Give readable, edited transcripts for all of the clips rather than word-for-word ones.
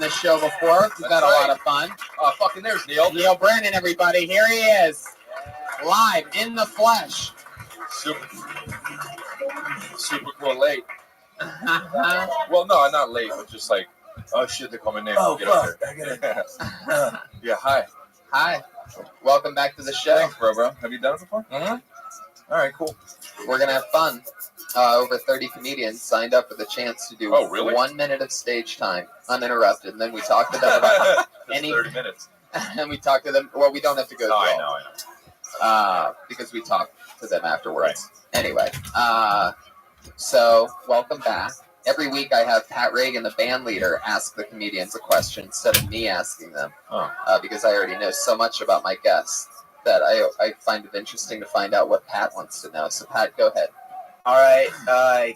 this show before. We've had a lot of fun. Oh, fucking there's Neil. Neil Brennan, everybody. Here he is. Live in the flesh. Super cool late. Well, no, not late, but just like, oh shit, they're coming in. Oh, Get fuck. up there. I get it. Yeah, hi. Hi. Welcome back to the show. Thanks, bro. Have you done it before? Mm-hmm. All right, cool. We're going to have fun. Over 30 comedians signed up for the chance to do 1 minute of stage time, uninterrupted. And then we talked to them about 30 minutes. And we talked to them. Well, we don't have to go through I all. know. Because we talked to them afterwards. Right. Anyway, so welcome back. Every week I have Pat Reagan, the band leader, ask the comedians a question instead of me asking them. Because I already know so much about my guests that I find it interesting to find out what Pat wants to know. So Pat, go ahead. All right,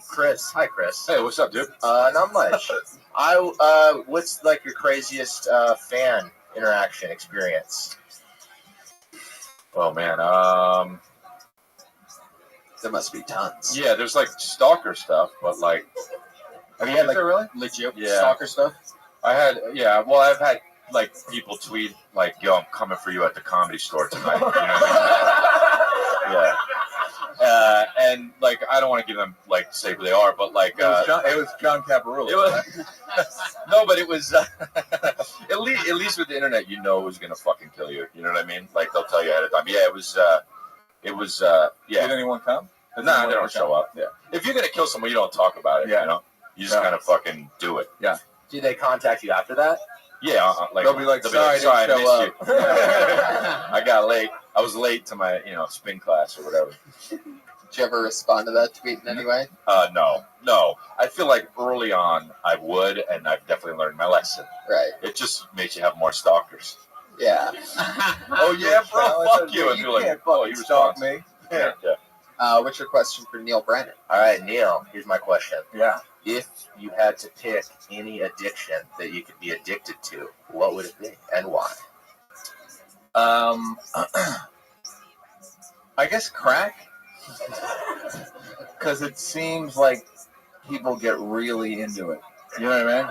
Chris. Hi, Chris. Hey, what's up, dude? Not much. What's like your craziest fan interaction experience? Oh man, There must be tons. yeah, there's like stalker stuff, but like, Have you had like really? legit Yeah. stalker stuff? I've had like people tweet like, "Yo, I'm coming for you at the Comedy Store tonight." You know what I mean? Yeah. And like, I don't want to give them like say who they are, but like, It was John Caparulo. it was no, but it was at least with the internet, you know who's gonna fucking kill you. You know what I mean? Like they'll tell you ahead of time. Yeah, it was Did anyone come? Nah, they don't show up. Yeah. If you're gonna kill someone, you don't talk about it. Yeah. You know, you just kind of fucking do it. Do they contact you after that? Yeah, They'll be like, sorry, I I didn't missed show you. I got late. I was late to my, spin class or whatever. Did you ever respond to that tweet in any way? No. I feel like early on I would, and I've definitely learned my lesson. Right. It just makes you have more stalkers. Yeah. Oh yeah, bro, fuck you. And You you're like, can't oh, fucking you stalk respond. me. Yeah. What's your question for Neil Brennan? All right, Neil. Here's my question. Yeah. If you had to pick any addiction that you could be addicted to, what would it be and why? I guess crack. Because it seems like people get really into it. You know what I mean?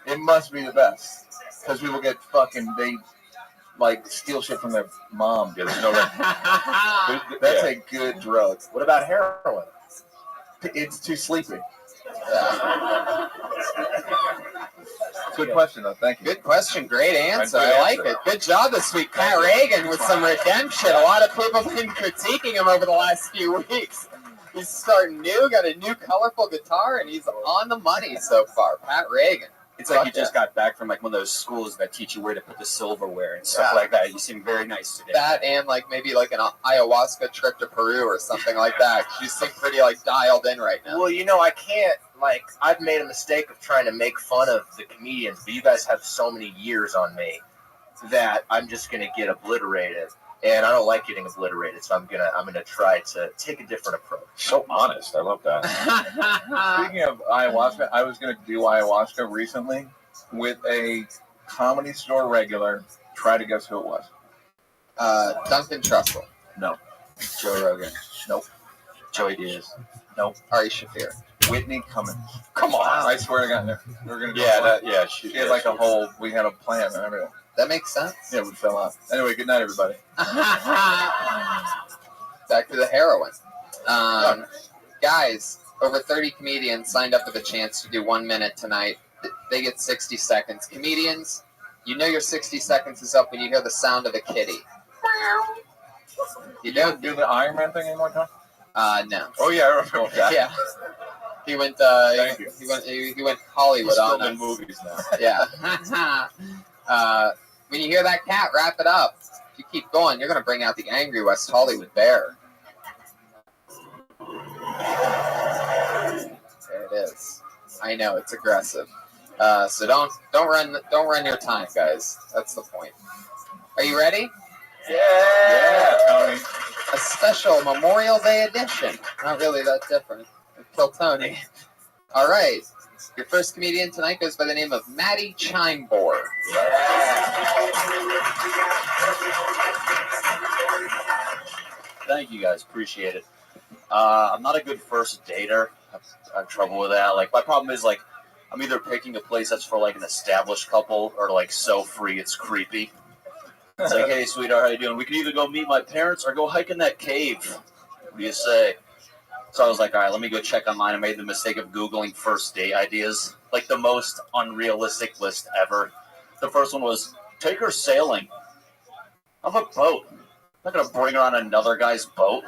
It must be the best. Because people get they like steal shit from their mom. Yeah, there's no. That's a good drug. What about heroin? It's too sleepy. Good question, though. Thank you. Good question. Great answer. Good I like answer. it. Good job this week. Pat Reagan with some redemption. A lot of people have been critiquing him over the last few weeks. He's starting new, got a new colorful guitar, and he's on the money so far. Pat Reagan. It's like you just got back from like one of those schools that teach you where to put the silverware and stuff like that. You seem very nice today. That and like maybe like an ayahuasca trip to Peru or something like that. You seem pretty like dialed in right now. Well, I can't, I've made a mistake of trying to make fun of the comedians, but you guys have so many years on me that I'm just going to get obliterated. And I don't like getting obliterated, so I'm gonna try to take a different approach. So honest. I love that. Speaking of ayahuasca, I was going to do ayahuasca recently with a Comedy Store regular. Try to guess who it was. Duncan Trussell. No. Joe Rogan. Nope. Joey Diaz. Nope. Ari Shaffir. Whitney Cummings. Come on. I swear to God, we're going to go. She She had like a whole, we had a plan and everything. That makes sense. Yeah, we fell out. Anyway, good night, everybody. Back to the heroin. Guys, over 30 comedians signed up for the chance to do 1 minute tonight. They get 60 seconds. Comedians, you know your 60 seconds is up when you hear the sound of a kitty. You don't do the Iron Man thing anymore, Tom? No. Oh yeah, I remember that. Yeah. He went. Thank you. He went Hollywood on in us. movies now. Yeah. When you hear that cat, wrap it up. If you keep going, you're going to bring out the angry West Hollywood bear. There it is. I know it's aggressive. So don't run your time, guys. That's the point. Are you ready? Yeah, Tony. A special Memorial Day edition. Not really that different. Kill Tony. All right. Your first comedian tonight goes by the name of Maddie Chimebore. Thank you guys, appreciate it. I'm not a good first dater. I have trouble with that. Like my problem is like I'm either picking a place that's for like an established couple or like so free it's creepy. It's like, hey, sweetheart, how you doing? We can either go meet my parents or go hike in that cave. What do you say? So I was like, all right, let me go check online. I made the mistake of Googling first date ideas, like the most unrealistic list ever. The first one was, take her sailing. I'm a boat. I'm not going to bring her on another guy's boat.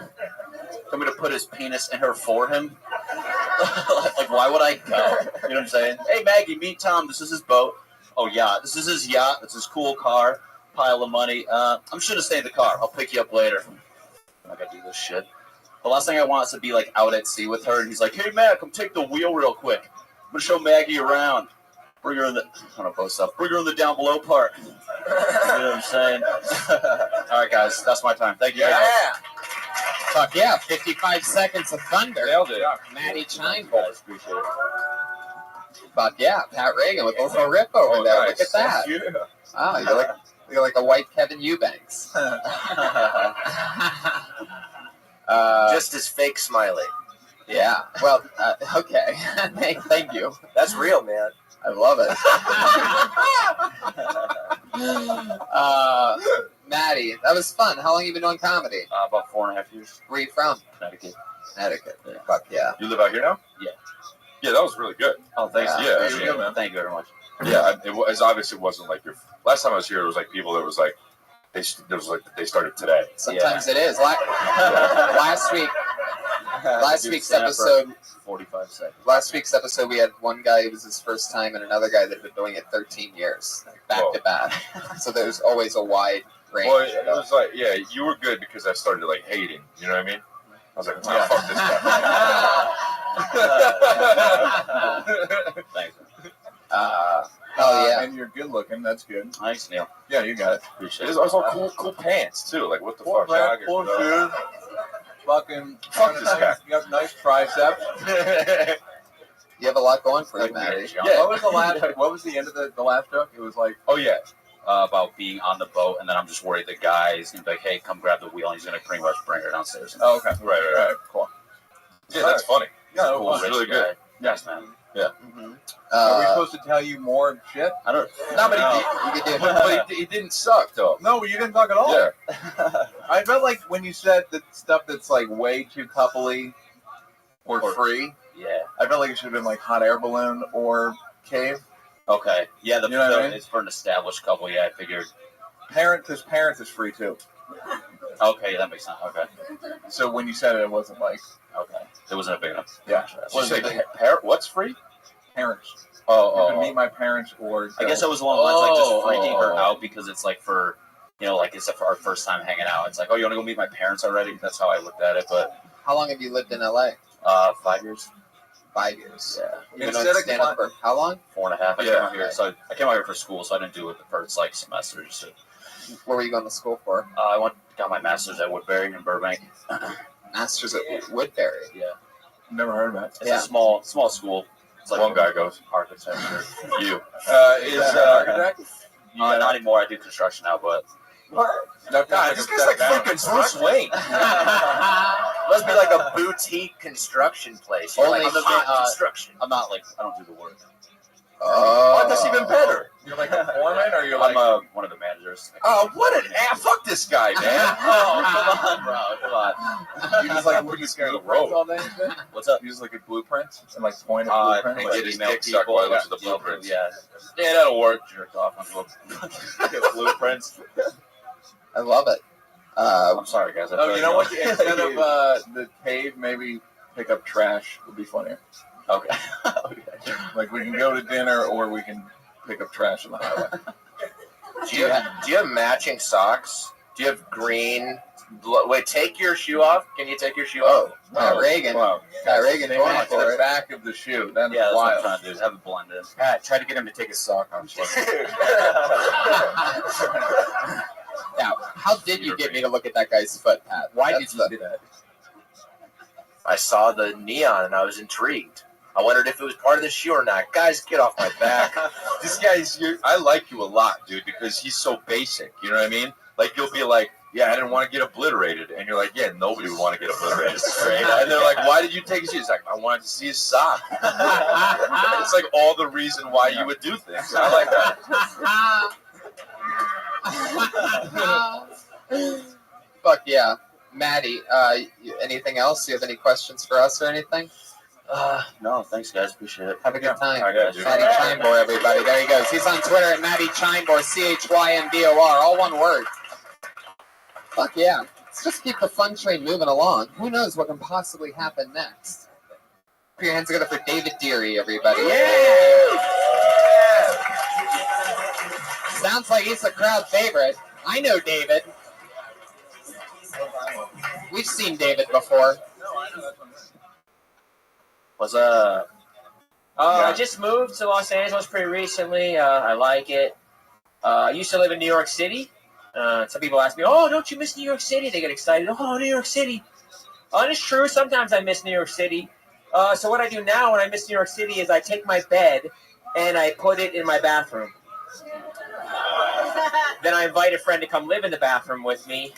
I'm going to put his penis in her for him. Like, why would I go? You know what I'm saying? Hey, Maggie, meet Tom. This is his boat. Oh, yeah. This is his yacht. This is his cool car. Pile of money. I'm just going to stay in the car. I'll pick you up later. I'm not going to do this shit. The last thing I want is to be, like, out at sea with her, and he's like, hey, Mac, come take the wheel real quick. I'm going to show Maggie around. Bring her in the... I'm going to post up. Bring her in the down below part. You know what I'm saying? All right, guys. That's my time. Thank you. Yeah. Fuck yeah, 55 seconds of thunder. Nailed it. Maddie Chine. Guys, appreciate it. Fuck yeah, Pat Reagan with a little rip over there. Nice. Look at that. Wow, you're like a white Kevin Eubanks. Just as fake smiley. Yeah. Well, okay. Thank you. That's real, man. I love it. Maddie, that was fun. How long have you been doing comedy? About 4.5 years. Where are you from? Connecticut. Connecticut. Yeah. Fuck yeah. You live out here now? Yeah. Yeah, that was really good. Oh, thanks. Yeah, Thank you very much. Yeah, it was obviously wasn't like your last time I was here. It was like people that was like they started today. Sometimes it is. Last week's episode. 45 seconds. Last week's episode, we had one guy. It was his first time, and another guy that had been doing it 13 years, like back to back. So there's always a wide range. Well, it was like, yeah, you were good because I started like hating. You know what I mean? I was like, oh, fuck this guy. Thanks. Oh yeah. And you're good looking. That's good. Thanks, Neil. Yeah, you got it. Appreciate There's it. also cool pants too. Like what the fuck? Full shoes. Fucking. Fuck this guy. You have nice triceps. You have a lot going for you, Like Maddie. Mary Jane. Yeah. What was the last? What was the end of the last joke? It was like, Oh yeah. About being on the boat, and then I'm just worried the guy's gonna be like, "Hey, come grab the wheel," and he's gonna pretty much bring her downstairs. oh, okay, Right. cool. Yeah, that's funny. Yeah, Cool, was rich really guy. good. Yes, man. Mm-hmm. Are we supposed to tell you more shit? I don't. No, but You could do but he didn't suck though. No, but you didn't talk at all. Yeah. I felt like when you said the stuff that's like way too coupley or free, Yeah. I felt like it should have been like hot air balloon or cave. Okay. Yeah. You know what I mean? It's for an established couple. Yeah, I figured. Parents is free too. Okay, that makes sense. Okay. So when you said it, it wasn't like Okay. It wasn't a big enough. Yeah. Did you say what's free? parents. You Oh, can meet my parents or I guess it was along the lines like just freaking her Oh. out because it's like for, you know, like it's for our first time hanging out. It's like, oh, you want to go meet my parents already? That's how I looked at it. But How long have you lived in LA? 5 years. 5 years. Yeah. You've been Instead on of stand-up for how long? 4.5. I came Yeah. out here. So I came out here for school. So I didn't do it the first like semester. Just What were you going to school for? I got my master's at Woodbury in Burbank. Masters at Woodbury. Yeah. never heard of it. It's Yeah. a small school. It's like one guy goes. architecture. You. Is that an architect? Not anymore. I do construction now, but No, God, this guy's like fucking Bruce Wayne. Must be like a boutique construction place. You're Only like the- hot construction. I'm not like I don't do the work. Oh, That's even better. You're like a foreman, or you're like I'm one of the managers. Oh, what an ass! Fuck this guy, man. Oh, come on, bro. Come on. you just like looking at blueprints all day and shit? What's up? You just look at blueprints and like point at And blueprints. get like his email dick sucked people, while he looks at the deal with- blueprints. Yeah, Yeah, that'll work. jerk off on blueprints. I love it. I'm sorry, guys. I Oh, feel you know like what? Instead of the cave, maybe pick up trash would be funnier. Okay. Like we can go to dinner, or we can pick up trash on the highway. Do you have matching socks? Do you have green? Wait, take your shoe off. Can you take your shoe off? Pat Reagan. Wow. Pat Reagan They going match for the it. back of the shoe. That's Yeah, that's what I'm wild. trying to do. Is have it blend in. Pat, try to get him to take his sock off. Now, how did you get me to look at that guy's foot, Pat? Why That's did you do that? I saw the neon and I was intrigued. I wondered if it was part of the shoe or not. Guys, get off my back. This guy's. I like you a lot, dude, because he's so basic. You know what I mean? Like you'll be like, yeah, I didn't want to get obliterated. And you're like, yeah, nobody would want to get obliterated. Right? And they're like, why did you take his shoe? He's like, I wanted to see his sock. It's like all the reason why you would do things. I like that. Fuck yeah. Maddie, anything else? Do you have any questions for us or anything? No, thanks, guys. Appreciate it. Have a good time. I got you. Maddie Chynbor, everybody. There he goes. He's on Twitter at Maddie Chynbor, Chynbor, all one word. Fuck yeah. Let's just keep the fun train moving along. Who knows what can possibly happen next? Put your hands together for David Deary, everybody. Yeah! Sounds like he's a crowd favorite. I know David. We've seen David before. What's up? I just moved to Los Angeles pretty recently. I like it. I used to live in New York City. Some people ask me, oh, don't you miss New York City? They get excited. Oh, New York City. And it's true. Sometimes I miss New York City. So what I do now when I miss New York City is I take my bed and I put it in my bathroom. Then I invite a friend to come live in the bathroom with me.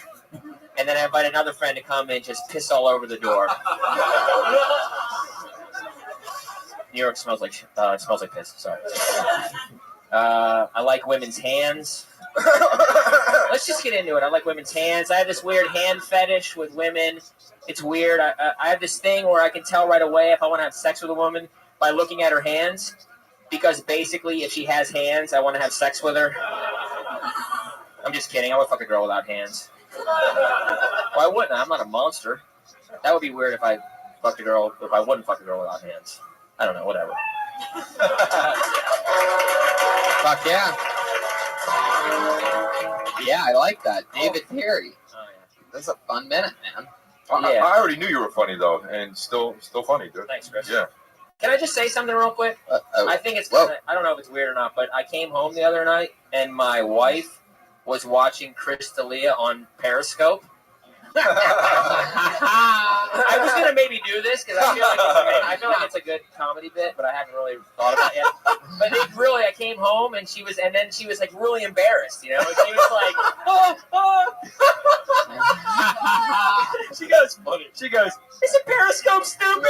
And then I invite another friend to come and just piss all over the door. New York smells like piss. Sorry. I like women's hands. Let's just get into it. I like women's hands. I have this weird hand fetish with women. It's weird. I have this thing where I can tell right away if I want to have sex with a woman by looking at her hands. Because basically, if she has hands, I want to have sex with her. I'm just kidding. I would fuck a girl without hands. Why wouldn't I? I'm not a monster. That would be weird if I fucked a girl. If I wouldn't fuck a girl without hands. I don't know. Whatever. Fuck yeah. Yeah, I like that. David Deary. Oh, yeah. That's a fun minute, man. Yeah. I already knew you were funny though, and still funny, dude. Thanks, Chris. Yeah. Can I just say something real quick? I think it's Whoa. kinda, I don't know if it's weird or not, but I came home the other night and my wife was watching Chris D'Elia on Periscope. I was gonna maybe do this because I feel like it's a good comedy bit, but I haven't really thought about it yet. But I came home and she was like really embarrassed, you know. And she was like, She goes, "Isn't Periscope stupid?"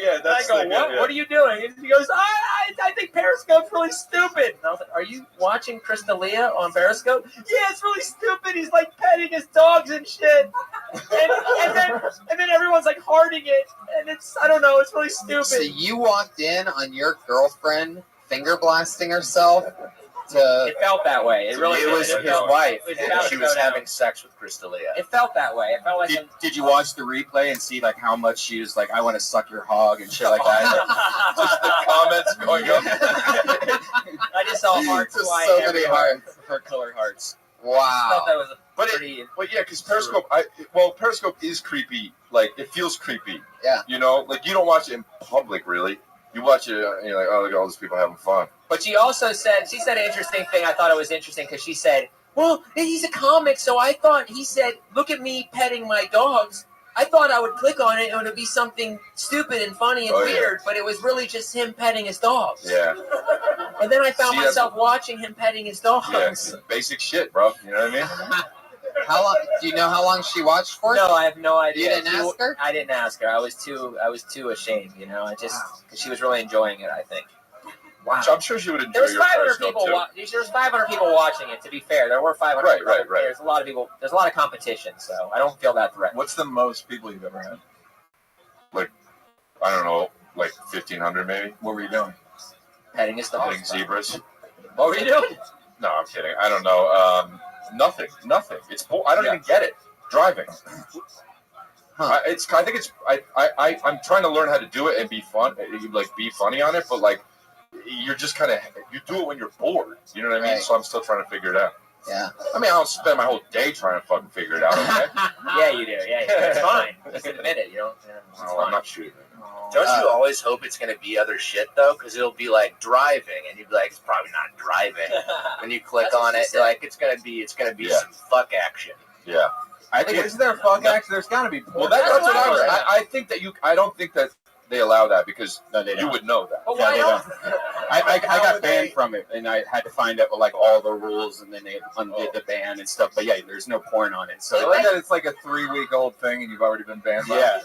Yeah. And I go, "What? What are you doing?" And she goes, I think Periscope's really stupid. And I was like, "Are you watching Chris D'Elia on Periscope?" "Yeah, it's really stupid. He's like petting his dogs and shit." And then everyone's like hearting it, and I don't know, it's really stupid. So you walked in on your girlfriend finger blasting herself to... It felt that way. It really It was did. his wife, it was and about she to was go down. having sex with Chris D'Elia. It felt that way. It felt like Did you watch the replay and see like how much she was like, I want to suck your hog and shit like that? Just the comments going up. I just saw hearts Just flying so many everywhere. hearts. Her colored hearts. I thought that Wow. was But pretty. But yeah, because Periscope, Periscope is creepy. Like, it feels creepy. Yeah. You know, like, you don't watch it in public, really. You watch it, and you're like, oh, look at all these people having fun. But she said an interesting thing. I thought it was interesting because she said, well, he's a comic, so I thought, he said, look at me petting my dogs. I thought I would click on it and it would be something stupid and funny and weird, but it was really just him petting his dogs. Yeah. And then I found See, myself watching him petting his dogs. Yeah. Basic shit, bro. You know what I mean? How long? Do you know how long she watched for? No, I have no idea. You didn't ask her? I didn't ask her. I was too ashamed, you know. I just because she was really enjoying it, I think. Wow. I'm sure she would enjoy There was your 500 Periscope, people. too. There's 500 people watching it. To be fair, there were 500. Right, people. right. There's a lot of people. There's a lot of competition, so I don't feel that threat. What's the most people you've ever had? I don't know, like 1,500 maybe? What were you doing? Petting his dogs. Petting zebras? What were you doing? No, I'm kidding. I don't know. Nothing. It's I don't even get it. Driving. Huh. I'm trying to learn how to do it and be funny on it, but like you're just kind of you do it when you're bored. You know what I mean? Right. So I'm still trying to figure it out. Yeah. I mean, I don't spend my whole day trying to fucking figure it out. Okay? Yeah, you do. Yeah, it's fine. Just admit it. You know. Yeah, it's No, fine. I'm not shooting. Don't you always hope it's going to be other shit, though? Because it'll be like driving, and you'd be like, it's probably not driving. When you click That's what on she it, said. you're like, it's going to be Yeah. some fuck action. Yeah. I think is there fuck action? There's got to be. Well, that's what I was. I think that I don't think that they allow that because No, they you don't. would know that. But why they not? I got banned from it, and I had to find out like all the rules, and then they undid the ban and stuff. But yeah, there's no porn on it. So I like that it's like a 3-week-old thing, and you've already been banned. By yeah,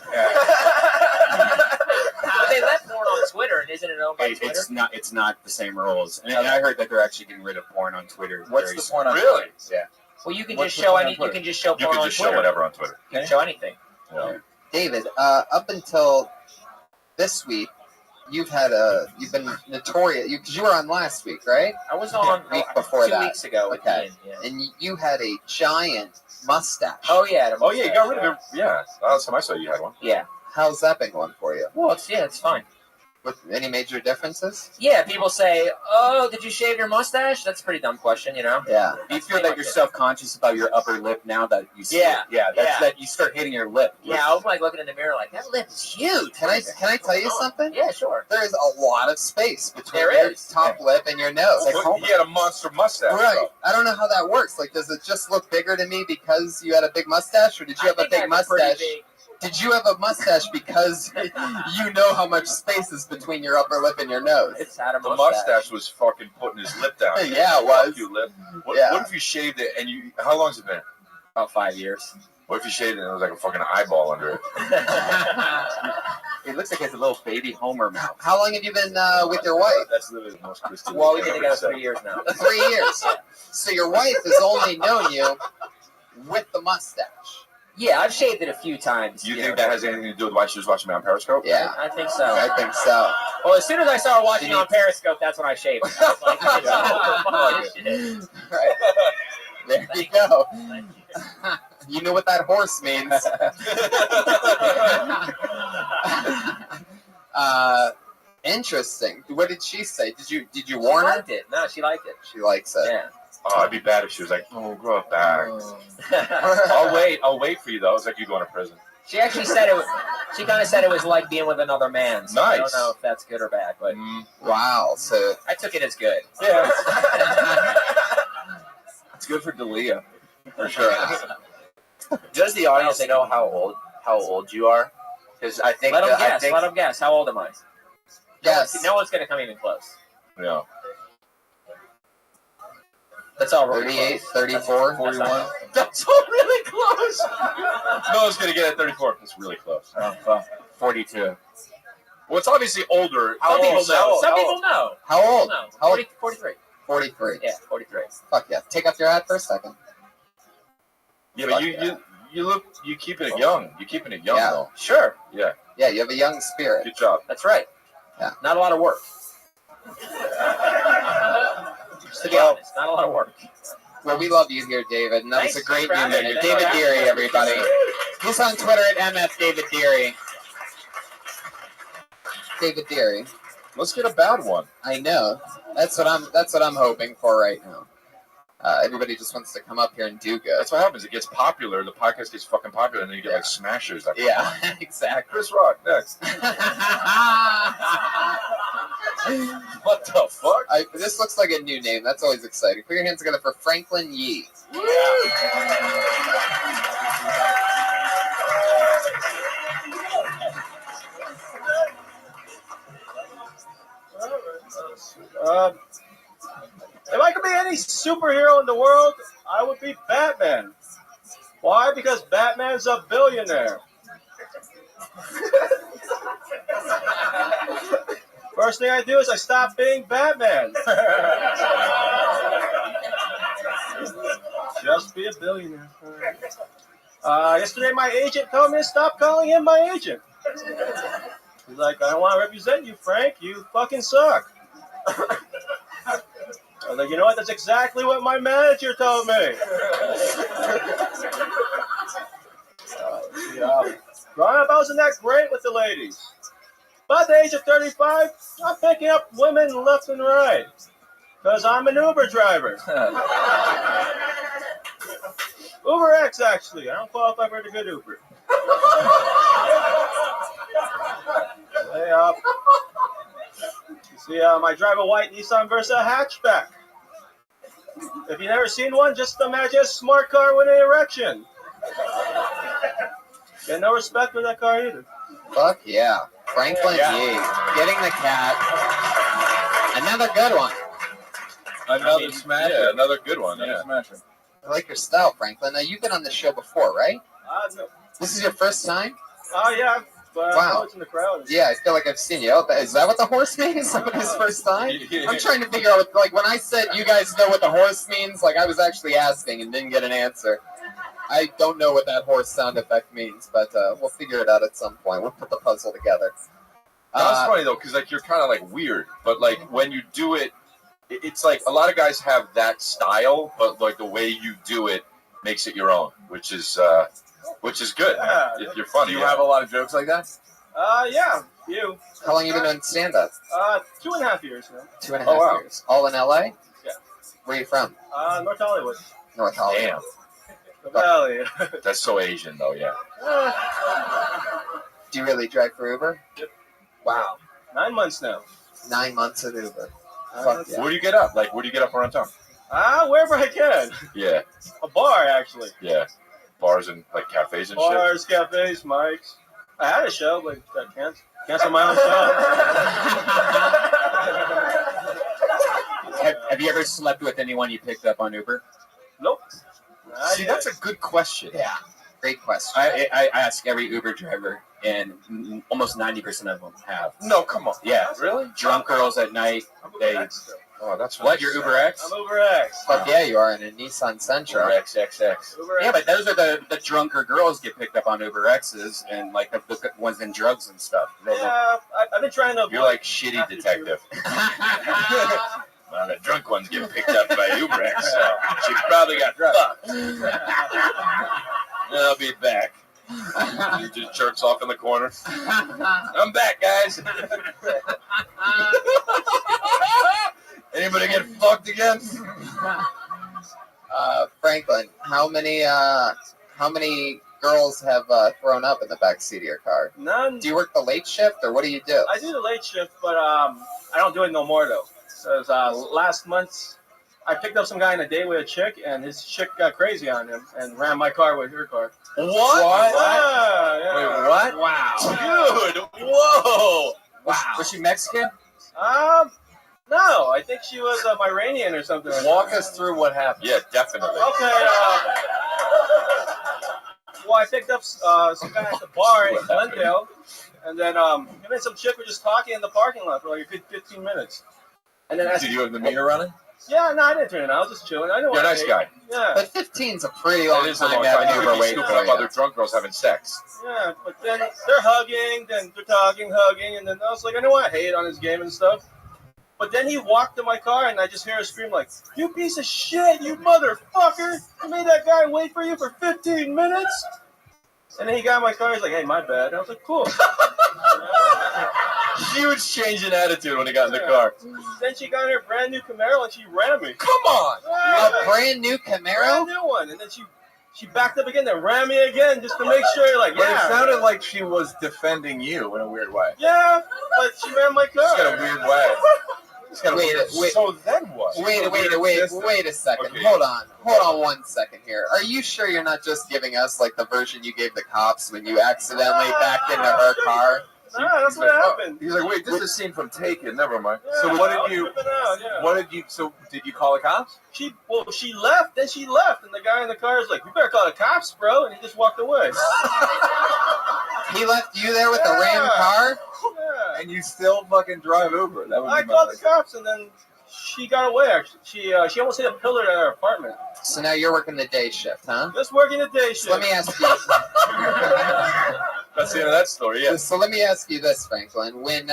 But they let porn on Twitter, and isn't it owned by Twitter? it's not the same rules. And I heard that they're actually getting rid of porn on Twitter. What's very the soon. porn on? Really? Yeah. Well, you can What's just the show porn on any. You Twitter? can just show You porn can on just Twitter. show whatever on Twitter. You can show anything. Yeah. David, up until this week, you've been notorious because you were on last week, right? I was on week before 2 that. weeks ago. With Okay. Ian, yeah. And you had a giant mustache. Oh yeah. Oh yeah, you got rid of it. Yeah, last time I saw you had one. Yeah. How's that been going for you? Well, it's fine. With any major differences? Yeah, people say, "Oh, did you shave your mustache?" That's a pretty dumb question, you know. Yeah. Do you feel that you're self-conscious about your upper lip now that you see Yeah. it? Yeah, that's Yeah. that you start hitting your lip. Yeah, I was like looking in the mirror, like that lip is huge. Can I tell you something? Yeah, sure. There's a lot of space between There your is. top lip and your nose. Well, he had a monster mustache. Right. though. I don't know how that works. Like, does it just look bigger to me because you had a big mustache, or did you have a think I big have pretty mustache? big- Did you have a mustache because you know how much space is between your upper lip and your nose? It's had a The mustache was fucking putting his lip down. Yeah, it was. Fuck you, lip. What, Yeah. what if you shaved it and you? How long's it been? About 5 years. What if you shaved it and it was like a fucking eyeball under it? It looks like it's a little baby Homer mouth. How long have you been with your wife? That's literally the most Christian. Well, we've thing been I've together ever 3 years now. 3 years. So your wife has only known you with the mustache. Yeah, I've shaved it a few times. said. You think that has anything to do with why she was watching me on Periscope? Yeah, I think so. I think so. Well, as soon as I saw her watching She on Periscope, that's when I shaved. I was like, shit. Right. There you go. Thank you. You know what that horse means. Interesting. What did she say? Did you She warn her? liked it. No, she liked it. She likes it. Yeah. Oh, I'd be bad if she was like, "Oh, grow up back." I'll wait for you though. It's like you going to prison. She actually said it was. She kind of said it was like being with another man. So I don't Nice. know if that's good or bad, but Wow. So I took it as good. Yeah. It's good for Dalia. for sure. Does the audience know how old you are? Because I think Let them that- I guess. think Let them guess. How old am I? Yes. No one's gonna come even close. Yeah. That's all really 38, close. 34, That's not 41. That's all really close. No one's gonna get it at 34. It's really close. 42. Well, it's obviously older. Some people know. How Some old? people know. How old? No. How old? 43. 43. Yeah, 43. Fuck yeah. Take off your hat for a second. Yeah, but you keeping it young. You're keeping it young Yeah. though. Sure. Yeah. Yeah, you have a young spirit. Good job. That's right. Yeah. Not a lot of work. Just to be honest, not a lot of work. Well, we love you here, David, and that was Thanks a great for having minute. me. David Thanks for Deary, having me. everybody. He's on Twitter at MF David Deary. David Deary. Let's get a bad one. I know. That's what I'm hoping for right now. Everybody just wants to come up here and do good. That's what happens. It gets popular. The podcast gets fucking popular, and then you get like smashers. That Yeah, exactly. Chris Rock next. What the fuck? This looks like a new name. That's always exciting. Put your hands together for Franklin Yee. If I could be any superhero in the world, I would be Batman. Why? Because Batman's a billionaire. First thing I do is I stop being Batman. Just be a billionaire. Yesterday my agent told me to stop calling him my agent. He's like, I don't want to represent you, Frank. You fucking suck. I was like, you know what? That's exactly what my manager told me. Growing up, I wasn't that great with the ladies. By the age of 35, I'm picking up women left and right. Because I'm an Uber driver. Uber X, actually. I don't qualify for the good Uber. Hey, you see, I drive a white Nissan Versa hatchback. If you've never seen one, just imagine a smart car with an erection. Get no respect for that car either. Fuck yeah. Franklin Yee. Getting the cat. And Another good one. Another smash. Yeah, another good one. Another Yeah. smasher. I like your style, Franklin. Now, you've been on the show before, right? No. This is your first time? Yeah, but Wow. I was in the crowd. Yeah, I feel like I've seen you. Oh, is that what the horse means? Somebody's first time? I'm trying to figure out, like, when I said you guys know what the horse means, like, I was actually asking and didn't get an answer. I don't know what that horse sound effect means, but we'll figure it out at some point. We'll put the puzzle together. That's funny though, because like you're kind of like weird, but like when you do it, it's like a lot of guys have that style, but like the way you do it makes it your own, which is good. Yeah. If you're funny, Do you have a lot of jokes like that? Yeah, you. How long you been doing stand-up? 2.5 years now. 2.5 years. All in L.A.? Yeah. Where are you from? North Hollywood. North Hollywood. Damn, The Valley. that's so Asian though. Yeah. Do you really drive for Uber? Yep. Wow. 9 months now. 9 months of Uber. Fuck months. yeah. Where do you get up? Like, where do you get up around town? Wherever I can. Yeah, A bar, actually. yeah. Bars and like cafes and Bars, cafes, mics. I had a show, but got canceled my own show. Have you ever slept with anyone you picked up on Uber? Nope. shit. See, that's a good question. Yeah. Great question. I ask every Uber driver, and almost 90% of them have. No, come on. Yeah. Really? Drunk girls at night. They Oh, that's what? Your Uber X? I'm Uber X. Fuck yeah, you are in a Nissan Sentra. Uber XXX. Uber Yeah, X. but those are the drunker girls get picked up on Uber X's and like the ones in drugs and stuff. Yeah, I've been trying to avoid. You're like shitty detective. Well, the drunk ones get picked up by Uber X, so she probably got fucked. I'll be back. He just jerks off in the corner. I'm back, guys. Anybody get fucked again? Franklin, how many girls have thrown up in the back seat of your car? None. Do you work the late shift, or what do you do? I do the late shift, but I don't do it no more though. So last month, I picked up some guy on a date with a chick, and his chick got crazy on him and ran my car with her car. What? Yeah. Wait, what? Wow. Dude, whoa. Was she Mexican? No, I think she was Iranian or something. Walk us through what happened. Yeah, definitely. Okay. Well, I picked up some guy at the bar in Glendale, and then him and some chick were just talking in the parking lot for like a good 15 minutes. And then Did you have the meter running? Yeah, no, I didn't turn it on. I was just chilling. I didn't You're a want nice to guy. Yeah. But 15's a pretty long It is a time long to have time. an You Uber could be wait scooping for up you. other drunk girls having sex. Yeah, but then they're hugging, then they're talking, hugging, and then I was like, I don't want to hate on his game and stuff. But then he walked to my car, and I just hear her scream like, "You piece of shit, you motherfucker! You made that guy wait for you for 15 minutes?" And then he got in my car, he's like, "Hey, my bad." And I was like, "Cool." Huge change in attitude when he got in the car. Then she got in her brand new Camaro, and she ran me. Come on. A brand new Camaro? Brand new one. And then she backed up again and ran me again just to make sure, like, But yeah. it sounded like she was defending you in a weird way. Yeah, but she ran my car. She's got a weird way. Wait. So then what? Wait a second. Okay. Hold on 1 second here. Are you sure you're not just giving us like the version you gave the cops when you accidentally backed into her car? Nah, that's what happened. He's like, wait, this is a scene from Taken. Never mind. Yeah, So I was flipping out, yeah. So did you call the cops? She left, then she left, and the guy in the car is like, "You better call the cops, bro," and he just walked away. He left you there with the ram car? Yeah. And you still fucking drive Uber. That would I be my called the cops, and then she got away, actually. She almost hit a pillar at her apartment. So now you're working the day shift, huh? Just working the day shift. So let me ask you. That's the end of that story, yeah. So let me ask you this, Franklin. When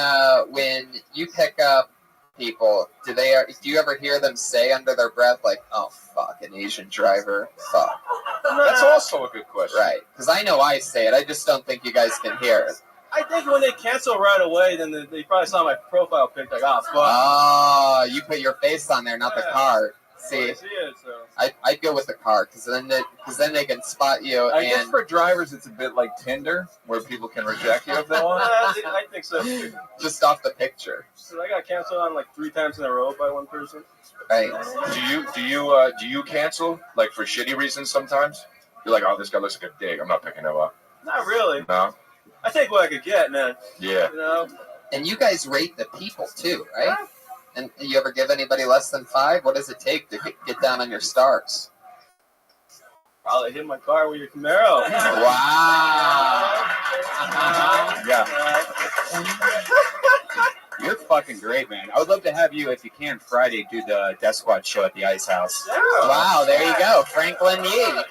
you pick up people, do you ever hear them say under their breath like, "Oh fuck, an Asian driver, fuck"? That's also a good question. Right? Because I know I say it. I just don't think you guys can hear it. I think when they cancel right away, then they probably saw my profile pic, like, "Oh, fuck." Oh, you put your face on there, not the Yeah. car. I See, see it, so. I'd go with the car because then they can spot you I guess and for drivers, it's a bit like Tinder, where people can reject you if they want. I think so, too. just off the picture. So I got canceled on like 3 times in a row by one person. Right. Do you cancel like for shitty reasons sometimes? You're like, "Oh, this guy looks like a dick. I'm not picking him up." Not really. No. I take what I could get, man. Yeah. You know? And you guys rate the people too, right? And you ever give anybody less than 5? What does it take to get down on your stars? Probably hit my car with your Camaro. Wow. Yeah. You're fucking great, man. I would love to have you, if you can, Friday, do the Death Squad show at the Ice House. Wow, there you go. Franklin Yee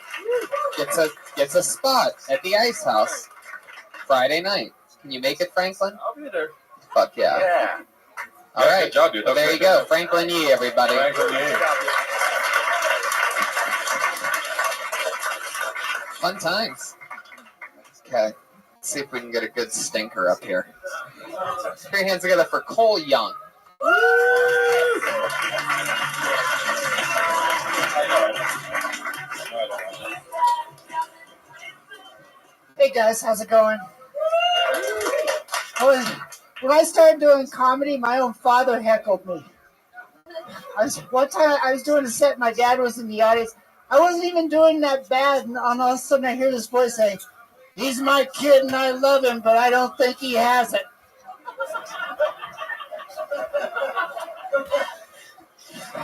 gets a spot at the Ice House Friday night. Can you make it, Franklin? I'll be there. Fuck yeah. Yeah. All right. Good job, dude. Well, there you go. Franklin Yee, everybody. Franklin Yee. Fun times. Okay. Let's see if we can get a good stinker up here. Put your hands together for Cole Young. Hey guys, how's it going? When I started doing comedy, my own father heckled me. One time I was doing a set, my dad was in the audience. I wasn't even doing that bad, and all of a sudden I hear this voice saying, "He's my kid and I love him, but I don't think he has it."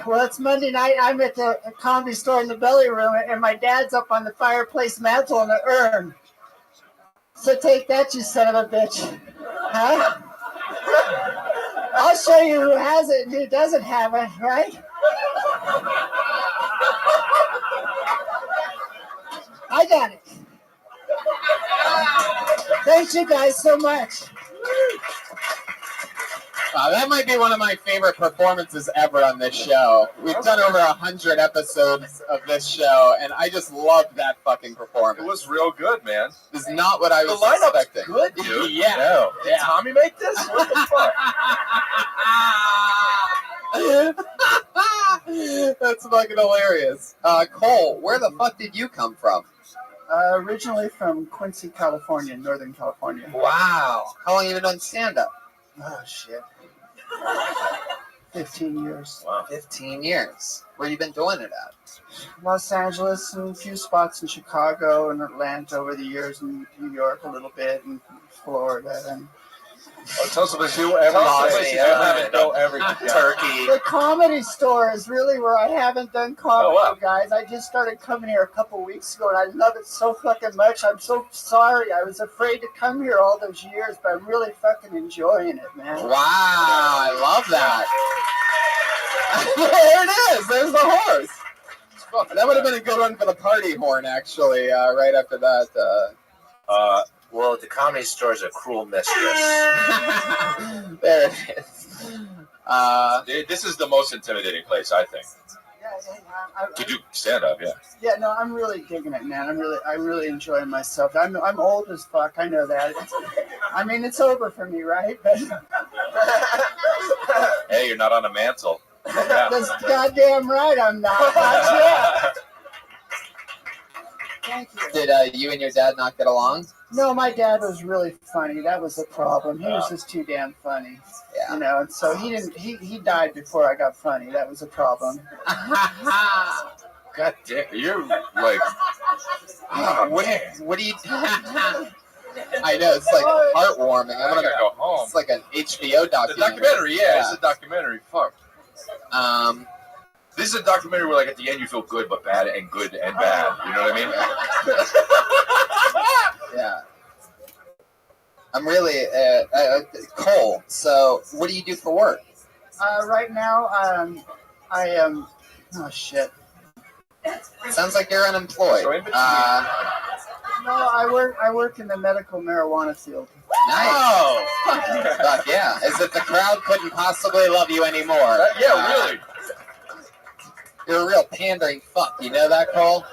Well, it's Monday night. I'm at the Comedy Store in the belly room, and my dad's up on the fireplace mantle in the urn. So take that, you son of a bitch. Huh? I'll show you who has it and who doesn't have it, right? I got it. Thanks you guys so much. Wow, that might be one of my favorite performances ever on this show. We've done over 100 episodes of this show, and I just love that fucking It performance. was real good, man. This is not what I The was lineup's expecting. good, dude. Yeah. No. Did Tommy make this? What the fuck? That's fucking hilarious. Cole, where the fuck did you come from? Originally from Quincy, California, Northern California. Wow. How long have you been doing stand-up? Oh, shit. 15 years. Wow. 15 years. Where you been doing it at? Los Angeles and a few spots in Chicago and Atlanta over the years, and New York a little bit, and Florida. And Tell us about you. Every place you haven't done everything. Turkey. the Comedy Store is really where I haven't done comedy, Oh, wow. guys. I just started coming here a couple weeks ago, and I love it so fucking much. I'm so sorry. I was afraid to come here all those years, but I'm really fucking enjoying it, man. Wow, I love that. There it is. There's the horse. That would have been a good one for the party horn, actually, right after that. Well, the Comedy Store is a cruel mistress. There it is. This is the most intimidating place, I think, to do stand-up. Yeah. Yeah, no, I'm really digging it, man. I'm really enjoying myself. I'm old as fuck. I know that. I mean, it's over for me, right? But Hey, you're not on a mantle. Yeah. that's goddamn right. I'm not. Not yet. Thank you. Did you and your dad not get along? No, my dad was really funny. That was the problem. He was just too damn funny, Yeah. you know. And so he didn't. He died before I got funny. That was a problem. God damn, you're like, What do you? I know, it's like heartwarming. I gotta go home. It's like an HBO The documentary. documentary, yeah, it's a documentary. Fuck. Um, This is a documentary where, like, at the end you feel good but bad and good and bad. You know what I mean? yeah. I'm really Cole. So, what do you do for work? Right now, I am. Oh shit. Sounds like you're unemployed. So in between- No, I work in the medical marijuana field. Nice. Oh, Fuck yeah. As if the crowd couldn't possibly love you anymore. yeah, really. You're a real pandering fuck. You know that, Cole?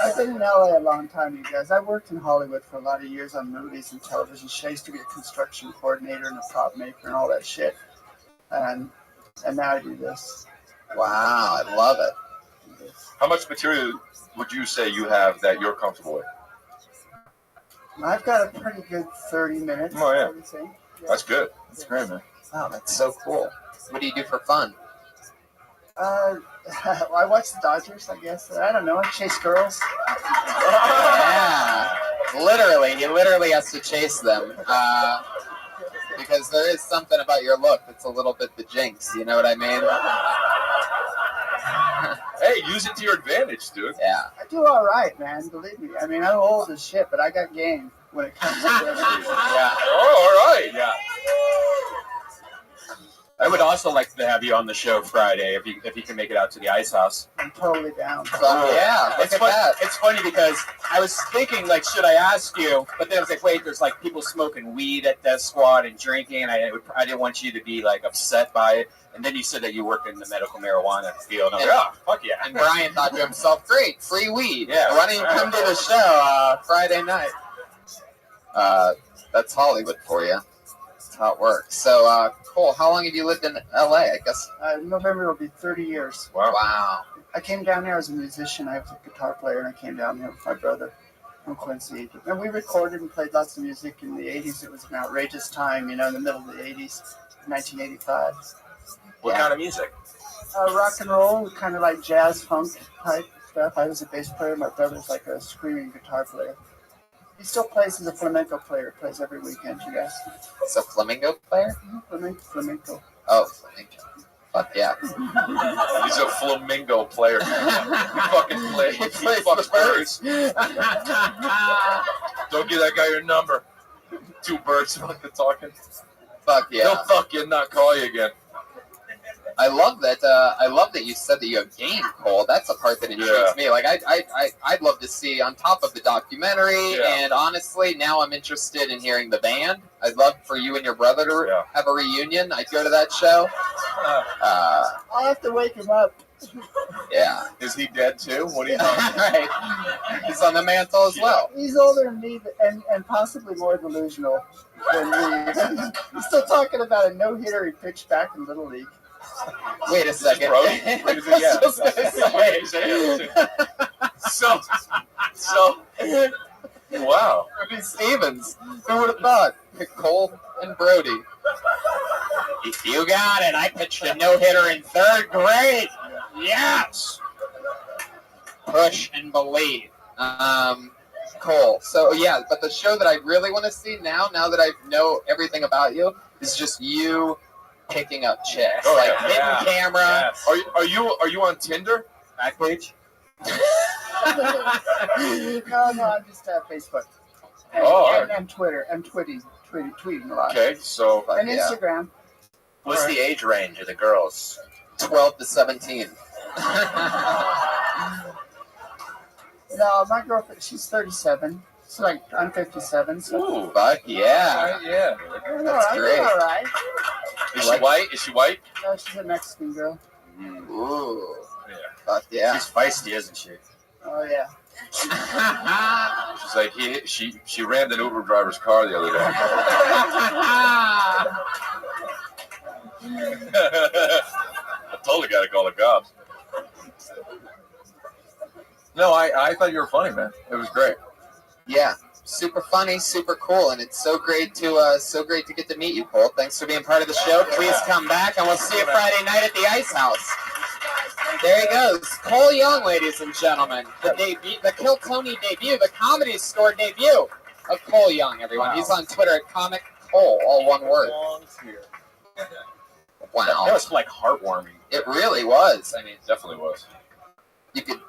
I've been in LA a long time, you guys. I worked in Hollywood for a lot of years on movies and television shows. I used to be a construction coordinator and a prop maker and all that shit. And now I do this. Wow, I love it. How much material would you say you have that you're comfortable with? I've got a pretty good 30 minutes. Oh, yeah. I would say. That's good. That's great, man. Wow, that's so cool. What do you do for fun? I watch the Dodgers, I guess. I don't know. I chase girls. Yeah. Literally, he literally has to chase them. because there is something about your look that's a little bit the jinx. You know what I mean? Hey, use it to your advantage, dude. Yeah. I do all right, man. Believe me. I mean, I'm old as shit, but I got game when it comes to this. Yeah. Oh, all right. Yeah. I would also like to have you on the show Friday if you can make it out to the Ice House. I'm totally down. Yeah, look It's at funny, that. it's funny because I was thinking, like, should I ask you? But then I was like, wait, there's like people smoking weed at Death Squad and drinking, and I didn't want you to be like upset by it. And then you said that you work in the medical marijuana field. And I'm like, oh, fuck yeah. And Brian thought to himself, great, free weed. Yeah. Why don't you come to the show Friday night? That's Hollywood for you. That's how it works. So, Cole, how long have you lived in LA? I guess. November will be 30 years. Wow. I came down here as a musician. I was a guitar player, and I came down here with my brother from Quincy. And we recorded and played lots of music in the 80s. It was an outrageous time, you know, in the middle of the 80s, 1985. What kind of music? Rock and roll, kind of like jazz, funk type stuff. I was a bass player. My brother's like a screaming guitar player. He still plays as a flamenco player. Plays every weekend, you guys. It's a flamingo player? Flamenco. Oh, flamingo. Fuck yeah. He's a flamingo player. Fucking play. He fucks birds. Don't give that guy your number. 2 birds fucking talking. Fuck yeah. He'll fuck you and not call you again. I love that. I love that you said that you have game, Cole. That's the part that intrigues me. Like, I'd love to see on top of the documentary. Yeah. And honestly, now I'm interested in hearing the band. I'd love for you and your brother to have a reunion. I'd go to that show. I'll have to wake him up. Yeah. Is he dead too? What are you talking? Right. He's on the mantle as well. He's older than me and possibly more delusional than me. He's still talking about a no-hitter he pitched back in Little League. Wait a second. So, wow. Ruby Stevens. Who would have thought? Cole and Brody. You got it. I pitched a no-hitter in 3rd grade. Yes. Push and believe. Cole. So yeah, but the show that I really want to see now that I know everything about you, is just you picking up chicks, hidden camera. Yes. Are you on Tinder? Backpage? No, I'm just Facebook. And Twitter. I'm tweeting a lot. Okay, so And Instagram. What's the age range of the girls? 12 to 17. No, my girlfriend, she's 37. So like I'm 57. So Ooh, fuck yeah. yeah. That's great. all right. Is she white? Is she white? No, she's a Mexican girl. Ooh. Yeah. Fuck yeah. She's feisty, isn't she? Oh yeah. She's like she rammed an Uber driver's car the other day. I totally got to call the cops. No, I thought you were funny, man. It was great. Yeah. Super funny, super cool, and it's so great to get to meet you, Cole. Thanks for being part of the show. Please come back, and we'll see you Friday night at the Ice House. There he goes, Cole Young, ladies and gentlemen. The Kill Tony debut, the Comedy Store debut of Cole Young. Everyone, wow. He's on Twitter at Comic Cole, all one word. Wow, that was like heartwarming. It really was. I mean, it definitely was. You could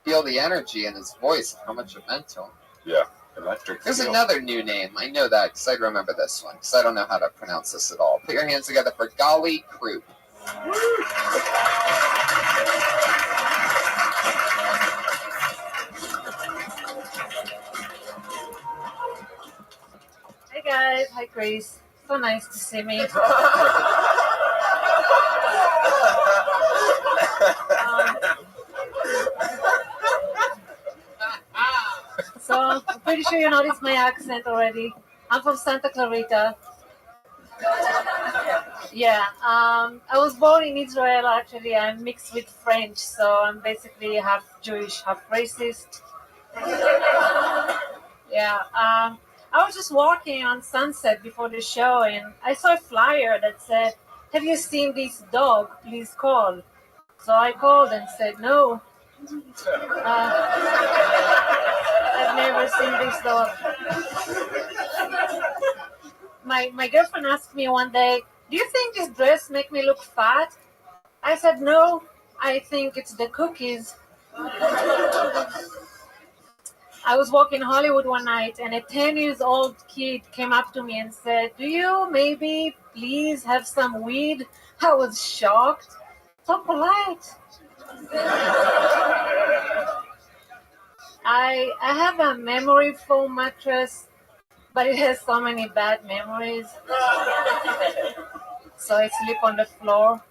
feel the energy in his voice, how much it meant to him. Yeah. Electric. There's another new name. I know that because I remember this one because I don't know how to pronounce this at all. Put your hands together for Golly Croup. Hey guys, hi Grace. So nice to see me. So I'm pretty sure you noticed my accent already. I'm from Santa Clarita. Yeah, I was born in Israel actually. I'm mixed with French, so I'm basically half Jewish, half racist. Yeah, I was just walking on Sunset before the show and I saw a flyer that said, "Have you seen this dog? Please call." So I called and said, "No. I've never seen this dog." my girlfriend asked me one day, "Do you think this dress make me look fat?" I said, "No, I think it's the cookies." I was walking Hollywood one night, and a 10-year-old kid came up to me and said, "Do you maybe please have some weed?" I was shocked. So polite. I have a memory foam mattress, but it has so many bad memories. So I sleep on the floor.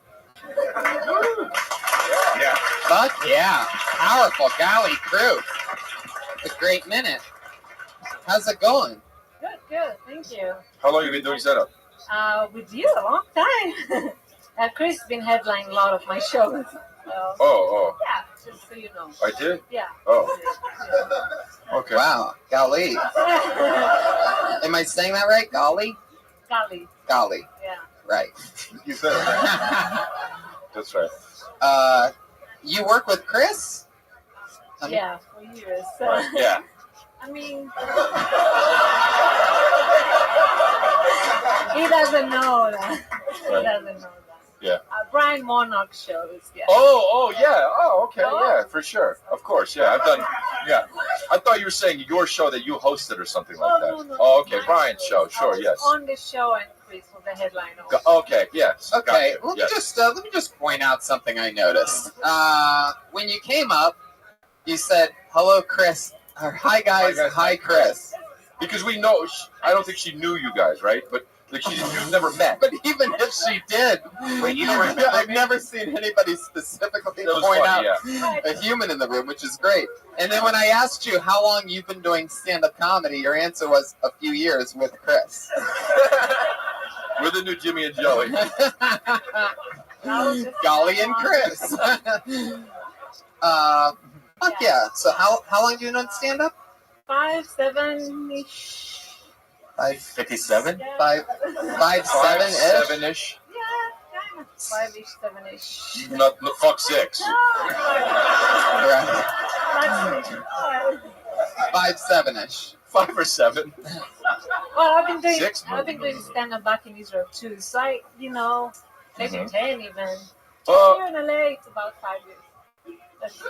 Yeah. Fuck yeah. Powerful. Golly, crew. It's a great minute. How's it going? Good. Thank you. How long have you been doing setup? With you, a long time. Chris has been headlining a lot of my shows. So, Oh. yeah, just so you know. I did? Yeah. Oh. Okay. Wow. Golly. Am I saying that right? Golly? Golly. Golly. Yeah. Right. You said it right. That's right. You work with Chris? Yeah, for years. Right. Yeah. I mean, he doesn't know that. He doesn't know that. Yeah. Brian Monarch shows. Yeah. Oh, yeah. Oh, okay. Oh. Yeah, for sure. Of course. Yeah, I've done. Yeah. I thought you were saying your show that you hosted or something like that. No. Oh, okay. My Brian's show. Sure. I was Yes. on the show, and Chris was the headliner. Okay. Yes. Okay. Gotcha. Let me just point out something I noticed. When you came up, you said, "Hello, Chris." Or, "Hi, guys. Hi, Chris." Because we know. I don't think she knew you guys, right? But like you've never met. But even if she did, I've never seen anybody specifically That was point funny, out a human in the room, which is great. And then when I asked you how long you've been doing stand-up comedy, your answer was a few years with Chris. We're the new Jimmy and Joey. Golly and Chris. Fuck yeah. So how long have you been on stand-up? 5, 7-ish. 57? Yeah. 5'7" ish. 7-ish. Yeah, kind of 5-ish, 7-ish. Not fuck 6. Right. That's it. 5'7" ish. 5 or 7. Well, I've been doing 6? stand-up back in Israel too. So maybe 10 even. Well, Here in LA, it's about 5 years. That's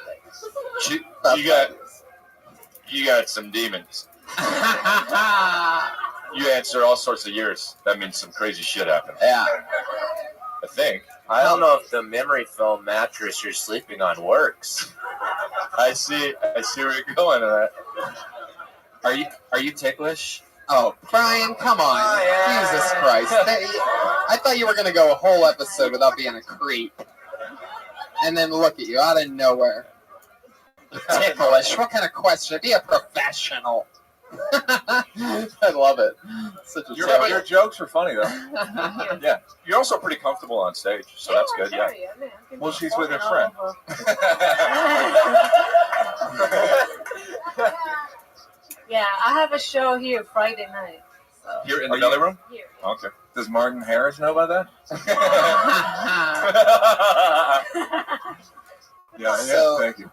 it. you got some demons. You answer all sorts of years. That means some crazy shit happened. Yeah. I think. I don't know if the memory foam mattress you're sleeping on works. I see where you're going with that. Are you ticklish? Oh, Brian, come on. Oh, yeah. Jesus Christ. I thought you were going to go a whole episode without being a creep. And then look at you out of nowhere. Ticklish. What kind of question? Be a professional. I love it. Such a Your jokes are funny, though. Yeah. You're also pretty comfortable on stage, so that's good, yeah. Well, she's with her friend. Yeah, I have a show here Friday night. So. Here in the belly room? Here. Okay. Does Martin Harris know about that? Yeah, So- thank you.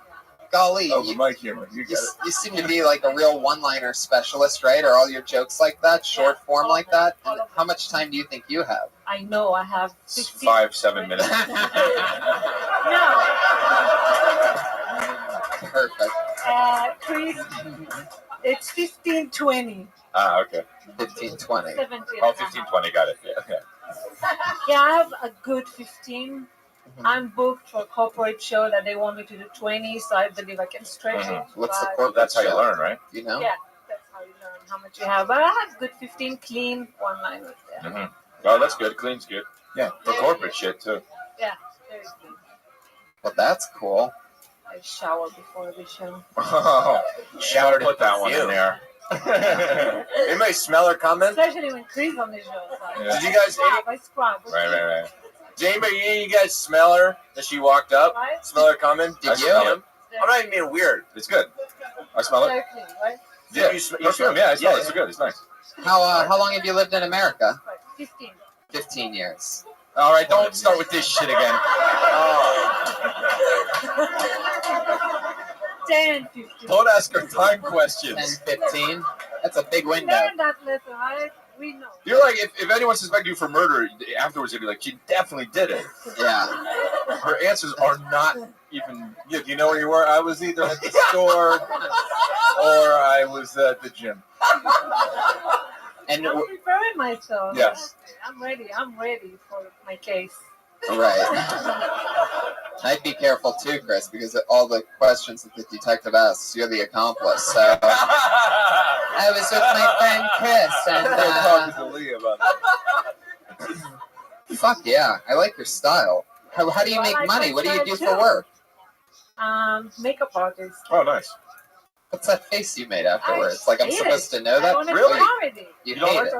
Golly, Oh, the mic humor. You get it. you seem to be like a real one-liner specialist, right? Are all your jokes like that, short form like that? And how much time do you think you have? I know I have 15. 5-7 minutes. No. Perfect. Chris, it's 15-20. Ah, okay. 15, 20. 17. Oh, 15-20, got it. Yeah. Yeah, I have a good 15. I'm booked for a corporate show that they want me to do 20, so I believe I can stretch it. What's the but- corporate That's how you show? learn, right? You know? Yeah, that's how you learn how much you have. But I have good 15 clean one-liners there. Mm-hmm. Oh, that's good. Clean's good. Yeah. For corporate shit, too. Yeah, very good. Well, that's cool. I shower before the show. Showered Put that one in you. there. Anybody smell or comment? Especially when Chris on the show. So Yeah. Did you guys? I scrub. Right. Did anybody? Any of you guys smell her as she walked up? Right? Smell her coming? Did I you? smell him. I'm not even being weird. It's good. I smell it. Very clean, right? Yeah. You smell? Perfume, yeah, I smell it. It's good. It's nice. How long have you lived in America? Right. 15. 15 years. All right, don't start with this shit again. 10, 15. Don't ask her time questions. 10, 15. That's a big window. Learn that lesson, right? We know. You're like, if anyone suspected you for murder, afterwards they'd be like, she definitely did it. Yeah. Her answers are not even. Yeah, do you know where you were? I was either at the store or I was at the gym. And I'm preparing myself. Yes. Okay, I'm ready for my case. right. I'd be careful too, Chris, because all the questions that the detective asks, you're the accomplice. So I was with my friend Chris, I and talked to Lee about that. fuck yeah, I like your style. How do you make money? What do you do for work? Makeup artist. Oh, nice. What's that face you made afterwards? I Like I'm hate supposed it. to know I that? want to Really? comedy. You don't hate like it?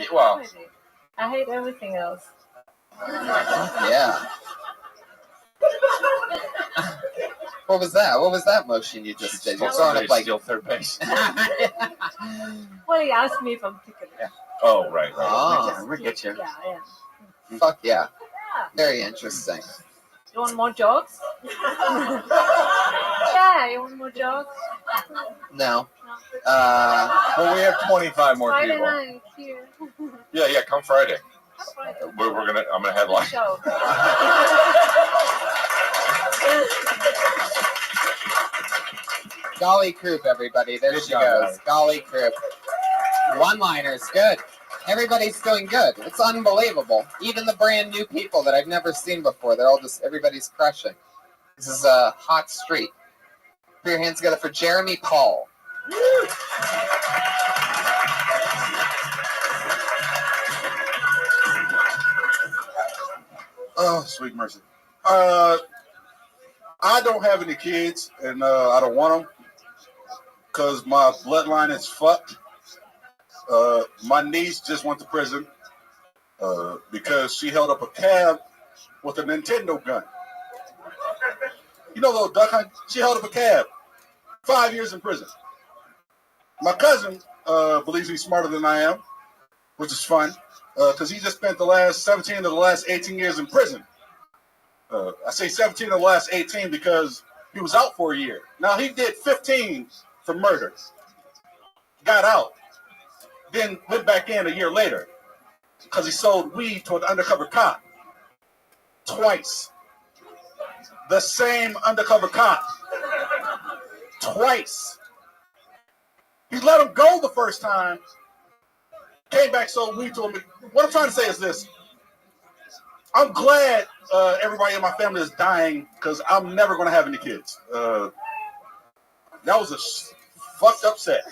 that? Well, I hate everything else. Yeah. What was that? What was that motion you just did? You're throwing up like steal third base. Well, he asked me if I'm picking it. Oh, right. Oh, We get you. Yeah, yeah. fuck yeah. Yeah. Very interesting. You want more jokes? Yeah, you want more jokes? No. Well, we have 25 more Friday people. night here. Yeah, come Friday. Friday. I'm gonna headline. Show. Golly Croup, everybody. There Good she job, goes. Golly Croup. One-liners. Good. Everybody's doing good. It's unbelievable. Even the brand new people that I've never seen before, everybody's crushing. This is a hot streak. Put your hands together for Jeremy Paul. Oh, sweet mercy. I don't have any kids, and I don't want them because my bloodline is fucked. My niece just went to prison because she held up a cab with a Nintendo gun. You know, little duck hunt? She held up a cab. 5 years in prison. My cousin believes he's smarter than I am, which is fun, because he just spent the last 17 of the last 18 years in prison. I say 17 of the last 18 because he was out for a year. Now, he did 15 for murder. Got out. Then went back in a year later because he sold weed to an undercover cop. Twice. The same undercover cop. Twice. He let him go the first time. Came back, sold weed to him. What I'm trying to say is this. I'm glad everybody in my family is dying because I'm never going to have any kids. That was a fucked up set.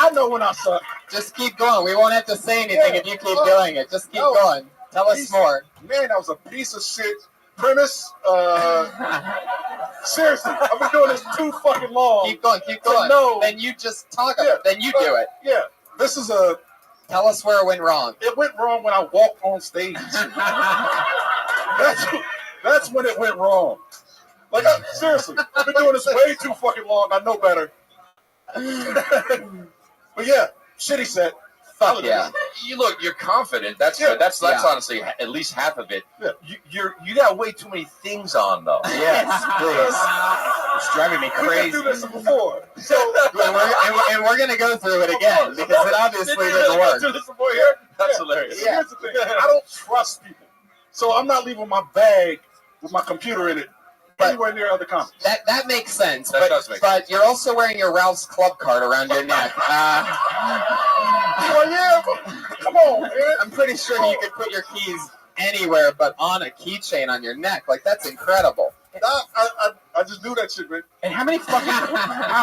I know when I suck. Just keep going. We won't have to say anything if you keep doing it. Just keep going. Tell us more. Man, that was a piece of shit premise. Seriously, I've been doing this too fucking long. Keep going. Keep going. No. Then you just talk about it. Then you do it. Yeah, this is a. Tell us where it went wrong. It went wrong when I walked on stage. That's when it went wrong. Like, seriously, I've been doing this way too fucking long. I know better. But yeah, shitty set. Fuck yeah. You're confident. That's Yeah. good. That's Yeah. honestly at least half of it. Yeah. You got way too many things on though. Yes, please. It's driving me We went crazy. through this before. So, And we're going to go through it again because it obviously didn't work. do this before here? That's hilarious. Yeah. Here's the thing. I don't trust people. So I'm not leaving my bag with my computer in it anywhere near other comics. That makes sense. That does make but you're also wearing your Ralph's Club card around your neck. Well, yeah, come on, man. I'm pretty sure you could put your keys anywhere but on a keychain on your neck. Like, that's incredible. I just do that shit, man. And how many fucking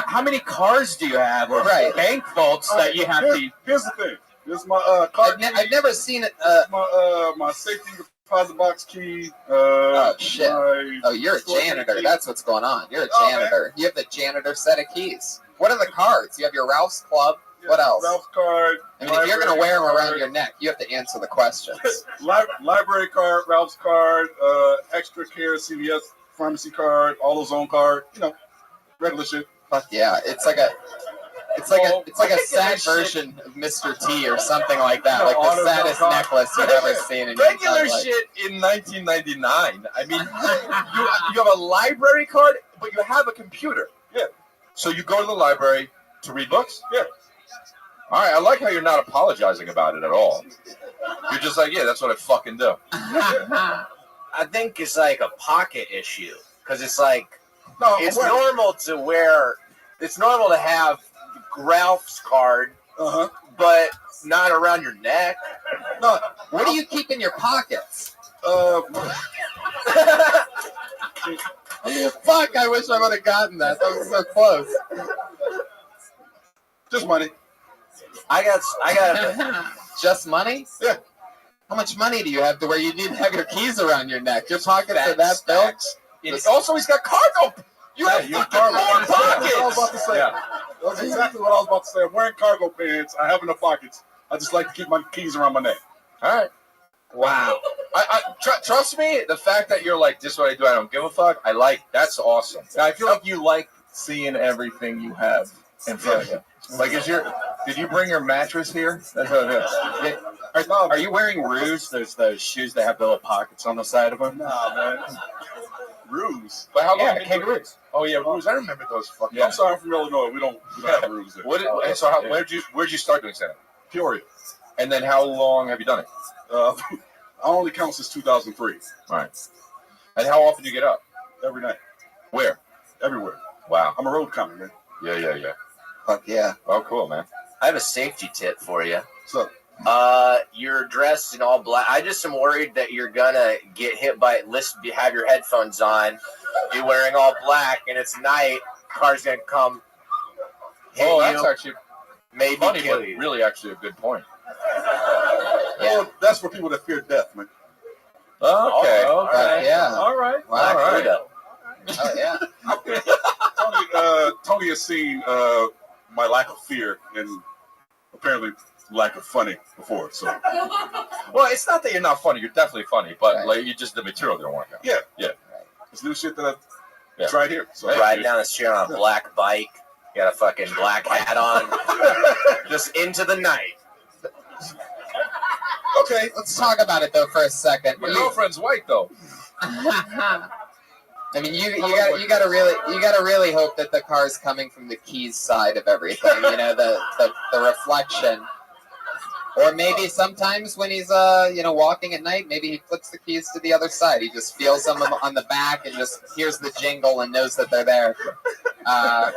how many cars do you have or Right. bank vaults that you have to? Here's the thing. This is my card. I've never seen it. My safety deposit box key. Oh, shit. My Oh, you're a store janitor. key. That's what's going on. You're a Oh, man. janitor. You have the janitor set of keys. What are the cards? You have your Ralph's Club. Yeah, What else? Ralph's card. I mean, if you're going to wear them library around your neck, you have to answer the questions. library card, Ralph's card, extra care, CVS pharmacy card, AutoZone card. You know, regular shit. Fuck yeah. It's like a sad version of Mr. T or something like that. No, Like the auto saddest card. necklace you've ever seen in your Regular entire life. shit in 1999. I mean, you have a library card, but you have a computer. Yeah. So you go to the library to read books? Yeah. All right. I like how you're not apologizing about it at all. You're just like, yeah, that's what I fucking do. I think it's like a pocket issue because it's like No, it's normal to wear. It's normal to have Ralph's card, but not around your neck. No. What do you keep in your pockets? Fuck! I wish I would have gotten that. That was so close. Just money. I got. Just money? Yeah. How much money do you have to where you need to have your keys around your neck? Your pockets are that big? And also, he's got cargo. You have fucking more pockets. That's what I was about to say. Yeah. That's exactly what I was about to say. I'm wearing cargo pants. I have enough pockets. I just like to keep my keys around my neck. All right. Wow. Trust me, the fact that you're like, this is what I do, I don't give a fuck, I like, that's awesome. I feel like you like seeing everything you have in front of you. Like, did you bring your mattress here? That's what it is. Are you wearing Ruse? There's those shoes that have the little pockets on the side of them. Nah, man. Ruse. But how long? Yeah, kangaroos. Oh yeah, Ruse. I remember those fucking. I'm sorry, I'm from Illinois. We don't have Ruse there. Where'd you start doing stand-up? Peoria. And then how long have you done it? I only count since 2003. All right. And how often do you get up? Every night. Where? Everywhere. Wow. I'm a road comic, man. Yeah. Fuck yeah. Oh, cool, man. I have a safety tip for you. What's up? You're dressed in all black. I just am worried that you're gonna get hit by have your headphones on. You're wearing all black, and it's night. Car's gonna come hit you. That's actually maybe funny, kill but you. really actually a good point. Well, that's for people that fear death, man. Okay. Yeah. All right. Wow. Black Widow. Oh, yeah. Tony has seen my lack of fear and apparently lack of funny before. So Well, it's not that you're not funny. You're definitely funny, but Right. like you just the material didn't work out. yeah. It's new shit that Yeah. I tried here. So Riding down the street on a black bike. You got a fucking black hat on. Just into the night. Okay, let's talk about it though for a second. My girlfriend's white though. I mean, you gotta really hope that the car's coming from the keys side of everything. You know, the reflection. Or maybe sometimes when he's walking at night, maybe he flips the keys to the other side. He just feels them on the back and just hears the jingle and knows that they're there. I'm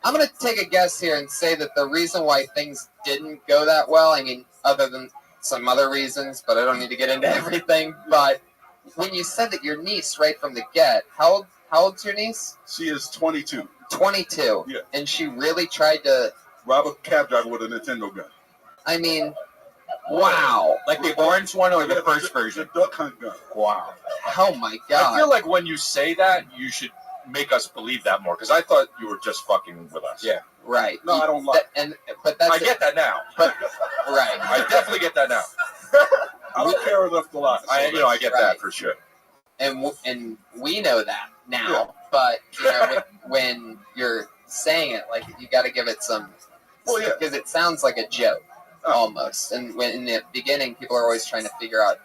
gonna take a guess here and say that the reason why things didn't go that well, I mean, other than some other reasons, but I don't need to get into everything. But when you said that your niece, right from the get, how old's your niece? she is 22. 22. Yeah. And she really tried to. Rob a cab driver with a Nintendo gun. I mean, wow. Like the orange one or the Yeah, first version? The duck hunt gun. Wow. Oh my God. I feel like when you say that, you should make us believe that more because I thought you were just fucking with us. Yeah. Right. No, I don't lie. But that's I get that now. right. I definitely get that now. I don't care enough to lie. I get that for sure. And we know that now. Yeah. But when you're saying it, like you got to give it some. Well, yeah. Because it sounds like a joke almost. And when in the beginning, people are always trying to figure out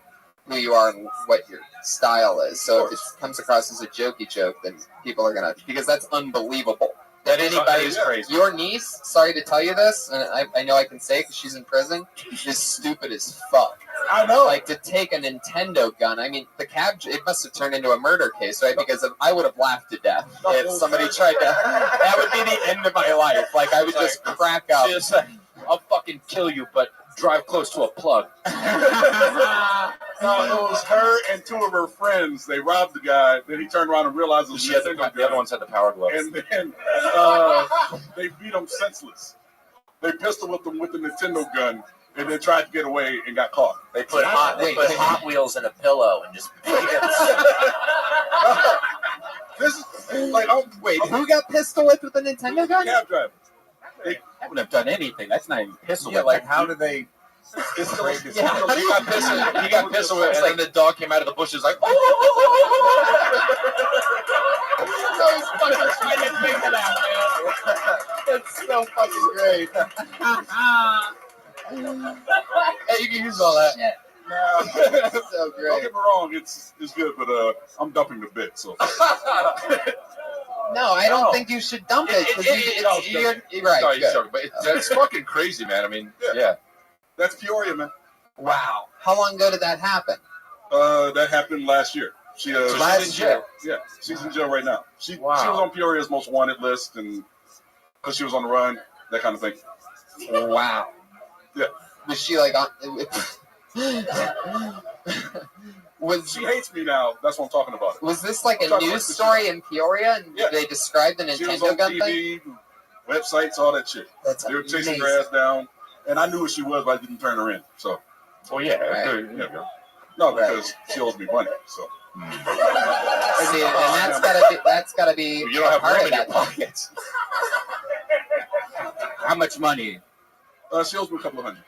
who you are and what your style is. So if it comes across as a jokey joke, then people are gonna, because that's unbelievable. That anybody's crazy. Your niece, sorry to tell you this, and I know I can say it because she's in prison, is stupid as fuck. I know. Like, to take a Nintendo gun, I mean, it must have turned into a murder case, right? Because I would have laughed to death if somebody tried to, that would be the end of my life. Like, I would just crack up. She was like, I'll fucking kill you, but drive close to a plug. No, it was her and two of her friends. They robbed the guy. Then he turned around and realized it was She had the other ones had the power gloves. And then they beat him senseless. They pistol whipped him with the Nintendo gun and then tried to get away and got caught. They put Hot Wheels in a pillow and just This is like, Who got pistol whipped with a Nintendo gun? Cab driver. I wouldn't have done anything. That's not even pistol. Yeah, like how do they? It's still, He got pissed with it, and then the dog came out of the bushes like, oh! That's so fucking great. Hey, you can use all that. That's so don't great. get me wrong, it's good, but I'm dumping the bit. So No, I don't No. think you should dump it. 'Cause No, you're right. No, he's good. joking, but that's fucking crazy, man. I mean, yeah. That's Peoria, man. Wow. How long ago did that happen? That happened last year. She So she's last in jail. Yeah, she's in jail right now. She Wow. was on Peoria's most wanted list, and because she was on the run, that kind of thing. Wow. Yeah. Was she like on? was She hates me now. That's what I'm talking about. was this like I'm a trying to news work this story in Peoria, and Yeah. they described the She was Nintendo on gun thing? TV, websites, all that shit. That's They were chasing amazing. her ass down, and I knew who she was, but I didn't turn her in. So, Well, yeah. Right. Yeah. no, because she owes me money. So, See, and that's gotta be You don't have part room of in your that. pockets. How much money? she owes me a couple of hundred.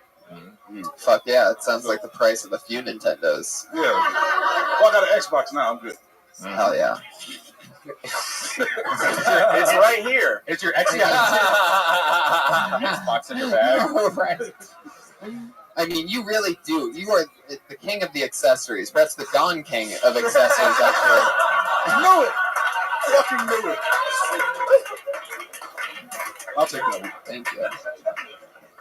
Fuck yeah! It sounds like the price of a few Nintendos. Yeah. Well, I got an Xbox now. I'm good. Hell yeah! It's right here. It's your Xbox in your bag. Right. I mean, you really do. You are the king of the accessories. Perhaps the Don King of accessories, actually. Knew it. Fucking knew it. I'll take that one. Thank you.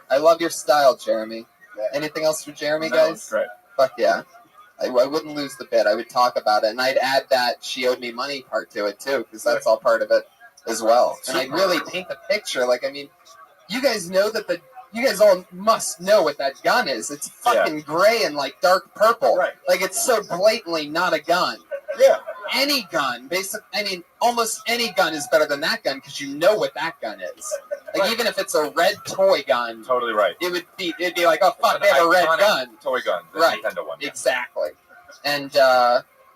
I love your style, Jeremy. Anything else for Jeremy, guys? Great. Fuck yeah. I wouldn't lose the bit. I would talk about it. And I'd add that she owed me money part to it, too, because that's all part of it as well. And I'd really paint the picture. Like, I mean, you guys know that you guys all must know what that gun is. It's fucking gray and, like, dark purple. Right. Like, it's so blatantly not a gun. Yeah. Any gun, almost any gun is better than that gun because you know what that gun is. Like, Right. even if it's a red toy gun, Totally right. it'd be like, oh, fuck, they have a red Iconic gun. Toy gun. The Right. Nintendo one. Yeah. Exactly. And,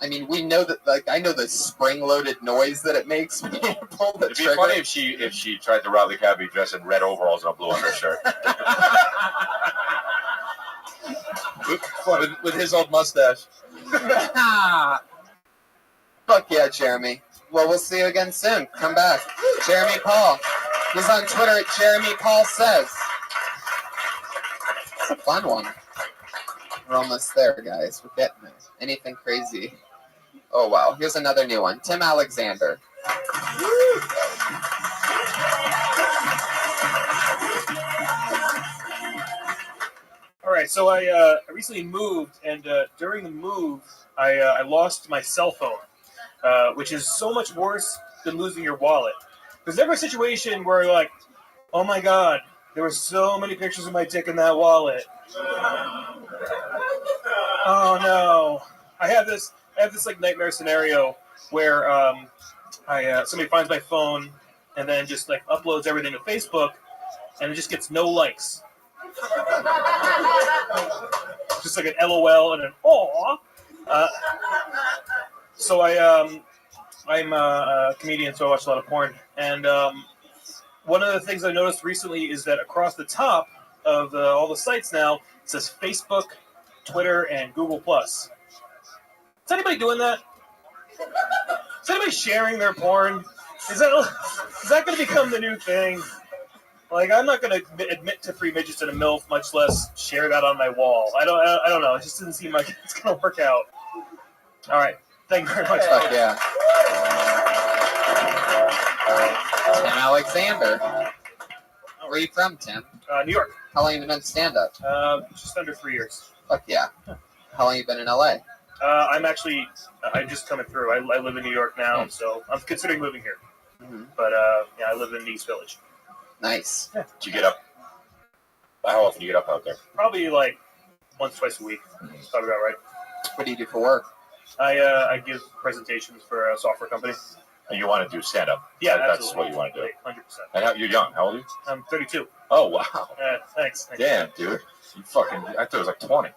I mean, we know that, like, I know the spring-loaded noise that it makes when you pull the It'd be trigger. funny if she tried to rob the cabbie dressed in red overalls and a blue undershirt. with his old mustache. Fuck yeah, Jeremy. Well, we'll see you again soon. Come back. Jeremy Paul. He's on Twitter at Jeremy Paul Says. It's a fun one. We're almost there, guys. We're getting there. Anything crazy? Oh, wow. Here's another new one. Tim Alexander. All right, so I recently moved, and during the move, I lost my cell phone, which is so much worse than losing your wallet. There's never a situation where you're like, oh my god, there were so many pictures of my dick in that wallet. Oh no, I have this like nightmare scenario where somebody finds my phone and then just like uploads everything to Facebook, and it just gets no likes. Just like an LOL and an aw. So I'm a comedian, so I watch a lot of porn. And one of the things I noticed recently is that across the top of all the sites now, it says Facebook, Twitter, and Google+. Is anybody doing that? Is anybody sharing their porn? Is that going to become the new thing? Like, I'm not going to admit to 3 midgets and a MILF, much less share that on my wall. I don't know. It just doesn't seem like it's going to work out. All right. Thank you very much. Fuck yeah. Tim Alexander. Where are you from, Tim? New York. How long have you been on stand-up? Just under 3 years. Fuck yeah. How long have you been in LA? I'm just coming through. I live in New York now, so I'm considering moving here. Mm-hmm. But yeah, I live in the East Village. Nice. Yeah. Do you get up? How often do you get up out there? Probably like once, twice a week. That's probably about right. What do you do for work? I give presentations for a software company. And you want to do stand up? Yeah, that's absolutely. what you want to do. 100%. And you're young. How old are you? I'm 32. Oh wow. Thanks. Damn, dude. You fucking. I thought it was like 20.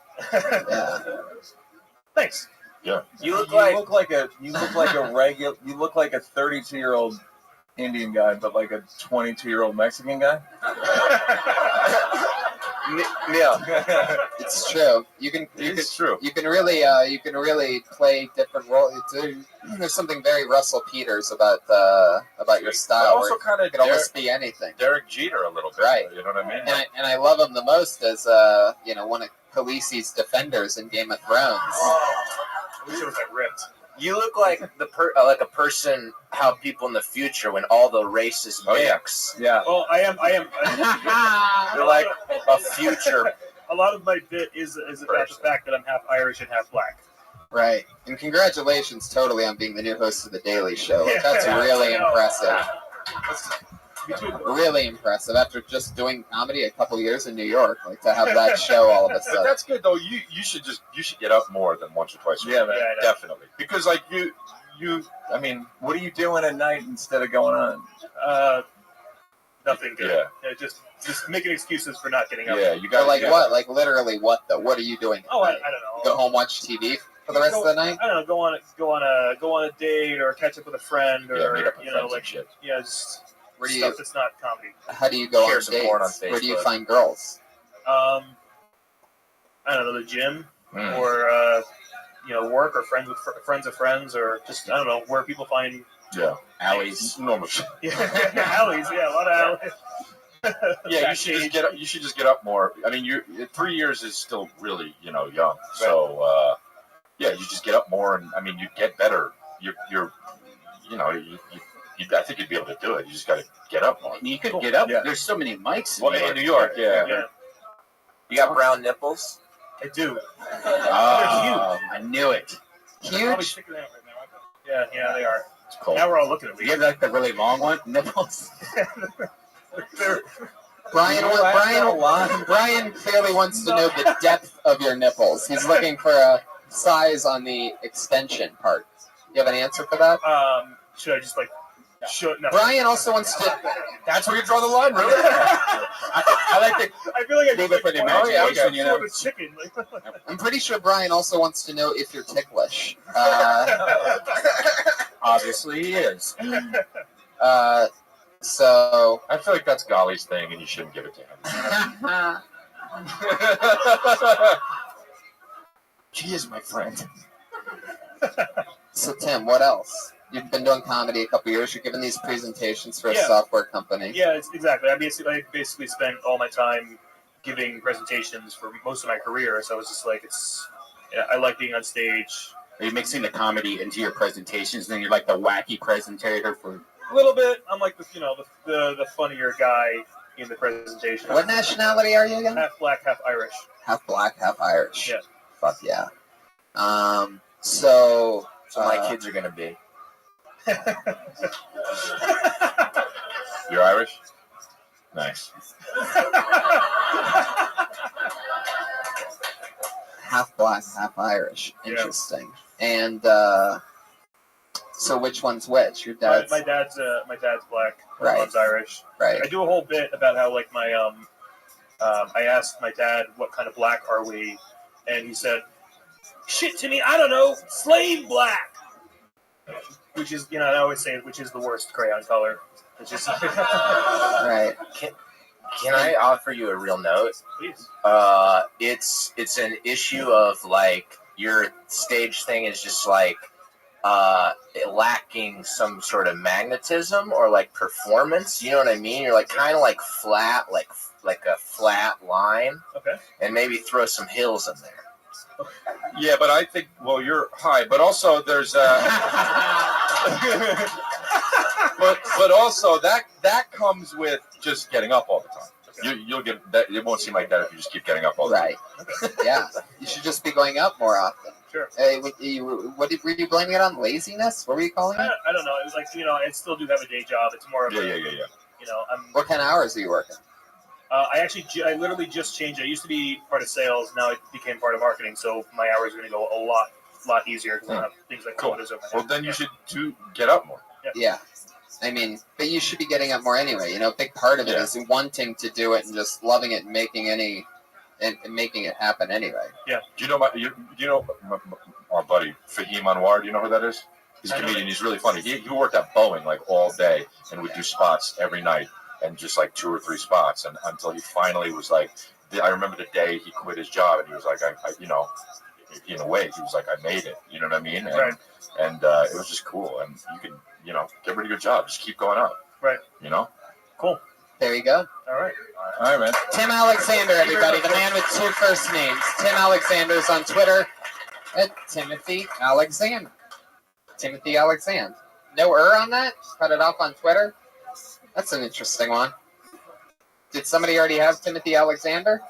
Yeah. Thanks. Yeah. You look like a 32-year-old Indian guy, but like a 22-year-old Mexican guy. Yeah, it's true. It's true. You can really play different roles. There's something very Russell Peters about your style. Also, kind of it could almost be anything. Derek Jeter a little bit, right? You know what I mean? And I love him the most as one of Khaleesi's defenders in Game of Thrones. I wish it was like ripped. You look like like a person. How people in the future, when all the races mix. Yeah. Well, I am. You're like a future. A lot of my bit is about the fact that I'm half Irish and half black. Right. And congratulations totally on being the new host of The Daily Show. Like, Yeah. that's really impressive. Between- Really impressive. After just doing comedy a couple years in New York, like to have that show all of a But sudden. that's good though. You should get up more than once or twice a week. Yeah, man. Yeah, I know. Definitely. Because like you I mean, What are you doing at night instead of going on? Nothing good. Yeah. Just making excuses for not getting up. yeah, you Or got like what? Like literally what though? What are you doing at Oh, I night? don't know. Go home, watch TV for the rest of the night? I don't know. Go on a date or catch up with a friend or meet up with you know friends like and shit. just Where do stuff you that's not comedy. how do you go Share on some porn on dates? Where do you Facebook. find girls? I don't know, the gym Mm. or work or friends of friends or just I don't know where people find Yeah. Alleys. Normal shit. alleys. Yeah, a lot of alleys. Yeah, you should just get up more. I mean, 3 years is still really, young. So, yeah, you just get up more, and I mean, you get better. I think you'd be able to do it. You just got to get up more. You could get up. Yeah. There's so many mics Well, in New York, yeah. Yeah, You got brown nipples. I do. I knew it. Probably Huge. sticking out right now. Yeah, they are. It's cold. Now we're all looking at me. You have like the really long one, nipples. Brian clearly wants to know the depth of your nipples. He's looking for a size on the extension part. You have an answer for that? Should I just show? No. Brian also wants to. That's where you draw the line, really? I like the. I feel like I Leave it for the imagination, you know. Sort of chicken. I'm pretty sure Brian also wants to know if you're ticklish. Obviously, he is. So. I feel like that's Golly's thing, and you shouldn't give it to him. She is my friend. So Tim, what else? You've been doing comedy a couple years. You're giving these presentations for a Yeah. software company. Yeah, exactly. I basically spent all my time giving presentations for most of my career. So it's just like I like being on stage. Are you mixing the comedy into your presentations? Then you're like the wacky presentator for. A little bit. I'm like the funnier guy in the presentation. What nationality are you again? Half black, half Irish. Half black, half Irish. Yeah. Fuck yeah. So My kids are gonna be. You're Irish? Nice. half black, half Irish. Yeah. Interesting. And so which one's which? Your dad's My dad's black. My Right. mom's Irish. right. I do a whole bit about how like my I asked my dad what kind of black are we, and he said, "Shit, Timmy, I don't know, slave black," which is I always say which is the worst crayon color. Which is Right. Can I offer you a real note? please. It's an issue of like your stage thing is just like lacking some sort of magnetism or like performance. You know what I mean? You're like kind of like flat, like a flat line, Okay. and maybe throw some hills in there. Yeah, but I think, well, you're high, but also there's but also that comes with just getting up all the time. You'll get that. It won't seem like that if you just keep getting up all the time. Right. Yeah. You should just be going up more often. Sure. Hey, were you blaming it on laziness? What were you calling it? I don't know. It was like I still do have a day job. It's more of Yeah. What kind of hours are you working? I literally just changed. I used to be part of sales. Now it became part of marketing. So my hours are going to go a lot easier because I have things like Cool. quotas over Well, then you should get up more. Yeah. I mean, but you should be getting up more anyway. A big part of it is wanting to do it and just loving it and making it happen anyway. Do you know our buddy Fahim Anwar? Do you know who that is? He's a comedian. He's really funny. He worked at Boeing like all day and would do spots every night and just like 2 or 3 spots, and until he finally was like, I remember the day he quit his job and he was like, I in a way, he was like, I made it. You know what I mean? And, Right. and it was just cool. And you can, get rid of your job. Just keep going up. Right. Cool. There you go. All right. All right, man. Tim Alexander, everybody, the man with 2 first names. Tim Alexander's on Twitter at Timothy Alexander. Timothy Alexander. No on that? Cut it off on Twitter? That's an interesting one. Did somebody already have Timothy Alexander?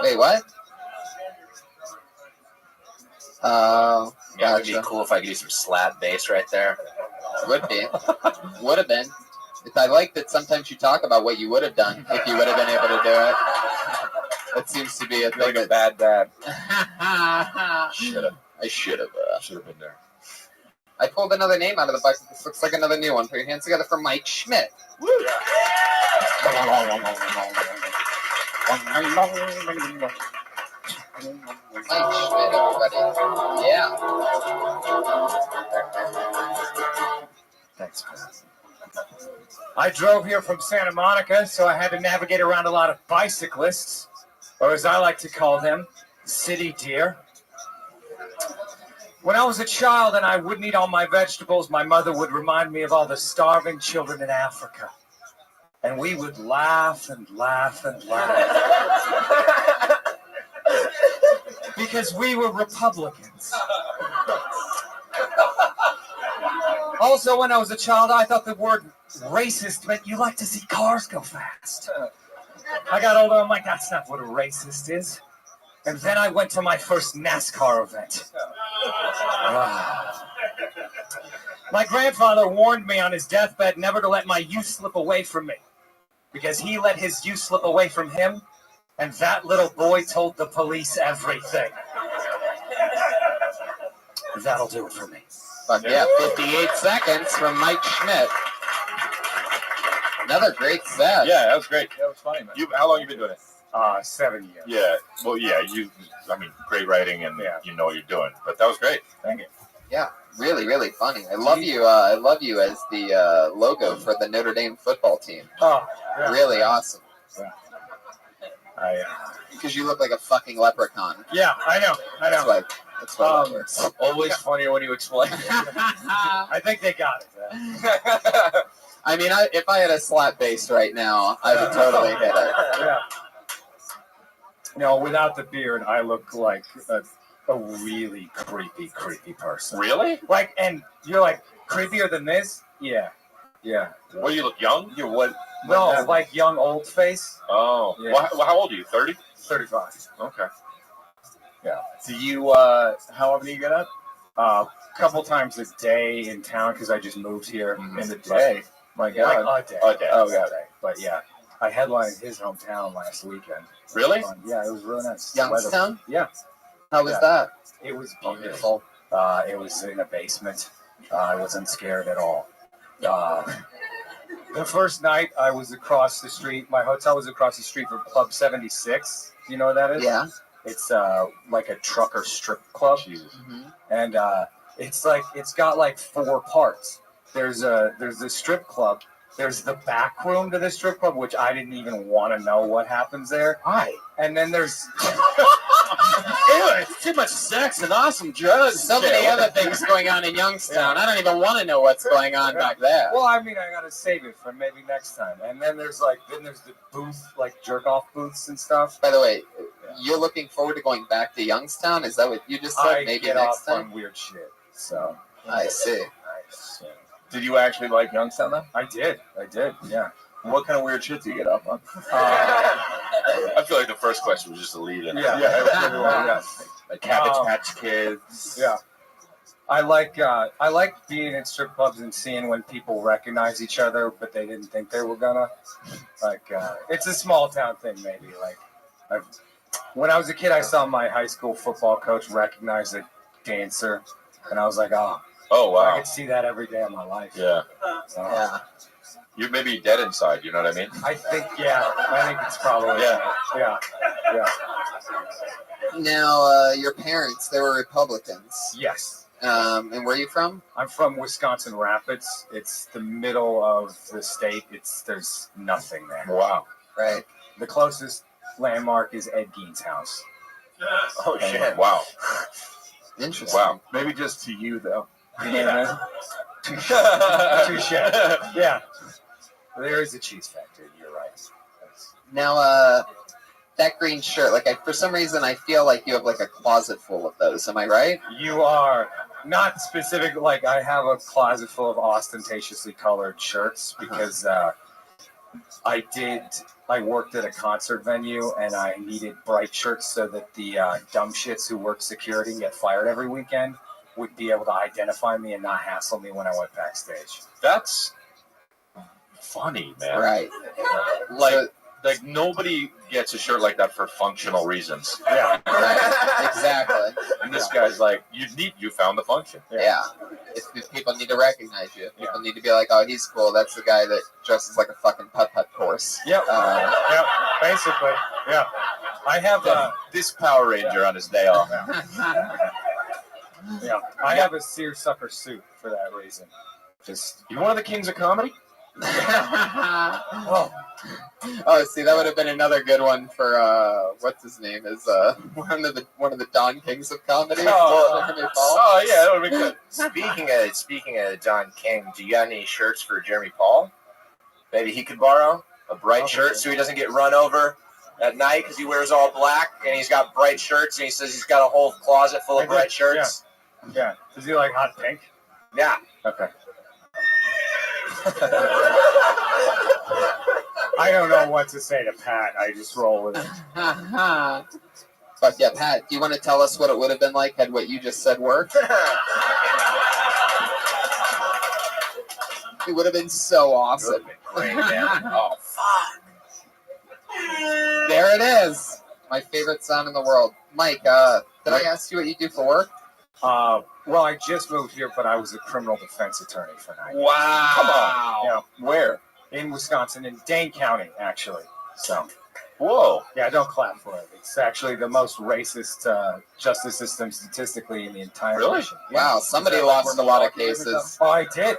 Wait, what? Oh, Yeah, it'd be cool if I could do some slap bass right there. Would be. Would have been. I like that sometimes you talk about what you would have done if you would have been able to do it. That seems to be a thing. Like a bad dad. Should have. I should have. Should have been there. I pulled another name out of the bucket. This looks like another new one. Put your hands together for Mike Schmidt. Woo! Mike Schmidt, everybody. Yeah. Thanks, man. I drove here from Santa Monica, so I had to navigate around a lot of bicyclists, or as I like to call them, city deer. When I was a child and I wouldn't eat all my vegetables, my mother would remind me of all the starving children in Africa. And we would laugh and laugh and laugh. Because we were Republicans. Also, when I was a child, I thought the word racist meant you like to see cars go fast. I got older, I'm like, that's not what a racist is. And then I went to my first NASCAR event. My grandfather warned me on his deathbed never to let my youth slip away from me. Because he let his youth slip away from him, and that little boy told the police everything. That'll do it for me. But yeah, 58 seconds from Mike Schmidt. Another great set. Yeah, that was great. That was funny, man. How long you been doing it? 7 years. Yeah. Well, yeah. Great writing, and you know what you're doing. But that was great. Thank you. Yeah, really, really funny. I love you. I love you as the logo for the Notre Dame football team. Oh, yeah. Really awesome. Yeah. Because you look like a fucking leprechaun. Yeah, I know. That's why that works. Always funnier when you explain. I think they got it. I mean, if I had a slap bass right now, I would totally hit it. Yeah. No, without the beard, I look like a really creepy person. Really? Like, and you're like, creepier than this? Yeah. Yeah. Well, you look young? You're what? No, like young old face. Oh. Yeah. Well, how old are you? 30? 35. Okay. Yeah. Do you, how often do you get up? A couple times a day in town because I just moved here. In the day? My God. Like a day. A day. Oh, yeah. But yeah, I headlined his hometown last weekend. Really? Yeah, it was really nice. Youngstown? Yeah. How was that? It was beautiful. It was in a basement. I wasn't scared at all. The first night I was across the street. My hotel was across the street from Club 76. Do you know what that is? Yeah. It's like a trucker strip club. Jesus. Mm-hmm. And it's got like 4 parts. There's the strip club. There's the back room to the strip club, which I didn't even want to know what happens there. Why? And then there's It's too much sex and awesome drugs. So many other things going on in Youngstown. I don't even want to know what's going on back there. Well, I mean, I gotta save it for maybe next time. And then there's the booth, like jerk off booths and stuff. By the way, you're looking forward to going back to Youngstown? Is that what you just said? I Maybe get next off time? on weird shit. So I see. nice. Did you actually like Youngstown, though? I did. Yeah. What kind of weird shit do you get up on? I feel like the first question was just a lead in. Yeah. Like Cabbage Patch Kids. Yeah. I like being in strip clubs and seeing when people recognize each other, but they didn't think they were gonna. It's a small town thing, maybe. When I was a kid, I saw my high school football coach recognize a dancer, and I was like, oh, wow. I could see that every day of my life. Yeah. So, Yeah. You're maybe dead inside, you know what I mean? I think it's probably yeah. Now, your parents, they were Republicans. Yes. And where are you from? I'm from Wisconsin Rapids. It's the middle of the state. There's nothing there. Wow. Right. The closest landmark is Ed Gein's house. Oh shit! Wow. Interesting. Wow. Maybe just to you, though. You know what I mean? Touche. Yeah. There is a cheese factory. You're right. Now, that green shirt. Like, for some reason, I feel like you have like a closet full of those. Am I right? You are not specific. Like I have a closet full of ostentatiously colored shirts because I worked at a concert venue and I needed bright shirts so that the dumb shits who work security and get fired every weekend would be able to identify me and not hassle me when I went backstage. That's funny, man. Right. Like nobody gets a shirt like that for functional reasons. Yeah. Right. Exactly. And this guy's like, you found the function. Yeah. If people need to recognize you. People need to be like, oh, he's cool. That's the guy that dresses like a fucking putt-putt course. Yep. Yep. Basically. Yeah. I have this Power Ranger on his day off. Yeah. I have a seersucker suit for that reason. Just you one of the kings of comedy? Oh, see, that would have been another good one for what's his name is one of the Don Kings of comedy. Oh yeah, that would be good. Speaking of Don King, do you got any shirts for Jeremy Paul? Maybe he could borrow a bright shirt so he doesn't get run over at night because he wears all black and he's got bright shirts and he says he's got a whole closet full of bright shirts. Yeah. Does he like hot pink? Yeah. Okay. I don't know what to say to Pat. I just roll with it. But yeah, Pat, do you want to tell us what it would have been like had what you just said worked? It would have been so awesome. Great, man. Oh, fuck. There it is. My favorite sound in the world. Mike, did I ask you what you do for work? Well, I just moved here, but I was a criminal defense attorney for 9 years. Wow. Come on. Yeah. Where? In Wisconsin, in Dane County, actually. So. Whoa. Yeah, don't clap for it. It's actually the most racist justice system statistically in the entire nation. Wow, somebody lost a lot of cases. Oh, I did.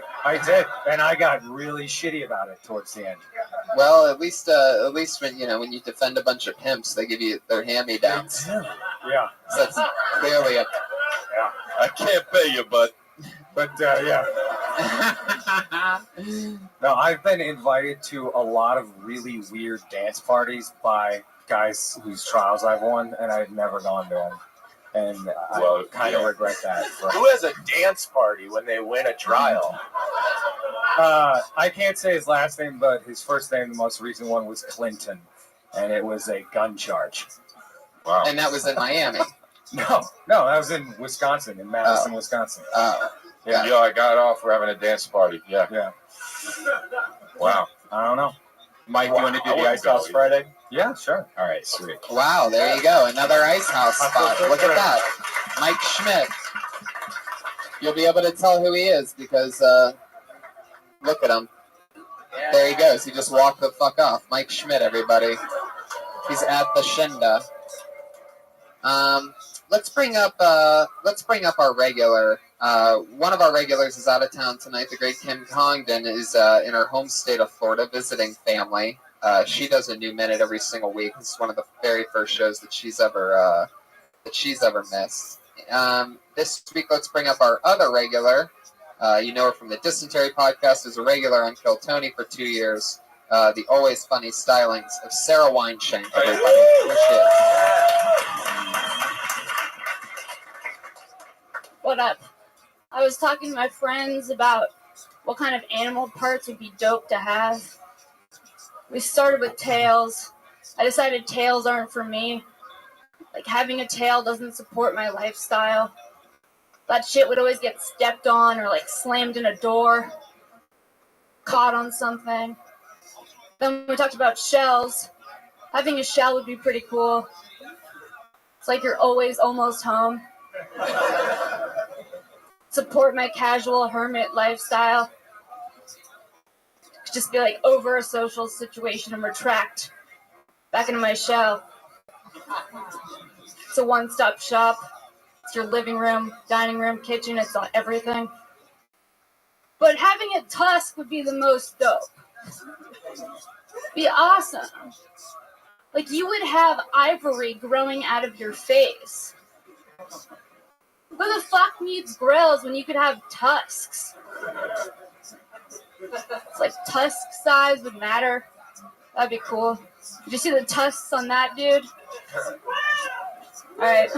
And I got really shitty about it towards the end. Well, at least when you defend a bunch of pimps, they give you their hand-me-downs. Yeah. So that's clearly a. Yeah. I can't pay you, but yeah. No, I've been invited to a lot of really weird dance parties by guys whose trials I've won, and I've never gone to them. And I kind of regret that. Who has a dance party when they win a trial? I can't say his last name, but his first name, the most recent one, was Clinton, and it was a gun charge. Wow. And that was in Miami. No, that was in Wisconsin, in Madison, Wisconsin. Yeah. Yo, I got off. We're having a dance party. Yeah. Wow. I don't know. Mike, you want to do the Ice House Friday? Yeah, sure. All right, sweet. Wow, there you go. Another Ice House spot. Look at that. Mike Schmidt. You'll be able to tell who he is because look at him. There he goes. He just walked the fuck off. Mike Schmidt, everybody. He's at the Shinda. Let's bring up our regular. One of our regulars is out of town tonight. The great Kim Congdon is in her home state of Florida visiting family. She does a new minute every single week. This is one of the very first shows that she's ever missed. This week, let's bring up our other regular. You know her from the Dysentery podcast as a regular on Kill Tony for 2 years. The always funny stylings of Sarah Weinshank, everybody. Here she is. What up? I was talking to my friends about what kind of animal parts would be dope to have. We started with tails. I decided tails aren't for me. Like, having a tail doesn't support my lifestyle. That shit would always get stepped on or, like, slammed in a door, caught on something. Then we talked about shells. Having a shell would be pretty cool. It's like you're always almost home. Support my casual hermit lifestyle. Just be like over a social situation and retract back into my shell. It's a one-stop shop. It's your living room, dining room, kitchen. It's all everything. But having a tusk would be the most dope. Be awesome. Like, you would have ivory growing out of your face. Who the fuck needs grills when you could have tusks? It's like tusk size would matter. That'd be cool. Did you see the tusks on that dude? All right.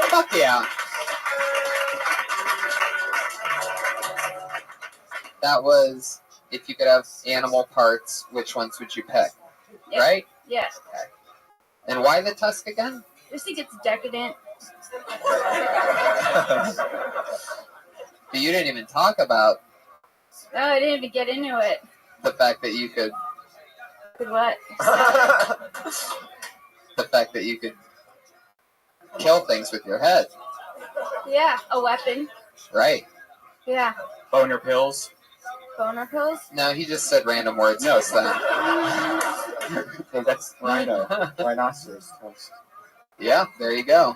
Fuck yeah. That was, if you could have animal parts, which ones would you pick? Yeah. Right? Yeah. And why the tusk again? I just think it's decadent. But you didn't even talk about No, I didn't even get into it. the fact that you could, Good what? the fact that you could kill things with your head. Yeah, a weapon. Right. Yeah. Boner pills. Boner pills? No, he just said random words just then. No, that's rhino. Rhinoceros toast. Yeah, there you go.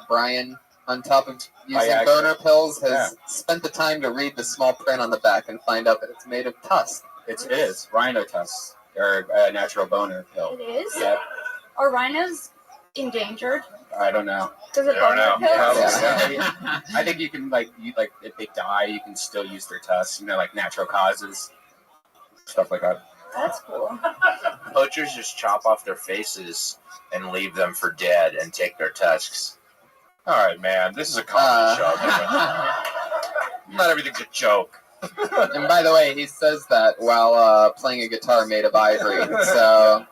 Brian, on top of using Viagra. boner pills, has Yeah. spent the time to read the small print on the back and find out that it's made of tusk. It is rhino tusks or natural boner pill. It is? Yeah, Are rhinos endangered? I don't know. Because of I don't boner know. pills? Yeah. I think you can if they die, you can still use their tusks. Like natural causes, stuff like that. That's cool. Poachers just chop off their faces and leave them for dead and take their tusks. All right, man. This is a comedy show. Not everything's a joke. And by the way, he says that while playing a guitar made of ivory. So,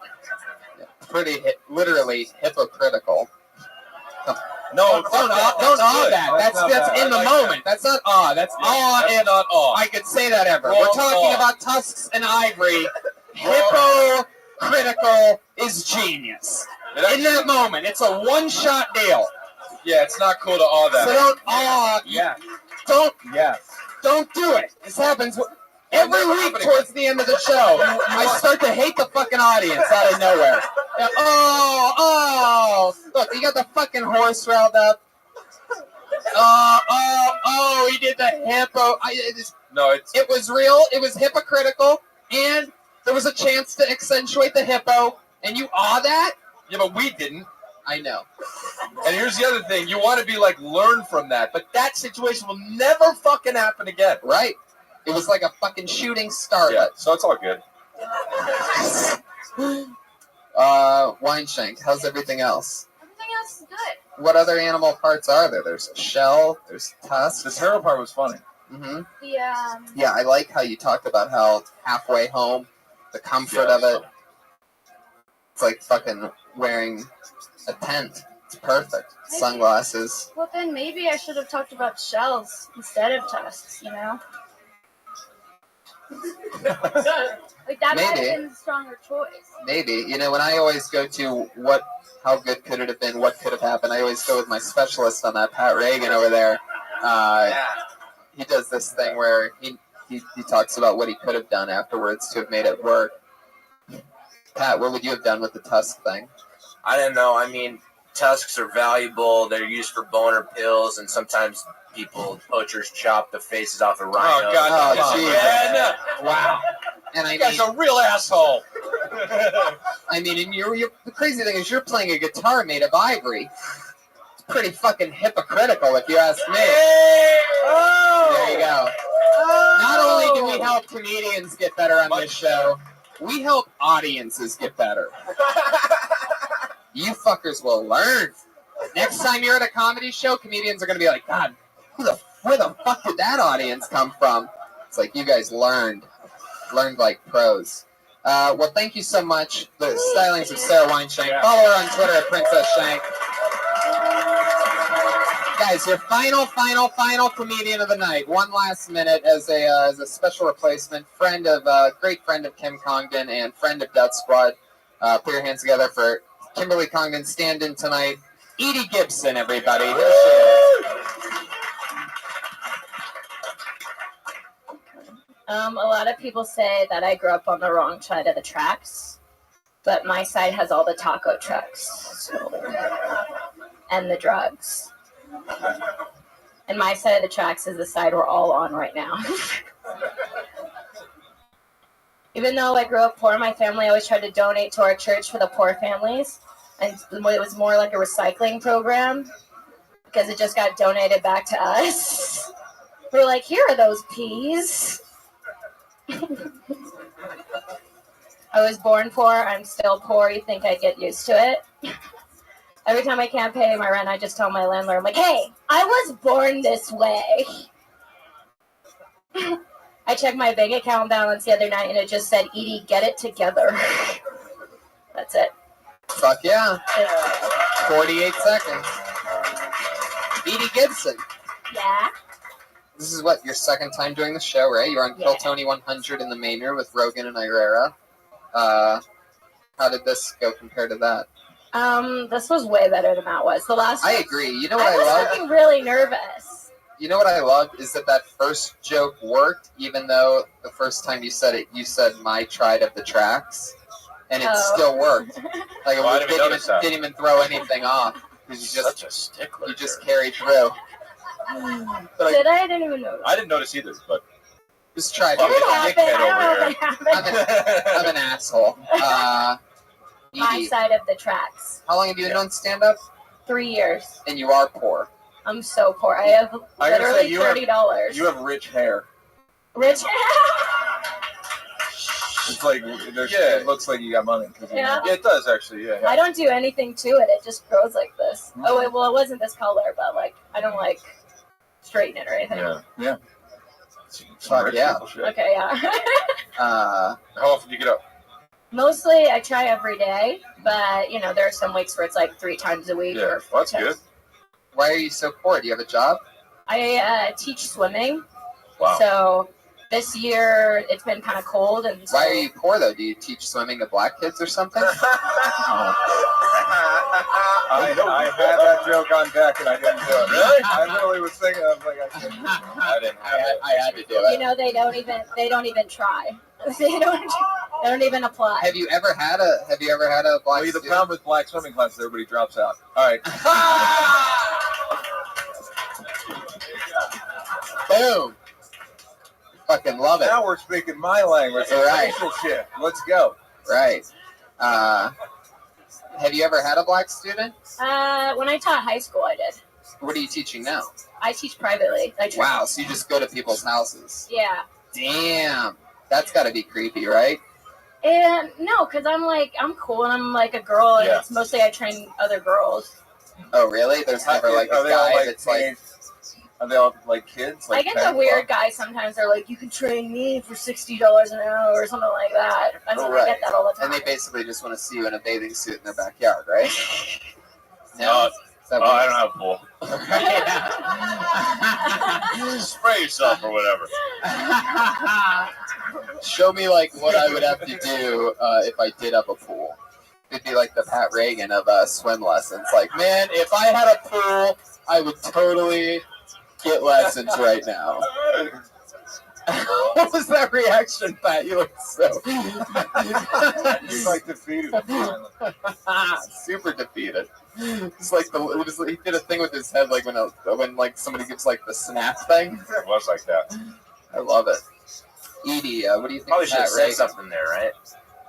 pretty, literally hypocritical. No, Don't awe that. That's in the moment. That's not awe. That's awe That's and not awe. I could say that ever. Wrong We're talking awe. about tusks and ivory. Hypocritical is genius. In that moment, it's a one-shot deal. Yeah, it's not cool to awe that. So don't awe. Yeah. Don't do it. This happens every week towards the end of the show. I start to hate the fucking audience out of nowhere. Oh. Look, you got the fucking horse riled up. He did the hippo. No, It was real. It was hypocritical. And there was a chance to accentuate the hippo. And you awe that? yeah, but we didn't. I know. And here's the other thing: you want to be like, learn from that, but that situation will never fucking happen again. Right? It was like a fucking shooting star. Yeah, so it's all good. Wineshank, how's everything else? Everything else is good. What other animal parts are there? There's a shell, there's tusks. This hero part was funny. Mm-hmm. The Yeah, I like how you talked about how halfway home, the comfort of it. It's like fucking wearing a tent. It's perfect. Sunglasses. well then maybe I should have talked about shells instead of tusks, Like that might Maybe. have been the stronger choice. Maybe. When I always go to how good could it have been, what could have happened, I always go with my specialist on that, Pat Reagan over there. He does this thing where he talks about what he could have done afterwards to have made it work. Pat, what would you have done with the tusk thing? I don't know. I mean, tusks are valuable. They're used for boner pills, and sometimes poachers chop the faces off of rhinos. Oh God! Oh, come on, geez. man. Wow. And I You guys mean, are a real asshole. and the crazy thing is you're playing a guitar made of ivory. It's pretty fucking hypocritical if you ask me. There you go. Not only do we help comedians get better on this show, we help audiences get better. You fuckers will learn. Next time you're at a comedy show, comedians are going to be like, God, where the fuck did that audience come from? It's like, you guys learned like pros. Well, thank you so much. The stylings of Sarah Wineshank. Follow her on Twitter at Princess Shank. Guys, your final comedian of the night. One last minute as a special replacement. Great friend of Kim Congdon and friend of Death Squad. Put your hands together for Kimberly Congdon stand-in tonight. Edie Gibson, everybody. Here she is. A lot of people say that I grew up on the wrong side of the tracks, but my side has all the taco trucks and the drugs. And my side of the tracks is the side we're all on right now. Even though I grew up poor, my family always tried to donate to our church for the poor families. And it was more like a recycling program because it just got donated back to us. We're like, here are those peas. I was born poor. I'm still poor. You think I'd get used to it? Every time I can't pay my rent, I just tell my landlord, I'm like, hey, I was born this way. I checked my bank account balance the other night, and it just said, Edie, get it together. That's it. Fuck yeah. 48 seconds. Edie Gibson. Yeah? This is what, your second time doing the show, right? You're on Kill Tony 100 in the main room with Rogan and Irera. How did this go compared to that? This was way better than that was. The last I one, agree. You know what I I was love? fucking really nervous. You know what I loved is that first joke worked, even though the first time you said it, you said my tried of the tracks, and it still worked. Like it didn't even throw anything off because you just Such a stickler. You just carried through. Did I? I didn't even notice. I didn't notice either, but just try to. It happened. I don't know if it happened. I'm an asshole. My side of the tracks. How long have you been doing stand-up? 3 years. And you are poor. I'm so poor. I have literally $30. You have rich hair. Rich hair? It's like, it looks like you got money. Yeah. Yeah, it does actually. Yeah. I don't do anything to it. It just grows like this. Oh, wait, well, it wasn't this color, but like, I don't like straighten it or anything. Yeah. Fuck yeah. Okay, yeah. How often do you get up? Mostly I try every day, but you know, there are some weeks where it's like 3 times a week. Yeah, or well, that's good. Why are you so poor? Do you have a job? I teach swimming. Wow. So this year it's been kind of cold, and so Why are you poor though? Do you teach swimming to black kids or something? I had that joke on deck and I didn't do it. Really? I literally was thinking, I was like, I didn't have it. I had to do it. You know, they don't even try. They don't even apply. Have you ever had a black the student? problem with black swimming classes, everybody drops out. All right. Boom. Fucking love it. Now we're speaking my language. Right. Racial shit. Let's go. Right. Have you ever had a black student? When I taught high school, I did. What are you teaching now? I teach privately. Wow, so you just go to people's houses. Yeah. Damn. That's got to be creepy, right? And no, because I'm cool and I'm like a girl, and it's mostly I train other girls. Oh, really? There's never like a guy that's like... Are they all like kids? I get the weird guys sometimes. They're like, you can train me for $60 an hour or something like that. I mean, I get that all the time. And they basically just want to see you in a bathing suit in their backyard, right? No, I don't have a pool. Spray yourself or whatever. Show me like what I would have to do if I did have a pool. It'd be like the Pat Reagan of swim lessons. Like, man, if I had a pool, I would totally get lessons right now. What was that reaction, Pat? You look so... He's like defeated. Super defeated. It's like he did a thing with his head, like when like somebody gives like the snap thing. It was like that. I love it. Edie, what do you think? Probably should have Pat said Reagan? something there, right?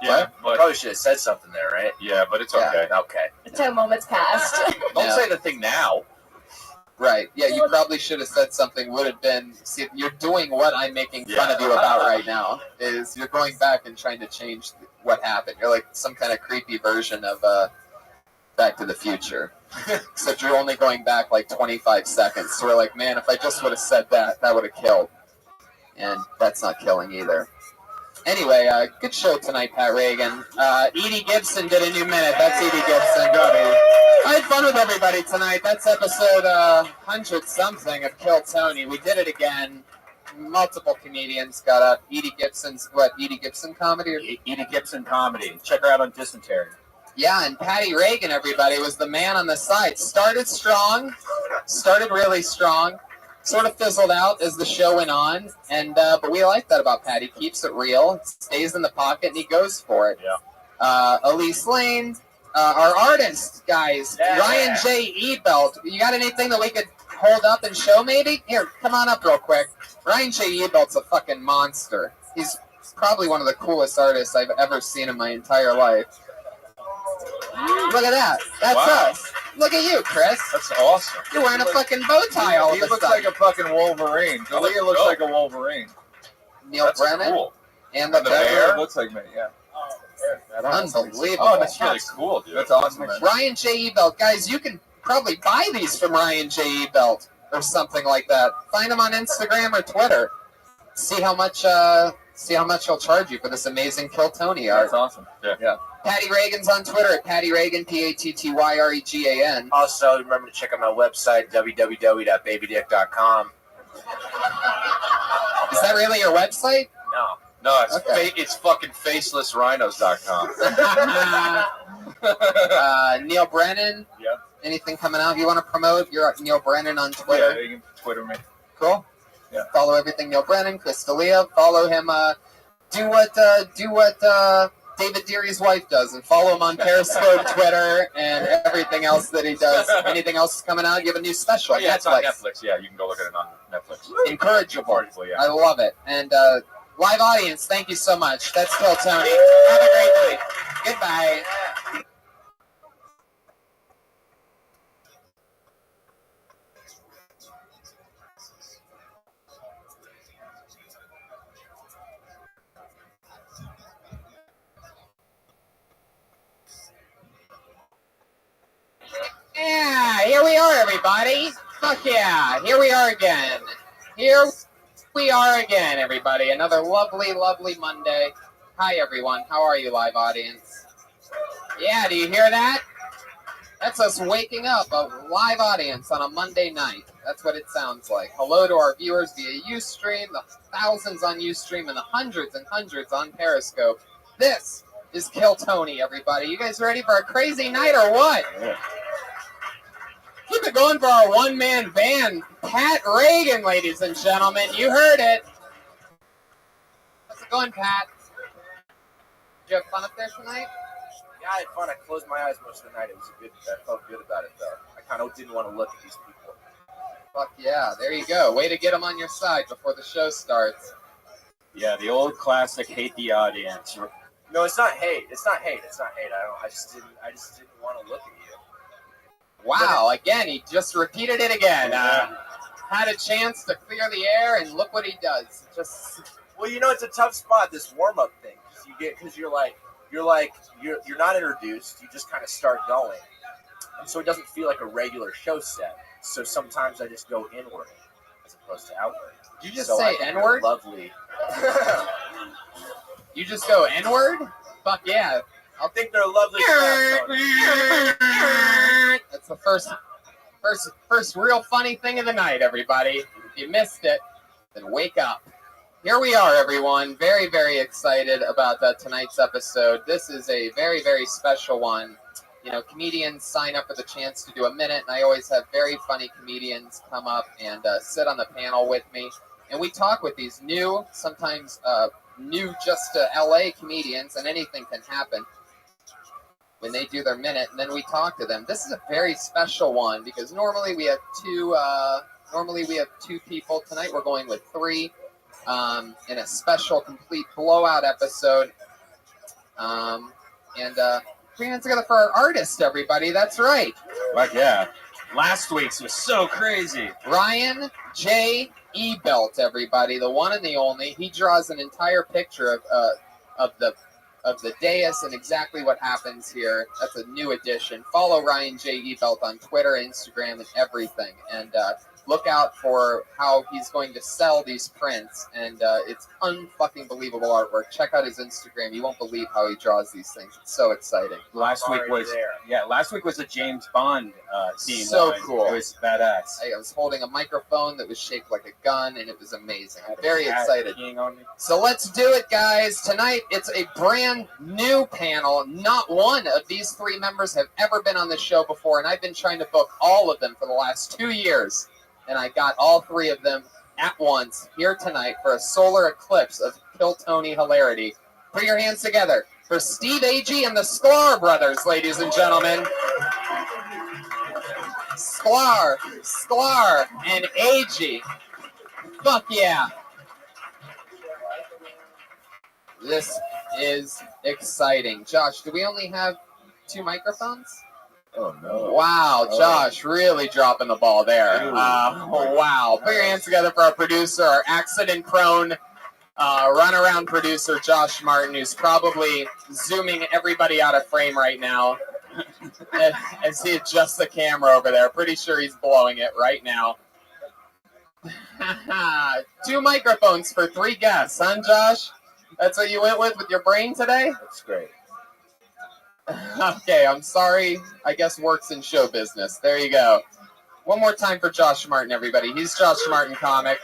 Yeah, but Probably should have said something there, right? yeah, but it's okay. Okay. 10 moments passed. Don't say the thing now. Right. Yeah, you probably should have said something. Would have been. See, you're doing what I'm making fun of you about right now. Is you're going back and trying to change what happened. You're like some kind of creepy version of Back to the Future, except you're only going back like 25 seconds. So we're like, man, if I just would have said that, that would have killed. And that's not killing either. Anyway, good show tonight, Pat Reagan. Edie Gibson did a new minute. That's Edie Gibson. Go, Edie. I had fun with everybody tonight. That's episode 100-something of Kill Tony. We did it again. Multiple comedians got up. Edie Gibson's, Edie Gibson comedy? Or? Edie Gibson comedy. Check her out on Dysentery. Yeah, and Patty Reagan, everybody, was the man on the side. Started strong. Started really strong. Sort of fizzled out as the show went on, and but we like that about Pat. He keeps it real, stays in the pocket, and he goes for it. Yeah. Elise Lane, our artist, guys, Ryan J. Ebelt. You got anything that we could hold up and show, maybe? Here, come on up real quick. Ryan J. Ebelt's a fucking monster. He's probably one of the coolest artists I've ever seen in my entire life. Look at that. That's us. Look at you, Chris. That's awesome. You're wearing a fucking bow tie all of He a looks sudden. like a fucking Wolverine. Aaliyah looks like a Wolverine. Neil That's Brennan cool. and the The bear. bear? Looks like me, yeah. Unbelievable. Oh, that's really cool, dude. That's awesome, man. Ryan J. Ebelt. Guys, you can probably buy these from Ryan J. Ebelt or something like that. Find him on Instagram or Twitter. See how much he'll charge you for this amazing Kill Tony art. That's awesome. Yeah. Patty Reagan's on Twitter at Patty Reagan, PATTYREGAN. Also, remember to check out my website, www.babydick.com. Is that really your website? No. No, it's fucking facelessrhinos.com. Neil Brennan. Yeah. Anything coming out you want to promote? You're at Neil Brennan on Twitter. Yeah, you can Twitter me. Cool. Yeah. Follow everything Neil Brennan, Chris D'Elia. Follow him. Do what David Deary's wife does, and follow him on Periscope, Twitter, and everything else that he does. Anything else coming out? You have a new special. Oh, yeah, it's on Netflix. Yeah, you can go look at it on Netflix. Incorrigible. Yeah. I love it. And live audience, thank you so much. That's Kill Tony. Have a great night. Goodbye. Yeah, here we are, everybody. Fuck yeah, here we are again. Here we are again, everybody. Another lovely, lovely Monday. Hi, everyone. How are you, live audience? Yeah, do you hear that? That's us waking up a live audience on a Monday night. That's what it sounds like. Hello to our viewers via Ustream, the thousands on Ustream, and the hundreds and hundreds on Periscope. This is Kill Tony, everybody. You guys ready for a crazy night or what? Yeah. Keep it going for our one-man band, Pat Reagan, ladies and gentlemen. You heard it. How's it going, Pat? Did you have fun up there tonight? Yeah, I had fun. I closed my eyes most of the night. I felt good about it, though. I kind of didn't want to look at these people. Fuck yeah. There you go. Way to get them on your side before the show starts. Yeah, the old classic hate the audience. No, it's not hate. It's not hate. I just didn't want to look at you. Wow, again, he just repeated it again. Had a chance to clear the air, and look what he does. Well, it's a tough spot, this warm-up thing, because you're not introduced. You just kind of start going, and so it doesn't feel like a regular show set. So sometimes I just go inward as opposed to outward. Did you just say N-word? Lovely. You just go N-word? Fuck yeah. I think they're lovely. That's the first real funny thing of the night, everybody. If you missed it, then wake up. Here we are, everyone. Very, very excited about tonight's episode. This is a very, very special one. Comedians sign up for the chance to do a minute, and I always have very funny comedians come up and sit on the panel with me. And we talk with these new, sometimes new just to LA comedians, and anything can happen when they do their minute, and then we talk to them. This is a very special one because normally we have two people. Tonight we're going with three in a special complete blowout episode. And put your hands together for our artist, everybody. That's right. Like, yeah. Last week's was so crazy. Ryan J. Ebelt, everybody, the one and the only. He draws an entire picture of the dais and exactly what happens here. That's a new addition. Follow Ryan J. Ebelt on Twitter, Instagram, and everything. And look out for how he's going to sell these prints. And it's unfucking believable artwork. Check out his Instagram. You won't believe how he draws these things. It's so exciting. Last week was a James Bond theme. So line. cool. It was badass. I was holding a microphone that was shaped like a gun, and it was amazing. I'm very excited. On me. So let's do it, guys. Tonight, it's a brand new panel. Not one of these three members have ever been on the show before, and I've been trying to book all of them for the last 2 years. And I got all three of them at once here tonight for a solar eclipse of Kill Tony hilarity. Put your hands together for Steve Agee and the Sklar brothers, ladies and gentlemen. Sklar, and Agee. Fuck yeah. This is exciting. Josh, do we only have 2 microphones? Oh, no. Wow, Josh, really dropping the ball there. Wow. Put your hands together for our producer, our accident-prone Runaround producer Josh Martin, who's probably zooming everybody out of frame right now as he adjusts the camera over there. Pretty sure he's blowing it right now. 2 microphones for 3 guests, huh, Josh? That's what you went with your brain today? That's great. Okay, I'm sorry. I guess works in show business. There you go. One more time for Josh Martin, everybody. He's Josh Martin Comic.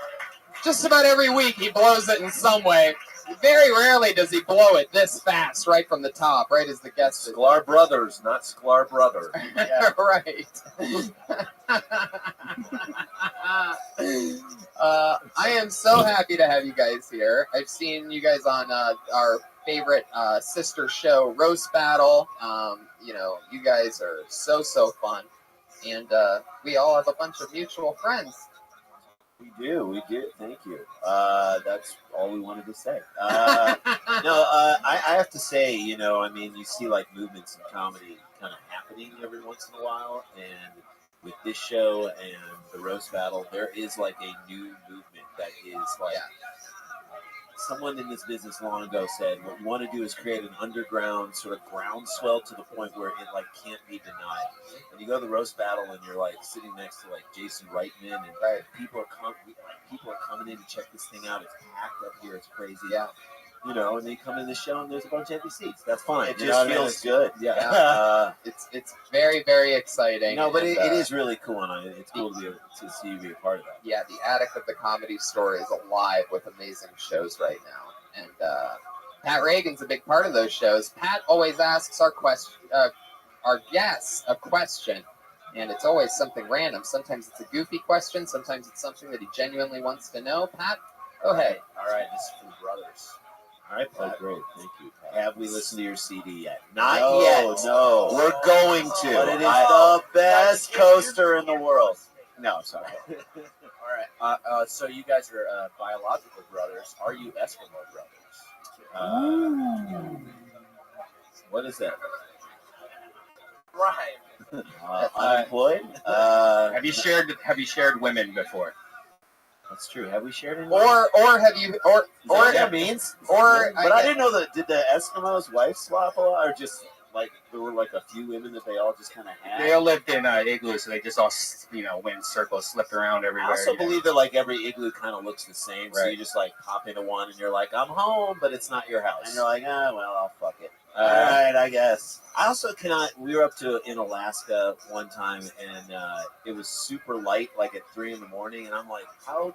Just about every week he blows it in some way. Very rarely does he blow it this fast right from the top, right as the guest. Sklar Brothers, not Sklar Brother. Yeah. Right. I am so happy to have you guys here. I've seen you guys on our favorite sister show, Roast Battle. You guys are so fun. And we all have a bunch of mutual friends. We do. Thank you. That's all we wanted to say. I have to say, you see like movements in comedy kind of happening every once in a while, and with this show and the Roast Battle, there is like a new movement that is like. Someone in this business long ago said, what you want to do is create an underground sort of groundswell to the point where it like can't be denied. And you go to the Roast Battle and you're like sitting next to like Jason Reitman and people are coming in to check this thing out. It's packed up here. It's crazy. Yeah. And then you come in the show and there's a bunch of empty seats. That's fine. It just feels good. Yeah. It's very, very exciting. No, but it is really cool, and it's cool to see you be a part of that. Yeah, the attic of the Comedy Store is alive with amazing shows right now, and Pat Reagan's a big part of those shows. Pat always asks our guests a question, and it's always something random. Sometimes it's a goofy question. Sometimes it's something that he genuinely wants to know. Pat, go ahead. All right, this is for the brothers. All right, Pat. Great, thank you. Have we listened to your CD yet? Not yet. No, we're going to. But it is the best coaster in the world. No, sorry. All right. So you guys are biological brothers. Are you Eskimo brothers? What is that? Right. Unemployed? Have you shared women before? That's true. Have we shared any? Or have you? Or what that means? Or but I didn't know that. Did the Eskimos' wives swap a lot, or just like there were like a few women that they all just kind of had? They all lived in igloos, so they just all went in circles, slipped around everywhere. I also believe that like every igloo kind of looks the same, so you just like pop into one and you're like, I'm home, but it's not your house, and you're like, I'll fuck it. All right, I guess. I also we were up in Alaska one time, and it was super light, like at 3 a.m, and I'm like, how?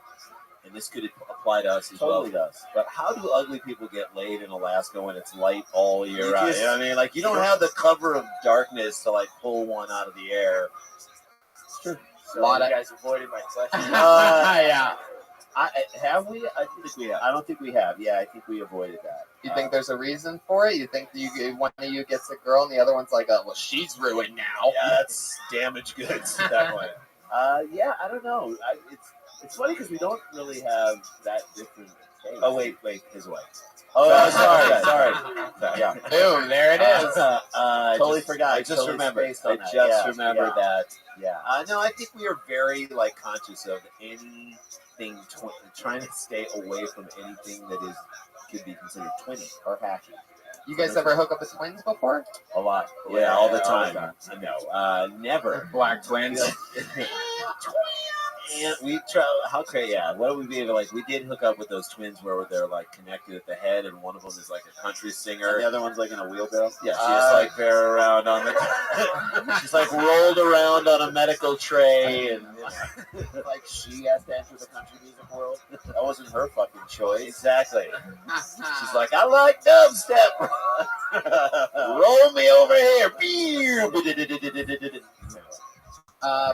And this could apply to us as well. Totally does. But how do ugly people get laid in Alaska when it's light all year round? You know what I mean? Like, you don't have the cover of darkness to like pull one out of the air. It's true. So you guys avoided my question. Yeah. Have we? I think we have. I don't think we have. Yeah, I think we avoided that. You think there's a reason for it? You think one of you gets a girl and the other one's like, well, she's ruined now. Yeah, that's damaged goods. Definitely. Yeah, I don't know. It's funny because we don't really have that different taste. Oh, wait, his wife. Oh, sorry. Yeah. Boom, there it is. Totally forgot. I just remembered. That. Yeah. No, I think we are very like conscious of anything, trying to stay away from anything that could be considered twinning or hacking. You guys ever hook up with twins before? A lot. Yeah, all the time. No, never. Black twins. And we try. How crazy? Yeah. What do we be like? We did hook up with those twins where they're like connected at the head, and one of them is like a country singer, and the other one's like in a wheelbarrow. Yeah, she just like bear around on the. She's like rolled around on a medical tray, and like she has to enter the country music world. That wasn't her fucking choice. Exactly. She's like, I like dubstep. Roll me over here.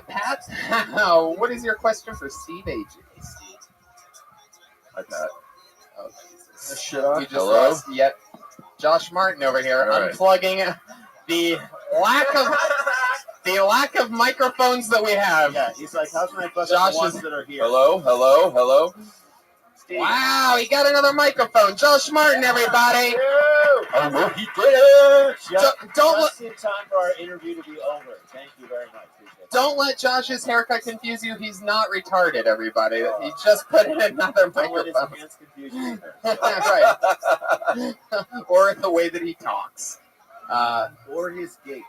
Pat, what is your question for Steve AJ? Hi, Pat. Oh, Jesus. Hello? Lost yet. Josh Martin over here unplugging the lack of microphones that we have. Yeah, he's like, how can I fuck up the ones that are here? Hello. Steve. Wow, he got another microphone. Josh Martin, everybody. Oh, he did it. Don't just in time for our interview to be over. Thank you very much. Don't let Josh's haircut confuse you. He's not retarded, everybody. He just put in another Don't let his microphone. hands confuse you either. Right. Or the way that he talks. Or his gait.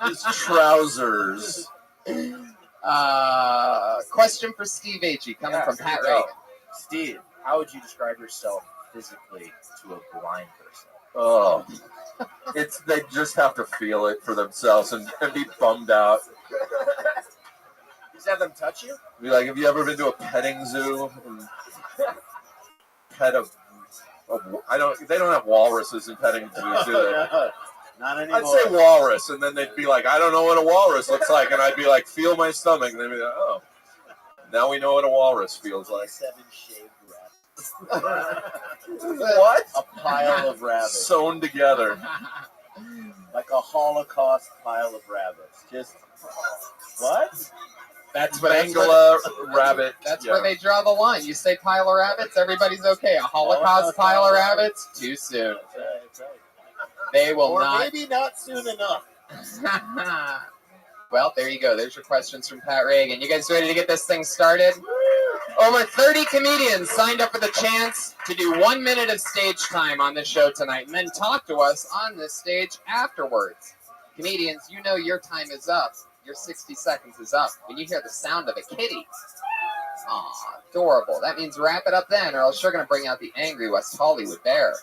His trousers. Question for Steve Agee coming from Pat Reagan. Steve, how would you describe yourself physically to a blind person? Oh, they just have to feel it for themselves and be bummed out. Just have them touch you? Be like, have you ever been to a petting zoo? And pet they don't have walruses in petting zoos, do they? No, not anymore. I'd say walrus, and then they'd be like, I don't know what a walrus looks like, and I'd be like, feel my stomach, and they'd be like, oh, now we know what a walrus feels like. 7 shaved rabbits. What? A pile of rabbits. Sewn together. Like a Holocaust pile of rabbits. Just, what? That's what Bangla rabbit. That's where they draw the line. You say pile of rabbits, everybody's okay. A Holocaust pile of rabbits, too soon. That's right. They will Or not. maybe not soon enough. Well, there you go. There's your questions from Pat Reagan. You guys ready to get this thing started? Over 30 comedians signed up for the chance to do 1 minute of stage time on the show tonight and then talk to us on this stage afterwards. Comedians, you know your time is up. Your 60 seconds is up when you hear the sound of a kitty. Aw, adorable. That means wrap it up then, or else you're going to bring out the angry West Hollywood bear.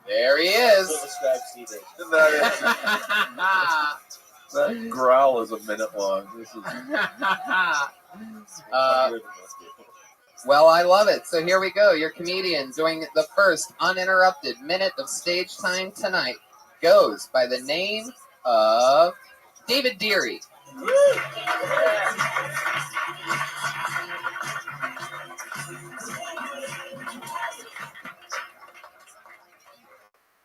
There he is. That growl is a minute long. This is well, I love it. So here we go. Your comedian doing the first uninterrupted minute of stage time tonight goes by the name of David Deary.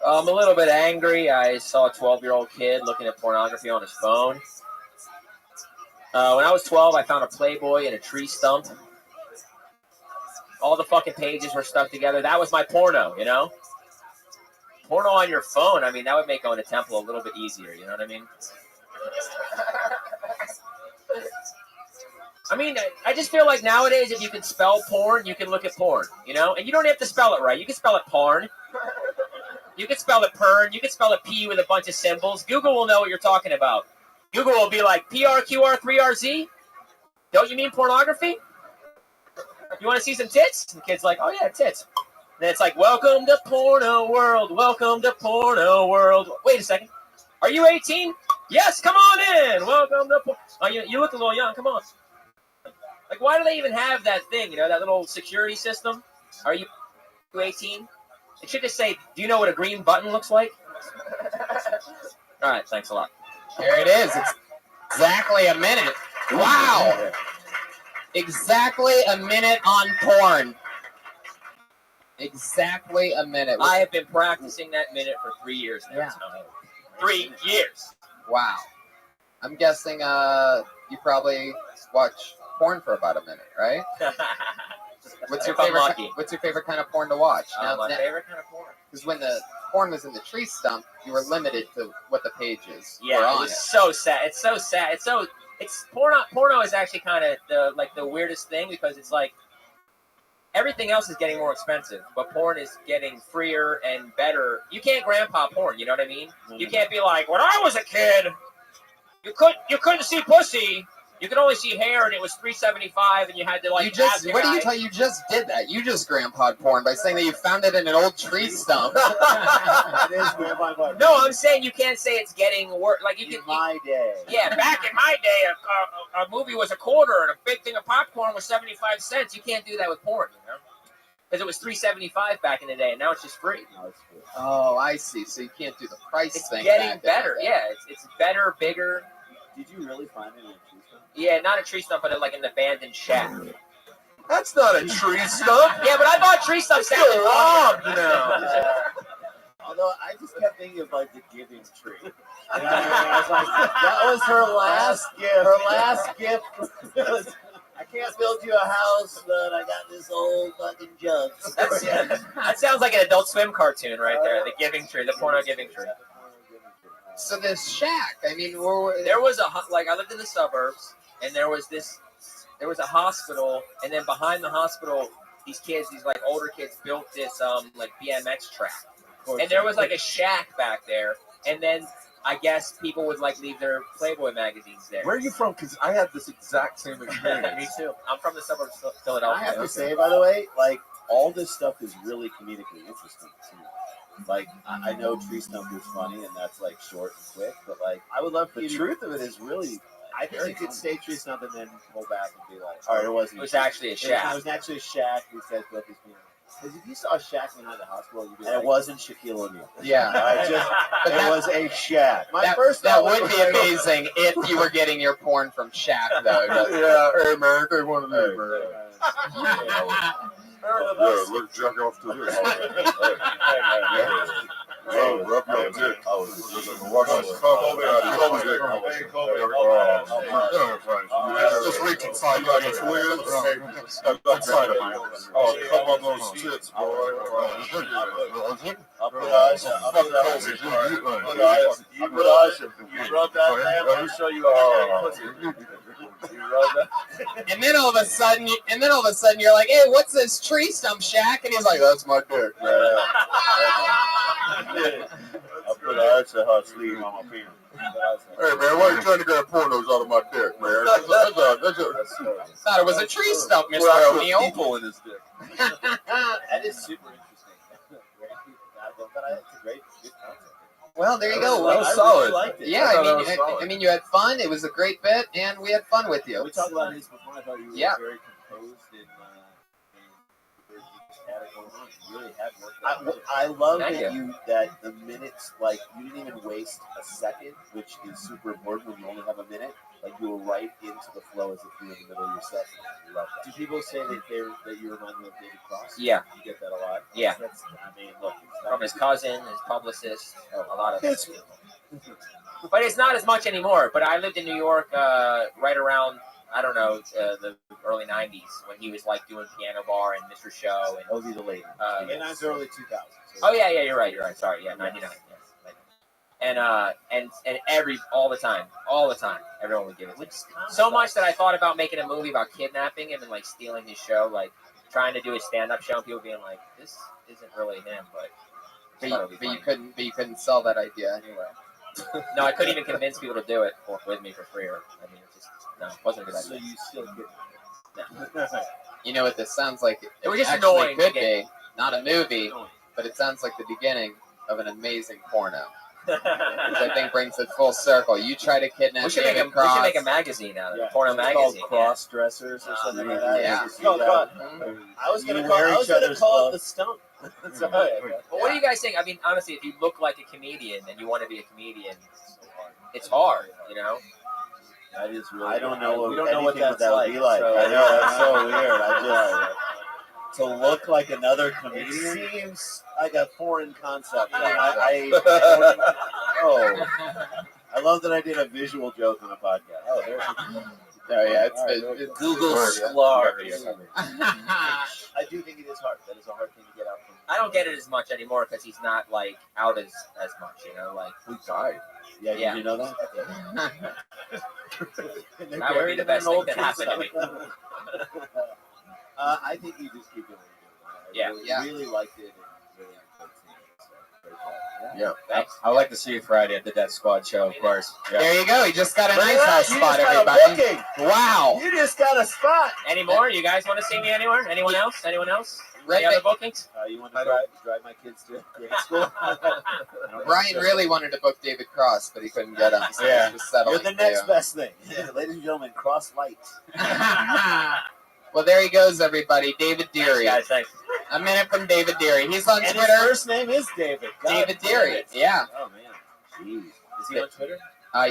I'm a little bit angry. I saw a 12-year-old kid looking at pornography on his phone. When I was 12, I found a Playboy in a tree stump. All the fucking pages were stuck together. That was my porno, you know? Porno on your phone, I mean, that would make going to temple a little bit easier, you know what I mean? I mean, I just feel like nowadays if you can spell porn, you can look at porn, you know? And you don't have to spell it right. You can spell it porn. You can spell it pern. You can spell it P with a bunch of symbols. Google will know what you're talking about. Google will be like, PRQR3RZ? Don't you mean pornography? You want to see some tits? And the kid's like, oh yeah, tits. And then it's like, welcome to porno world. Welcome to porno world. Wait a second. Are you 18? Yes, come on in. Welcome to porno. Oh, you look a little young. Come on. Like, why do they even have that thing, you know, that little security system? Are you 18? It should just say, do you know what a green button looks like? All right, thanks a lot. There it is. It's exactly a minute. Wow. Exactly a minute on porn. Exactly a minute. I have been practicing that minute for 3 years now. Yeah. 3 years. Wow. I'm guessing you probably watch porn for about a minute, right? What's your favorite kind of porn to watch? My favorite kind of porn. Because when the porn was in the tree stump, you were limited to what the pages were Yeah, on it was so sad. It's so sad. It's porno is actually kind of the weirdest thing because it's like everything else is getting more expensive, but porn is getting freer and better. You can't grandpa porn, you know what I mean? Mm-hmm. You can't be like, when I was a kid, you couldn't see pussy. You could only see hair, and it was $3.75, and you had to like. You just did that. You just grandpa'd porn by saying that you found it in an old tree stump. It is grandpa porn. No, I'm saying you can't say it's getting worse. Like you can. In my day. Yeah, back in my day, a movie was a quarter, and a big thing of popcorn was 75 cents. You can't do that with porn, you know, because it was $3.75 back in the day, and now it's just free. Oh, I see. So you can't do the price it's thing. It's getting better. Yeah, it's better, bigger. Did you really find it in a tree stump? Yeah, not a tree stump, but like an abandoned shack. That's not a tree stump. Yeah, but I bought tree stumps down in Rob now. Although I just kept thinking of like the giving tree. You know what I mean? I was like, that was her last gift. Her last gift. I can't build you a house, but I got this old fucking jug. That sounds like an Adult Swim cartoon right there. The Giving Tree, the porno Giving Tree. So this shack, I mean, There was I lived in the suburbs, and there was a hospital, and then behind the hospital, these like older kids built this like BMX track, and there was like a shack back there, and then I guess people would like leave their Playboy magazines there. Where are you from? Because I had this exact same experience. Me too. I'm from the suburbs of Philadelphia. I have to say, by the way, like all this stuff is really comedically interesting too. Like I know Tree Stump is funny and that's like short and quick, but like I would love the truth of it is really. I think you could say Tree Stump and then pull back and be like, all right, it was actually a shack. It was actually a shack. These guys built this piano. Because if you saw a shack behind the hospital, you'd be like, it wasn't Shaquille O'Neal. Yeah. It was a shack. That would be amazing if you were getting your porn from Shaq, though. Yeah, hey man, they want to leave, man. Yeah, look, jack off to this. Oh, rub your dick. Watch this. Just reach inside like a twin. Inside of you. Oh, come on those tits, boy. You rub that, man. Let me show you And then all of a sudden, you're like, "Hey, what's this Tree Stump shack?" And he's like, "That's my dick." I put an extra hot sleeve on my penis. Hey man, why are you trying to get pornos out of my dick, man? Thought it was a tree stump, Mr. O'Neal. People in his dick. That is super interesting. It's a great concept. Well, there you go. That was solid. Really liked it. Yeah, I mean, you had fun. It was a great bit, and we had fun with you. We talked about this before. I thought you were very composed and had it going on. You really had worked. I love that the minutes, like you didn't even waste a second, which is super important when you only have a minute. Like you were right into the flow as if you were in the middle of your set. I love that. Do people say that you remind them of David Cross? Yeah. You get that a lot? Yeah. I mean, look. From his cousin, his publicist, a lot of it. But it's not as much anymore. But I lived in New York right around, I don't know, the early 90s when he was like doing Piano Bar and Mr. Show. And those are the late. And that's early 2000s. Oh, yeah, you're right. Sorry, yeah, 99. And all the time, everyone would give it to me. So much that I thought about making a movie about kidnapping him and like stealing his show, like trying to do a stand-up show, and people being like, "This isn't really him," but you couldn't sell that idea anyway. No, I couldn't even convince people to do it with me for free. I mean, it wasn't a good idea. So you still get no. You know what this sounds like? It was just actually annoying. Could be not a movie, but it sounds like the beginning of an amazing porno. Which I think brings it full circle. You try to kidnap David Cross. We should make a magazine out of it. Porno magazine. Cross dressers or something like that. Yeah. I was gonna call it the stump. But what do you guys think? I mean, honestly, if you look like a comedian and you want to be a comedian, it's hard, you know. That is really. I don't know. We don't know what that would be like. I know that's so weird. I just to look like another comedian. It seems like a foreign concept. I love that I did a visual joke on a podcast. Oh, there's. It's Google Slars. I do think it is hard. That is a hard thing to get out from. I don't get it as much anymore because he's not like out as much, you know. Like we died. Yeah. Did you know that? That would be the best thing that happened to me. I think you just keep doing what you're doing. I really liked it. And really enjoyed seeing it. Yeah. Thanks. I'd like to see you Friday at the Death Squad show, of course. Yeah. There you go. You just got a nice house You spot, just got a everybody. booking. Wow. You just got a spot. Any more? You guys want to see me anywhere? Anyone else? Any Right, other bookings? You want to drive my kids to grade school? Brian really wanted to book David Cross, but he couldn't get him. So he's just settling You're the next for you. best thing. Ladies and gentlemen, Cross lights. Well, there he goes, everybody. David Deary. Thanks, guys, thanks. A minute from David Deary. He's on And Twitter. his first name is David. David Deary. Yeah. Oh, man. Jeez. Is he on Twitter?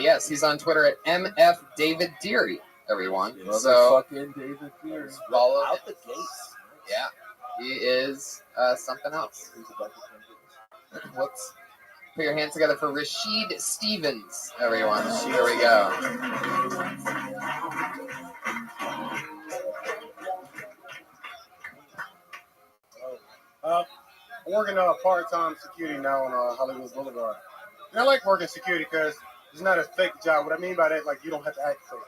Yes, he's on Twitter at MF David Deary, everyone. So So fucking David Deary. follow him. Out the gates. Yeah. He is something else. Whoops. Put your hands together for Rashid Stevens, everyone. Here we go. I'm working part-time security now on Hollywood Boulevard. And I like working security because it's not a fake job. What I mean by that, like, you don't have to act fake.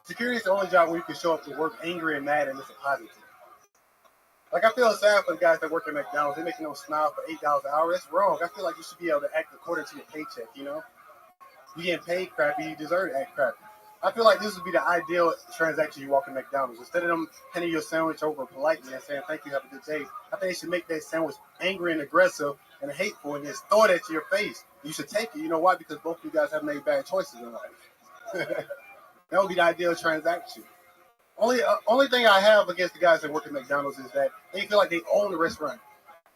Security is the only job where you can show up to work angry and mad and it's a positive. Like, I feel sad for the guys that work at McDonald's. They're making them smile for $8 an hour. That's wrong. I feel like you should be able to act according to your paycheck, you know? You getting paid crappy, you deserve to act crappy. I feel like this would be the ideal transaction you walk in McDonald's. Instead of them handing you a sandwich over politely and saying, thank you, have a good day, I think they should make that sandwich angry and aggressive and hateful and just throw it at your face. You should take it. You know why? Because both of you guys have made bad choices in life. That would be the ideal transaction. Only thing I have against the guys that work at McDonald's is that they feel like they own the restaurant.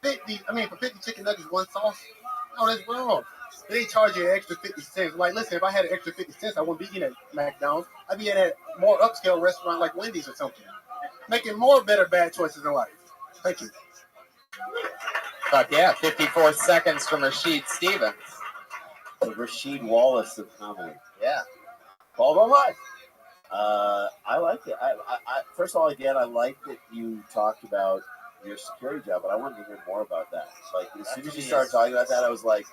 For 50 chicken nuggets, one sauce? No, that's wrong. They charge you an extra 50 cents. Like, listen, if I had an extra 50 cents, I wouldn't be eating at McDonald's. I'd be at a more upscale restaurant like Wendy's or something. Making more better bad choices in life. Thank you. Fuck yeah, 54 seconds from Rasheed Stevens. The Rasheed Wallace of comedy. Yeah. Followed by what? I like it. I first of all, again, I like that you talked about your security job, but I wanted to hear more about that. Like, as soon as you started talking about that, I was like,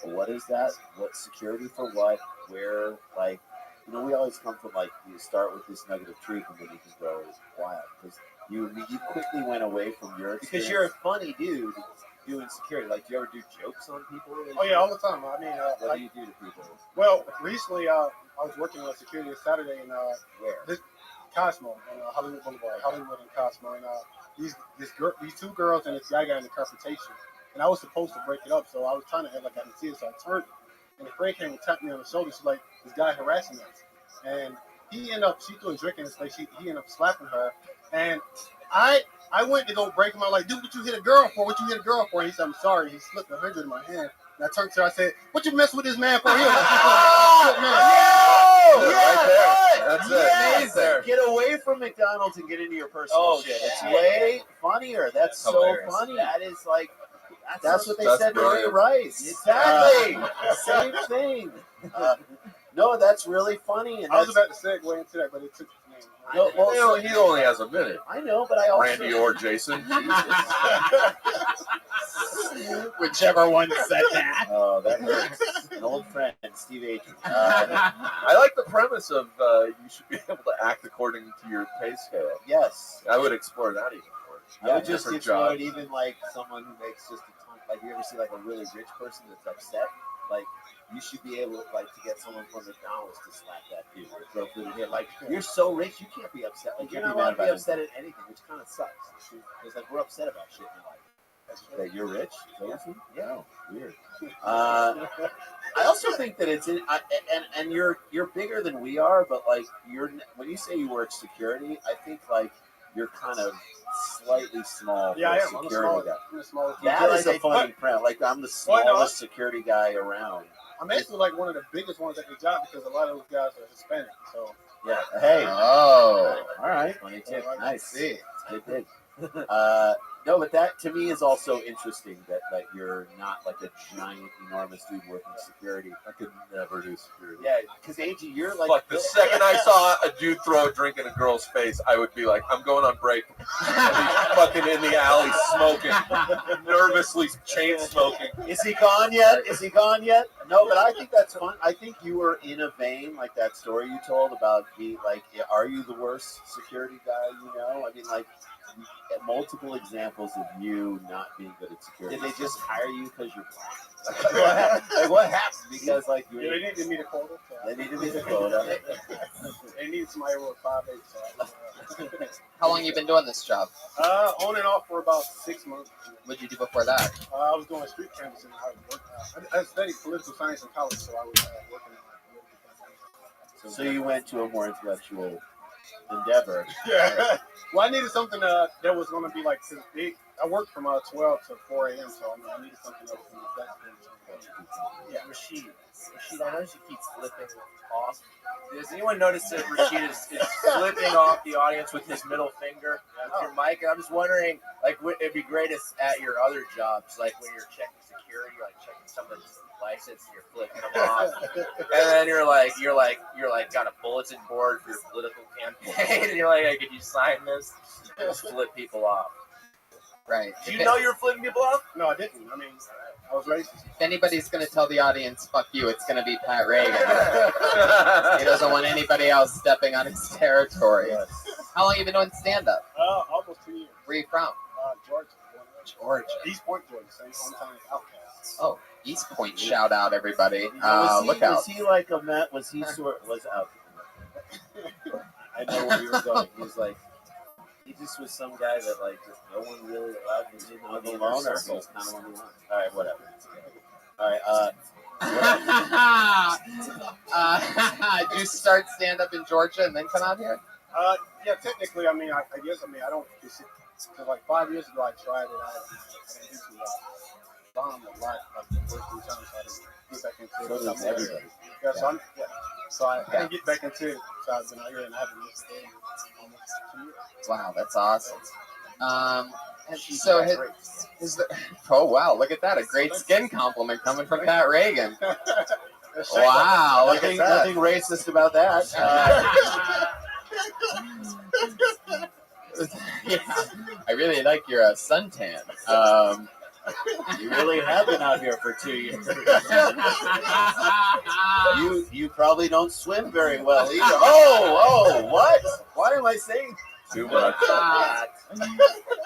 well, what is that? What security for what? Where? Like, you know, we always come from, like, you start with this nugget of truth and then you can go wild. Because you quickly went away from your experience. Because you're a funny dude doing security. Like, do you ever do jokes on people? Oh, yeah, all the time. I mean, what do you do to people? Well, recently, I was working on security on Saturday in where? Cosmo, on Hollywood Boulevard, Hollywood and Cosmo. And these two girls and this guy got into confrontation. And I was supposed to break it up, so I was trying to act like I didn't see it, so I turned. And the friend came and tapped me on the shoulder. She's like, this guy harassing us. And she threw a drink in his face. He ended up slapping her. And I went to go break him. I'm like, dude, what you hit a girl for? What you hit a girl for? And he said, I'm sorry. He slipped 100 in my hand. And I turned to her. I said, what you mess with this man for? He was a man. That's it. Amazing. Get away from McDonald's and get into your personal shit. It's way funnier. That's hilarious. So funny. That is like, that's what they said to Ray Rice. Exactly. Same thing. No, that's really funny. And I was about to segue into that, but it took me. No, well, he only has a minute. I know, but I also... Randy or Jason. Whichever one said that. Oh, that hurts. An old friend, Steve Agee. I like the premise of you should be able to act according to your pay scale. Yes. I would explore that even more. I would just explore it even like someone who makes just a ton. Like, you ever see like a really rich person that's upset? Like, you should be able to get someone from McDonald's to slap that dude or throw food in here. Like, you're so rich, you can't be upset. Like, you're not allowed to be upset at anything, which kind of sucks. Because, like, we're upset about shit in life. That you're rich? Yeah. Weird. I also think that it's and you're bigger than we are, but like when you say you work security, I think like you're kind of slightly small. Yeah, I am. Security I'm the smallest. That is a funny print. Like, I'm the smallest security guy around. I'm actually like one of the biggest ones at the job because a lot of those guys are Hispanic. So yeah. Hey. Oh. All right. 22. Nice. It's good. No, but that to me is also interesting that you're not like a giant, enormous dude working security. I could never do security. Yeah, because Agee, you're like the second I saw a dude throw a drink in a girl's face, I would be like, I'm going on break. He's fucking in the alley smoking, nervously chain smoking. Is he gone yet? No, but I think that's fun. I think you were in a vein like that story you told about being like, are you the worst security guy you know? I mean, like, multiple examples of you not being good at security. Did they just hire you because you're black? What happened? Because they needed to meet a quota. They needed to meet a quota. They needed somebody who was 5'8". So How long you been doing this job? On and off for about 6 months. What did you do before that? I was doing street canvassing. I studied political science in college, so I was working in So you went to a more intellectual endeavor. Yeah. Well, I needed something that was going to be like big. I worked from 12 to 4 a.m., so I needed something that was going to Yeah, Rasheed, I noticed you keep flipping off. Does anyone notice that Rasheed is flipping off the audience with his middle finger with your mic? And I'm just wondering, like, it'd be great at your other jobs, like when you're checking security, you're like checking someone's license, and you're flipping them off, and then you're like got a bulletin board for your political campaign, and you're like, hey, could you sign this? Just flip people off. Right. Do you know you're flipping people off? No, I didn't. I mean, I was racist. If anybody's going to tell the audience, fuck you, it's going to be Pat Reagan. He doesn't want anybody else stepping on his territory. Yes. How long have you been doing stand-up? Almost 2 years. Where are you from? Georgia. Georgia. East Point, Georgia. Same hometown as Outcast. Oh, East Point, shout out, everybody. Look out. Was he like a Met? Was out? I know where you were going. He was like, he just was some guy that like just no one really allowed him in on the loner. He was kind of on the line. All right, whatever. All right. Did you start stand up in Georgia and then come out here? Yeah, technically, I mean, I guess, I don't. Because like 5 years ago, I tried it out. And it bombed a lot. Like the first 2 times, I didn't get back into it. So does everybody. Yeah, so I didn't get back into it. So I've been out here and I haven't missed it in almost 2 years. Wow, that's awesome. So is there, oh wow, look at that, a great skin compliment coming from Pat Reagan. Wow, look at that. Nothing racist about that. Yeah, I really like your suntan. You really have been out here for 2 years. you probably don't swim very well either. Oh, what? Why am I saying too much?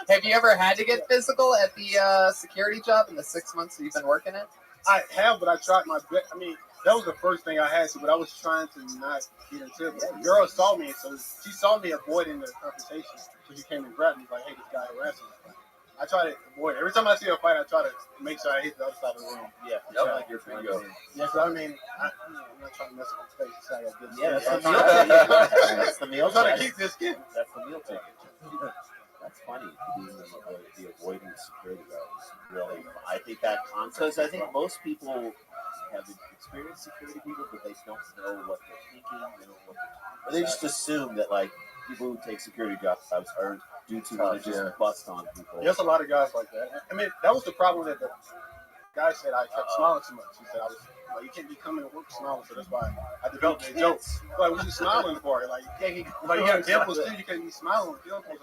Have you ever had to get physical at the security job in the 6 months that you've been working it? I have, but I tried my best. I mean, that was the first thing I had to, but I was trying to not get into it. The girl saw me, so she saw me avoiding the confrontation. So she came and grabbed me, like, hey, this guy harassing me. I try to avoid it. Every time I see a fight, I try to make sure I hit the other side of the room. Yeah, like your bingo. Yeah, so I mean, I'm not trying to mess up my face. So I got good That's the meal I'm trying to ticket. keep this skin. That's the meal ticket. That's funny. The avoiding security guards. Really, I think that concept. Because I think most people have experienced security people, but they don't know what they're thinking. They don't know what or they just assume that like people who take security jobs are due to want to just bust on people. There's a lot of guys like that. I mean, that was the problem that the guy said I kept smiling too much. He said I was like, you can't be coming to work smiling, so that's why I developed a joke. Like, what are you smiling for? Like, you got dimples too. You can't be smiling with dimples.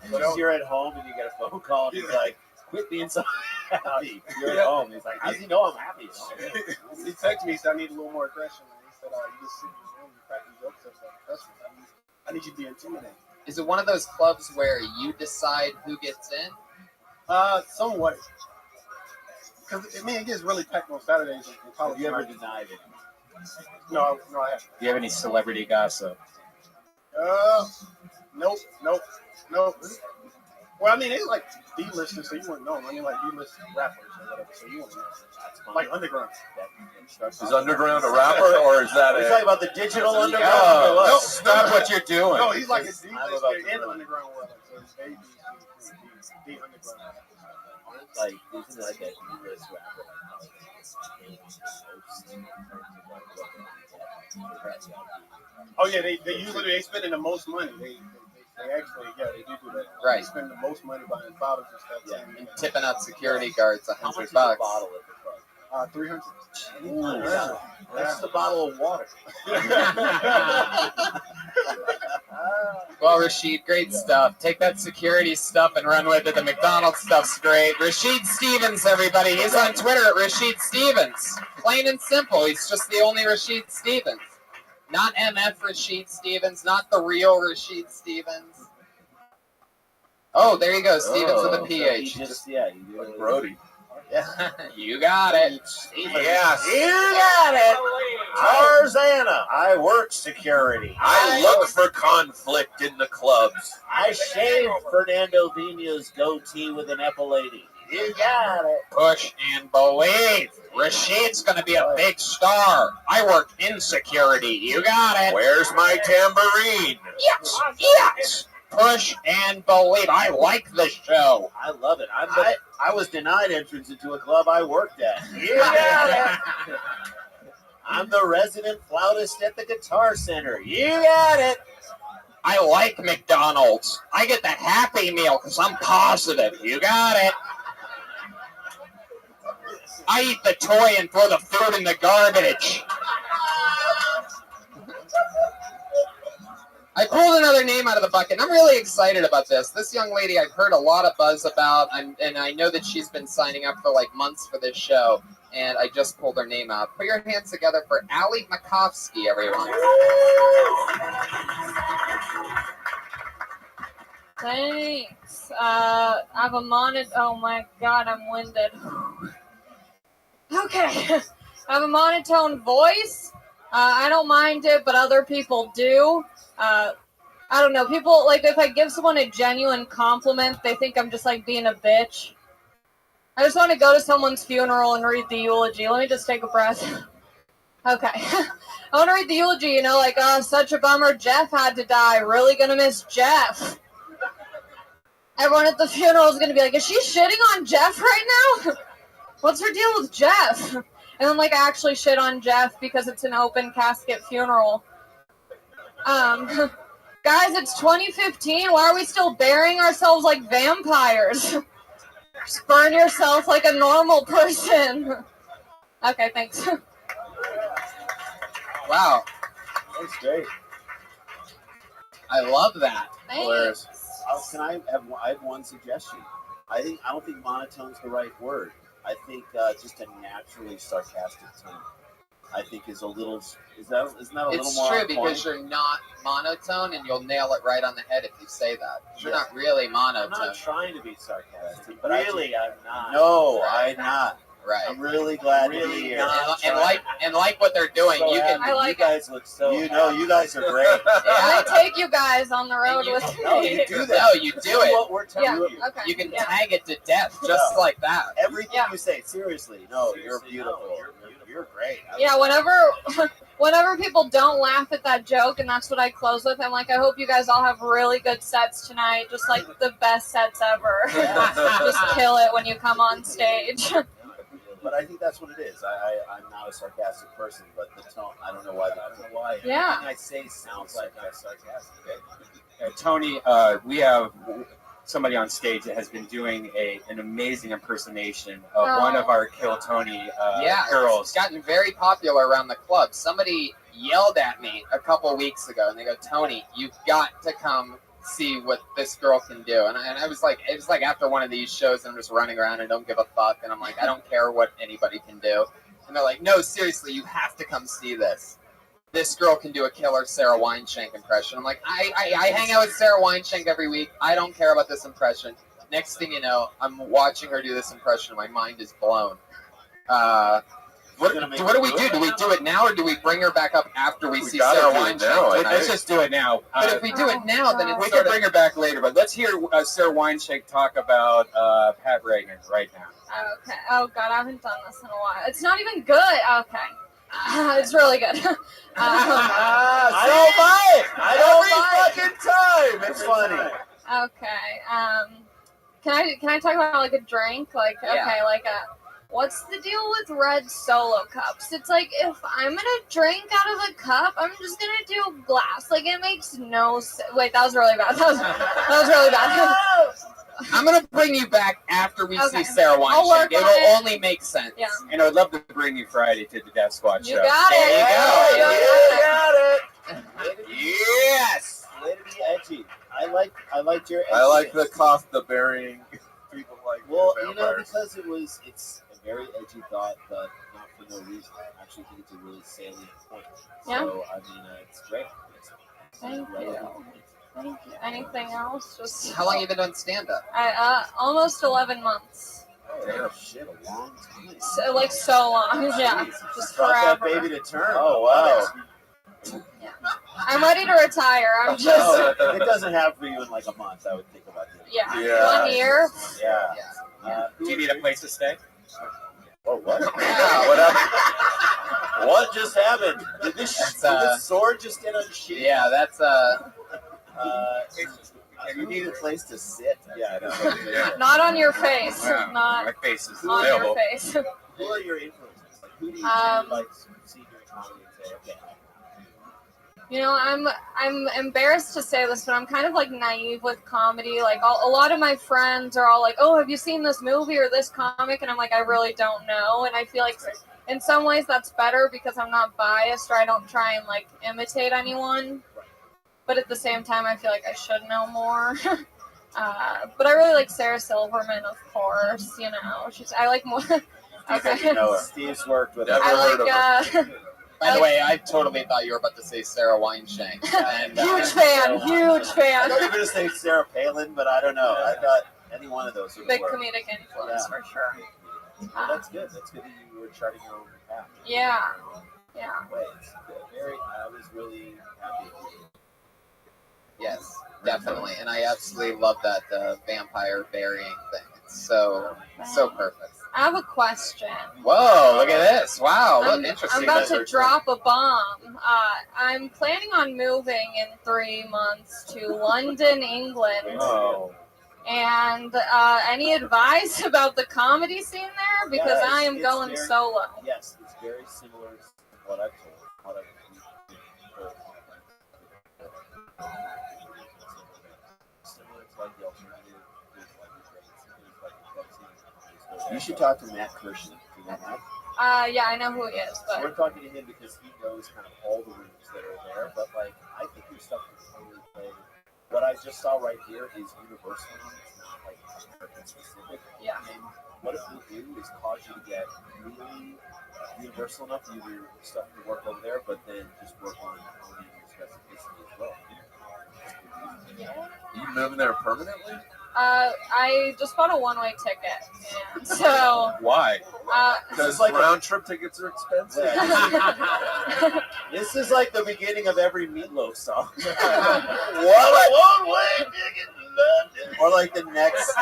Because you're at home and you get a phone call and he's like, quit being so happy. You're at home. He's like, how does he know I'm happy? He texted me, he said, I need a little more aggression. And he said, you just sit in the room and cracking jokes. I need you to be intimidating. Is it one of those clubs where you decide who gets in? Somewhat. Because, I mean, it gets really packed on Saturdays in college. Have you ever denied it? No, I haven't. Do you have any celebrity gossip? Nope. Well, I mean, they like D-listers, so you wouldn't know. I mean, like D-list rappers or whatever, so you wouldn't know. Like underground. Is underground a rapper or is that We're talking about the digital underground? Oh, stop what you're doing. No, he's like a D-lister in the underground world. So it's A, B, C, D, underground. Like, isn't it like a D-list rapper? Oh yeah, they usually spending the most money. They actually they do that. Right. They spend the most money buying bottles and stuff. Yeah, and tipping out security guards $100. How much is a bottle at the club? 300. That's the bottle of water. Well, Rashid, great stuff. Take that security stuff and run with it. The McDonald's stuff's great. Rashid Stevens, everybody. He's on Twitter at Rashid Stevens. Plain and simple. He's just the only Rashid Stevens. Not MF Rashid Stevens, not the real Rashid Stevens. Oh, there you go. Stevens with a PH. Like Brody. Yeah, you got it. Yes. You got it. Tarzana. I work security. I look for conflict in the clubs. I shave Fernando Vina's goatee with an epaulette. You got it. Push and believe. Rashid's going to be a big star. I work in security. You got it. Where's my tambourine? Yes. Push and believe. I like the show. I love it. I was denied entrance into a club I worked at. You got it. I'm the resident flautist at the Guitar Center. You got it. I like McDonald's. I get the Happy Meal because I'm positive. You got it. I eat the toy and throw the food in the garbage. I pulled another name out of the bucket, and I'm really excited about this. This young lady I've heard a lot of buzz about, and I know that she's been signing up for like months for this show, and I just pulled her name out. Put your hands together for Allie Makovsky, everyone. Thanks. I've a oh my god, I'm winded. Okay. I have a monotone voice. I don't mind it, but other people do. I don't know. People, like, if I give someone a genuine compliment, they think I'm just, like, being a bitch. I just want to go to someone's funeral and read the eulogy. Let me just take a breath. Okay. I want to read the eulogy, you know, like, oh, such a bummer. Jeff had to die. Really gonna miss Jeff. Everyone at the funeral is gonna be like, is she shitting on Jeff right now? What's her deal with Jeff? And then, like, I actually shit on Jeff because it's an open casket funeral. Guys, it's 2015. Why are we still burying ourselves like vampires? Just burn yourself like a normal person. Okay, thanks. Wow. That's great. I love that. Thanks. I have one suggestion. I don't think monotone's the right word. I think just a naturally sarcastic tone, I think isn't that a little more? It's on true because point? you're not monotone, and you'll nail it right on the head if you say that. You're not really monotone. I'm not trying to be sarcastic, but I'm not. No, Right. I'm not. Right. I'm really glad to be here. And like what they're doing, So you can. happy. I like you guys look so. You guys are great. I take you guys on the road with me. No, you do that. No, you do it. What we're telling you. Okay. You can tag it to death just like that. Everything you say, seriously. No, you're beautiful. You're great. Yeah, whenever people don't laugh at that joke, and that's what I close with, I'm like, I hope you guys all have really good sets tonight, just like the best sets ever. Just kill it when you come on stage. But I think that's what it is. I'm not a sarcastic person, but the tone, I don't know why. Yeah. Everything I say sounds like I'm sarcastic. Tony, we have somebody on stage that has been doing an amazing impersonation of one of our Kill Tony girls. It's gotten very popular around the club. Somebody yelled at me a couple weeks ago, and they go, "Tony, you've got to come see what this girl can do." And I was like, it was like after one of these shows, I'm just running around and don't give a fuck, and I'm like, I don't care what anybody can do. And they're like, no, seriously, you have to come see this. This girl can do a killer Sarah Weinshank impression. I'm like, I hang out with Sarah Weinshank every week. I don't care about this impression. Next thing you know, I'm watching her do this impression, and my mind is blown. What do we do? Do we do it now, or do we bring her back up after we see Sarah Weinshank? Let's just do it now. But if we do it now, then it's we can bring her back later. But let's hear Sarah Weinshank talk about Pat Reagan right now. Okay. Oh god, I haven't done this in a while. It's not even good. Okay. It's really good. I don't buy it. I don't buy it. Fucking time. It's funny. Okay. Can I talk about like a drink? Like okay, like what's the deal with red Solo cups? It's like if I'm gonna drink out of a cup, I'm just gonna do glass. Like it makes no sense. Wait, that was really bad. That was really bad. I'm gonna bring you back after we see Sarah I'll work Weinshank. It on will it. only make sense. Yeah. And I would love to bring you Friday to the Death Squad show. You got it. There you go. You got it. Yes. Way to be edgy. I liked your. I like the burying people like. Well, vampires. because it's a very edgy thought, but not for no reason. I actually think it's a really salient point. Yeah. So I mean, it's great. Thank you. Thank you. Anything else? Just How long have you been doing stand-up? Almost 11 months. Oh, damn, shit, a long time. So long. Yeah. Just Brought that forever. baby to term. Oh wow. I'm ready to retire. I'm just. No, it doesn't happen for you in like a month. I would think about it. Yeah. 1 year. Yeah. Do you need a place to stay? Oh, what? Yeah. What happened? What just happened? Did this sword just get unsheathed? Yeah, that's you need a place to sit. Yeah, I know. Not on your face. Yeah, Not my face is on available. your face. Who are your influences? Like, who do you like see doing comedy and say, okay? You know, I'm embarrassed to say this, but I'm kind of like naive with comedy. Like a lot of my friends are all like, "Oh, have you seen this movie or this comic?" And I'm like, I really don't know. And I feel like in some ways that's better because I'm not biased or I don't try and like imitate anyone. but at the same time, I feel like I should know more. But I really like Sarah Silverman, of course. You know, I like more. Okay. Steve's worked with her. I like. By the way, I totally thought you were about to say Sarah Weinshank. And, huge fan. I thought you were going to say Sarah Palin, but I don't know. I thought any one of those would Big work. comedic influence for sure. Well, that's good. That's good that you were charting your own path. Yeah. Yeah. I was really happy. Yes, definitely. And I absolutely love that vampire burying thing. It's so perfect. I have a question. Whoa, look at this. Wow, look, interesting. I'm about to drop a bomb. I'm planning on moving in 3 months to London, England. Oh. And any advice about the comedy scene there? Because I am going solo. Yes, it's very similar to what I've told. Similar to like the alternative. You should talk to Matt Kirshen. Do you know Matt? Yeah, I know who he is. But So we're talking to him because he knows kind of all the rooms that are there. But like, I think your stuff can totally play. What I just saw right here is universal. It's not like American specific. Yeah. And what it will do is cause you to get really universal enough to do your stuff to work over there, but then just work on owning your specificity as well. Yeah. You moving there permanently? I just bought a one-way ticket, and so Why? Because like round trip tickets are expensive. This is like the beginning of every Meatloaf song. What? One way ticket to London. Or like the next.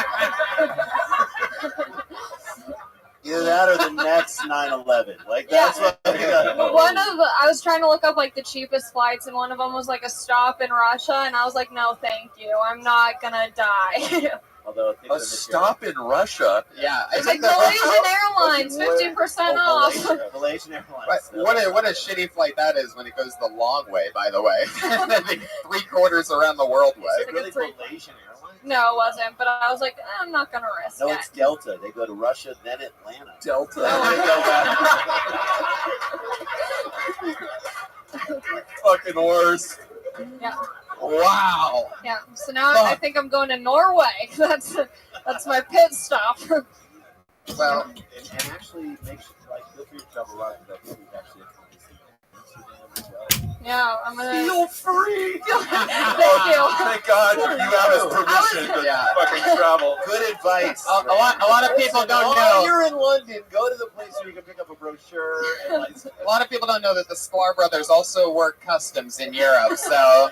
Either that or the next 9/11. Like that's what. I was trying to look up like the cheapest flights, and one of them was like a stop in Russia, and I was like, no, thank you, I'm not gonna die. Although a stop in Russia. Yeah, it's like Malaysian Airlines, 50% off. Malaysian Airlines. What a shitty flight that is when it goes the long way. By the way, the 3/4 around the world way. Is it really Malaysian Airlines? No, it wasn't. But I was like, I'm not gonna risk No, it. it's Delta. They go to Russia, then Atlanta. Delta. Fucking worse. Yeah. Wow. Yeah. So now I think I'm going to Norway. That's my pit stop. Well, and actually make sure like feel free to travel around that too. Actually, Yeah, I'm gonna. Feel free. Thank you. Thank God you have his permission to fucking travel. Good advice. A lot of people don't know. While you're in London, go to the place where you can pick up a brochure. And a lot of people don't know that the Sklar brothers also work customs in Europe, so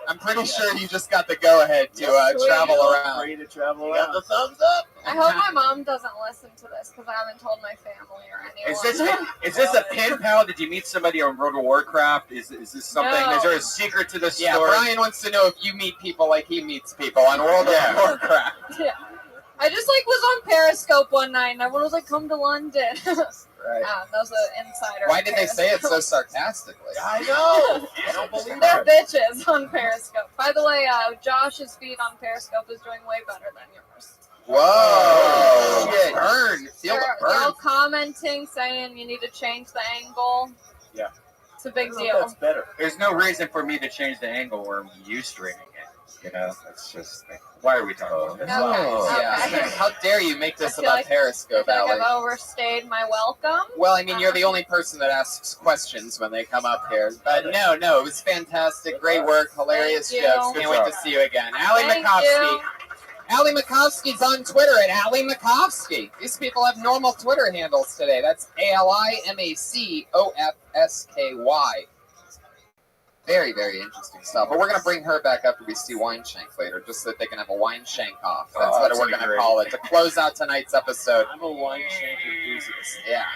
I'm pretty sure you just got the go-ahead to travel around. Free to travel You around. got the thumbs up. I hope my mom doesn't listen to this because I haven't told my family or anyone. Is this a pen pal? Did you meet somebody on World of Warcraft? Is this something? No. Is there a secret to this Yeah, story? Brian wants to know if you meet people like he meets people on World of Warcraft. Yeah. I just was on Periscope one night and everyone was like, "Come to London." Right. That was an insider. Why did they say it so sarcastically? I know. I don't believe They're bitches on Periscope. By the way, Josh's feed on Periscope is doing way better than yours. Whoa! Shit. Burn. Feel the They're all burn. commenting, saying you need to change the angle. Yeah. It's a big I don't know deal. if that's better. There's no reason for me to change the angle where you streaming it. You know, it's just why are we talking about this? Okay. Yeah. How dare you make this I feel about like- Periscope, I feel Allie? like I've overstayed my welcome. Well, I mean, you're the only person that asks questions when they come up here. But no, it was fantastic. Great work. Hilarious Thank you. jokes. Can't wait to see you again. Allie Thank Makovsky. you. Allie Makovsky's on Twitter at Allie Makovsky. These people have normal Twitter handles today. That's ALIMACOFSKY. Very, very interesting stuff. But we're going to bring her back up to we see Wine Shank later, just so that they can have a wine shank off. That's what we're going to call it, to close out tonight's episode. I'm a wine shank enthusiast. Yeah.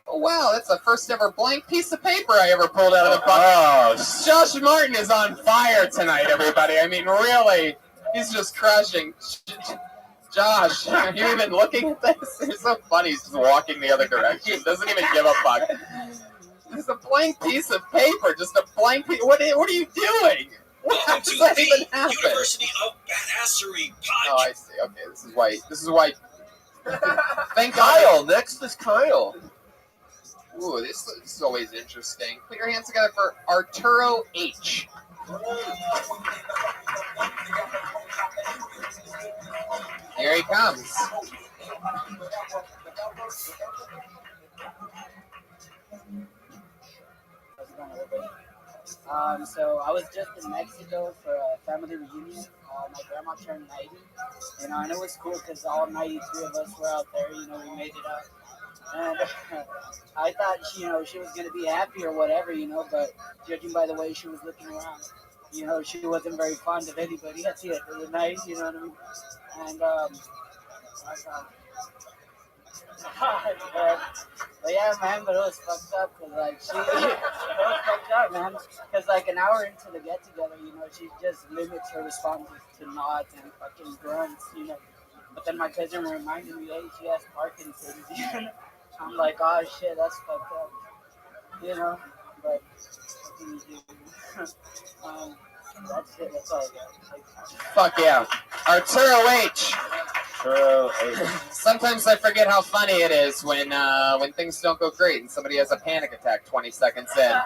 Oh, wow, that's the first ever blank piece of paper I ever pulled out of the bucket. Oh, Josh Martin is on fire tonight, everybody. I mean, really, he's just crushing. Josh, are you even looking at this? It's so funny. He's just walking the other direction. Doesn't even give a fuck. It's a blank piece of paper. Just a blank piece. What are you doing? How does that even happen? University of Badassery Podcast. Oh, I see. Okay, this is why. Thank Kyle. God. Next is Kyle. Ooh, this is always interesting. Put your hands together for Arturo H. Here he comes. So I was just in Mexico for a family reunion. My grandma turned 90, and it was cool because all 93 of us were out there. We made it up, and I thought she was gonna be happy or whatever, but judging by the way she was looking around, she wasn't very fond of anybody at the end of the night. You know what I mean? And I thought, but yeah, man, but it was fucked up because it was fucked up, man. Because an hour into the get together, she just limits her responses to nods and fucking grunts, But then my cousin reminded me, hey, she has Parkinson's, I'm like, oh shit, that's fucked up, But what can you do? That's it. That's all I got. Fuck yeah, Arturo H. Sometimes I forget how funny it is when things don't go great and somebody has a panic attack 20 seconds in.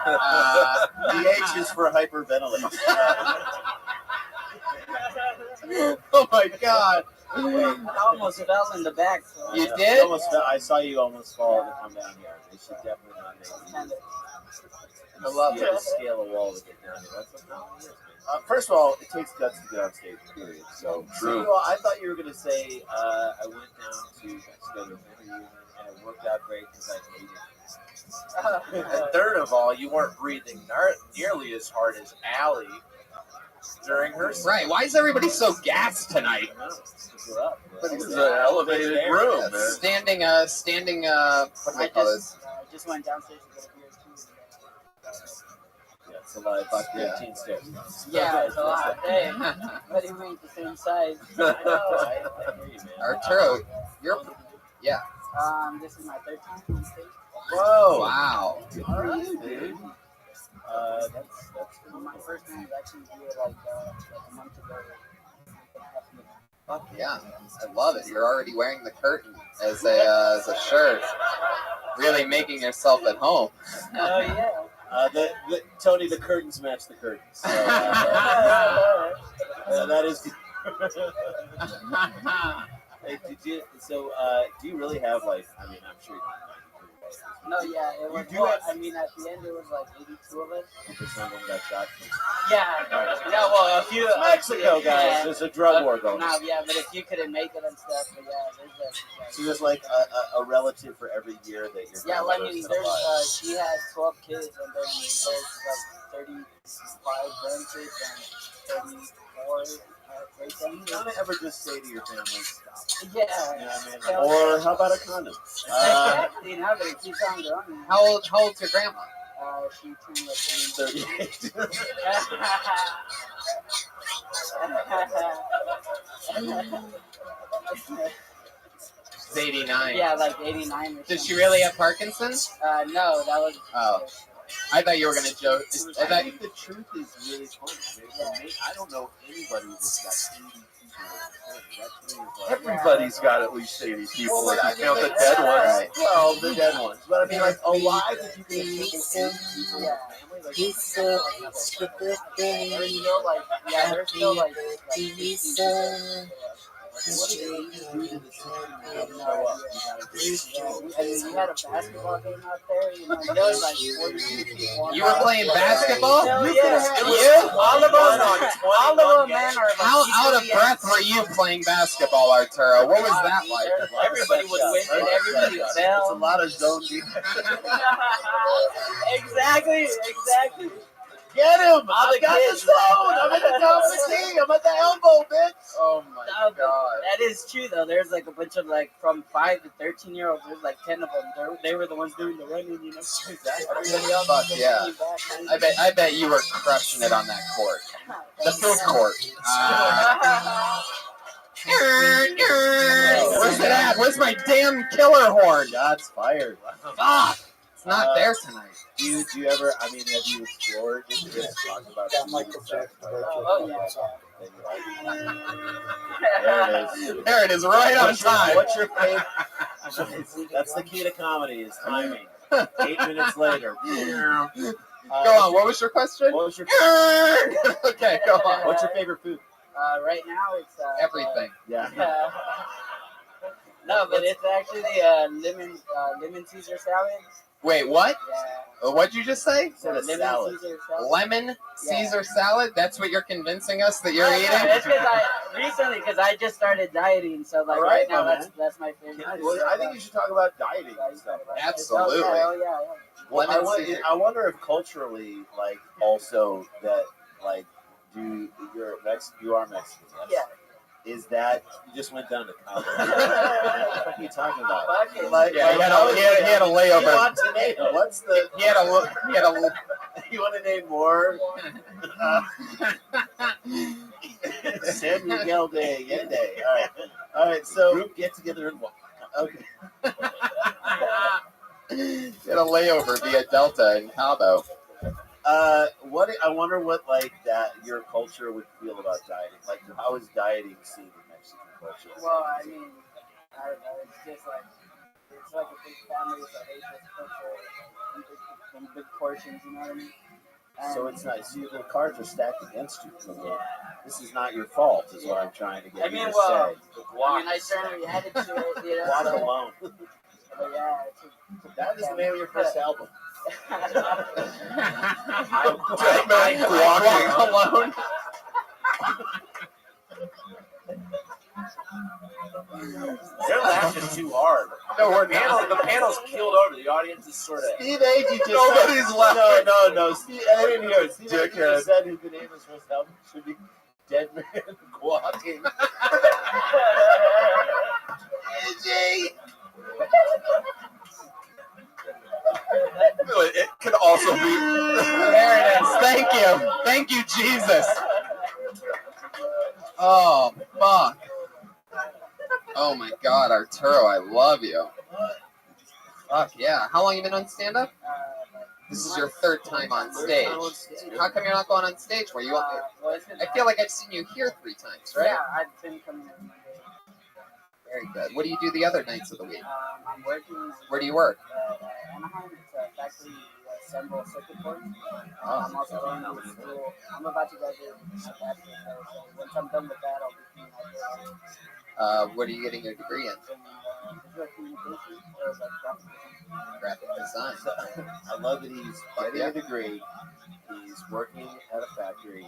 The H is for hyperventilate. Oh my god. I almost fell in the back. So. You did? I saw you almost fall to come down here. They should definitely not make it. I love it. You have to scale a wall to get down here. That's what it is, man. First of all, it takes guts to get on stage, period. So, True. I thought you were going to say, I went down to Mexico to interview, and it worked out great because I hated it. And third of all, you weren't breathing nearly as hard as Allie during her set. Right, why is everybody so gassed tonight? But this is an elevated room, man. Standing, what do they call this? I just went downstairs to get a beer too. Yeah, it's a lot, about 15 stairs. Yeah, it's a lot. Hey, but it ain't the same size. I know. I hear you, man. Arturo, yeah. This is my third time on stage. Whoa! Wow. All right, dude. That's my first time was actually here like a month ago. Fuck yeah, I love it. You're already wearing the curtain as a shirt. Really making yourself at home. Oh yeah. Tony, the curtains match the curtains. So, that is. Hey, do you really have I'm sure you don't. No, yeah, it was. At the end it was like 82 of us. Because some of them got shot. Yeah, no, well, a few. It's Mexico, guys. There's a drug war going on. No, yeah, but if you couldn't make it and stuff, but yeah, So there's a relative for every year that you're. Yeah, well, she has 12 kids, and then there's 35 grandkids and 34 great grandkids. Don't ever just say to your family, stop. Yeah. You know what I mean? Or how about a condom? Exactly, now that it keeps on growing. How old's your grandma? She turned 38. She's 89. Yeah, like 89 or Does she really have Parkinson's? No, that was. Oh. I thought you were gonna joke. I think the truth is really funny. I don't know anybody that's got 80 people. Everybody's got at least 80 people. Well, If you count the dead ones. Right. Well, the dead ones. But I mean, alive, if you can assemble 80 people in a family, there's still we had a basketball game out there. There was like 42 people. You were playing basketball? Yeah. All of them, man, are. How out of breath were you playing basketball, Arturo? What was that like? Everybody was winning. Everybody fell. It's a lot of zone defense. Exactly. Get him! I got the zone! I'm at the top of the key! I'm at the elbow, bitch! Oh my god. That is true though. There's like a bunch of from 5 to 13-year-olds. There's like 10 of them. They were the ones doing the running, Everybody else. Fuck yeah. I bet you were crushing it on that court. The food court. Where's it at? Where's my damn killer horn? Shots fired. Fuck! It's not there tonight. Do you ever, have you explored just talk about that? Oh, yeah. There it is, right on time. What's your favorite? That's the key to comedy, is timing. 8 minutes later. Go on. What was your question? What was your Okay, go on. What's your favorite food? Right now it's Everything. Yeah. No, but it's actually lemon Caesar salad. Wait, what? Yeah. What'd you just say? Said a salad. Caesar salad. Lemon Caesar salad? That's what you're convincing us that you're eating? It's because I just started dieting, so like right now that's my favorite. Well, I think you should talk about dieting and stuff. Right? Absolutely. Yeah. Well, I wonder if culturally, like, also that, like, you are Mexican, yes? Yeah. Is that you just went down to college? What are you talking about? Like, he had a layover. You want to name, what's the? He had a. You want to name more? San Miguel de Allende. All right. So group get together and walk. Okay. He had a layover via Delta in Cabo. What I wonder what like that your culture would feel about dieting. Like, how is dieting seen in Mexican culture? Well, I mean, I don't know. It's just like a big family, so they just cook in big portions. You know what I mean? So it's not. See, the cards are stacked against you. So this is not your fault, is what I'm trying to get you to say. I mean, I certainly added to it. You know, Walk alone. But yeah, that is the name of your first album. Walk alone. They're laughing too hard. No, The panel's keeled over. The audience is sort of. Steve Agee just Nobody's said, laughing. No. Steve, I didn't hear it. Steve Agee just said his name of his first album should be Dead Man Walking. Agee! It could also be. There it is. Thank you, Jesus. Oh, fuck. Oh my God, Arturo, I love you. Fuck yeah. How long you been on stand-up? This is your third time on stage. How come you're not going on stage? Were you? I feel like I've seen you here 3 times, right? Yeah, I've been coming in. Very good. What do you do the other nights of the week? I'm working. Where do you work? Anaheim. It's a factory assemble circuit board. I'm also going to school. I'm about to graduate my bachelor's, so once I'm done with that, I'll be doing my What are you getting your degree in? visual communication or like Graphic design. I love that he's getting a degree. He's working at a factory.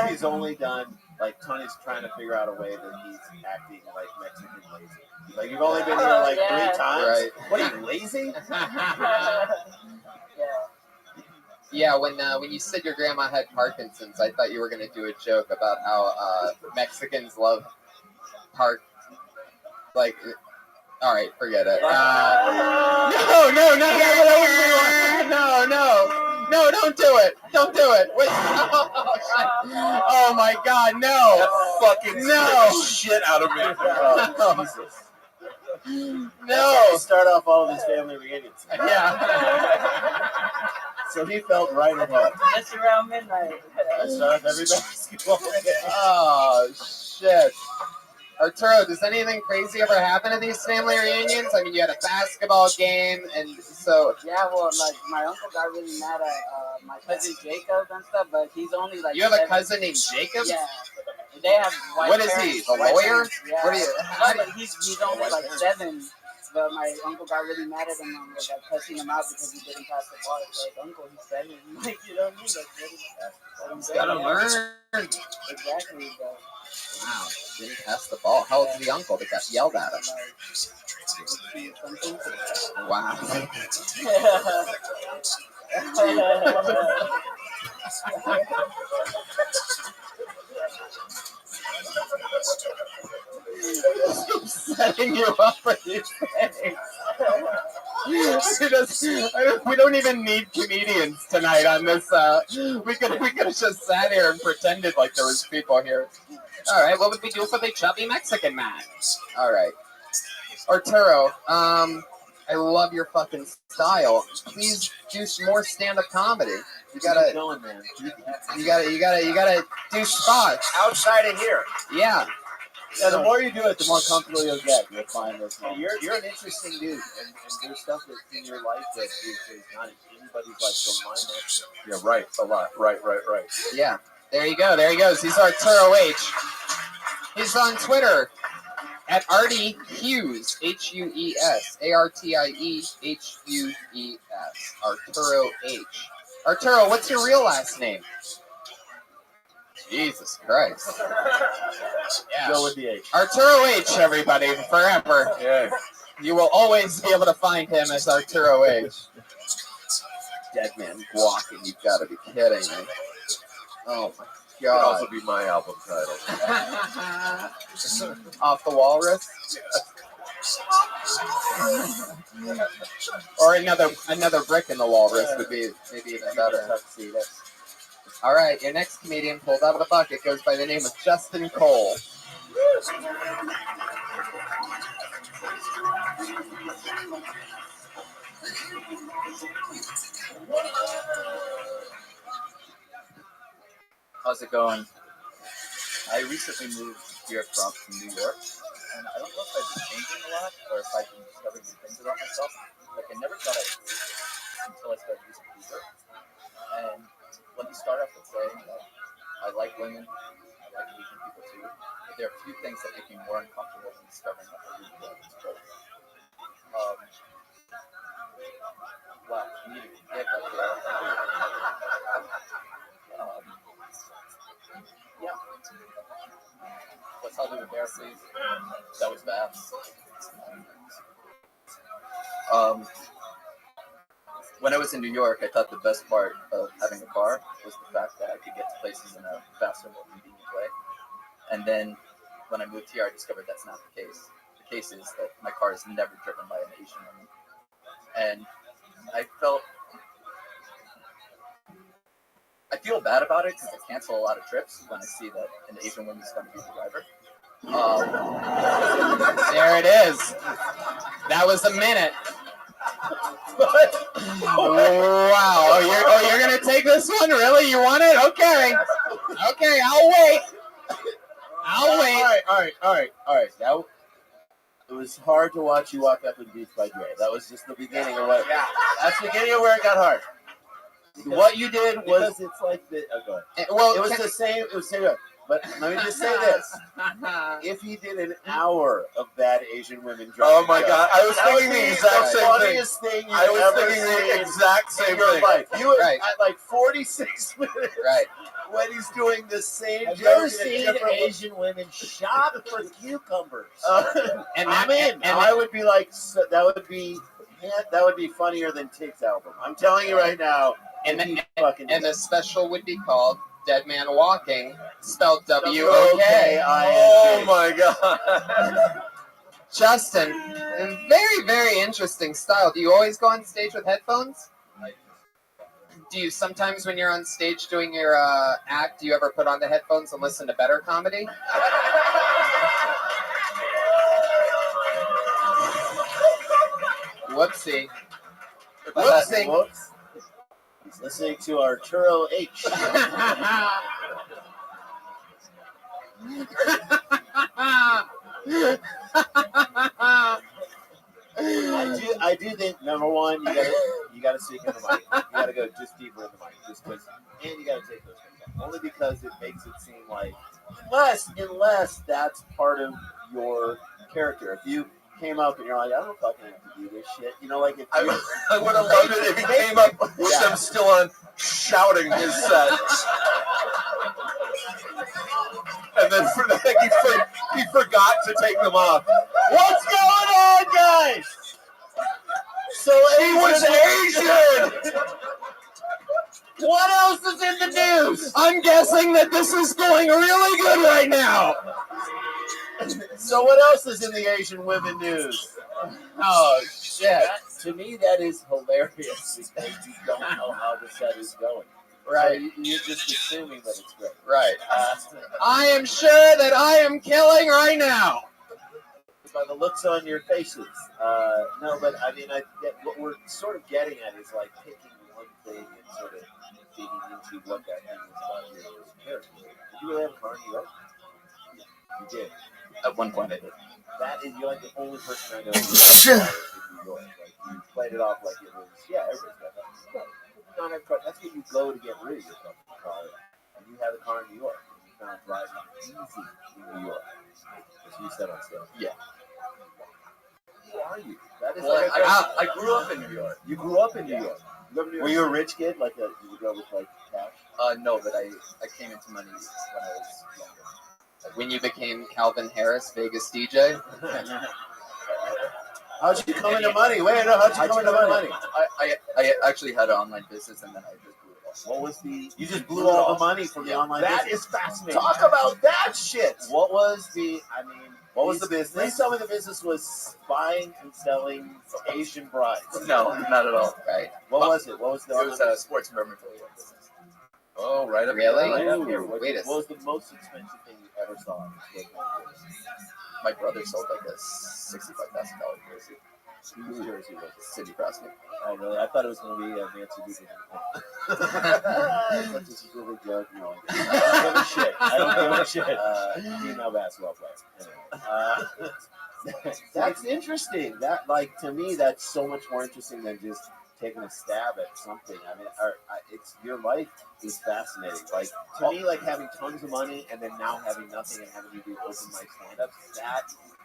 He's only done, like, Tony's trying to figure out a way that he's acting like Mexican lazy. Like, you've only been here like 3 times. Right. What are you, lazy? Yeah, when you said your grandma had Parkinson's, I thought you were going to do a joke about how Mexicans love like. All right, forget it. No, don't do it. Don't do it. Wait. Oh my God, no. That fucking shit out of me. Oh, Jesus. No. Start off all of his family reunions. Yeah. So he felt right at home. Just around midnight. I start off every basketball game. Oh shit. Arturo, does anything crazy ever happen at these family reunions? I mean, you had a basketball game, and so... Yeah, well, like, my uncle got really mad at my cousin Jacob and stuff, but he's only, like... You have a cousin named Jacob? Yeah. They have white What is parents, he, the white lawyer? parents, yeah. What are you... No, but he's only, like, 7, but my uncle got really mad at him and was, like, cussing him out because he didn't pass the ball. It's like, uncle, he's 7. Like, you know what I mean? Like, He's gotta learn. Exactly, but... Wow, didn't pass the ball. How old's the uncle that got yelled at him? Wow. Setting you up for these things. We don't even need comedians tonight on this. We could have just sat here and pretended like there was people here. All right, what would we do for the chubby Mexican man? All right, Arturo. I love your fucking style. Please do some more stand-up comedy. You gotta do spots outside of here. Yeah. Yeah, the more you do it, the more comfortable you'll get. You'll find this. You're an interesting dude, and there's stuff that's in your life that is not in anybody's life. So mine that's Yeah, right. A lot. Right. Yeah. There you go. There he goes. He's Arturo H. He's on Twitter at Artie Hughes, Hues, ArtieHues, Arturo H. Arturo, what's your real last name? Jesus Christ. Yeah. Go with the H. Arturo H, everybody, forever. Yeah. You will always be able to find him as Arturo H. Dead Man Walking, you've got to be kidding me. Oh my Could God. also be my album title. Off the Walrus? Or another brick in the walrus would be maybe even better. All right, your next comedian pulled out of the bucket goes by the name of Justin Cole. How's it going? I recently moved here from New York, and I don't know if I've been changing a lot or if I've been discovering new things about myself. Like, I never thought I would until I started using Uber. And let me start off with saying that I like women, I like Asian people too, but there are a few things that make me more uncomfortable than discovering that I really love this place. Wow, you need to get up there. Yeah. Let's all do a bear, please. That was bad. When I was in New York, I thought the best part of having a car was the fact that I could get to places in a faster, more convenient way. And then when I moved here, I discovered that's not the case. The case is that my car is never driven by an Asian woman. And I feel bad about it because I cancel a lot of trips when I see that an Asian woman is going to be the driver. There it is. That was a minute. Wow. Oh, you're going to take this one? Really? You want it? Okay. Okay, I'll wait. I'll wait. All right. It was hard to watch you walk up and beat by Dre. That was just the beginning of what. Yeah. That's the beginning of where it got hard. What you did was it's like the. Oh, go ahead. Well, it was the same. It was the same. But let me just say this: if he did an hour of bad Asian women driving, Oh my God! I was thinking the exact same thing. Funniest thing I was thinking the exact same thing. Life. You were at like 46 minutes. Right. When he's doing the same Have you joke ever in a seen different Asian women shop for cucumbers? And I'm in. I would be like, that would be funnier than Tig's album. I'm telling you right now. And the special would be called Dead Man Walking, spelled W-O-K. Oh my God. Justin, very, very interesting style. Do you always go on stage with headphones? Do you sometimes, when you're on stage doing your act, do you ever put on the headphones and listen to better comedy? Whoopsie. Whoopsie. Whoops. He's listening to Arturo H. I do think, number one, you gotta speak in the mic. You gotta go just deeper in the mic, just because, and you gotta take those things off. Only because it makes it seem like, unless that's part of your character. If you came up and you're like, I don't fucking have to do this shit, you know, like if I would have loved it if he came up with them still on, shouting his set. And then he forgot to take them off. What's going on, guys? So he was Asian. What else is in the news? I'm guessing that this is going really good right now. So what else is in the Asian women news? Oh, shit. To me, that is hilarious because you don't know how the set is going. Right. So you're just assuming that it's great. Right. I am sure that I am killing right now. By the looks on your faces. No, but I mean, what we're sort of getting at is like picking one thing and sort of digging into what that means about your character. Did you really have a car in New York? You did. At one point, I did. That is, you're like the only person I know who's in New York. Like, you played it off like it was, yeah, everybody's got that. No, you don't have a car. That's what you go to get rid of your fucking car. And you have a car in New York. And you found driving easy in New York. As you said on stage. Yeah. Who are you? That is Well, like I grew up in New York. You grew up in New York. Were you a rich kid? Like, did you grow up with like cash? No, but I came into money when I was younger. When you became Calvin Harris, Vegas DJ. How'd you come into money? Wait, no, how'd you come into money? I actually had an online business and then I just blew it off. What was you just blew all the money from the online business? That is fascinating. Talk about that shit. What was the business? Please tell me the business was buying and selling Asian brides. No, not at all. Right. What was it? What was the It was a sports memorabilia business. Oh, right up Really? Right up here. Wait a What was the most expensive thing you ever saw? My brother sold like a $65,000 jersey. Whose jersey was it? Sidney Crosby. Oh, really? I thought it was going to be Nancy Dugan. That's just a really joke. No. I don't give a shit. I don't give a shit. Female basketball player. Anyway. That's interesting. That, like, to me, that's so much more interesting than just taking a stab at something. I mean, it's your life is fascinating. Like, to me, like having tons of money and then now having nothing and having to do open mic stand-ups, that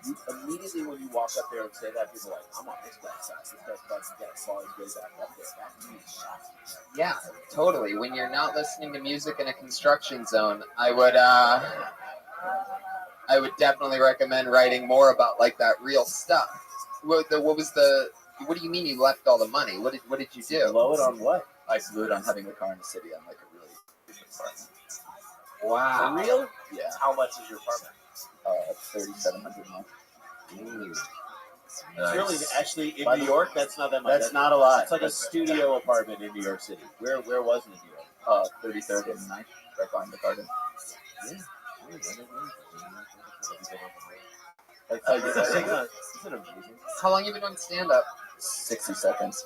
you immediately when you walk up there and say that, people are like, I'm on this guy's side. This guy's about to get claws way back up there. That to me is fascinating. Yeah, totally. When you're not listening to music in a construction zone, I would definitely recommend writing more about like that real stuff. What do you mean you left all the money? What did you do? Blow it on what? I blew it on having a car in the city on like a really stupid apartment. Wow. For real? Yeah. How much is your apartment? $3,700 a month. Nice. Really, actually, in New York, that's not that much. That's not a lot. It's like a studio apartment in New York City. Where was it in New York? 33rd and 9th, right behind the garden. Yeah. How long you been on stand-up? 60 seconds.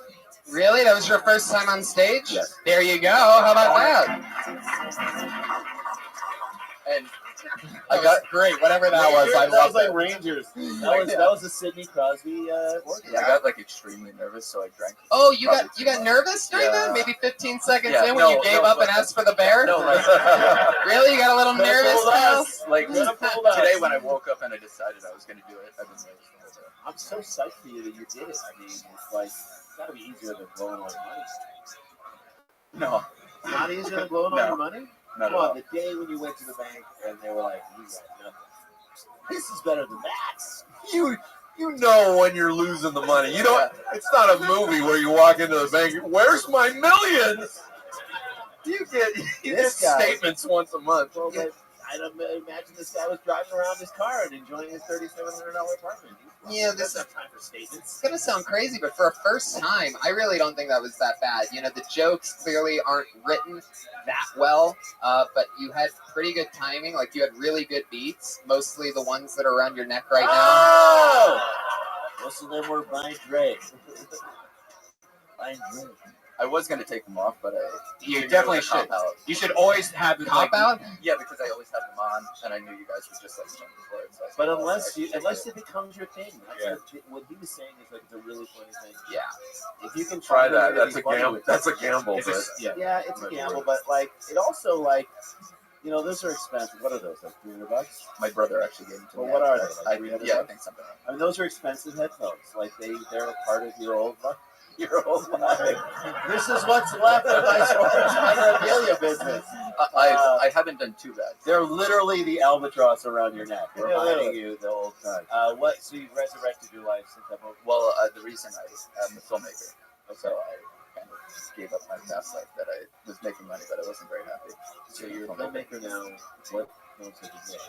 Really? That was your first time on stage? Yes. There you go. How about that? And I got great. Whatever that was, I that loved was it. like Rangers. That was a Sidney Crosby organ. I got like extremely nervous, so I drank. Oh, you got nervous during that? Maybe 15 seconds in when you gave up and asked for the bear? No, like, really? You got a little nervous now? Like today when I woke up and I decided I was going to do it, I've been nervous. I'm so psyched for you that you did it. I mean, it's like it's got to be easier than blowing all your money. No, it's not easier than blowing all your money. Not Come on, the day when you went to the bank and they were like, "You got nothing. This is better than that." You know when you're losing the money. You don't. It's not a movie where you walk into the bank. Where's my millions? You get statements once a month. Well, but I don't imagine this guy was driving around his car and enjoying his $3,700 apartment. Yeah, this is time for statements. It's gonna sound crazy, but for a first time, I really don't think that was that bad. You know, the jokes clearly aren't written that well, but you had pretty good timing. Like you had really good beats, mostly the ones that are around your neck right now. Most of them were by Dre. I was going to take them off, but You definitely should. You should always have them Cop out? Yeah, because I always have them on, and I knew you guys would just like jump for it. So But unless it becomes your thing, what he was saying is like it's a really funny thing. Yeah. If you can Try find that. a way to That's be a funny gamble. with That's a it. gamble. It's But yeah, it's a gamble, but like it also like those are expensive. What are those? Like $300? my brother actually gave them to Well, me. what are they? Like I 300 yeah, I bucks? think something. I mean, those are expensive headphones. Like they're a part of your old life. Your whole life. This is what's left of my storage memorabilia business. I haven't done too bad. They're literally the albatross around your neck, reminding you the old time. So you've resurrected your life since that moment? Well, the reason I'm a filmmaker, so I kind of gave up my past life that I was making money, but I wasn't very happy. So you're a filmmaker now. What films have you made?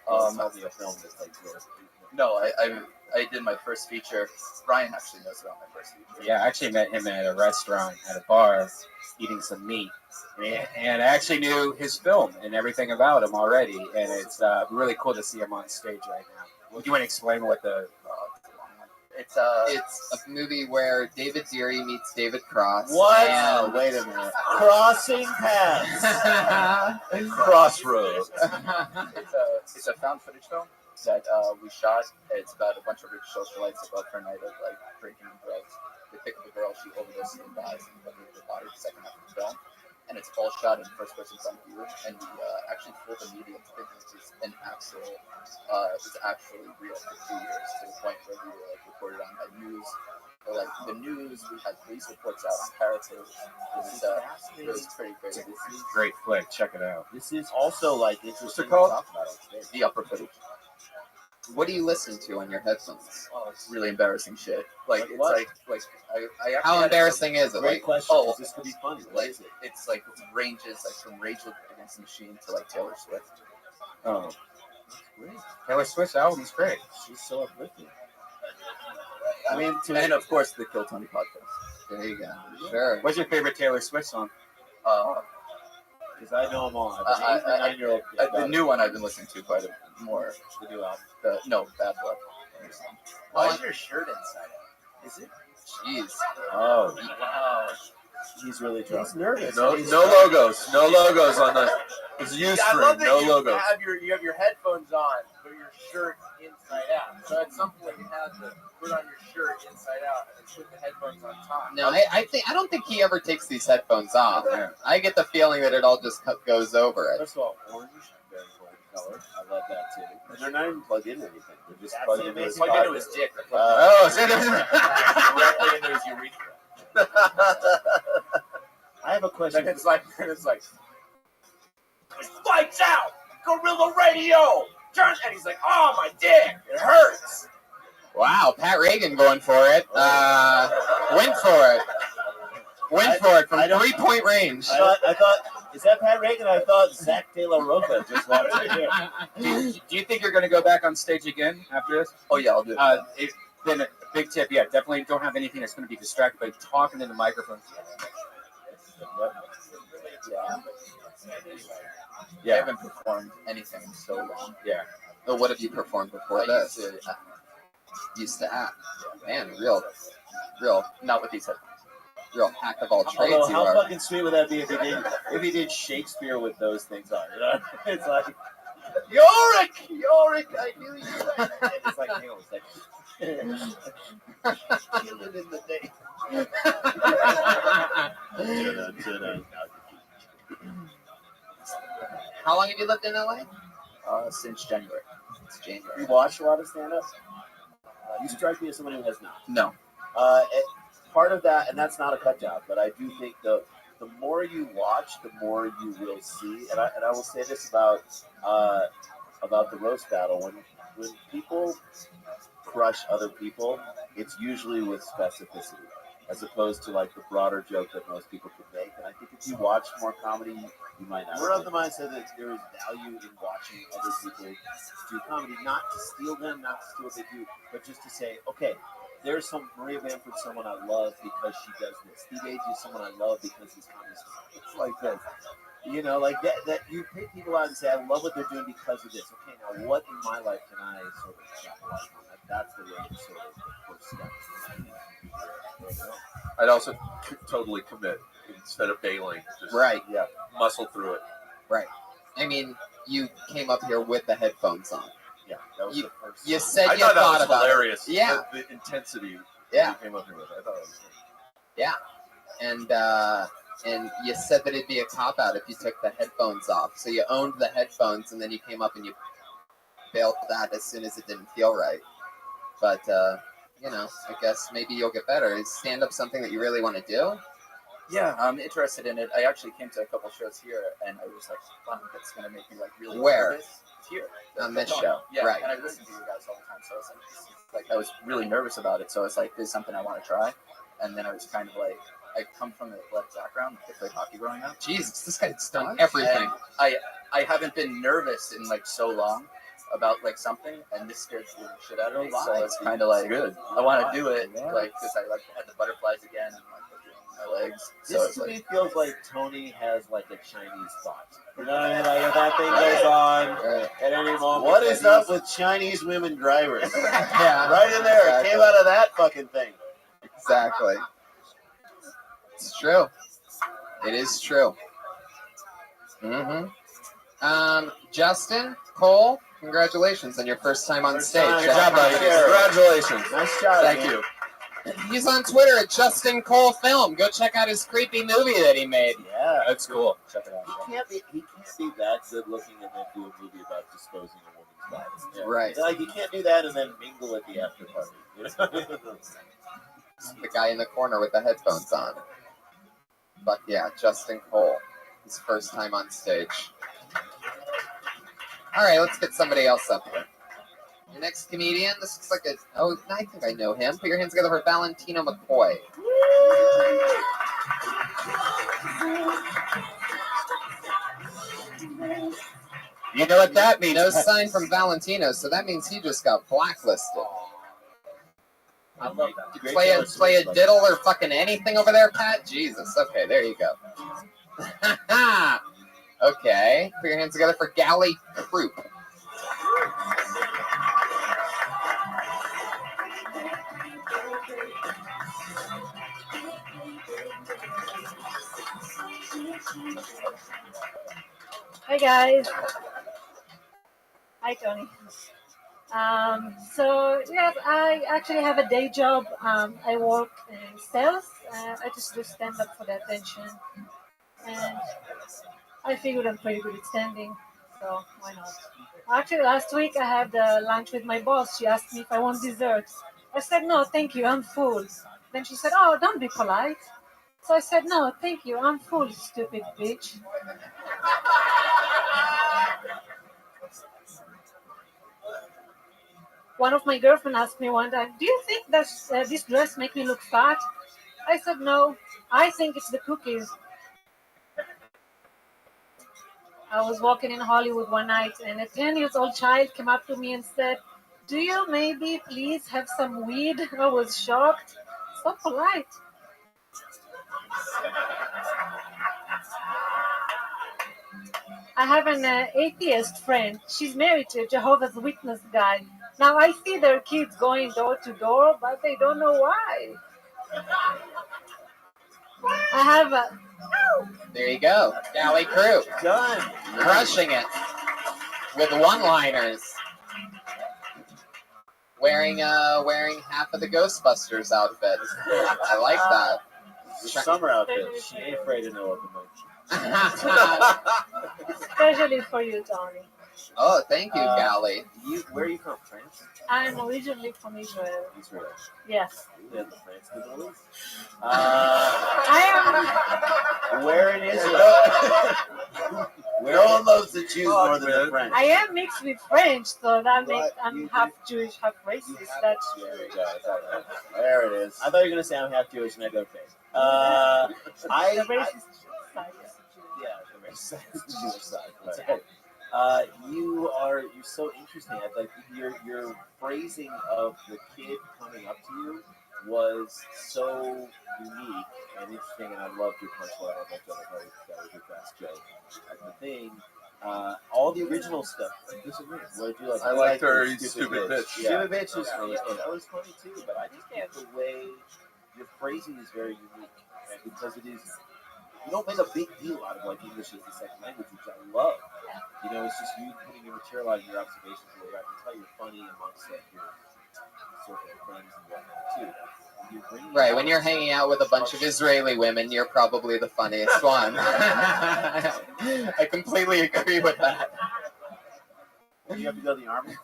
Tell me a film that's like yours. No, I did my first feature. Brian actually knows about my first feature. Yeah, I actually met him at a restaurant, at a bar, eating some meat. And I actually knew his film and everything about him already. And it's really cool to see him on stage right now. Do you want to explain what the... It's a movie where David Deary meets David Cross. What? And Wait a minute. Crossing paths. Crossroads. It's a found footage film. that we shot. It's about a bunch of rich socialites above her night of like drinking and drugs. They pick up a girl, she overdoses and dies, and then the body the second half of the film. And it's all shot in first person front view, and we actually fooled the media to think this is an actual, it's actually real for 2 years, to the point where we were like reported on by news, or like the news. We had police reports out on characters. It was pretty crazy. Great flick. Check it out. This is also like interesting to called? talk about on stage. The upper footage. What do you listen to on your headphones? Oh, it's really embarrassing shit. Like it's what? like I actually How had embarrassing is it? Great Like, question. oh, This could be funny. What like is it? it's like ranges like from Rage Against the Machine to like Taylor Swift. Oh, That's great. Taylor Swift's album's great. She's so uplifting. I mean, and of course the Kill Tony podcast. there you go. Sure. What's your favorite Taylor Swift song? Because I know them all. I have an 8 and 9-year-old kid. The new one I've been listening to quite a more. The new album. No, Bad Blood. Why is your shirt inside out? Is it? Jeez. Oh, Wow. he's really drunk. He's nervous. No logos. No logos on the. It's used I free. love that No you logos. have your headphones on, but your shirt inside out. So at some point you have to put on your shirt inside out and then put the headphones on top. No, I don't think he ever takes these headphones off. I get the feeling that it all just goes over it. First of all, orange, very bold color. I love that too. And they're not even plugged into anything. They're just That's plugged the into his amazing pocket. into his dick. Directly into his urethra. I have a question. It's like lights out, Gorilla Radio. Turn, and he's like, oh my dick, it hurts. Wow, Pat Reagan going for it. Went for it. Went for it from 3-point range. I thought, is that Pat Reagan? I thought Zach De La Roca just walked in here. Do you think you're going to go back on stage again after this? Oh yeah, I'll do it. Then a big tip, yeah, definitely don't have anything that's going to be distracted by talking in the microphone. Yeah, I haven't performed anything in so long. Yeah. But what have you performed before this? Used to act. Man, real, Not with these headphones. real hack of all trades Although, you how are. fucking sweet would that be if he did Shakespeare with those things on? You know? It's like Yorick, I knew you. It's like, hang on a second. Kill it in the day. How long have you lived in LA? Since January. It's January. You watch a lot of stand-up? You strike me as someone who has not. No. Part of that, and that's not a cut job, but I do think the more you watch, the more you will see. And I will say this about the roast battle: when people crush other people, it's usually with specificity, as opposed to like the broader joke that most people could make. And I think if you watch more comedy, you might not. We're of the mindset that there is value in watching other people do comedy, not to steal them, not to steal what they do, but just to say, okay, there's Maria Bamford's someone I love because she does this. Steve Agee is someone I love because he's comedy. It's like this. You know, like that you pick people out and say, I love what they're doing because of this. Okay, now what in my life can I sort of capitalize on? That's the way it's sort of the first step. I'd also totally commit instead of bailing. Just Right. Yeah. muscle through it. Right. I mean, you came up here with the headphones on. Yeah, that was the first. You said I you thought that thought was about hilarious. it. Yeah. The intensity Yeah. you came up here with. I thought it was Yeah. And you said that it'd be a cop out if you took the headphones off. So you owned the headphones, and then you came up and you bailed that as soon as it didn't feel right. But you know, I guess maybe you'll get better. Is stand up something that you really want to do? Yeah, I'm interested in it. I actually came to a couple shows here, and I was like, "Fun, that's gonna make me like really Where? nervous." Here On this show, yeah, right. And I listen to you guys all the time, so I was like I was really nervous about it. So it's like, this is something I want to try. And then I was kind of like, I come from an athletic background. I played hockey growing up. Jesus, this guy's done everything. And I haven't been nervous in like so long about like something, and this scared the shit out of me. So it's kind of like, good. I want to do it, like, because I like had the butterflies again and like my legs. So This it's to like, me feels like Tony has like a Chinese thought. You know what I mean? Like if that thing goes on at any moment. What is up with Chinese women drivers? Yeah. Right in there. It came out of that fucking thing. Exactly. It's true. It is true. Mm-hmm. Justin, Cole, Congratulations on your first time on stage. time. Good job, buddy. Congratulations. Nice job. Thank man. you. He's on Twitter at Justin Cole Film. Go check out his creepy movie that he made. Yeah, That's cool. Check it out. He can't be that good looking and then do a movie about disposing of women's bodies. Yeah. Right. Like you can't do that and then mingle at the after party. You know? The guy in the corner with the headphones on. But yeah, Justin Cole. His first time on stage. All right, let's get somebody else up here. Your next comedian, this looks like I think I know him. Put your hands together for Valentino McCoy. You know what that means? No sign from Valentino, so that means he just got blacklisted. I love that. Play a diddle or fucking anything over there, Pat? Jesus. Okay, there you go. Okay. Put your hands together for Gally Croup. Hi guys. Hi Tony. So yes, I actually have a day job. I work in sales. I just do stand up for the attention, and I figured I'm pretty good at standing, so why not? Actually, last week I had lunch with my boss. She asked me if I want dessert. I said no, thank you, I'm full. Then she said, oh, don't be polite. So I said no, thank you, I'm full, stupid bitch. One of my girlfriends asked me one time, do you think that this dress makes me look fat? I said, no, I think it's the cookies. I was walking in Hollywood one night and a 10-year-old child came up to me and said, do you maybe please have some weed? I was shocked. So polite. I have an atheist friend. She's married to a Jehovah's Witness guy. Now I see their kids going door to door, but they don't know why. I have a... There you go. Gally Croup. Done. Crushing it. With one-liners. Wearing half of the Ghostbusters outfit. I like that. The summer outfit. She ain't afraid of no locomotion. Especially for you, Tony. Oh, thank you, Gally. Where are you from, France? I'm originally from Israel. Israel. Yes. You have the France people. I am. Where in Israel? No one loves the Jews more than the French. I am mixed with French, so that makes I'm half Jewish, half racist. That's true. There it is. I thought you were gonna say I'm half Jewish and I go okay. The racist side. Yeah, the racist side is the Jewish side. Right. You're so interesting. I like your phrasing of the kid coming up to you was so unique and interesting, and I loved your punchline. I loved that was your best joke. The thing, all the original stuff. Disagree. What did you like? I liked her stupid bitch. Stupid bitch was funny. That was funny too. But I just think the way your phrasing is very unique, and because it is. You don't make a big deal out of like English as the second language, which I love. You know, it's just you putting your material out and your observations where I can tell you're funny amongst like your circle of friends and whatnot too. Right, when you're hanging out with a bunch of Israeli women, you're probably the funniest one. I completely agree with that. You have to go to the army?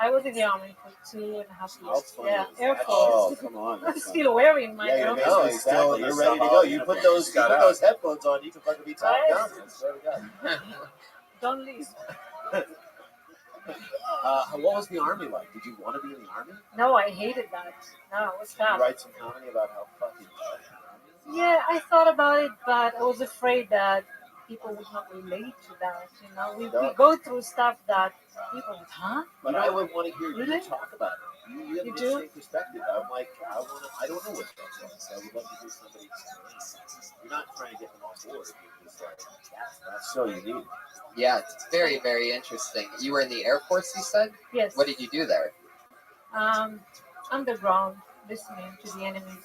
I was in the army for 2.5 years. Yeah, Air Force. Oh, come on. I'm still wearing my Air Force. No, exactly. You're ready to go. You put those headphones on, you can fucking be Top Gun. I swear to God. Don't leave. What was the army like? Did you want to be in the army? No, I hated that. No, it was Did you tough. write some comedy about how fucking Yeah, I thought about it, but I was afraid that people would not relate to that. You know, we go through stuff that people would, huh? But I would want to hear you Really? talk about it. You have You an do? interesting perspective. I'm like, I don't know what that's like. So I would love to hear somebody explain. You're not trying to get them on board. You're just like, that's so unique. Yeah, it's very, very interesting. You were in the Air Force, you said? Yes. What did you do there? Underground, listening to the enemy.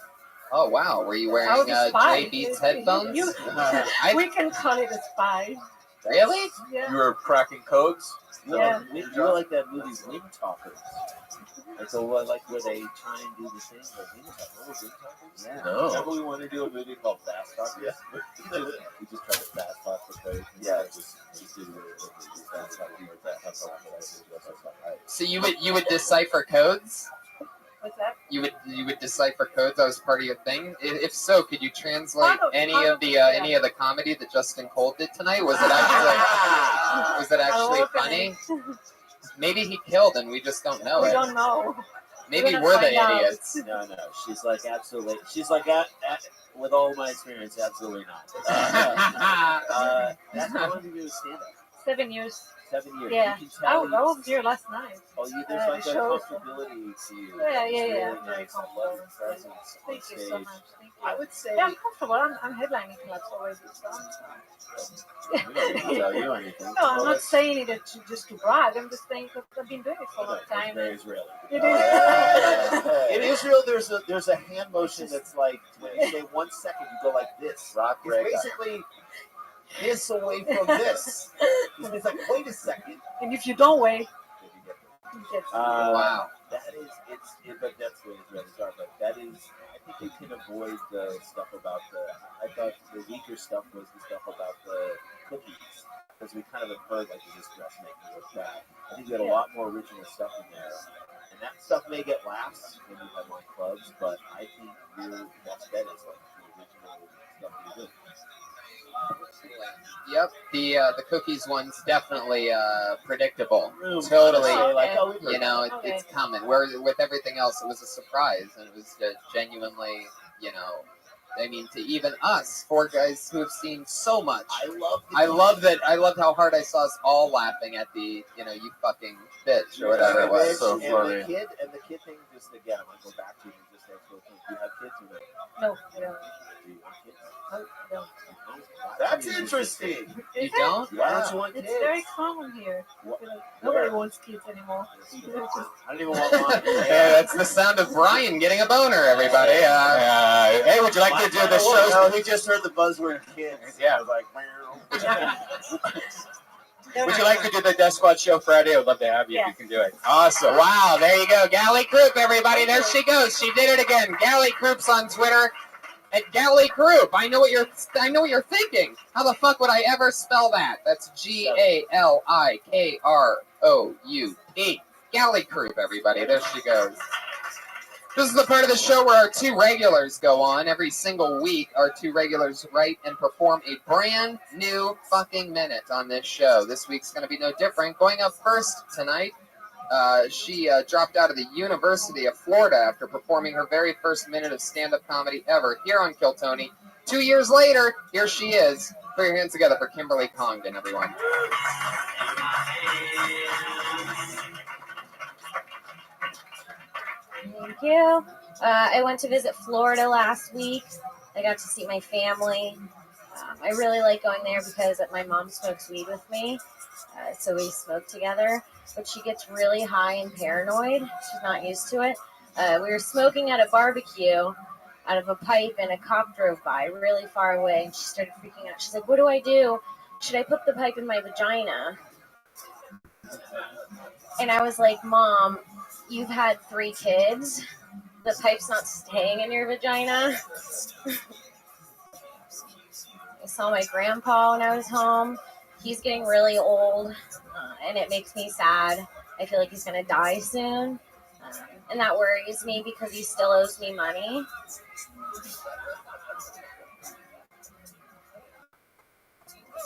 Oh, wow. Were you I was wearing a spy. Jay Beats headphones? We can call it a spy. Really? Yeah. You were cracking codes? Yeah. You were like that movie Wind Talkers. Like the one like where they try and do the thing like Wind Talkers. Yeah. No. Remember we wanted to do a movie called Fast Talkers? Yeah. We just tried to fast talk the code. Yeah. Just did really fast talk. So you would decipher codes? What's that? You would decipher codes. That was part of your thing. If so, could you translate any of the comedy that Justin Cole did tonight? Was it actually funny? Maybe he killed and we just don't know We it. don't know. Maybe we're the idiots. No. She's like absolutely. She's like with all my experience, absolutely not. That's how long did you do stand up? 7 years. 7 years. Yeah. You can tell I was here last night. Oh, there's like the a show. comfortability to you. Yeah. It's really Very nice. I love your presence Thank on you stage. so much. Thank you. I would say. Yeah, I'm comfortable. I'm headlining clubs already. So We don't need to tell you anything. No, I'm not saying it just to brag. I'm just saying that I've been doing it for a long time. It's very Israeli. It is. In Israel, there's a hand motion that's like when you say 1 second, you go like this. Rock It's basically this away from this. It's like wait a second. And if you don't wait, you get Wow. That is but that's the way Israelis are. But that is, I think you can avoid the stuff about I thought the weaker stuff was the stuff about the cookies. Because we kind of have heard like this dressmaking look bad. I think you had a lot more original stuff in there. And that stuff may get laughs when you have like clubs, but I think your best bet is like the original stuff you do. Yep, the cookies one's definitely predictable. Totally. Totally, it's coming. Where with everything else, it was a surprise, and it was genuinely, I mean, to even us, 4 guys who have seen so much. I loved how hard I saw us all laughing at the, you fucking bitch or whatever it was. So funny. And the kid thing, just again, I'm gonna go back to it and just say, do you have kids or no? No, I don't. Do you want kids? No, I don't. That's interesting. You don't? Why don't you want kids? It's very common here. Nobody wants kids anymore. I don't even want mine. Yeah, that's the sound of Brian getting a boner, everybody. Hey, would you like to do the show? No, he just heard the buzzword kids. Yeah. I was like, Would you like to do the Death Squad show Friday? I would love to have you if you can do it. Awesome. Wow, there you go. Galley Croup, everybody. There she goes. She did it again. Galley Croup's on Twitter. At Galley Croup. I know what you're thinking. How the fuck would I ever spell that? That's GALIKROUP. Galley Croup, everybody. There she goes. This is the part of the show where our 2 regulars go on. Every single week, our 2 regulars write and perform a brand new fucking minute on this show. This week's going to be no different. Going up first tonight, she dropped out of the University of Florida after performing her very first minute of stand-up comedy ever here on Kill Tony. 2 years later, here she is. Put your hands together for Kimberly Congdon, everyone. Thank you. I went to visit Florida last week. I got to see my family. I really like going there because my mom smokes weed with me, so we smoke together. But she gets really high and paranoid. She's not used to it. We were smoking at a barbecue out of a pipe, and a cop drove by really far away, and she started freaking out. She's like, "What do I do? Should I put the pipe in my vagina?" And I was like, "Mom, you've had 3 kids. The pipe's not staying in your vagina." I saw my grandpa when I was home. He's getting really old, and it makes me sad. I feel like he's going to die soon, and that worries me because he still owes me money.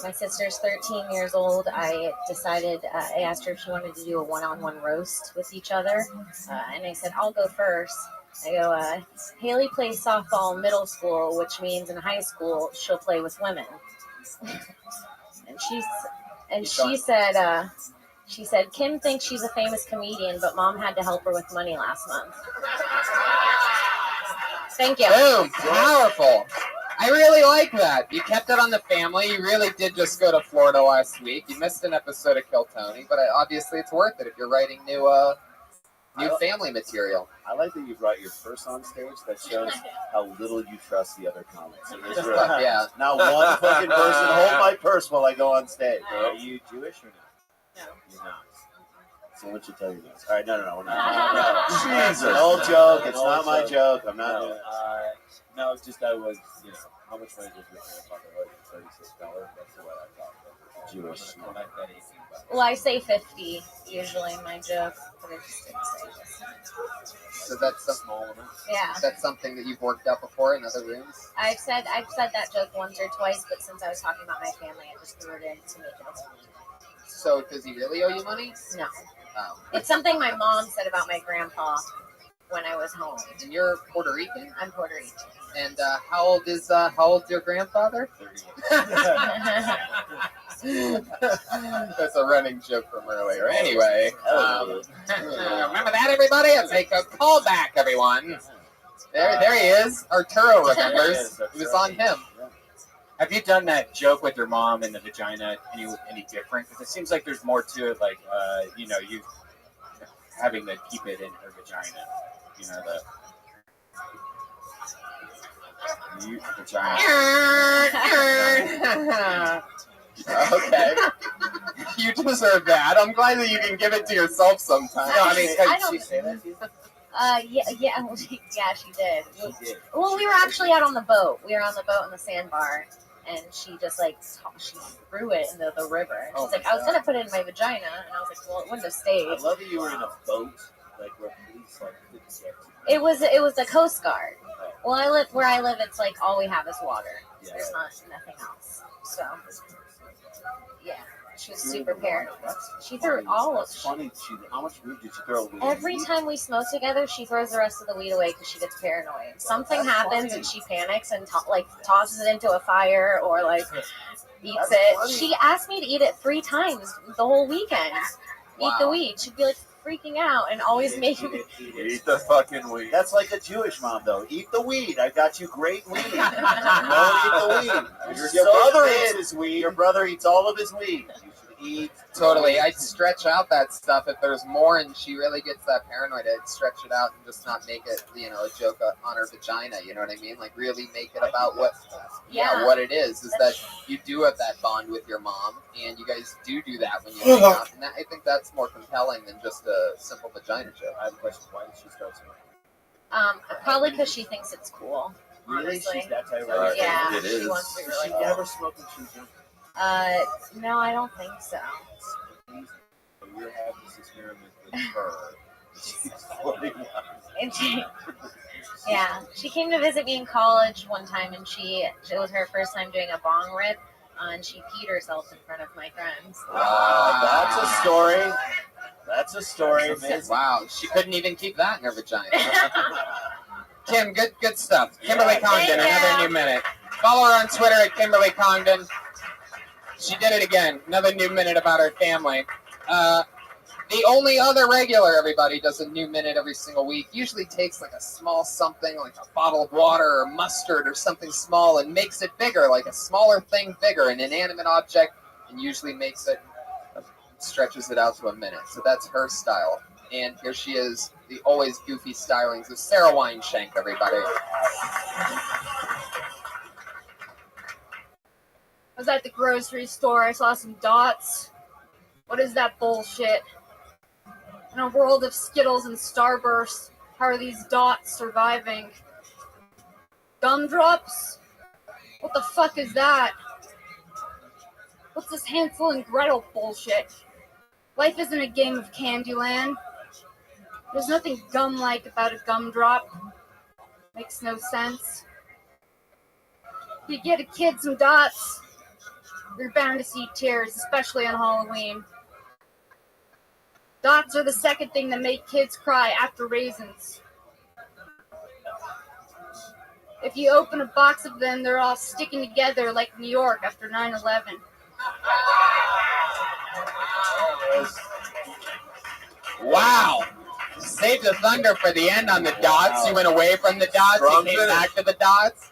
My sister's 13 years old. I asked her if she wanted to do a one-on-one roast with each other, and I said, "I'll go first." I go, Haley plays softball in middle school, which means in high school she'll play with women. And she said, Kim thinks she's a famous comedian, but Mom had to help her with money last month. Thank you. Boom. Powerful. I really like that. You kept it on the family. You really did just go to Florida last week. You missed an episode of Kill Tony, but obviously it's worth it if you're writing new New family material. I like that you brought your purse on stage. That shows how little you trust the other comics. In this room. Yeah. Not one fucking person hold my purse while I go on stage. Are you Jewish or not? No. You're not. So what you tell you this? All right, no, we're not. No. Jesus. An old joke. It's not my joke. I'm not doing it. No, it's just I was, how much money does your grandfather owe you? $36? That's what I thought. Jewish. Well, I say 50 usually in my joke, but I just didn't say this. So that's a small amount. Yeah. That's something that you've worked out before in other rooms. I've said that joke once or twice, but since I was talking about my family, I just threw it in to make it funny. So does he really owe you money? No. Oh. It's something my mom said about my grandpa when I was home. And you're Puerto Rican? I'm Puerto Rican. And how old's your grandfather? 31. That's a running joke from earlier. Anyway, remember that, everybody? Let's take a call back, everyone. There he is. Arturo remembers. It was on him. Have you done that joke with your mom in the vagina any different? Because it seems like there's more to it, like you having to keep it in her vagina. Vagina. Okay. You deserve that. I'm glad that you can give it to yourself sometimes. No, I mean, I she say that to you? Yeah, she did. Well, we were actually out on the boat. We were on the boat in the sandbar, and she just she threw it into the river. She's like, I was gonna put it in my vagina, and I was like, well, it wouldn't have stayed. I love that you were in a boat, like where police didn't get to. It was the Coast Guard. Well, where I live, it's like all we have is water. Yeah. There's nothing else. So, yeah, she was super paranoid. She threw all of it. Funny. How much weed did she throw away? Every time we smoke together, she throws the rest of the weed away because she gets paranoid. Something happens and she panics and tosses it into a fire or eats it. Funny. She asked me to eat it 3 times the whole weekend. Wow. Eat the weed. She'd be freaking out and always making me eat the fucking weed. That's like a Jewish mom, though. Eat the weed. I got you great weed. Eat the weed. Your brother eats his weed. Your brother eats all of his weed. You should eat. Totally. I'd stretch out that stuff. If there's more and she really gets that paranoid, I'd stretch it out and just not make it, a joke on her vagina. You know what I mean? Really make it about what it is that you do have that bond with your mom, and you guys do that when you hang out. And I think that's more compelling than just a simple vagina joke. I have a question. Why did she start smoking? Probably because she thinks it's cool. Really? Honestly. She's that type of Yeah, it is. she wants to be really She cool. never smoked when she was young. No, I don't think so. We're having this experiment with her. She's 41. And she came to visit me in college one time, and it was her first time doing a bong rip, and she peed herself in front of my friends. That's a story. That's a story. Amazing. Wow, she couldn't even keep that in her vagina. Kim, good stuff. Kimberly Congdon, another new minute. Follow her on Twitter at Kimberly Congdon. She did it again. Another new minute about her family. The only other regular, everybody, does a new minute every single week. Usually takes a small something, like a bottle of water or mustard or something small, and makes it bigger, like a smaller thing bigger, an inanimate object, and usually stretches it out to a minute. So that's her style. And here she is, the always goofy stylings of Sarah Wineshank, everybody. I was at the grocery store. I saw some dots. What is that bullshit? In a world of Skittles and Starbursts, how are these dots surviving? Gumdrops? What the fuck is that? What's this Hansel and Gretel bullshit? Life isn't a game of Candyland. There's nothing gum-like about a gumdrop. Makes no sense. If you get a kid some dots, you're bound to see tears, especially on Halloween. Dots are the second thing that make kids cry after raisins. If you open a box of them, they're all sticking together like New York after 9/11. Wow. Saved the thunder for the end on the dots. You went away from the dots. You came back to the dots.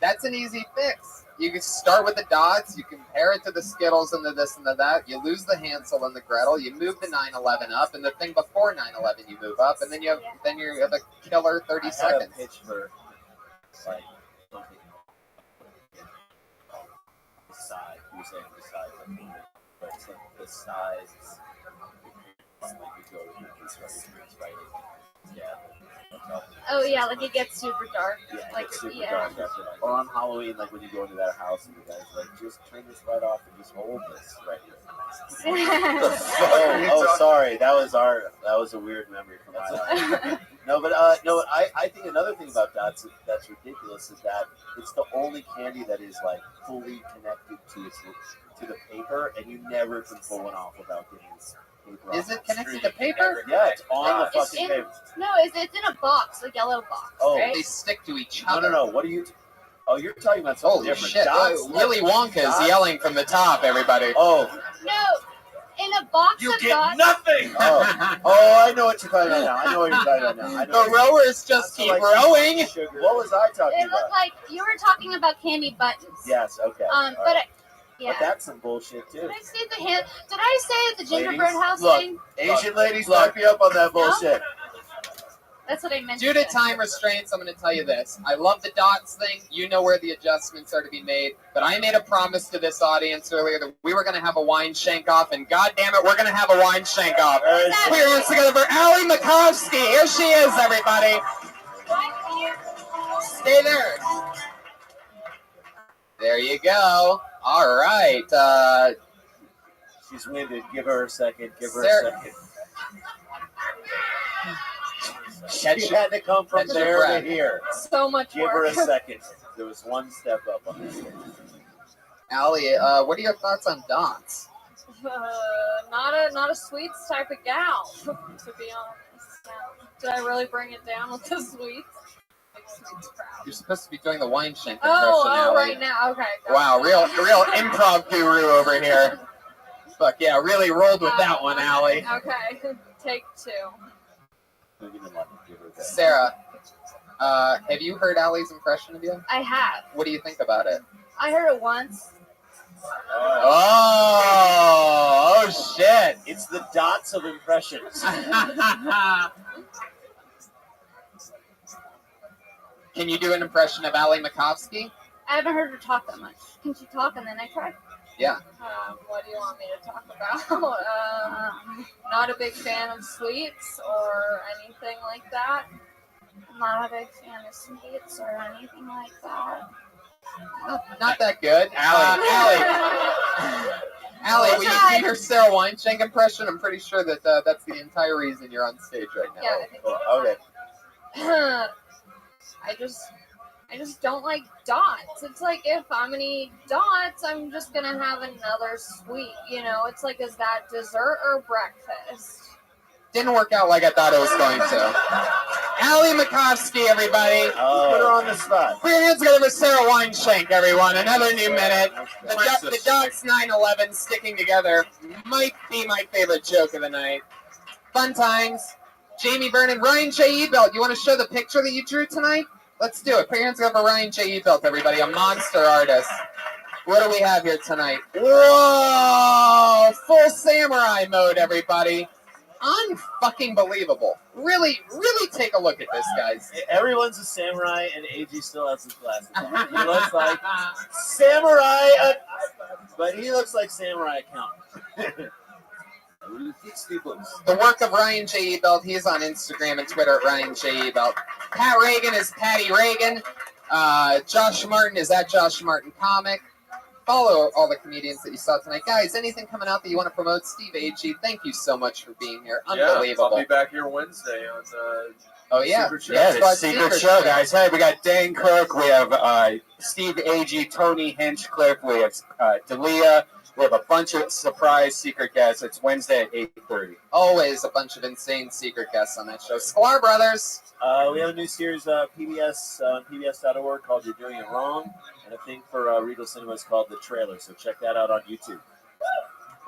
That's an easy fix. You can start with the dots. You compare it to the Skittles and the this and the that. You lose the Hansel and the Gretel. You move the 9/11 up, and the thing before 9/11 you move up, and then you have a killer 30 I had seconds. a pitch for like something. The size. You were saying the size, but it's like the size. Like you go to writing. Yeah. Oh yeah, like it gets super dark. Yeah, Like it's super yeah. dark after like, or on Halloween, like when you go into that house and the guy's like, just turn this light off and just hold this right here. Sorry, that was a weird memory from my life. No, but I think another thing about dots that's ridiculous is that it's the only candy that is like fully connected to the paper, and you never can pull one off without getting this. Is it connected to paper? Yeah, it's on the fucking paper. No, it's in a box, a yellow box. Oh, right? They stick to each other. No. What are you? Oh, you're talking about something Holy different. shit! Dots, Willy Wonka is yelling from the top. Everybody. Oh. No, in a box You of get dots. nothing. Oh, I know what you're talking about now. I know what you're talking about now. The rowers just keep rowing. What was I talking It about? looked like you were talking about candy buttons. Yes. Okay. But yeah. But that's some bullshit too. Did I say the hand? Did I say the gingerbread house look, thing? Asian ladies, back me up on that bullshit. That's what I meant. Due to time restraints, I'm going to tell you this. I love the dots thing. You know where the adjustments are to be made. But I made a promise to this audience earlier that we were going to have a wine shank off, and God damn it, we're going to have a wine shank off. Put your hands together for Allie Makovsky. Here she is, everybody. Stay there. There you go. All right. She's winded. Give her a second. Give her a second. She had to come from there to here. So much Give her a second. There was one step up on this thing. Allie, what are your thoughts on dots? Not a sweets type of gal, to be honest. Did I really bring it down with the sweets? Sweets proud. You're supposed to be doing the wine shank impression, Oh, Allie. right now. Okay. Wow, real improv guru over here. Fuck yeah, really rolled with that one, Allie. Okay. Take two. Sarah, have you heard Allie's impression of you? I have. What do you think about it? I heard it once. Oh shit! It's the dots of impressions. Can you do an impression of Allie Makovsky? I haven't heard her talk that much. Can she talk and then I try? Yeah. What do you want me to talk about? Not a big fan of sweets or anything like that. I'm not a big fan of sweets or anything like that. Not that good. Allie, will you see her Sarah Weinshank impression? I'm pretty sure that that's the entire reason you're on stage right now. Yeah, I think so. Okay. I just don't like dots. It's like if I'm gonna eat dots, I'm just gonna have another sweet. You know, it's like, is that dessert or breakfast? Didn't work out like I thought it was going to. Allie Makovsky, everybody. Put her on the spot. Put your hands together for Sarah Weinshank, everyone. Another new minute. The dots 9/11 sticking together might be my favorite joke of the night. Fun times. Jamie Vernon, Ryan J. Ebelt. You want to show the picture that you drew tonight? Let's do it. Put your hands together for Ryan J. Ebelt, everybody. A monster artist. What do we have here tonight? Whoa! Full samurai mode, everybody. Unfucking believable. Really, really take a look at this, guys. Everyone's a samurai, and AG still has his glasses on. He looks like samurai, but he looks like samurai count. The work of Ryan J. Ebelt. He is on Instagram and Twitter at Ryan J. Ebelt. Pat Reagan is Patty Reagan. Josh Martin is at Josh Martin Comic. Follow all the comedians that you saw tonight. Guys, anything coming out that you want to promote? Steve Agee, thank you so much for being here. Unbelievable. Yeah, I'll be back here Wednesday on Oh, yeah. Secret Show. Yeah, the Secret Show, guys. Hey, we got Dan Cook. We have Steve Agee, Tony Hinchcliffe. We have Dalia. We have a bunch of surprise secret guests. It's Wednesday at 8:30. Always a bunch of insane secret guests on that show. Sklar Brothers. We have a new series, PBS, on PBS.org called You're Doing It Wrong, and a thing for Regal Cinemas called The Trailer, so check that out on YouTube.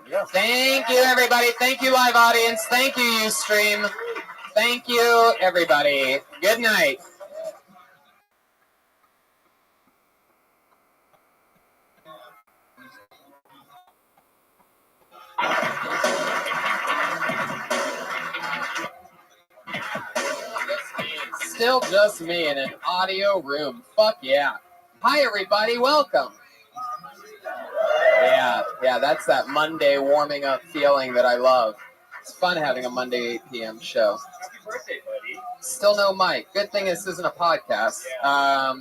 Yeah. Thank you, everybody. Thank you, live audience. Thank you, Ustream. Thank you, everybody. Good night. Still just me in an audio room. Fuck yeah. Hi, everybody. Welcome. Yeah, that's that Monday warming up feeling that I love. It's fun having a Monday 8 p.m. show. Happy birthday, buddy. Still no mic. Good thing this isn't a podcast. Josh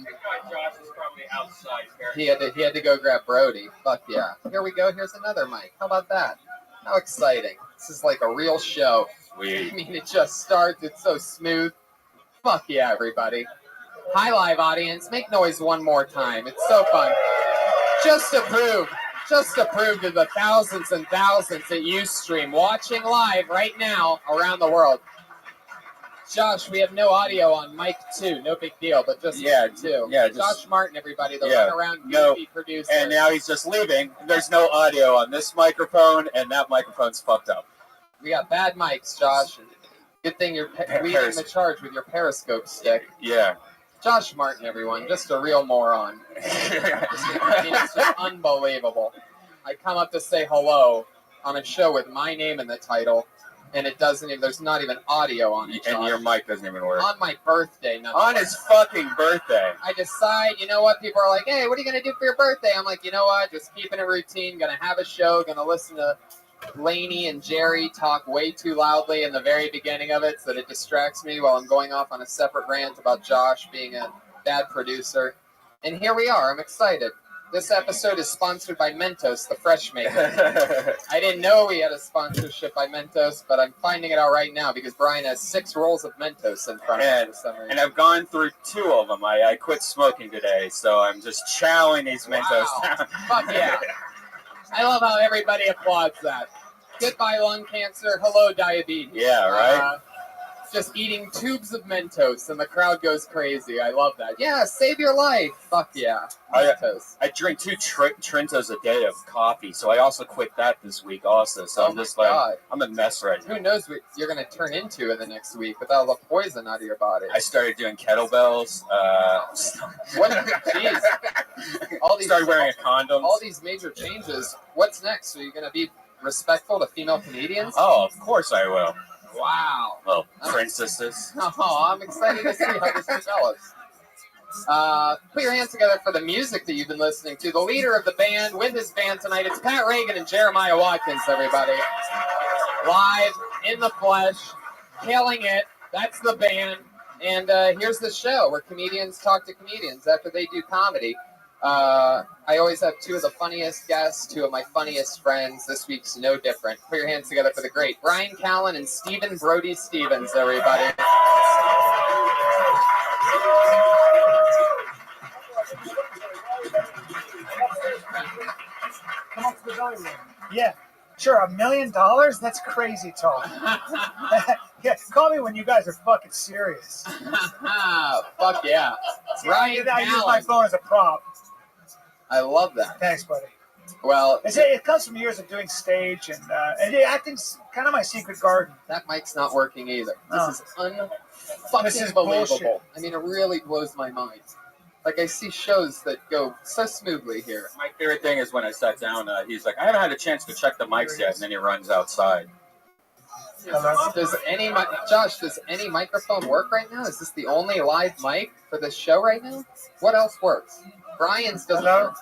is probably outside. He had to go grab Brody. Fuck yeah. Here we go. Here's another mic. How about that? How exciting. This is like a real show. Sweet. I mean, it just starts. It's so smooth. Fuck yeah, everybody. Hi, live audience. Make noise one more time. It's so fun. Just to prove to the thousands and thousands at Ustream watching live right now around the world. Josh, we have no audio on mic 2. No big deal, but just mic 2. Yeah, Josh Martin, everybody, the run around goofy producer. And now he's just leaving. There's no audio on this microphone, and that microphone's fucked up. We got bad mics, Josh. Good thing you're leading the charge with your Periscope stick. Yeah. Josh Martin, everyone, just a real moron. I mean, it's just unbelievable. I come up to say hello on a show with my name in the title, and it doesn't even, there's not even audio on it, Josh. And your mic doesn't even work. On my birthday. On his fucking birthday. I decide, you know what, people are like, hey, what are you going to do for your birthday? I'm like, you know what, just keeping it routine, going to have a show, going to listen to Lainey and Jerry talk way too loudly in the very beginning of it so that it distracts me while I'm going off on a separate rant about Josh being a bad producer. And here we are. I'm excited. This episode is sponsored by Mentos, the Fresh Maker. I didn't know we had a sponsorship by Mentos, but I'm finding it out right now because Brian has 6 rolls of Mentos in front of him for some reason. And I've gone through 2 of them. I quit smoking today, so I'm just chowing these Mentos down. Fuck yeah. I love how everybody applauds that. Goodbye, lung cancer. Hello, diabetes. Yeah, right? Just eating tubes of Mentos, and the crowd goes crazy. I love that. Yeah, save your life. Fuck yeah. Mentos. I drink 2 Trentos a day of coffee, so I also quit that this week also. So I'm just like, I'm a mess right now. Who knows what you're going to turn into in the next week with all the poison out of your body. I started doing kettlebells. What? Jeez. Started wearing a condom. All these major changes. What's next? Are you going to be respectful to female comedians? Oh, of course I will. Wow. Well, princesses. Oh, I'm excited to see how this develops. Put your hands together for the music that you've been listening to. The leader of the band with his band tonight, it's Pat Reagan and Jeremiah Watkins, everybody. Live, in the flesh, killing it. That's the band. And here's the show where comedians talk to comedians after they do comedy. I always have 2 of the funniest guests, 2 of my funniest friends. This week's no different. Put your hands together for the great Brian Callen and Stephen Brody Stevens, everybody. Come up to the dining room. Yeah, sure. $1 million? That's crazy talk. Yeah, call me when you guys are fucking serious. Fuck yeah. Brian I use my Callen. phone as a prop. I love that. Thanks, buddy. Well, it comes from years of doing stage and acting's kind of my secret garden. That mic's not working either. This is This is unbelievable. bullshit. I mean, it really blows my mind. Like, I see shows that go so smoothly here. My favorite thing is when I sat down, he's like, I haven't had a chance to check the mics yet, and then he runs outside. Does any microphone work right now? Is this the only live mic for this show right now? What else works? Brian's doesn't work.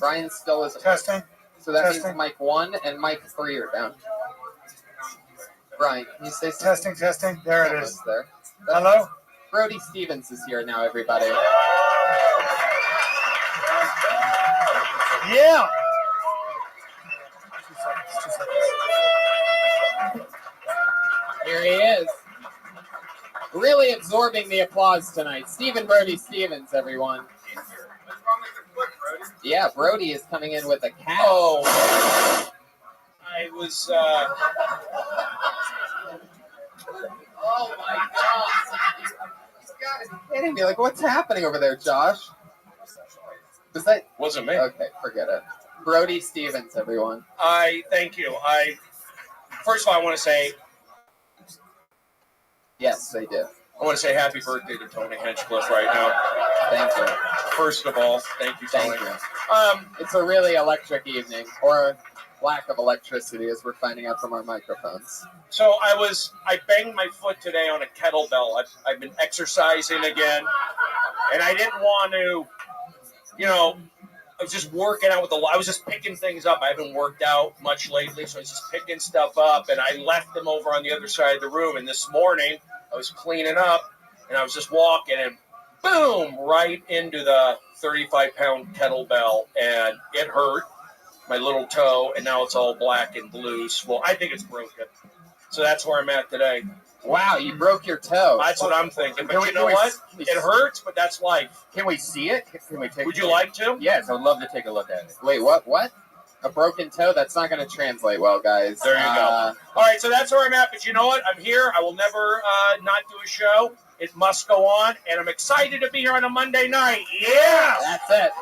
Brian still isn't. Testing. So that means mic 1 and mic 3 are down. Brian, can you say something? Testing. There it is. There. Hello? Brody Stevens is here now, everybody. Yeah. Here he is. Really absorbing the applause tonight. Stephen Brody Stevens, everyone. Yeah, Brody is coming in with a cat. Oh. I was, Oh my God. You gotta be kidding me. Like, what's happening over there, Josh? Was that... Wasn't me. Okay, forget it. Brody Stevens, everyone. Thank you. First of all, I want to say... Yes, they do. I want to say happy birthday to Tony Hinchcliffe right now. Thank you. First of all, thank you, Tony. Thank you. It's a really electric evening. Or lack of electricity, as we're finding out from our microphones. So I banged my foot today on a kettlebell. I've been exercising again, and I didn't want to, I was just working out I was just picking things up. I haven't worked out much lately, so I was just picking stuff up, and I left them over on the other side of the room. And this morning, I was cleaning up, and I was just walking, and boom, right into the 35-pound kettlebell, and it hurt my little toe, and now it's all black and blue. Well, I think it's broken. So that's where I'm at today. Wow, you broke your toe. That's what I'm thinking. But you know what? It hurts, but that's life. Can we see it? Can we take? Would you like to? Yes, I would love to take a look at it. Wait, what? A broken toe? That's not going to translate well, guys. There you go. All right, so that's where I'm at. But you know what? I'm here. I will never not do a show. It must go on, and I'm excited to be here on a Monday night. Yeah! That's it.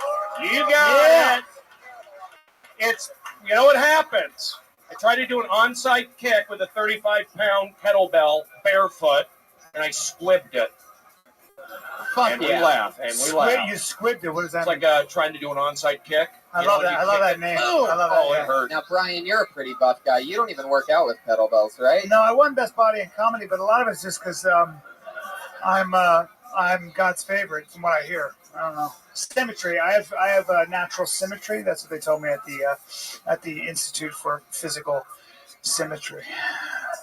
You got it. It's, you know what happens? I tried to do an onside kick with a 35-pound kettlebell barefoot, and I squibbed it. Fuck and yeah. we laugh, and we laugh. You squibbed it. What does that It's mean? like trying to do an onside kick. I love that. I love that name. I love that. It hurt. Now, Brian, you're a pretty buff guy. You don't even work out with kettlebells, right? No, I won Best Body in Comedy, but a lot of it's just because I'm God's favorite, from what I hear. I don't know. Symmetry. I have natural symmetry. That's what they told me at the Institute for Physical Symmetry.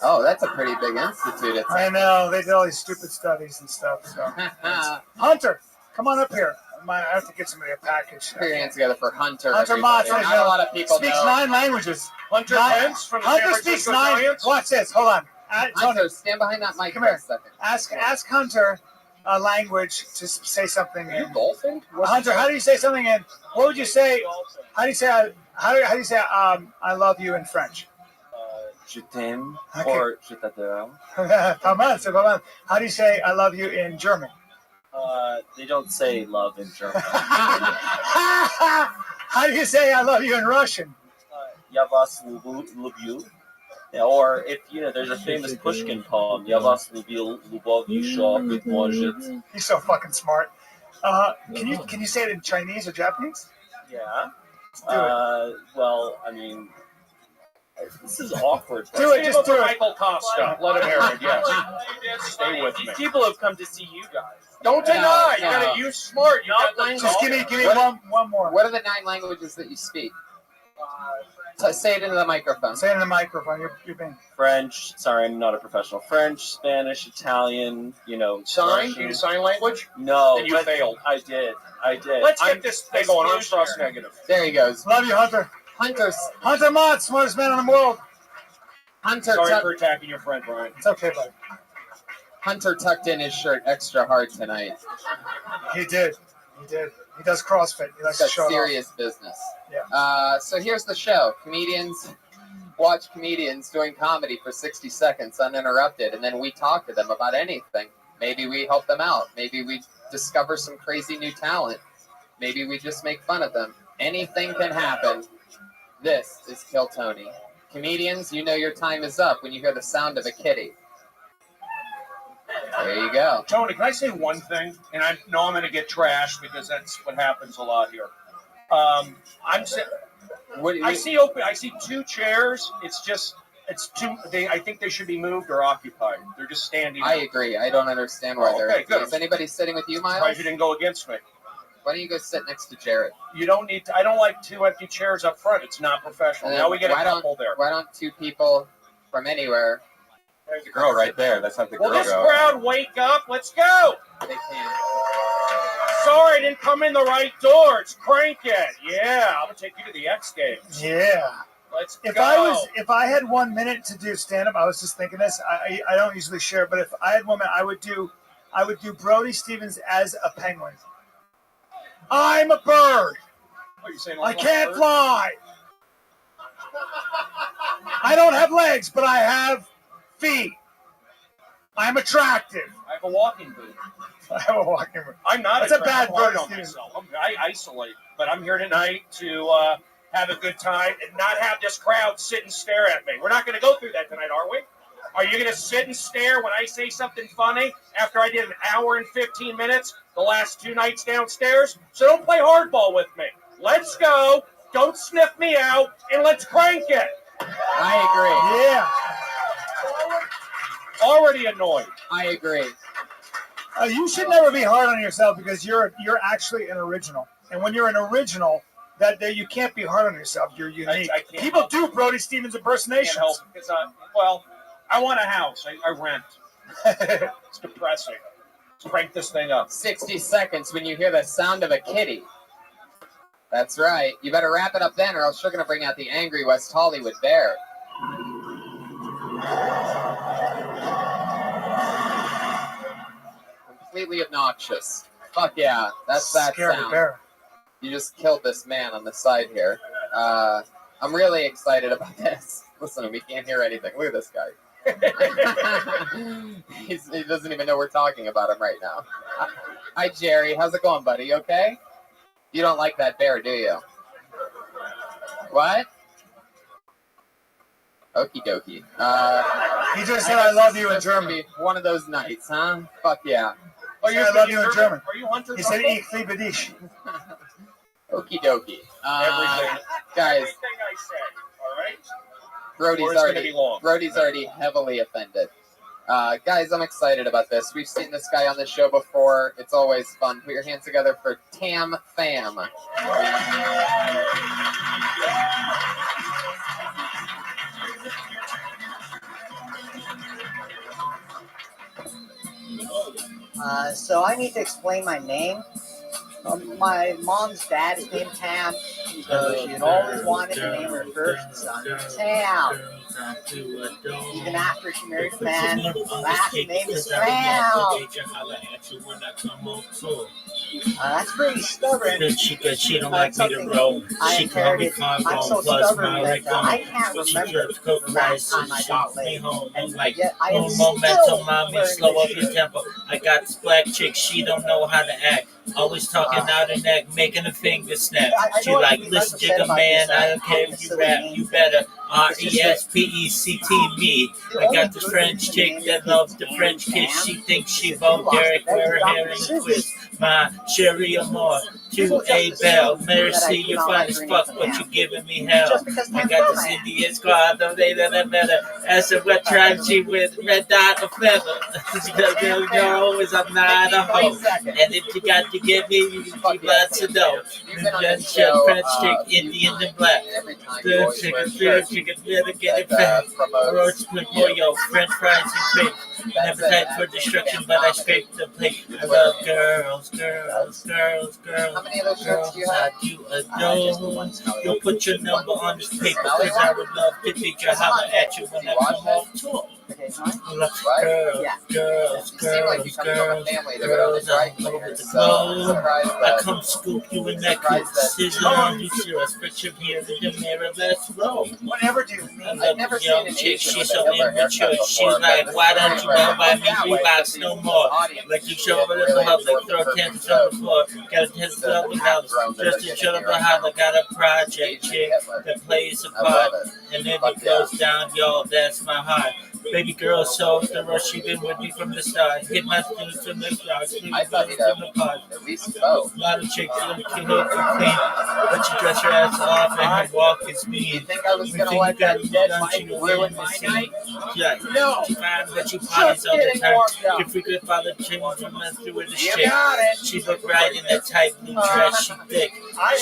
Oh, that's a pretty big institute. I know. They did all these stupid studies and stuff. So, Hunter, come on up here. I have to get somebody a package. Put your hands together for Hunter. Hunter everybody. Mott. Not a lot of people speaks know. 9 languages. Hunter Pence from the San Hunter speaks Francisco 9. Giants? Watch this. Hold on. Hunter, stand behind that mic Come for here. a second. Ask Hunter a language to say something. Are you golfing? Hunter, how do you say something in? What would you say? How do you say? How do you say? I love you in French. Je t'aime Okay. or je t'adore. Pas mal, c'est pas mal. How do you say I love you in German? They don't say love in German. How do you say I love you in Russian? Я вас люблю. Yeah, or if there's a famous Pushkin poem, Я вас любил, любовь еще быть может. He's so fucking smart. Can you say it in Chinese or Japanese? Yeah. Do it. Well, I mean, this is awkward. Do it, just do it. Michael Costa. Let him hear it, yes. Stay with me. These people have come to see you guys. Don't deny. You gotta use smart. You got language. Just give me one more. What are the 9 languages that you speak? Say it into the microphone. Say it in the microphone. You're being French. Sorry, I'm not a professional. French, Spanish, Italian. Sign? Russian. You do sign language? No, Then you but failed. I did. Let's get this thing going. Armstrong's future. negative. There he goes. Love you, Hunter. Hunter Mott, smartest man in the world. Hunter, Sorry for attacking your friend, Brian. It's okay, buddy. Hunter tucked in his shirt extra hard tonight. He did. He does CrossFit. He likes That's to show it off. serious business. Yeah. So here's the show. Comedians watch comedians doing comedy for 60 seconds uninterrupted, and then we talk to them about anything. Maybe we help them out. Maybe we discover some crazy new talent. Maybe we just make fun of them. Anything can happen. This is Kill Tony. Comedians, you know your time is up when you hear the sound of a kitty. There you go. Tony, can I say one thing? And I know I'm going to get trashed because that's what happens a lot here. I see 2 chairs. It's too. I think they should be moved or occupied. They're just standing. I agree. I don't understand why they're. Okay, good. Is anybody sitting with you, Miles? Surprised you didn't go against me. Why don't you go sit next to Jared? You don't need to. I don't like 2 empty chairs up front. It's not professional. Now we get a couple there. Why don't 2 people from anywhere? There's the Girl right there. Let's have the girl Will this go. crowd wake up? Let's go. They can. Sorry, I didn't come in the right door. It's crank it. Yeah, I'm gonna take you to the X Games. Yeah. Let's If go. if I had 1 minute to do stand up, I was just thinking this. I don't usually share, but if I had 1 minute, I would do Brody Stevens as a penguin. I'm a bird. What, you saying I like can't bird? fly. I don't have legs, but I have feet. I'm attractive. I have a walking boot. I have a walking boot. I'm not. That's a bad attractive. hard Brody on Stevens. myself. I isolate, but I'm here tonight to have a good time and not have this crowd sit and stare at me. We're not going to go through that tonight, are we? Are you going to sit and stare when I say something funny after I did an hour and 15 minutes the last 2 nights downstairs? So don't play hardball with me. Let's go. Don't sniff me out, and let's crank it. I agree. Yeah. Already annoyed. I agree. You should never be hard on yourself because you're actually an original, and when you're an original, that you can't be hard on yourself. You're unique. I can't People help do Brody Stevens Can't impersonations. help. It's not. Well, I want a house. I rent. It's depressing. Let's crank this thing up. 60 seconds when you hear the sound of a kitty. That's right. You better wrap it up then, or else you're going to bring out the angry West Hollywood bear. Completely obnoxious. Fuck yeah, that's that Scary sound. bear. You just killed this man on the side here. I'm really excited about this. Listen, we can't hear anything. Look at this guy. He doesn't even know we're talking about him right now. Hi, Jerry. How's it going, buddy? Okay? You don't like that bear, do you? What? Okie dokie. He just said I love you in German. One of those nights, huh? Fuck yeah. Oh, I love you in German. Are you Hunter? He said ich liebe dich. Okie dokie. Everything. Guys, Everything I said. All right. Brody's already heavily offended. Guys, I'm excited about this. We've seen this guy on the show before. It's always fun. Put your hands together for Tam Fam. So I need to explain my name. My mom's dad is named Tam, so she had always wanted to name her first son Tam. Even after she married a man, last name is Tam. That's pretty stubborn. She don't like me to roll. She called me I'm so stubborn that I can't remember the last time I got laid. And like, yet I am momentum, still mommy, learning slow up this your shit. tempo. I got this black chick, she don't know how to act. Always talking out her neck, making a finger snap. I She know like, what listen, you said jigga about man, this, I don't care if you silly rap, name. you better. It's just RESPECT me. I got this French chick that loves the French kiss. She thinks she Bo Derek, wear her hair in a twist. My Sherry Amore, to a bell. Mercy, you're fine as fuck, but you giving me hell. I got this Indian squad, though they that better. As a red tribe, she with red dot of feather. You're always I'm not a hoe. And if you got to get me, you can lots of dough. French chick, Indian and black. Good chicken, better get it back. Roach with oil, French fries and crepes. Never time for destruction, but I scrape the plate. I love girls. How many of those shirts do you have? You adore. You'll put your number on this paper, cause I would love to feature holler at you when I come off tour. I love girls, all over the globe. I come scoop you in that coop, sizzle on you, serious, put your here in the mirror, let's roll. Whatever, dude. I love the young chick, she's so immature. She's like, why don't you go buy me Reeboks no more? Like you show up in the public, throw tantrums on the floor. Got a 10 house, just to chill up the house. I got a project chick that plays a part. And then it goes down, y'all, that's my heart. Baby girl, so the rush, she been with me from the start. Hit my students from the start, I thought he'd have at least both. A lot of chicks look cute, look clean, but you dress your ass off and her walk is mean. You think I was gonna let that dead mic ruin my night? Yeah, No. she fine, but you parties all the time. Your frequent father changed from us through with the shit. She look right in that tight blue dress, she thick.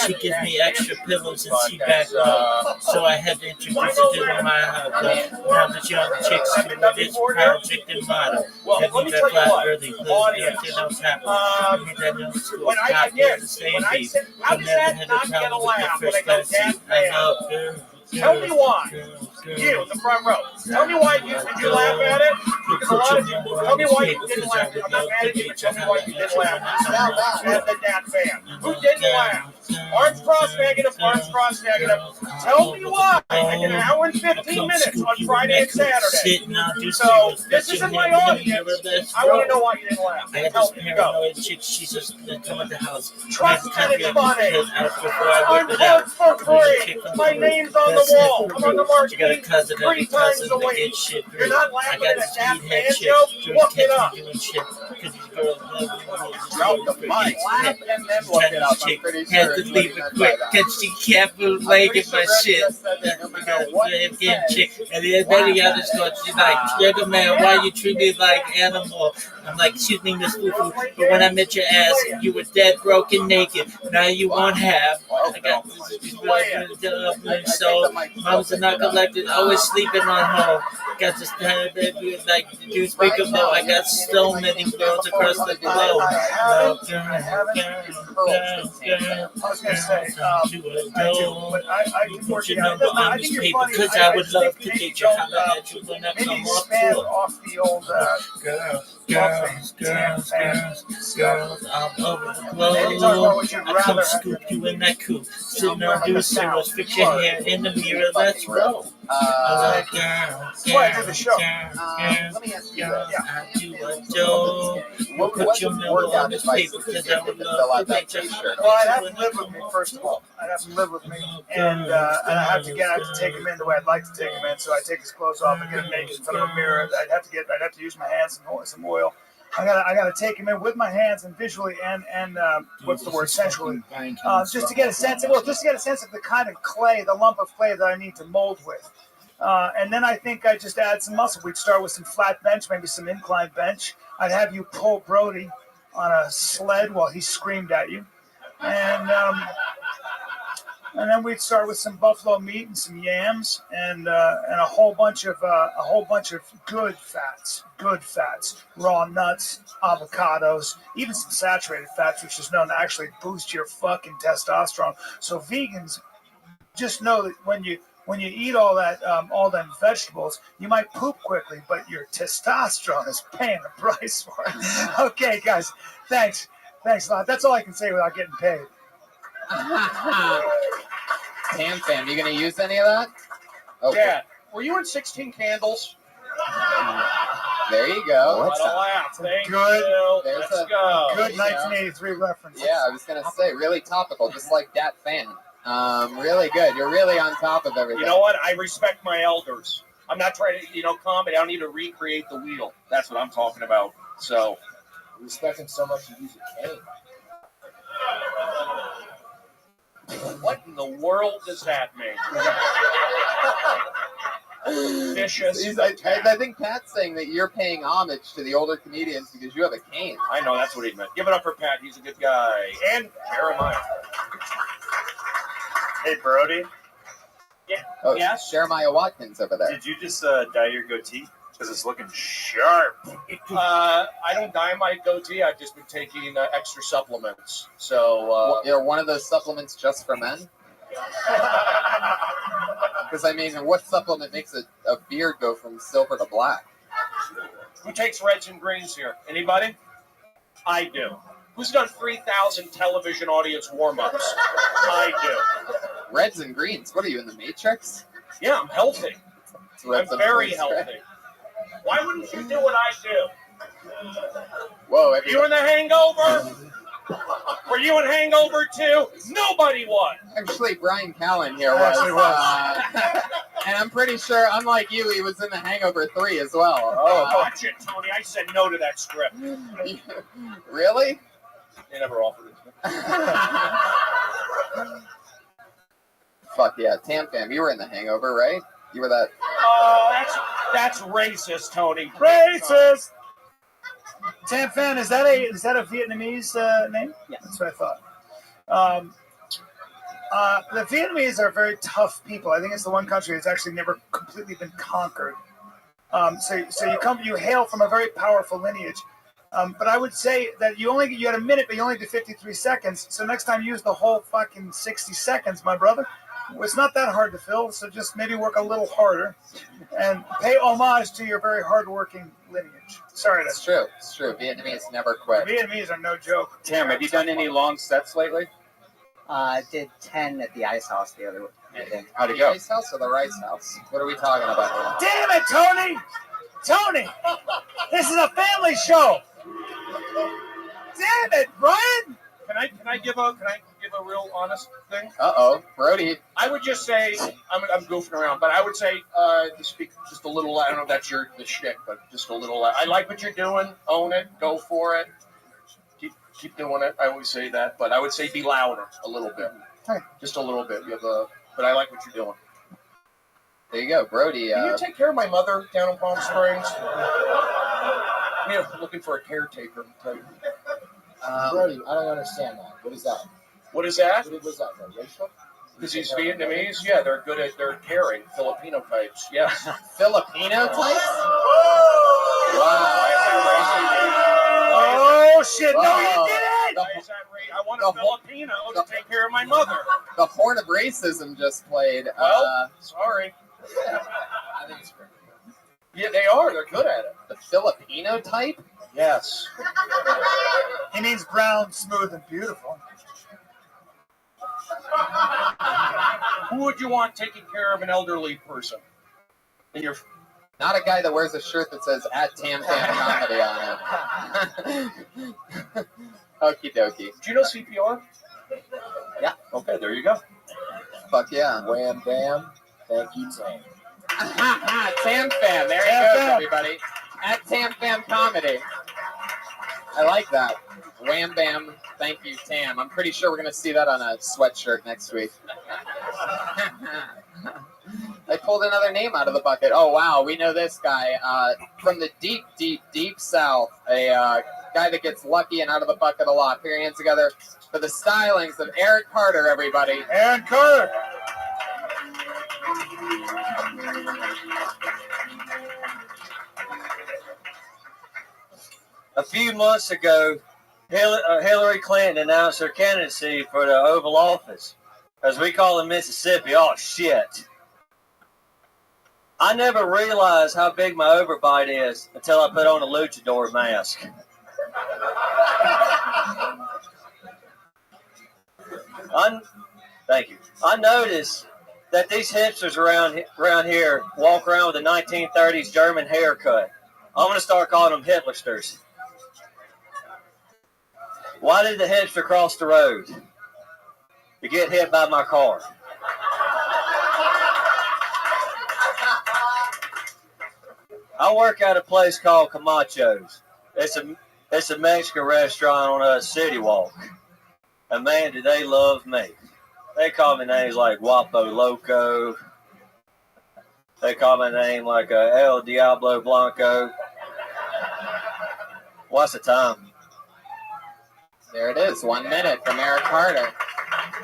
She gives me extra pillows and she back up. So I had to introduce her to my husband. Now that young chicks with this project and model. Have you got fly early, please get on top of me. That young school, not there the same beat. You never had a problem with the first class seat. I love girls. Tell me why. You in the front row. Tell me why did you laugh at it? Because a lot of people. Tell me why you didn't laugh. I'm not mad at you, but tell me why you didn't laugh. At the dad fan. Who didn't laugh? Arms cross negative. Tell me why. I get an hour and 15 minutes on Friday and Saturday. So this isn't my audience. I want to know why you didn't laugh. I got this paranoid chick, she's just gonna come at the house. Trust me, it's funny. I'm booked for free. My name's on the wall. I'm on the marquee 3 times a week. You're not laughing at a dad fan joke? Look it up. Drop the mic. Laugh and then look it up. I'm pretty sure to leave it quick, cause she kept liking my shit. And then the other stuff, she's like, Trigger man, why you treat me like animal? I'm like, excuse me, Miss Fufu, but when I met your ass, you were dead, broken, naked. Now you won't have. I got so moms are not collected, always sleeping on home. Got this kind of baby, like, did you speak of no? I got so many girls across the globe. I was gonna say, I do, but I keep working on it. I think you're funny. Because I would love to teach you how to let you when I Maybe come off expand tour. off the old Girls all over the Maybe talk about globe. what you'd I come rather. scoop you in that coop. Sitting on do circles, fix your hair in the mirror, let's roll. I like girls, That's why I do the show. Let me ask you this. I do a joke. You put your number on this paper because I would love to make your shirt. Well, I'd have to live with me first of all. I'd have to live with me, and I have to take him in the way I'd like to take him in. So I take his clothes off and get him naked in front of a mirror. I'd have to use my hands and some oil. I gotta take him in with my hands and visually and what's the word, sensually, just to get a sense of the kind of clay, the lump of clay that I need to mold with. And then I think I just add some muscle. We'd start with some flat bench, maybe some incline bench. I'd have you pull Brody on a sled while he screamed at you, and then we'd start with some buffalo meat and some yams and a whole bunch of good fats, raw nuts, avocados, even some saturated fats, which is known to actually boost your fucking testosterone. So vegans, just know that when you eat all them vegetables, you might poop quickly, but your testosterone is paying the price for it. Okay, guys, thanks a lot. That's all I can say without getting paid. Tam fam, you gonna use any of that? Okay. Dad, were you in 16 Candles? There you go. What a laugh. Thank Good. you. There's Let's a go. Good 1983 reference. Yeah, I was gonna say, really topical, just like Dat Fan. Really good. You're really on top of everything. You know what? I respect my elders. I'm not trying to, comedy. I don't need to recreate the wheel. That's what I'm talking about. So, Respect him so much you use a cane. what in the world does that mean? Vicious. I think Pat's saying that you're paying homage to the older comedians because you have a cane. I know, that's what he meant. Give it up for Pat. He's a good guy. And Jeremiah. Hey, Brody. Yeah. Oh, Yes? Jeremiah Watkins over there. Did you just dye your goatee? Because it's looking sharp. I don't dye my goatee. I've just been taking extra supplements. So, You're one of those supplements just for men? Because, I mean, what supplement makes a beard go from silver to black? who takes reds and greens here? Anybody? I do. Who's done 3,000 television audience warm-ups? I do. Reds and greens? What are you, in the Matrix? Yeah, I'm healthy. Reds I'm and very greens, healthy. right? Why wouldn't you do what I do? Whoa, You in the Hangover? Were you in Hangover too? Nobody won. Actually, Brian Callen here was. And I'm pretty sure, unlike you, he was in the Hangover 3 as well. Watch it, Tony. I said no to that script. Really? They never offered it. Fuck yeah, Tam Fam, you were in the Hangover, right? You were that. Oh, that's racist, Tony. Racist. Tam Fan, is that a Vietnamese name? Yeah, that's what I thought. The Vietnamese are very tough people. I think it's the one country that's actually never completely been conquered. So you hail from a very powerful lineage. But I would say that you had a minute, but you only did 53 seconds. So next time use the whole fucking 60 seconds, my brother. It's not that hard to fill, so just maybe work a little harder and pay homage to your very hardworking lineage. Sorry, It's true. It's true. Vietnamese never quit. Vietnamese are no joke. Tim, have you done any long sets lately? I did 10 at the Ice House the other day. How'd it The go? Ice House or the Rice House? What are we talking about here? Damn it, Tony! Tony! This is a family show! Damn it, Brian! Can I give a real honest thing? Uh-oh, Brody. I would just say I'm goofing around, but I would say to speak just a little. I don't know if that's the shtick, but just a little. I like what you're doing. Own it. Go for it. Keep doing it. I always say that, but I would say be louder a little bit. Just a little bit. You have but I like what you're doing. There you go, Brody. Can you take care of my mother down in Palm Springs? Yeah, looking for a caretaker. Brody, I don't understand that. What is that? What is that? What was that? Racial? Because he's Vietnamese. Yeah, they're good at they're caring. Filipino types. Yes. Filipino types? Oh shit! No, Whoa. you didn't. Why is that I want a Filipino to take care of my mother. The horn of racism just played. Well, sorry. I think it's great. Yeah, they are. They're good at it. The Filipino type? Yes. He means brown, smooth, and beautiful. Who would you want taking care of an elderly person? In your Not a guy that wears a shirt that says at Tam Tam Comedy on it. Okie dokie. Do you know CPR? Yeah. Okay, there you go. Fuck yeah. Wham bam. Thank you, Tam. Tam Fam. There he goes, everybody. At Tam Fam Comedy. I like that. Wham bam. Thank you, Tam. I'm pretty sure we're going to see that on a sweatshirt next week. I pulled another name out of the bucket. Oh, wow. We know this guy. From the deep, deep, deep south. A guy that gets lucky and out of the bucket a lot. Put your hands together for the stylings of Eric Carter, everybody. Aaron Carter. A few months ago, Hillary Clinton announced her candidacy for the Oval Office, as we call in Mississippi. Oh, shit. I never realized how big my overbite is until I put on a luchador mask. Thank you. I noticed that these hipsters around here walk around with a 1930s German haircut. I'm going to start calling them Hitlersters. Why did the hipster cross the road? To get hit by my car. I work at a place called Camacho's. It's a Mexican restaurant on a city walk. And man, do they love me. They call me names like Guapo Loco. They call my name like El Diablo Blanco. What's the time? There it is. 1 minute from Eric Carter.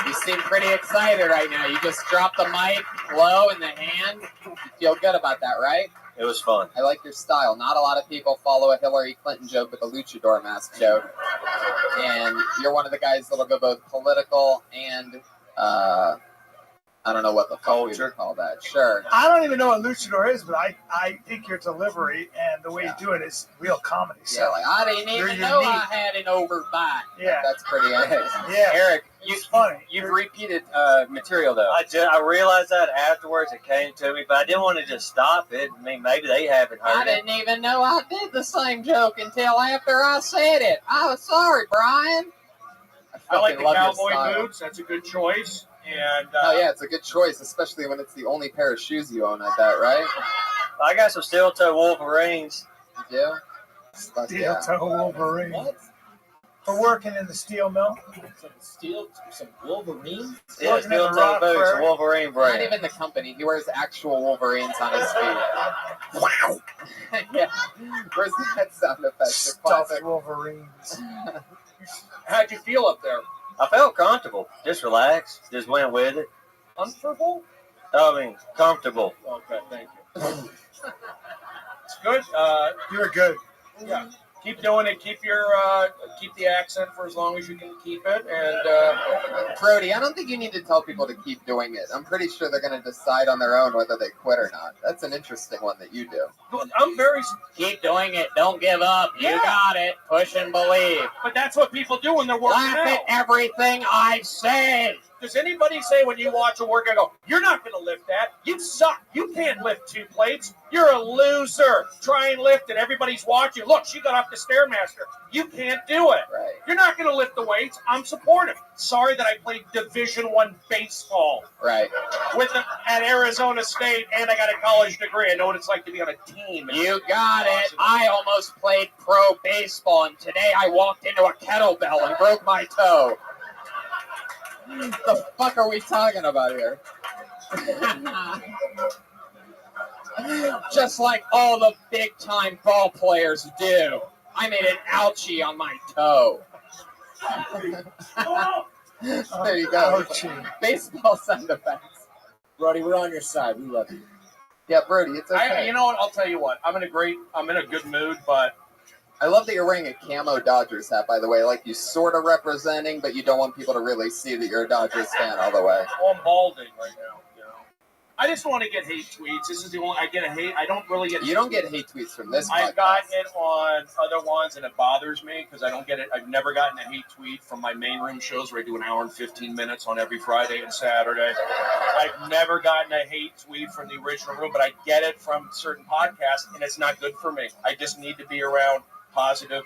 You seem pretty excited right now. You just dropped the mic low in the hand. You feel good about that, right? It was fun. I like your style. Not a lot of people follow a Hillary Clinton joke with a luchador mask joke. And you're one of the guys that'll go both political and, I don't know what the fuck we would call that. Sure. I don't even know what luchador is, but I think your delivery and the way you do it is real comedy. So Yeah, like, I didn't even know I had an overbite. Yeah. That's pretty epic. Yeah. Eric, funny. You've repeated material, though. I realized that afterwards. It came to me, but I didn't want to just stop it. I mean, maybe they haven't heard I it. didn't even know I did the same joke until after I said it. I was sorry, Brian. I like the love your cowboy style. boots. That's a good choice. And Oh yeah, it's a good choice, especially when it's the only pair of shoes you own. I bet, right? I got some steel-toe Wolverines. You do? Fuck Steel yeah. toe Wolverine. For working in the steel mill. Some Wolverine? Yeah, Working in the steel-toe rock boots, quarry. a Wolverine Not brand. even the company. He wears actual Wolverines on his feet. Wow. Yeah. Where's that sound effect? The Stuffed classic. Wolverines. how'd you feel up there? I felt comfortable. Just relaxed. Just went with it. Comfortable? I mean, comfortable. Okay, thank you. It's good. You were good. Yeah. Keep doing it. Keep the accent for as long as you can keep it. And Brody, I don't think you need to tell people to keep doing it. I'm pretty sure they're going to decide on their own whether they quit or not. That's an interesting one that you do. I'm very. Keep doing it. Don't give up. You Yeah. got it. Push and believe. But that's what people do when they're working Laugh out. at everything I've said. Does anybody say when you watch a workout, go, you're not going to lift that. You suck. You can't lift 2 plates. You're a loser. Try and lift it. Everybody's watching. Look, she got off the Stairmaster. You can't do it. Right. You're not going to lift the weights. I'm supportive. Sorry that I played Division I baseball. Right. At Arizona State, and I got a college degree. I know what it's like to be on a team. You got it. I almost played pro baseball, and today I walked into a kettlebell and broke my toe. The fuck are we talking about here? Just like all the big-time ball players do. I made an ouchie on my toe. There you go. Baseball sound effects. Brody, we're on your side. We love you. Yeah, Brody, it's okay. You know what? I'll tell you what. I'm in a good mood, but I love that you're wearing a camo Dodgers hat, by the way. Like, you sort of representing, but you don't want people to really see that you're a Dodgers fan all the way. well, I'm balding right now. I just want to get hate tweets. This is the only I get a hate. I don't really get. You don't get hate tweets from this. I've gotten it on other ones, and it bothers me because I don't get it. I've never gotten a hate tweet from my main room shows where I do an hour and 15 minutes on every Friday and Saturday. I've never gotten a hate tweet from the original room, but I get it from certain podcasts, and it's not good for me. I just need to be around positive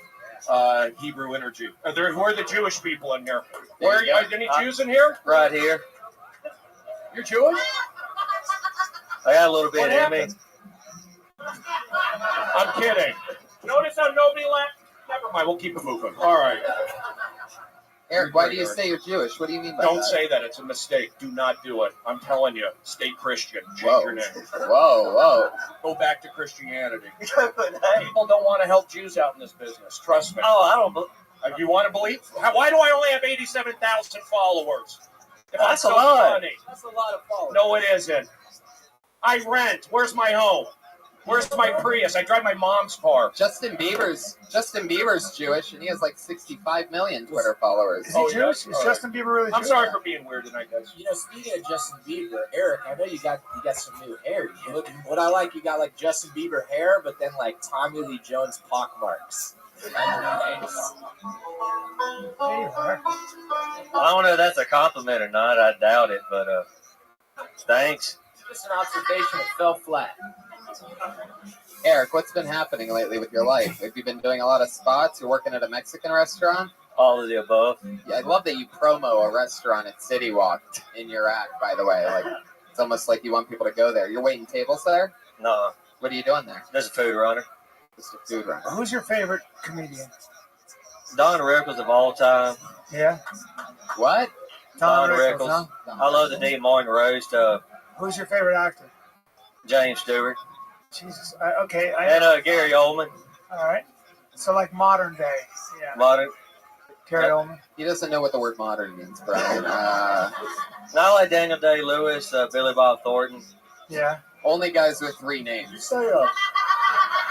Hebrew energy. Who are the Jewish people in here? Are any Jews in here? Right here. You're Jewish? I got a little bit What in me. happened? I'm kidding. Notice how nobody laughed? Never mind, we'll keep it moving. All right. Eric, why do you say you're Jewish? What do you mean by Don't that? say that. It's a mistake. Do not do it. I'm telling you. Stay Christian. Change your name. Whoa. Go back to Christianity. People don't want to help Jews out in this business. Trust me. Oh, I don't. You want to believe? Why do I only have 87,000 followers? If That's I'm a so lot. funny. That's a lot of followers. No, it isn't. I rent. Where's my home? Where's my Prius? I drive my mom's car. Justin Bieber's Jewish, and he has like 65 million Twitter followers. Is he Jewish? Is Justin Bieber really I'm Jewish? sorry for being weird tonight, guys. You know, speaking of Justin Bieber, Eric, I know you got some new hair. You look, what I like, you got like Justin Bieber hair, but then like Tommy Lee Jones pockmarks. I don't know if that's a compliment or not. I doubt it, but thanks. Just an observation. It fell flat. Eric, what's been happening lately with your life? Have you been doing a lot of spots? You're working at a Mexican restaurant? All of the above. Yeah, I love that you promo a restaurant at City Walk in your act, by the way. Like, it's almost like you want people to go there. You're waiting tables there? No. What are you doing there? There's a food runner. Just a food runner. Who's your favorite comedian? Don Rickles of all time. Yeah. What? Don Rickles, Rickles. huh? I love the Dean Martin roast. Who's your favorite actor? James Stewart. Jesus. Okay. And Gary Oldman. All right. So like modern day. Yeah. Modern. Gary Oldman. He doesn't know what the word modern means, Brian. Not like Daniel Day-Lewis, Billy Bob Thornton. Yeah. Only guys with 3 names. Say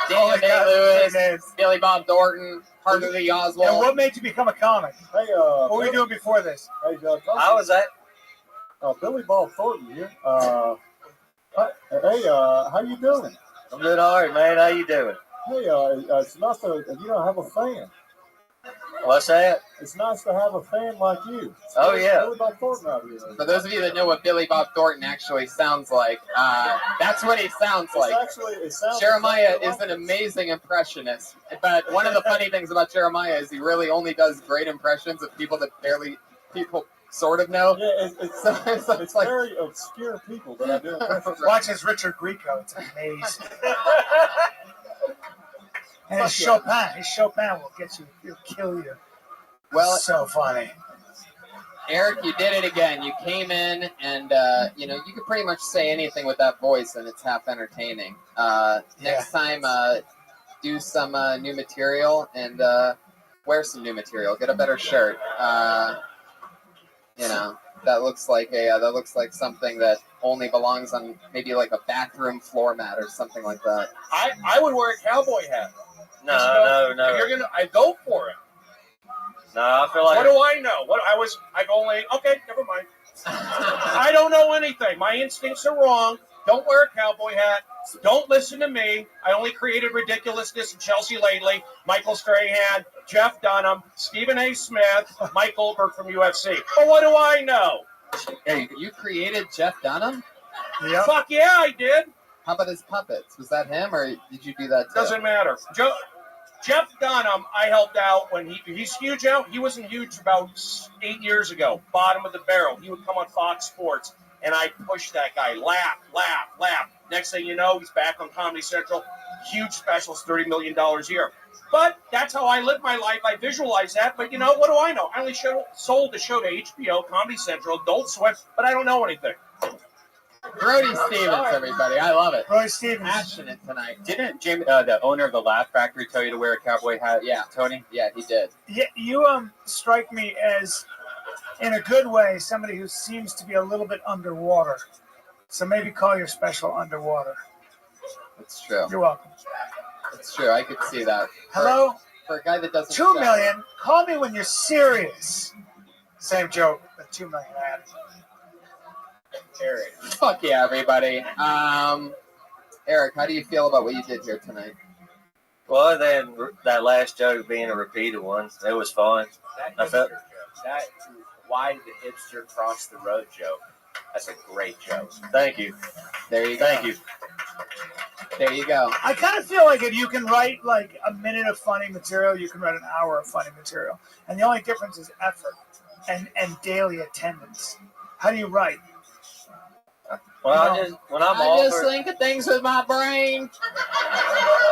Daniel Day-Lewis, Billy Bob Thornton, Harvey Lee Oswald. And what made you become a comic? Hey, what were you doing before this? Hey, I was at. Billy Bob Thornton here. How you doing? I'm doing all right, man. How you doing? Hey, it's nice to have a fan. What's that? It's nice to have a fan like you. Oh, yeah. Billy Bob Thornton out here. For those of you that know what Billy Bob Thornton actually sounds like, that's what he sounds like. It sounds Jeremiah is an amazing impressionist. But one of the funny things about Jeremiah is he really only does great impressions of people that people sort of know. Yeah, it's like very obscure people that I do impressions. Watch his Richard Grieco. It's amazing. And his Chopin will get you. He'll kill you. Well, so funny. Eric, you did it again. You came in and, you could pretty much say anything with that voice and it's half entertaining. Next time, do some new material and wear some new material. Get a better shirt. That looks like something that only belongs on maybe like a bathroom floor mat or something like that. I would wear a cowboy hat. No. If you're gonna, I go for it. No, I feel like. What do I know? Okay, never mind. I don't know anything. My instincts are wrong. Don't wear a cowboy hat. Don't listen to me. I only created ridiculousness in Chelsea lately. Michael Strahan, Jeff Dunham, Stephen A. Smith, Mike Goldberg from UFC. But what do I know? Hey, you created Jeff Dunham? Yep. Fuck yeah, I did. How about his puppets? Was that him, or did you do that too? Doesn't matter. Jeff Dunham, I helped out when he's huge out. He wasn't huge about 8 years ago. Bottom of the barrel. He would come on Fox Sports, and I pushed that guy. Laugh. Next thing you know, he's back on Comedy Central. Huge specials, $30 million a year. But that's how I live my life. I visualize that. But you know, what do I know? I only sold the show to HBO, Comedy Central, Adult Swim, but I don't know anything. Brody Stevens, everybody. I love it. Brody Stevens. Passionate tonight. Didn't Jim, the owner of the Laugh Factory, tell you to wear a cowboy hat? Yeah. Tony? Yeah, he did. Yeah, you strike me as, in a good way, somebody who seems to be a little bit underwater. So maybe call your special Underwater. It's true. You're welcome. It's true. I could see that. Hello? For a guy that doesn't 2 million. Call me when you're serious. Same joke, but 2 million added. Eric. Fuck yeah, everybody. Eric, how do you feel about what you did here tonight? Well, then that last joke being a repeated one, it was fun. I felt That why did the hipster cross the road joke? That's a great joke. Thank you. There you go. Thank you. There you go. I kind of feel like if you can write like a minute of funny material, you can write an hour of funny material. And the only difference is effort and daily attendance. How do you write? Well, I just think of things with my brain.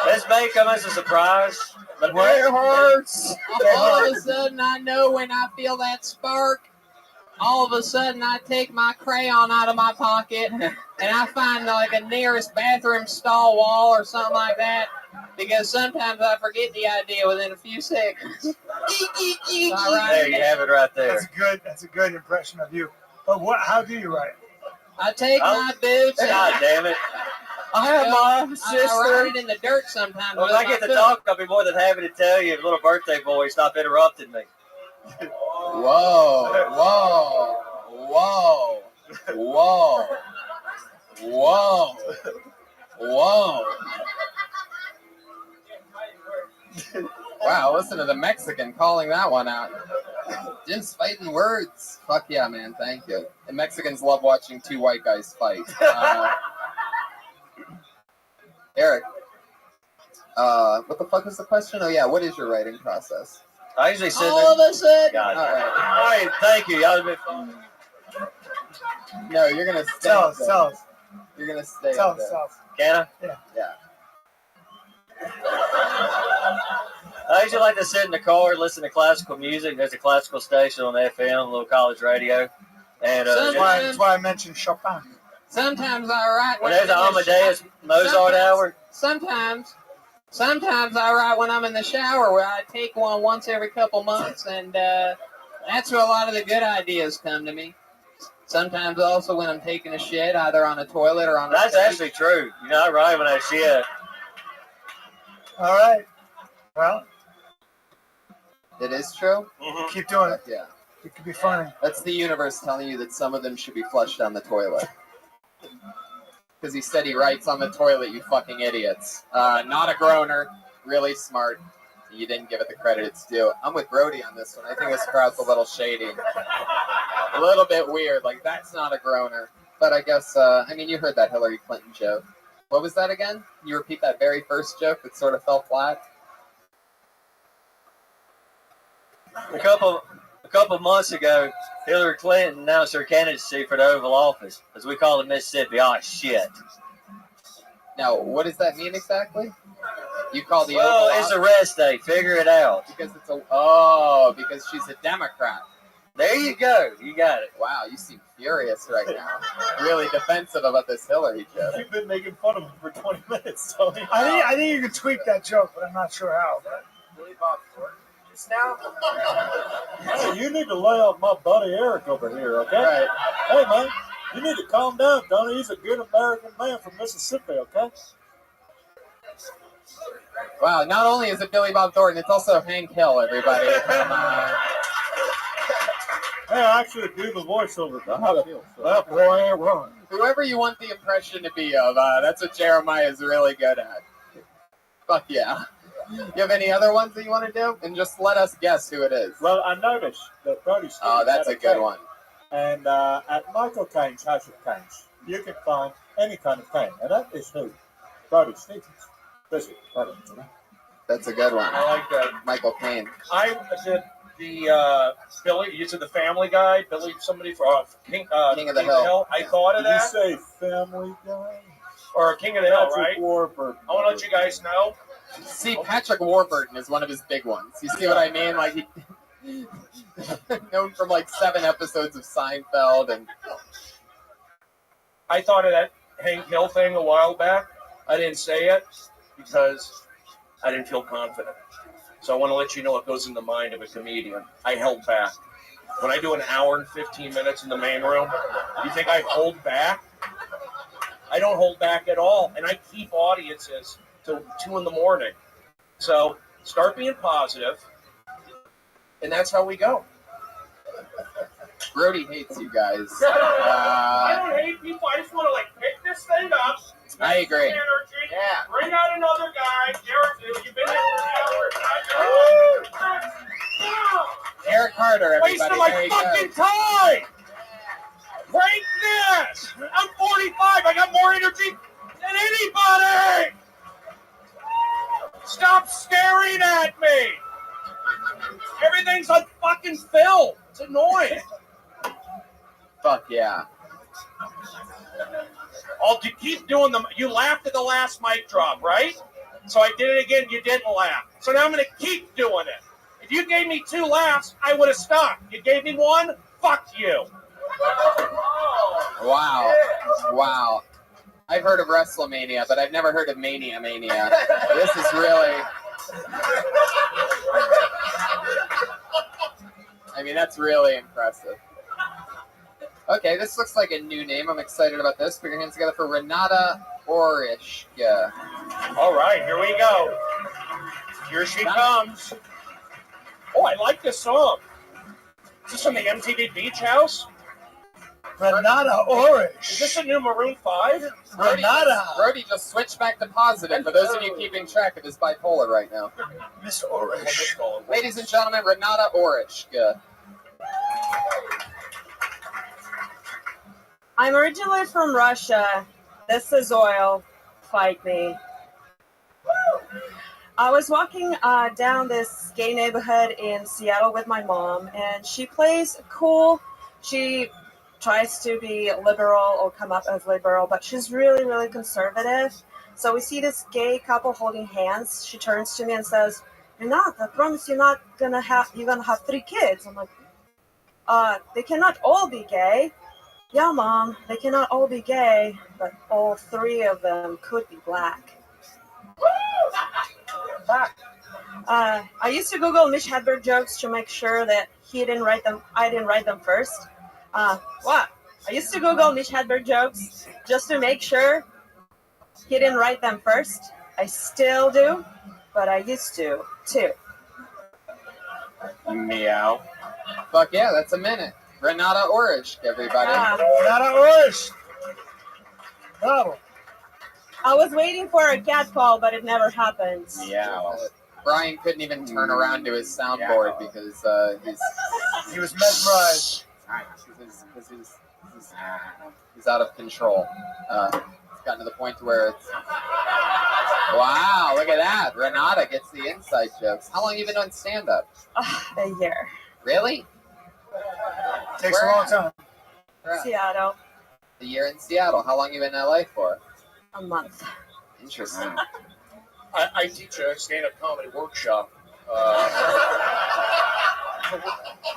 This may come as a surprise, but It hurts. All of a sudden, I know when I feel that spark. All of a sudden, I take my crayon out of my pocket and I find like a nearest bathroom stall wall or something like that. Because sometimes I forget the idea within a few seconds. there you have it right there. That's a good impression of you. But how do you write? I take my boots. God damn it. I have my sister. I write it in the dirt sometimes. When I get to talk, I'll be more than happy to tell you, little birthday boy, stop interrupting me. Whoa, whoa, whoa, whoa, whoa, whoa. Wow, listen to the Mexican calling that one out. Just fighting words. Fuck yeah, man. Thank you. And Mexicans love watching two white guys fight. Eric, what the fuck was the question? Oh yeah, what is your writing process? I usually sit All of a sudden. God. All right. All right, thank you. Y'all have been... No, you're gonna stay. Tell us. You're gonna stay. Tell up us. there. Can I? Yeah. I usually like to sit in the car, listen to classical music. There's a classical station on FM, a little college radio. And That's why I mentioned Chopin. Sometimes I write when there's an Amadeus Mozart hour. Sometimes I write when I'm in the shower, where I take one once every couple months, and that's where a lot of the good ideas come to me. Sometimes also when I'm taking a shit, either on a toilet or on a That's stage. actually true. You know, I write when I shit. All right. Well, it is true. Keep doing it. Yeah. It could be funny. That's the universe telling you that some of them should be flushed down the toilet. Because he said he writes on the toilet, you fucking idiots. Not a groaner. Really smart. You didn't give it the credit it's due. I'm with Brody on this one. I think this crowd's a little shady. A little bit weird. Like, that's not a groaner. But I guess, you heard that Hillary Clinton joke. What was that again? Can you repeat that very first joke that sort of fell flat? A couple months ago, Hillary Clinton announced her candidacy for the Oval Office, as we call it in Mississippi. Oh, shit. Now, what does that mean exactly? You call the Well, Oval it's a rest day. Figure it out. Because because she's a Democrat. There you go. You got it. Wow, you seem furious right now. Really defensive about this Hillary joke. You've been making fun of him for 20 minutes, Tony. I think you can tweak that joke, but I'm not sure how. Billy Bob Thornton just now. Hey, you need to lay off my buddy Eric over here, okay? Right. Hey, man, you need to calm down, Tony. He's a good American man from Mississippi, okay? Wow, not only is it Billy Bob Thornton, it's also Hank Hill, everybody. Hey, I actually do the voiceover. That boy ain't wrong. Whoever you want the impression to be of, that's what Jeremiah is really good at. Fuck yeah. You have any other ones that you want to do? And just let us guess who it is. Well, I noticed that Brody Stevens Oh, that's a good one. And at Michael Caine's House of Canes, you can find any kind of cane, and that is who? Brody Stevens. Visit Brody. That's a good one. I like that. Michael Caine. I did Billy. You said the Family Guy. Billy, somebody for King of the Hill. I thought of Did you that. say Family Guy? Or King of the Hill, Patrick right? Warburton. I want to let you guys know. See, Patrick Warburton is one of his big ones. You see what I mean? Like, he known from like 7 episodes of Seinfeld, and I thought of that Hank Hill thing a while back. I didn't say it because I didn't feel confident. So I want to let you know what goes in the mind of a comedian. I held back. When I do an hour and 15 minutes in the main room, you think I hold back? I don't hold back at all, and I keep audiences till 2 in the morning. So start being positive, and that's how we go. Brody hates you guys. I don't hate people. I just want to pick this thing up. I agree. Energy, bring out another guy. Derek, you've been here for an hour. Eric Carter, everybody. Wasting There my you fucking go. time. Break this. I'm 45. I got more energy than anybody. Stop staring at me. Everything's on fucking film. It's annoying. Fuck yeah. I'll keep doing them. You laughed at the last mic drop, right? So I did it again. You didn't laugh. So now I'm going to keep doing it. If you gave me 2 laughs, I would have stopped. You gave me 1, fuck you. Wow. Wow. I've heard of WrestleMania, but I've never heard of Mania. This is really... I mean, that's really impressive. Okay, this looks like a new name. I'm excited about this. Put your hands together for Renata Orishka. All right, here we go. Here she comes. Oh, I like this song. Is this from the MTV Beach House? Renata Orish. Is this a new Maroon 5? Brody just switched back to positive, for those of you keeping track of his bipolar right now. Miss Orish. Ladies and gentlemen, Renata Orishka. I'm originally from Russia. This is oil. Fight me. I was walking down this gay neighborhood in Seattle with my mom, and she plays cool. She tries to be liberal or come up as liberal, but she's really, really conservative. So we see this gay couple holding hands. She turns to me and says, "Renata, I promise you're gonna have 3 kids." I'm like, they cannot all be gay. Yeah, Mom, they cannot all be gay, but all 3 of them could be black. I used to Google Mitch Hedberg jokes to make sure that I didn't write them first. What? I used to Google Mitch Hedberg jokes just to make sure he didn't write them first. I still do, but I used to, too. Meow. Fuck yeah, that's a minute. Renata Orish, everybody. Renata Orish. Bravo. I was waiting for a cat call, but it never happened. Meow. Brian couldn't even turn around to his soundboard because he was mesmerized. He's out of control. It's gotten to the point where it's... Wow, look at that. Renata gets the inside jokes. How long have you been doing stand-up? A year. Really? Takes a long time. Seattle. A year in Seattle. How long have you been in LA for? A month. Interesting. I teach a stand-up comedy workshop.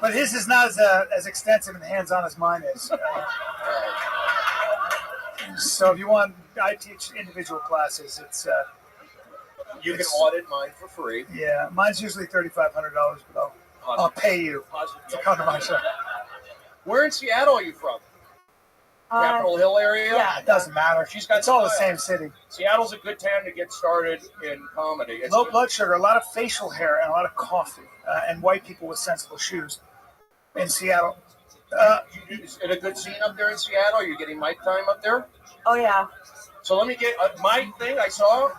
But his is not as extensive and hands-on as mine is. So if you want, I teach individual classes. It's You can audit mine for free. yeah, mine's usually $3,500, but I'll pay you to come to my show. Where in Seattle are you from? Capitol Hill area? Yeah, it doesn't matter. It's all the same city. Seattle's a good town to get started in comedy. It's Low blood sugar, a lot of facial hair, and a lot of coffee, and white people with sensible shoes in Seattle. Is it a good scene up there in Seattle? Are you getting mic time up there? Oh, yeah. So let me get my thing I saw.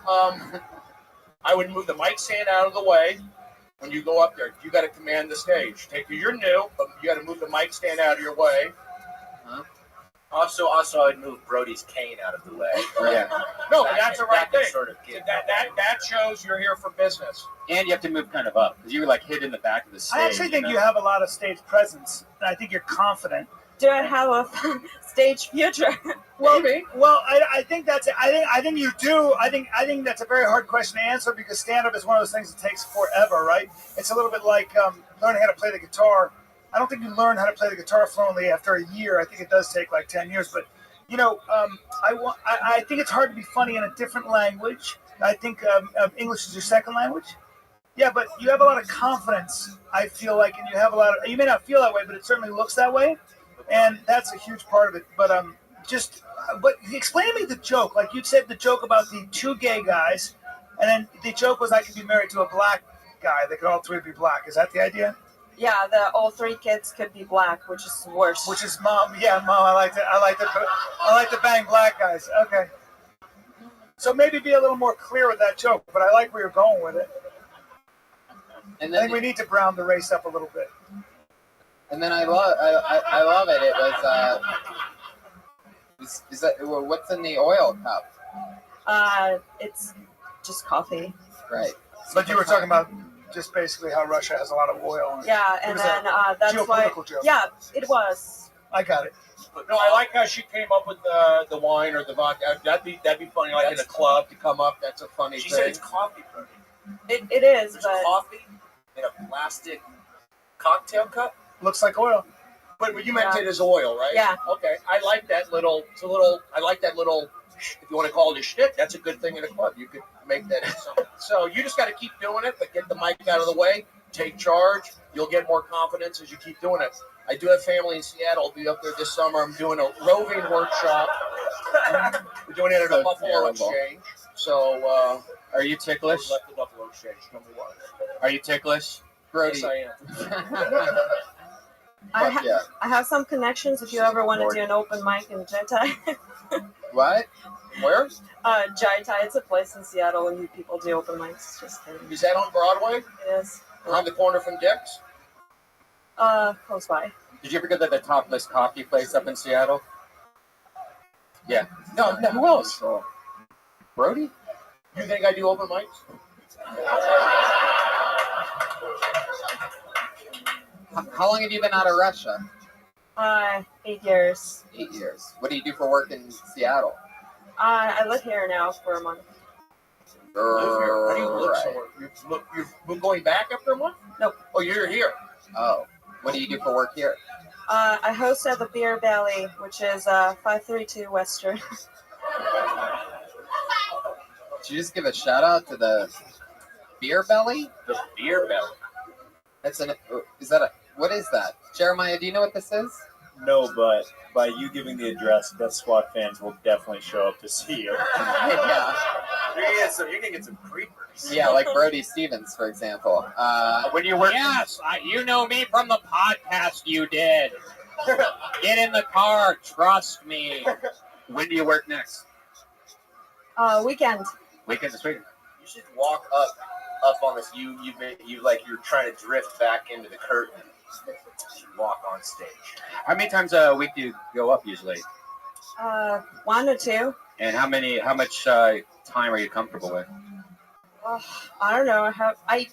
I would move the mic stand out of the way. When you go up there, you got to command the stage. You're new, but you got to move the mic stand out of your way. Also, I'd move Brody's cane out of the way. Yeah. No, but that's the right can thing. Sort of get That shows you're here for business. And you have to move kind of up because you were like hid in the back of the stage. I actually think know? you have a lot of stage presence, and I think you're confident. Do I have a stage future? Well, I think that's it. I think you do. I think that's a very hard question to answer because stand-up is one of those things that takes forever, right? It's a little bit like learning how to play the guitar. I don't think you learn how to play the guitar fluently after a year. I think it does take like 10 years. But, I think it's hard to be funny in a different language. I think English is your second language. Yeah, but you have a lot of confidence, I feel like, and you have a lot of, you may not feel that way, but it certainly looks that way. And that's a huge part of it. But but explain to me the joke. Like you said the joke about the two gay guys, and then the joke was I could be married to a black guy. They could all three be black. Is that the idea? Yeah, all three kids could be black, which is worse. Which is mom. Yeah, mom. I like to bang black guys. Okay. So maybe be a little more clear with that joke. But I like where you're going with it. And I think we need to brown the race up a little bit. And then I love it. It was is that what's in the oil cup? It's just coffee. Right. But you were talking about just basically how Russia has a lot of oil. Yeah, and then that's why. Joke. Yeah, it was. I got it. No, I like how she came up with the wine or the vodka. That'd be funny, like in a club to come up. That's a funny She thing. said it's coffee, Brody. It is, There's but coffee in a plastic cocktail cup. Looks like oil. But you meant it as oil, right? Yeah. Okay, I like that little. I like that little. If you want to call it a shtick, that's a good thing in a club. You could make that. So you just got to keep doing it, but get the mic out of the way. Take charge. You'll get more confidence as you keep doing it. I do have family in Seattle. I'll be up there this summer. I'm doing a roving workshop. We're doing it at a Buffalo Exchange. So, are you ticklish? Left the Buffalo Exchange. Number one. Are you ticklish, Brody? Yes, I am. I have some connections if you ever want to do an open mic in Jaitai. What? Where? Jaitai, it's a place in Seattle and people do open mics. Just kidding. Is that on Broadway? It is. Around the corner from Dick's? Close by. Did you ever go to the Topless Coffee place up in Seattle? Yeah. No, who else? Brody? You think I do open mics? How long have you been out of Russia? 8 years. 8 years. What do you do for work in Seattle? I live here now for a month. How do you live somewhere? You're going back after a month? Nope. Oh, you're here. Oh. What do you do for work here? I host at the Beer Belly, which is 532 Western. Did you just give a shout out to the Beer Belly? The Beer Belly. What is that? Jeremiah, do you know what this is? No, but by you giving the address, Death Squad fans will definitely show up to see you. Yeah. You can get some creepers. Yeah, like Brody Stevens, for example. When you work. Yes, you know me from the podcast you did. Get in the car, trust me. When do you work next? Weekend. Weekend this weekend. You should walk up on this. You're trying to drift back into the curtain. You should walk on stage. How many times a week do you go up usually? 1 or 2. And how much time are you comfortable with? I don't know. I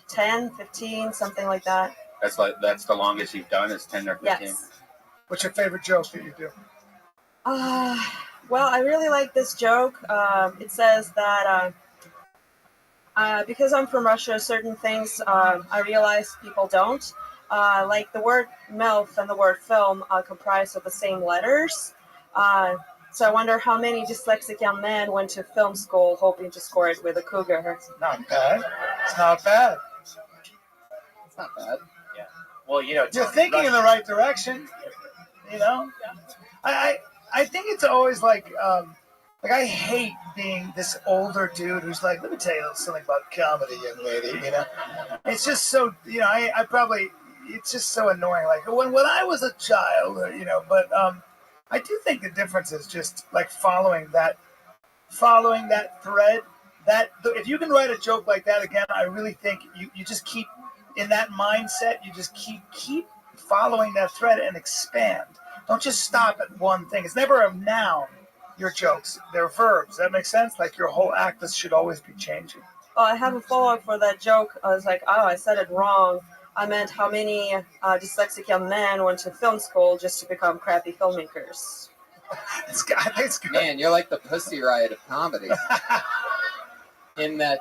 10, 15, something like that. That's the longest you've done is 10 or 15? Yes. What's your favorite joke that you do? Well, I really like this joke. It says that because I'm from Russia, certain things I realize people don't. Like the word MILF and the word film are comprised of the same letters. So I wonder how many dyslexic young men went to film school hoping to score it with a cougar. Not bad. It's not bad. It's not bad. Yeah. Well, you're thinking in the right direction. You know, I think it's always like I hate being this older dude who's like, let me tell you something about comedy, young lady. You know, it's just so I probably it's just so annoying. Like when I was a child, but I do think the difference is just like following that thread. That if you can write a joke like that again, I really think you just keep in that mindset. You just keep following that thread and expand. Don't just stop at one thing. It's never a noun, your jokes. They're verbs. That makes sense? Like your whole act should always be changing. Oh, I have a follow-up for that joke. I was like, oh, I said it wrong. I meant how many dyslexic young men went to film school just to become crappy filmmakers. It's good. Man, you're like the Pussy Riot of comedy. In that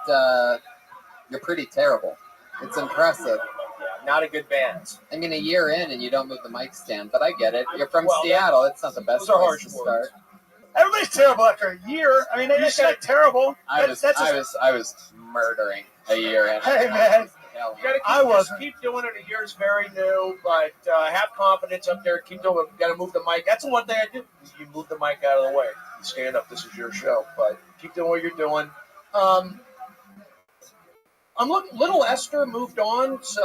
you're pretty terrible. It's impressive. Yeah, not a good band. I mean, a year in and you don't move the mic stand, but I get it. You're from Well, Seattle. It's not the best those are place harsh to start. Everybody's terrible after a year. I mean, that's not terrible. I was murdering a year in. Hey, man. You gotta keep doing it. A year's very new, but have confidence up there. Keep doing it. Gotta move the mic. That's the one thing I do. You move the mic out of the way. You stand up. This is your show. But keep doing what you're doing. I'm looking. Little Esther moved on, so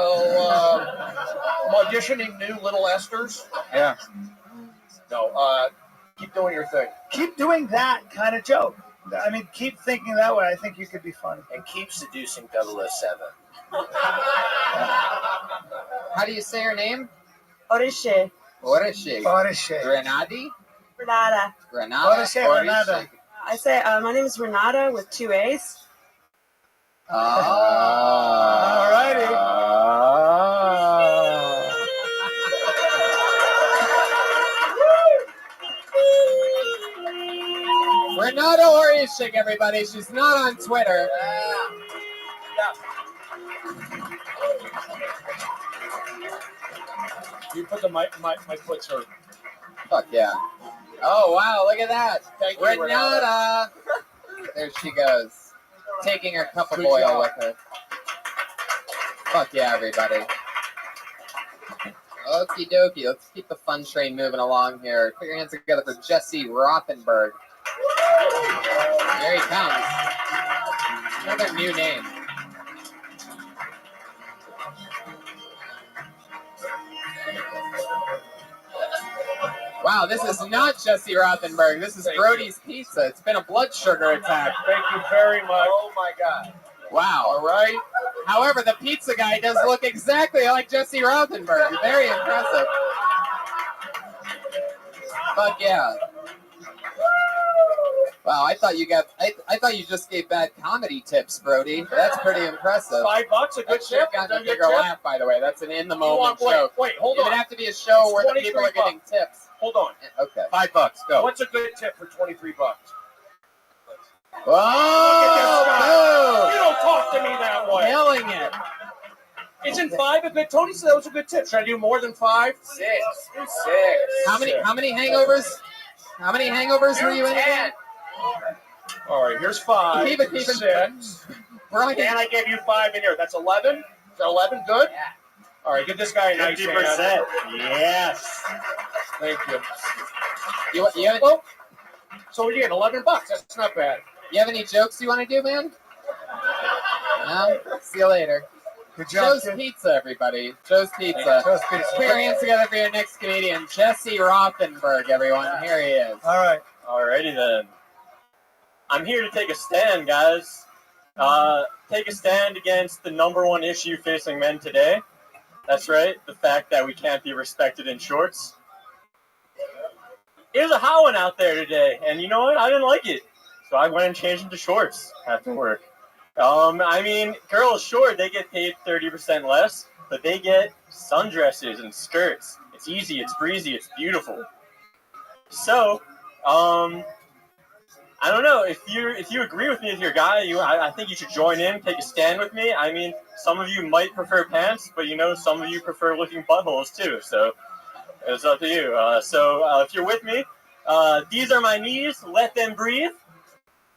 I'm auditioning new Little Esters. Yeah. No. Keep doing your thing. Keep doing that kind of joke. I mean, keep thinking that way. I think you could be funny. And keep seducing 007. How do you say her name? Orishe. Orishe. Grenadi? Renata. Grenada? Orishe, Renata. I say, my name is Renata with 2 A's. Alrighty. Renata Orishik, everybody. She's not on Twitter. You put the my foot's hurt. Fuck yeah. Oh, wow. Look at that. Thank you, Renata. There she goes. Taking her cup of Good oil job. with her. Fuck yeah, everybody. Okie dokie. Let's keep the fun train moving along here. Put your hands together for Jesse Rothenberg. Here he comes. Another new name. Wow, this is not Jesse Rothenberg. This is Brody's Pizza. It's been a blood sugar attack. Thank you very much. Oh my God. Wow. All right. However, the pizza guy does look exactly like Jesse Rothenberg. Very impressive. Fuck yeah. Wow, I thought you just gave bad comedy tips, Brody. That's pretty impressive. $5, a good That shit tip. got a Is that a good bigger tip? laugh, by the way. That's an in-the-moment Wait, joke. wait, hold It on. would have to be a show It's where the people are getting $23. tips. Hold on. Okay. $5. Go. What's a good tip for $23? Whoa! Look at this guy. Boom! You don't talk to me that way. Killing it. Isn't 5 a good? Tony said that was a good tip. Should I do more than 5? 6. How many hangovers? How many hangovers were you in again? All right, here's 5. Keep it. 6. Brian. And I gave you 5 in here. That's 11. Is that 11 good? Yeah. All right, give this guy a nice 50%. hand. Yes. Thank you. You have, Well, so again, $11. That's not bad. you have any jokes you want to do, man? No? See you later. Good job, Joe's kid. Pizza, everybody. Joe's Pizza. Joe's Pizza. Put your hands together for your next comedian, Jesse Rothenberg, everyone. Here he is. All right. Alrighty then. I'm here to take a stand, guys. Take a stand against the #1 issue facing men today. That's right, the fact that we can't be respected in shorts. It was a hot one out there today, and you know what? I didn't like it. So I went and changed into shorts after work. I mean, girls, sure, they get paid 30% less, but they get sundresses and skirts. It's easy, it's breezy, it's beautiful. So, I don't know, if you agree with me as your guy, I think you should join in, take a stand with me. I mean, some of you might prefer pants, but you know, some of you prefer looking buttholes too, so it's up to you. If you're with me, these are my knees, let them breathe.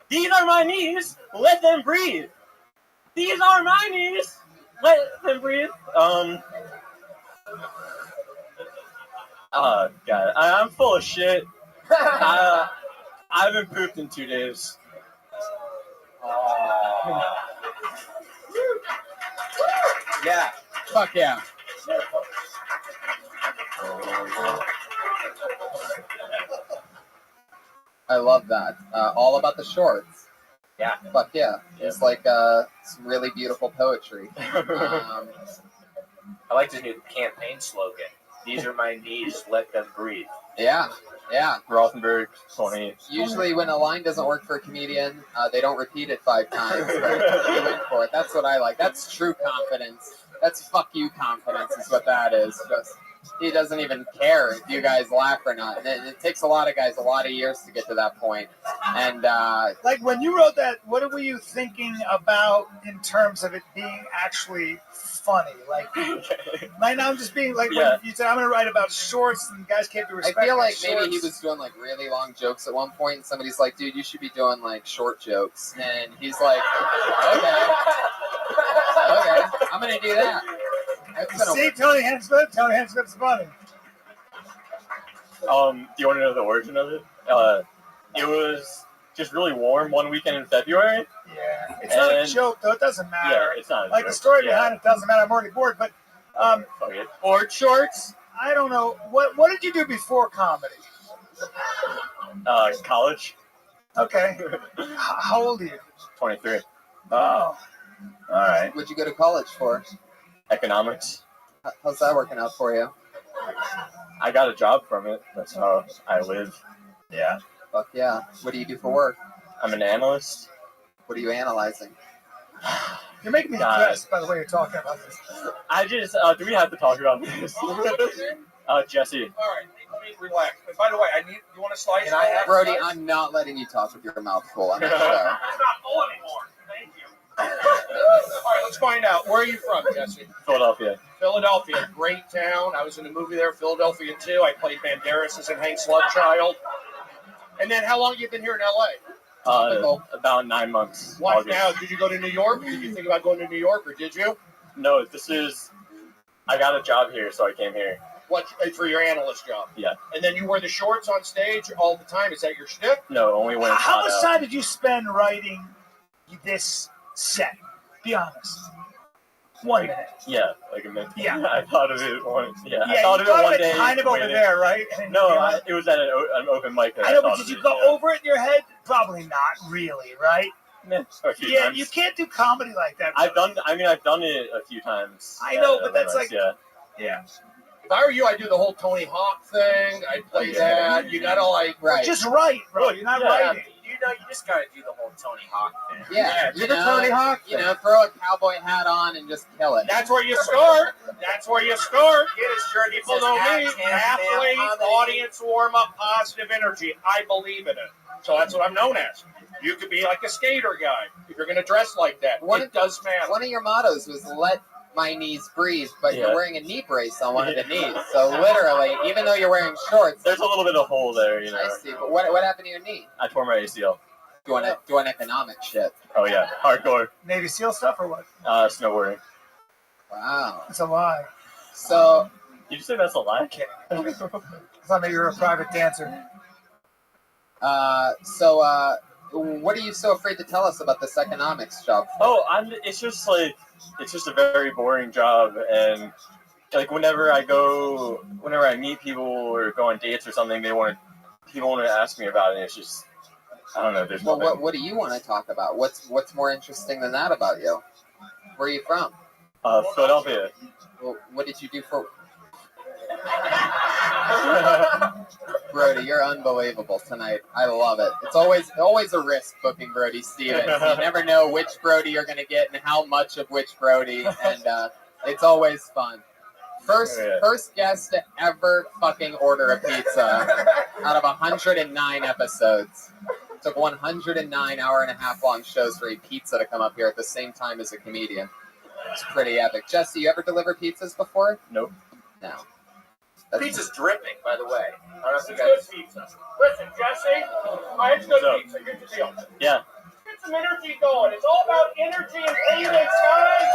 These are my knees, let them breathe. These are my knees, let them breathe. Oh, God, I'm full of shit. I haven't pooped in 2 days. Yeah. Fuck yeah. I love that. All about the shorts. Yeah. Fuck yeah. It's like some really beautiful poetry. I like the new campaign slogan. These are my knees, let them breathe. Yeah. Rothenberg, 20. Usually when a line doesn't work for a comedian, they don't repeat it 5 times. But you went for it. That's what I like. That's true confidence. That's fuck you confidence is what that is. Just, he doesn't even care if you guys laugh or not. And it takes a lot of guys a lot of years to get to that point. And like when you wrote that, what were you thinking about in terms of it being actually funny? Like, right now I'm just being like, when you said I'm going to write about shorts and guys can't be I respected. feel like maybe he was doing like really long jokes at one point, and somebody's like, "Dude, you should be doing like short jokes," and he's like, "Okay, I'm gonna do that." See, Tony Hansmith? Tony Hansmith's funny. Do you want to know the origin of it? It was just really warm one weekend in February. Yeah, it's not a joke though. It doesn't matter. Yeah, it's not a like joke. The story behind it doesn't matter. I'm already bored, but board shorts. I don't know what did you do before comedy? College. Okay. How old are you? 23. Oh, all right. What'd you go to college for? Economics. How's that working out for you? I got a job from it. That's how I live. Yeah. Fuck yeah. What do you do for work? I'm an analyst. What are you analyzing? You're making me depressed by the way you're talking about this. I just, do we have to talk about this? Jesse. All right, let me relax. And by the way, you want to slice? Brody, I'm not letting you talk with your mouth full on the show. It's not full anymore. Thank you. All right, let's find out. Where are you from, Jesse? Philadelphia. Philadelphia, great town. I was in a movie there, Philadelphia 2. I played Banderas as in Hank Slugchild. And then how long have you been here in L.A.? About 9 months. What August. now? Did you go to New York? Did you think about going to New York, or did you? No, I got a job here, so I came here. What, for your analyst job? Yeah. And then you wear the shorts on stage all the time. Is that your shtick? No, only when it's How hot much out. time did you spend writing this set? Be honest. 1 minute. Yeah, like a minute. Yeah. I thought of it one. Yeah, Yeah, I thought you of it thought one of it day. kind of over waiting. there, right? No, it was at an open mic. That I know, thought but did of you it, go yeah. over it in your head? Probably not really, right? A few Yeah, times. you can't do comedy like that. I've done it a few times. I know, but that's like, yeah. If I were you, I'd do the whole Tony Hawk thing. I'd play that. You gotta just write, bro. You're not writing. You just gotta do the whole Tony Hawk thing. Yeah, do the Tony Hawk You thing. know, throw a cowboy hat on and just kill it. That's where you start. That's where you start. Get his shirt. People Says know me. Afghan Athlete, comedy. audience warm up, positive energy. I believe in it. So that's what I'm known as. You could be like a skater guy if you're going to dress like that. It does matter. One of your mottos was "Let my knees breathe," but Yeah. you're wearing a knee brace on one of the knees. So literally, even though you're wearing shorts, There's a little bit of hole there, you know. I see. But what happened to your knee? I tore my ACL. Doing economic shit. Oh yeah, hardcore. Navy SEAL stuff or what? Snowboarding. Wow. It's a lie. So Did you say that's a lie? I thought maybe you were a private dancer. What are you so afraid to tell us about this economics job? Oh, it's just a very boring job, and like whenever I meet people or go on dates or something, people want to ask me about it. It's just, I don't know. There's Well, nothing. what do you want to talk about? What's more interesting than that about you? Where are you from? Philadelphia. Well, what did you do for? Brody, you're unbelievable tonight. I love it. It's always a risk booking Brody Stevens. You never know which Brody you're going to get and how much of which Brody, and it's always fun. First guest to ever fucking order a pizza out of 109 episodes. It took 109 hour-and-a-half long shows for a pizza to come up here at the same time as a comedian. It's pretty epic. Jesse, you ever delivered pizzas before? Nope. No. Pizza's dripping, by the way. I don't know if you It's guys. good pizza. Listen, Jesse, it's good pizza. Here's the deal. Yeah. Get some energy going. It's all about energy and cadence, guys.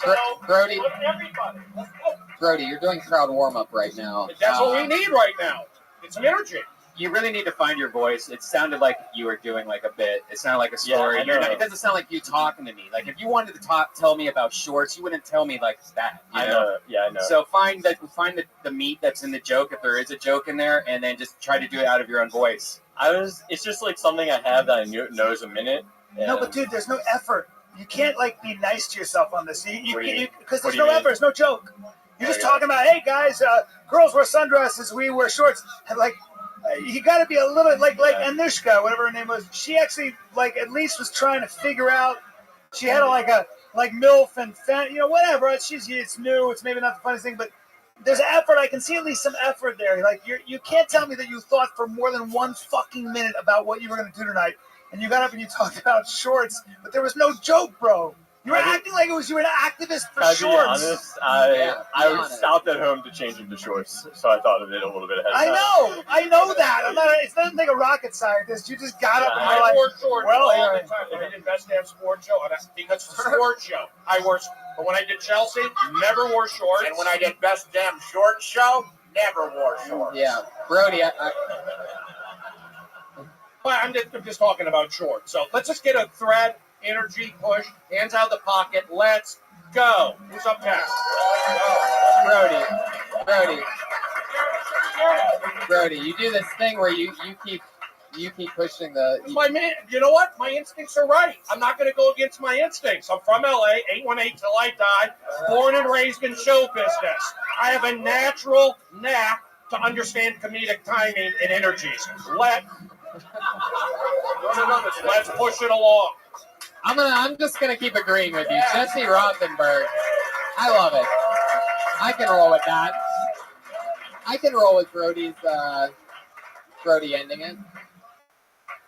So, Brody, look at everybody. Let's go. Brody, you're doing crowd warm-up right now. That's what we need right now. It's some energy. You really need to find your voice. It sounded like you were doing like a bit. It sounded like a story. Yeah, I know. It doesn't sound like you talking to me. Like if you wanted to tell me about shorts, you wouldn't tell me like that. You I know? know. Yeah, I know. So find the meat that's in the joke, if there is a joke in there, and then just try to do it out of your own voice. It's just like something I have that I know is a minute. No, but dude, there's no effort. You can't like be nice to yourself on this. Because What there's do no you mean? effort. There's no joke. You're just talking about, hey guys, girls wear sundresses, we wear shorts. And like, you got to be a little like Anushka, whatever her name was. She actually like at least was trying to figure out. She had like MILF and whatever. It's new. It's maybe not the funniest thing, but there's effort. I can see at least some effort there. Like you can't tell me that you thought for more than 1 fucking minute about what you were going to do tonight, and you got up and you talked about shorts, but there was no joke, bro. You were acting like you were an activist for shorts. To be honest, I stopped at home to change into shorts, so I thought of it a little bit ahead of time. I know that. It doesn't take a rocket scientist. You just got up and you're I like, wore shorts well, all the time. When I did Best Damn Sports Show, because it's a sports show, I wore. But when I did Chelsea, never wore shorts. And when I did Best Damn Short Show, never wore shorts. Yeah, Brody. I'm just talking about shorts. So let's just get a thread, energy, push, hands out of the pocket. Let's go. Who's up next? Brody, you do this thing where you keep pushing the. My man, you know what? My instincts are right. I'm not going to go against my instincts. I'm from LA, 818 till I die, born and raised in show business. I have a natural knack to understand comedic timing and energies. Let's push it along. I'm just gonna keep agreeing with you, Jesse Rothenberg. I love it. I can roll with that. I can roll with Brody ending it.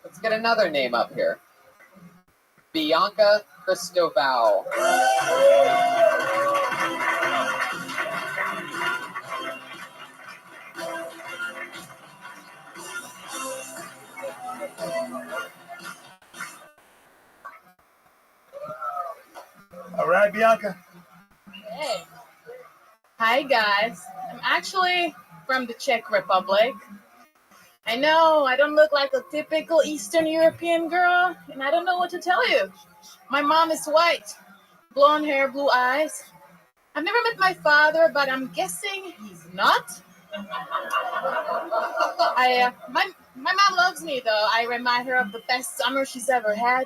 Let's get another name up here. Bianca Cristoval. all right, Bianca. Hey. Hi, guys. I'm actually from the Czech Republic. I know I don't look like a typical Eastern European girl, and I don't know what to tell you. My mom is white, blonde hair, blue eyes. I've never met my father, but I'm guessing he's not. My mom loves me, though. I remind her of the best summer she's ever had.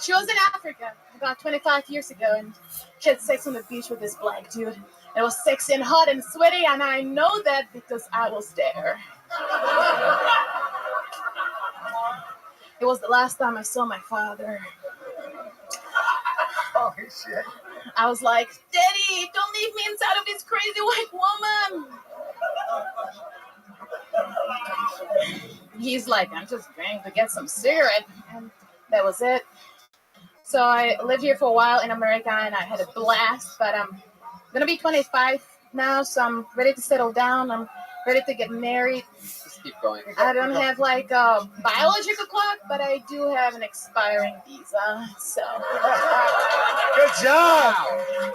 She was in Africa about 25 years ago, and she had sex on the beach with this black dude. It was sexy and hot and sweaty, and I know that because I was there. It was the last time I saw my father. Oh, shit. I was like, Daddy, don't leave me inside of this crazy white woman. He's like, I'm just going to get some cigarette. And that was it. So I lived here for a while in America, and I had a blast, but I'm going to be 25 now, so I'm ready to settle down. I'm ready to get married. Just keep going. I don't have like a biological clock, but I do have an expiring visa. So. Good job.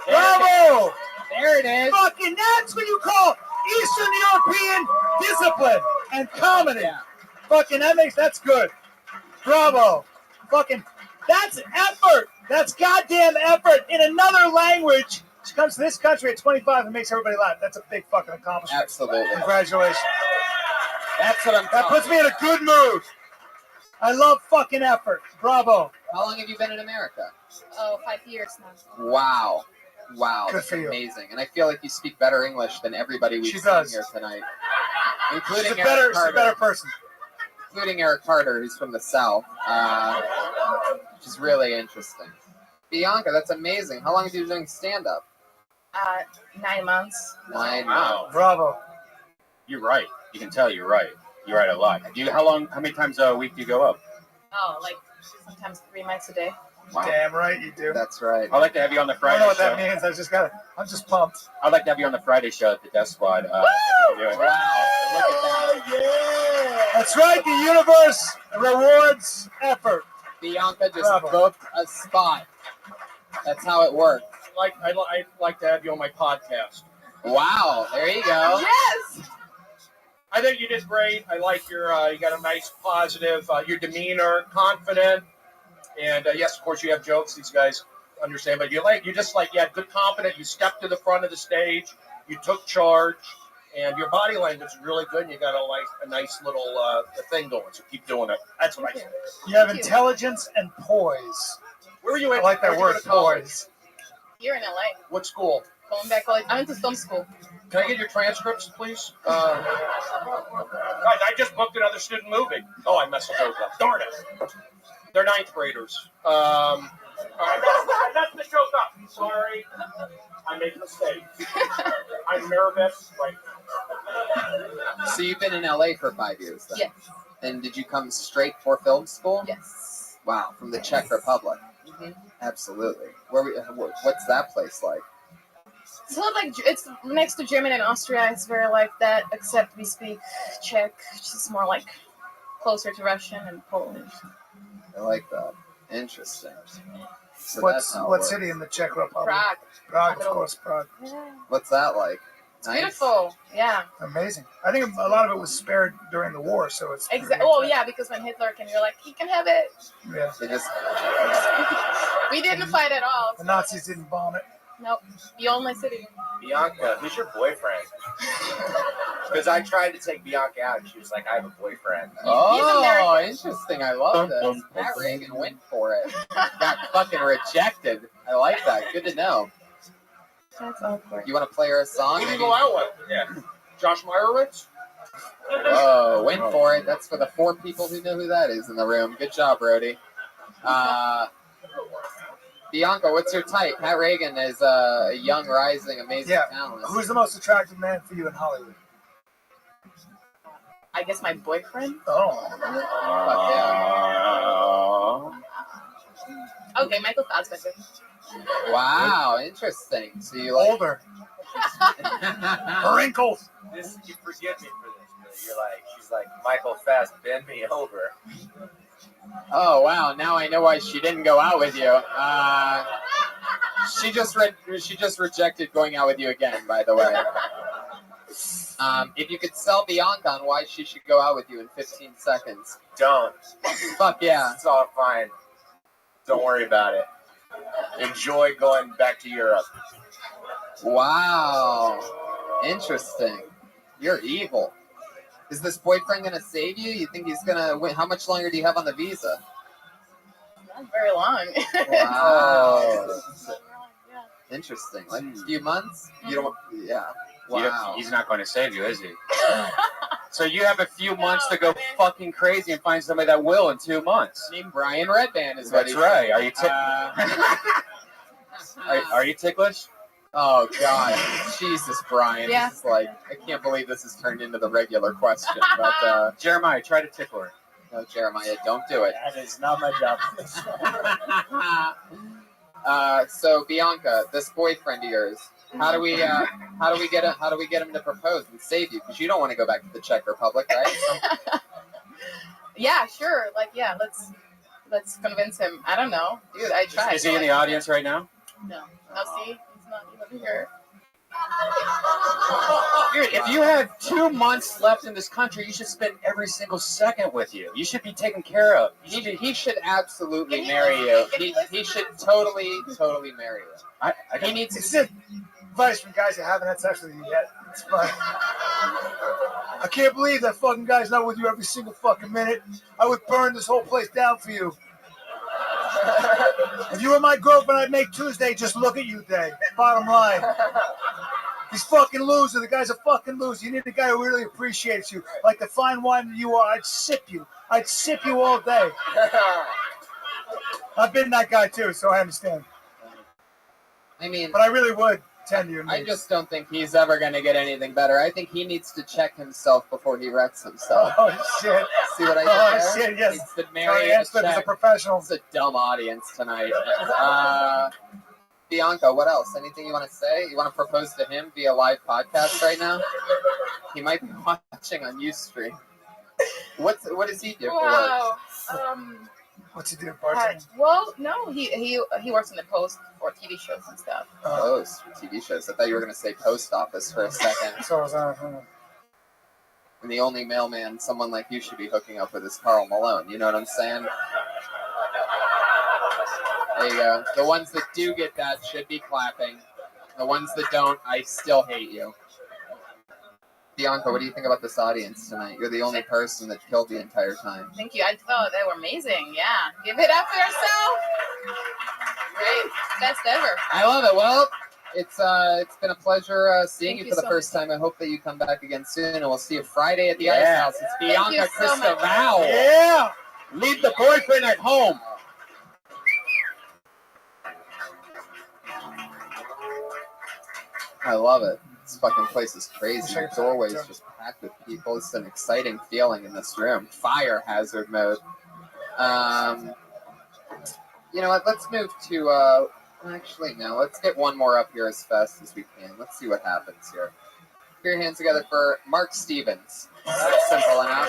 Bravo. There it is. Fucking that's what you call Eastern European discipline and comedy. Yeah. Fucking that's good. Bravo. Fucking that's effort. That's goddamn effort in another language. She comes to this country at 25 and makes everybody laugh. That's a big fucking accomplishment. Absolutely. Congratulations. That's what I'm That puts me in a good mood. I love fucking effort. Bravo. How long have you been in America? Oh, 5 years now. Wow. Good for you. Amazing. And I feel like you speak better English than everybody we've She seen does. here tonight. Including She's a better person. Including Eric Carter, who's from the South. Which is really interesting. Bianca, that's amazing. How long have you been doing stand-up? 9 months. 9 Wow. months. Bravo. You're right. You can tell you're right. You write a lot. How many times a week do you go up? Oh, like sometimes 3 nights a day. Wow. Damn right you do. That's right. I'd like to have you on the I Friday don't know what show. that means. I'm just pumped. I'd like to have you on the Friday show at the Death Squad. Wow. Look at that. Yeah. That's right. The universe rewards effort. Bianca just booked a spot. That's how it works. I'd like to have you on my podcast. Wow. There you go. Yes. I think you did great. I like your, you got a nice positive, your demeanor, confident. And yes, of course, you have jokes. These guys understand, but you had good confidence. You stepped to the front of the stage. You took charge, and your body language is really good. And you got a nice little thing going. So keep doing it. That's what I say. You have intelligence and poise. Where were you at? I like that Where'd you word, go to college? boys. Here in LA. What school? Going back college. I went to film school. Can I get your transcripts, please? Guys, I just booked another student moving. Oh, I messed the joke up. Darn it. They're ninth graders. I messed the joke up. Sorry. I made a mistake. I'm nervous. Like, So you've been in LA for 5 years then? Yes. And did you come straight for film school? Yes. Wow, from the Czech Republic. Mm-hmm. Absolutely. What's that place like? So it's next to Germany and Austria. It's very like that, except we speak Czech, which is more like closer to Russian and Polish. I like that. Interesting. So What that's how it works. city in the Czech Republic? Prague. Prague, of course, Prague. Yeah. What's that like? It's beautiful. Yeah. Amazing. I think a lot of it was spared during the war, so it's Exactly. Oh yeah, because when Hitler came, you're like, he can have it. Yeah. They just We didn't fight at all. The Nazis didn't bomb it. Nope. You own my city. Bianca, who's your boyfriend? Because I tried to take Bianca out, and she was like, I have a boyfriend. Oh, interesting. I love this. Pat Reagan went for it. Got fucking rejected. I like that. Good to know. That's awkward. You want to play her a song? who do you go out with? Yeah. Josh Meyerowitz? Oh, went for it. That's for the 4 people who know who that is in the room. Good job, Brody. Bianca, what's your type? Pat Reagan is a young, rising, amazing talent. Who's the most attractive man for you in Hollywood? I guess my boyfriend. Oh. Okay, Michael Fassbender. Wow, interesting. So you like older, wrinkles. This, you forgive me for this, but you're like, she's like, Michael Fass, bend me over. Oh wow! Now I know why she didn't go out with you. She just rejected going out with you again. By the way, if you could sell Bianca on why she should go out with you in 15 seconds, Don't. fuck yeah! It's all fine. Don't worry about it. Enjoy going back to Europe. Wow, interesting. You're evil. Is this boyfriend gonna save you? You think he's gonna win? How much longer do you have on the visa? Not very long. Wow. Interesting. Like a few months? You don't. Yeah. Wow. He's not going to save you, is he? So you have a few months to go fucking crazy and find somebody that will in 2 months. Named Brian Redband is what That's he right. said. Are you ticklish? Oh God, Jesus, Brian. Yeah. This is like, I can't believe this has turned into the regular question. But Jeremiah, try to tickle her. no, Jeremiah, don't do it. That is not my job. So Bianca, this boyfriend of yours, how do we get him to propose and save you? Because you don't want to go back to the Czech Republic, right? Yeah, sure. Like, yeah, let's convince him. I don't know, dude. I tried. Is he in the audience right now? No. No, see, he's not even here. Dude, if you had 2 months left in this country, you should spend every single second with you. You should be taken care of. He should absolutely marry you. He should totally marry you. He needs It's just advice from guys that haven't had sex with you yet. It's fine. I can't believe that fucking guy's not with you every single fucking minute. I would burn this whole place down for you. If you were my girlfriend, I'd make Tuesday just look at you day. Bottom line. He's fucking loser. The guy's a fucking loser. You need a guy who really appreciates you. Like the fine wine that you are, I'd sip you. I'd sip you all day. I've been that guy too, so I understand. I mean, but I really would tend to your I needs. just don't think he's ever going to get anything better. I think he needs to check himself before he wrecks himself. Oh, shit. See what I did Oh, there? shit, yes. He needs to Sorry, marry yes, a but as a Czech. professional. It's a dumb audience tonight. Bianca, what else? Anything you want to say? You want to propose to him via live podcast right now? He might be watching on Ustream. What does he do for work? Wow. What's he do, bartending? Well, no, he works in the post for TV shows and stuff. Post for TV shows. I thought you were going to say post office for a second. So was I. And the only mailman someone like you should be hooking up with is Karl Malone. You know what I'm saying? There you go. The ones that do get that should be clapping. The ones that don't, I still hate you. Bianca, what do you think about this audience tonight? You're the only person that killed the entire time. Thank you. I thought they were amazing. Yeah. Give it up for yourself. Great. Best ever. I love it. Well, it's been a pleasure seeing Thank you you for the so first time. I hope that you come back again soon, and we'll see you Friday at the Yeah. Ice House. It's Thank you Bianca so much. Cristoval. Yeah. Leave the boyfriend at home. I love it. This fucking place is crazy. The doorway's just packed with people. It's an exciting feeling in this room. Fire hazard mode. You know what? Let's move to. Actually, no. Let's get one more up here as fast as we can. Let's see what happens here. Put your hands together for Mark Stevens. Simple enough.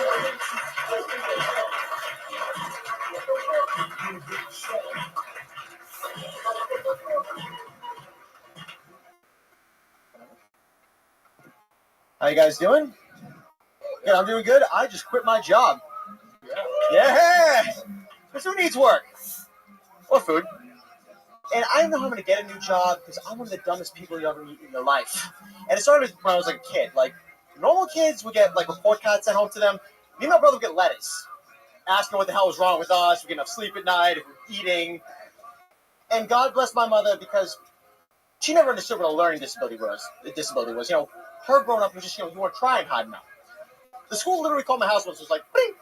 How you guys doing? Good, I'm doing good. I just quit my job. Yeah! Because who needs work? Or food. And I don't know how I'm going to get a new job because I'm one of the dumbest people you ever meet in your life. And it started when I was like a kid. Like, normal kids would get like report cards sent home to them. Me and my brother would get letters asking what the hell was wrong with us, if we get enough sleep at night, if we're eating. And God bless my mother because she never understood what a learning disability was. You know, her growing up was just, you know, you weren't trying hard enough. The school literally called my house once and was like, "Bing!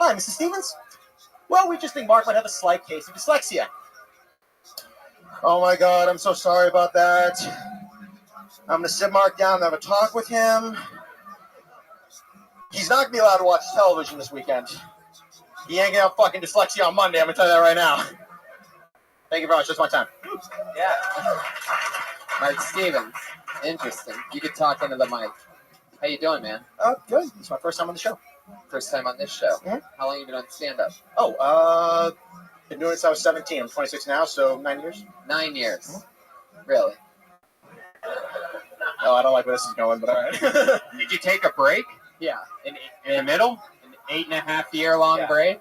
Hi, Mrs. Stevens. Well, we just think Mark might have a slight case of dyslexia." Oh my God, I'm so sorry about that. I'm gonna sit Mark down and have a talk with him. He's not gonna be allowed to watch television this weekend. He ain't gonna have fucking dyslexia on Monday, I'm gonna tell you that right now. Thank you very much, that's my time. Yeah. Mark Stevens. Interesting. You could talk into the mic. How you doing, man? Good. It's my first time on the show. First time on this show. Mm-hmm. How long have you been on stand-up? Been doing it since I was 17. I'm 26 now, so 9 years. 9 years. Mm-hmm. Really? Oh, I don't like where this is going, but all right. Did you take a break? Yeah. In the middle? An 8.5-year-long break?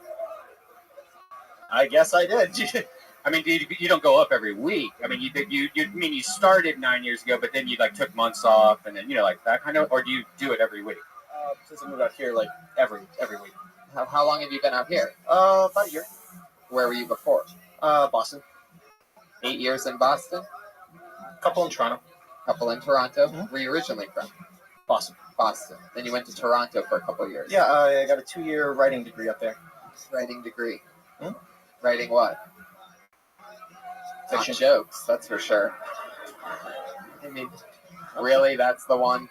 I guess I did. I mean, you don't go up every week. I mean, you started 9 years ago, but then you like took months off, and then like that kind of, or do you do it every week? Since I moved out here, like every week. How long have you been out here? About a year. Where were you before? Boston. 8 years in Boston? Couple in Toronto. Couple in Toronto. Mm-hmm. Where are you originally from? Boston. Boston. Then you went to Toronto for a couple years. Yeah, I got a 2-year writing degree up there. Writing degree. Hmm? Writing what? Not jokes, that's for sure. I mean, really, that's the one.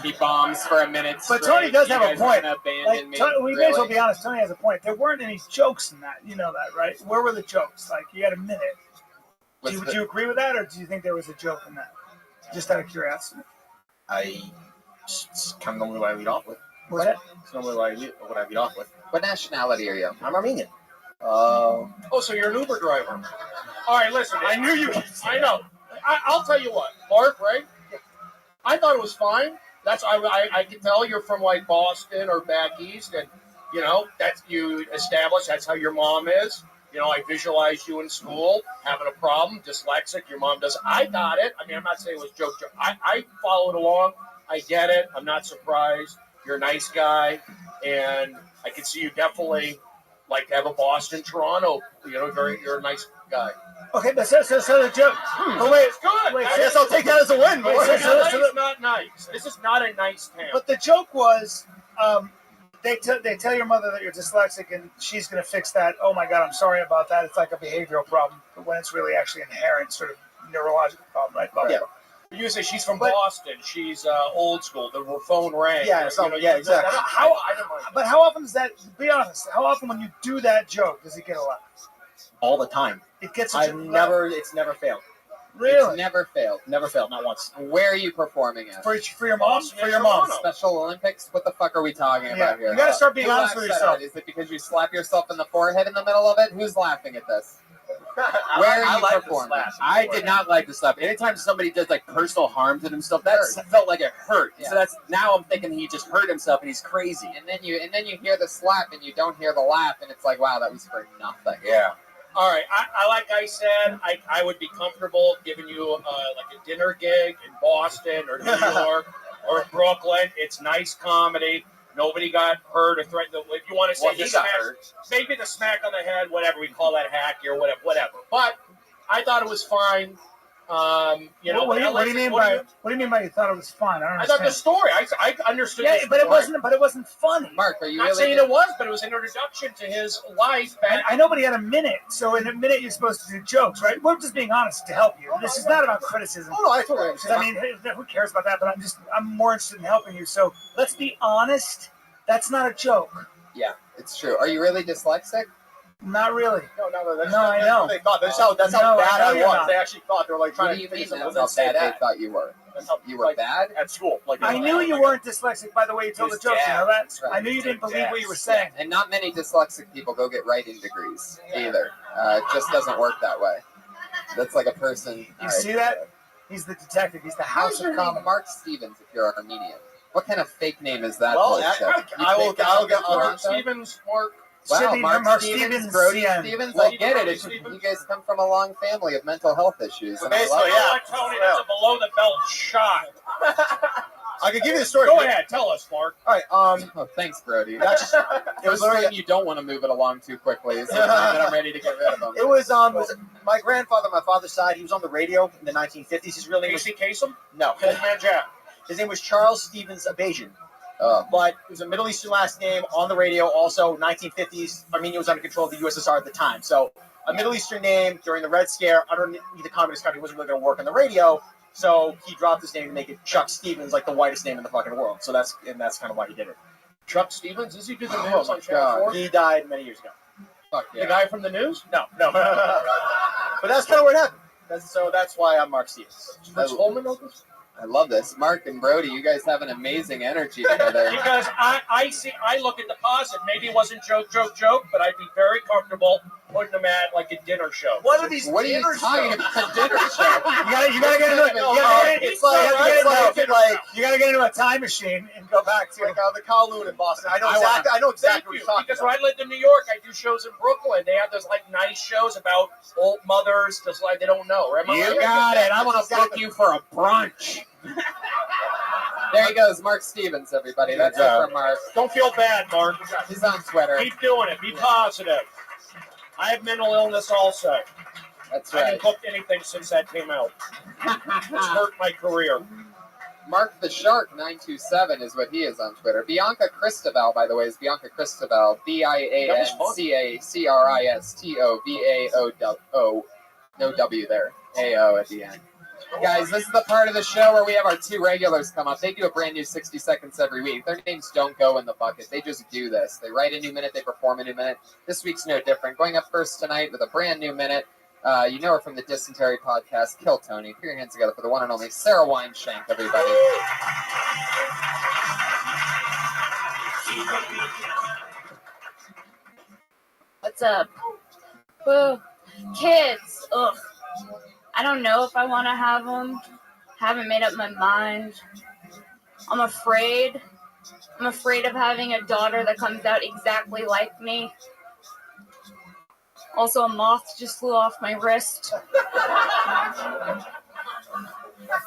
He bombs for a minute But straight. Tony does You have a guys point. gonna abandon Like, me? Tony, we may as well Really? be honest. Tony has a point. There weren't any jokes in that. You know that, right? Where were the jokes? Like, you had a minute. Would you agree with that, or do you think there was a joke in that? Just out of curiosity. It's kind of normally what I lead off with. What's that? It's normally what I lead off with. What nationality are you? I'm Armenian. Oh, so you're an Uber driver. All right, listen. I knew you. I know. I'll tell you what, Mark, right? I thought it was fine. I can tell you're from like Boston or back east, and you know that's you established. That's how your mom is. You know, I visualized you in school having a problem, dyslexic. Your mom does. I got it. I mean, I'm not saying it was joke. I followed along. I get it. I'm not surprised. You're a nice guy, and I can see you definitely like to have a Boston, Toronto. You know, you're a nice guy. Okay, but so the joke. But wait, It's good. wait, I guess I'll take that as a win. Wait, It's not nice. This is not a nice town. But the joke was, they tell your mother that you're dyslexic and she's going to fix that. Oh my God, I'm sorry about that. It's like a behavioral problem, but when it's really actually inherent sort of neurological problem, right? Yeah. You say she's from Boston. She's old school. The phone rang. Yeah, yeah, exactly. But how often does that? Be honest. How often when you do that joke does it get a laugh? All the time. It gets. It's never failed. Really? It's never failed. Never failed, not once. Where are you performing at? For your mom? For your mom. Special Olympics? What the fuck are we talking about here? You got to start being Who honest with laughs at yourself. it? Is it because you slap yourself in the forehead in the middle of it? Who's laughing at this? Where are you like performing? I did not like the slap. Anytime somebody does like personal harm to themselves, that felt like it hurt. Yeah. So that's now I'm thinking he just hurt himself and he's crazy. And then you hear the slap and you don't hear the laugh, and it's like, wow, that was for nothing. Yeah. All right. I like I said, I would be comfortable giving you like a dinner gig in Boston or New York or in Brooklyn. It's nice comedy. Nobody got hurt or threatened. If you want to say Well, he got hurt. maybe the smack on the head, whatever we call that hacky or whatever. But I thought it was fine. You know, what do you mean by you thought it was fun? I don't I thought the understand. story. I understood. Yeah, the but it story. wasn't funny. Mark, are you Not really saying it was, but it was an introduction to his life. I know, but he had a minute. So in a minute, you're supposed to do jokes, right? We're just being honest to help you. This is not about criticism. Oh no, I totally understand. I mean, who cares about that? But I'm more interested in helping you. So let's be honest. That's not a joke. Yeah, it's true. Are you really dyslexic? Not really. No, that's I know. what they thought. That's how No, bad I I know you're was. not. They actually thought they were like What trying do you to mean think of that's something. how Didn't say bad they that. thought you were? That's how, You were bad? at school. Like I knew you weren't dyslexic by the way you told the His jokes. You dad. know that? That's right. I knew you didn't believe what you were His saying. And not many dyslexic people go get writing degrees either. It just doesn't work that way. That's like a person. You see that? He's the detective. He's the How's house your of name comedy. Mark Stevens if you're Armenian? What kind of fake name is that? Well, bullshit? I'll get Mark Stevens, Mark. Wow, Should be Mark Stevens, Stevens, Brody yeah. Stevens. Well, I get it. Brody It's, Stevens. you guys come from a long family of mental health issues. And I Basically, love yeah. it. Tony, that's a below the belt shot. I can give you the story. Go ahead, tell us, Mark. All right. Oh, thanks, Brody. That's just, it It was was literally. you don't want to move it along too quickly. It's the time that I'm ready to get rid of them. It was my grandfather, my father's side. He was on the radio in the 1950s. His real name was Casey Kasem? no. Old Man Jack. His name was Charles Stevens Abajian. Oh. But it was a Middle Eastern last name on the radio. Also, 1950s, Armenia was under control of the USSR at the time. So, a Middle Eastern name during the Red Scare, underneath the communist country, wasn't really going to work on the radio. So, he dropped his name to make it Chuck Stevens, like the whitest name in the fucking world. So, that's kind of why he did it. Chuck Stevens? Does he do the Oh, news my on Channel 4? He died many years ago. Fuck The yeah. guy from the news? No. But that's kind of what happened. That's why I'm Mark Stevens. Fritz Holman knows this? I love this. Mark and Brody, you guys have an amazing energy together. Because I look at the positive. Maybe it wasn't joke, but I'd be very comfortable putting them at like a dinner show. What are these What are you dinner talking shows? about? Dinner show? You gotta get into it. It's like You gotta get into a time machine and go back to the Kowloon in Boston. I know exactly what Thank you're you. talking Because about. when I lived in New York, I do shows in Brooklyn. They have those like nice shows about old mothers, just like they don't know. Right? You got it. I want to book you for a brunch. There he goes, Mark Stevens, everybody. That's it for Mark. Don't feel bad, Mark. He's on Twitter. Keep doing it. Be positive. I have mental illness also. That's I right. haven't booked anything since that came out. It's hurt my career. Mark the Shark 927 is what he is on Twitter. Bianca Cristobal, by the way, is Bianca Cristobal. BIANCACRISTOVAO. No W there. AO at the end. Guys, this is the part of the show where we have our two regulars come up. They do a brand new 60 seconds every week. Their names don't go in the bucket. They just do this. They write a new minute. They perform a new minute. This week's no different. Going up first tonight with a brand new minute. You know her from the Dysentery podcast, Kill Tony. Put your hands together for the one and only Sarah Weinshank, everybody. What's up? Boo. Kids. Ugh. I don't know if I want to have them. Haven't made up my mind. I'm afraid. I'm afraid of having a daughter that comes out exactly like me. Also, a moth just flew off my wrist.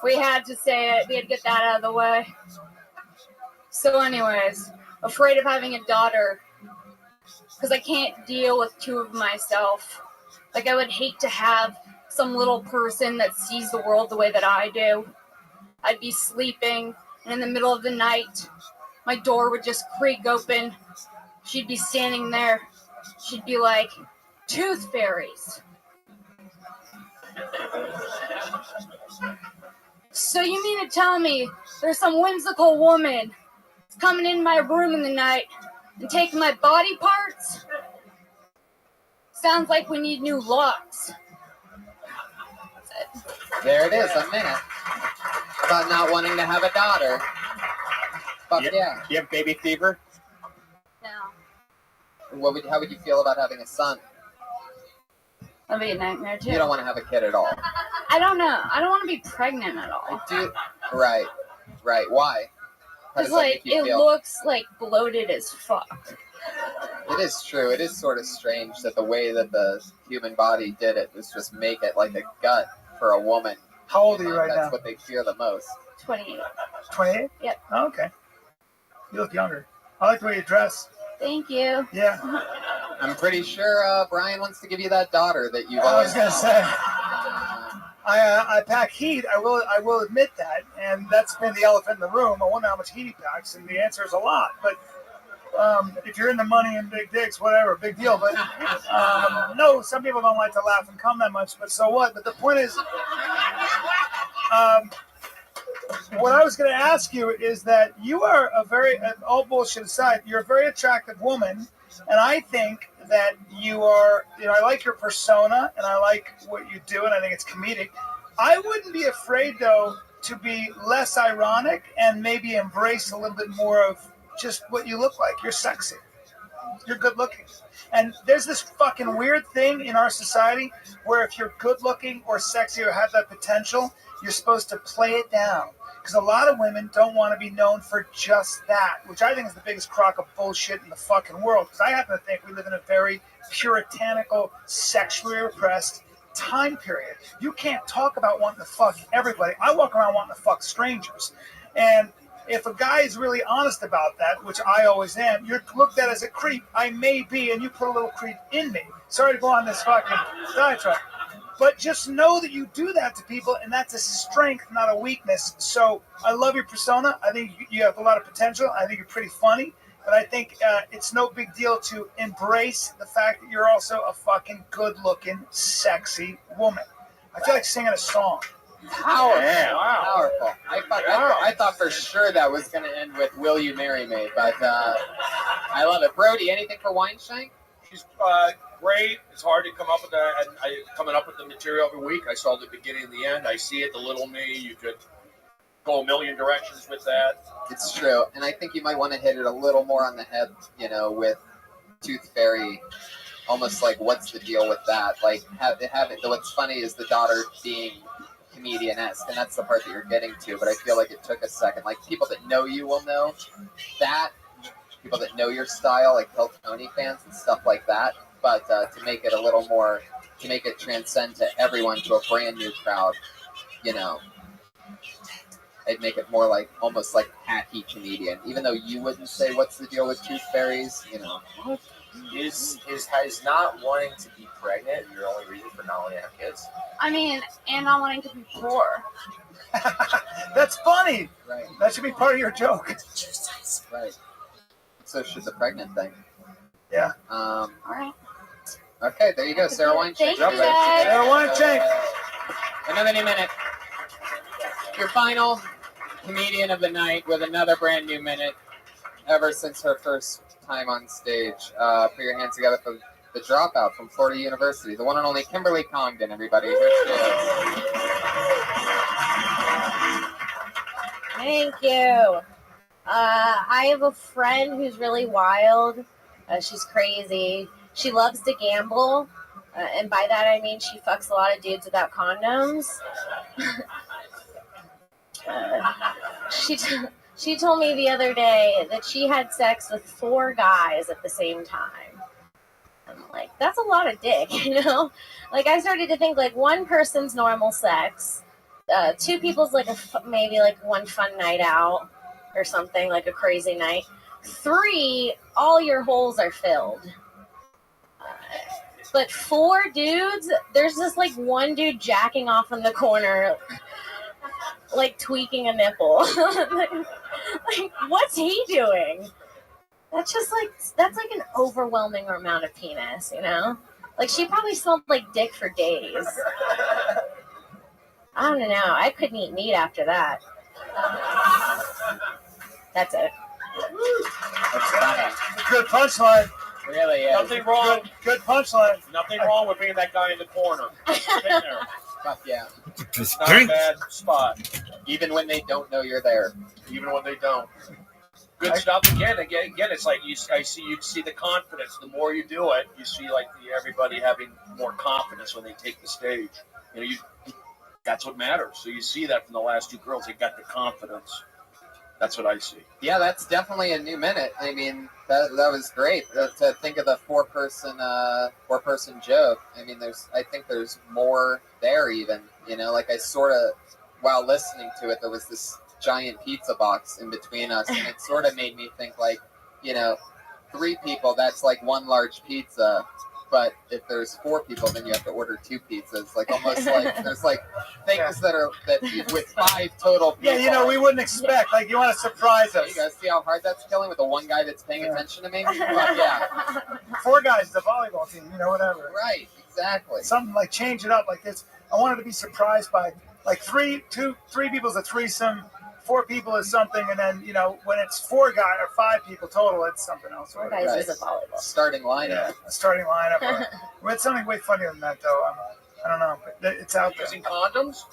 We had to say it. We had to get that out of the way. So anyways, afraid of having a daughter because I can't deal with two of myself. Like, I would hate to have some little person that sees the world the way that I do. I'd be sleeping, and in the middle of the night, my door would just creak open. She'd be standing there. She'd be like, "Tooth fairies." So you mean to tell me there's some whimsical woman coming in my room in the night and taking my body parts? Sounds like we need new locks. There it is, a minute. About not wanting to have a daughter. Fuck yeah. You have baby fever? No. How would you feel about having a son? That'd be a nightmare too. You don't want to have a kid at all. I don't know. I don't want to be pregnant at all. I do. Right. Why? How Because, does that like, make you it feel? looks, like, bloated as fuck. It is true. It is sort of strange that the way that the human body did it was just make it like a gut for a woman. How old are you right That's now? what they fear the most. 28. 28? Yep. Oh, okay. You look younger. I like the way you dress. Thank you. Yeah. I'm pretty sure Brian wants to give you that daughter that you've I always was gonna wanted. say. I pack heat. I will admit that, and that's been the elephant in the room. I wonder how much heat he packs, and the answer is a lot. But if you're into money and big dicks, whatever, big deal. But no, some people don't like to laugh and come that much. But so what? But the point is, what I was going to ask you is that you are a very, all bullshit aside, you're a very attractive woman, and I think that you are, I like your persona, and I like what you do, and I think it's comedic. I wouldn't be afraid, though, to be less ironic and maybe embrace a little bit more of just what you look like. You're sexy. You're good looking. And there's this fucking weird thing in our society where if you're good looking or sexy or have that potential, you're supposed to play it down. Because a lot of women don't want to be known for just that, which I think is the biggest crock of bullshit in the fucking world. Because I happen to think we live in a very puritanical, sexually repressed time period. You can't talk about wanting to fuck everybody. I walk around wanting to fuck strangers. And if a guy is really honest about that, which I always am, you're looked at as a creep. I may be, and you put a little creep in me. Sorry to go on this fucking diatribe. But just know that you do that to people, and that's a strength, not a weakness. So I love your persona. I think you have a lot of potential. I think you're pretty funny. But I think it's no big deal to embrace the fact that you're also a fucking good-looking, sexy woman. I feel like singing a song. Powerful. Yeah. Wow. Powerful. I thought for sure that was going to end with "Will you marry me?" But I love it. Brody, anything for Weinstein? She's great. It's hard to come up with that. And coming up with the material every week. I saw the beginning and the end. I see it. The little me. You could go a million directions with that. It's true, and I think you might want to hit it a little more on the head. With Tooth Fairy. Almost like, what's the deal with that? Like, have it. What's funny is the daughter being comedian-esque, and that's the part that you're getting to, but I feel like it took a second. Like, people that know you will know that, people that know your style, like Bill Tony fans and stuff like that, but to make it a little more, to make it transcend to everyone, to a brand new crowd, I'd make it more like, almost like hacky comedian, even though you wouldn't say, what's the deal with Tooth Fairies, Is not wanting to be pregnant your only reason for not wanting to have kids? I mean, and not wanting to be poor. That's funny. Right. That should be part of your joke. Right. So should the pregnant thing. Yeah. All right. Okay, there you go, Sarah Weinstein. Thank you, guys. Sarah Weinstein. Another new minute. Your final comedian of the night with another brand new minute ever since her first time on stage. Put your hands together for the dropout from Florida University, the one and only Kimberly Congdon, everybody. Here she is. Thank you. I have a friend who's really wild. She's crazy. She loves to gamble. And by that I mean she fucks a lot of dudes without condoms. She told me the other day that she had sex with 4 guys at the same time. I'm like, that's a lot of dick, Like, I started to think, like, one person's normal sex, 2 people's, like, maybe, like, one fun night out or something, like a crazy night. 3, all your holes are filled. But 4 dudes, there's just, like, one dude jacking off in the corner, like tweaking a nipple. like, what's he doing? That's like an overwhelming amount of penis, Like, she probably smelled like dick for days. I don't know. I couldn't eat meat after that. That's it. That's funny. Good punchline. Really is. Nothing wrong. Good punchline. Nothing wrong with being that guy in the corner. Been there. Fuck yeah. Not a bad spot. Even when they don't know you're there. Even when they don't. Good stuff. Again, it's like you see the confidence. The more you do it, you see like everybody having more confidence when they take the stage. That's what matters. So you see that from the last 2 girls. They got the confidence. That's what I see. Yeah, that's definitely a new minute. I mean, that was great to think of the 4-person joke. I mean, I think there's more there even. Like I sort of, while listening to it, there was this giant pizza box in between us, and it sort of made me think like, 3 people, that's like one large pizza. But if there's 4 people, then you have to order 2 pizzas. Like almost like there's like things that with 5 total people. Yeah, we wouldn't expect. Like you want to surprise us. You guys see how hard that's killing with the one guy that's paying attention to me? But yeah. 4 guys, the volleyball team, whatever. Right, exactly. Something like change it up like this. I wanted to be surprised by like 3 people's a threesome, 4 people is something, and then when it's 4 guys or 5 people total, it's something else. 4 guys is a volleyball. Starting lineup. Yeah, a starting lineup. We had something way funnier than that though. I don't know, but it's out there. Using condoms.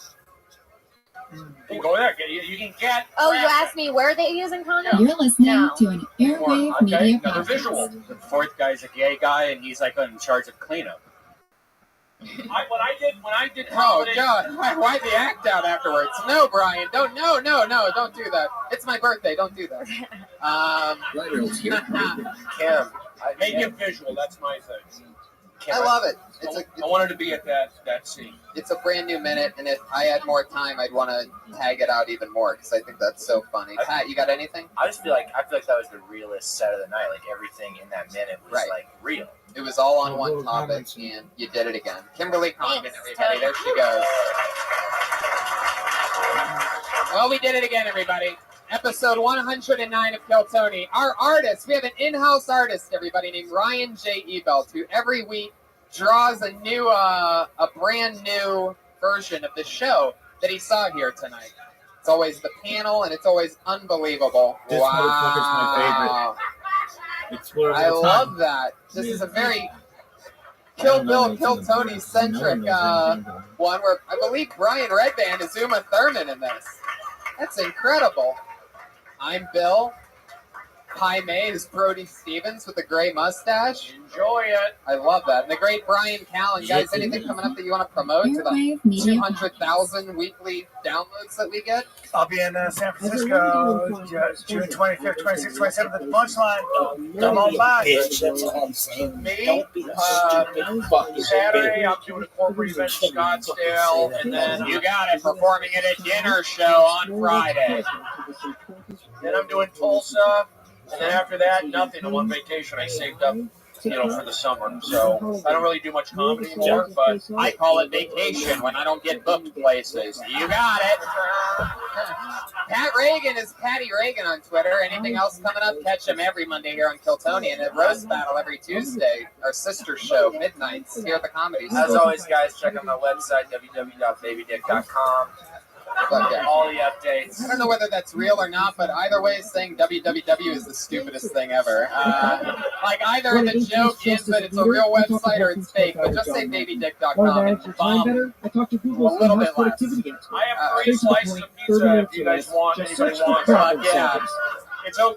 You go there. You can get. Oh, you asked me where they using condoms? You're listening to an Airwave Media another podcast. visual. The 4th guy's a gay guy, and he's like in charge of cleanup. When I did Oh comedy, God! Why the act out afterwards? No, Brian, don't. No, don't do that. It's my birthday. Don't do that. Kim, make it visual. That's my thing. I love it. I wanted to be at that scene. It's a brand new minute, and if I had more time, I'd want to tag it out even more because I think that's so funny. Pat, you got anything? I feel like that was the realest set of the night. Like everything in that minute was like real. It was all on one topic, and you did it again. Kimberly Condon, everybody. There she goes. Well, we did it again, everybody. Episode 109 of Kill Tony. Our artist, we have an in-house artist, everybody, named Ryan J. Ebelt, who every week draws a brand new version of the show that he saw here tonight. It's always the panel, and it's always unbelievable. This motherfucker's my favorite. I love that. This is a very Kill Bill, Kill Tony centric one where I believe Brian Redband is Uma Thurman in this. That's incredible. I'm Bill. Pi May is Brody Stevens with the gray mustache. Enjoy it. I love that. And the great Brian Callen. Guys, anything coming up that you want to promote to the 200,000 weekly downloads that we get? I'll be in San Francisco June 25th, 26th, 27th at the Punchline. Come on by. Me, Saturday, I'm doing a corporate event in Scottsdale, and then You got it. Performing at a dinner show on Friday. Then I'm doing Tulsa, and then after that, nothing. I'm on vacation. I saved up, for the summer. So I don't really do much comedy anymore, but I call it vacation when I don't get booked places. You got it. Pat Reagan is Patty Reagan on Twitter. Anything else coming up? Catch him every Monday here on Kill Tony, and at Roast Battle every Tuesday, our sister show, midnights, here at the Comedy Store. As always, guys, check out my website, www.babydick.com. All the updates. I don't know whether that's real or not, but either way, saying www is the stupidest thing ever. Like either the joke is that it's a real website or it's fake, but just say babydick.com and bomb a little bit less. I have 3 slices of pizza if you guys want. Anybody wants? Yeah.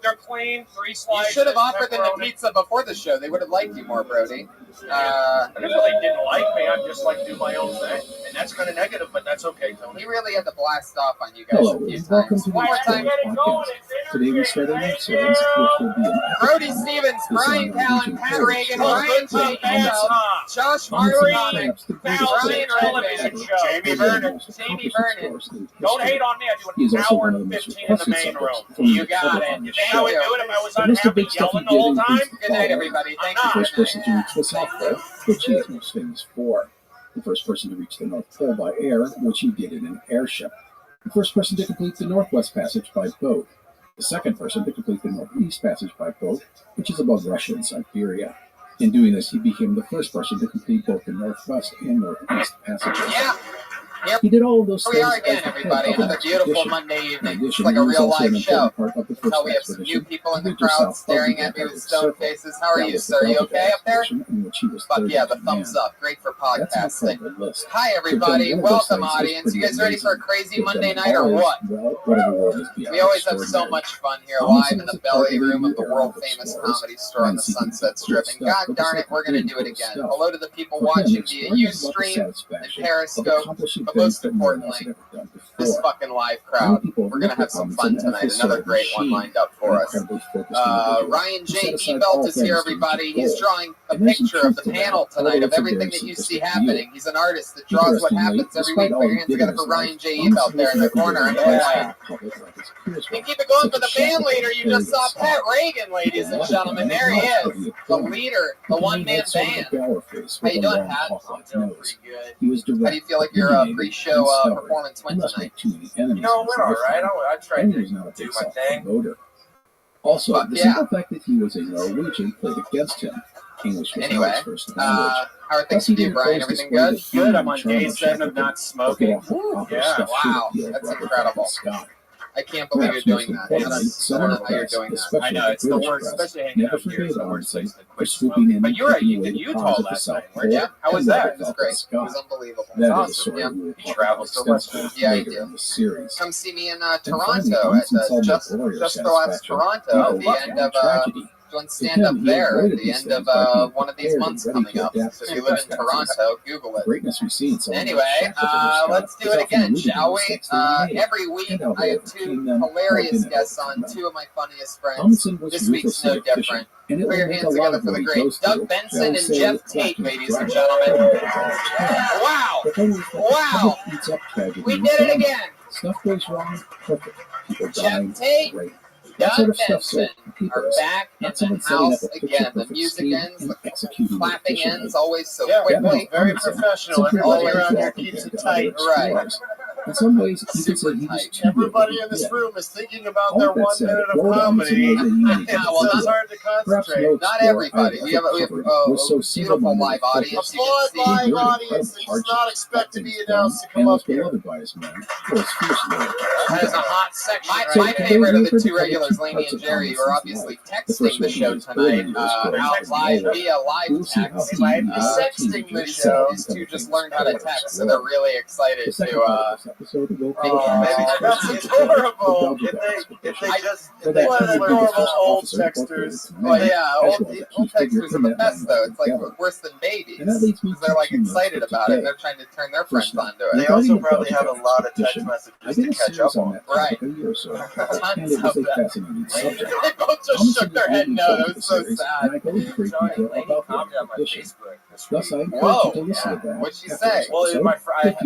They're clean, 3 You slices. should have offered them the pizza before the show. They would have liked you more, Brody. I didn't really didn't like me. I just like to do my own thing. And that's kind of negative, but that's okay, Tony. He really had to blast off on you guys Hello, a few and welcome times. to the One more time. podcast. Today we start our next series, which will be an Brody Stevens, Brian Callen, Pat Reagan, Ryan J. Ebelt, Josh Martin, Brian Redband, Jamie Vernon. Don't hate on me. I do an hour and 15 in the main room. You got it. You think I would do it if I was unhappy yelling the whole time? Good night, everybody. Thank The you. first person to reach the South Pole, which he is most famous for. The first person to reach the North Pole by air, which he did in an airship. The first person to complete the Northwest Passage by boat. The second person to complete the Northeast Passage by boat, which is above Russia and Siberia. In doing this, he became the first person to complete both the Northwest and Northeast Passages. Yeah. Yep. He did all of those Here we are things again, as the everybody. head of an Another beautiful expedition. Monday In evening. addition, It's like he a was real also an live show. important part of the first So we have some expedition new people in to the reach the crowd South Pole staring at me Antarctic with stone Circle. faces. How are That you, was the sir? You Delta okay up there? expedition in which he was Fuck third yeah, in the command. thumbs up. Great for That's an podcasting. incredible list. Hi, So everybody. Tony, one of those Welcome, things is audience. You pretty guys ready for a amazing. crazy But Monday then night or always, what? well, whatever world is beyond We always have so extraordinary. much fun here Almost live in as the a part belly of the room of the new era world of famous explorers, comedy store on the seeking Sunset cool Strip. And stuff god for the darn sake it, we're of going to doing do it cool again. stuff. Hello to the people For him, watching via exploring is about the Ustream and satisfaction of Periscope, accomplishing but things most that no one else importantly, had ever done this before. fucking live Many crowd. people We're going to have some fun tonight. Another great one lined up for us. Incredibly focused individual Ryan who J. set aside Ebelt all is here, things to everybody. reach a He's goal. drawing a picture of the panel tonight of everything that you see happening. He's an artist that draws what happens every week. Put your hands together for Ryan J. Eve out there in the corner. And keep it going for the band leader. You just saw Pat Reagan, ladies and gentlemen. There he is, the leader, the one-man band. How you doing, Pat? I'm doing pretty good. How do you feel like your pre-show performance went tonight? You know, it went all right. I tried to do my thing. Also, the simple fact that he was a Norwegian played against him. English was not his first language. How are things with you, Brian? Everything good? Good. I'm on day 7 of not smoking. Yeah, wow. That's incredible. I can't believe you're doing that. I don't know how you're doing that. I know, it's the worst, especially hanging out here. It's the worst place to quit smoking. But you're at Utah last night, weren't you? How was that? It was great. It was unbelievable. That Awesome. is a Yeah. You travel so much. Yeah, I do. Come see me in Toronto at Just the Last Toronto at the end of doing stand up there at the end of one of these months coming up. So if you live in Toronto, Google it. Greatness we've seen. Anyway, let's do it again, shall we? Every week I have 2 hilarious guests on, 2 of my funniest friends. This week's no different. Put your hands together for the great Doug Benson and Jeff Tate, ladies and gentlemen. Wow! Wow! We did it again! Stuff goes wrong, perfect. People dying, Jeff Tate, great. Doug Benson are back in the house again. The music ends, the clapping ends always so quickly. Very professional. Everybody around here keeps it tight. Right. In some ways, you could say he was too Everybody in this room is thinking about their 1 minute of comedy. Well, It's hard to concentrate. not everybody. We have a beautiful live audience. You Applaud can see. live audience that does not expect to be announced to come up here. by his man. That is a hot section. My favorite of the 2 regulars, Laney and Jerry, who are obviously texting the show tonight out live via live text. Sexting the show. These 2 just learned how to text, so they're really excited to. That's adorable. If they just adorable old texters. Well, yeah, old texters are the best though. It's like worse than babies. Because they're like excited about it. They're trying to turn their friends onto it. They also probably have a lot of text messages to catch up on. Right. Tons of them. They both just shook their head no. That was so sad. Whoa. What'd she say? Well, my friend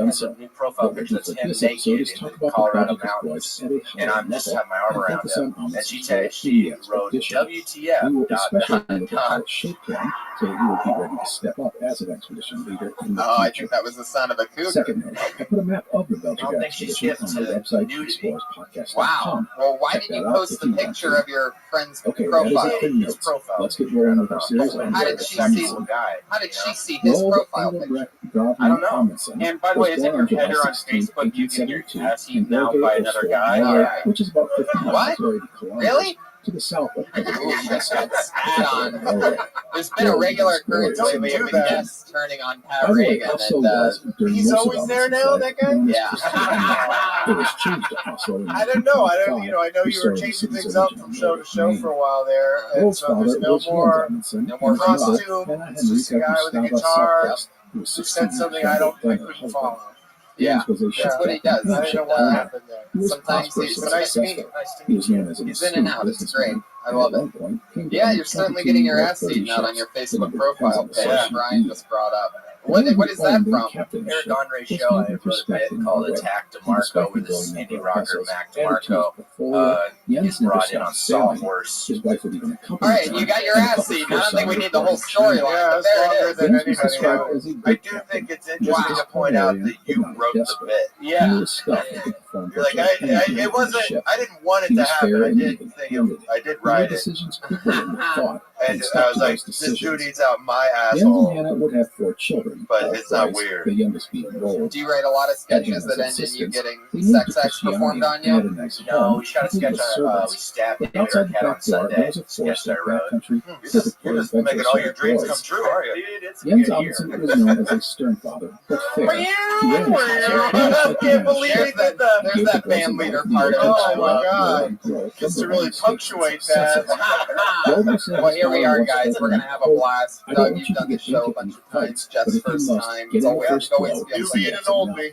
has a new profile picture that's him naked in the Colorado mountains, and I'm just have my arm around him, and she wrote WTF. So he would be ready to step up as an expedition leader in the I think that was the sound of a cougar. Second note, I put a map of the Belgian expedition on my website, explorerspodcast.com. Wow. Well, why did you post the picture of your friend's profile? That is a thing profile. Let's get rolling with our series. How did she see his profile picture? I don't know. And by the way, isn't your header on Facebook you get your tattoo now by another guy? Which is about 50 miles away to Columbus. Really? To the south of There's been a regular occurrence lately of the guests turning on Pat Reagan, and he's always there now. That guy. Yeah. I don't know. I know you were changing things up from show to show for a while there, and so there's no more costume. It's just a guy with a guitar who said something I couldn't follow. Yeah, that's what he does. I don't know what happened there. Sometimes he's nice to meet him. He's in and out. It's great. I love it. Yeah, you're certainly getting your ass eaten out on your Facebook profile page. Brian just brought up. What is that from? Eric Andre's show. I wrote a bit called Attack DeMarco with this indie rocker Mac DeMarco. He's brought in on Sawhorse. All right, you got your ass eaten. I don't think we need the whole storyline. Yeah, there it is. I do think it's interesting to point out that you wrote the bit. Yeah. You're like, it wasn't. I didn't want it to happen. I did think I did write it. And I was like, this dude eats out my asshole. Hannah would have 4 children, but it's not weird. The youngest being Roll. Do you write a lot of sketches that end in you getting sex acts performed on you? No, we shot a sketch on. We stabbed David Arquette on Sunday. Sketch that I wrote. You're just making all your dreams come true, are you? Jens Amundsen was known as a stern father, but fair. I can't believe it. There's that band leader part of it. Oh my god! Just to really punctuate that. Well, here we are, guys. We're gonna have a blast. Doug, you've done this show a bunch of times. Jeff's first time. It's always You being an old me.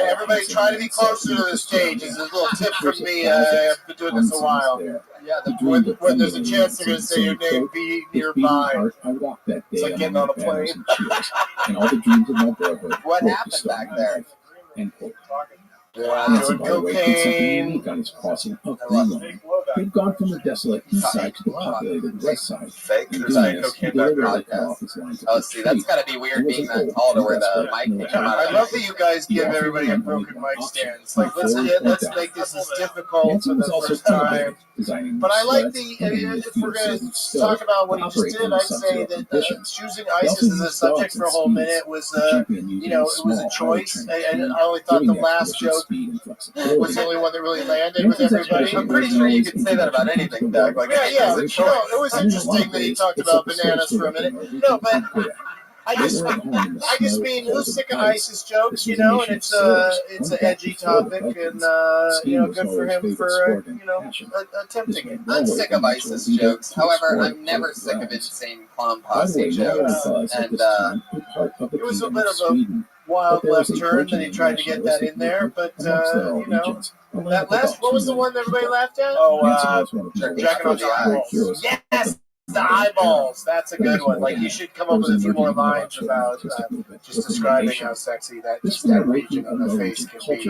everybody try to be closer to the stage. This is a little tip from me. I've been doing this a while. Yeah, when there's a chance they're going to say your name, be nearby. I walked that day It's like getting on a plane. and cheers, and all the dreams of my boyhood. What broke to happened start back my there? life. End quote. Yeah, Nancy, doing by the way, did something cocaine. unique on his crossing of Greenland. He'd gone from the desolate east side to the populated west side. Fake In there's doing like this, he cocaine back deliberately there. cut off his lines of Oh, see, that's retreat, gotta be weird and was being an that tall to old where the desperate mic can military come out. I love that you guys He give offered everybody the a young broken man mic options stands. Like, before he went let's down. make this as difficult Nancy for was the also first time. innovative, designing But I like sleds, the, and if we're going to still talk about what to he just operate did, under I'd say sub-zero that conditions. choosing He also ISIS as a used subject dogs for a and whole skis, minute was, the champion using you know, his it was a small, choice. highly trained And team, I only thought the giving the last expedition joke speed and was flexibility. the only one that really landed with Nancy's everybody. expedition I'm pretty sure you could say that about anything, Doug. Like, Yeah, it's yeah. a No, choice. it was interesting that he talked about bananas for a minute. No, but I just mean, who's sick of ISIS jokes, you know? And it's an edgy topic, and you know, good for him for you know attempting it. I'm sick of ISIS jokes. However, I'm never sick of insane clown posse jokes. And it was a bit of a wild left turn that he tried to get that in there, but you know, that last, what was the one that everybody laughed at? jacking on the eyes. Yes, The eyeballs. That's a good one. Like you should come up with a few more lines about just describing how sexy that just that region of the face can be.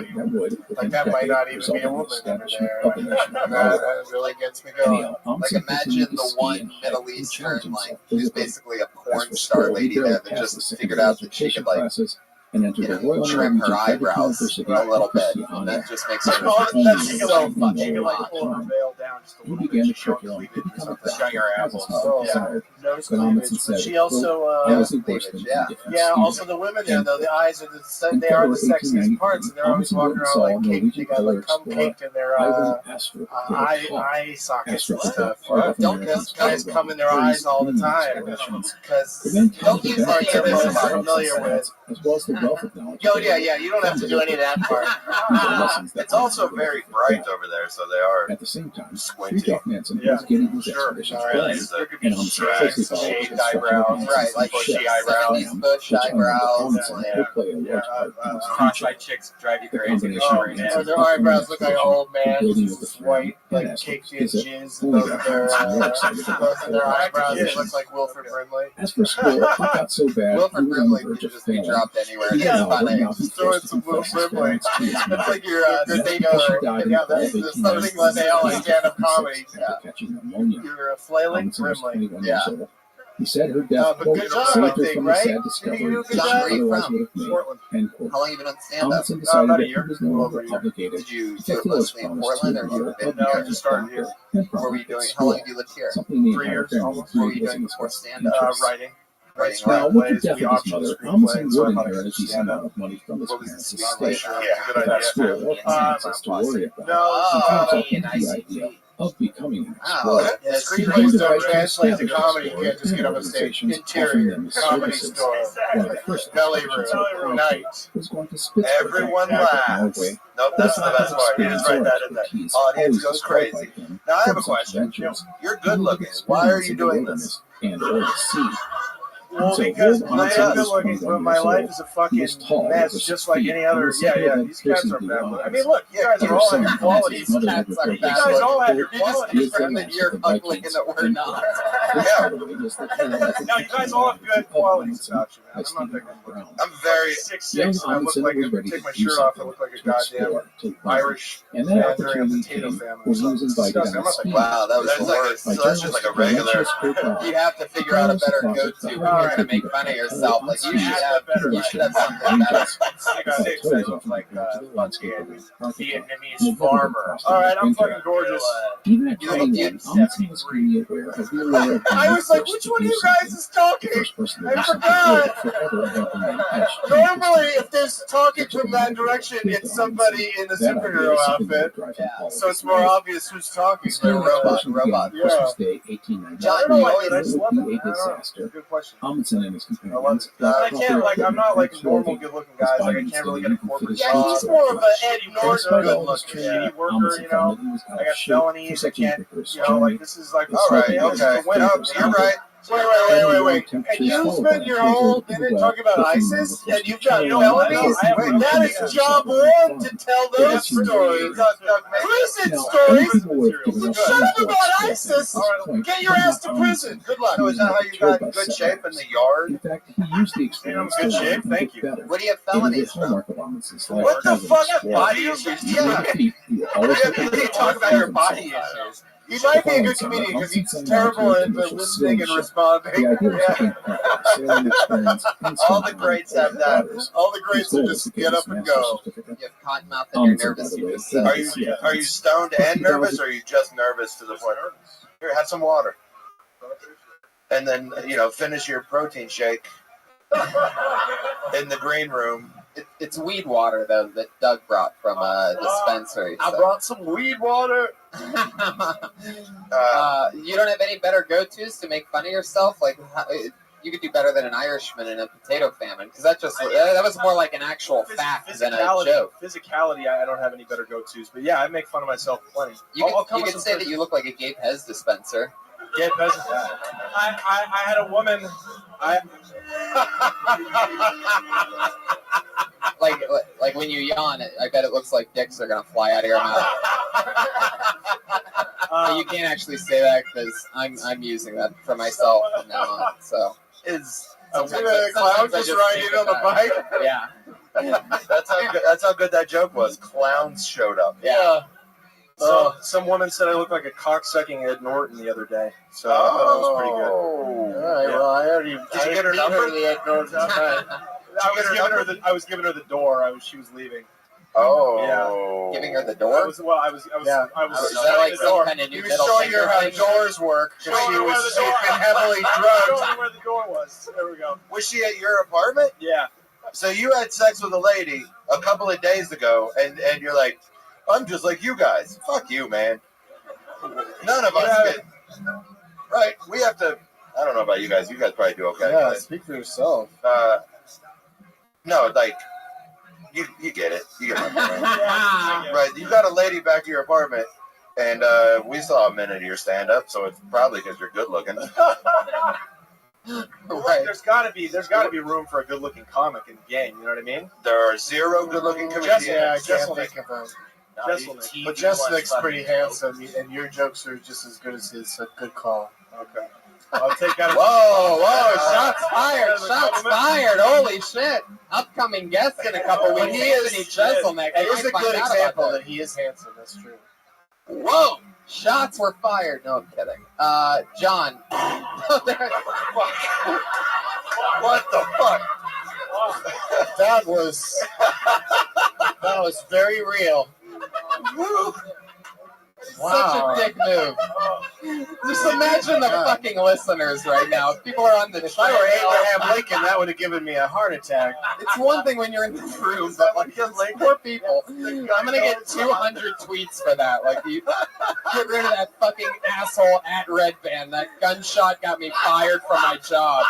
Like that might not even be a woman under there. That really gets me going. Like imagine the one Middle Eastern, like who's basically a porn star lady there that just figured out that she could like trim her eyebrows a little bit, and that just makes her so fucking hot. He began to curriculum to become a doctor as his heart desired. No But Amundsen cleavage, said, but she also, yeah. Also, the women there, though, the eyes are they are the sexiest parts, and they're always walking around like cake. They got like cum caked in their eye sockets and stuff. Don't those guys come in their eyes all the time? Because don't use any of this I'm familiar with. as well as the wealth of knowledge. Oh yeah, you don't have to do any of that part. It's also very bright over there, so they are at the same time. squinty. Manson was getting his expedition planned, and Amundsen closely followed his eyebrows, right? Like bushy eyebrows, bush eyebrows, Cross-eyed chicks drive you crazy. Their eyebrows look like an old man. It's white, like caked in jizz. Both of their eyebrows, it looks like Wilford Brimley. As for school, it got so bad Wilford he was on the Brimley verge could of just be failing. dropped anywhere. Yeah, Just throw in some Wilford Brimley. That's like your thing that's the something when they all like stand-up comedy. Catching pneumonia. You're a flailing Amundsen was Brimley. 21 years old. He said her death, But quote, good job, saved I her think, from the right? sad discovery You that she did a good job. otherwise would have made, end quote. How long have you been on stand-up? Amundsen decided about a that year. he was no longer obligated Did you to do it fulfill his mostly in promise to Portland, or a you year ever of been No, I becoming just a started doctor here. and What were you profit doing? at How long school. have you lived here? Something the 3 entire years family almost. What were agreed you was doing in his before best stand-up? interests. Writing. Now, with the Screenplays, death we of his optioned mother, screenplays, Amundsen so I would thought I inherit a could decent stand amount up. of money from his What was parents' the estate, screenplay? without Good school idea. or finances to worry about. No, He turned himself an into the idea of becoming an Oh, explorer. Yeah, He began screenplays to don't write to translate to establish comedy. You explorer can't just and get up on stage. organizations offering them Interior, his comedy services. store, One of the first belly expeditions room, of night. was going to Spitsbergen, Everyone Norway. laughs. Nope, that's the best part. You just write that in there. Audience goes crazy. Now I have a question. You're good looking. Why are you doing this? And or the sea. Well, because I am good looking, but my life is a fucking mess, just like any other. Yeah, these cats are bad. I mean, look, you guys are all have your qualities. You guys all have your qualities, and then you're ugly and that we're not. No, you guys all have good qualities about you, man. I'm not picking on you. I'm very 6'6", and I look like if I take my shirt off, I look like a goddamn Irish and that man during a opportunity potato came famine. when he was invited Disgusting. on I'm not Spain. Wow, that was That's the like worst. so that's just like a regular. You have to figure out a better go-to when you're going to make fun of yourself. Like you should have something better. Like Vietnamese farmer. All right, I'm fucking gorgeous. Even at 21, Amundsen was keenly aware of the allure of I was like, which one of you guys is talking? I forgot. Normally, if there's talking from that direction, it's somebody in a superhero outfit. So it's more obvious who's talking. They're Robot. Christmas Yeah. Day, 1899. I don't like it. I It just would love be it. a disaster. Good question. Amundsen and his I love companions it. I can't, like, I'm not like normal good looking guys. Like, I can't really get a corporate job. Yeah, he's more of an Ed Norton good looking shitty worker, you know. I got felonies. I can't, you know, like, this is like, all right, okay. Went up. You're right. Wait. And you spent your whole minute talking about ISIS, and you've got felonies? That is job one to tell those stories. Prison stories? Shut up about ISIS! Get your ass to prison. Good luck. So is that how you got in good shape in the yard? In fact, he used the experience I'm in good to shape, learn thank to you. get better. What do you have It is felonies a from? hallmark of Amundsen's life What the as an fuck? explorer. Body issues? Yeah. He will always have to You talk about your body issues. He might be a good comedian because he's terrible at listening and responding. The idea of taking part in a sailing experience in All the greats have that. All the greats are just get up and go. You have cotton mouth and you're nervous. You just said. Are you stoned and nervous, or are you just nervous to the point? Here, have some water, and then finish your protein shake in the green room. It's weed water though that Doug brought from a dispensary. I brought some weed water. You don't have any better go-tos to make fun of yourself? Like you could do better than an Irishman in a potato famine because that was more like an actual fact than a joke. Physicality, I don't have any better go-tos, but yeah, I make fun of myself plenty. You could say that you look like a gay Pez dispenser. Gay Pez. I had a woman. Like when you yawn, I bet it looks like dicks are gonna fly out of your mouth. You can't actually say that because I'm using that for myself from now on. So The clown just riding in on the bike. Yeah. That's how good that joke was. Clowns showed up. Yeah. So some woman said I look like a cocksucking Ed Norton the other day. So I thought that was pretty good. All right. Well, I already. Did you get her number? I was giving her the door. She was leaving. Oh. Yeah. Giving her the door? I was Is that like some kind of new He was middle showing finger her how thing? doors work because she'd been heavily drugged. Showing where the door was. There we go. Was she at your apartment? Yeah. So you had sex with a lady a couple of days ago, and you're like, I'm just like you guys. Fuck you, man. None of us get. Right. We have to. I don't know about you guys. You guys probably do okay. Yeah, but, speak for yourself. no, like, you get it. You get my point. Right. You got a lady back to your apartment, and we saw a minute of your stand-up, so it's probably because you're good looking. Right. There's got to be room for a good-looking comic in the game. You know what I mean? There are zero good-looking comedians. Yeah, I can't think of them. Jesselnick. But Jesselnick's pretty handsome, and your jokes are just as good as his. So good call. Okay. I'll take that. Whoa! Shots fired! Shots fired! Holy shit! Upcoming guest in a couple weeks. Anthony Jesselnick. Here's a good example that he is handsome. That's true. Whoa! Shots were fired. No, I'm kidding. John. What the fuck? That was very real. Such a dick move. Just imagine the fucking listeners right now. If people are on the If I were Abraham Lincoln, that would have given me a heart attack. It's one thing when you're in the room, but like those poor people. I'm gonna get 200 tweets for that. Like, you get rid of that fucking asshole at Red Band. That gunshot got me fired from my job.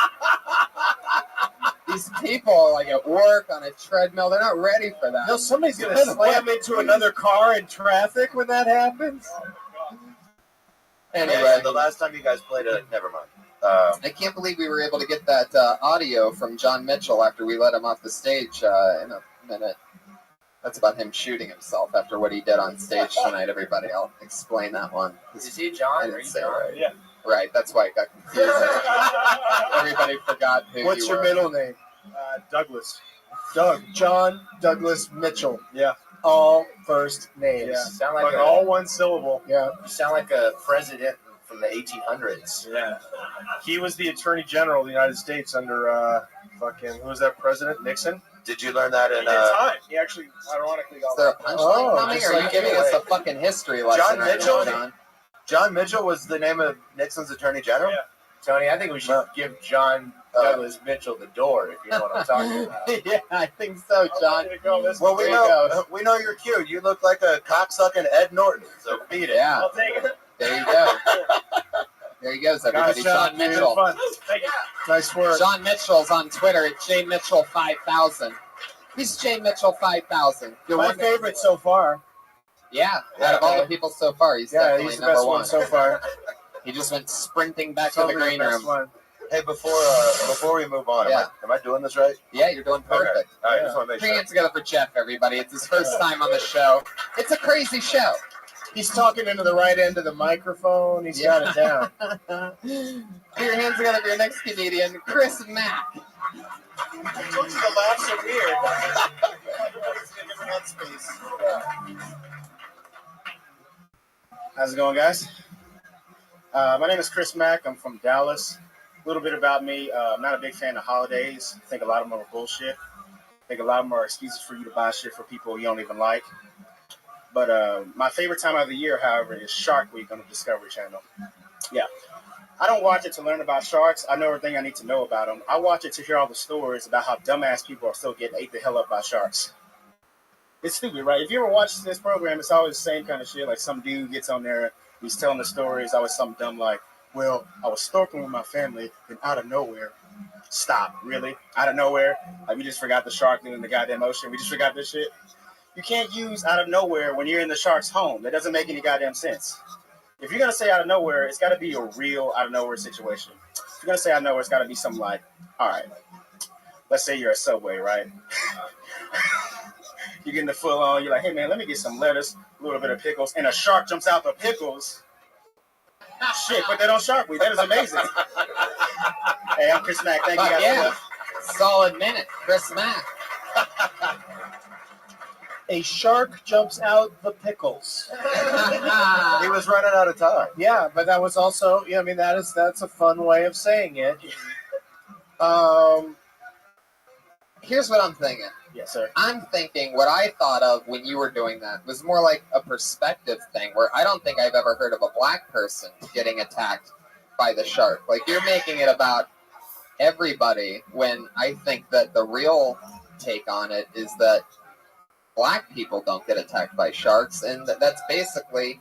These people, like at work on a treadmill, they're not ready for that. No, somebody's gonna slam into another car in traffic when that happens. Anyway, Yeah, the last time you guys played it, never mind. I can't believe we were able to get that audio from John Mitchell after we let him off the stage in a minute. That's about him shooting himself after what he did on stage tonight, everybody. I'll explain that one. Is he John? I Are didn't you say John? right. Yeah. Right, that's why it got confusing. Everybody forgot who What's you your were. middle name? Douglas. John Douglas Mitchell. Yeah. All first names. Yeah. Sound But like all one syllable. Yeah. you sound like a president from the 1800s. Yeah. He was the Attorney General of the United States under who was that president? Nixon? Did you learn that He in did time. He actually ironically got Is there a punchline coming, just or are you like giving anyway. us a fucking history lesson John right Mitchell? now, John? John Mitchell was the name of Nixon's Attorney General? Yeah. Tony, I think we should give John Douglas Mitchell the door, if you know what I'm talking about. Yeah, I think so, John. Well, There you go. we know you're cute. You look like a cocksucking Ed Norton, so beat it. Yeah, I'll take it. there you go. There he goes, everybody. John Mitchell. Fun. Thank you. Nice work. John Mitchell's on Twitter at jmitchell5000. He's jmitchell5000. My favorite so far. Yeah, out of all the people so far, he's Yeah, definitely he's the number best one so far. He just went sprinting back to Totally the green the best room. one. Hey, before we move on, am I doing this right? Yeah, you're doing perfect. Okay. All right, just want to make Put your sure. hands together for Jeff, everybody. It's his first time on the show. It's a crazy show. He's talking into the right end of the microphone. He's got it down. Put your hands together for your next comedian, Chris Mack. I told you the laughs are weird. Everybody's in a different headspace. How's it going, guys? My name is Chris Mack. I'm from Dallas. A little bit about me. I'm not a big fan of holidays. I think a lot of them are bullshit. I think a lot of them are excuses for you to buy shit for people you don't even like. But my favorite time of the year, however, is Shark Week on the Discovery Channel. Yeah. I don't watch it to learn about sharks. I know everything I need to know about them. I watch it to hear all the stories about how dumbass people are still getting ate the hell up by sharks. It's stupid, right? If you ever watch this program, it's always the same kind of shit. Like some dude gets on there, he's telling the stories, always something dumb like, well, I was snorkeling with my family, and out of nowhere, stop, really? Out of nowhere? Like, we just forgot the shark in the goddamn ocean. We just forgot this shit. You can't use out of nowhere when you're in the shark's home. That doesn't make any goddamn sense. If you're going to say out of nowhere, it's got to be a real out of nowhere situation. If you're going to say out of nowhere, it's got to be something like, all right, let's say you're a Subway, right? You're getting the full on. You're like, hey, man, let me get some lettuce, a little bit of pickles. And a shark jumps out the pickles. Shit, put that on Shark Week. That is amazing. Hey, I'm Chris Mack. Thank you guys. Yeah. Solid minute. Chris Mack. A shark jumps out the pickles. He was running out of time. Yeah, but that was also, I mean, that's a fun way of saying it. Here's what I'm thinking. Yes, sir. I'm thinking what I thought of when you were doing that was more like a perspective thing where I don't think I've ever heard of a black person getting attacked by the shark. Like, you're making it about everybody when I think that the real take on it is that black people don't get attacked by sharks, and that's basically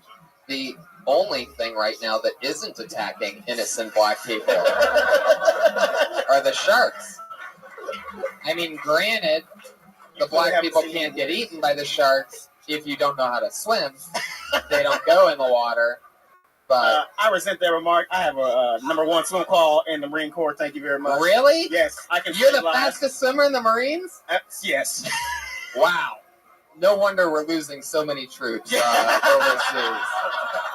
the only thing right now that isn't attacking innocent black people are the sharks. I mean, granted, the black people can't get eaten by the sharks if you don't know how to swim. They don't go in the water. But I resent that remark. I have a #1 swim call in the Marine Corps. Thank you very much. Really? Yes, I can. You're the fastest swimmer in the Marines? Yes. Wow. No wonder we're losing so many troops overseas.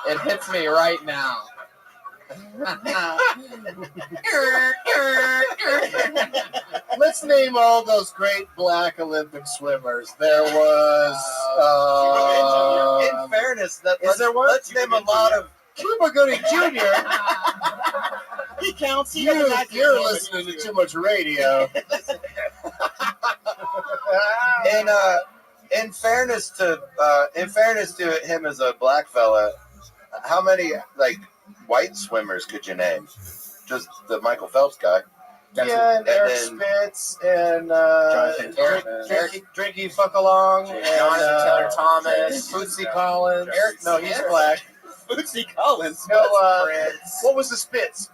It hits me right now. Let's name all those great black Olympic swimmers. There was. In fairness, let's name a lot of. Cuba Gooding Jr. He counts. You're listening to too much radio. In fairness to him as a black fella, how many white swimmers could you name? Just the Michael Phelps guy. Yeah, and Eric Spitz and Drinky Fuckalong and Jonathan Taylor Thomas, Bootsy Collins. Eric No, he's black. Bootsy Collins. No, what was the Spitz?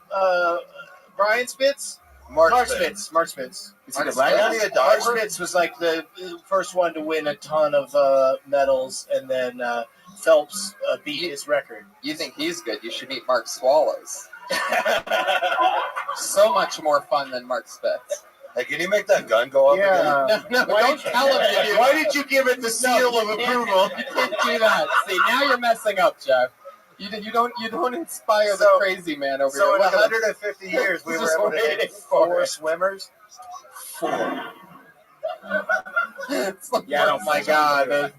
Brian Spitz? Mark Spitz. Mark Spitz. Is he the black guy? Mark Spitz was like the first one to win a ton of medals, and then Phelps beat his record. You think he's good? You should meet Mark Swallows. So much more fun than Mark Spitz. Hey, can you make that gun go up again? No, don't tell him to do. Why did you give it the seal of approval? You can't do that. See, now you're messing up, Jeff. You don't inspire the crazy man over here. So in 150 years, we were able to name 4 swimmers. 4. Yeah, oh my God!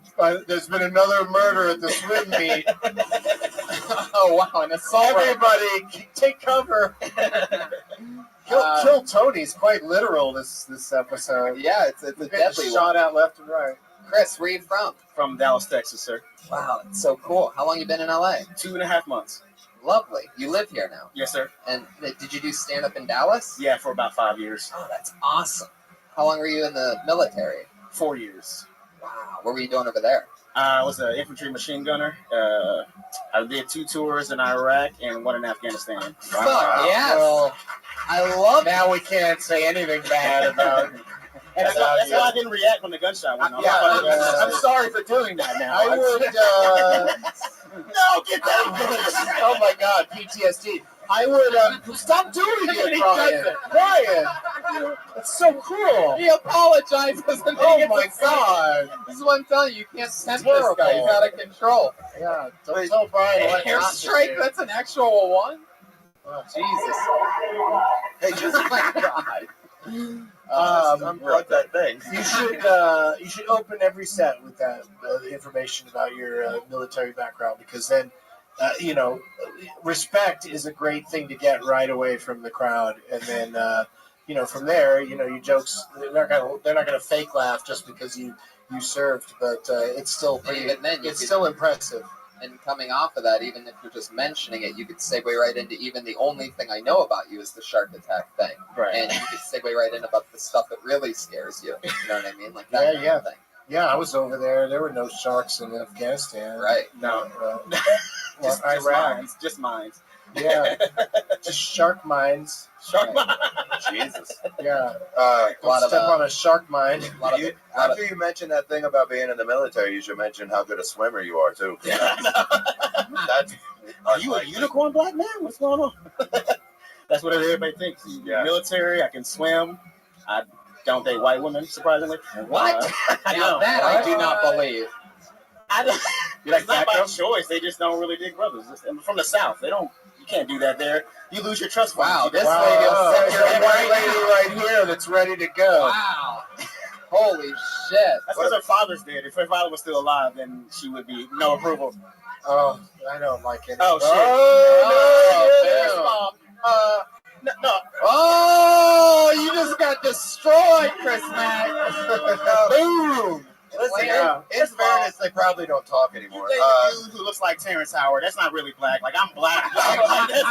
There's been another murder at the swim meet. Oh wow! An assault! Everybody, take cover! Kill Tony's quite literal this episode. Yeah, it's a deadly shot out left and right. Chris, where are you from? From Dallas, Texas, sir. Wow, that's so cool. How long you been in LA? 2.5 months. Lovely. You live here now? Yes, sir. And did you do stand-up in Dallas? Yeah, for about 5 years. Oh, that's awesome. How long were you in the military? 4 years. Wow. What were you doing over there? I was an infantry machine gunner. I did 2 tours in Iraq and 1 in Afghanistan. Wow. Fuck, yes. Well, I love now we can't say anything bad about And that's why I didn't react when the gunshot went off. I'm sorry for doing that now. I would. No, get that. Oh my God, PTSD. I would stop doing it, Brian. That's so cruel. He apologizes. And Oh my God. This is what I'm telling you. You can't tempt this guy. He's out of control. Yeah, don't tell Brian what not to Airstrike. do. That's an actual one. Oh, Jesus. Hey, just Oh my God. unplug that thing. You should open every set with that information about your military background, because then respect is a great thing to get right away from the crowd, and then from there your jokes, they're not gonna fake laugh just because you served, but it's still pretty. Even then, it's still impressive. And coming off of that, even if you're just mentioning it, you could segue right into even the only thing I know about you is the shark attack thing. Right. And you could segue right in about the stuff that really scares you. You know what I mean? Like that kind of thing. Yeah, I was over there. There were no sharks in Afghanistan. Right. No. Just Iraq. Just mines. Yeah. Just shark mines. Shark mines. Jesus. Yeah. lot of, step on a shark mine. After you mentioned that thing about being in the military, you should mention how good a swimmer you are too. That's Are you a unicorn black man? What's going on? That's what everybody thinks. Yeah. Military, I can swim. I don't date white women, surprisingly. What? Now that I do not believe. It's not by choice. They just don't really dig brothers. I'm from the South. They don't. You can't do that there. You lose your trust fund. Wow, You this just- lady will set your Right white now. lady right here that's ready to go. Wow. Holy shit. That's because her father's dead. If her father was still alive, then she would be no approval. Oh, I don't like it. Oh, shit. Oh, there's no. Mom. No. Oh, you just got destroyed, Chris Mack. Boom. Listen, in fairness, they probably don't talk anymore. You date a dude who looks like Terrence Howard. That's not really black. Like, I'm black. Like, that's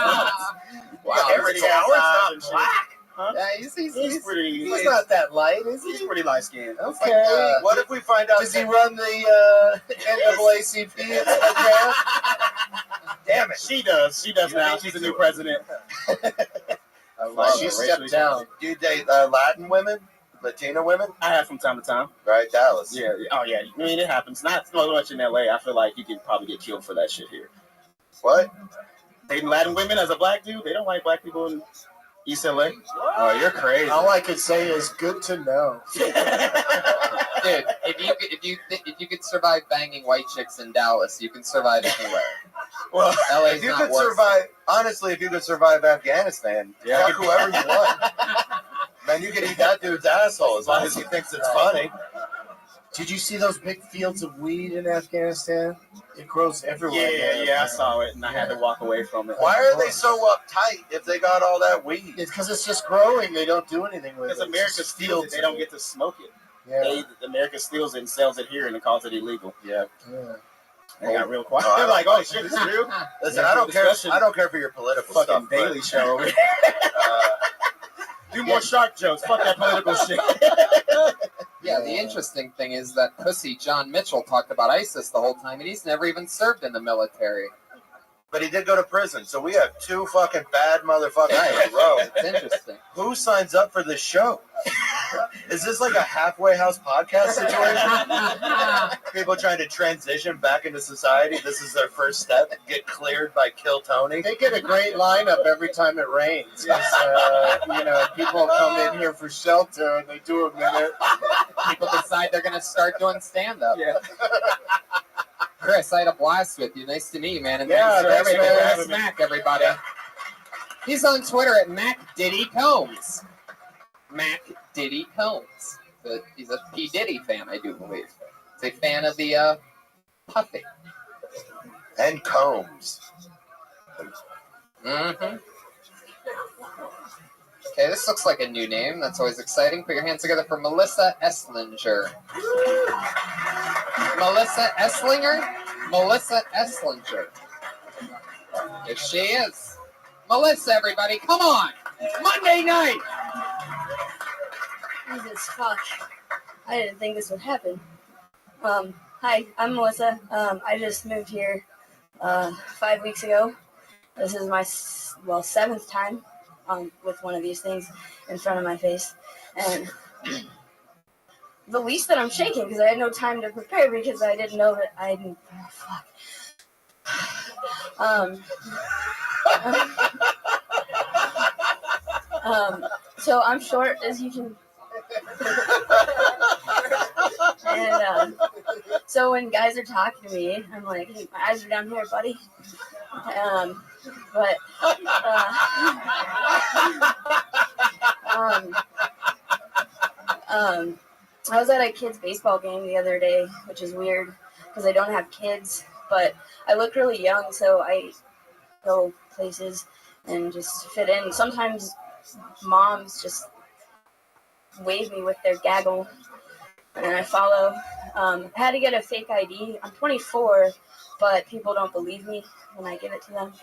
Wow, Terrence Howard's not black. Huh? Yeah, he's pretty. He's not that light, is he? He's pretty light skinned. Okay. What if we find out? Does he run the NAACP? Damn it. She does. She does now. She's the new president. She stepped down. Do you date Latin women? Latina women? I have from time to time. Right, Dallas. Yeah. Oh, yeah. I mean, it happens. Not so much in LA. I feel like you could probably get killed for that shit here. What? Dating Latin women as a black dude? They don't like black people in East LA. Oh, you're crazy. All I could say is good to know. Dude, if you could survive banging white chicks in Dallas, you can survive anywhere. Well, LA's if you not could worse. survive, honestly, if you could survive Afghanistan, Yeah. fuck whoever you want. Man, you can eat that dude's asshole as long as he thinks it's funny. Did you see those big fields of weed in Afghanistan? It grows everywhere. Yeah, I saw it, and I had to walk away from it. Why are they so uptight if they got all that weed? It's because it's just growing. They don't do anything with it. Because America steals it, they don't get to smoke it. Yeah. America steals it and sells it here, and it calls it illegal. Yeah. They got real quiet. Oh, They're like, "Oh shit, this is real." Listen, I don't care. I don't care for your political Fucking stuff. Daily Show. Do more shark jokes. Fuck that political shit. Yeah, the interesting thing is that pussy John Mitchell talked about ISIS the whole time, and he's never even served in the military. But he did go to prison, so we have two fucking bad motherfuckers in a row. It's interesting. Who signs up for this show? Is this like a halfway house podcast situation? People trying to transition back into society. This is their first step. Get cleared by Kill Tony. They get a great lineup every time it rains. People come in here for shelter and they do a minute. People decide they're going to start doing stand-up. Yeah. Chris, I had a blast with you. Nice to meet you, man. And Yeah, thanks for thanks for everything. having Chris me. Mack, everybody. He's on Twitter at Mac Diddy Combs. Mac Diddy Combs. He's a P. Diddy fan, I do believe. He's a fan of the Puffy. And Combs. Mm-hmm. Okay, this looks like a new name. That's always exciting. Put your hands together for Melissa Esslinger. Melissa Esslinger? Melissa Esslinger. There she is. Melissa, everybody, come on! Monday night! Jesus fuck. I didn't think this would happen. Hi, I'm Melissa. I just moved here 5 weeks ago. This is my, 7th time with one of these things in front of my face. And the least that I'm shaking because I had no time to prepare because I didn't know that I didn't. So I'm short, as you can. And so when guys are talking to me, I'm like, hey, my eyes are down here, buddy. But I was at a kid's baseball game the other day, which is weird because I don't have kids, but I look really young, so I go places and just fit in. Sometimes moms just wave me with their gaggle, and I follow. I had to get a fake ID. I'm 24, but people don't believe me when I give it to them.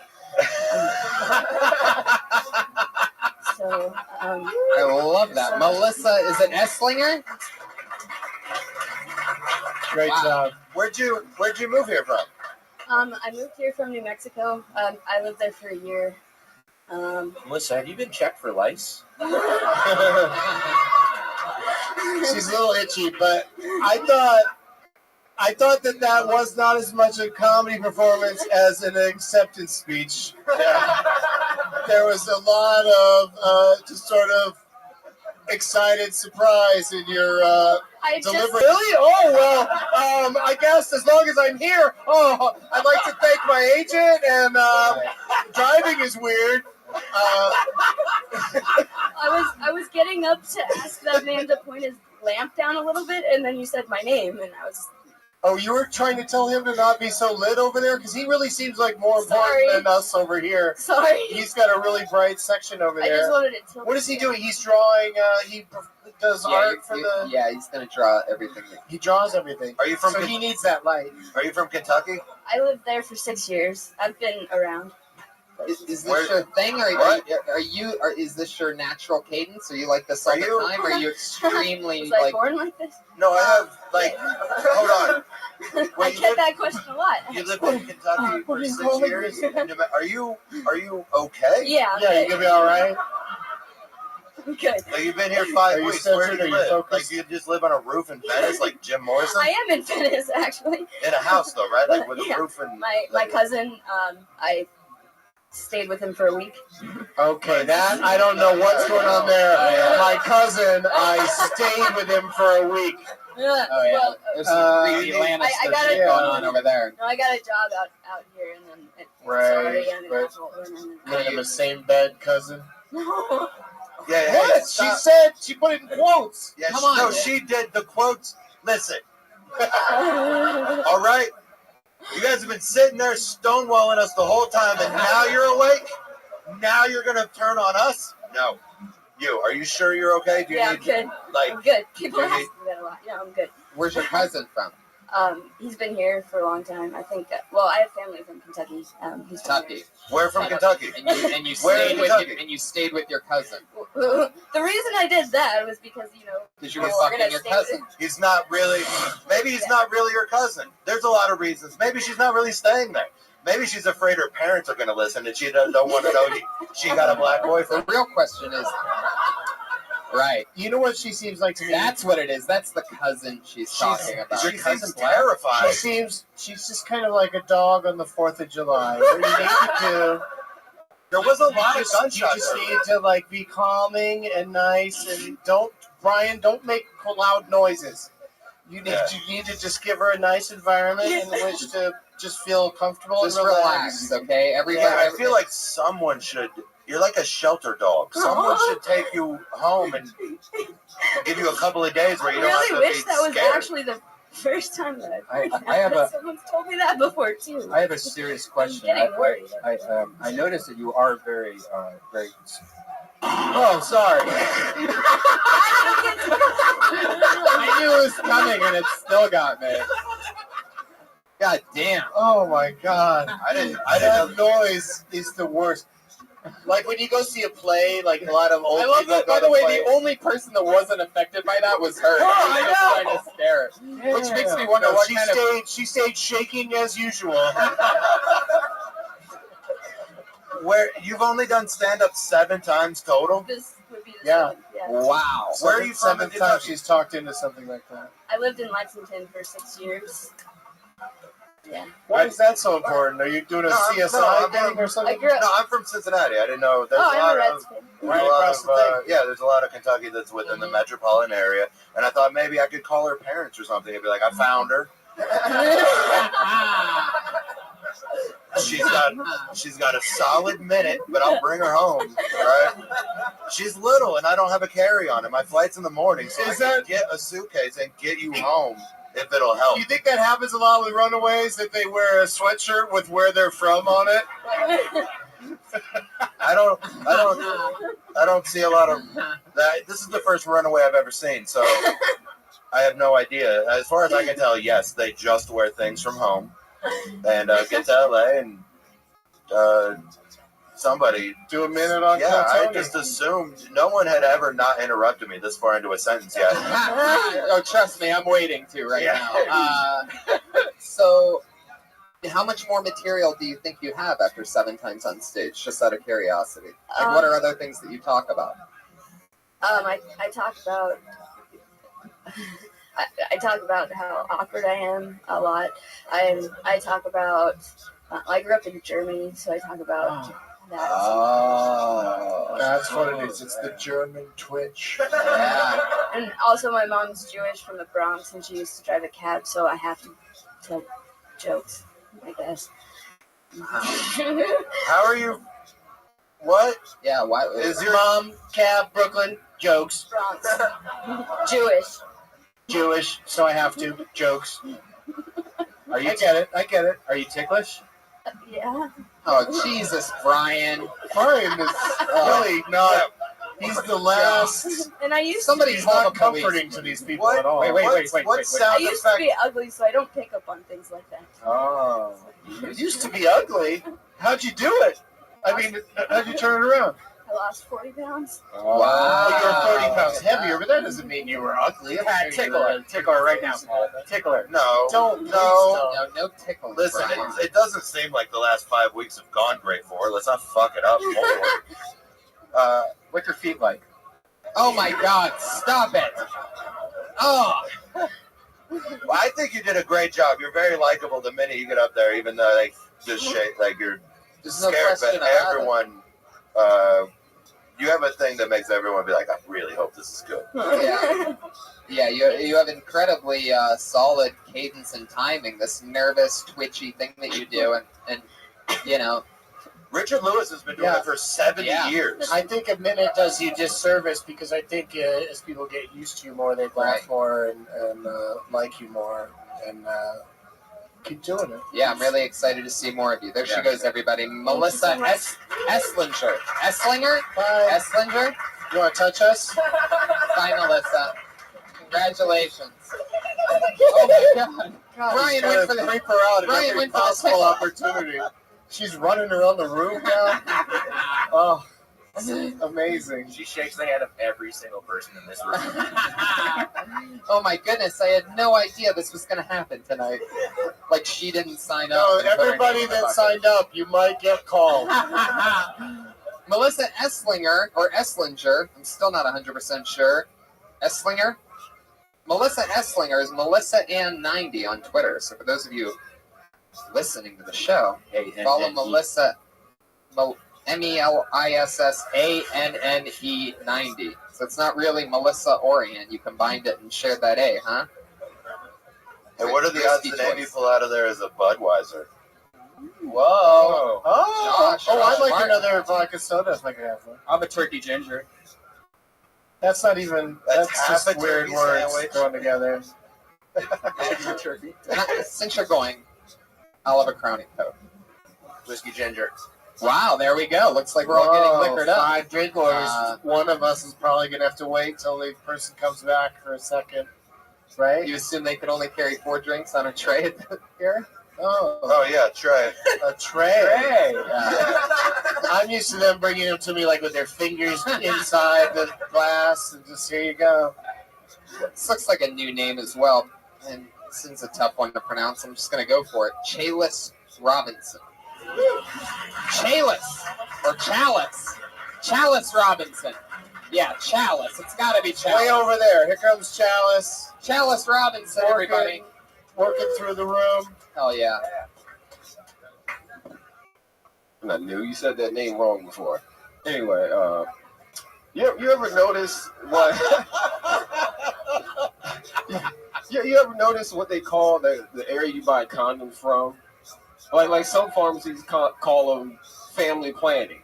I love that. Melissa, is it Esslinger? Great job. Where'd you move here from? I moved here from New Mexico. I lived there for a year. Melissa, have you been checked for lice? She's a little itchy, but I thought that was not as much a comedy performance as an acceptance speech. Yeah. There was a lot of just sort of excited surprise in your delivery. Really? Oh, well, I guess as long as I'm here, I'd like to thank my agent and driving is weird. I was getting up to ask that man to point his lamp down a little bit, and then you said my name, and I was. Oh, you were trying to tell him to not be so lit over there? Because he really seems like more important than us over here. Sorry. He's got a really bright section over there. I just wanted to. What is he doing? He's drawing. He does art for the. Yeah, he's gonna draw everything. He draws everything. Are you from? So he needs that light. Are you from Kentucky? I lived there for 6 years. I've been around. Is this your thing, or is this your natural cadence? Are you like this all the time? Or are you extremely Was I born like this? No, I have hold on. I get that question a lot. You lived in Kentucky for 6 years. Are you okay? Yeah. Yeah, you gonna be all right. Good. Like you've been here 5 weeks. Where do you live? Focused? Like you just live on a roof in Venice, like Jim Morrison? I am in Venice, actually. In a house, though, right? Like with a roof and. My cousin, I stayed with him for a week. Okay, that I don't know what's going on there. My cousin, I stayed with him for a week. Yeah. Oh yeah, Well, there's some creepy Lannister shit going on over there. No, I got a job out here, and then Right. Live in the same bed, cousin. No. Yeah, What? She said she put it in quotes. Yeah, Come on. No, she did the quotes. Listen. All right. You guys have been sitting there stonewalling us the whole time, and now you're awake? Now you're going to turn on us? No. You. Are you sure you're okay? Do you Yeah, need, I'm good. Like, I'm good. People do you ask need- me that a lot. Yeah, I'm good. Where's your cousin from? He's been here for a long time. I think. Well, I have family from Kentucky. He's Kentucky. Where from Kentucky? And you Where in stayed with your cousin. The reason I did that was because Because you were fucking your cousin. He's not really. Maybe he's not really your cousin. There's a lot of reasons. Maybe she's not really staying there. Maybe she's afraid her parents are going to listen, and she don't want to know she got a black boyfriend. The real question is, right? You know what she seems like to me? That's what it is. That's the cousin she's talking about. Your cousin terrified. She's just kind of like a dog on the 4th of July. What you need to do. There was a lot of gunshots. You just need to like be calming and nice, and don't make loud noises. You need to just give her a nice environment in which to just feel comfortable Just and relax, okay? I feel like someone should. You're like a shelter dog. Someone should take you home and give you a couple of days where you don't have to really wish be that was scared. actually the first time that I have a- someone's told me that before too. I have a serious question. I'm getting worried. I noticed that you are very. Oh, sorry. I knew it was coming, and it still got me. God damn! Oh my god! I didn't. That noise is the worst. Like when you go see a play, like a lot of old I love people that. go By to the way, plays. the only person that wasn't affected by that was her. Oh, She was I trying to scare her, which makes me wonder No, what she kind of. She stayed shaking as usual. Where you've only done stand up 7 times total? This would be the Yeah. seventh, yeah. Wow. Where are you from? Seventh time she's talked into something like that. I lived in Lexington for 6 years. Yeah. Why is that so important? Are you doing a CSI thing or something? I grew up. No, I'm from Cincinnati. I didn't know. There's Oh, a I'm lot a Reds of. fan. There's Right a lot across of, the thing. yeah, there's a lot of Kentucky that's within the metropolitan area, and I thought maybe I could call her parents or something and be like, I found her. She's got a solid minute, but I'll bring her home. Right? She's little, and I don't have a carry-on, and my flight's in the morning, so I can get a suitcase and get you home if it'll help. You think that happens a lot with runaways, that they wear a sweatshirt with where they're from on it? I don't see a lot of that. This is the first runaway I've ever seen, so I have no idea. As far as I can tell, yes, they just wear things from home and get to LA and somebody do a minute on. Yeah, I Tony. just assumed no one had ever not interrupted me this far into a sentence yet. Oh, trust me, I'm waiting to right Yeah. now. So, how much more material do you think you have after 7 times on stage? Just out of curiosity, like what are other things that you talk about? I talk about. I talk about how awkward I am a lot. I talk about. I grew up in Germany, so I talk about that. Oh, that's what it is. It's the German twitch. Yeah. And also, my mom's Jewish from the Bronx, and she used to drive a cab, so I have to tell jokes, I guess. How are you? What? Yeah, why Is your mom, Cab, Brooklyn, jokes? Jewish, so I have to. Jokes. Are you? I get it. Are you ticklish? Yeah. Oh, Jesus, Brian. Brian is really not. He's the last. And I used Somebody's to be, not comforting to these people at all. Wait. What I sound used to effect? be ugly, so I don't pick up on things like that. Oh, you used to be ugly. How'd you do it? I mean, how'd you turn it around? I lost 40 pounds. Wow. You're 30 pounds heavier, but that doesn't mean you were ugly. Tickle her right now, Paul. Tickle her. No. Don't. No tickle. Listen, Brian. it doesn't seem like the last 5 weeks have gone great for her. Let's not fuck it up more. What's your feet like? Oh my God! Stop it! Oh. Well, I think you did a great job. You're very likable the minute you get up there, even though they just shake like you're There's no scared. question But about everyone, you have a thing that makes everyone be like, I really hope this is good. Yeah. You have incredibly solid cadence and timing. This nervous, twitchy thing that you do, and you know. Richard Lewis has been doing it for 70 years. I think a minute does you disservice because I think as people get used to you more, they laugh more and like you more and keep doing it. Yeah, I'm really excited to see more of you. There she goes, everybody. Melissa Esslinger. Esslinger? Esslinger? You want to touch us? Bye, Melissa. Congratulations. Oh my God. Brian went for the creep her out at Brian every went for the possible tickle. opportunity. She's running around the room now. Oh, amazing. She shakes the hand of every single person in this room. Oh my goodness, I had no idea this was going to happen tonight. Like she didn't sign up. No, and put her everybody name in the that bucket. signed up, you might get called. Melissa Esslinger, or Esslinger, I'm still not 100% sure. Esslinger? Melissa Esslinger is Melissa Ann 90 on Twitter. So for those of you listening to the show, follow Melissa, MELISSANNE 90. So it's not really Melissa Orion. You combined it and shared that A, huh? And what are the odds the name you pull out of there is a Budweiser? Whoa. Oh, Josh, I like Martin. another vodka soda if I could have one. I'm a turkey ginger. That's not even, that's half just a weird turkey words sandwich. going together. Turkey. Since you're going, I'll have a crowning coat. Whiskey ginger. Wow, there we go. Looks like we're all getting liquored up. 5 drink orders. One of us is probably going to have to wait till the person comes back for a second. Right? You assume they could only carry 4 drinks on a tray here? Oh yeah, tray. A tray. I'm used to them bringing them to me like with their fingers inside the glass and just here you go. This looks like a new name as well. And since it's a tough one to pronounce, I'm just going to go for it. Chalice Robinson. Chalice or Chalice. Chalice Robinson. Yeah, Chalice. It's got to be Chalice. Way over there. Here comes Chalice. Chalice Robinson, everybody. Working through the room. Hell yeah. I knew you said that name wrong before. Anyway, you ever notice what? you ever notice what they call the area you buy condoms from? Like some pharmacies call them family planning.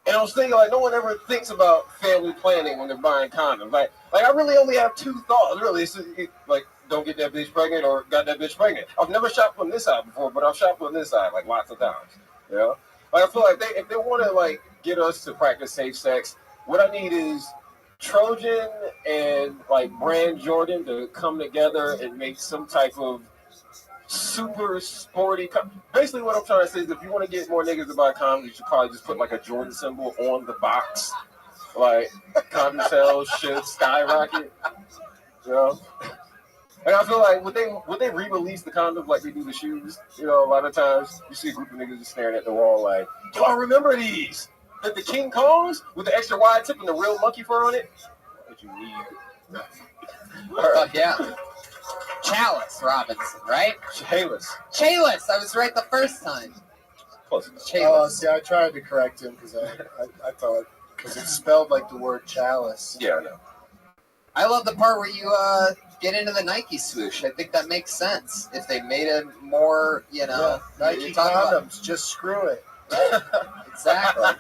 And I was thinking, like, no one ever thinks about family planning when they're buying condoms. Like I really only have 2 thoughts. Really, it's like, don't get that bitch pregnant or got that bitch pregnant. I've never shopped on this side before, but I've shopped on this side like lots of times. You know, like I feel like if they want to like get us to practice safe sex, what I need is Trojan and like Brand Jordan to come together and make some type of super sporty. Basically, what I'm trying to say is if you want to get more niggas to buy condoms, you should probably just put like a Jordan symbol on the box. Like condom sales should skyrocket. You know. And I feel like would they re-release the condoms like they do the shoes? You know, a lot of times you see a group of niggas just staring at the wall like, do I remember these? The King Kongs with the extra wide tip and the real monkey fur on it? What you need. Fuck yeah. Chalice Robinson, right? Chalice. Chalice! I was right the first time. Close enough. Chalice. See, I tried to correct him because I thought, because it's spelled like the word chalice. Yeah, I know. I love the part where you get into the Nike swoosh. I think that makes sense. If they made it more, Nike you're talking condoms, about- just screw it. Exactly.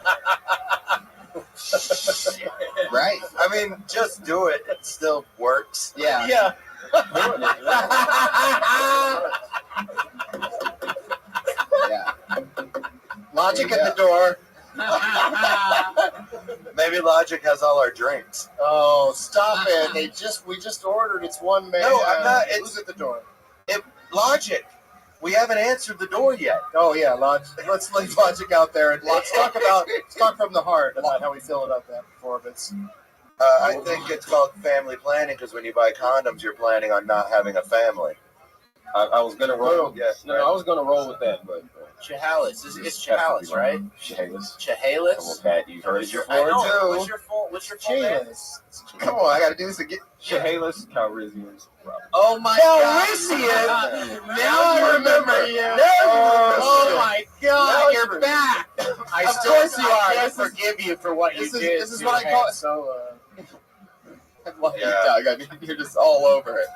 Right. I mean, just do it. It still works. Yeah. Yeah. Yeah. Logic at the door. Maybe Logic has all our drinks. Oh, stop it! We just ordered. It's one man. No, I'm not. Who's at the door? Logic. We haven't answered the door yet. Oh yeah, Logic. Let's leave Logic out there and let's talk from the heart about how we feel about that performance. I think it's called family planning because when you buy condoms, you're planning on not having a family. I was gonna roll. Yeah, No, I was gonna roll with that, but Chehalis. It's Chehalis, right? Chehalis. Chehalis. Well, Pat, you heard it before I know. too. What's your full name? Come on, I got to do this again. Chehalis Calrissian. Oh my Calrissian? God! Now I remember you. Oh my God! You're back. Of course you are. I can't forgive you for what you did. This is what I call it. So. I love you, Doug. I mean, you're just all over it.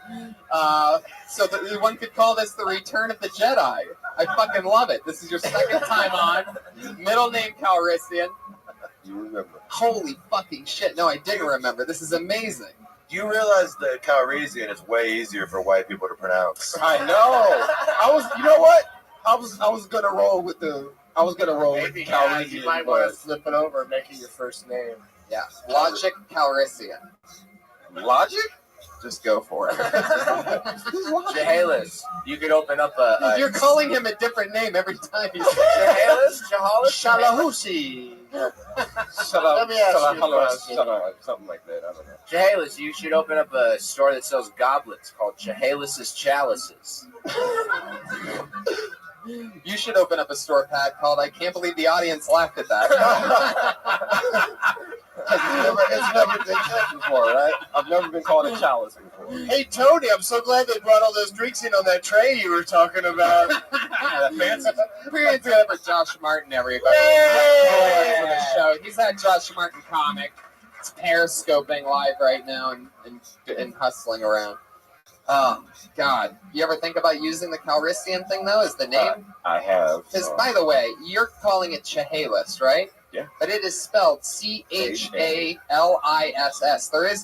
So one could call this the Return of the Jedi. I fucking love it. This is your second time on. Middle name Calrissian. You remember? Holy fucking shit! No, I didn't remember. This is amazing. Do you realize that Calrissian is way easier for white people to pronounce? I know. You know what? I was gonna roll with the. I was gonna roll Maybe with Calrissian. you might want to flip it over and make it your first name. Yeah, Logic Calrissian. Logic? Just go for it. Chehalis. You could open up a. You're calling him a different name every time he's Chehalis? Shalahushi. Let me ask you a question. Something like that. I don't know. Chehalis, you should open up a store that sells goblets called Chehalis' Chalices. You should open up a store, Pat, called I Can't Believe the Audience Laughed at That. It's never been said before, right? I've never been called a chalice before. Hey, Tony, I'm so glad they brought all those drinks in on that tray you were talking about. Fancy. We're going to do it for Josh Martin, everybody. Yay! For the show. He's at Josh Martin Comic. It's periscoping live right now and hustling around. Oh, God. You ever think about using the Calrissian thing, though, as the name? I have. Because, by the way, you're calling it Chehalis, right? Yeah. But it is spelled Chalis.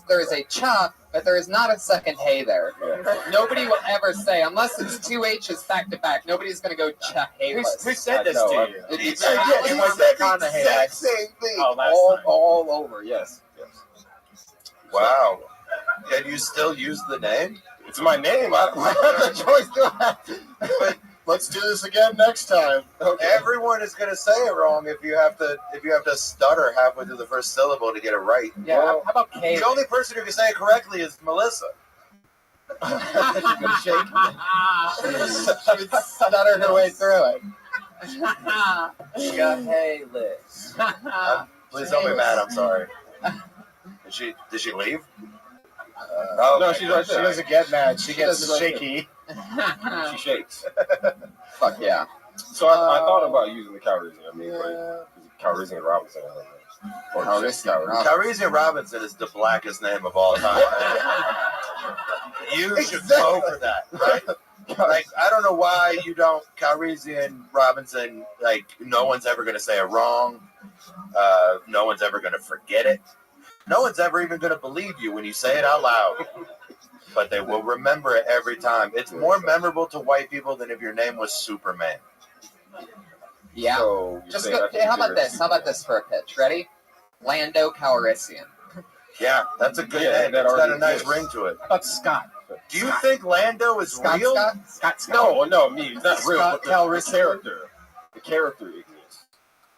There is a cha, but there is not a second hey there. Yeah. Nobody will ever say, unless it's two H's back to back, nobody's going to go Chehalis. Who said this know, to you? It's He said the exact same thing. Oh, last time. all over, yes. Wow. Can you still use the name? It's my name. I don't have a choice to have. But let's do this again next time. Okay. Everyone is going to say it wrong if you have to stutter halfway through the first syllable to get it right. Yeah, how about K? The only person who can say it correctly is Melissa. She would stutter her way through it. Chehalis. Please don't be mad. I'm sorry. Did she leave? No, she's right She there. doesn't get mad. She gets doesn't like shaky. She shakes. Fuck yeah. So I thought about using the Calrissian. I mean, like Calrissian Robinson. Or just Calrissian Robinson is the blackest name of all time. You should go for that, right? Like, I don't know why you don't. Calrissian Robinson, like, no one's ever going to say it wrong. No one's ever going to forget it. No one's ever even going to believe you when you say it out loud. But they will remember it every time. It's more memorable to white people than if your name was Superman. Yeah. So Just go, hey, how about this? How about this for a pitch? Ready? Lando Calrissian. Yeah, that's a good name. that It's got a already nice exists. ring to it. How about Scott? Do you think Lando is real? Scott? No, me. It's not real. Scott But Calrissian. the character exists.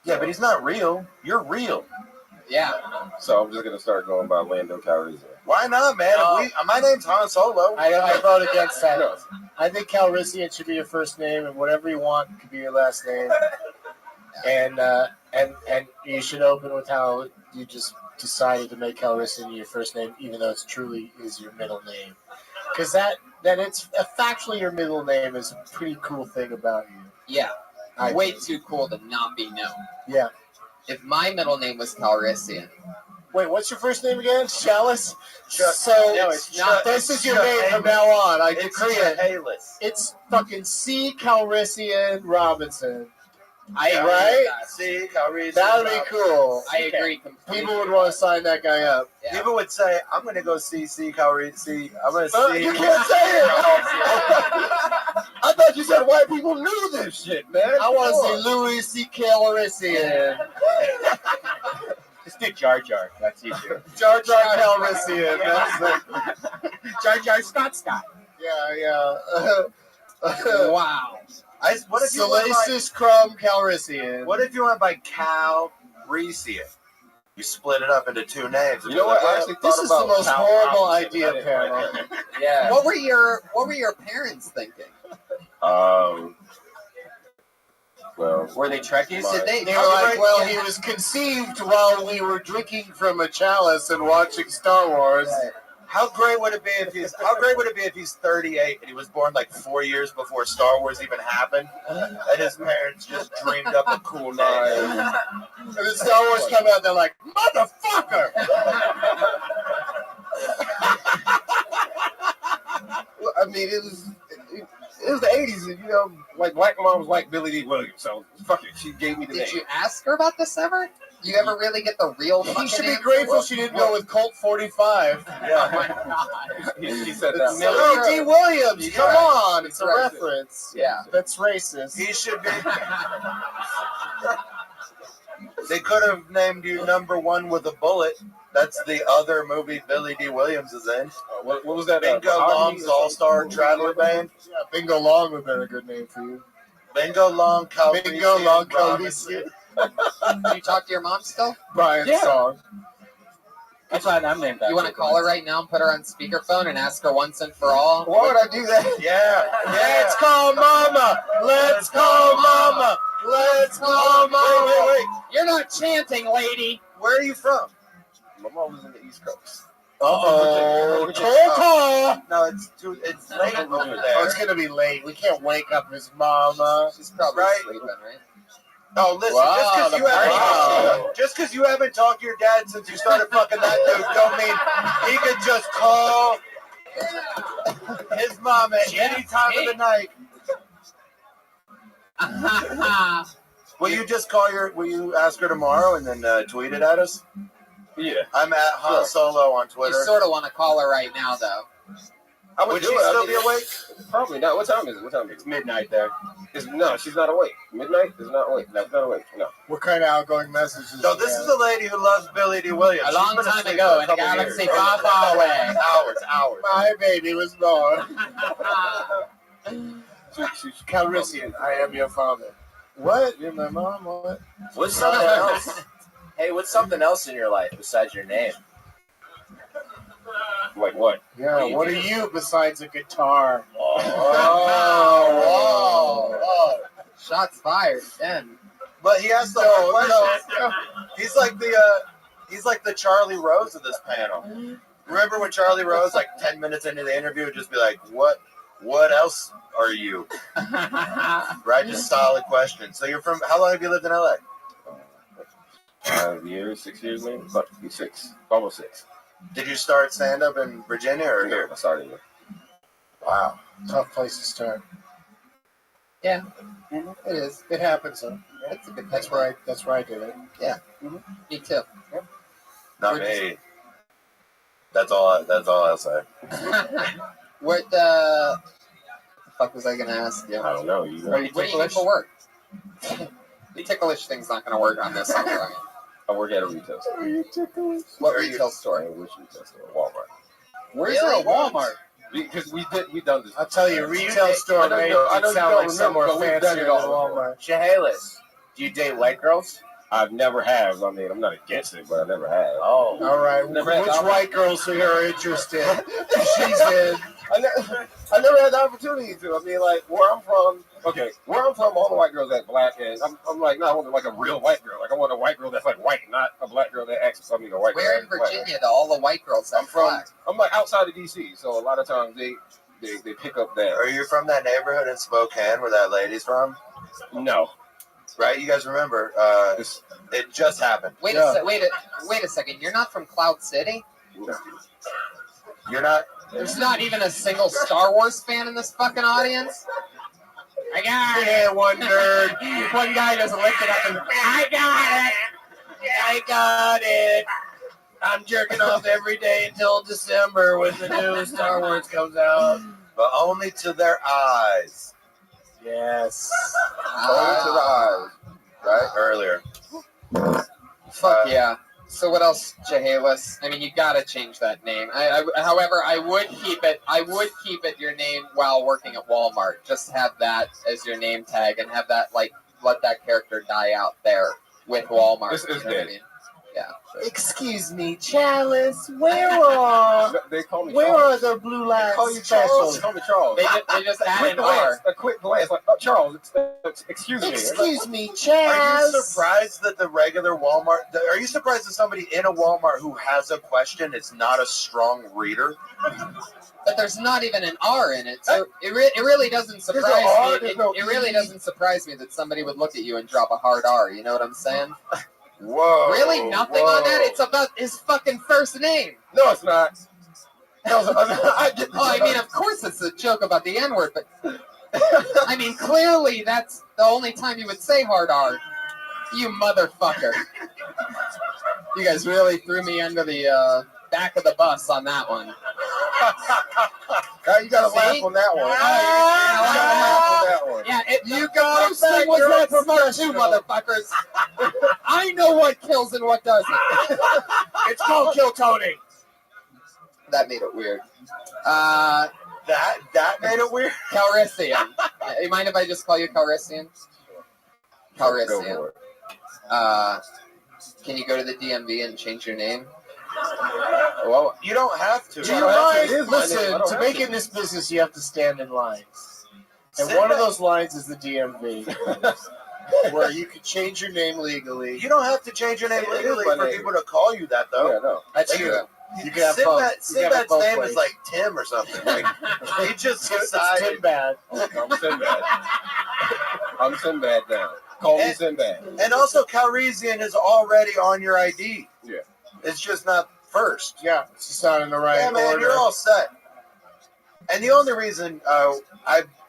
Yeah, but he's not real. You're real. Yeah. So I'm just gonna start going by Lando Calrissian. Why not, man? My name's Han Solo. I vote against that. No. I think Calrissian should be your first name, and whatever you want could be your last name. And you should open with how you just decided to make Calrissian your first name, even though it truly is your middle name. Because that it's factually your middle name is a pretty cool thing about you. Yeah. Way too cool to not be known. Yeah. If my middle name was Calrissian, Wait, what's your first name again? Chalice? So, No, it's not. this is your name from now on. I decree it. Chehalis. It's fucking C. Calrissian Robinson. I agree Right? with that. See, Calrissian. That would be cool. I agree completely. People would want to sign that guy up. Yeah. People would say, "I'm going to go see Calrissian. I'm going to see." You can't say it. I thought you said white people knew this shit, man. I want to see Louis C. Calrissian. Just do Jar Jar. That's easier. Jar Jar Calrissian. Jar Jar Scott. Yeah. Wow. What if you went by, Salacious Crumb Calrissian. What if you went by Calrissian? You split it up into two names. You know what? I actually This thought is the about most Cal horrible Robinson. idea, panel. Yeah. What were your parents thinking? Well, Were they Trekkies? Did they? They were like, well, he was conceived while we were drinking from a chalice and watching Star Wars. How great would it be if he's 38 and he was born like 4 years before Star Wars even happened, and his parents just dreamed up a cool name. And then Star Wars come out, they're like, motherfucker! I mean, it was the 80s, and, you know, like black moms like Billy D. Williams, so fuck it, she gave me the name. Did you ask her about this ever? Do you ever really get the real fucking He should be answer? grateful she didn't go with Colt 45. He said that. Billy D. Williams, come on, it's a Right. reference. Yeah. That's racist. He should be. They could have named you number one with a bullet. That's the other movie Billy D. Williams is in. What was that? Bingo Long's All-Star Traveler Band. Yeah, Bingo Long would have been a good name for you. Bingo Long, Calrissian, Bingo Long Robinson. Calrissian. Do you talk to your mom still? Brian's Yeah. song. That's why I'm named that. You want to call her right now and put her on speakerphone and ask her once and for all? Why would I do that? Yeah. Let's call Mama! Let's call Mama! Let's call Mama! Wait. You're not chanting, lady. Where are you from? My mom was in the East Coast. Uh-oh. Toll! No, it's late over there. Oh, it's gonna be late. We can't wake up his mama. She's probably Right. sleeping, right? Oh, listen, Wow, just because you haven't talked to your dad since you started fucking that dude, don't mean he could just call his mom at any time of the night. Will you ask her tomorrow and then tweet it at us? Yeah. I'm at Han Solo on You Twitter. sort of want to call her right now, though. I would Would do she it. I still mean, be awake? Probably not. What time is it? It's midnight there. No, she's not awake. Midnight is not awake. No, she's not awake. No. What kind of outgoing messages? No, this is a lady who loves Billy D. Williams. A long She's been time asleep ago for in a couple galaxy years. far, far away. Hours. My baby was born. Calrissian, I am your father. What? You're my mom? What? What's something else? Hey, what's something else in your life besides your name? Like what? Yeah, what are you besides a guitar? Oh. Shots fired. Then. But he asked the hard question. He's like the Charlie Rose of this panel. Remember when Charlie Rose, like 10 minutes into the interview, would just be like, "What else are you?" Right, just solid question. So you're from? How long have you lived in LA? 5 years, 6 years maybe? About 6. Almost 6. Did you start stand up in Virginia or here? I started here. Wow, Tough place to start. Yeah. It is. It happens, though. That's right. That's where I did it. Yeah. Me too. not me. That's all I'll say. What the fuck was I gonna ask you? I don't know. What do you do for work? The ticklish thing's not gonna work on this one, right? I work at a retail store. What retail store? Which retail store? Walmart. Where's Really? it? Walmart. Because we done this. I'll tell you, retail store I know made you don't it sound like remember, somewhere but we've done fancier it than all before. Walmart. Chehalis, do you date white girls? I've never have. I mean, I'm not against it, but I never have. Oh, All right. Never Which had- white girls are you interested? She's in. I never had the opportunity to. I mean, like, where I'm from, all the white girls act black, and I'm like, no, I want like a real white girl. Like, I want a white girl that's like white, not a black girl that acts something a white girl. Where in that's black. Virginia do all the white girls have black? I'm like outside of DC, so a lot of times they pick up that. Are you from that neighborhood in Spokane where that lady's from? No. right? You guys remember? It just happened. Wait a second. You're not from Cloud City? You're not? There's not even a single Star Wars fan in this fucking audience? I got it. Yeah, one nerd. One guy just lifted up and, I got it. I got it. I'm jerking off every day until December when the new Star Wars comes out. But only to their eyes. Yes. Only to the eyes. Right? Earlier. Fuck yeah. So what else, Chehalis? I mean, you gotta change that name. However, I would keep it your name while working at Walmart. Just have that as your name tag and have that, like, let that character die out there with Walmart. This is you know what I dead. mean? Yeah. Excuse me, Chalice. Where are They call me where Charles. are the blue light They call you specials? Charles. They call me Charles. They just add quick an glance. R. A quick glance. Like, oh, Charles, excuse me. Excuse me, Chaz. Are you surprised that the regular Walmart? Are you surprised that somebody in a Walmart who has a question is not a strong reader? But there's not even an R in it, so it really doesn't surprise There's no R, me. there's no It really E. doesn't surprise me that somebody would look at you and drop a hard R. You know what I'm saying? Whoa. Really? Nothing on that? It's about his fucking first name. No, it's not. I mean, of course it's a joke about the N-word, but I mean, clearly that's the only time you would say hard R. You motherfucker. You guys really threw me under the back of the bus on that one. You gotta laugh on that one. Yeah, you got first thing was that smart too, motherfuckers. I know what kills and what doesn't. It's called Kill Tony. That made it weird. That made it weird. Calrissian. You mind if I just call you Calrissian? Calrissian. Can you go to the DMV and change your name? Well, you don't have to. Do you mind? Listen, to make it in this business, you have to stand in lines. And one of those lines is the DMV, where you can change your name legally. You don't have to change your name legally for people to call you that, though. Yeah, no. That's true. You can have both. Sinbad's name is like Tim or something. Like, he just decided. Sinbad. I'm Sinbad. I'm Sinbad now. Call me Sinbad. And also, Calrissian is already on your ID. Yeah. It's just not first. Yeah, it's just not in the right Yeah, man, order. you're all set. And the only reason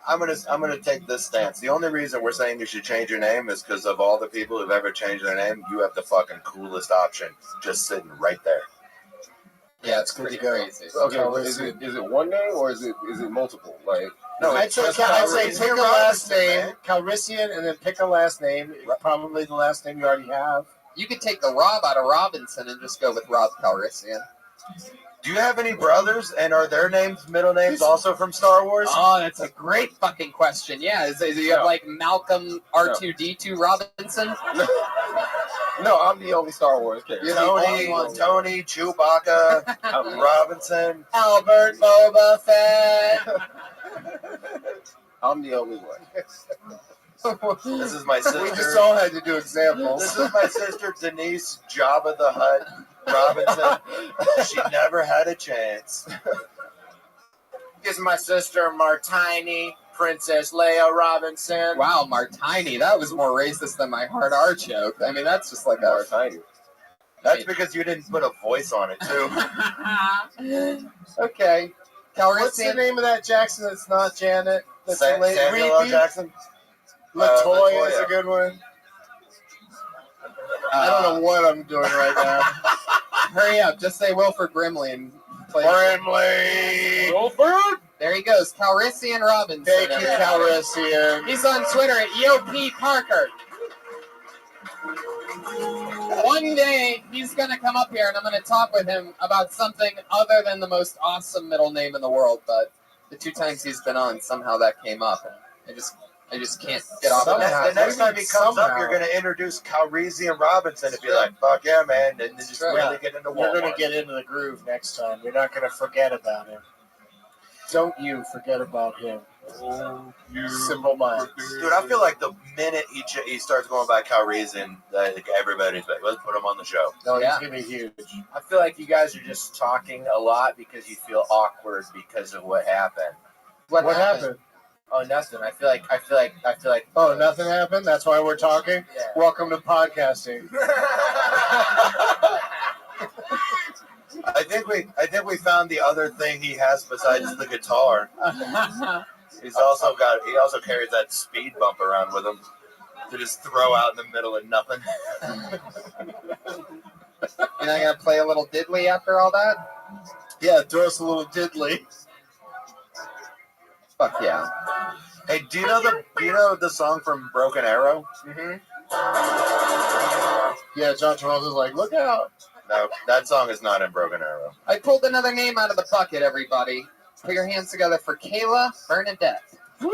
I'm gonna take this stance. The only reason we're saying you should change your name is because of all the people who've ever changed their name. You have the fucking coolest option, just sitting right there. Yeah, it's pretty crazy. Okay, is it one name or is it multiple? Like, No, I'd say pick a last name, Calrissian, and then pick a last name. Probably the last name you already have. You could take the Rob out of Robinson and just go with Rob Calrissian. Do you have any brothers, and are their middle names also from Star Wars? Oh, that's a great fucking question. Yeah, is you have like Malcolm R2D2 Robinson? no, I'm the only Star Wars character. Tony, Chewbacca, Robinson, Albert Boba Fett. I'm the only one. This is my sister. We just all had to do examples. This is my sister Denise Jabba the Hutt Robinson. She never had a chance. This is my sister Martini, Princess Leia Robinson. Wow, Martini. That was more racist than my hard R joke. I mean, that's just like a Martini. That's because you didn't put a voice on it, too. Okay. Calrissian. What's the name of that Jackson that's not Janet? That's Samuel L. Jackson? Latoya is a good one. I don't know what I'm doing right now. Hurry up. Just say Wilford Brimley and play. Brimley! Wilford! There he goes. Calrissian Robinson. Thank you, Calrissian. He's on Twitter at EOP Parker. One day, he's going to come up here and I'm going to talk with him about something other than the most awesome middle name in the world. But the 2 times he's been on, somehow that came up. And I just can't get off of The next time he comes up, you're going to introduce Calrissian Robinson and be like, fuck yeah, man. And then just really get into Walmart. You're going to get into the groove next time. You're not going to forget about him. Don't you forget about him. Oh, you simple minds. Dude, I feel like the minute he starts going by Calrissian, like everybody's like, let's put him on the show. No, he's going to be huge. I feel like you guys are just talking a lot because you feel awkward because of what happened. What happened? Oh, nothing. I feel like. Oh, nothing happened. That's why we're talking. Yeah. Welcome to podcasting. I think we found the other thing he has besides the guitar. He also carries that speed bump around with him to just throw out in the middle of nothing. You're not gonna play a little diddly after all that? Yeah, throw us a little diddly. Fuck yeah. Hey, do you know the song from Broken Arrow? Mm-hmm. Yeah, John Travolta's like, look out. No, that song is not in Broken Arrow. I pulled another name out of the bucket, everybody. Put your hands together for Kayla Bernadette. Woo!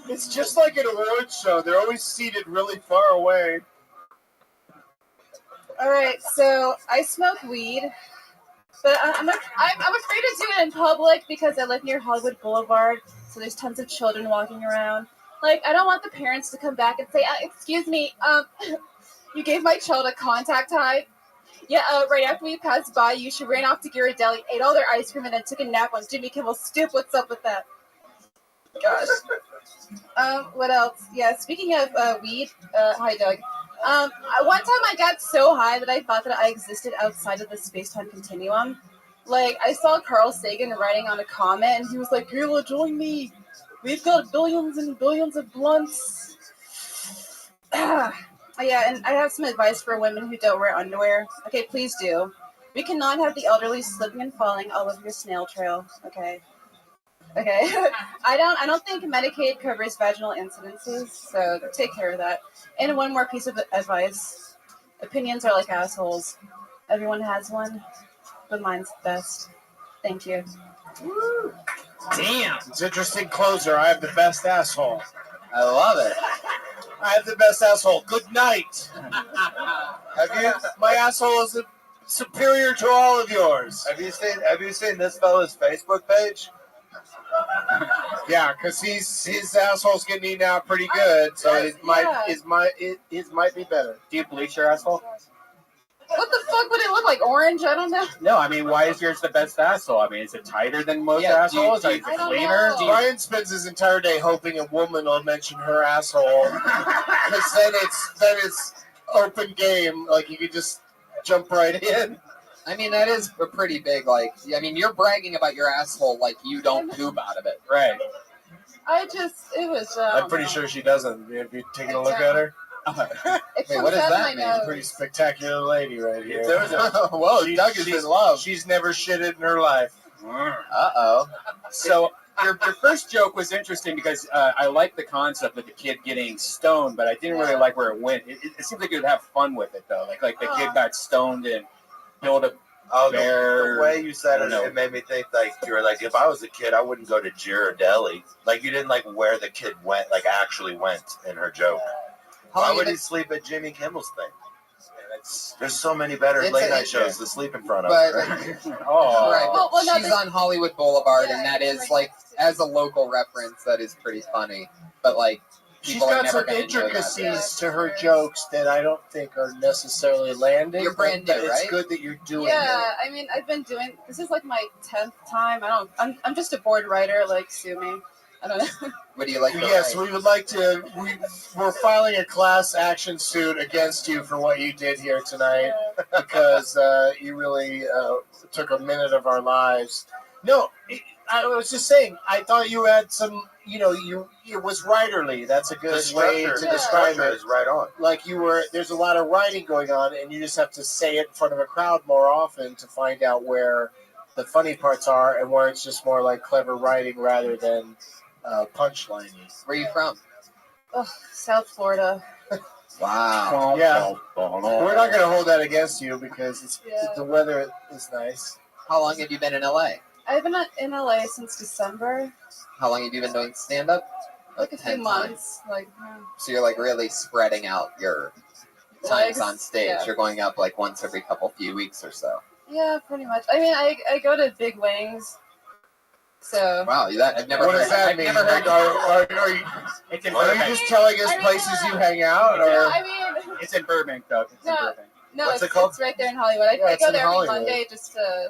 It's just like an awards show. They're always seated really far away. All right, so I smoke weed, but I'm afraid to do it in public because I live near Hollywood Boulevard, so there's tons of children walking around. Like, I don't want the parents to come back and say, excuse me, you gave my child a contact high. Yeah, right after we passed by you, she ran off to Ghirardelli, ate all their ice cream, and then took a nap on Jimmy Kimmel's Stoop. What's up with that? Gosh. What else? Yeah, speaking of weed, hi, Doug. One time I got so high that I thought that I existed outside of the space-time continuum. Like, I saw Carl Sagan writing on a comet, and he was like, Kayla, join me. We've got billions and billions of blunts. Yeah, and I have some advice for women who don't wear underwear. Okay, please do. We cannot have the elderly slipping and falling all over your snail trail. Okay. I don't think Medicaid covers vaginal incidences, so take care of that. And one more piece of advice. Opinions are like assholes. Everyone has one, but mine's best. Thank you. Woo. Damn. It's interesting closer. I have the best asshole. I love it. I have the best asshole. Good night. My asshole is superior to all of yours. Have you seen this fella's Facebook page? Yeah, because his asshole's getting eaten out pretty good, so his might be better. Do you bleach your asshole? What the fuck would it look like? Orange? I don't know. No, I mean, why is yours the best asshole? I mean, is it tighter than most assholes? Is it cleaner? Brian spends his entire day hoping a woman will mention her asshole, because then it's open game. Like, you could just jump right in. I mean, that is a pretty big, like, I mean, you're bragging about your asshole like you don't poop out of it. Right. It was. I'm pretty sure she doesn't. Have you taken a look at her? Wait, what does that mean? Pretty spectacular lady right here. Whoa, Doug is in love. She's never shitted in her life. Uh-oh. So your first joke was interesting because I like the concept of the kid getting stoned, but I didn't really like where it went. It seems like you'd have fun with it, though. Like the kid got stoned and built a bear. The way you said it made me think like you were like, if I was a kid, I wouldn't go to Ghirardelli. Like, you didn't like where the kid went, like actually went in her joke. Why would he sleep at Jimmy Kimmel's thing? There's so many better late night shows to sleep in front of. Right, but she's on Hollywood Boulevard, and that is, like, as a local reference, that is pretty funny. But, like, She's people are got never some going to know that. intricacies to her jokes that I don't think are necessarily landing. You're brand but new, it's right? good that you're doing Yeah, it. I mean, I've been doing. This is like my 10th time. I'm just a bored writer. Like, sue me. I don't know. What do you like? Yes, we would like to. We're filing a class action suit against you for what you did here tonight because you really took a minute of our lives. No, I was just saying. I thought you had some. It was writerly. That's a good way to describe it. Is right on. Like you were. There's a lot of writing going on, and you just have to say it in front of a crowd more often to find out where the funny parts are and where it's just more like clever writing rather than punchlining. Where are you from? Oh, South Florida. Wow. Yeah. We're not going to hold that against you because the weather is nice. How long have you been in LA? I've been in LA since December. How long have you been doing stand-up? Like a few months. Like. So you're like really spreading out your times on stage. Yeah. You're going up like once every few weeks or so. Yeah, pretty much. I mean, I go to Big Wings. So. Wow, I've never What heard. does that I've mean? never heard. Are you just telling us places you hang out? No, Or? I mean. It's in Burbank, though. It's in Burbank. No, What's it's, it called? it's right there in Hollywood. I it's go in there every Hollywood. Monday just to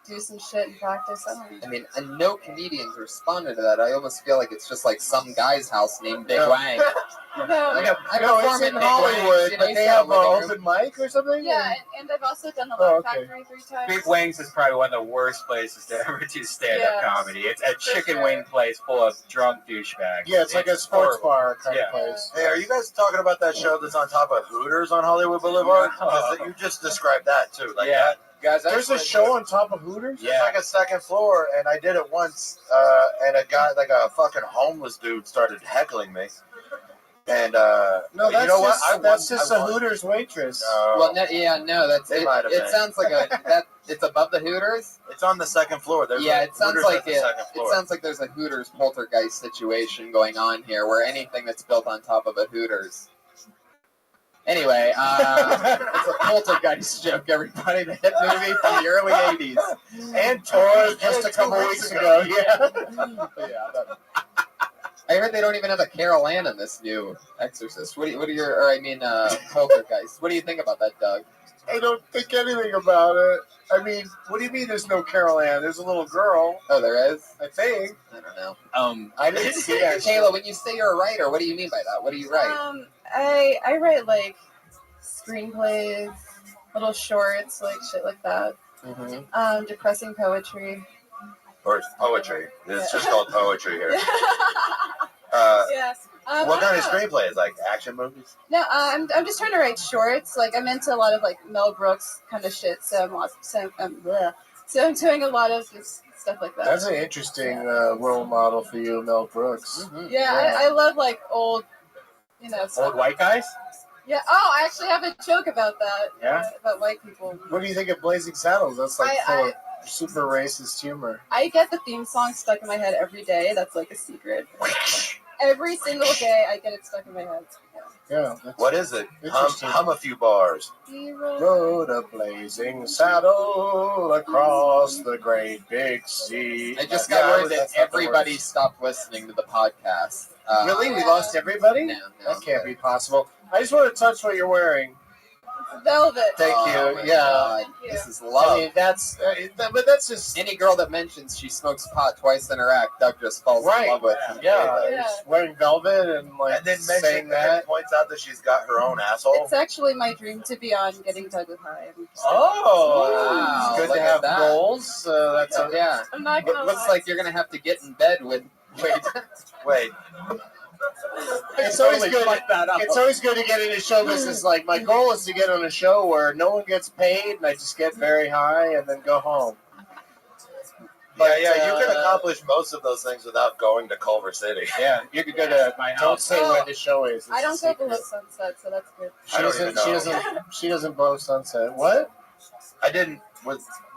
do some shit and practice. I don't know. I mean, and no comedians responded to that. I almost feel like it's just like some guy's house named Big No. Wang. No. Like, I No, perform it's at in Big Hollywood, Wang's, you know, but he's they got a have an living room. open mic or something? Yeah, and I've also done the Oh, Laugh okay. Factory 3 times. Big Wings is probably one of the worst places to ever do stand-up Yeah. comedy. It's a chicken sure. wing place full of drunk douchebags. Yeah, it's like a sports horrible. bar kind Yeah. of place. Hey, are you guys talking about that show that's on top of Hooters on Hollywood Boulevard? 'Cause you just described that too. Like Yeah. that. Guys, There's a show on top of Hooters? It's like a second floor, and I did it once, and a guy, like a fucking homeless dude, started heckling me. And No, that's you know what? just, that's just a Hooters waitress. Well, no, that's They it. might have It been. sounds like that. It's above the Hooters. It's on the second floor. There's Yeah, a it sounds Hooters like at the it. second It floor. sounds like there's a Hooters poltergeist situation going on here, where anything that's built on top of a Hooters. Anyway, it's a poltergeist joke, everybody. The hit movie from the early '80s. And Taurus just a couple weeks ago. Yeah. I heard they don't even have a Carol Ann in this new Exorcist. What are your, or I mean, poltergeist? What do you think about that, Doug? I don't think anything about it. I mean, what do you mean there's no Carol Ann? There's a little girl. Oh, there is? I think. I don't know. I didn't see that. Kayla, when you say you're a writer, what do you mean by that? What do you write? I write like screenplays, little shorts, like shit like that. Mm-hmm. Depressing poetry. Or it's poetry. It's just called poetry here. Yeah. What I kind of don't know. screenplays? Like action movies? No, I'm just trying to write shorts. Like I'm into a lot of like Mel Brooks kind of shit. So I'm doing a lot of just stuff like that. That's an interesting role model for you, Mel Brooks. Yeah, I love like old, stuff. Old white guys? Yeah. Oh, I actually have a joke about that. Yeah? About white people. What do you think of Blazing Saddles? That's like I- full of super racist humor. I get the theme song stuck in my head every day. That's like a secret. Every single day, I get it stuck in my head. Yeah. What is it? Interesting. Hum a few bars. Rode a blazing saddle across the great big sea. I just got word that everybody stopped listening to the podcast. Really? We lost everybody? No, That can't be possible. I just want to touch what you're wearing. Velvet. Thank Oh you. my Yeah. God. This is love. I mean, but that's just Any girl that mentions she smokes pot twice in her act, Doug just falls in love with. yeah. She's wearing velvet and like And then saying mention that. points out that she's got her own asshole. It's actually my dream to be on Getting Dug with High. Oh, Wow, it's good look to at have that. goals. That's Yeah. I'm not gonna Looks lie. like you're gonna have to get in bed with. Wait. It's always Totally good. fucked that up. It's always good to get into show business. Like my goal is to get on a show where no one gets paid, and I just get very high and then go home. Yeah, you can accomplish most of those things without going to Culver City. Yeah, you could go to my Don't house. say where the show is. I don't It's go a below secret. sunset, so that's good. She I don't doesn't. even She know. doesn't. She doesn't blow sunset. What? I didn't.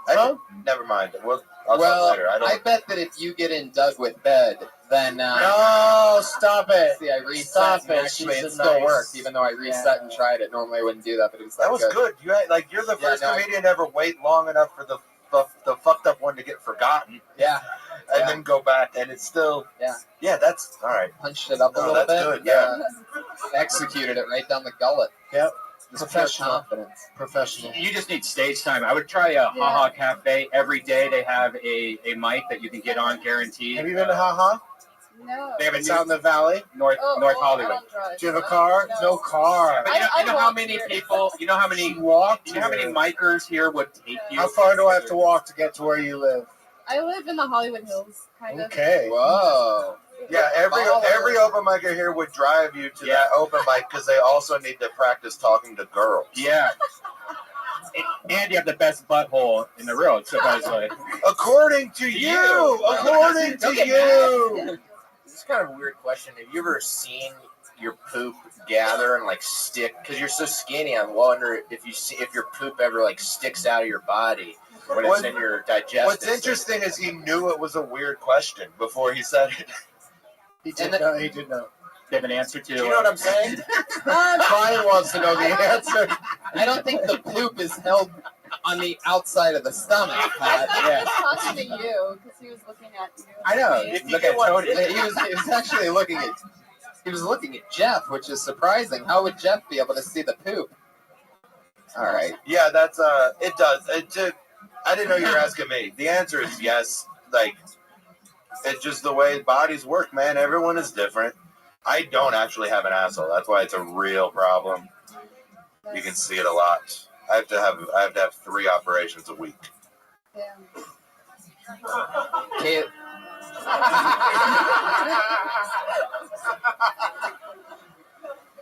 Huh? Never mind. I'll Well, talk later. I bet that if you get in Doug with bed, then No, stop it. see, I reset Stop and it. actually She's it a still nice- worked, even though I reset and tried it. Normally I wouldn't do that, but it was That was good. You're the Yeah, first no, I- comedian to ever wait long enough for the fucked up one to get forgotten, Yeah, and then go back, and it's still yeah. That's all right. punched it up a No, little that's bit. good, yeah. Executed it right down the gullet. Yep. Just pure Professional. confidence. Professional. You just need stage time. I would try a Haha Cafe. Every day they have a mic that you can get on guaranteed. Have you been to Haha? No. They have a It's out in the valley. North Oh, North I Hollywood. don't drive. Do you have a car? No car. But you know, I you know how walk many here. people? You know how many? She walked. You know how many here. micers here would take you? How far do I have to walk to get to where you live? I live in the Hollywood Hills, kind of. Okay. Whoa. Yeah, every Baller. open micer here would drive you to that open mic because they also need to practice talking to girls. Yeah. And you have the best butthole in the road, supposedly. According to you. According to you. This is kind of a weird question. Have you ever seen your poop gather and like stick? Because you're so skinny, I wonder if your poop ever like sticks out of your body when it's in your digestive. What's interesting is he knew it was a weird question before he said it. He did know. He did know. They have an answer to. Do you know what I'm saying? Brian wants to know the answer. I don't think the poop is held on the outside of the stomach, Pat. I Yeah. was talking to you because he was looking at you. I know. Me. If you get Tony, he was actually looking at. He was looking at Jeff, which is surprising. How would Jeff be able to see the poop? All right. Yeah, that's it does. I didn't know you were asking me. The answer is yes. Like, it's just the way bodies work, man. Everyone is different. I don't actually have an asshole. That's why it's a real problem. You can see it a lot. I have to have 3 operations a week. Kay-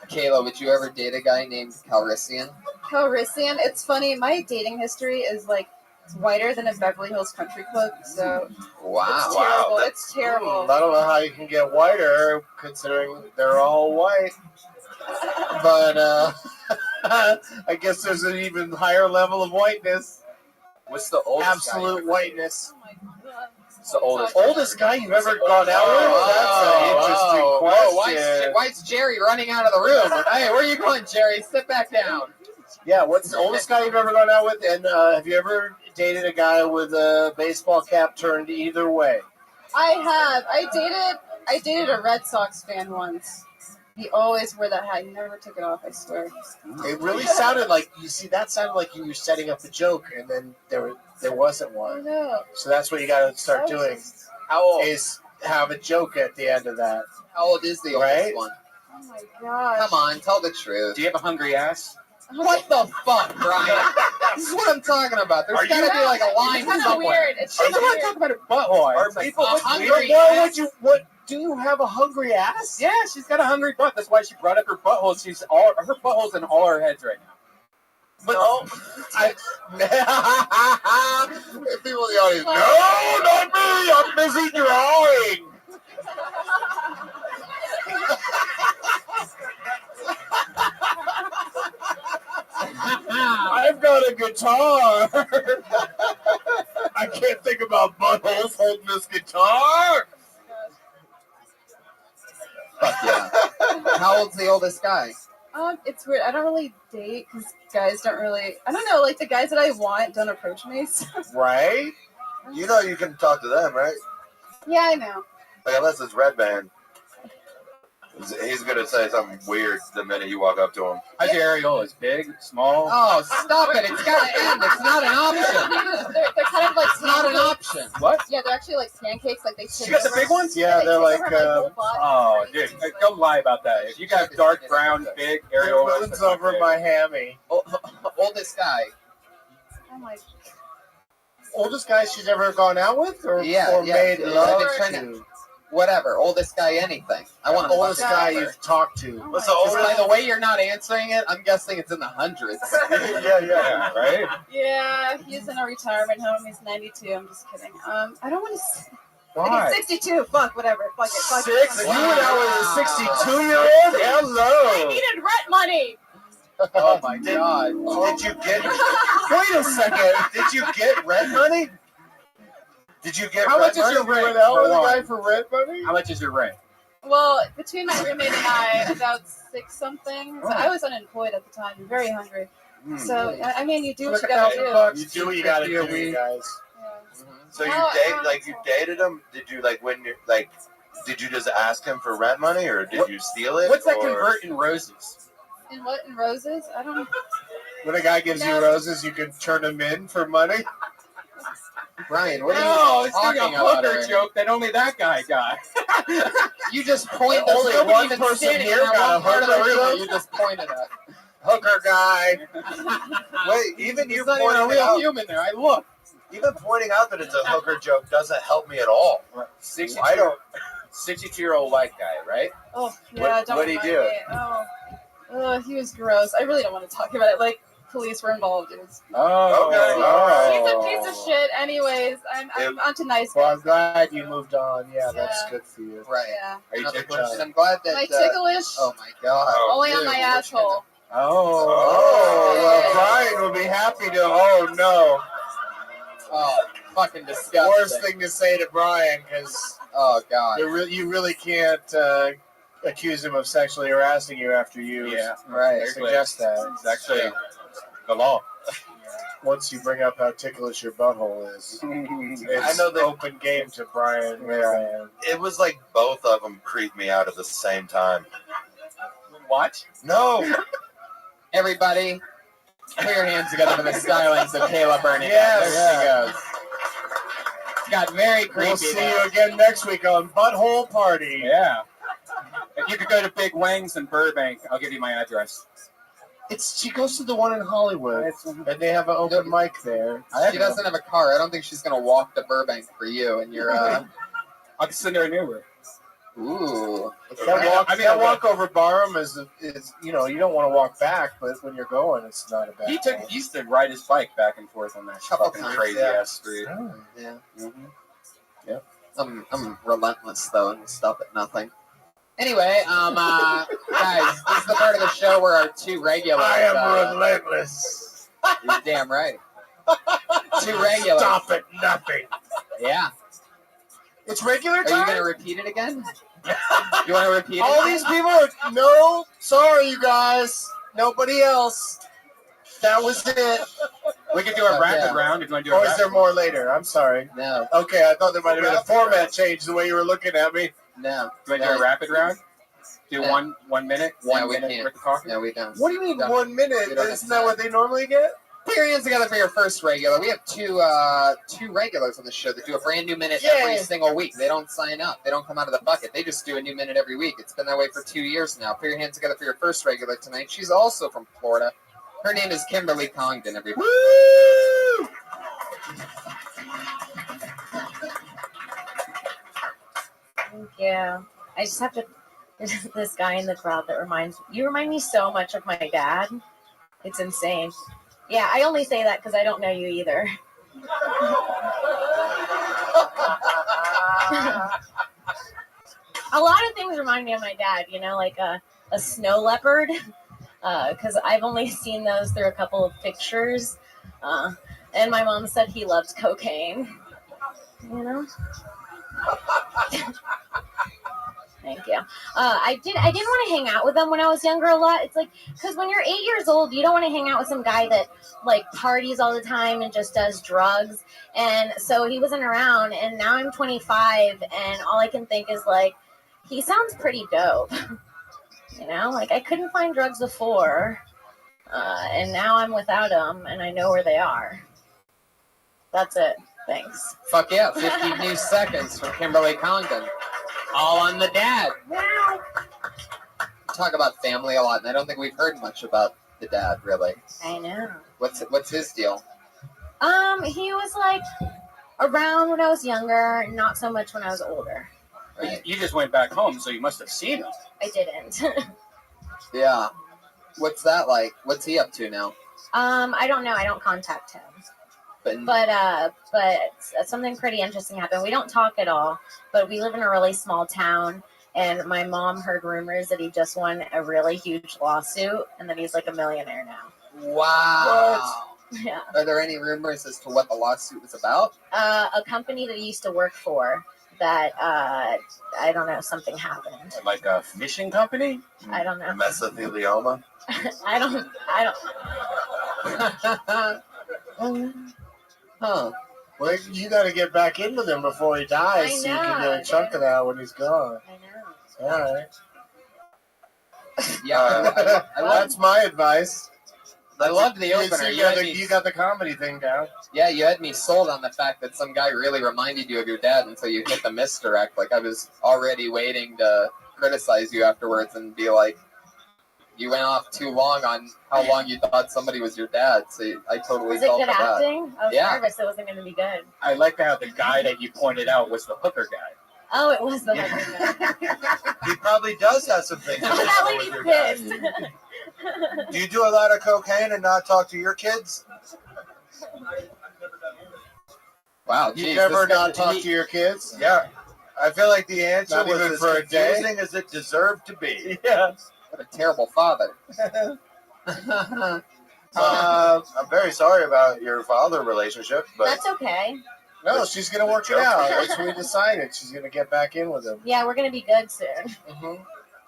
Kayla, would you ever date a guy named Calrissian? Calrissian. It's funny. My dating history is like it's whiter than a Beverly Hills Country Club. So Wow. it's terrible. It's terrible. I don't know how you can get whiter considering they're all white. But I guess there's an even higher level of whiteness. What's the oldest Absolute whiteness. What's the oldest? Oldest guy you've ever gone out with? That's an interesting question. Why is Jerry running out of the room? Hey, where are you going, Jerry? Sit back down. Yeah, what's the oldest guy you've ever gone out with? And have you ever dated a guy with a baseball cap turned either way? I have. I dated a Red Sox fan once. He always wore that hat. He never took it off, I swear. It really sounded like that sounded like you were setting up a joke, and then there wasn't Oh one. no. So that's what you got to start That was doing. just- How old? Is have a joke at the end of that. How old is the oldest Right? one? Oh my gosh. Come on, tell the truth. Do you have a hungry ass? What the fuck, Brian? This is what I'm talking about. There's got to be like a line It's kind of somewhere. weird. It's I'm kind of not weird. talking about a butthole. Are It's like, people a with hungry hungry ass? Do you have a hungry ass? Yeah, she's got a hungry butt. That's why she brought up her butthole. Her butthole's in all our heads right now. But People in the audience, no, not me. I'm busy drawing. I've got a guitar. I can't think about buttholes holding this guitar. Fuck yeah. How old's the oldest guy? It's weird. I don't really date because guys don't really. I don't know. Like the guys that I want don't approach me. So. Right? You know you can talk to them, right? Yeah, I know. Like, unless it's Red Band. He's going to say something weird the minute you walk up to him. How's your areolas? Big? Small? Oh, stop it. It's got to end. It's not an option. They're kind of like It's not an option. What? Yeah, they're actually like pancakes. Like they. You got the big ones? Yeah, they're like. Oh, dude, don't lie about that. If you got dark brown, big areolas, Moon's over my hammy. Oldest guy. Oh my. Oldest guy she's ever gone out with, or Yeah, or yeah. made I've love been trying to? Whatever. Oldest guy, anything. I want to Oldest guy you've talked to. What's the oldest? By the way you're not answering it, I'm guessing it's in the hundreds. yeah, right? Yeah, he's in a retirement home. He's 92. I'm just kidding. I don't want to. Why? He's 62. Fuck, whatever. Fuck it. Fuck You it. went out with a 62-year-old? I Hello. needed rent money. Oh my god. Did you get? Wait a second. Did you get rent money? Did you get? How much rent is your money? You rent went out for with a one? guy for rent money? How much is your rent? Well, between my roommate and I, about 6 something. So I was unemployed at the time, and very hungry. So I mean, you do what you gotta do. You do what you gotta do, you guys. So you Oh, you dated him? Did you did you just ask him for rent money, or did you steal it? What's that or- convert in roses? And what in roses? I don't. When a guy gives you roses, you can turn them in for money. Brian, what No, are you it's like talking a about? hooker already? joke that only that guy got. You just pointed. Only There's nobody one even person standing here in that got one a part of the hooker room that joke? you just pointed at. Hooker guy. Wait, even you There's not even a pointing real out, human there. I look. even pointing out that it's a hooker joke doesn't help me at all. 62, I don't. 62-year-old white guy, right? Oh yeah, don't what'd he remind do? me. Oh, he was gross. I really don't want to talk about it. Like police were involved. It was. Oh, Okay. He's a piece of shit. Anyways, I'm onto nice Well, guys. I'm glad you moved on. Yeah, that's Yeah. good for you. Right. Yeah. Are you And ticklish? I'm glad that. My ticklish. Oh my god. Only on Dude, my we're asshole. Oh, well, Brian will be happy to. Oh no, Oh, fucking disgusting. worst thing to say to Brian because Oh god. you really can't accuse him of sexually harassing you after you Right. suggest that. It's actually the law. Once you bring up how ticklish your butthole is, it's I know that- open game to Brian. Man. It was like both of them creeped me out at the same time. What? No. Everybody, Put your hands together for the stylings of Kayla Burnett. Yes. There she goes. Got very creepy. We'll see you again next week on Butthole Party. Yeah. If you could go to Big Wings in Burbank, I'll give you my address. She goes to the one in Hollywood, and they have an open mic there. She doesn't have a car. I don't think she's going to walk to Burbank for you. And you're, I'll just send her an Uber. Ooh. That walk over Barham is you don't want to walk back, but when you're going, it's not a bad He thing. used to ride his bike back and forth on that fucking times, crazy yeah. ass street. Oh. Yeah. Mm-hmm. Yeah. I'm relentless, though, and stop at nothing. Anyway, guys, this is the part of the show where our two regulars... I am relentless. You're damn right. Two regulars. Stop at nothing. Yeah. It's regular Are time? you going to repeat it again? You want to repeat it? All these people are... No, sorry, you guys. Nobody else. That was it. We could do a rapid round if you want to do a Or rapid is there more later? I'm sorry. No. Okay, I thought there might have been a format change the way you were looking at me. No. Do you want to do a rapid round? Do No. one minute? No, 1 we minute can't. worth of talking? No, we don't. What do you mean Don't. 1 minute? We don't Isn't that what they normally get? Put your hands together for your first regular. We have two regulars on the show that do a brand new minute every single week. They don't sign up. They don't come out of the bucket. They just do a new minute every week. It's been that way for 2 years now. Put your hands together for your first regular tonight. She's also from Florida. Her name is Kimberly Congdon, everybody. Woo! Thank you. I just have to. There's this guy in the crowd that you remind me so much of my dad. It's insane. Yeah, I only say that because I don't know you either. A lot of things remind me of my dad, like a snow leopard, because I've only seen those through a couple of pictures. And my mom said he loves cocaine. Thank you. I didn't want to hang out with them when I was younger a lot. It's like, because when you're 8 years old, you don't want to hang out with some guy that parties all the time and just does drugs. And so he wasn't around, and now I'm 25, and all I can think is he sounds pretty dope. I couldn't find drugs before, and now I'm without them, and I know where they are. That's it. Thanks. Fuck yeah, 50 new seconds from Kimberly Congdon. All on the dad. Wow. Talk about family a lot, and I don't think we've heard much about the dad, really. I know. What's his deal? He was around when I was younger, not so much when I was older. Right. You just went back home, so you must have seen him. I didn't. Yeah. What's that like? What's he up to now? I don't know. I don't contact him. But something pretty interesting happened. We don't talk at all, but we live in a really small town, and my mom heard rumors that he just won a really huge lawsuit, and that he's a millionaire now. Wow. Yeah. Are there any rumors as to what the lawsuit was about? A company that he used to work for that, I don't know, something happened. Like a fishing company? I don't know. Mesothelioma? I don't. Huh. Well, you got to get back in with him before he dies, so you can get a chunk of that when he's gone. I know. All right. Yeah. That's my advice. I loved the opener. You got the comedy thing down. Yeah, you had me sold on the fact that some guy really reminded you of your dad until you hit the misdirect. I was already waiting to criticize you afterwards and be like, you went off too long on how long you thought somebody was your dad. So I totally Was it felt good for that. acting? I was nervous it wasn't going to be good. I like how the guy that you pointed out was the hooker guy. Oh, it was the hooker guy. He probably does have some things. That lady's pissed. Do you do a lot of cocaine and not talk to your kids? Wow, You never not talk to your kids? Yeah. I feel like the answer Not was even as for a day? confusing as it deserved to be. Yeah. What a terrible father. I'm very sorry about your father relationship, but That's okay. No, she's going to work it out. That's what we decided. She's going to get back in with him. Yeah, we're going to be good soon. Mm-hmm.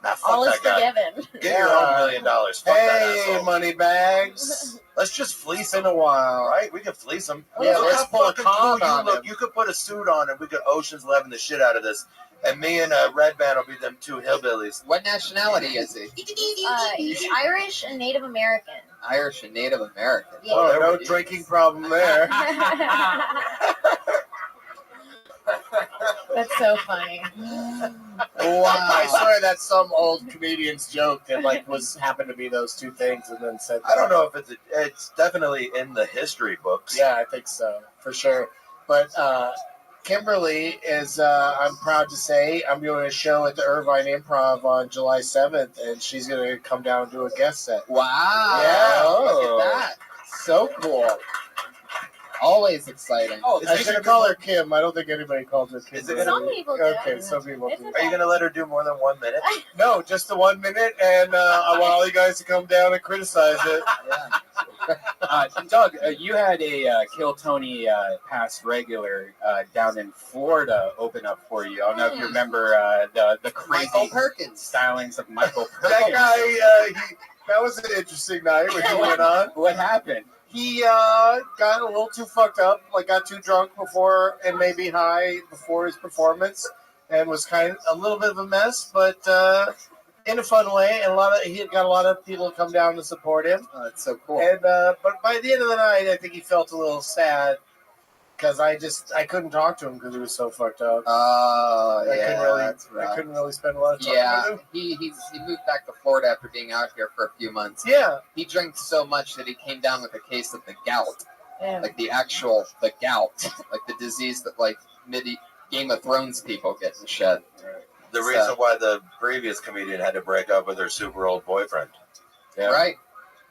nah, fuck All is that guy. forgiven. Get your own $1 million. Fuck that Hey, asshole. money bags. Let's just fleece In him. a while. Right? We can fleece him. Yeah, Look let's how pull a fucking con cool you on look. him. You could put a suit on and we could Ocean's 11 the shit out of this. And me and Red Band will be them two hillbillies. What nationality is he? He's Irish and Native American. Irish and Native American. Yeah. Oh, no drinking problem there. That's so funny. I swear that's some old comedian's joke that like happened to be those two things and then said. I don't know if it's definitely in the history books. Yeah, I think so for sure. But Kimberly is. I'm proud to say I'm doing a show at the Irvine Improv on July 7th, and she's going to come down and do a guest set. Wow. Yeah. Look at that. So cool. Always exciting. Oh, I should call her Kim. I don't think anybody calls her Kim. Some people do. Okay, some people do. Are you going to let her do more than 1 minute? No, just the 1 minute, and I want all you guys to come down and criticize it. Doug, you had a Kill Tony past regular down in Florida open up for you. I don't know if you remember the crazy Michael Perkins stylings of Michael Perkins. That guy, that was an interesting night when he went on. What happened? He got a little too fucked up, like got too drunk before and maybe high before his performance, and was kind of a little bit of a mess, but in a fun way. And he got a lot of people to come down to support him. Oh, that's so cool. And but by the end of the night, I think he felt a little sad because I couldn't talk to him because he was so fucked up. Oh, that's right. I couldn't really spend a lot of time with him. He moved back to Florida after being out here for a few months. Yeah. He drank so much that he came down with a case of the gout. Yeah. Like the gout. Like the disease that like Game of Thrones people get in shed. The reason why the previous comedian had to break up with her super old boyfriend. Yeah. Right.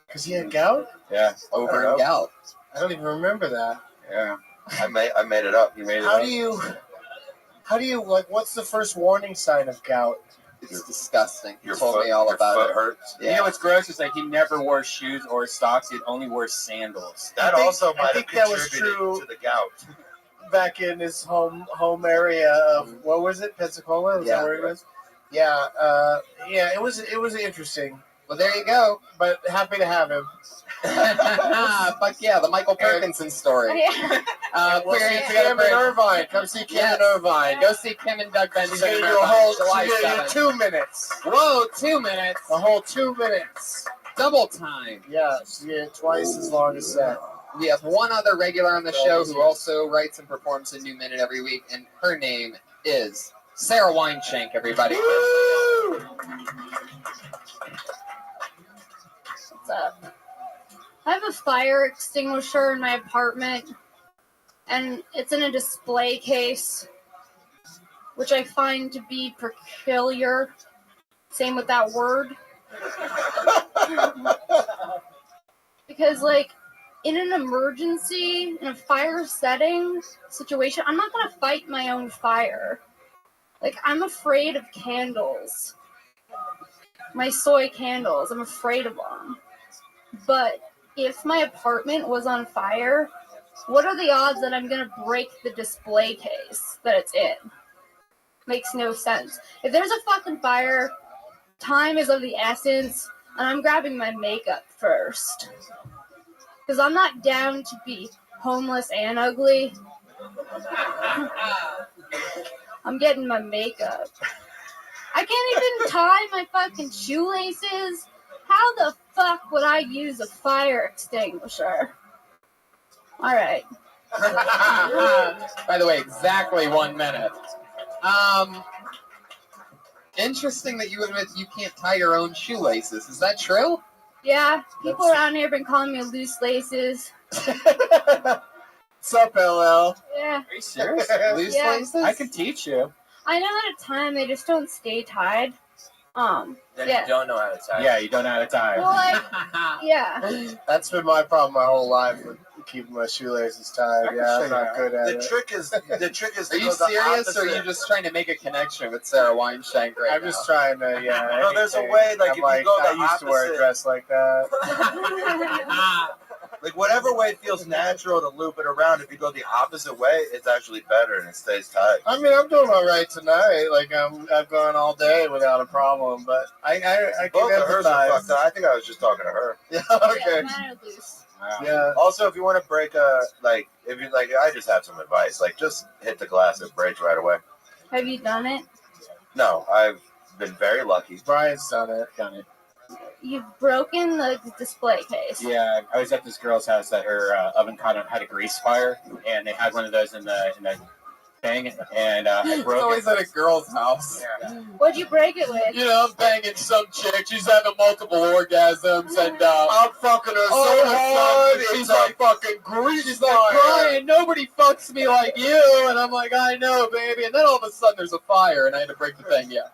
Because he had gout? Yeah. Over in gout. I don't even remember that. Yeah. I made it up. You made it How up. do you like? What's the first warning sign of gout? It's disgusting. Your told foot, me all your about foot it. hurts. You know what's gross is like he never wore shoes or socks. He only wore sandals. That also might have that was contributed true to the gout. back in his home area of what was it, Pensacola? Was that where it was? Yeah, it was interesting. Well, there you go. But happy to have him. Fuck yeah, the Michael Perkinson story. We'll see Kim in Irvine. Come see Kim in Irvine. Go see Kim and Doug Benson. She's gonna do a whole July she's gonna 7th. do 2 minutes. Whoa, 2 minutes. A whole 2 minutes. Double time. Yeah, she did twice as long as that. We have one other regular on the show who also writes and performs a new minute every week, and her name is Sarah Weinshank, everybody. What's up? I have a fire extinguisher in my apartment, and it's in a display case, which I find to be peculiar. Same with that word. Because, like, in an emergency, in a fire setting situation, I'm not going to fight my own fire. Like, I'm afraid of candles. My soy candles, I'm afraid of them. But if my apartment was on fire, what are the odds that I'm going to break the display case that it's in? Makes no sense. If there's a fucking fire, time is of the essence, and I'm grabbing my makeup first. Because I'm not down to be homeless and ugly. I'm getting my makeup. I can't even tie my fucking shoelaces. How the fuck would I use a fire extinguisher? Alright. By the way, exactly 1 minute. Interesting that you admit you can't tie your own shoelaces. Is that true? Yeah, people around here have been calling me loose laces. What's up, LL? Yeah. Are you serious? Loose Yeah. laces? I can teach you. I know how to tie them, they just don't stay tied. Then Yeah. you don't know how to tie. Yeah, you don't know how to tie. Well, like, yeah. That's been my problem my whole life with keeping my shoelaces tied. Yeah, I'm not good at The it. trick is Are to you go the serious, or are you opposite. just trying to make a connection with Sarah Weinshank right I'm now? just trying to, yeah. No, there's a anything. way, like, I'm if you go the I used to wear a opposite- dress like that. Like, whatever way feels natural to loop it around, if you go the opposite way, it's actually better and it stays tight. I mean, I'm doing all right tonight. Like, I've gone all day without a problem, but I Both can of hers are empathize. fucked up. I think I was just talking to her. Yeah, Yeah, okay. mine are loose. Yeah. Also, if you want to break if you like, I just have some advice. Like, just hit the glass; it breaks right away. Have you done it? No, I've been very lucky. Brian's done it. You've broken the display case. Yeah, I was at this girl's house that her oven kind of had a grease fire, and they had one of those in the thing, and I It's broke always it. at a girl's house. What'd you break it with? You know, I'm banging some chick. She's having multiple orgasms, and I'm fucking her all so of a hard. sudden, She's like fucking grease she's like fire. crying, nobody fucks me like you, and I'm like, I know, baby. And then all of a sudden, there's a fire, and I had to break the thing. Yeah.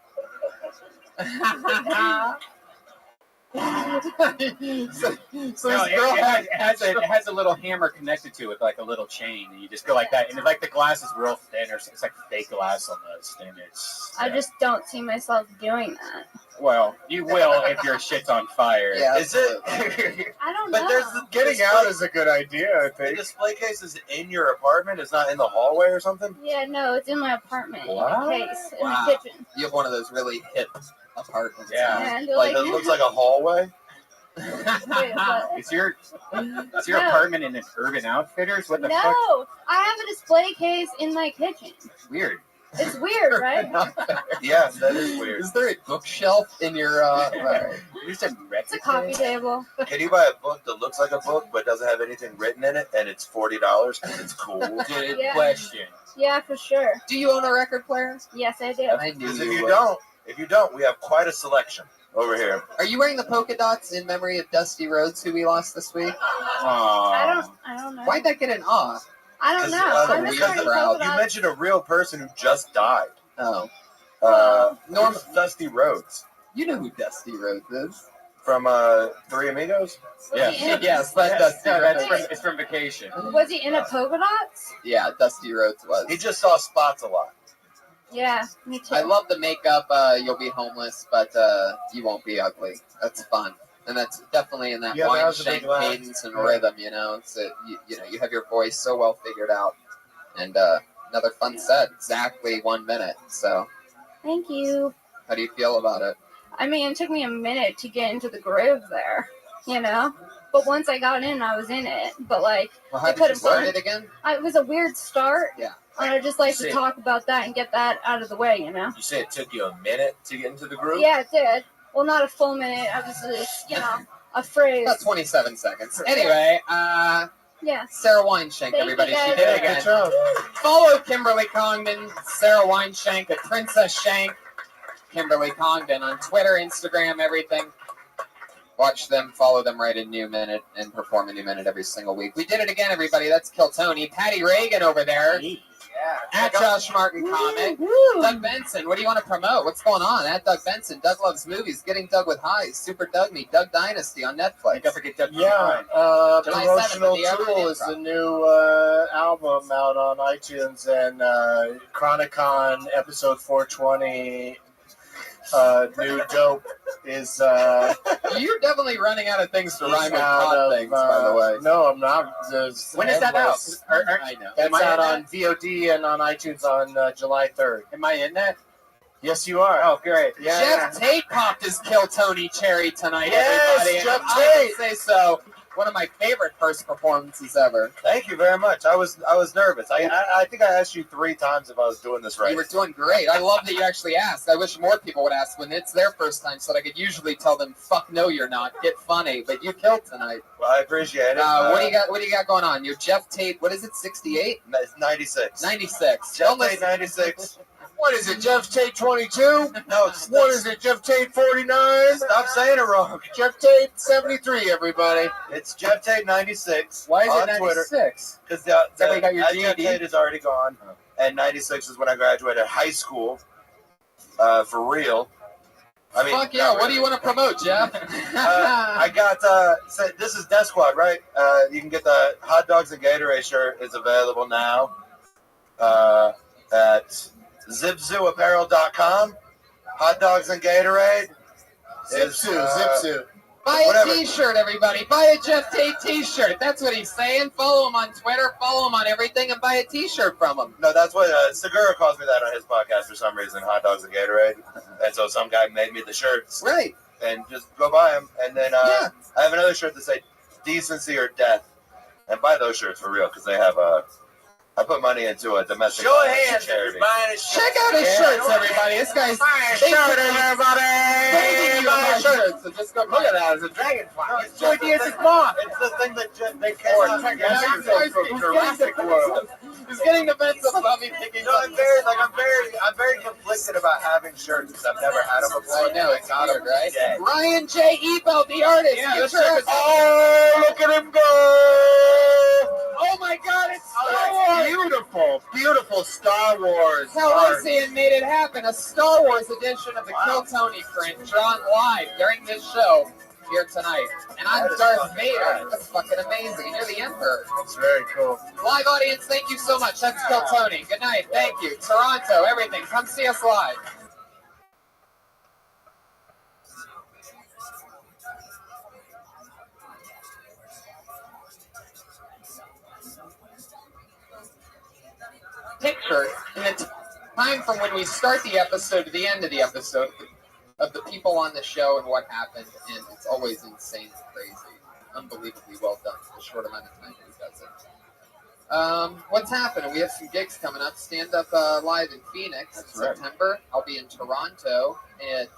so this No, girl it has a little hammer connected to it, like a little chain, and you just go like that. And like the glass is real thin, or it's like fake glass almost, and it's. I just don't see myself doing that. Well, you will if your shit's on fire. Yeah. Is it? I don't But know. there's the Getting out is a good idea, I The think. display case is in your apartment. It's not in the hallway or something. Yeah, no, it's in my apartment in Wow. a case in Wow. the kitchen. You have one of those really hip apartments. Yeah. And you're Like like, it looks like a hallway. wait, what? Is your No. apartment in an Urban Outfitters? What the No, fuck? I have a display case in my kitchen. Weird. It's weird, right? Yeah, that is weird. Is there a bookshelf in your? Right. You said It's a coffee table. Can you buy a book that looks like a book but doesn't have anything written in it, and it's $40 because it's cool? Good Yeah. question. Yeah, for sure. Do you own a record player? Yes, I do. I knew Because you if would. you don't, we have quite a selection over here. Are you wearing the polka dots in memory of Dusty Rhodes, who we lost this week? I don't know. Why'd that get an awe? I don't know. I'm just weird wearing crowd. polka You dots. mentioned a real person who just died. Oh, Norm Dusty Rhodes you know who Dusty Rhodes is? from Three Amigos. Yeah. Yes, that Dusty No, Rhodes. it's from Vacation. Was he in a polka dots? Yeah, Dusty Rhodes was. He just saw spots a lot. Yeah, me too. I love the makeup. You'll be homeless, but you won't be ugly. That's fun, and that's definitely in that Yeah, that wine was a big shank laugh. cadence and rhythm. You know, it's you have your voice so well figured out, and another fun set. Exactly 1 minute. So, Thank you. how do you feel about it? I mean, it took me a minute to get into the groove there, you know? But once I got in, I was in it. But, like, Well, how it did you could've start gone- it again? It was a weird start. Yeah. And I just like to See. talk about that and get that out of the way, you know? You say it took you a minute to get into the groove? Yeah, it did. Well, not a full minute. I was, a phrase. About 27 seconds. Anyway, Yeah. Sarah Wineshank, Thank you, everybody. She guys. did it again. Good job. Follow Kimberly Congdon, Sarah Wineshank, the Princess Shank, Kimberly Congdon on Twitter, Instagram, everything. Watch them, follow them, write a new minute, and perform a new minute every single week. We did it again, everybody. That's Kill Tony. Patty Reagan over there. At Josh Martin Comic. Doug Benson, what do you want to promote? What's going on? At Doug Benson. Doug Loves Movies. Getting Doug with Highs. Super Doug Me. Doug Dynasty on Netflix. Don't forget Doug. Yeah, July 7th Promotional at the Everett Tool is Improv. the new album out on iTunes, and Chronicon episode 420, New Dope, is You're definitely running out of things to is rhyme with out hot of, things, by the way. No, I'm not. There's When is that out? endless. I know. That's Am I out in on VOD and on iTunes on July 3rd. Am I in that? Yes, you are. Oh, great. Yeah. Jeff Tate popped his Kill Tony cherry tonight, Yes, everybody. And Jeff if I Tate. can say so. One of my favorite first performances ever. Thank you very much. I was nervous. I think I asked you 3 times if I was doing this right. You were doing great. I love that you actually asked. I wish more people would ask when it's their first time so that I could usually tell them, fuck no, you're not. Get funny. But you killed tonight. Well, I appreciate it. What do you got going on? You're Jeff Tate, what is it, 68? 96. 96. Jeff Don't Tate listen- 96. What is it, Jeff Tate 22? No, What is it, Jeff Tate 49? Stop saying it wrong. Jeff Tate 73, everybody. It's Jeff Tate 96. Why is on it Twitter. 96? Because that where you got your Jeff GED? Tate is already gone, and 96 is when I graduated high school. For real. I mean, Fuck yeah, what do you want to promote, Jeff? I got, so this is Death Squad, right? You can get the Hot Dogs and Gatorade shirt is available now at zipzooapparel.com. Hot Dogs and Gatorade. Zipsu. Buy a whatever. t-shirt, everybody. Buy a Jeff Tate t-shirt. That's what he's saying. Follow him on Twitter, follow him on everything, and buy a t-shirt from him. No, that's what Segura calls me that on his podcast for some reason, Hot Dogs and Gatorade. And so some guy made me the shirts. Right. And just go buy them. And then Yeah. I have another shirt that say Decency or Death. And buy those shirts for real because they have I put money into a domestic Show of violence hands if charity. you're buying a shirt. Check out his shirts, everybody. This guy's Buying a shirt, everybody. begging you to buy shirts. So just go Look at that. It's a dragonfly. It's Joy Diaz's mom. It's the thing that they Or cannot. Technosaurus from Jurassic World. He's getting defensive about me picking No, I'm very conflicted about having shirts because I've never had them before. I know, it's got weird, them right? today. Ryan J. Ebo, the artist. Yeah, Get that's your- right. Oh, look at him go! Oh my God, it's Oh, Star that's Wars. beautiful, beautiful Star Wars. Calrissian made it happen. A Star Wars edition of the Kill Tony print drawn live during this show here tonight. And I'm Darth Vader. That's fucking amazing. And you're the Emperor. It's very cool. Live audience, thank you so much. That's Kill Tony. Good night. Thank you. Toronto, everything. Come see us live. Picture in the time from when we start the episode to the end of the episode of the people on the show and what happened, and it's always insane and crazy. Unbelievably well done for the short amount of time that he does it. What's happening? We have some gigs coming up. Stand Up Live in Phoenix in September. I'll be in Toronto at.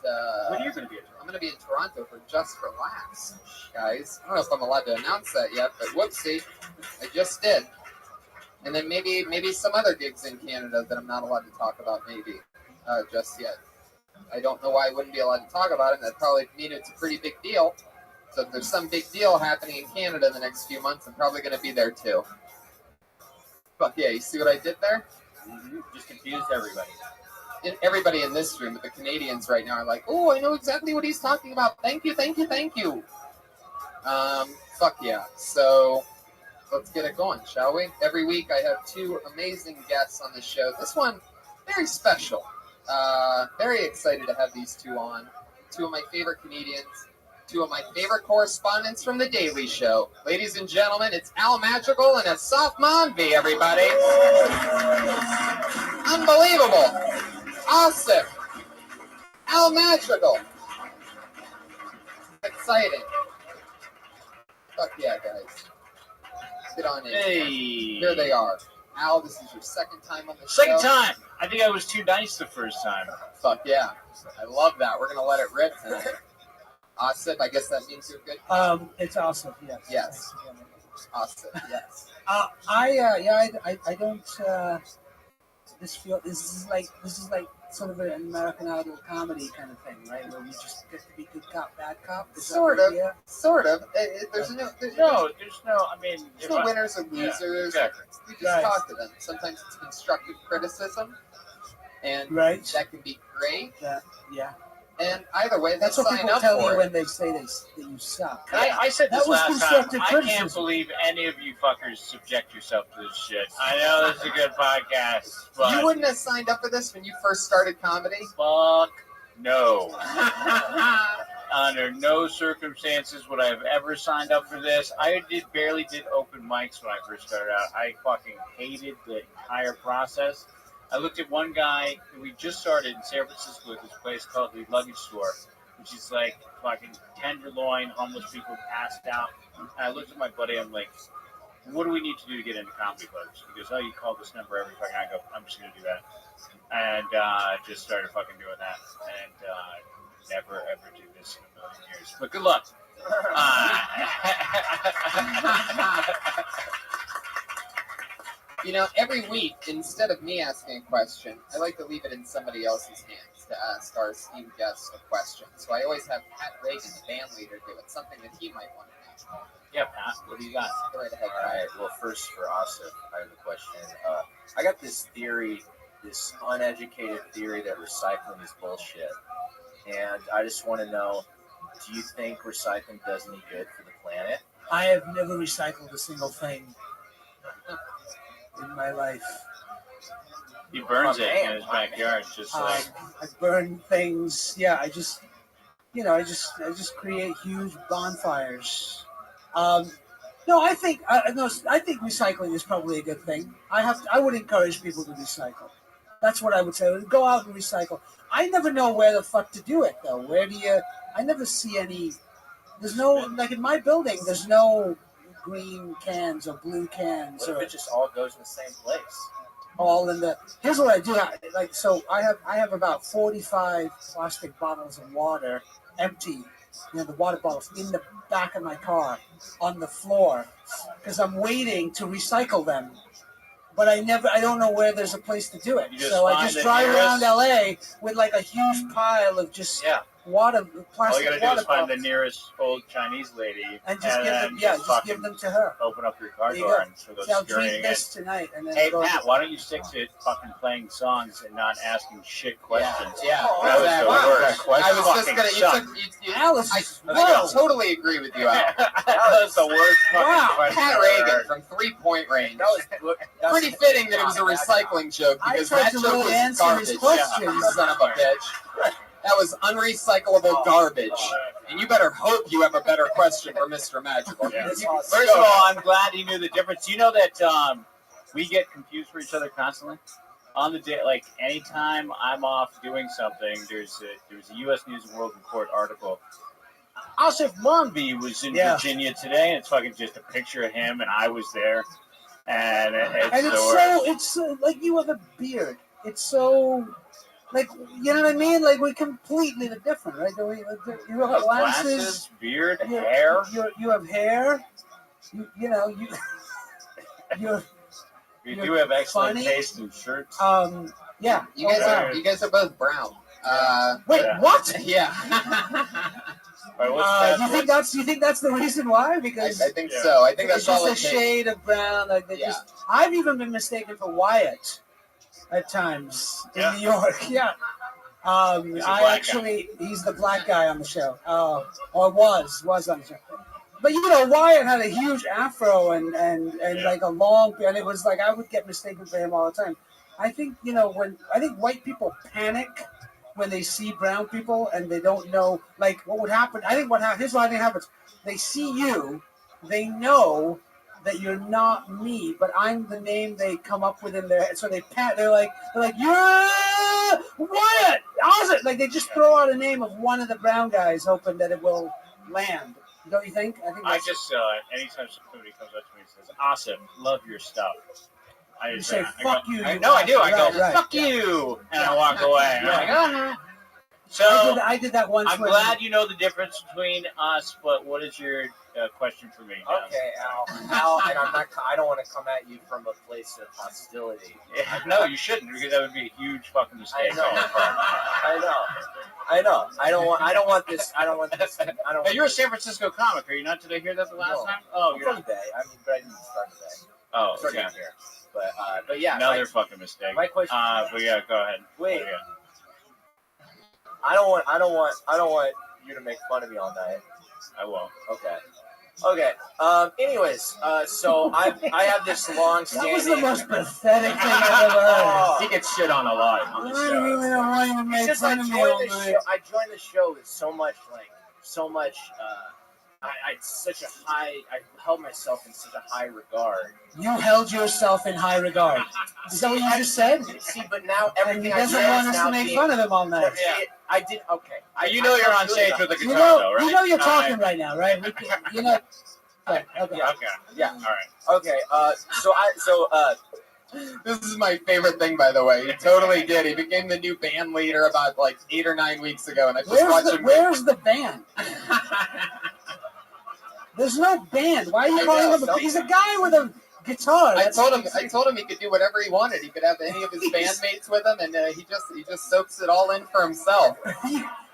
When are you going to be in Toronto? I'm going to be in Toronto for Just for Laughs, guys. I don't know if I'm allowed to announce that yet, but whoopsie, I just did. And then maybe some other gigs in Canada that I'm not allowed to talk about, maybe just yet. I don't know why I wouldn't be allowed to talk about it. That'd probably mean it's a pretty big deal. So if there's some big deal happening in Canada in the next few months, I'm probably going to be there too. Fuck yeah, you see what I did there? Mm-hmm. Just confused everybody. Everybody in this room, but the Canadians right now are like, oh, I know exactly what he's talking about. Thank you, thank you, thank you. Fuck yeah. So let's get it going, shall we? Every week I have two amazing guests on the show. This one, very special. Very excited to have these two on. Two of my favorite comedians. Two of my favorite correspondents from The Daily Show. Ladies and gentlemen, it's Al Magical and Asaf Manvi, everybody. Unbelievable. Awesome. Al Magical. Exciting. Fuck yeah, guys. Let's get on in. Hey. Here they are. Al, this is your second time on the show. Second time. I think I was too nice the first time. Fuck yeah. I love that. We're going to let it rip tonight. Asif, I guess that means you're good. It's awesome. Yes. Yes. Awesome. Yes. I don't. This is like sort of an American Idol comedy kind of thing, right? Where we just get to be good cop, bad cop. Sort of. There's no. I mean, there's no winners and losers. Yeah, exactly. We just talk to them. Sometimes it's constructive criticism, and that can be great. Yeah. And either way, that's what people tell you when they say that you suck. I said this that was last time. constructive I criticism. can't believe any of you fuckers subject yourself to this shit. I know this is a good podcast, but you wouldn't have signed up for this when you first started comedy? Fuck no. Under no circumstances would I have ever signed up for this. I barely did open mics when I first started out. I fucking hated the entire process. I looked at one guy who we just started in San Francisco at this place called the Luggage Store, which is like fucking tenderloin, homeless people passed out. And I looked at my buddy, I'm like, what do we need to do to get into comedy clubs? He goes, oh, you call this number every fucking night. I go, I'm just going to do that. And just started fucking doing that. And never, ever do this in a million years. But good luck. You know, every week, instead of me asking a question, I like to leave it in somebody else's hands to ask our esteemed guests a question. So I always have Pat Reagan, the band leader, do it, something that he might want to know. Yeah, Pat, what do you got? Go right ahead. All right. Well, first for Asif, I have a question. I got this theory, this uneducated theory that recycling is bullshit. And I just want to know, do you think recycling does any good for the planet? I have never recycled a single thing in my life. He burns it in his backyard, just like I burn things. Yeah, I just create huge bonfires. No, I think recycling is probably a good thing. I would encourage people to recycle. That's what I would say. Go out and recycle. I never know where the fuck to do it though. I never see any. There's no, like in my building, there's no green cans or blue cans. What if Or it just all goes in the same place? all in the. Here's what I do. I have about 45 plastic bottles of water, empty. The water bottles in the back of my car on the floor because I'm waiting to recycle them. But I don't know where there's a place to do it. So I just drive around LA with like a huge pile of just water, plastic water. All you gotta do is find the bottles. nearest old Chinese lady And just give them to her. Open up your car There you door go. and she'll go So I'll scurrying drink in. this tonight. And then Hey go Pat, why don't you stick to fucking playing songs and not asking shit questions? Yeah, that was the worst. I was just Fucking gonna. suck. Alice, I totally agree with you, Al. That was the worst fucking question Pat I've Reagan heard. from 3-point range. Pretty fitting that it was a recycling joke because tried that to joke really was answer garbage. his question. You son of a bitch. That was unrecyclable garbage. And you better hope you have a better question for Mr. Magical. First of all, I'm glad you knew the difference. You know that we get confused for each other constantly. On the day, like anytime I'm off doing something, there's a U.S. News and World Report article. Asif Manvi was in Virginia today, and it's fucking just a picture of him, and I was there. And it's like you have a beard. It's so like you know what I mean. Like we're completely different, right? You have glasses, beard, hair. You have hair. You do have excellent funny. taste in shirts. Yeah. You guys are both brown. Wait, what? Yeah. You think that's the reason why? Because I think so. I think that's it's all just it a takes. shade of brown. Like I've even been mistaken for Wyatt at times in New York. Yeah. He's the black guy on the show. Or was on the show. But Wyatt had a huge afro and like a long beard. And it was like I would get mistaken for him all the time. I think white people panic when they see brown people and they don't know like what would happen. Here's what I think happens. They see you, they know that you're not me, but I'm the name they come up with in their head. So they're like you're Wyatt. How's it? Like they just throw out a name of one of the brown guys, hoping that it will land. Don't you think? I just anytime somebody comes up to me and says, "Awesome, love your stuff," I just say, "Fuck you." I know I do. I go, Right. "Fuck you," and I walk away. And I'm like, So I did that once. I'm glad you know the difference between us. But what is your question for me? Okay, Al, and I don't want to come at you from a place of hostility. No, you shouldn't, because that would be a huge fucking mistake. I know. I don't want this. Hey, you're a San Francisco comic. Are you not? Did I hear that the last time? Oh, you're from not. the Bay. But I didn't start the Bay. Oh, Started okay. here. But yeah. Another fucking mistake. My question. But yeah, go ahead. Wait. I don't want you to make fun of me all night. I won't. Okay. Anyways, so I have this long-standing. That was the most pathetic thing I've ever heard. He gets shit on a lot on the I show. really don't want you to make It's just fun of me all night. I joined the show with so much. I held myself in such a high regard. You held yourself in high regard. Is that what you just said? See, but now And everything he I doesn't say want is us now to make being- fun of him all night. I did. Okay. You know you're on stage with a You guitar, know, though, right? you know you're talking right now, right? You know. Okay. Yeah. All right. Okay. This is my favorite thing, by the way. He totally did. He became the new band leader about like 8 or 9 weeks ago, and I just watched him. Where's the band? There's no band. Why are you calling him? He's a guy with a guitar. I told him he could do whatever he wanted. He could have any of his bandmates with him, and he just soaks it all in for himself.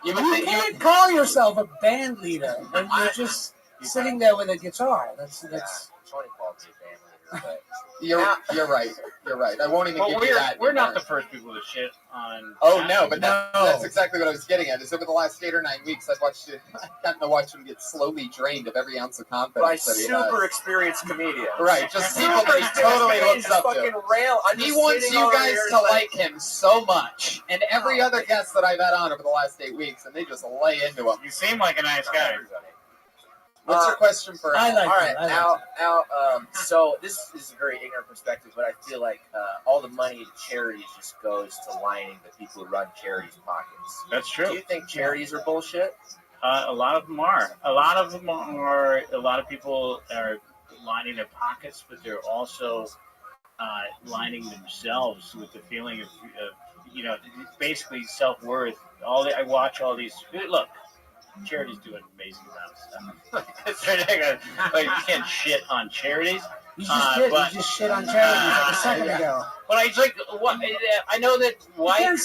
You can't call yourself a band leader when you're just sitting there with a guitar. That's. Tony called me a band leader, but You're right. You're right. I won't even give you that. We're not the first people to shit on. Oh no, but that's exactly what I was getting at. Is over the last 8 or 9 weeks, I've gotten to watch him get slowly drained of every ounce of confidence by that he super has. experienced comedian. Right, just people that he totally looks up to. He wants you guys to like him so much, and every other guest that I've had on over the last 8 weeks, and they just lay into him. You seem like a nice guy. What's your question for Al? All right, Al. So this is a very ignorant perspective, but I feel like all the money to charities just goes to lining the people who run charities' pockets. That's true. Do you think charities are bullshit? A lot of them are. A lot of people are lining their pockets, but they're also lining themselves with the feeling of basically self-worth. I watch all these. Look, charities do an amazing amount of stuff. Like, you can't shit on charities. You just did. You just shit on charities like a second ago. But I know that Wyclef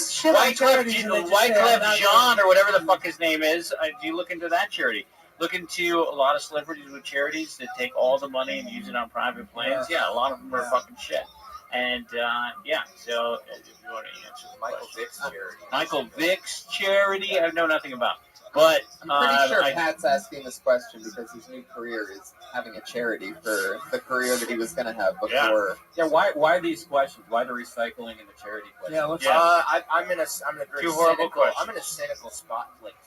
Jean or whatever the fuck his name is. Do you look into that charity? Look into a lot of celebrities with charities that take all the money and use it on private planes. Yeah, a lot of them are fucking shit. And so if you want to answer Michael Vick's charity. Michael Vick's charity, I know nothing about. But I'm pretty sure Pat's asking this question because his new career is having a charity for the career that he was going to have before. Yeah. Why these questions? Why the recycling and the charity questions? Yeah, I'm in a very Two horrible questions. I'm in a cynical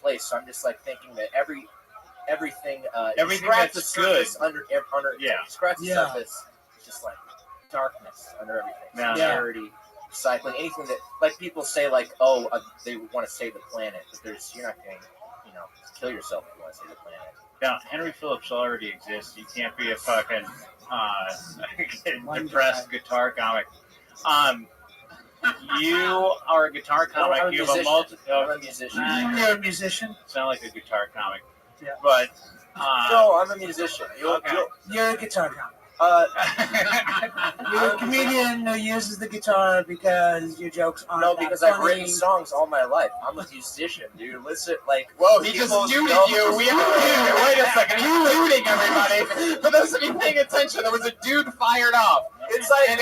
place, so I'm just like thinking that everything that's the surface good scratch the surface, it's just like darkness under everything. Charity, recycling, anything that, like, people say, like, they want to save the planet, but you're not going to, kill yourself if you want to save the planet. Now, Henry Phillips already exists. You can't be a fucking depressed guitar comic. You are a guitar comic. I'm a musician. I'm a musician. You're a musician. Sound like a guitar comic. Yeah. But no, I'm a musician. You're a guitar comic. You're a comedian who uses the guitar because your jokes aren't because that I've funny. written songs all my life. I'm a musician, dude. Listen, like, whoa, he just duded you. Wait a second, he's duding everybody. For those of you paying attention, there was a dude fired off. It's like, and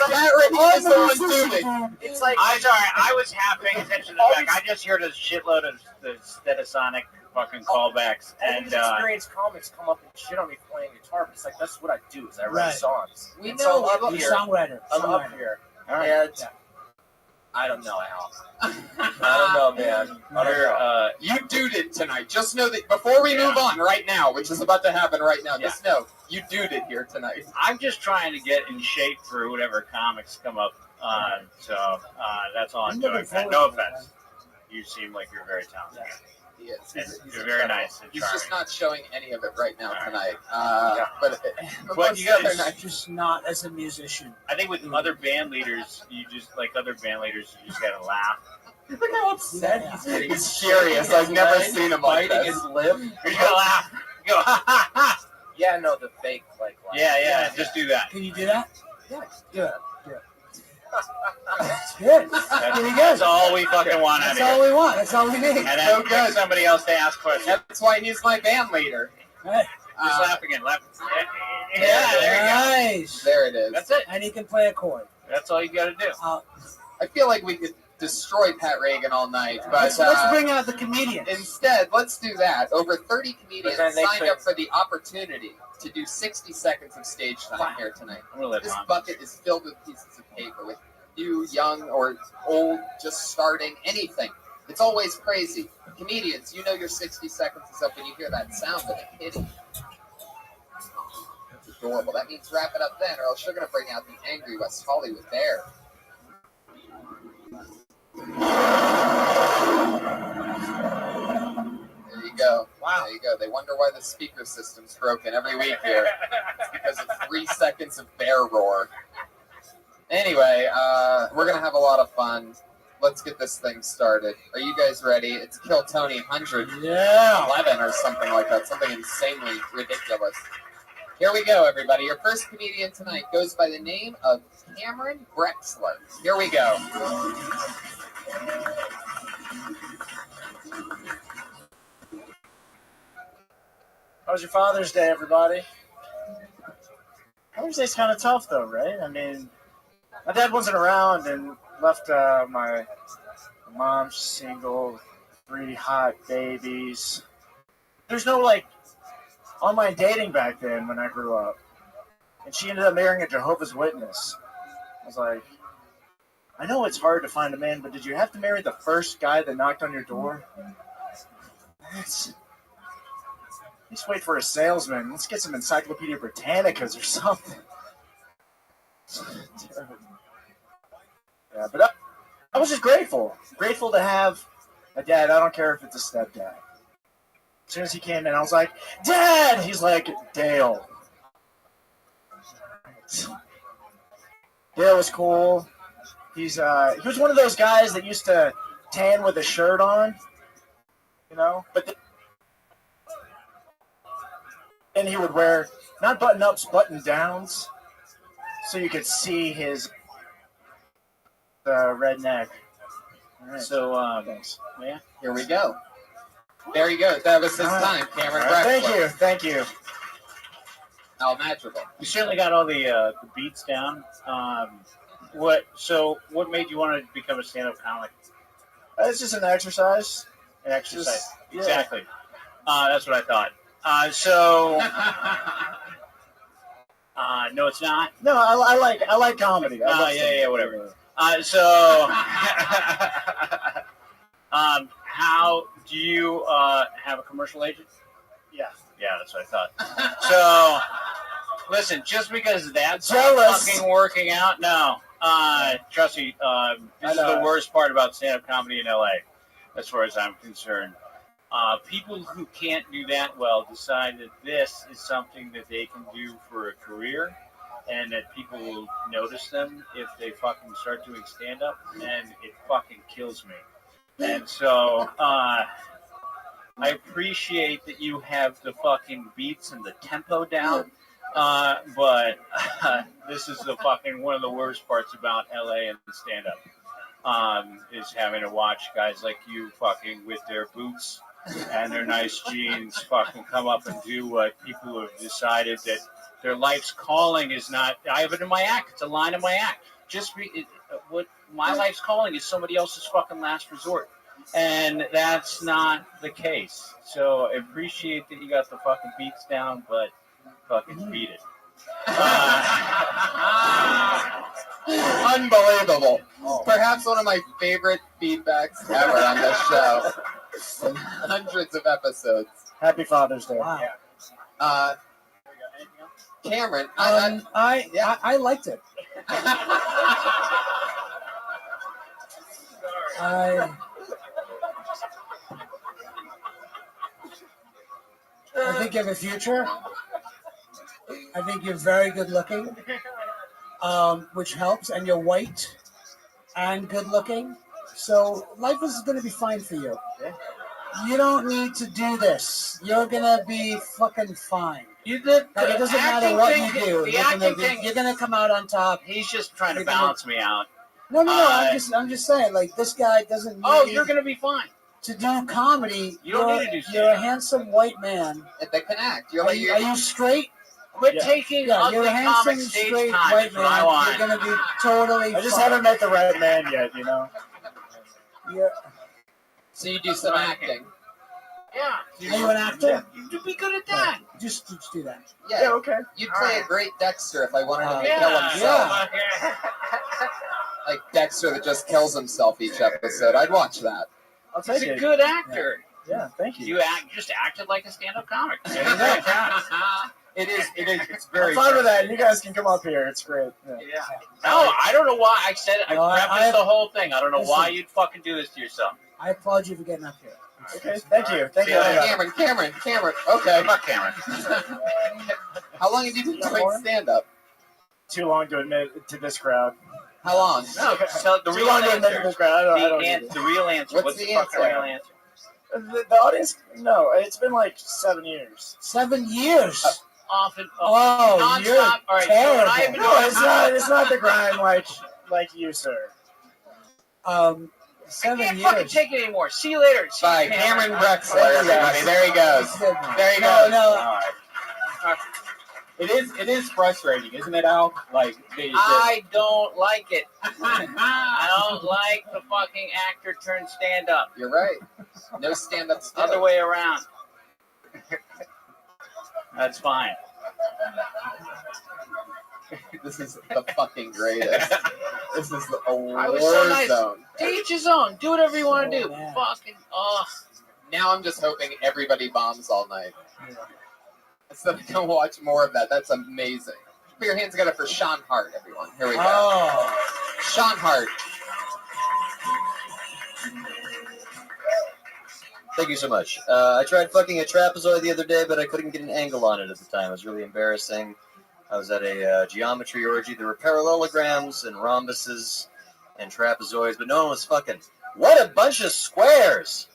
Matt Ricky is the one duding. It's like, I'm sorry, I was half paying attention to the back. I just heard a shitload of the Stetisonic fucking callbacks. And experienced comics come up and shit on me playing guitar, but it's like, that's what I do, is I write songs. We And know so I'm up You're here. a songwriter. I'm up here. And I don't know, Al. I don't know, man. I don't know. You duded tonight. Just know that before we move on right now, which is about to happen right now, just know you duded here tonight. I'm just trying to get in shape for whatever comics come up. So that's all I'm doing. No offense. You seem like you're very talented. He is. And you're very nice and He's charming. just not showing any of it right now tonight. But you guys They're just not as a musician. I think with other band leaders, you just gotta laugh. Look how upset he's getting. He's furious. I've never seen him biting his lip. You're gonna laugh. You go, ha ha ha. Yeah, no, the fake, like. Yeah, just do that. Can you do that? Yeah. Do it. That's good. That's all we fucking want out of That's all we want. That's all we need. And then pick somebody else to ask questions. That's why he's my band leader. Right. Just laugh again. Laugh. Yeah, there you go. Nice. There it is. That's it. And he can play a chord. That's all you gotta do. I feel like we could destroy Pat Reagan all night, but Let's bring out the comedians. Instead, let's do that. Over 30 comedians But then they signed could- up for the opportunity to do 60 seconds of stage time here tonight. I'm gonna let This Ron. bucket is filled with pieces of paper with new, young, or old, just starting, anything. It's always crazy. Comedians, you know your 60 seconds is up when you hear that sound of it hitting. It's adorable. That means wrap it up then, or else you're going to bring out the angry West Hollywood bear. There you go. Wow. There you go. They wonder why the speaker system's broken every week here. It's because of 3 seconds of bear roar. Anyway, we're going to have a lot of fun. Let's get this thing started. Are you guys ready? It's Kill Tony 111 or something like that. Something insanely ridiculous. Here we go, everybody. Your first comedian tonight goes by the name of Cameron Drexler. Here we go. How was your Father's Day, everybody? Father's Day's kind of tough, though, right? I mean, my dad wasn't around and left my mom single, 3 hot babies. There's no, like, online dating back then when I grew up. And she ended up marrying a Jehovah's Witness. I was like, I know it's hard to find a man, but did you have to marry the first guy that knocked on your door? Just wait for a salesman. Let's get some Encyclopedia Britannicas or something. Yeah, but I was just grateful. Grateful to have a dad. I don't care if it's a stepdad. As soon as he came in, I was like, Dad! He's like, Dale. Dale was cool. He was one of those guys that used to tan with a shirt on, you know. But then he would wear not button ups, button downs, so you could see his redneck. All right. So, thanks. Yeah. Here we go. There you go. That was his time, Cameron All right. Braxton. Thank you. Al Madrigal. You certainly got all the beats down. What made you want to become a stand-up comic? It's just an exercise. An exercise. Just, yeah. Exactly. That's what I thought. No, it's not. No, I like comedy. Whatever. How do you have a commercial agent? Yeah. Yeah, that's what I thought. So, listen, just because that's Jealous. fucking working out, no. Trust me, this is the worst part about stand-up comedy in LA, as far as I'm concerned. People who can't do that well decide that this is something that they can do for a career, and that people will notice them if they fucking start doing stand-up, and it fucking kills me. And so, I appreciate that you have the fucking beats and the tempo down, but this is the fucking one of the worst parts about LA and the stand-up, is having to watch guys like you fucking with their boots and their nice jeans fucking come up and do what people who have decided that their life's calling is not. I have it in my act. It's a line in my act. What my life's calling is somebody else's fucking last resort. And that's not the case. So I appreciate that you got the fucking beats down, but fucking beat it. Unbelievable. Perhaps one of my favorite feedbacks ever on this show. In hundreds of episodes. Happy Father's Day. Wow. Cameron, I liked it. I think you have a future. I think you're very good looking, which helps, and you're white and good looking. So life is going to be fine for you. You don't need to do this. You're going to be fucking fine. It doesn't matter what you do. You're going to come out on top. He's just trying to balance me out. No. I'm just saying, like, this guy doesn't need. Oh, you're going to be fine. To do comedy, you don't need to do you're a handsome white man. They can act. Are you straight? Quit taking ugly you're a handsome, comic stage straight time. white That's what I man. want. You're gonna be totally. I just fine. haven't met the right man yet, you know. Yeah. So you do some acting. Yeah. Are you an actor? You'd be good at that. Just do that. Yeah, okay. You'd play a great Dexter if I wanted him to Yeah. kill himself. Yeah. Like Dexter that just kills himself each episode. I'd watch that. I'll take He's it. a good actor. Yeah, thank you. You just acted like a stand-up comic. It is. It's very. I'm fine with that. You guys can come up here. It's great. Yeah. No, I don't know why. I said I No, prefaced the whole thing. I don't know listen. why you'd fucking do this to yourself. I applaud you for getting up here. Okay, thank you. Thank you. Cameron. Okay. I'm not Cameron. How long have you been doing stand-up? Too long to admit to this crowd. How long? No, tell the Too real long to admit to answer. this crowd. I don't The real answer. What's What's the the fucking answer? real answer? The audience, no, it's been like 7 years. 7 years. Often. Oh, non-stop. you're All right. terrible. So I've been No, it's not the grind like you, sir. 7 I can't years. fucking take it anymore. See you later. See Bye, you, Cameron Drexler, everybody. There he goes. There he goes. No. It is frustrating, isn't it, Al? Like I don't like it. I don't like the fucking actor turned stand-up. You're right. No stand-up skill. Other way around. That's fine. This is the fucking greatest. This is a I was war so nice. zone. To each his own. Do whatever you want to do. man. Fucking, Now I'm just hoping everybody bombs all night. Instead of going to watch more of that. That's amazing. Put your hands together for Sean Hart, everyone. Here we go. Oh. Sean Hart. Thank you so much. I tried fucking a trapezoid the other day, but I couldn't get an angle on it at the time. It was really embarrassing. I was at a geometry orgy. There were parallelograms and rhombuses and trapezoids, but no one was fucking. What a bunch of squares!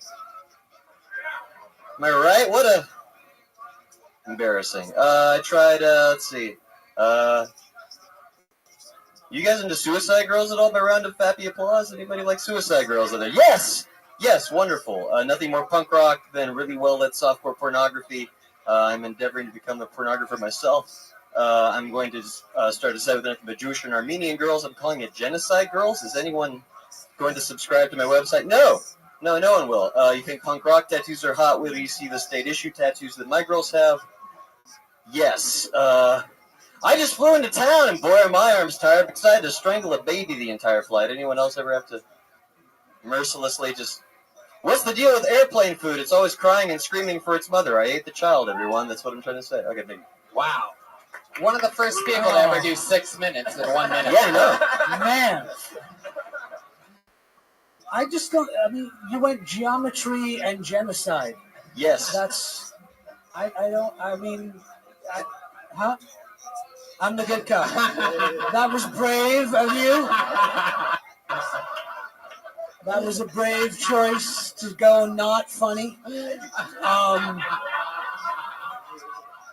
Am I right? What a embarrassing. I tried. Let's see. You guys into Suicide Girls at all? By round of happy applause. Anybody like Suicide Girls in there? Yes. Yes, wonderful. Nothing more punk rock than really well-lit softcore pornography. I'm endeavoring to become a pornographer myself. I'm going to start a site with nothing but Jewish and Armenian girls. I'm calling it Genocide Girls. Is anyone going to subscribe to my website? No. No, no one will. You think punk rock tattoos are hot? Will you see the state issue tattoos that my girls have? Yes. I just flew into town, and boy, are my arms tired because I had to strangle a baby the entire flight. Anyone else ever have to mercilessly just... What's the deal with airplane food? It's always crying and screaming for its mother. I ate the child, everyone. That's what I'm trying to say. Okay, thank you. Wow. One of the first people to ever do 6 minutes in 1 minute. Yeah, I know. Man. I just don't, I mean, you went geometry and genocide. Yes. That's, I don't, I mean, huh? I'm the good cop. That was brave of you. That was a brave choice to go not funny.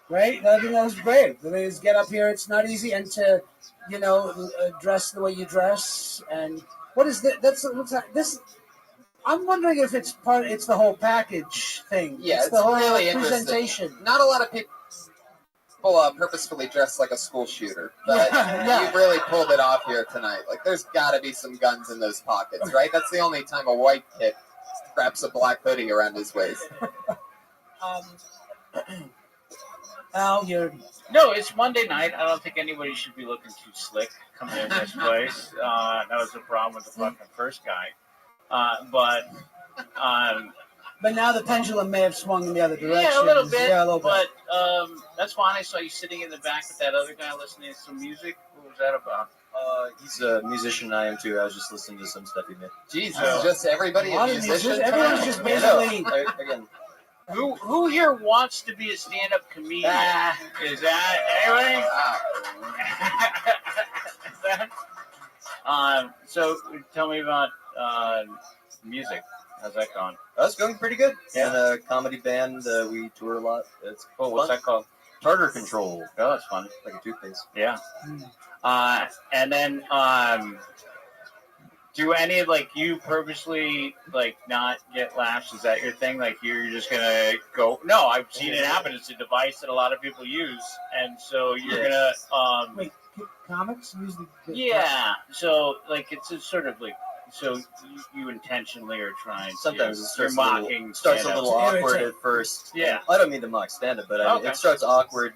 Right? I think that was brave. I mean, get up here, it's not easy, and to, you know, dress the way you dress. And what is that? What's that? This. I'm wondering if it's the whole package thing. Yeah, it's the whole really presentation. Interesting. Not a lot of people purposefully dress like a school shooter, but Yeah. you really pulled it off here tonight. Like, there's got to be some guns in those pockets, right? That's the only time a white kid wraps a black hoodie around his waist. Al, you're... No, it's Monday night. I don't think anybody should be looking too slick coming in this place. That was the problem with the fucking first guy. But now the pendulum may have swung in the other direction. Yeah, a little bit. Yeah, a little bit. But that's fine. I saw you sitting in the back with that other guy listening to some music. What was that about? He's a musician. I am too. I was just listening to some stuff he made. Jesus, just everybody a musician? Everyone's just basically... Again. Who here wants to be a stand-up comedian? Is that anybody? So tell me about music. How's that going? That's going pretty good. Yeah. In a comedy band, we tour a lot. It's cool. What's that called? Tartar Control. Oh, that's fun. Like a toothpaste. Yeah. And then do any of, like, you purposely, like, not get laughs? Is that your thing? Like, you're just gonna go? No, I've seen it happen. It's a device that a lot of people use, and so you're gonna Wait, comics use the yeah. So, like, it's a sort of like. So you intentionally are trying. Sometimes to, it starts you're a mocking. little awkward at first. Yeah. I don't mean to mock stand-up, but I mean, Okay. it starts awkward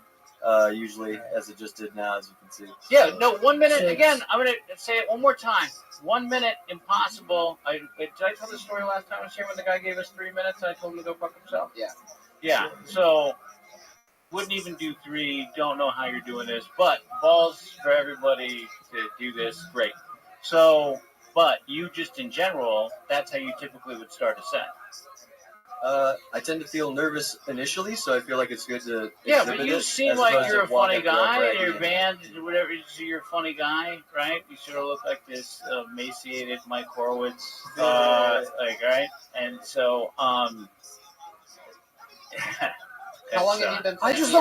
usually, as it just did now, as you can see. Yeah. No. 1 minute again. I'm gonna say it one more time. 1 minute, impossible. Did I tell the story last time I was here when the guy gave us 3 minutes and I told him to go fuck himself? Yeah. Yeah. So wouldn't even do 3. Don't know how you're doing this, but balls for everybody to do this. Great. So. But you just in general, that's how you typically would start a set. I tend to feel nervous initially, so I feel like it's good to Yeah, but exhibit you it, seem as like opposed you're to a funny walking up guy. bragging Your it. band, whatever, you're a funny guy, right? You sort of look like this emaciated Mike Horowitz, like, right? And so, How long have you been I just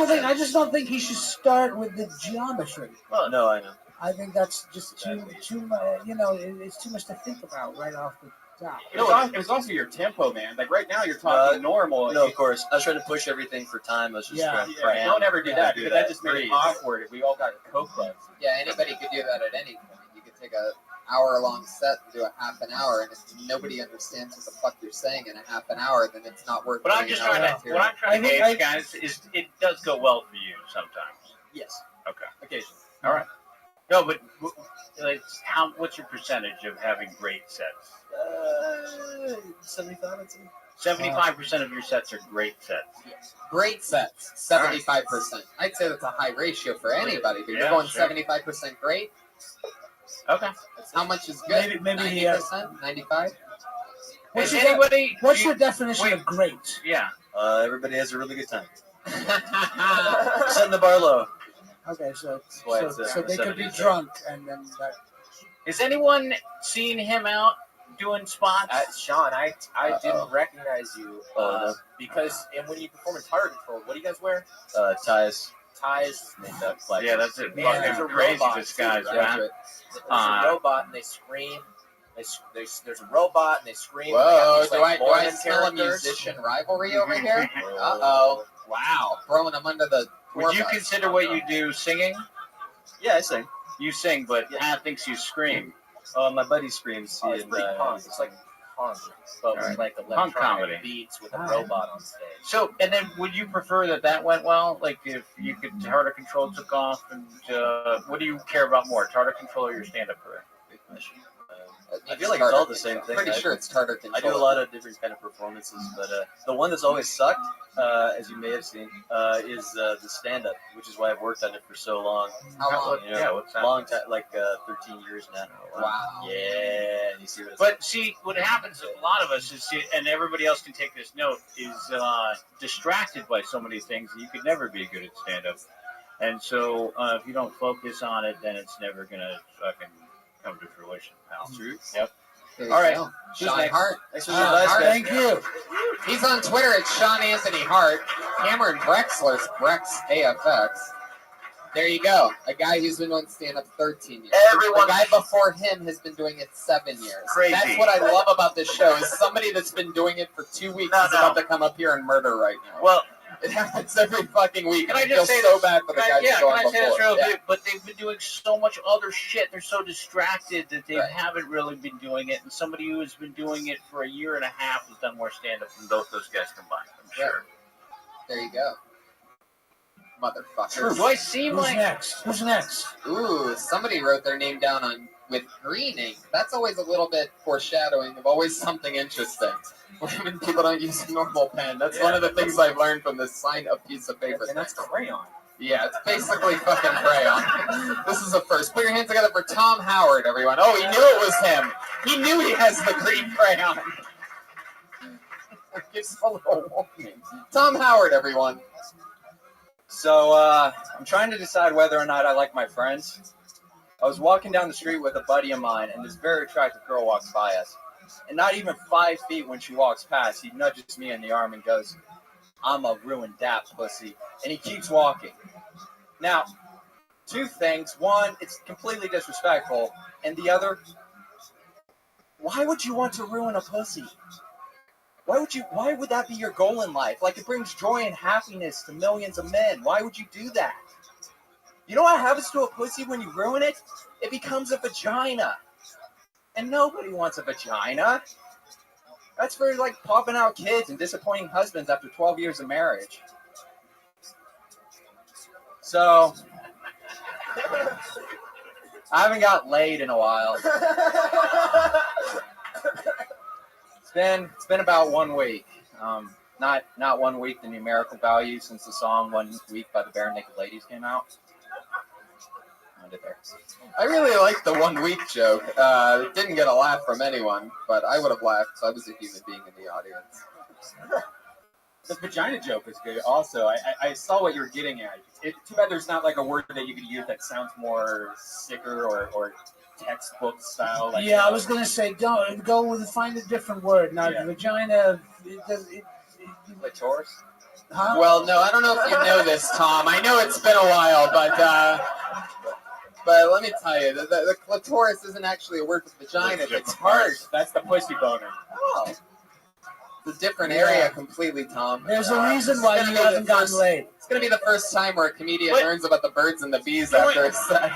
don't think he should start with the geometry. Well, no, I know. I think that's just too you know, it's too much to think about right off the top. It was also your tempo, man. Like right now, you're talking normal. No, of course. I was trying to push everything for time. I was just trying to cram. Don't ever do that because that just made Breathe. it awkward. If we all got coke buzz. Yeah, anybody could do that at any point. You could take a hour-long set and do a half an hour, and if nobody understands what the fuck you're saying in a half an hour, then it's not worth. But I'm just trying to, what I'm trying to gauge, guys, is it does go well for you sometimes. Yes. Okay. Occasionally. All right. No, but like, what's your percentage of having great sets? 75, I'd say. 75% of your sets are great sets. Great sets, 75%. I'd say that's a high ratio for anybody. But Yeah, you're going sure. 75% great. Okay. How much is good? Maybe 90%, 95. What's What's your definition of great? Yeah. Everybody has a really good time. Setting the bar low. Okay, so why it's, so they could be 70s, drunk, and then that. Is anyone seeing him out doing spots? Sean, I didn't recognize you because and when you perform in Tire Control, what do you guys wear? Ties. Ties. Yeah, that's it. Man, there's a Fucking crazy robot disguise, too, man. right? There's a robot and they scream. There's a robot and they scream. Whoa, These, do like, I Mormon smell a characters. musician rivalry over here? Uh-oh. Wow. Throwing them under the Would you tour bus. consider what you do singing? Yeah, I sing. You sing, but Pat thinks you scream. My buddy screams. Oh, it's pretty punk. It's like punk, but with like Punk electronic comedy. beats with a robot on stage. So, and then would you prefer that went well? Like if you could, Tartar Control took off, and what do you care about more, Tartar Control or your stand-up career? Good question. I feel like it's all the same thing. Pretty sure it's Tartar Control. I do a lot of different kind of performances, but the one that's always sucked, as you may have seen, is the stand-up, which is why I've worked on it for so long. How long? You know, Yeah, what's that? Long time, like 13 years now. Wow. Yeah, you see what it's But see, what happens to a lot of us is, and everybody else can take this note, is distracted by so many things that you could never be good at stand-up. And so if you don't focus on it, then it's never going to fucking come to fruition, pal. True. Yep. There you All right. go. Who's Sean next? Hart. Thanks for the advice, guys. Thank you. He's on Twitter at Sean Anthony Hart. Cameron Brexler's Brex AFX. There you go. A guy who's been doing stand-up 13 years. Everyone- The guy before him has been doing it 7 years. Crazy. That's what I love about this show is somebody that's been doing it for 2 weeks is about to come up here and murder right now. Well, it happens every fucking week. Can and I I feel just say so this? bad for the guys Yeah, who go can on I say this before. real Yeah. quick? But they've been doing so much other shit. They're so distracted that they Right. haven't really been doing it. And somebody who has been doing it for a year and a half has done more stand-up than both those guys combined. I'm sure. There you go. Motherfucker. Do I seem Who's like next? Who's next? Ooh, somebody wrote their name down on with green ink. That's always a little bit foreshadowing of always something interesting. When people don't use a normal pen. That's one of the things I've learned from this sign a piece of paper. And that's crayon. Yeah, it's basically fucking crayon. This is a first. Put your hands together for Tom Howard, everyone. Oh, he knew it was him. He knew he has the green crayon. Gives a little warning. Tom Howard, everyone. So I'm trying to decide whether or not I like my friends. I was walking down the street with a buddy of mine, and this very attractive girl walks by us. And not even 5 feet when she walks past, he nudges me in the arm and goes, "I'm a ruined that pussy." And he keeps walking. Now, two things. One, it's completely disrespectful. And the other, why would you want to ruin a pussy? Why would that be your goal in life? Like, it brings joy and happiness to millions of men. Why would you do that? You know what happens to a pussy when you ruin it? It becomes a vagina. And nobody wants a vagina. That's for, like, popping out kids and disappointing husbands after 12 years of marriage. So, I haven't got laid in a while. It's been about 1 week. Not 1 week, the numerical value, since the song 1 Week by the Bare Naked Ladies came out. There. I really like the 1 week joke. It didn't get a laugh from anyone, but I would have laughed because I was a human being in the audience. The vagina joke is good also. I saw what you were getting at. Too bad there's not like a word that you could use that sounds more sicker or textbook style. Like, Yeah, I was gonna say find a different word. Now, vagina. Clitoris? Huh? Well, no, I don't know if you know this, Tom. I know it's been a while, but let me tell you, the clitoris isn't actually a word for vagina. It's heart. That's the pussy boner. Oh. It's a different area completely, Tom. There's a reason why you haven't gotten laid. It's going to be the first time where a comedian learns about the birds and the bees after a set.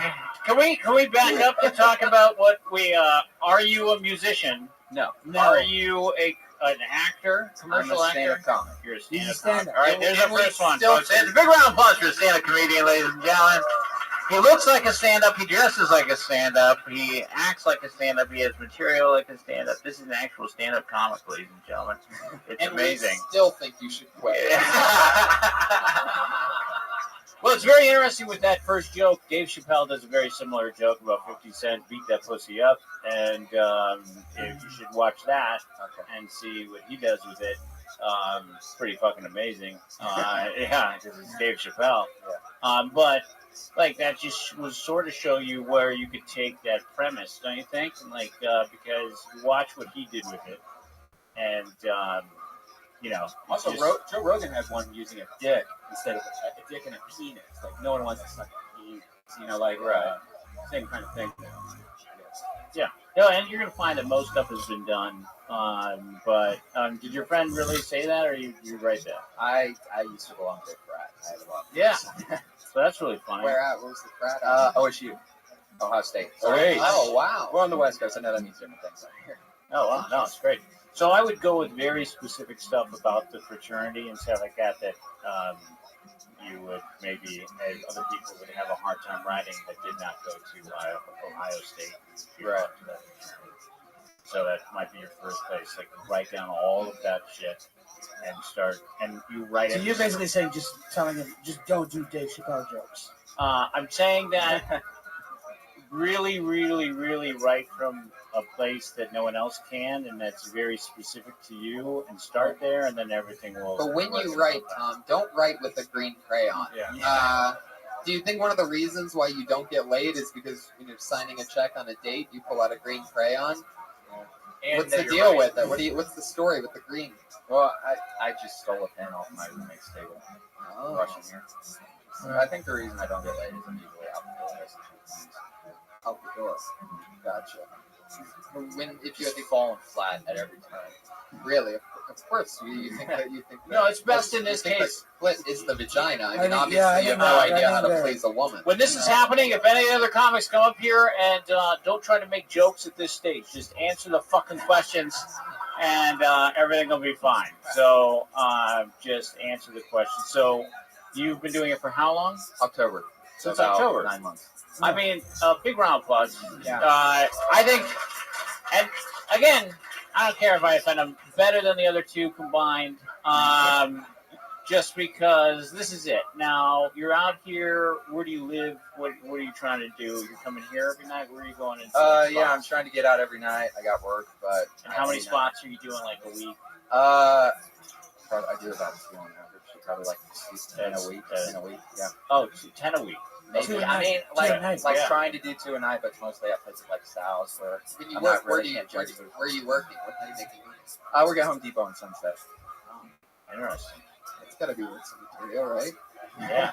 Can we back up to talk about what we are you a musician? No. Are you an actor, commercial I'm a actor? stand-up comic. You're a He's a stand-up stand-up. comic. All right, there's our first one. So it's a big round of applause for a stand-up comedian, ladies and gentlemen. He looks like a stand-up. He dresses like a stand-up. He acts like a stand-up. He has material like a stand-up. This is an actual stand-up comic, ladies and gentlemen. It's And amazing. we still think you should quit. Well, it's very interesting with that first joke. Dave Chappelle does a very similar joke about 50 Cent beat that pussy up, and if you should watch that and see what he does with it. It's pretty fucking amazing. Yeah, because it's Dave Chappelle. But like that just was sort of show you where you could take that premise, don't you think? And like because you watch what he did with it, and Also, just- Joe Rogan has one using a dick instead of a dick and a penis. Like no one wants to suck a penis. Same kind of thing. Yeah. No, and you're gonna find that most stuff has been done. But did your friend really say that, or you write that? I used to belong to a frat. I had a lot. Yeah. So that's really funny. Where at? Where's the frat? OSU, Ohio State. Great. Oh wow. We're on the West Coast. I know that means different things out here. Oh wow, no, it's great. So I would go with very specific stuff about the fraternity and stuff like that you would maybe other people would have a hard time writing that did not go to Ohio State. Right. So that might be your first place. Like write down all of that shit and you write So it. you're basically saying, just telling him, just don't do Dave Chappelle jokes. I'm saying that really, really, really write from a place that no one else can, and that's very specific to you, and start there, and then everything will. But when you write, don't write with a green crayon. Yeah. Do you think one of the reasons why you don't get laid is because when you're signing a check on a date, you pull out a green crayon? And What's the then you're deal right. with it? What's the story with the green? Well, I just stole a pen off my roommate's table. Oh. Rushing here. I think the reason I don't get laid is I'm usually out the door. Out the door. Gotcha. If you had to fallen flat at every time. Really, of course, you think that No, it's best in this you think case. that split is the vagina. I mean, think- obviously, yeah, I you have think no that- idea I how to think that- please a woman. When this is happening, if any other comics come up here and don't try to make jokes at this stage, just answer the fucking questions, and everything will be fine. So just answer the question. So you've been doing it for how long? October. Since About October. 9 months. I mean, a big round of applause. Yeah. I think, and again, I don't care if I offend them, better than the other two combined, just because this is it. Now, you're out here, where do you live? What are you trying to do? You're coming here every night? Where are you going into? Yeah, I'm trying to get out every night. I got work, but. And how many spots are you doing, like, a week? I do about 2 on average. Probably like 10 a week. 10 a week, yeah. Oh, 10 a week. Maybe. I mean, like trying to do 2 a night, but mostly at places like Sal's where When you I'm work, not where really are you can't judge food. where are you working? What are you making money? I work at Home Depot in Sunset. Interesting. It's got to be worth some material, right? Yeah,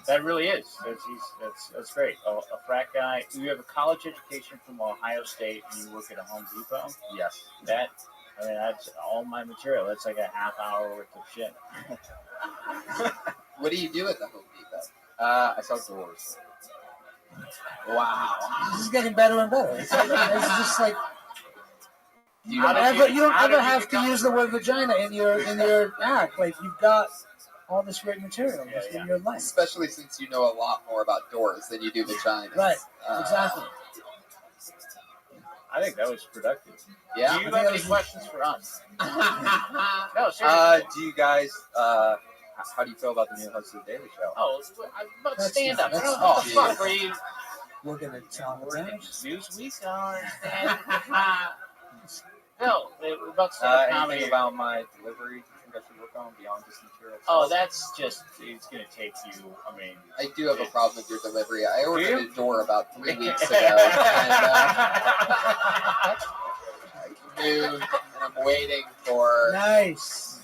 that really is. That's great. A frat guy. You have a college education from Ohio State, and you work at a Home Depot. Yes. That's all my material. That's like a half hour worth of shit. What do you do at the Home Depot? I sell doors. Wow. This is getting better and better. It's just like you How don't did ever, you have to become- use the word vagina in your act. Like you've got all this great material in your life. Especially since you know a lot more about doors than you do vaginas. Right. Exactly. I think that was productive. Yeah. Do you have any questions for us? No, seriously. Do you guys? How do you feel about the new host of the Daily Show? Oh, I'm about stand up. That's- What the fuck are you? We're gonna tell them. Newsweek or stand No, about stand up comedy. Anything about my delivery? You think I should work on beyond just material? Oh, that's just, it's going to take you, I mean. I do have a problem with your delivery. I ordered you? a door about 3 weeks ago. And, noon, and I'm waiting for. Nice.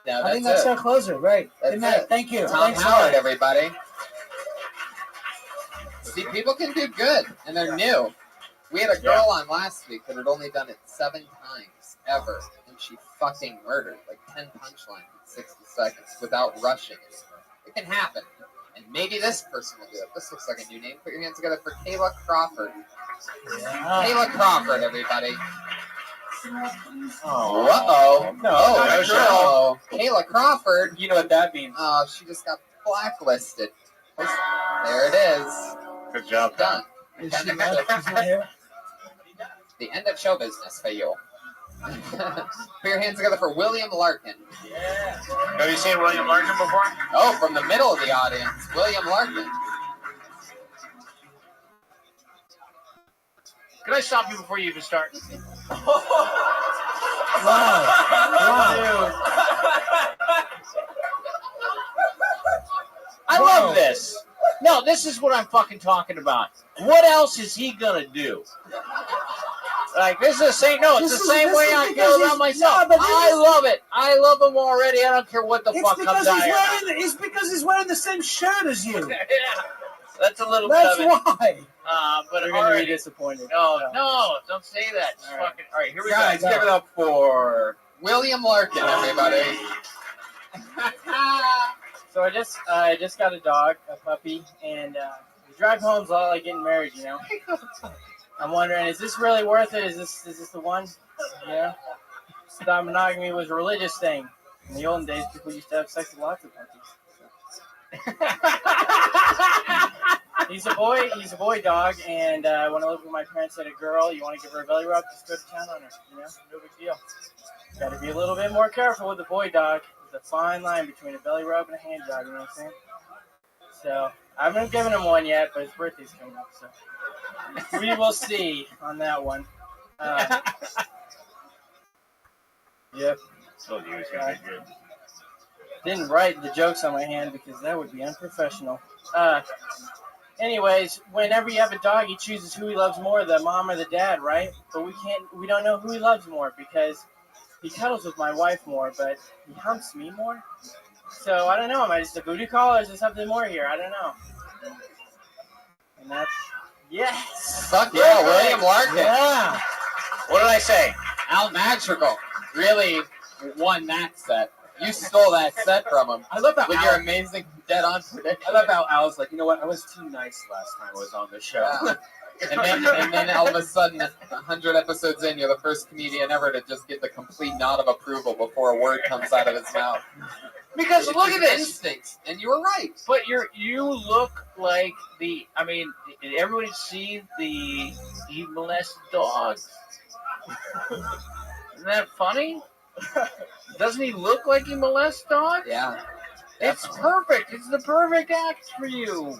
No, I think that's it. our closer. Right. That's Good night. it. Thank you. Tom Thanks a Howard, lot. everybody. See, people can do good, and they're new. We had a girl on last week that had only done it 7 times ever, and she fucking murdered like 10 punchlines in 60 seconds without rushing it. It can happen, and maybe this person will do it. This looks like a new name. Put your hands together for Kayla Crawford. Kayla Crawford, everybody. Oh. Uh-oh. No, that no, girl. Kayla Crawford. You know what that means? Oh, she just got blacklisted. There it is. Good job. Done. Is she not? She's not here? The end of show business for you. Put your hands together for William Larkin. Yeah. Have you seen William Larkin before? Oh, from the middle of the audience, William Larkin. Can I stop you before you even start? I love love this. No, this is what I'm fucking talking about. What else is he gonna do? Like, this is the same. No, it's the same way I feel about myself. I love it. I love him already. I don't care what the fuck comes out here. It's because he's wearing the same shirt as you. Yeah, that's a little That's bit of it. why. But You're gonna be disappointed. No, don't say that. It's fucking. All right, here we go. Guys, give it up for William Larkin, everybody. So I just got a dog, a puppy, and the drive home's all like getting married, you know. I'm wondering, is this really worth it? Is this the one? Yeah. So monogamy was a religious thing. In the olden days, people used to have sex with lots of puppies. He's a boy dog, and when I lived with my parents, had a girl. You want to give her a belly rub? Just go to town on her. You know, no big deal. Got to be a little bit more careful with the boy dog. There's a fine line between a belly rub and a hand job. You know what I'm saying? So I haven't given him one yet, but his birthday's coming up, so we will see on that one. Yep. Told you it was gonna be good. Didn't write the jokes on my hand because that would be unprofessional. Anyways, whenever you have a dog, he chooses who he loves more, the mom or the dad, right? But we don't know who he loves more because he cuddles with my wife more, but he humps me more. So I don't know. Am I just a booty call or is there something more here? I don't know. And that's yes. Fuck yeah, William Larkin. Yeah. What did I say? Al Madrigal really won that set. You stole that set from him. I love that with your amazing dead-on prediction. I love how Al's like, you know what? I was too nice last time I was on the show. Yeah. and then all of a sudden, 100 episodes in, you're the first comedian ever to just get the complete nod of approval before a word comes out of his mouth. Because look at this. Instincts, and you were right. But you look like the. I mean, did everybody see the he molested dog? Isn't that funny? Doesn't he look like he molests dogs? Yeah. It's perfect. It's the perfect act for you.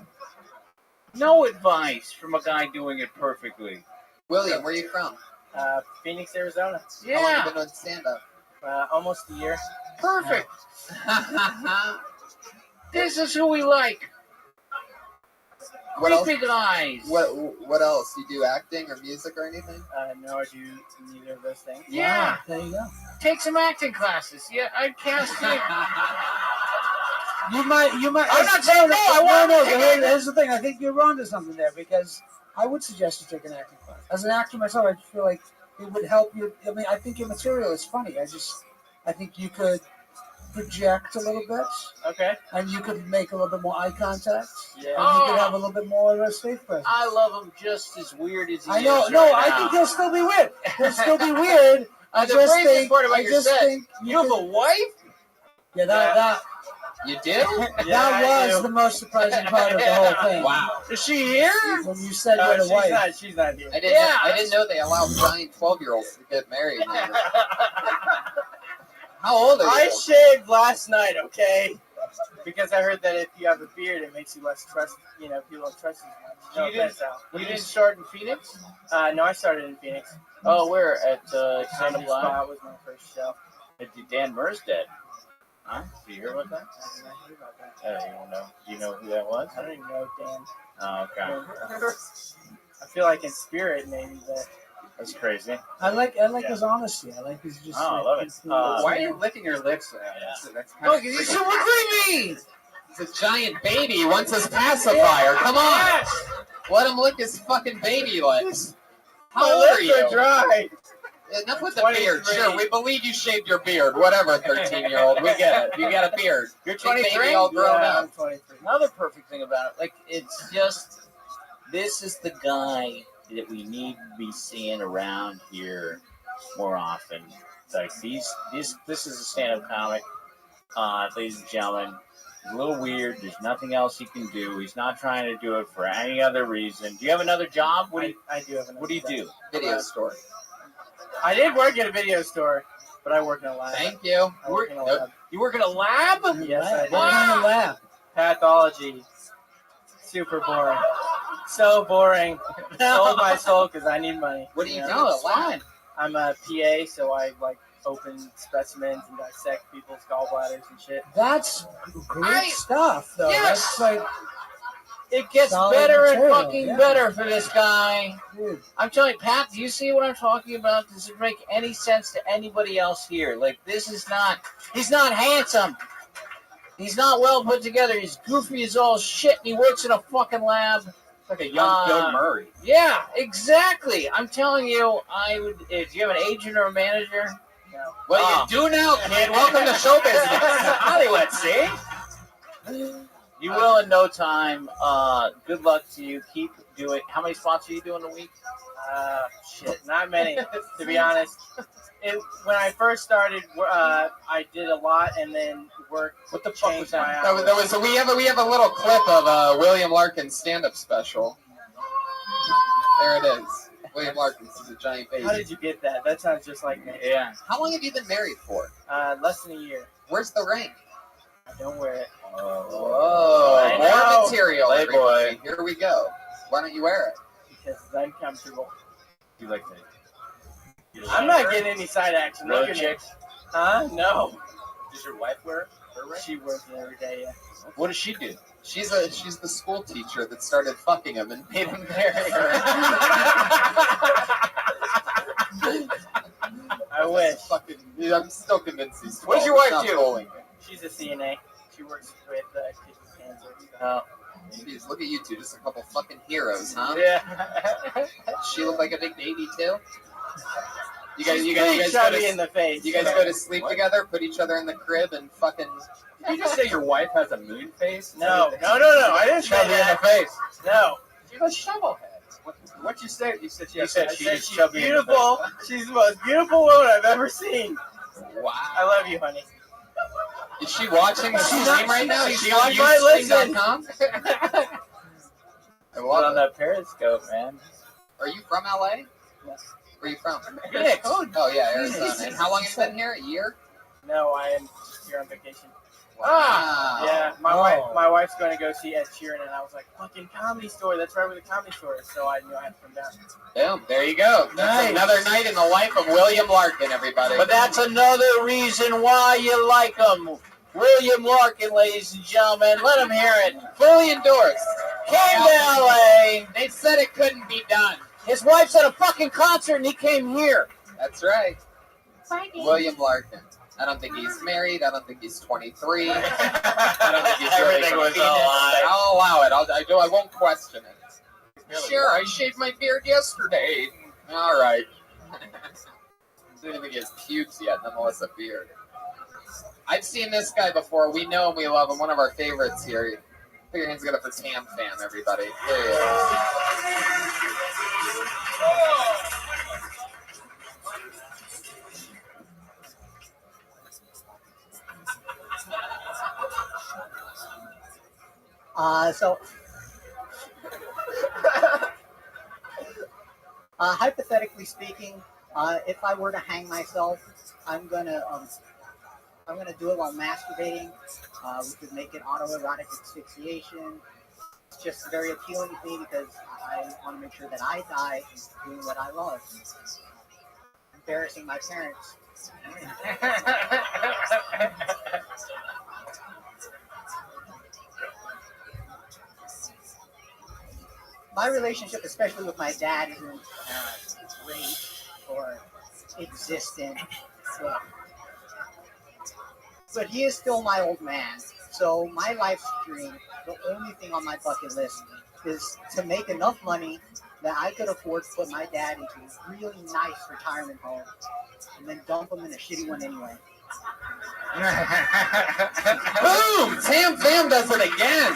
No advice from a guy doing it perfectly. William, where are you from? Phoenix, Arizona. How long have you been doing stand-up? Almost a year. Perfect. This is who we like. What else? Creepy guys. What else? You do acting or music or anything? No, I do neither of those things. Yeah. Wow, there you go. Take some acting classes. Yeah, I can't see. You might. I'm not saying no. I want no. to. Here's the thing. I think you're onto something there because I would suggest you take an acting class. As an actor myself, I feel like it would help you. I mean, I think your material is funny. I think you could project a little bit. Okay. And you could make a little bit more eye contact. Yeah. And you could have a little bit more of a stage presence. I love him just as weird as he I is. know. No, I think he'll still be weird. He'll still be weird. The craziest part about your set, you have a wife? Yeah, that. You do? That was the most surprising part of the whole thing. Wow. Is she here? When you said you had a wife. She's not here. I didn't know they allow giant 12-year-olds to get married now. How old are you? I shaved last night, okay? Because I heard that if you have a beard, it makes you less trust. You know, people don't trust you. No offense, Al. You didn't start in Phoenix? No, I started in Phoenix. Oh, where? At Stand Up Comedy Live? Spot was my first show. Dan Murr's dead. Huh? Did you hear about that? I did not hear about that. You don't know. Do you know who that was? I don't even know Dan. Oh, okay. I feel like in spirit, maybe that. That's crazy. I like his honesty. I like his just. Oh, I love it. Why are you licking your lips? That's kind Oh, of he's super creepy! He's a giant baby. He wants his pacifier. Come on. Let him lick his fucking baby lips. How old are you? Dry. Enough with the beard. Sure, we believe you shaved your beard. Whatever, 13-year-old. We get it. You got a beard. You're Big 23? baby all grown Yeah, up. I'm 23. Another perfect thing about it, like, it's just, this is the guy that we need to be seeing around here more often. It's like, this is a stand-up comic, ladies and gentlemen. He's a little weird. There's nothing else he can do. He's not trying to do it for any other reason. Do you have another job? I do have another What do you do? Video store. I did work at a video store, but I work in a lab. Thank you. I work in a lab. You work in a lab? Yes, I do. What kind of lab? Pathology. Super boring. So boring. Sold my soul because I need money. What do you do? know? It's fine. I'm a PA, so I like open specimens and dissect people's gallbladders and shit. That's great stuff, though. Yes. That's like it gets solid better and material, fucking yeah. better for this guy. Dude. I'm telling you, Pat, do you see what I'm talking about? Does it make any sense to anybody else here? Like, this is not, he's not handsome. He's not well put together. He's goofy as all shit, and he works in a fucking lab. Like a young Bill Murray. Yeah, exactly. I'm telling you, I would. If you have an agent or a manager, well, you do now, kid. Welcome to show business, Hollywood. See, you will in no time. Good luck to you. Keep doing. How many spots are you doing a week? Shit, not many, to be honest. When I first started, I did a lot, and then work. What the fuck was that? So we have a little clip of William Larkin's stand-up special. There it is. William Larkin is a giant baby. How did you get that? That sounds just like me. Yeah. How long have you been married for? Less than a year. Where's the ring? I don't wear it. Oh, more material, Playboy. everybody. Here we go. Why don't you wear it? Because it's uncomfortable. You like to? I'm not getting any side action. Road Look at me. chicks? Huh? No. Does your wife wear her ring? She wears it every day, yeah. What does she do? She's the school teacher that started fucking him and made him marry her. I wish. I'm still convinced he's 12. What does your wife It's not do? bullying. She's a CNA. She works with kids with cancer. Oh. Jeez, look at you two, just a couple fucking heroes, huh? Yeah. She looked like a big baby too. You She's pretty guys go chubby to, in the face. you guys go to sleep together, put each other in the crib, and fucking. Did you just say your wife has a moon face? No. I didn't say Chubby in that. the face. No. She's a shovelhead. What'd you say? You said I said she's she's chubby. beautiful. She's the most beautiful woman I've ever seen. Wow. I love you, honey. Is she watching the stream right now? Is she on She might listen. Ustream.com? I Put love on it. that Periscope, man. Are you from LA? Yes. Where are you from? Phoenix. Oh yeah, Arizona. And how long have you been here? A year? No, I am just here on vacation. Wow. Yeah, my wife's going to go see Ed Sheeran, and I was like, fucking Comedy Store. That's right where the Comedy Store is. So I knew I had to come down. Boom. There you go. That's another night in the life of William Larkin, everybody. But that's another reason why you like him. William Larkin, ladies and gentlemen. Let him hear it. Fully endorsed. Came to LA. They said it couldn't be done. His wife's at a fucking concert and he came here. That's right. William Larkin. I don't think he's married. I don't think he's 23. I don't think he's really Everything was a Phoenix. lie. I'll allow it. I won't question it. Sure, I shaved my beard yesterday. All right. I don't even think he has pubes yet, nonetheless a beard. I've seen this guy before. We know him. We love him. One of our favorites here. Put your hands together for Tam Fam, everybody. There he is. Hypothetically speaking, if I were to hang myself, I'm gonna do it while masturbating. We could make it autoerotic asphyxiation. It's just very appealing to me because I want to make sure that I die doing what I love. Embarrassing my parents. My relationship, especially with my dad, isn't great or existent. But he is still my old man. So my life's dream, the only thing on my bucket list, is to make enough money that I could afford to put my dad into a really nice retirement home and then dump him in a shitty one anyway. Boom! Tam Fam does it again.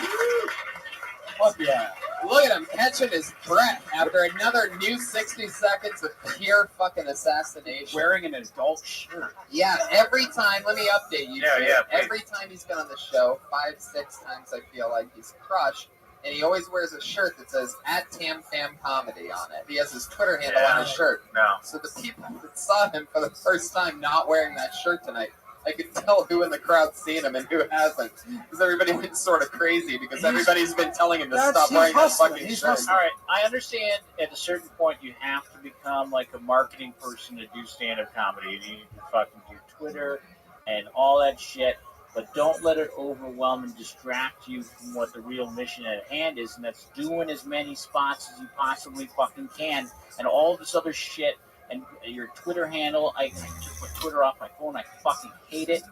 Fuck yeah. Look at him catching his breath after another new 60 seconds of pure fucking assassination. Wearing an adult shirt. Yeah, every time, let me update you. Yeah, two. yeah, please. Every time he's been on the show, 5-6 times I feel like he's crushed. And he always wears a shirt that says @TamFamComedy on it. He has his Twitter handle on his shirt. No. So the people that saw him for the first time not wearing that shirt tonight I could tell who in the crowd's seen him and who hasn't. Because everybody went sort of crazy because everybody's been telling him to stop wearing that fucking shirt. All right, I understand at a certain point you have to become like a marketing person to do stand-up comedy. You need to fucking do Twitter and all that shit. But don't let it overwhelm and distract you from what the real mission at hand is, and that's doing as many spots as you possibly fucking can, and all this other shit, and your Twitter handle. I took my Twitter off my phone. I fucking hate it,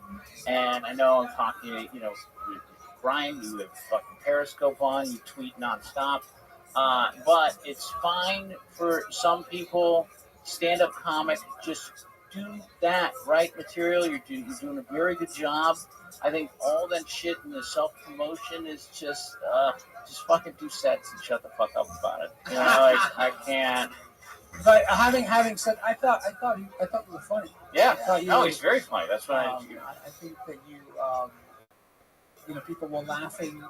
and I know I'm talking to, you know, Brian, you have fucking Periscope on, you tweet nonstop, but it's fine for some people. Stand-up comic, just do that, write material. You're doing a very good job. I think all that shit and the self-promotion is just fucking do sets and shut the fuck up about it. You know, I can't. But having said, I thought you were funny. Yeah, No, he's very funny. That's what I think that you know, people were laughing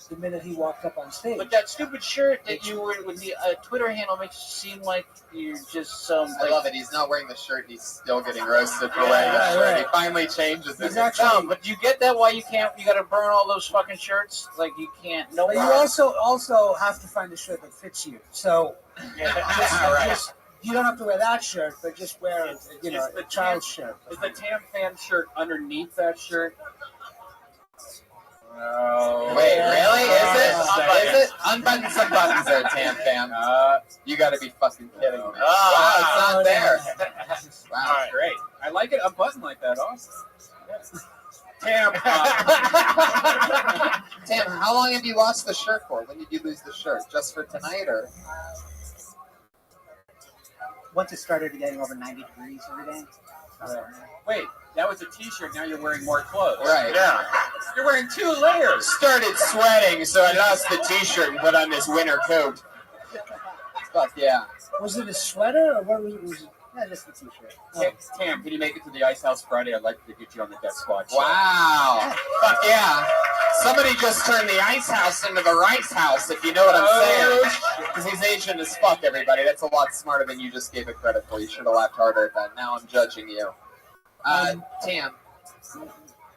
the minute he walked up on stage. But that stupid shirt that you were with the Twitter handle makes you seem like you're just some. I love it. He's not wearing the shirt. He's still getting roasted for wearing that shirt. Right. He finally changes it. No, but you get that? Why you can't? You got to burn all those fucking shirts? Like you can't. No. But you also have to find a shirt that fits you. So just you don't have to wear that shirt, but just wear a child's shirt. Is the Tam Fam shirt underneath that shirt? No. Wait, really? Is it? Unbutton some buttons there, Tam Fam. You got to be fucking kidding me. Wow, it's not there. Wow, right. Great. I like it. A button like that. Awesome. Tam. Tam, how long have you lost the shirt for? When did you lose the shirt? Just for tonight, or? Once it started getting over 90 degrees every day. Wait, that was a t-shirt. Now you're wearing more clothes. Right. Yeah. You're wearing 2 layers. Started sweating, so I lost the t-shirt and put on this winter coat. Fuck yeah. Was it a sweater or what was it? Yeah, just a t-shirt. Tam, can you make it to the Ice House Friday? I'd like to get you on the Death Squad show. Wow. Fuck yeah. Somebody just turned the Ice House into the Rice House, if you know what I'm saying. Because he's Asian as fuck, everybody. That's a lot smarter than you just gave it credit for. You should have laughed harder at that. Now I'm judging you. Tam,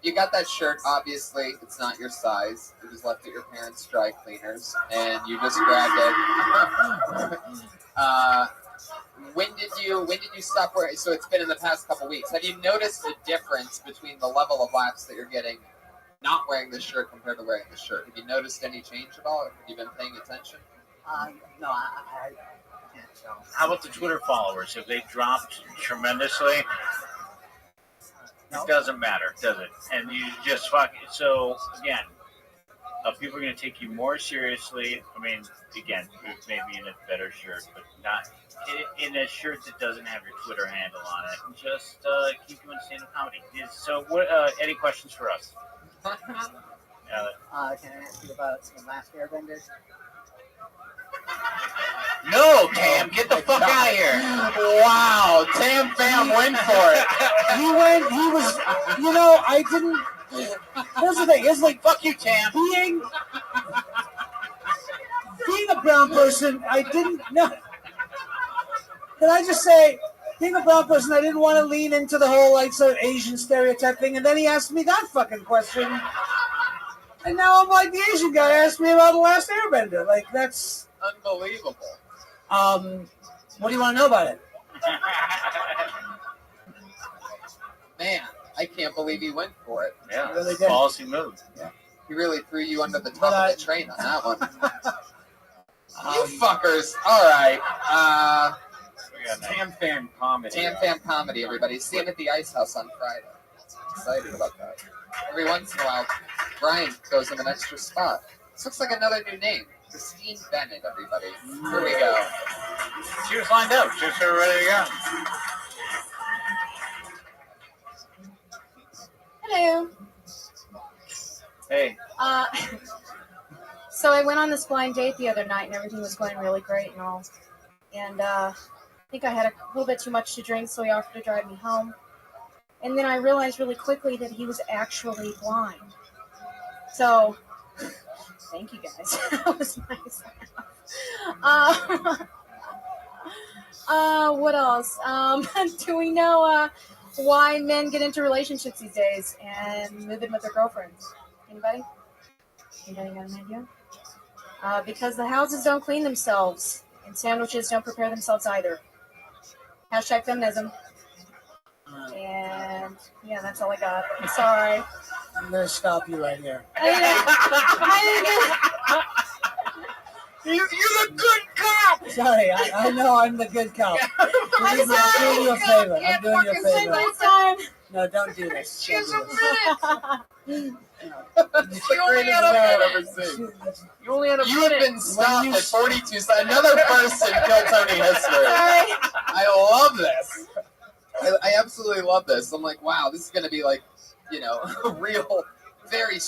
you got that shirt. Obviously, it's not your size. It was left at your parents' dry cleaners, and you just grabbed it. When did you stop wearing? So it's been in the past couple weeks. Have you noticed a difference between the level of laughs that you're getting not wearing the shirt compared to wearing the shirt? Have you noticed any change at all? Have you been paying attention? No, I can't tell. How about the Twitter followers? Have they dropped tremendously? It doesn't matter, does it? And you just fucking. So, again, people are going to take you more seriously. I mean, again, maybe in a better shirt, but not in a shirt that doesn't have your Twitter handle on it. And just keep doing stand-up comedy. So, what? Any questions for us? Can I ask you about The Last Airbender? No, Tam, get the fuck out of here. Wow, Tam Fam went for it. He was, I didn't, here's the thing, it's like, fuck you, Tam. Being a brown person, I didn't, no. Can I just say, being a brown person, I didn't want to lean into the whole, like, sort of Asian stereotype thing, and then he asked me that fucking question. And now I'm like the Asian guy asked me about The Last Airbender. Like, that's unbelievable. What do you want to know about it? Man, I can't believe he went for it. Yeah, really did. ballsy move. Yeah. He really threw you under the top of the train on that one. You fuckers. All right. Tam Fam Comedy. Tam Fam Comedy, everybody. See him at the Ice House on Friday. Excited about that. Every once in a while, Brian goes in an extra spot. This looks like another new name. Christine Bennett, everybody. Here we go. She was lined up. She was ready to go. Hello. Hey. So I went on this blind date the other night, and everything was going really great and all. And I think I had a little bit too much to drink, so he offered to drive me home. And then I realized really quickly that he was actually blind. So, thank you guys. That was nice. What else? Do we know why men get into relationships these days and move in with their girlfriends. Anybody? Anybody got an idea? Because the houses don't clean themselves, and sandwiches don't prepare themselves either. Hashtag feminism. And yeah, that's all I got. I'm sorry. I'm gonna stop you right here. You're the good cop. Sorry, I know I'm the good cop. I'm doing you a favor. I'm doing you a favor. No, don't do this. She's Don't a do this. minute. You only had a You have been stopped at 42 seconds. Another first in Kill Tony history. I love this. I absolutely love this. I'm like, wow, this is going to be like, a real, very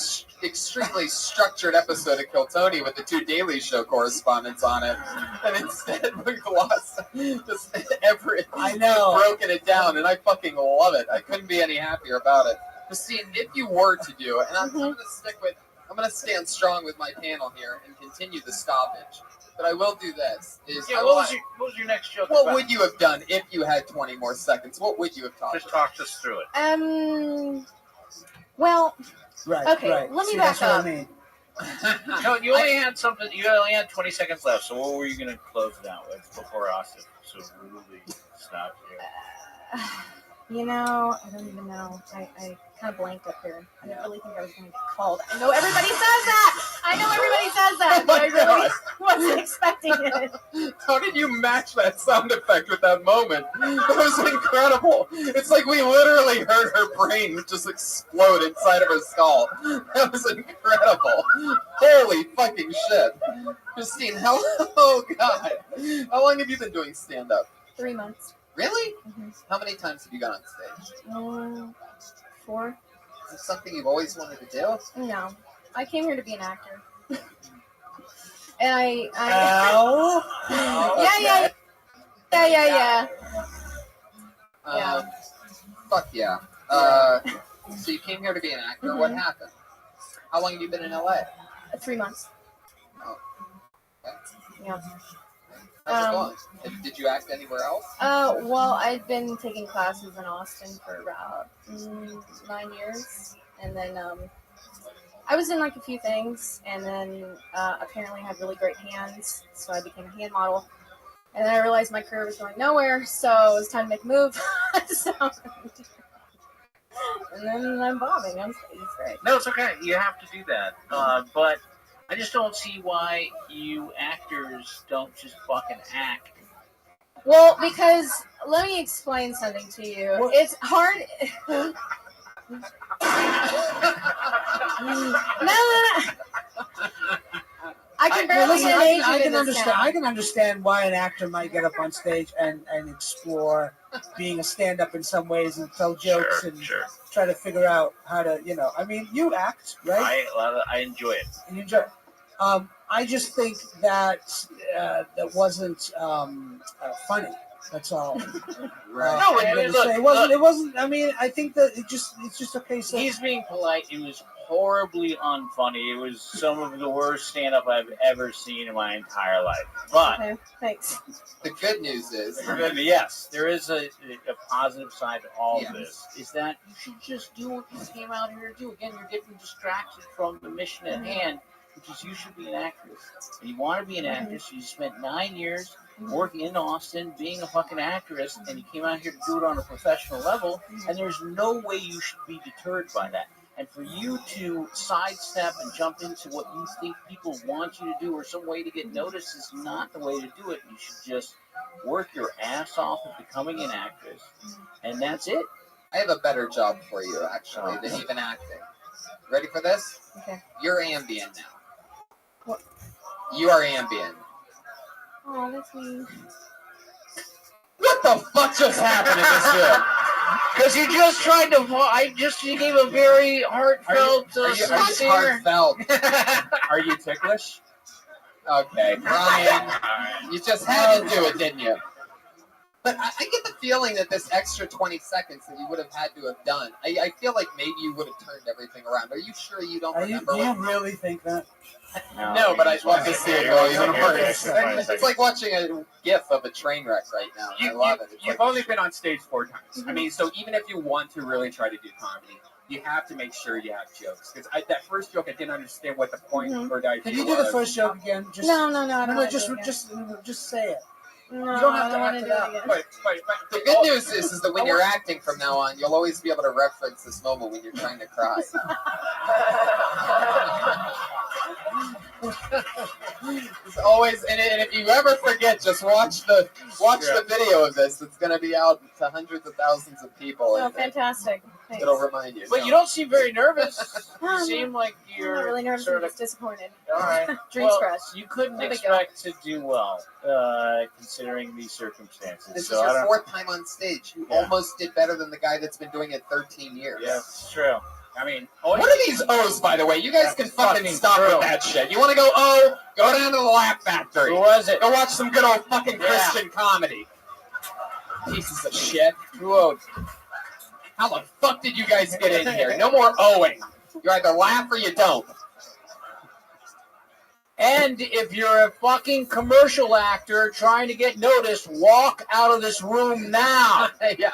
extremely structured episode of Kill Tony with the 2 Daily Show correspondents on it. And instead, we've lost just I know. broken it down, and I fucking love it. I couldn't be any happier about it. Christine, if you were to do it, and I'm going to stand strong with my panel here and continue the stoppage. But I will do this. What was your next joke? What would you have done if you had 20 more seconds? What would you have talked Just talk us through it. Well, Right. okay, Right. let me See, back that's what up. I mean. No, you only had something. You only had 20 seconds left. So what were you going to close it out with before Austin? So really stop here. I don't even know. I kind of blanked up here. I didn't really think I was going to get called. I know everybody says that. But I really wasn't expecting it. How did you match that sound effect with that moment? That was incredible. It's like we literally heard her brain just explode inside of her skull. That was incredible. Holy fucking shit. Christine, oh God. How long have you been doing stand-up? 3 months. Really? How many times have you gone on stage? 4. Is it something you've always wanted to do? No. I came here to be an actor. And I Yeah. Fuck yeah. So you came here to be an actor. What happened? How long have you been in LA? 3 months. Oh. Okay. Yeah. How's it going? Did you act anywhere else? Well, I'd been taking classes in Austin for about 9 years, and then I was in like a few things, and then apparently had really great hands, so I became a hand model. And then I realized my career was going nowhere, so it was time to make a move. And then I'm bombing on stage. It's great. No, it's okay. You have to do that. But I just don't see why you actors don't just fucking act. Well, because let me explain something to you. It's hard. No. I can barely get an agent I in can this understand. town. I can understand why an actor might get up on stage and explore being a stand-up in some ways and tell jokes and try to figure out how to, I mean, you act, right? I enjoy it. And you enjoy. I just think that that wasn't funny. That's all. No, it wasn't. I mean, I think that it's just a case of he's being polite. It was horribly unfunny. It was some of the worst stand-up I've ever seen in my entire life. But okay, thanks. The good news is, yes, there is a positive side to all of this. Is that you should just do what you came out here to do. Again, you're getting distracted from the mission at hand, which is you should be an actress. And you want to be an actress. You spent 9 years working in Austin, being a fucking actress, and you came out here to do it on a professional level, and there's no way you should be deterred by that. And for you to sidestep and jump into what you think people want you to do or some way to get noticed is not the way to do it. You should just work your ass off at becoming an actress, and that's it. I have a better job for you, actually, than even acting. Ready for this? Okay. You're Ambien now. What? You are Ambien. Oh, that's mean. What the fuck just happened in this film? Because you just tried to. You gave a very heartfelt, sincere. Are you ticklish? Okay, Brian. You just had to do it, didn't you? But I get the feeling that this extra 20 seconds that you would have had to have done, I feel like maybe you would have turned everything around. Are you sure you don't remember? Do you really think that? No, but I'd love to see it go even worse. It's It's like watching a GIF of a train wreck right now. I love it. It's You've like, only been on stage 4 times. I mean, so even if you want to really try to do comedy, you have to make sure you have jokes. Because that first joke, I didn't understand what the point or the idea Can you do was. the first joke again? Just, No, I don't wanna just do it again. say it. No, you don't have I to don't act want to it do out. it again. But the good news is that when you're acting from now on, you'll always be able to reference this moment when you're trying to cry. It's always, and if you ever forget, just watch the video of this. It's going to be out to hundreds of thousands of people. Oh, and fantastic. Thanks. It'll remind you. But you don't seem very nervous. No, You seem like you're I'm not really nervous. sort I'm of just disappointed. all right. Dream well, scratch. You couldn't No big expect to do well, considering these circumstances. This so is I your don't. 4th time on stage. You almost did better than the guy that's been doing it 13 years. Yeah, it's true. I mean, What are these O's, by the way? You guys can fucking stop true. with that shit. You want to go O? Go down to the Laugh Factory. Who was it? Go watch some good old fucking Christian comedy. Pieces of shit. Who owed? How the fuck did you guys get in here? No more owing. You either laugh or you don't. And if you're a fucking commercial actor trying to get noticed, walk out of this room now. Yeah.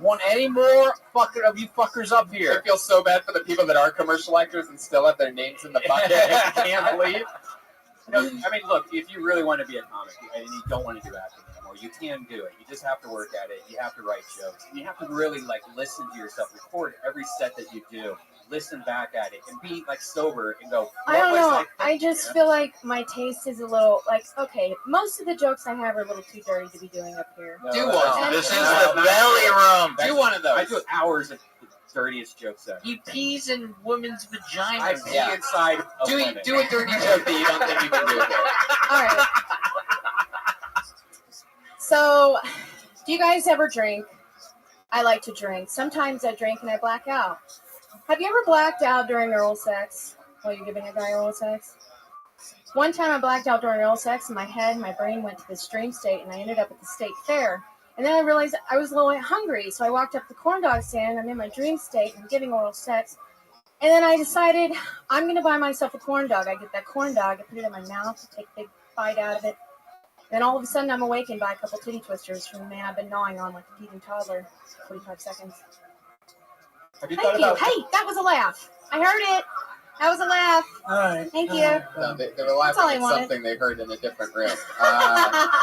Want any more fucking of you fuckers up I here? feel so bad for the people that are commercial actors and still have their names in the bucket and can't leave. No, I mean, look, if you really want to be a comic and you don't want to do acting anymore, you can do it. You just have to work at it. You have to write jokes. And you have to really, listen to yourself. Record every set that you do. Listen back at it and be, sober and go, I don't what was know. I thinking, just feel like my taste is a little, okay, most of the jokes I have are a little too dirty to be doing up here. Do one. This is the belly room. Do one of those. I do hours of the dirtiest jokes ever. He pees in women's vaginas. I pee inside of women. Do a dirty joke that you don't think you can do. All right. So, do you guys ever drink? I like to drink. Sometimes I drink and I black out. Have you ever blacked out during oral sex while you're giving a guy oral sex? One time I blacked out during oral sex and my brain went to this dream state and I ended up at the state fair. And then I realized I was a little hungry, so I walked up to the corn dog stand. I'm in my dream state and I'm giving oral sex. And then I decided I'm going to buy myself a corn dog. I get that corn dog, I put it in my mouth, take a big bite out of it. Then all of a sudden I'm awakened by a couple titty twisters from the man I've been gnawing on like a teething toddler. 45 seconds. Have you Thank thought you. about Hey, that was a laugh. I heard it. That was a laugh. All right. Thank you. No, they were That's all laughing I at wanted. something they heard in a different room. I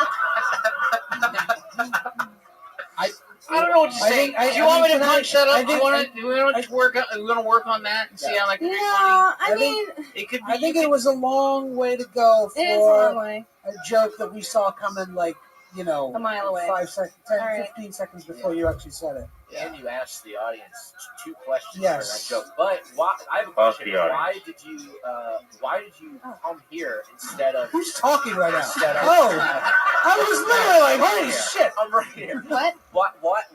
don't know what to say. Do you want me to punch that up? we want to work on that and see how that could be No, funny? I mean, It could be. I think it was a long way to go it is a long for way. a joke that we saw coming A mile away. 5 seconds, 10, All right. 15 seconds before you actually said it. And you asked the audience 2 questions Yes. for that joke. But I have a Fuck question. the Why did you come here instead of? Who's talking right now? Instead of, I was literally like, holy shit. I'm right here. What?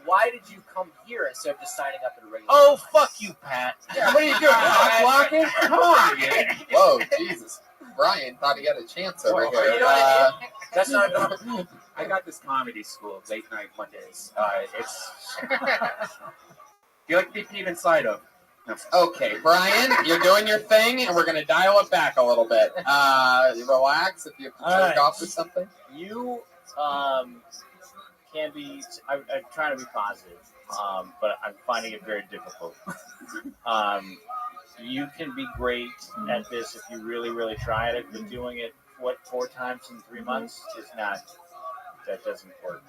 Why did you come here instead of just signing up at a regular? Oh, fuck you, Pat. Yeah, what are you doing? Cock blocking? Come on, man. Whoa, Jesus. Brian thought he had a chance over Well, here. you know what? That's not. I got this comedy school, late night Mondays. It's. You like to be peed inside of. Okay, Brian, you're doing your thing, and we're going to dial it back a little bit. Relax if you have to jerk right. off or something. You can be. I'm trying to be positive, but I'm finding it very difficult. You can be great at this if you really, really try at it, but doing it 4 times in 3 months is not. That doesn't work.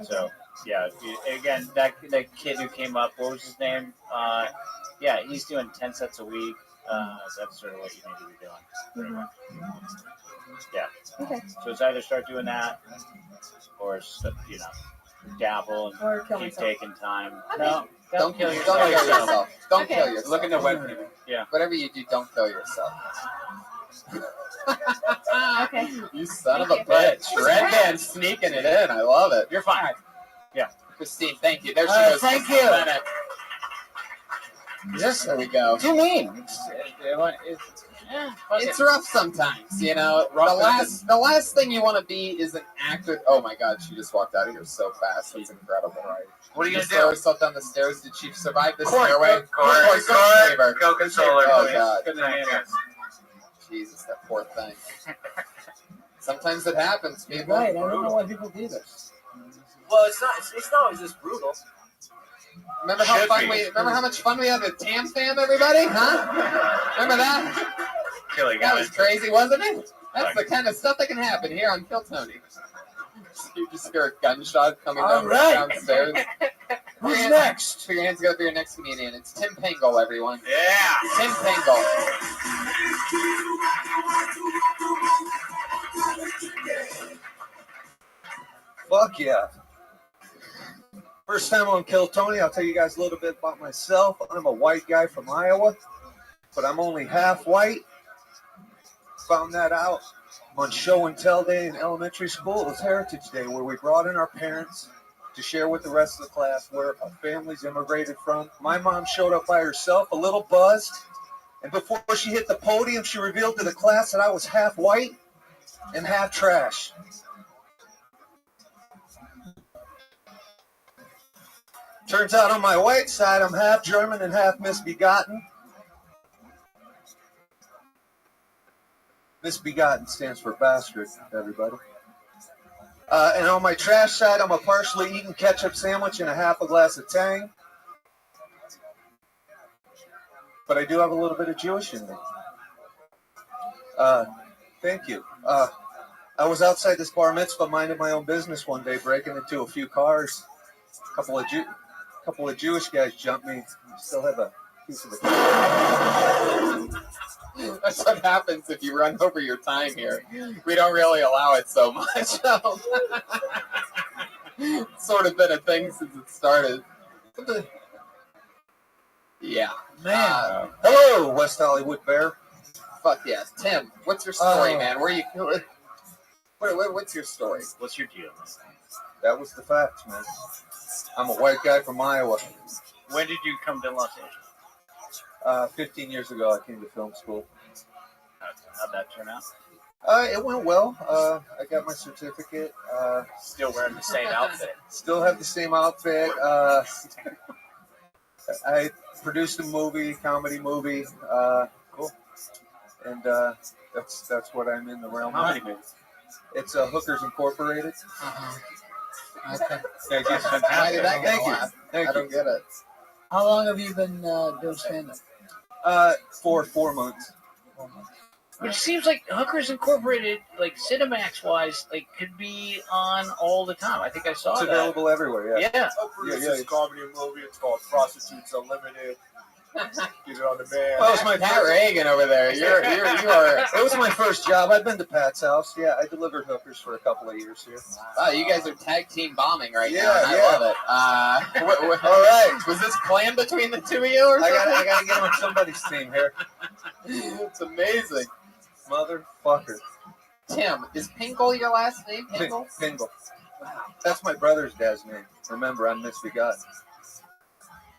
So yeah, again, that kid who came up, what was his name? Yeah, he's doing 10 sets a week. That's sort of what you need to be doing. Pretty much. Yeah. Okay. So it's either start doing that, or dabble and Or kill keep myself. taking time. Okay. No, Don't kill kill yourself. yourself. Don't Okay. kill yourself. Look at the webcam. Yeah. Whatever you do, don't kill yourself. Okay. You son of Thank a bitch. Red man sneaking it in. I love it. You're fine. Yeah. Christine, thank you. There she All right, goes. thank Just a you. minute. There we go. Too mean. It's rough sometimes, you know. The last thing you want to be is an actor. Oh my God, she just walked out of here so fast. That's incredible. Right? What are you Just gonna throw do? herself down the stairs. Did she survive the Corn, stairway? Corn, Save her. go console her, Oh please. God. Thank you. Jesus, that poor thing. Sometimes it happens, people. Right, I don't know why people do this. Well, it's not always this brutal. Remember how much fun we had with Tam Fam, everybody? Huh? Remember that? That was crazy, wasn't it? That's the kind of stuff that can happen here on Kill Tony. You just hear a gunshot coming downstairs. Who's next? Put your hands together for your next comedian. It's Tim Pangle, everyone. Yeah. Tim Pangle. Fuck yeah. First time on Kill Tony, I'll tell you guys a little bit about myself. I'm a white guy from Iowa, but I'm only half white. Found that out on show and tell day in elementary school. It was Heritage Day, where we brought in our parents to share with the rest of the class where our families immigrated from. My mom showed up by herself, a little buzzed, and before she hit the podium, she revealed to the class that I was half white and half trash. Turns out on my white side, I'm half German and half misbegotten. Misbegotten stands for bastard, everybody. And on my trash side, I'm a partially eaten ketchup sandwich and a half a glass of Tang. But I do have a little bit of Jewish in me. Thank you. I was outside this bar mitzvah minding my own business one day, breaking into a few cars. A couple of Jewish guys jumped me. Still have a piece of the That's what happens if you run over your time here. We don't really allow it so much. Sort of been a thing since it started. Yeah. Man. Hello, West Hollywood Bear. Fuck yes. Tim, what's your story, man? Where you... What's your story? What's your deal? That was the facts, man. I'm a white guy from Iowa. When did you come to Los Angeles? 15 years ago, I came to film school. How'd that turn out? It went well. I got my certificate. Still wearing the same outfit. Still have the same outfit. I produced a movie, comedy movie. Cool. And that's what I'm in the realm. How many movies? It's Hookers Incorporated. Okay. Thank you. Why did that get a laugh? Thank I don't get it. How long have you been doing stand-up? For 4 months. But it seems like Hookers Incorporated, like Cinemax-wise, like could be on all the time. I think I saw It's that. available everywhere, yeah. Yeah. This comedy movie. It's called Prostitutes Unlimited. Get it on the van. Well, it was my Pat Reagan over there. You are. It was my first job. I've been to Pat's house. Yeah, I delivered hookers for a couple of years here. Wow, you guys are tag team bombing right now. Yeah, And I love it. All right. Was this planned between the two of you, or something? I gotta get on somebody's team here. It's amazing. Motherfucker. Tim, is Pingle your last name? Pingle? Pingle. That's my brother's dad's name. Remember, I'm misbegotten.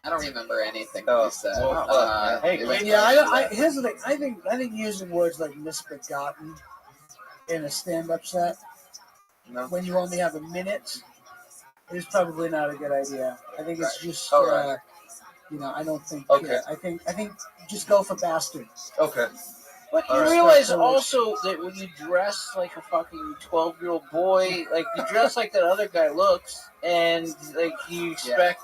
I don't remember anything Oh, you said. well, Here's the thing. I think using words like misbegotten in a stand-up set when you only have a minute is probably not a good idea. I think it's just I don't think. Okay. I think just go for bastard. Okay. But you realize also that when you dress like a fucking 12-year-old boy, like you dress like that other guy looks, and like you expect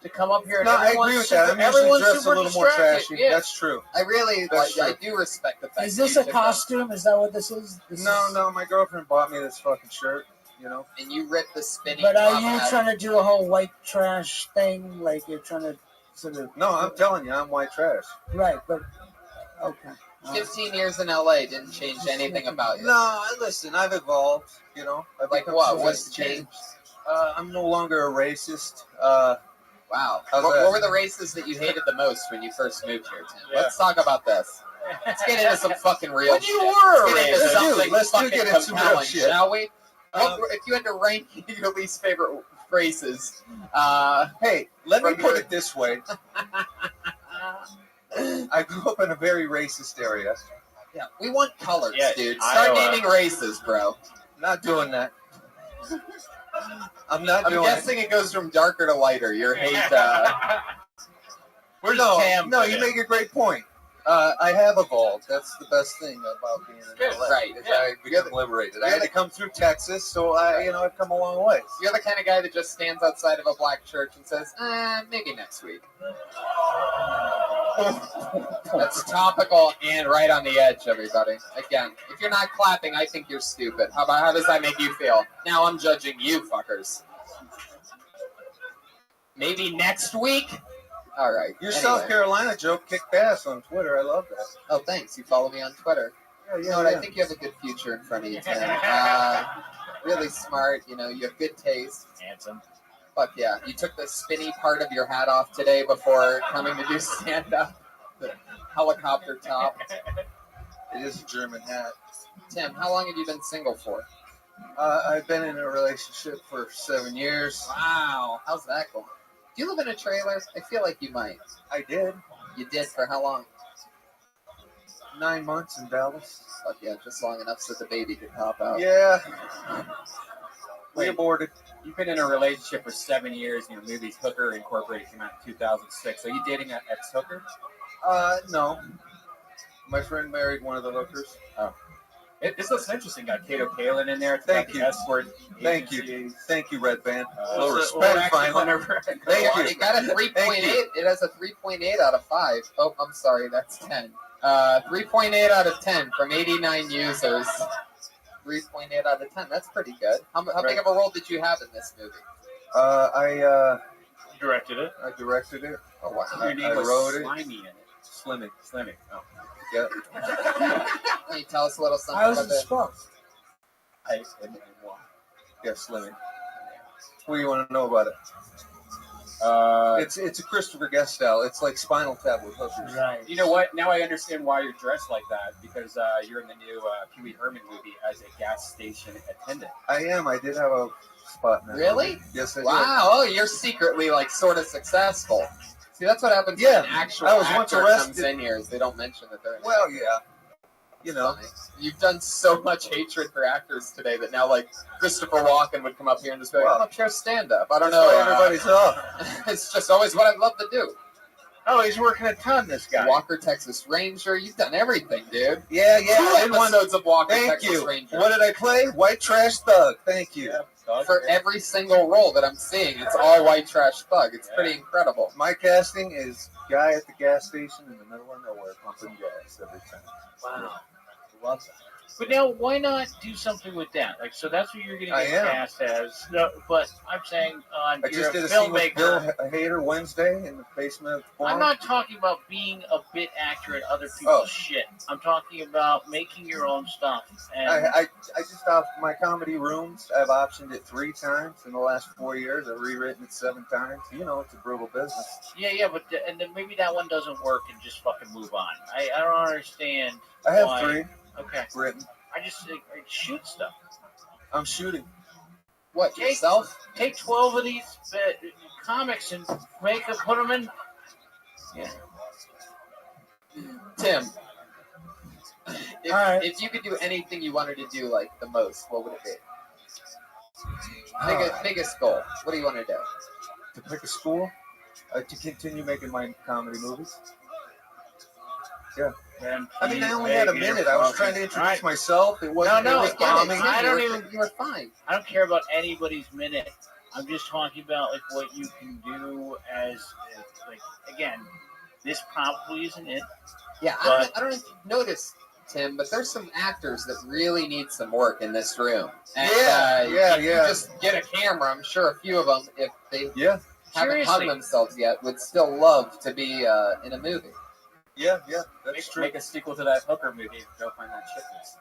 to come up here and No, I everyone's agree with super, that. I'm usually everyone's dressed a super little more distracted. trashy. Yeah. That's true. I really That's I true. do respect the fact. Is this a costume? Is that what this is? No, my girlfriend bought me this fucking shirt, you know. And you ripped the spinning. But are top you hat. trying to do a whole white trash thing? Like you're trying to sort of. No, I'm telling you, I'm white trash. Right, but okay. 15 years in LA didn't change anything about you. No, listen, I've evolved, you know. I've Like become what? What's sophisticated. changed? I'm no longer a racist. Wow. How's What that? were the races that you hated the most when you first moved here, Tim? Let's talk about this. Let's get into some fucking real When shit. you were a Let's get into racist. something Dude, let's fucking get into some real compelling, shit. shall we? If you had to rank your least favorite races, Hey, let me put it this way. I grew up in a very racist area. Yeah, we want colors, Yeah, dude. Start Iowa. naming races, bro. Not doing that. I'm not I'm doing guessing it goes from darker to lighter. Your hate. Where's no, Tam no, fit you in? make a great point. I have evolved. That's the best thing about being in LA. Right. Is I become liberated. I had to come through Texas, so I've come a long way. You're the kind of guy that just stands outside of a black church and says, maybe next week. That's topical and right on the edge, everybody. Again, if you're not clapping, I think you're stupid. How does that make you feel? Now I'm judging you fuckers. Maybe next week? All right. Your anyway. South Carolina joke kicked ass on Twitter. I love that. Oh, thanks. You follow me on Twitter. Yeah, You know what? I think you have a good future in front of you, Tim. Really smart. You know, you have good taste. Handsome. Fuck yeah. You took the spinny part of your hat off today before coming to do stand-up. The helicopter top. It is a German hat. Tim, how long have you been single for? I've been in a relationship for 7 years. Wow. How's that going? Do you live in a trailer? I feel like you might. I did. You did for how long? 9 months in Dallas. Fuck yeah, just long enough so the baby could pop out. Yeah. We Wait. aborted. You've been in a relationship for 7 years, and your movie Hooker Incorporated came out in 2006. Are you dating an ex-hooker? No. My friend married one of the hookers. Oh. This looks interesting. Got Kato Palin in there. It's Thank got you. the escort Thank you. agencies. Thank you, Red Band. Uh, Little we'll respect, actually finally. Thank you. It got a 3.8. It has a 3.8 out of 5. Oh, I'm sorry, that's 10. 3.8 out of 10 from 89 users. 3.8 out of 10. That's pretty good. How big of a role did you have in this movie? I Directed it. directed it. Oh, wow. Your name I was wrote it. Slimy in it. Slimmy. Slimmy. Oh. Yeah. Can you tell us a little something How was about it that? spelled? Yeah, Slimmy. What do you want to know about it? It's a Christopher Guest style. It's like Spinal Tap with hookers. Right. You know what? Now I understand why you're dressed like that, because you're in the new Pee Wee Herman movie as a gas station attendant. I am. I did have a spot in that Really? movie. Yes, I did. Wow. Oh, you're secretly like sort of successful. See, that's what happens Yeah, when an actual I was once actor arrested. comes in here is they don't mention that they're in Well, yeah. You know. Funny. You've done so much hatred for actors today that now, like, Christopher Walken would come up here and just be like, Well, I'm up here stand-up. I don't That's know. why everybody's up. It's just always what I'd love to do. Oh, he's working a ton, this guy. Walker, Texas Ranger. You've done everything, dude. Yeah, 2 episodes of Walker, Thank Texas you. Ranger. What did I play? White Trash Thug. Thank you. For every single role that I'm seeing, it's all white trash thug. It's pretty incredible. My casting is guy at the gas station in the middle of nowhere pumping gas every time. Wow. Love that. But now, why not do something with that? Like, so that's what you're going to I get am. cast as. No, but I'm saying, I you're just a did a scene with Bill filmmaker. Hader Wednesday in the basement of the farm. I'm not talking about being a bit actor in other people's shit. I'm talking about making your own stuff. And I just off my comedy rooms. I've optioned it 3 times in the last 4 years. I've rewritten it 7 times. You know, it's a brutal business. yeah, but and then maybe that one doesn't work and just fucking move on. I don't understand. I have why. 3 Okay. written. I just shoot stuff. I'm shooting. What, yourself? Take 12 of these comics and put them in. Yeah. Tim, if you could do anything you wanted to do, like, the most, what would it be? Biggest goal. What do you want to do? To pick a school, to continue making my comedy movies. Yeah. I mean, I only had a minute. I was trying to introduce myself. It wasn't. No, it was bombing. I don't even. You were fine. I don't care about anybody's minute. I'm just talking about like what you can do as like again. This probably isn't it. Yeah, I don't know if you've noticed, Tim, but there's some actors that really need some work in this room. And, if you just get a camera, I'm sure a few of them, if they haven't hung themselves yet, would still love to be in a movie. Yeah, that's true. Make a sequel to that hooker movie. Go find that shit list.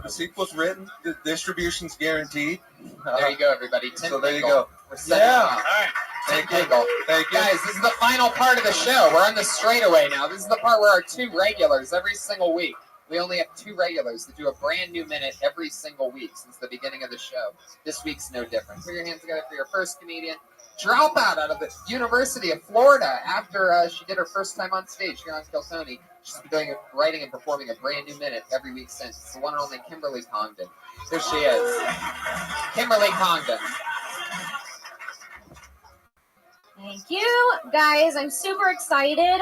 The sequel's written. The distribution's guaranteed. There you go, everybody. Tim So there you Dingle. go. We're setting Yeah. up. All right. Thank Tim you. Dingle. Thank you. Guys, this is the final part of the show. We're on the straightaway now. This is the part where our 2 regulars every single week. We only have 2 regulars that do a brand new minute every single week since the beginning of the show. This week's no different. Put your hands together for your first comedian. Dropout out of the University of Florida after she did her first time on stage here on Kill Tony. She's been writing and performing a brand new minute every week since. It's the one and only Kimberly Congdon. There she is. Kimberly Congdon. Thank you, guys. I'm super excited.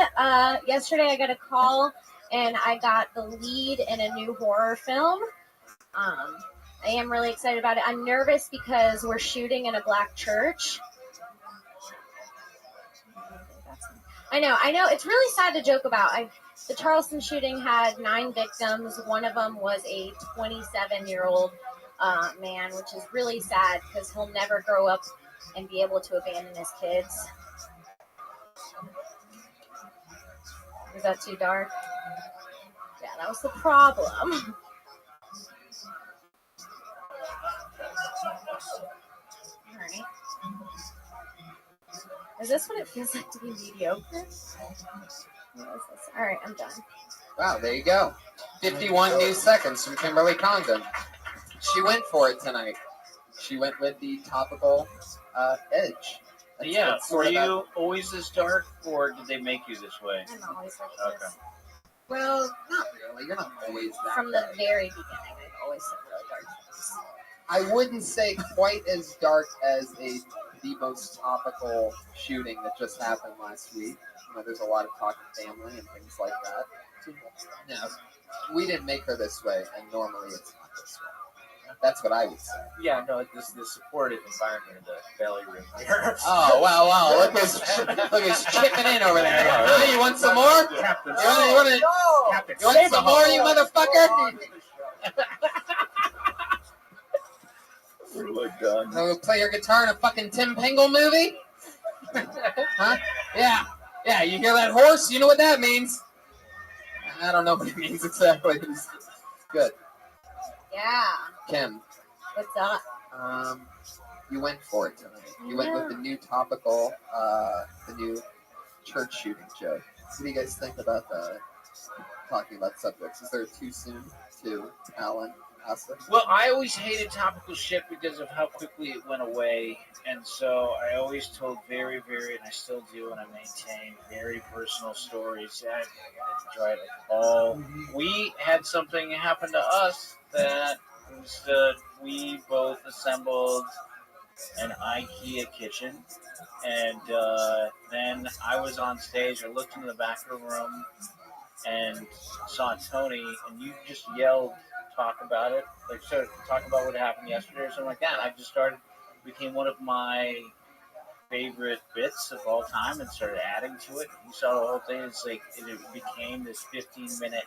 Yesterday I got a call and I got the lead in a new horror film. I am really excited about it. I'm nervous because we're shooting in a black church. I know. It's really sad to joke about. The Charleston shooting had 9 victims. One of them was a 27-year-old man, which is really sad because he'll never grow up and be able to abandon his kids. Was that too dark? Yeah, that was the problem. Alright. Is this what it feels like to be mediocre? What is this? Alright, I'm done. Wow, there you go. 51 new seconds from Kimberly Congdon. She went for it tonight. She went with the topical edge. Were you always this dark, or did they make you this way? I'm always like this. Well, not really. You're not always that From dark. the very beginning, I've always said really dark things. I wouldn't say quite as dark as the most topical shooting that just happened last week. There's a lot of talk of family and things like that. No, we didn't make her this way, and normally it's not this way. That's what I would say. Yeah, no, this supportive environment in the belly room. Oh, wow. Look who's chipping in over there. Hey, you want some more? You want some more, you motherfucker? Oh my God. We'll play your guitar in a fucking Tim Pingle movie? Huh? Yeah, you hear that horse? You know what that means. I don't know what it means exactly. It's good. Yeah. Kim. What's up? You went for it tonight. You went with the new topical, the new church shooting joke. What do you guys think about talking about subjects? Is there too soon to Alan? Well, I always hated topical shit because of how quickly it went away, and so I always told very, and I still do, and I maintain very personal stories. I enjoy it all. We had something happen to us that was we both assembled an IKEA kitchen, and then I was on stage. I looked in the back of the room and saw Tony, and you just yelled, talk about it, like sort of talk about what happened yesterday or something like that. I just became one of my favorite bits of all time and started adding to it. You saw the whole thing. It's like it became this 15-minute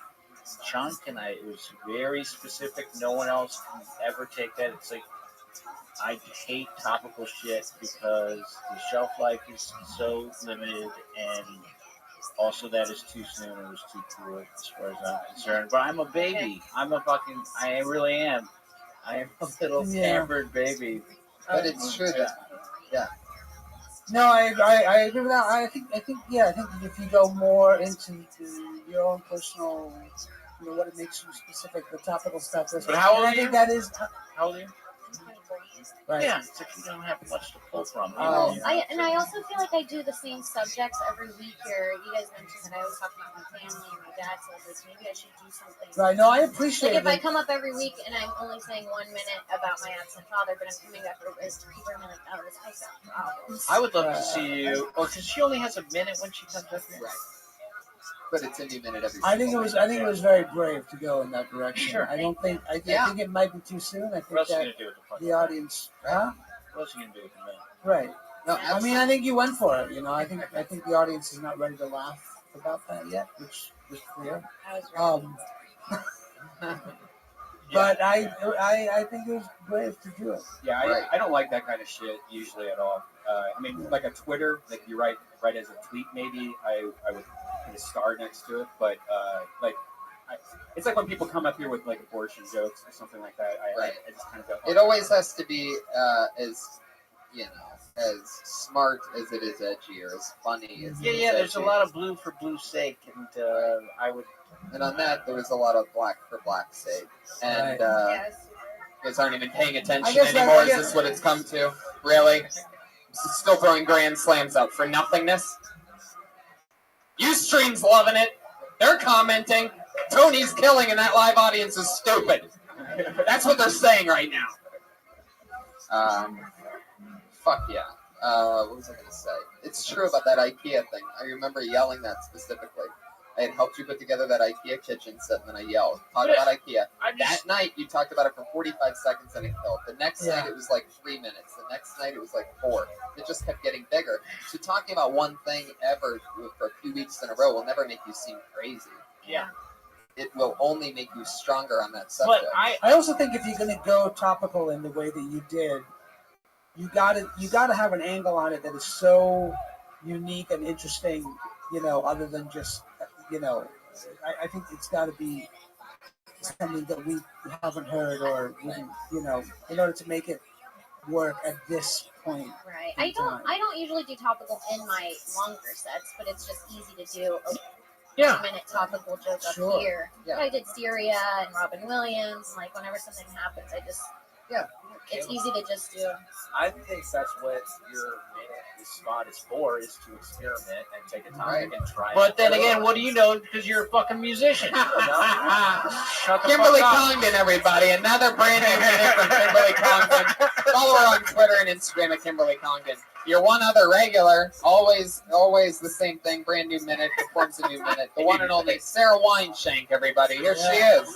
chunk, and it was very specific. No one else can ever take that. It's like I hate topical shit because the shelf life is so limited, and also that is too soon. It was too cool as far as I'm concerned. But I'm a baby. I really am. I am a little pampered baby. But it's true that, No, I agree with that. I think if you go more into your own personal, what it makes you specific, the topical stuff. But how old are you? I think that is. How old are you? Right. Yeah, it's like you don't have much to pull from. I also feel like I do the same subjects every week here. You guys mentioned that I always talk about my family and my dad, so maybe I should do something. Right, no, I appreciate it. Like if I it. come up every week and I'm only saying 1 minute about my absent father, but I'm coming up as 3 women like, oh, this guy's got problems. I would love to see you. Oh, because she only has a minute when she comes up here. Right. But it's a new minute every. I think it was very brave to go in that direction. Sure. I think it might be too soon. I think What else are you that gonna do with the the audience, huh? What else are you gonna do with the minute? Right. No, I mean, I think you went for it. I think the audience is not ready to laugh about that yet, which is clear. But I think it was brave to do it. Yeah, I don't like that kind of shit usually at all. I mean, like a Twitter, like you write as a tweet, maybe I would put a star next to it. But it's like when people come up here with like abortion jokes or something like that. I just kind of go. It always has to be as smart as it is edgy or as funny as it is There's a edgy. lot of blue for blue's sake, and I would. And on that, there was a lot of black for black's sake. And you guys aren't even paying attention anymore. Is this what it's come to? Really? Still throwing grand slams out for nothingness? Ustream's loving it. They're commenting, Tony's killing and that live audience is stupid. That's what they're saying right now. Fuck yeah. What was I going to say? It's true about that IKEA thing. I remember yelling that specifically. I had helped you put together that IKEA kitchen set, and then I yelled. Talk about IKEA. That night, you talked about it for 45 seconds, and it killed. The next night, it was like 3 minutes. The next night, it was like 4. It just kept getting bigger. So talking about one thing ever for a few weeks in a row will never make you seem crazy. Yeah. It will only make you stronger on that subject. But I also think if you're going to go topical in the way that you did, you gotta have an angle on it that is so unique and interesting, other than just, I think it's got to be something that we haven't heard or wouldn't, in order to make it work at this point. Right. I don't usually do topical in my longer sets, but it's just easy to do a minute topical joke up here. Yeah. I did Syria and Robin Williams, and like whenever something happens, it's easy to just do. I think that's what this spot is for, is to experiment and take a topic and try it. But then again, what do you know? Because you're a fucking musician. Shut the Kimberly fuck up. Congdon, everybody. Another brand new minute from Kimberly Congdon. Follow her on Twitter and Instagram at Kimberly Congdon. Your one other regular, always the same thing, brand new minute, performs a new minute. The one and only Sarah Wineshank, everybody. Here she is.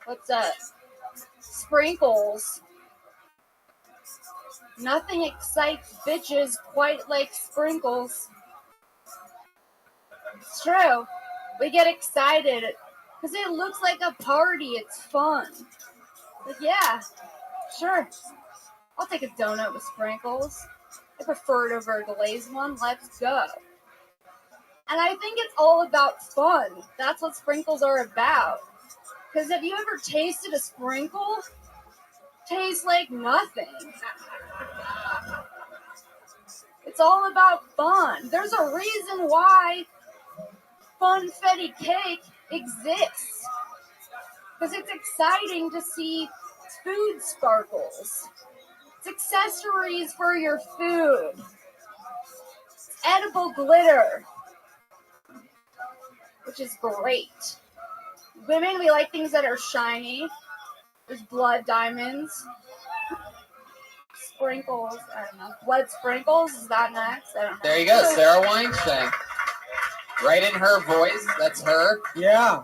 What's up? Sprinkles. Nothing excites bitches quite like sprinkles. It's true. We get excited because it looks like a party. It's fun. But yeah, sure. I'll take a donut with sprinkles. I prefer it over a glazed one. Let's go. And I think it's all about fun. That's what sprinkles are about. Because have you ever tasted a sprinkle? Tastes like nothing. It's all about fun. There's a reason why funfetti cake exists. Because it's exciting to see food sparkles. It's accessories for your food. It's edible glitter, which is great. Women, we like things that are shiny. There's blood diamonds. Sprinkles, I don't know. Blood sprinkles, is that next? I don't know. There you go, Sarah Wineshank. Right in her voice, that's her. Yeah.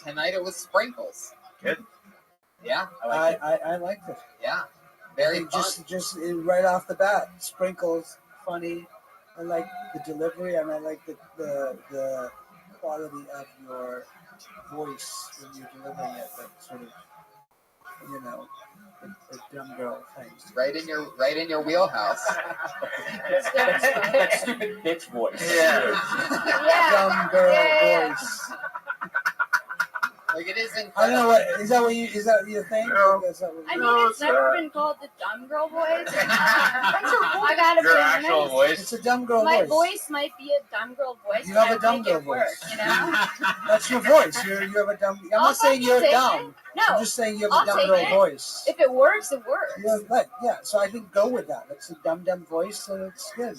Tonight it was sprinkles. Good. Yeah, I liked it. Yeah, very fun. Just right off the bat, sprinkles, funny. I like the delivery, and I like the quality of your voice when you're delivering it. That sort of, the dumb girl thing. Right in your wheelhouse. That stupid bitch voice. Yeah. Dumb girl voice. Like it isn't. I don't know what is that your thing? No. I mean, it's never been called the dumb girl voice. I gotta be Your honest. actual voice. It's a dumb girl My voice. voice might be a dumb girl voice. You but have a I dumb make girl it work, voice. That's your voice. You have a dumb. I'm not saying you're dumb. No, I'm just saying you have a dumb take girl it. voice. If it works, it works. Yeah. So I think go with that. It's a dumb voice, and it's good.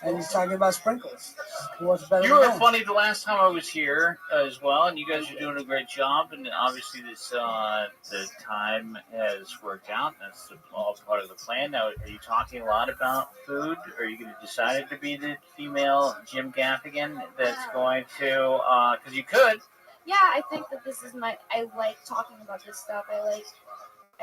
And he's talking about sprinkles. What's better? You were than that? funny the last time I was here as well, and you guys are doing a great job. And obviously, the time has worked out. That's all part of the plan. Now, are you talking a lot about food? Are you going to decide to be the female Jim Gaffigan that's going to? Because you could. Yeah, I think that this is I like talking about this stuff. I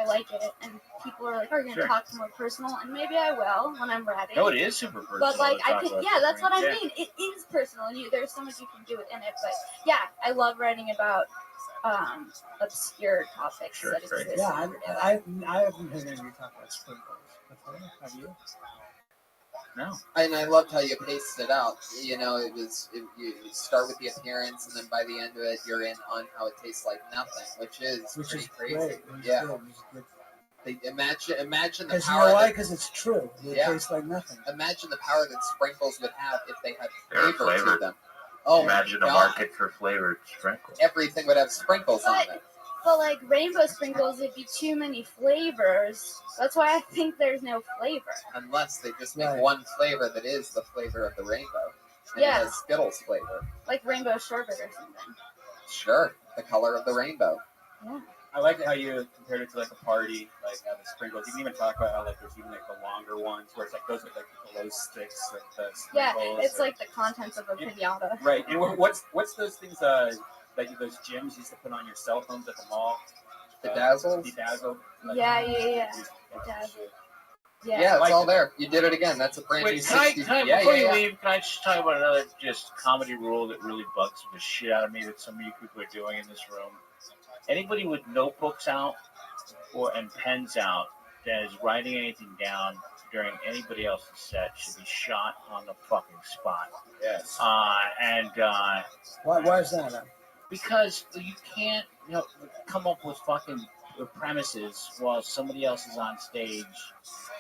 like it, and people are like, "Are you going to Sure. talk more personal?" And maybe I will when I'm ready. No, it is super personal. But like, to talk about that's what I yeah. mean. It is personal, and there's so much you can do within it. But yeah, I love writing about obscure topics that exist. Yeah, I haven't heard anybody talk about sprinkles before. Have you? No. And I loved how you paced it out. You start with the appearance, and then by the end of it, you're in on how it tastes like nothing, which is pretty crazy. Great. Yeah. Good. Imagine the Because you power. know why? Because it's true. It tastes like nothing. Imagine the power that sprinkles would have if they had They're flavor to flavored. them. Oh, Imagine my a God. market for flavored sprinkles. Everything would have sprinkles on it. But like rainbow sprinkles, it'd be too many flavors. That's why I think there's no flavor. Unless they just make one flavor that is the flavor of the rainbow. And Yeah. it has Skittles flavor. Like rainbow sherbet or something. Sure, the color of the rainbow. Yeah. I like how you compared it to like a party, like how the sprinkles. You can even talk about how like there's even like the longer ones where it's like those are like the glow sticks, like the Yeah, sprinkles. it's like the contents of a pinata. Right. And what's those things like those gems you used to put on your cell phones at the mall? Bedazzled? Bedazzled. Yeah. Bedazzled. Yeah, it's all there. You did it again. That's a brand new Wait, can I, 60. before you leave, can I just talk about another just comedy rule that really bugs the shit out of me that some of you people are doing in this room? Anybody with notebooks out and pens out that is writing anything down during anybody else's set should be shot on the fucking spot. Yes. Why is that? Because you can't, come up with fucking premises while somebody else is on stage,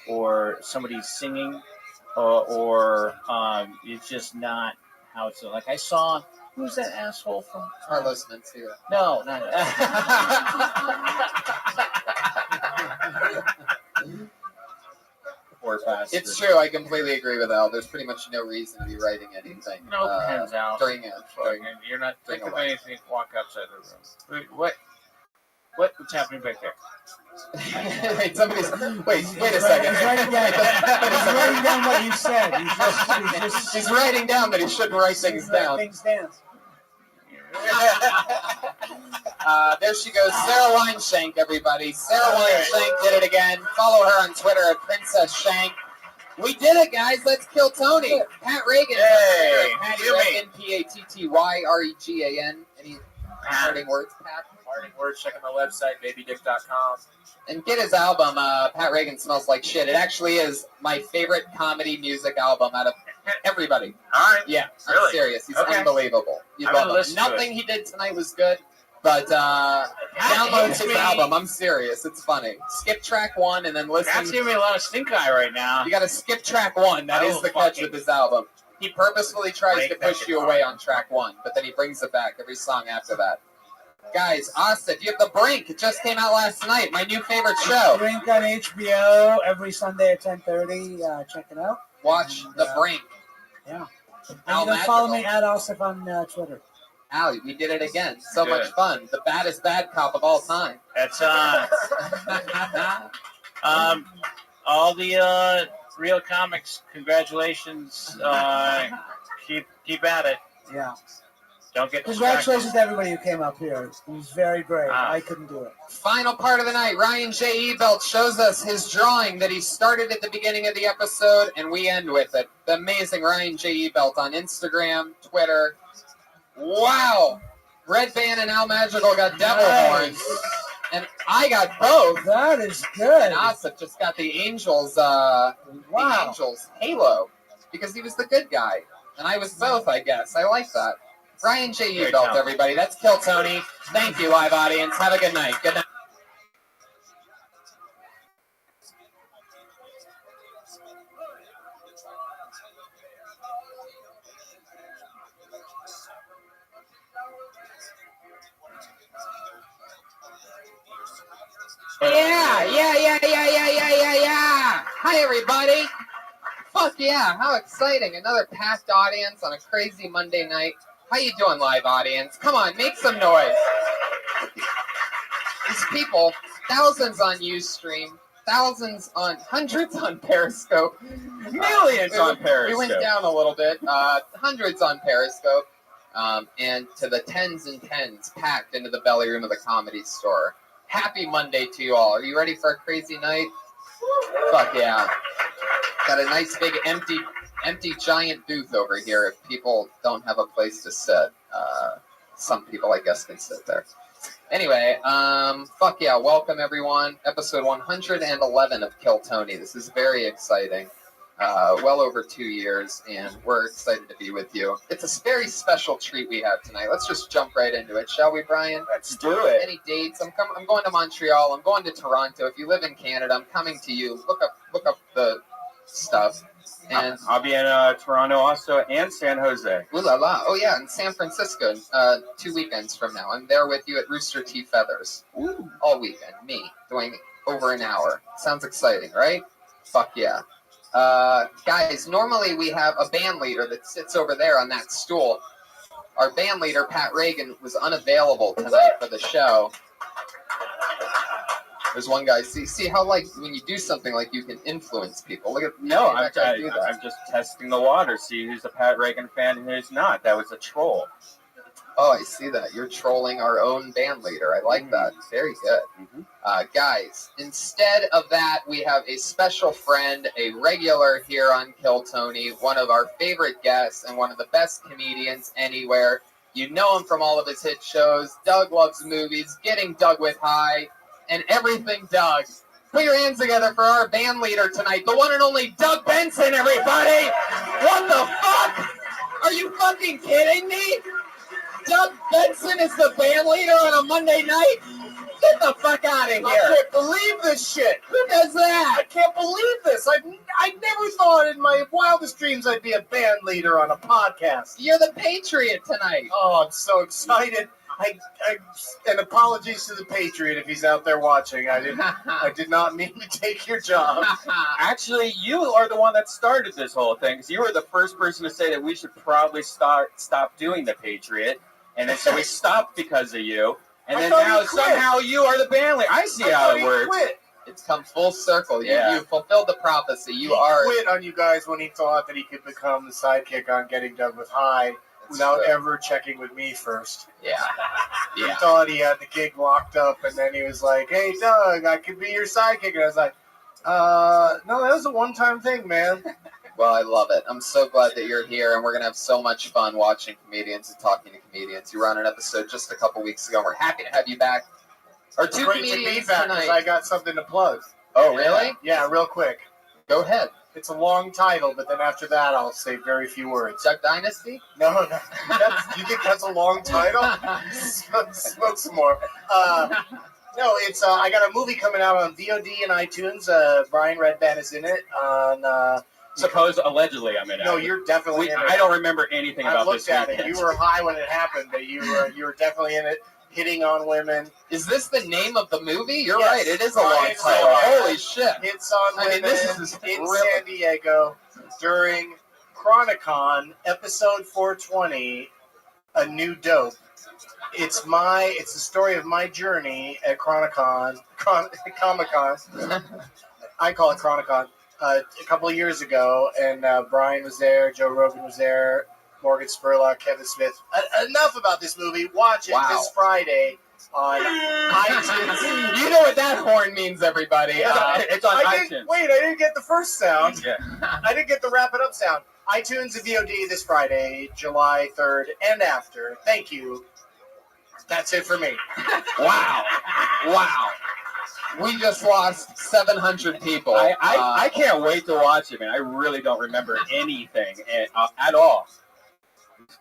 or somebody's singing, or it's just not how it's like. I saw who's that asshole from Carlos Mencia. No, not It's true. I completely agree with Al. There's pretty much no reason to be writing anything. No pens out. During You're not during thinking a of anything. Walk outside the room. What's happening back there? Wait, wait a second. He's writing down what you said. He's writing down that he shouldn't write things down. There she goes, Sarah Wineshank, everybody. Sarah Wineshank did it again. Follow her on Twitter at Princess Shank. We did it, guys. Let's kill Tony. Pat Reagan. Hey, Patty Jimmy. Reagan, Pattyregan. Any parting words, Pat? Parting words, check out my website, babydick.com. And get his album, Pat Reagan Smells Like Shit. It actually is my favorite comedy music album out of everybody. All right. Yeah, I'm Really? serious. He's Okay. unbelievable. You I'm love gonna him. listen to Nothing he did tonight was good, but download his album. I'm serious. It's funny. Skip track 1 and then listen. That's giving me a lot of stink eye right now. You got to skip track 1. That is the catch with his album. He purposefully tries to push you away on track 1, but then he brings it back every song after that. Guys, Austin, you have The Brink. It just came out last night. My new favorite show. Brink on HBO every Sunday at 10:30. Check it out. Watch The Brink. Yeah. Al And you can follow Magical. me at Osif on Twitter. Al, we did it again. So Good. much fun. The baddest bad cop of all time. That's all the real comics. Congratulations. Keep at it. Yeah. Don't get Congratulations to everybody who came up here. It was very brave. I couldn't do it. Final part of the night. Ryan J. Ebelt shows us his drawing that he started at the beginning of the episode, and we end with it. The amazing Ryan J. Ebelt on Instagram, Twitter. Wow! Red Band and Al Magical got devil horns, and I got both. That is good. And Asif just got the Angels, the Angels halo, because he was the good guy, and I was both, I guess. I like that. Ryan J. Very Ebelt, talented. everybody. That's Kill Tony. Thank you, live audience. Have a good night. Good night. Yeah. Hi, everybody. Fuck yeah. How exciting. Another packed audience on a crazy Monday night. How you doing, live audience? Come on, make some noise. These people, thousands on Ustream, hundreds on Periscope. Millions on Periscope. We went down a little bit. Hundreds on Periscope. And to the tens and tens packed into the belly room of the Comedy Store. Happy Monday to you all. Are you ready for a crazy night? Fuck yeah. Got a nice big empty giant booth over here if people don't have a place to sit. Some people, I guess, can sit there. Anyway, fuck yeah. Welcome, everyone. Episode 111 of Kill Tony. This is very exciting. Well over 2 years, and we're excited to be with you. It's a very special treat we have tonight. Let's just jump right into it, shall we, Brian? Let's do it. Any dates? I'm going to Montreal. I'm going to Toronto. If you live in Canada, I'm coming to you. Look up the stuff. And I'll be in Toronto also and San Jose. ooh la la. Oh yeah, in San Francisco, 2 weekends from now. I'm there with you at Rooster T. Feathers. All weekend. Me doing over an hour. Sounds exciting, right? Fuck yeah. Guys, normally we have a band leader that sits over there on that stool. Our band leader, Pat Reagan, was unavailable tonight for the show. There's one guy. See how like when you do something like you can influence people. Look at I'm just testing the water, see who's a Pat Reagan fan and who's not. That was a troll. Oh, I see that. You're trolling our own band leader. I like that. Very good. Guys, instead of that, we have a special friend, a regular here on Kill Tony, one of our favorite guests and one of the best comedians anywhere. You know him from all of his hit shows. Doug Loves Movies, Getting Doug with High, and Everything Doug. Put your hands together for our band leader tonight, the one and only Doug Benson, everybody! What the fuck? Are you fucking kidding me? Doug Benson is the band leader on a Monday night? Get the fuck out of here. I can't believe this shit. Who does that? I can't believe this. I never thought in my wildest dreams I'd be a band leader on a podcast. You're the Patriot tonight. Oh, I'm so excited. And apologies to the Patriot if he's out there watching. I did not mean to take your job. Actually, you are the one that started this whole thing, because you were the first person to say that we should probably stop doing the Patriot, and then so we stopped because of you, and then now somehow you are the band leader. I see how it works. Quit. It's come full circle. Yeah. You fulfilled the prophecy. He quit on you guys when he thought that he could become the sidekick on Getting Doug with High. Without ever checking with me first. Yeah. He thought he had the gig locked up, and then he was like, "Hey, Doug, I could be your sidekick." And I was like, no, that was a one-time thing, man. Well, I love it. I'm so glad that you're here, and we're going to have so much fun watching comedians and talking to comedians. You were on an episode just a couple weeks ago, and we're happy to have you back. Our two Great to be comedians back, 'cause tonight. I got something to plug. Oh, really? Yeah, real quick. Go ahead. It's a long title, but then after that, I'll say very few words. Duck Dynasty? No. You think that's a long title? Smoke some more. No, it's I got a movie coming out on VOD and iTunes. Brian Redband is in it. Allegedly, I'm in it. No, you're definitely in it. I don't remember anything about this. I looked at it. You were high when it happened, but you were definitely in it, hitting on women. Is this the name of the movie? You're Yes. right. It is a long title. Holy shit. Hits on women this is in really... San Diego during Chronicon, episode 420, A New Dope. It's the story of my journey at Chronicon, Comic-Con. I call it Chronicon. A couple of years ago, and Brian was there, Joe Rogan was there, Morgan Spurlock, Kevin Smith. Enough about this movie. Watch it this Friday on iTunes. You know what that horn means, everybody. It's on iTunes. I didn't get the first sound. Yeah. I didn't get the wrap it up sound. iTunes and VOD this Friday, July 3rd and after. Thank you. That's it for me. Wow. We just lost 700 people. I can't wait to watch it, man. I really don't remember anything at all.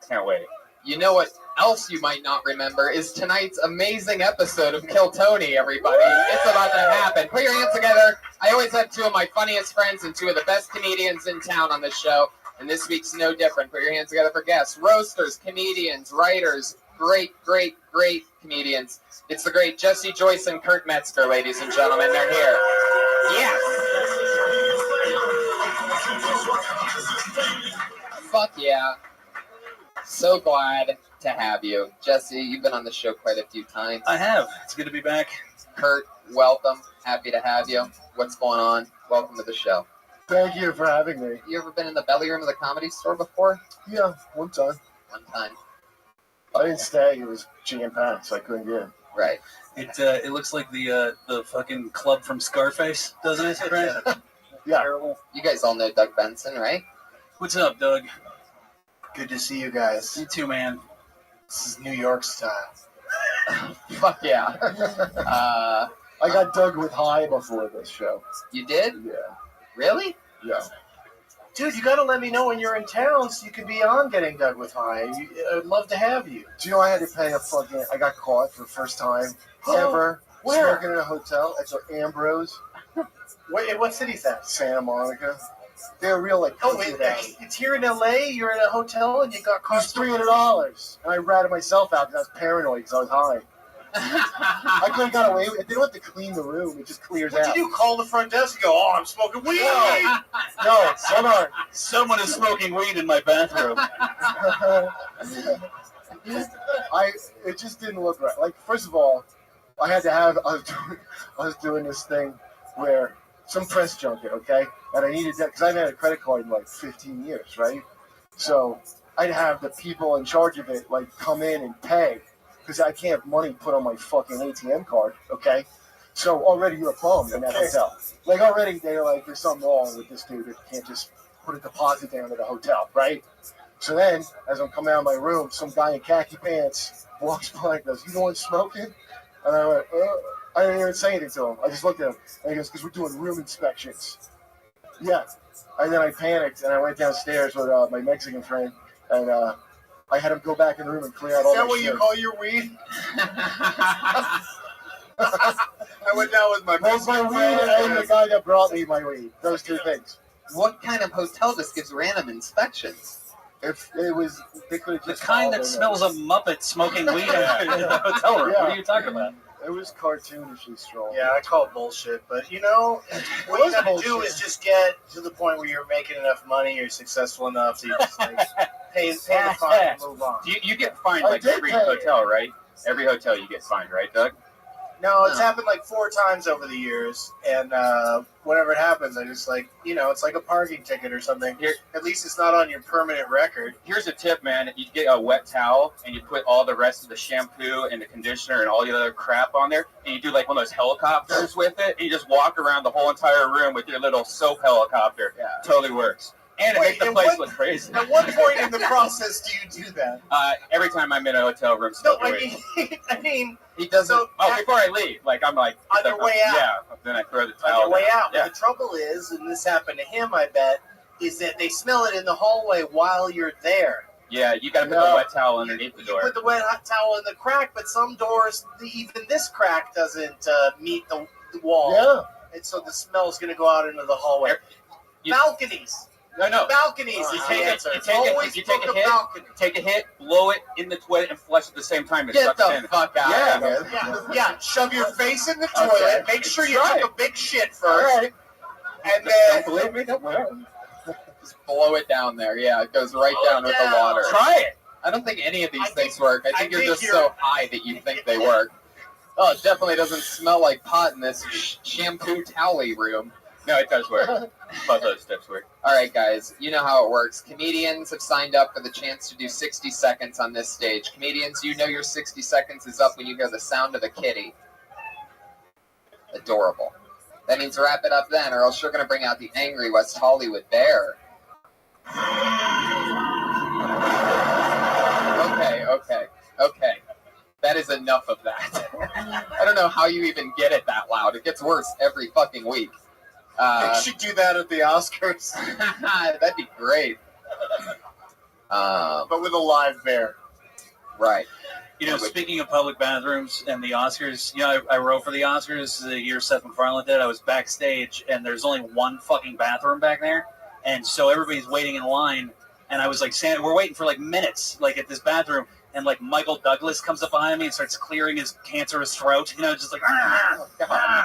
Can't wait. You know what else you might not remember is tonight's amazing episode of Kill Tony, everybody. It's about to happen. Put your hands together. I always have two of my funniest friends and two of the best comedians in town on this show, and this week's no different. Put your hands together for guests, roasters, comedians, writers, great comedians. It's the great Jesse Joyce and Kurt Metzger, ladies and gentlemen. They're here. Yes. Fuck yeah. So glad to have you. Jesse, you've been on the show quite a few times. I have. It's good to be back. Kurt, welcome. Happy to have you. What's going on? Welcome to the show. Thank you for having me. You ever been in the belly room of the Comedy Store before? Yeah, one time. One time. I didn't stay. It was jam-packed, so I couldn't get in. Right. It looks like the fucking club from Scarface, doesn't it? Right? Yeah. You guys all know Doug Benson, right? What's up, Doug? Good to see you guys. You too, man. This is New York style. Fuck yeah. I got Doug with High before this show. You did? Yeah. Really? Yeah. Dude, you gotta let me know when you're in town so you could be on Getting Doug with High. I'd love to have you. Do you know I had to pay I got caught for the first time ever. Where? Smoking in a hotel at the Ambrose. What city's that? Santa Monica. They're real like. Oh, it's here in LA. You're in a hotel and you got cost $300, and I ratted myself out because I was paranoid because I was high. I could have got away with it. They don't have to clean the room. It just clears What'd out. you do? Call the front desk and go, oh, I'm smoking weed. No, hold on. Someone is smoking weed in my bathroom. It just didn't look right. Like, first of all, I was doing this thing where some press junket, okay, and I needed that because I haven't had a credit card in like 15 years, right? So I'd have the people in charge of it like come in and pay because I can't have money put on my fucking ATM card, okay? So already you're a bum in that hotel. Like already they're like, there's something wrong with this dude that can't just put a deposit down at a hotel, right? So then, as I'm coming out of my room, some guy in khaki pants walks by and goes, "You the one smoking?" And I went, I didn't even say anything to him. I just looked at him. And he goes, "Because we're doing room inspections." Yeah. And then I panicked and I went downstairs with my Mexican friend and I had him go back in the room and clear out all Is that my what shit. you call your weed? I went down with my Both my weed and the guy that brought me my weed. Those two things. What kind of hotel just gives random inspections? It was they could have The just kind that called smells of Muppet smoking weed in the hotel room. What are you talking about? It was cartoonishly strong. Yeah, I call it bullshit. But you know, what you gotta do is just get to the point where you're making enough money, you're successful enough, so you just like, pay the fine and move on. You get fined like every hotel, right? Every hotel you get fined, right, Doug? No, it's happened like 4 times over the years, and whenever it happens, I just like, you know, it's like a parking ticket or something. At least it's not on your permanent record. Here's a tip, man. You get a wet towel and you put all the rest of the shampoo and the conditioner and all the other crap on there, and you do like one of those helicopters with it, and you just walk around the whole entire room with your little soap helicopter. Yeah. Totally works. And it makes the place look crazy. At what point in the process do you do that? Every time I'm in a hotel room, No, I mean, he doesn't. So, before I leave, like I'm like on your way out. Yeah. Then I throw the towel. On your way down. out. Yeah. But the trouble is, and this happened to him, I bet, is that they smell it in the hallway while you're there. Yeah, you got to put the wet towel underneath the door. You put the wet hot towel in the crack, but some doors, even this crack doesn't meet the wall. Yeah. And so the smell's going to go out into the hallway. Balconies. No. Balconies You is take the it. answer. You take a hit. Balcony. Take a hit. Blow it in the toilet and flush at the same time. Get the fuck out of here. Yeah. Shove your face in the toilet. Make sure you take a big shit first. And then Don't believe me? Don't worry. Just blow it down there. Yeah, it goes right down with the water. Try it. I don't think any of these things work. I think you're just so high that you think they work. Oh, it definitely doesn't smell like pot in this shampoo towel-y room. No, it does work. Both those steps work. All right, guys, you know how it works. Comedians have signed up for the chance to do 60 seconds on this stage. Comedians, you know your 60 seconds is up when you hear the sound of a kitty. Adorable. That means wrap it up then, or else you're going to bring out the angry West Hollywood bear. Okay. That is enough of that. I don't know how you even get it that loud. It gets worse every fucking week. you should do that at the Oscars. That'd be great. But with a live bear. Right. You know, speaking of public bathrooms and the Oscars, you know, I wrote for the Oscars the year Seth MacFarlane did. I was backstage, and there's only one fucking bathroom back there, and so everybody's waiting in line, and I was like, we're waiting for like minutes, like at this bathroom, and like Michael Douglas comes up behind me and starts clearing his cancerous throat, you know, just like,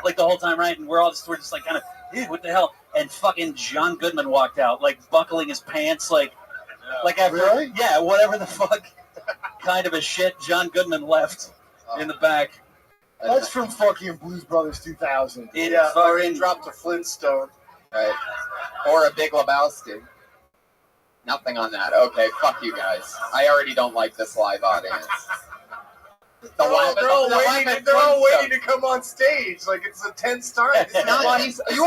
like the whole time, right? And we're just like kind of, what the hell? And fucking John Goodman walked out, like buckling his pants, like after, yeah, whatever the fuck kind of a shit John Goodman left in the back. That's from fucking Blues Brothers 2000. Or he dropped a Flintstone. Right. Or a Big Lebowski. Nothing on that. Okay, fuck you guys. I already don't like this live audience. They're all waiting to come on stage like it's a 10-star. You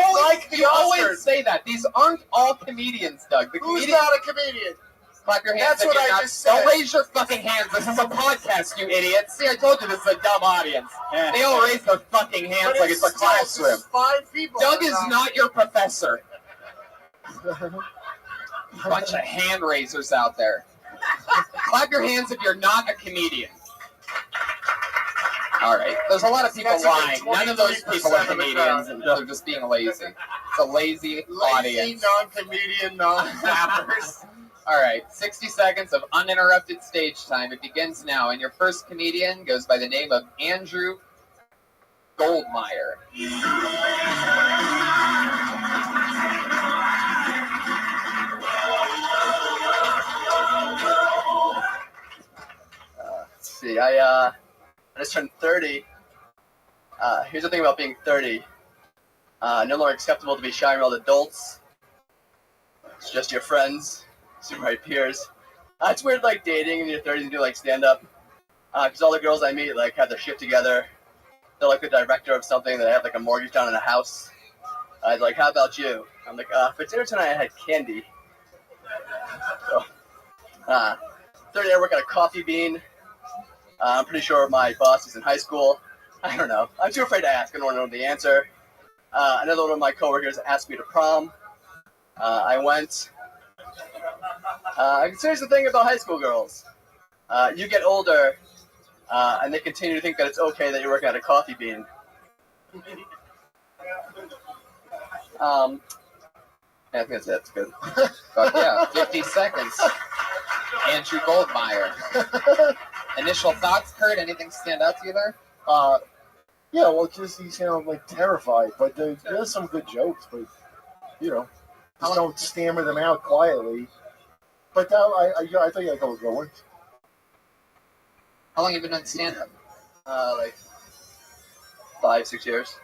always say that. These aren't all comedians, Doug. Who's not a comedian? Clap your hands. That's what I just said. Don't raise your fucking hands. This is a podcast, you idiots. See, I told you this is a dumb audience. Yeah. They all raise their fucking hands like it's a classroom. 5 people. Doug is not your professor. Bunch of hand raisers out there. Clap your hands if you're not a comedian. All right. There's a lot of people lying. None of those people are comedians. They're just being lazy. It's a lazy audience. non-comedian, non-clappers. All right, 60 seconds of uninterrupted stage time. It begins now, and your first comedian goes by the name of Andrew Goldmeyer. Let's see, I just turned 30. Here's the thing about being 30. No longer acceptable to be shy around adults. It's just your friends, super high peers. It's weird, like, dating in your 30s and do, like, stand-up. Because all the girls I meet, like, have their shit together. They're, like, the director of something. They have, like, a mortgage down in a house. I'd like, how about you? I'm like, for dinner tonight, I had candy. So, 30, I work at a coffee bean. I'm pretty sure my boss is in high school. I don't know. I'm too afraid to ask. I don't want to know the answer. Another one of my coworkers asked me to prom. I went. Here's the thing about high school girls. You get older, and they continue to think that it's okay that you're working at a coffee bean. I think that's it. That's good. But yeah, 50 seconds. Andrew Goldmeyer. Initial thoughts, Kurt? Anything stand out to you there? Yeah, well, just you sound like terrified, but there's some good jokes, but you know, just don't stammer them out quietly. But I thought you had a couple good ones. How long have you been on stand-up? Like 5-6 years.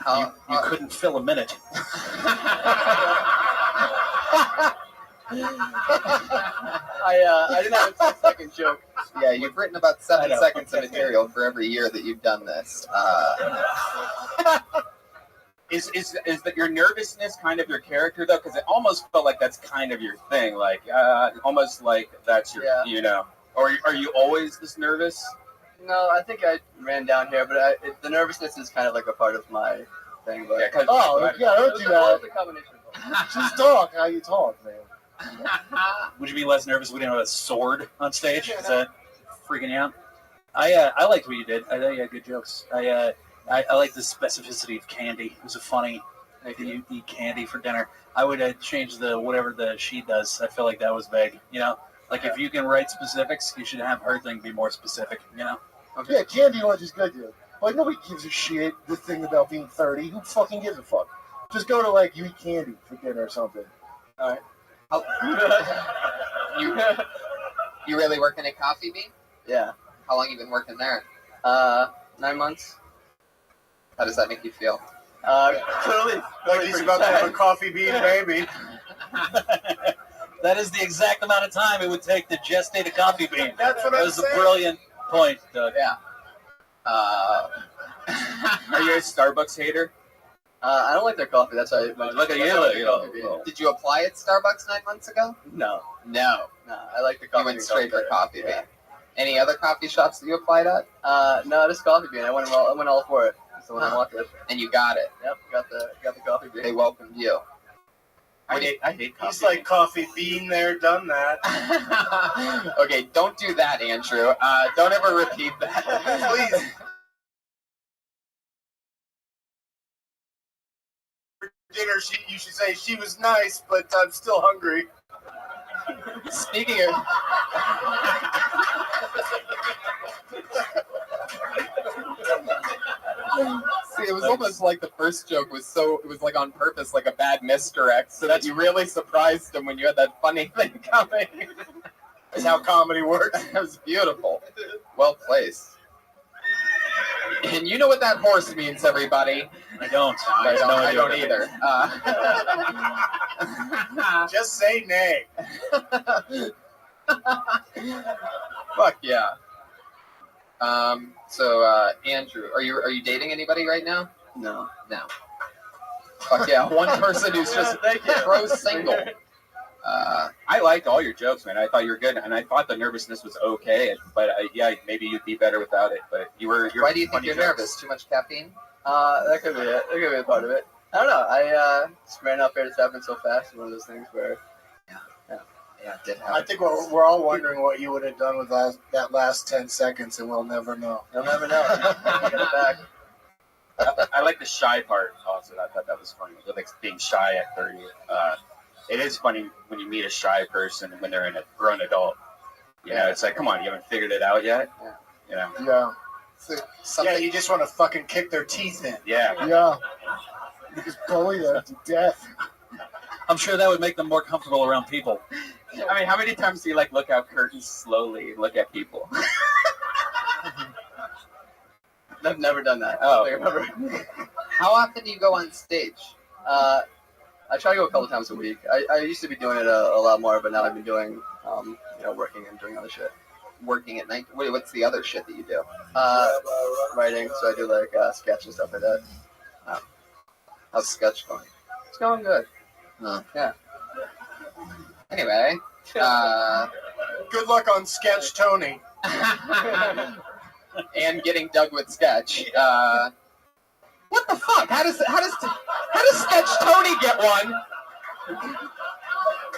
You couldn't fill a minute. I didn't have a 10-second joke. Yeah, you've written about 7 seconds of material for every year that you've done this. Is that your nervousness kind of your character though? Because it almost felt like that's kind of your thing, like almost like that's your, you know. Or are you always this nervous? No, I think I ran down here, but the nervousness is kind of like a part of my thing. But Don't do that. Just talk how you talk, man. Would you be less nervous if we didn't have a sword on stage? Is that freaking you out? I liked what you did. I thought you had good jokes. I like the specificity of candy. It was a funny. Like you eat candy for dinner. I would change the whatever the she does. I feel like that was vague. You know, like if you can write specifics, you should have her thing be more specific. You know. Yeah, candy lunch is good, dude. Like nobody gives a shit. The thing about being 30, who fucking gives a fuck? Just go to like you eat candy for dinner or something. All right. You really working at Coffee Bean? Yeah. How long you been working there? 9 months. How does that make you feel? Clearly. Like he's about to have a coffee bean baby. That is the exact amount of time it would take to gestate a coffee bean. That's what that I'm was saying. a brilliant point, Doug. Yeah. Are you a Starbucks hater? I don't like their coffee. That's why. Look at you. Did you apply at Starbucks 9 months ago? No. No. I like the coffee. You went straight for Coffee Bean. Yeah. Any other coffee shops that you applied at? No, just Coffee Bean. I went all for it. That's the one I wanted. And you got it. Yep, got the Coffee Bean. They welcomed you. I hate coffee. He's like coffee bean there, done that. Okay, don't do that, Andrew. Don't ever repeat that. Please. For dinner, you should say she was nice, but I'm still hungry. Speaking of... See, it was almost like the first joke was it was like on purpose, like a bad misdirect, so that you really surprised him when you had that funny thing coming. That's how comedy works. That was beautiful. Well placed. And you know what that horse means, everybody. I don't. I don't either. Just say nay. Fuck yeah. So Andrew, are you dating anybody right now? No. Fuck yeah, one person who's just pro single. I liked all your jokes, man. I thought you were good, and I thought the nervousness was okay. But yeah, maybe you'd be better without it. But you're Why do you think you're nervous? Too much caffeine? That could be it. That could be a part of it. I don't know. I just ran up here. This happened so fast. One of those things where. Yeah, it did happen. I think we're all wondering what you would have done with that last 10 seconds, and we'll never know. You'll never know. Get it back. I like the shy part also. I thought that was funny. Like being shy at 30. it is funny when you meet a shy person when they're a grown adult. You know, it's like, come on, you haven't figured it out yet. You know. Yeah. Yeah, you just want to fucking kick their teeth in. Yeah. Yeah. You just bully them to death. I'm sure that would make them more comfortable around people. I mean, how many times do you like look out curtains slowly and look at people? I've never done that. Oh. I don't think I've ever. How often do you go on stage? I try to go a couple times a week. I used to be doing it a lot more, but now I've been doing, working and doing other shit. Working at night? Wait, what's the other shit that you do? Writing, so I do like sketch and stuff like that. How's sketch going? It's going good. Yeah. Anyway, Good luck on Sketch Tony. and getting dug with sketch. What the fuck? How does Sketch Tony get one?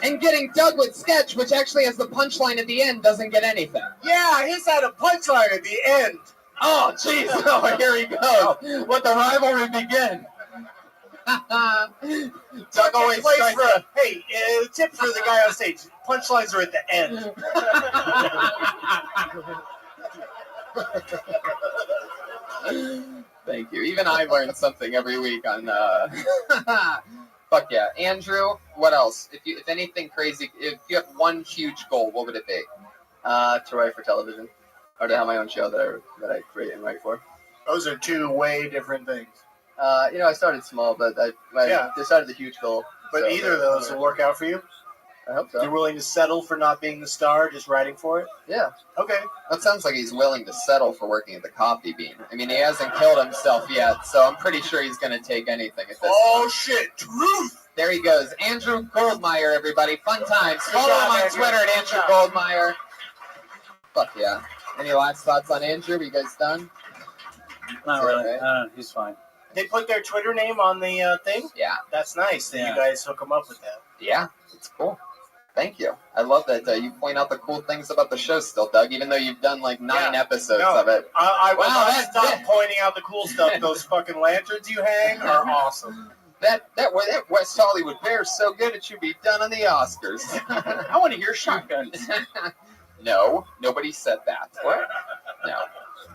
And getting dug with sketch, which actually has the punchline at the end, doesn't get anything. Yeah, his had a punchline at the end. Oh, jeez. Oh, here he goes. Let the rivalry begin. Doug always tries to... Hey, tip for the guy on stage. Punchlines are at the end. Thank you. Even I learn something every week on... Fuck yeah. Andrew, what else? If anything crazy, if you have one huge goal, what would it be? To write for television. Or to have my own show that I create and write for. Those are two way different things. I started small, but I decided the huge goal. But so, either of those will work out for you? I hope so. You're willing to settle for not being the star, just writing for it? Yeah. Okay. That sounds like he's willing to settle for working at the Coffee Bean. I mean, he hasn't killed himself yet, so I'm pretty sure he's going to take anything at this point. Shit, truth! There he goes. Andrew Goldmeyer, everybody. Fun times. Follow him on Twitter at Andrew Goldmeyer. Fuck yeah. Any last thoughts on Andrew? Are you guys done? Not really. He's fine. They put their Twitter name on the thing? Yeah. That's nice that Yeah. you guys hook them up with that. Yeah, it's cool. Thank you. I love that you point out the cool things about the show still, Doug, even though you've done like 9 episodes of it. I will Wow, not stop pointing out the cool stuff. Those fucking lanterns you hang are awesome. That West Hollywood bear is so good it should be done on the Oscars. I want to hear shotguns. No, nobody said that. What? No.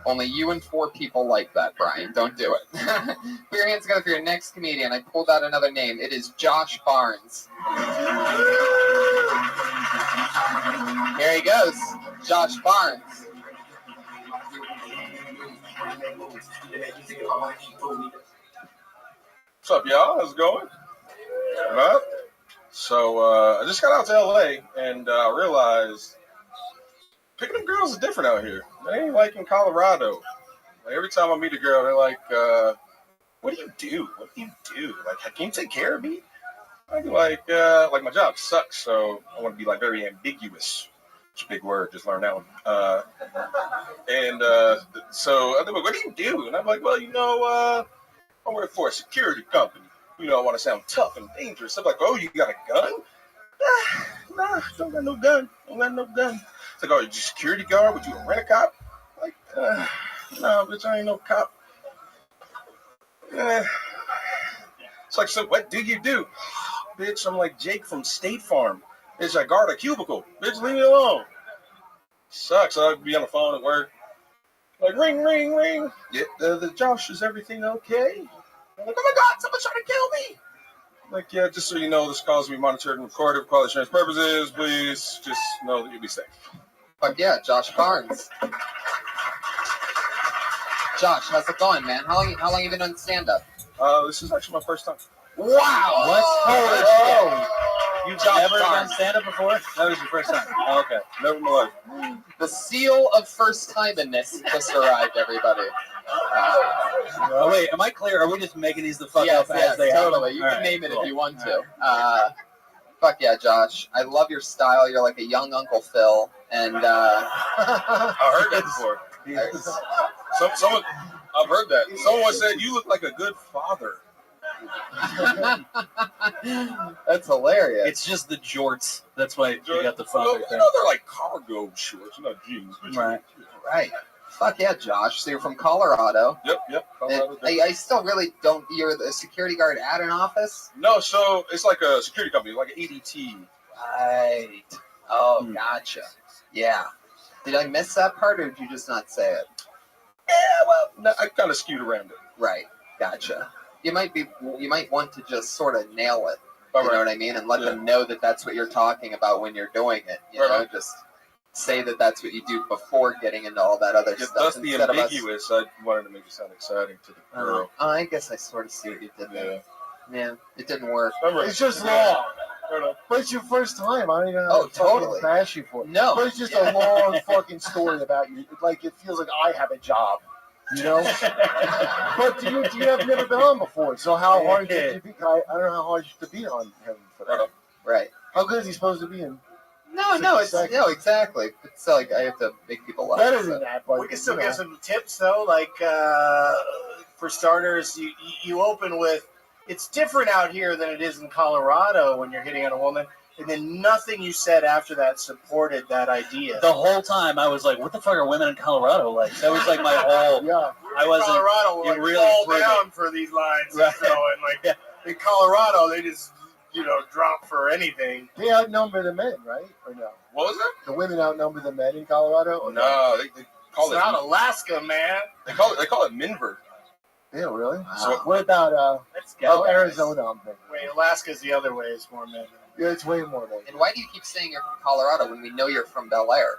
Only you and 4 people like that, Brian. Don't do it. Put your hands together for your next comedian. I pulled out another name. It is Josh Barnes. Here he goes. Josh Barnes. What's up, y'all? How's it going? Well, so I just got out to LA and realized picking up girls is different out here. They ain't like in Colorado. Like, every time I meet a girl, they're like, what do you do? What do you do? Like, can you take care of me? I'd be like my job sucks, so I want to be like very ambiguous. It's a big word, just learn that one. So I think, what do you do? And I'm like, well, I work for a security company. I want to sound tough and dangerous. I'm like, oh, you got a gun? Nah, don't got no gun. Don't got no gun. It's like, oh, you security guard? Would you rent a cop? Like, no, bitch, I ain't no cop. It's like, so what do you do? Bitch, I'm like Jake from State Farm. Bitch, I guard a cubicle. Bitch, leave me alone. Sucks. I'd be on the phone at work. Like, ring, ring, ring. Yeah, the Josh, is everything okay? I'm like, oh my God, someone's trying to kill me. Like, yeah, just so you know, this call is being monitored and recorded for quality assurance purposes. Please just know that you'll be safe. Fuck yeah, Josh Barnes. Josh, how's it going, man? How long you been on stand-up? This is actually my first time. Wow! What? Holy shit! You've Josh never Barnes. done stand-up before? That was your first time. Oh, okay. Never in my life. The seal of first-time-inness just arrived, everybody. Oh, wait, am I clear? Are we just making these the fuck Yes, up as they totally. happen? You All can right, name it cool. if you want to. Fuck yeah, Josh. I love your style. You're like a young Uncle Phil. And I heard that before. Someone, I've heard that. Someone said you look like a good father. That's hilarious. It's just the jorts. That's why you got the Well, father thing. they're like cargo shorts, not jeans. Right. Right. Fuck yeah, Josh. So you're from Colorado. Yep. Colorado. I still really don't. You're the security guard at an office? No, so it's like a security company, like an ADT. Right. Oh, gotcha. Yeah. Did I miss that part, or did you just not say it? Yeah, well, no, I kind of skewed around it. Right. Gotcha. You might want to just sort of nail it. All You know right. what I mean? And let them know that that's what you're talking about when you're doing it. You know, just say that that's what you do before getting into all that other Yeah, stuff. thus the instead of us- ambiguous. I wanted to make it sound exciting to the girl. Oh, I guess I sort of see what you did there. Yeah, it didn't work. It's just long. But it's your first time. I don't even know how to totally. bash you for it. No. But it's just a long fucking story about you. Like, it feels like I have a job. You know? But you have never been on before. So how hard did you be? I don't know how hard you have to be on him for that. Right. How good is he supposed to be in? No, exactly. It's like I have to make people laugh. Better than that, but We can still give some tips though. Like for starters, you open with it's different out here than it is in Colorado when you're hitting on a woman, and then nothing you said after that supported that idea. The whole time I was like, "What the fuck are women in Colorado like?" That was like my whole. Yeah. I wasn't. Colorado will you like really fall threw me. down for these lines. Right. So, and like in Colorado, they just drop for anything. They outnumber the men, right? Or no? What was that? The women outnumber the men in Colorado? Or No, they call It's it. not Alaska, man. They call it Minver. Yeah, really? So- what about Let's go. Arizona? I'm thinking. Wait, Alaska's the other way. It's more men. Yeah, it's way more men. And why do you keep saying you're from Colorado when we know you're from Bel Air?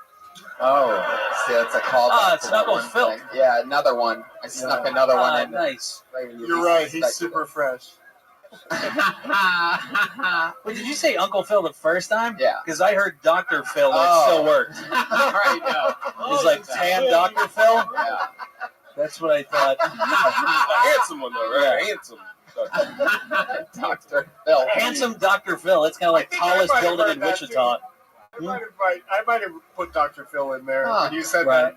Oh. See, that's a call. It's Uncle Phil. Yeah, another one. I snuck another one in. Nice. Right when you You're right. least He's expected super fresh. Wait, did you say Uncle Phil the first time? Yeah. Because I heard Dr. Phil and it still worked. Right now. He's like tan Dr. Phil. Yeah. That's what I thought. A handsome one though, right? Yeah. Handsome. Dr. Phil. Handsome Dr. Phil. It's kind of like I think I tallest might have building heard in that, Wichita. I might have put Dr. Phil in there Huh. when you said Right. that.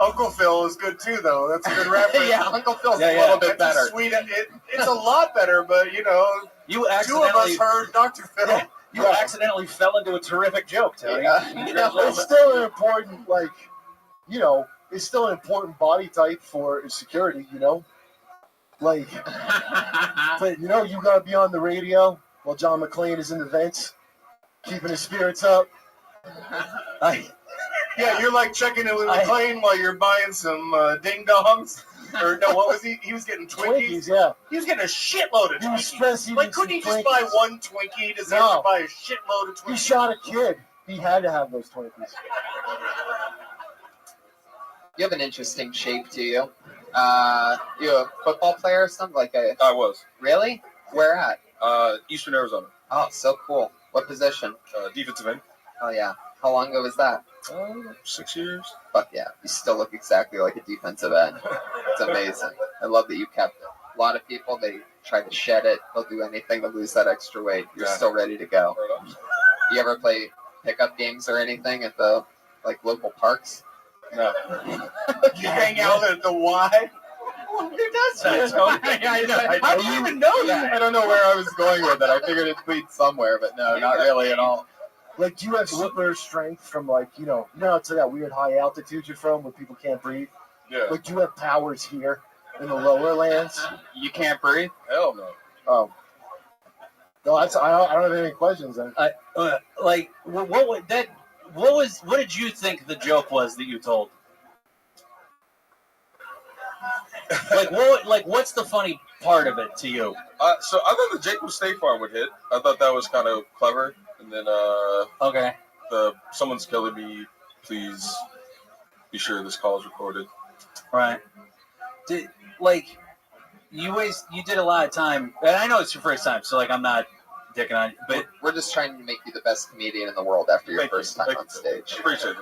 Uncle Phil is good too, though. That's a good reference. Yeah, Uncle Phil's Yeah, a yeah. little bit That's a better. sweet. It's a lot better, but You two of accidentally, us heard Dr. Phil. you accidentally fell into a terrific joke, Tony. It's still an important, like, it's still an important body type for security, Like, but, you gotta be on the radio while John McClane is in the vents, keeping his spirits up. Yeah, you're like checking in with McClane while you're buying some ding dongs. Or no, what was he? He was getting Twinkies. Yeah. He was getting a shitload of He was Twinkies. stressing Like, couldn't he just Twinkies. buy one Twinkie? He deserved No. to buy a shitload of Twinkies. He shot a kid. He had to have those Twinkies. You have an interesting shape to you. You a football player or something? I was. Really? Where at? Eastern Arizona. Oh, so cool. What position? Defensive end. Oh yeah. How long ago was that? 6 years. Fuck yeah. You still look exactly like a defensive end. It's amazing. I love that you kept it. A lot of people, they try to shed it. They'll do anything to lose that extra weight. You're Yeah. still ready to go. You ever play pickup games or anything at the local parks? No. You hang out at the Y? Who does that? I know. How do you even know that? I don't know where I was going with it. I figured it'd lead somewhere, but no, not really at all. Like, do you have super strength from, like, to that weird high altitude you're from where people can't breathe? Yeah. Like, do you have powers here in the lower lands? You can't breathe? Hell no. Oh. No, I don't have any questions then. What did you think the joke was that you told? What's the funny part of it to you? So I thought the Jacob State Farm would hit. I thought that was kind of clever. And then Okay. Someone's killing me. Please be sure this call is recorded. Right. You did a lot of time, and I know it's your first time, so I'm not dicking on you, but we're just trying to make you the best comedian in the world after your first time on stage. Appreciate it.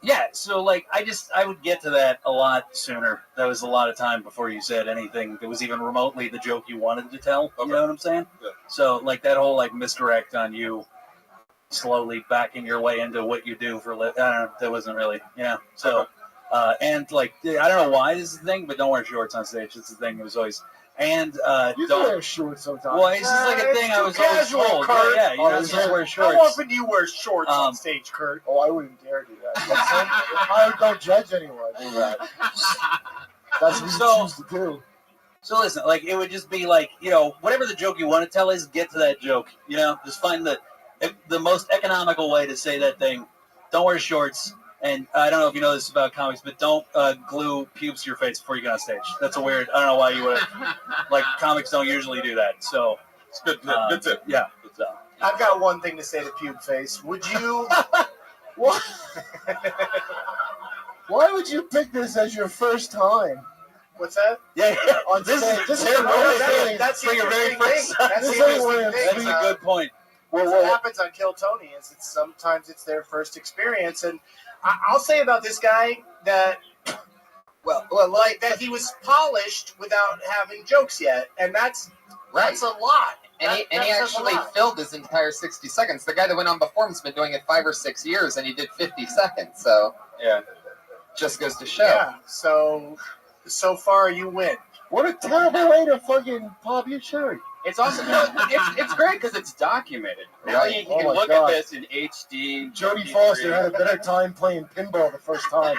yeah. So I would get to that a lot sooner. That was a lot of time before you said anything that was even remotely the joke you wanted to tell. Okay. You know what I'm saying? Yeah. So that whole misdirect on you, slowly backing your way into what you do for that wasn't really So And like, I don't know why this is the thing, but don't wear shorts on stage. It's the thing. It was always. And You don't wear shorts sometimes. Well, it's just like a thing I was always casual, told. Kurt. Yeah, you're not supposed to wear shorts. How often do you wear shorts on stage, Kurt? Oh, I wouldn't dare do that. I don't judge anyone. That's what you choose to do. So listen, like it would just be like, you know, whatever the joke you want to tell is, get to that joke. You know, just find the most economical way to say that thing. Don't wear shorts, and I don't know if you know this about comics, but don't glue pubes to your face before you get on stage. That's a weird. I don't know why you would. Like comics don't usually do that. So it's good. Good tip. Yeah. I've got one thing to say to pube face. Would you? What? Why would you pick this as your first time? What's that? Yeah, on this stage. is that's for your very first. That's This the ain't interesting wearing thing. That's a good point. What happens on Kill Tony is sometimes it's their first experience, and I'll say about this guy that, well, like that he was polished without having jokes yet, and that's a lot. And he actually filled his entire 60 seconds. The guy that went on before him's been doing it 5 or 6 years, and he did 50 seconds. So yeah, just goes to show. Yeah. So far you win. What a terrible way to fucking pop your cherry. It's also it's great because it's documented. Now Right. you Oh can my look God. at this in HD. Jodie Foster had a better time playing pinball the first time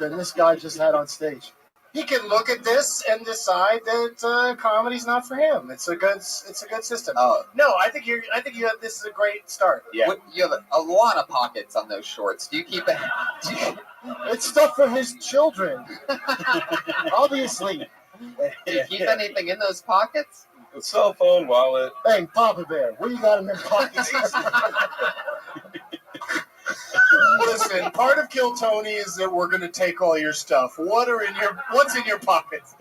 than this guy just had on stage. He can look at this and decide that comedy's not for him. It's a good system. No, I think this is a great start. Yeah. You have a lot of pockets on those shorts. Do you keep it? It's stuff for his children. Obviously. Do you keep anything in those pockets? A cell phone, wallet. Hey, Papa Bear, what do you got in them pockets? Listen, part of Kill Tony is that we're going to take all your stuff. What's in your pockets?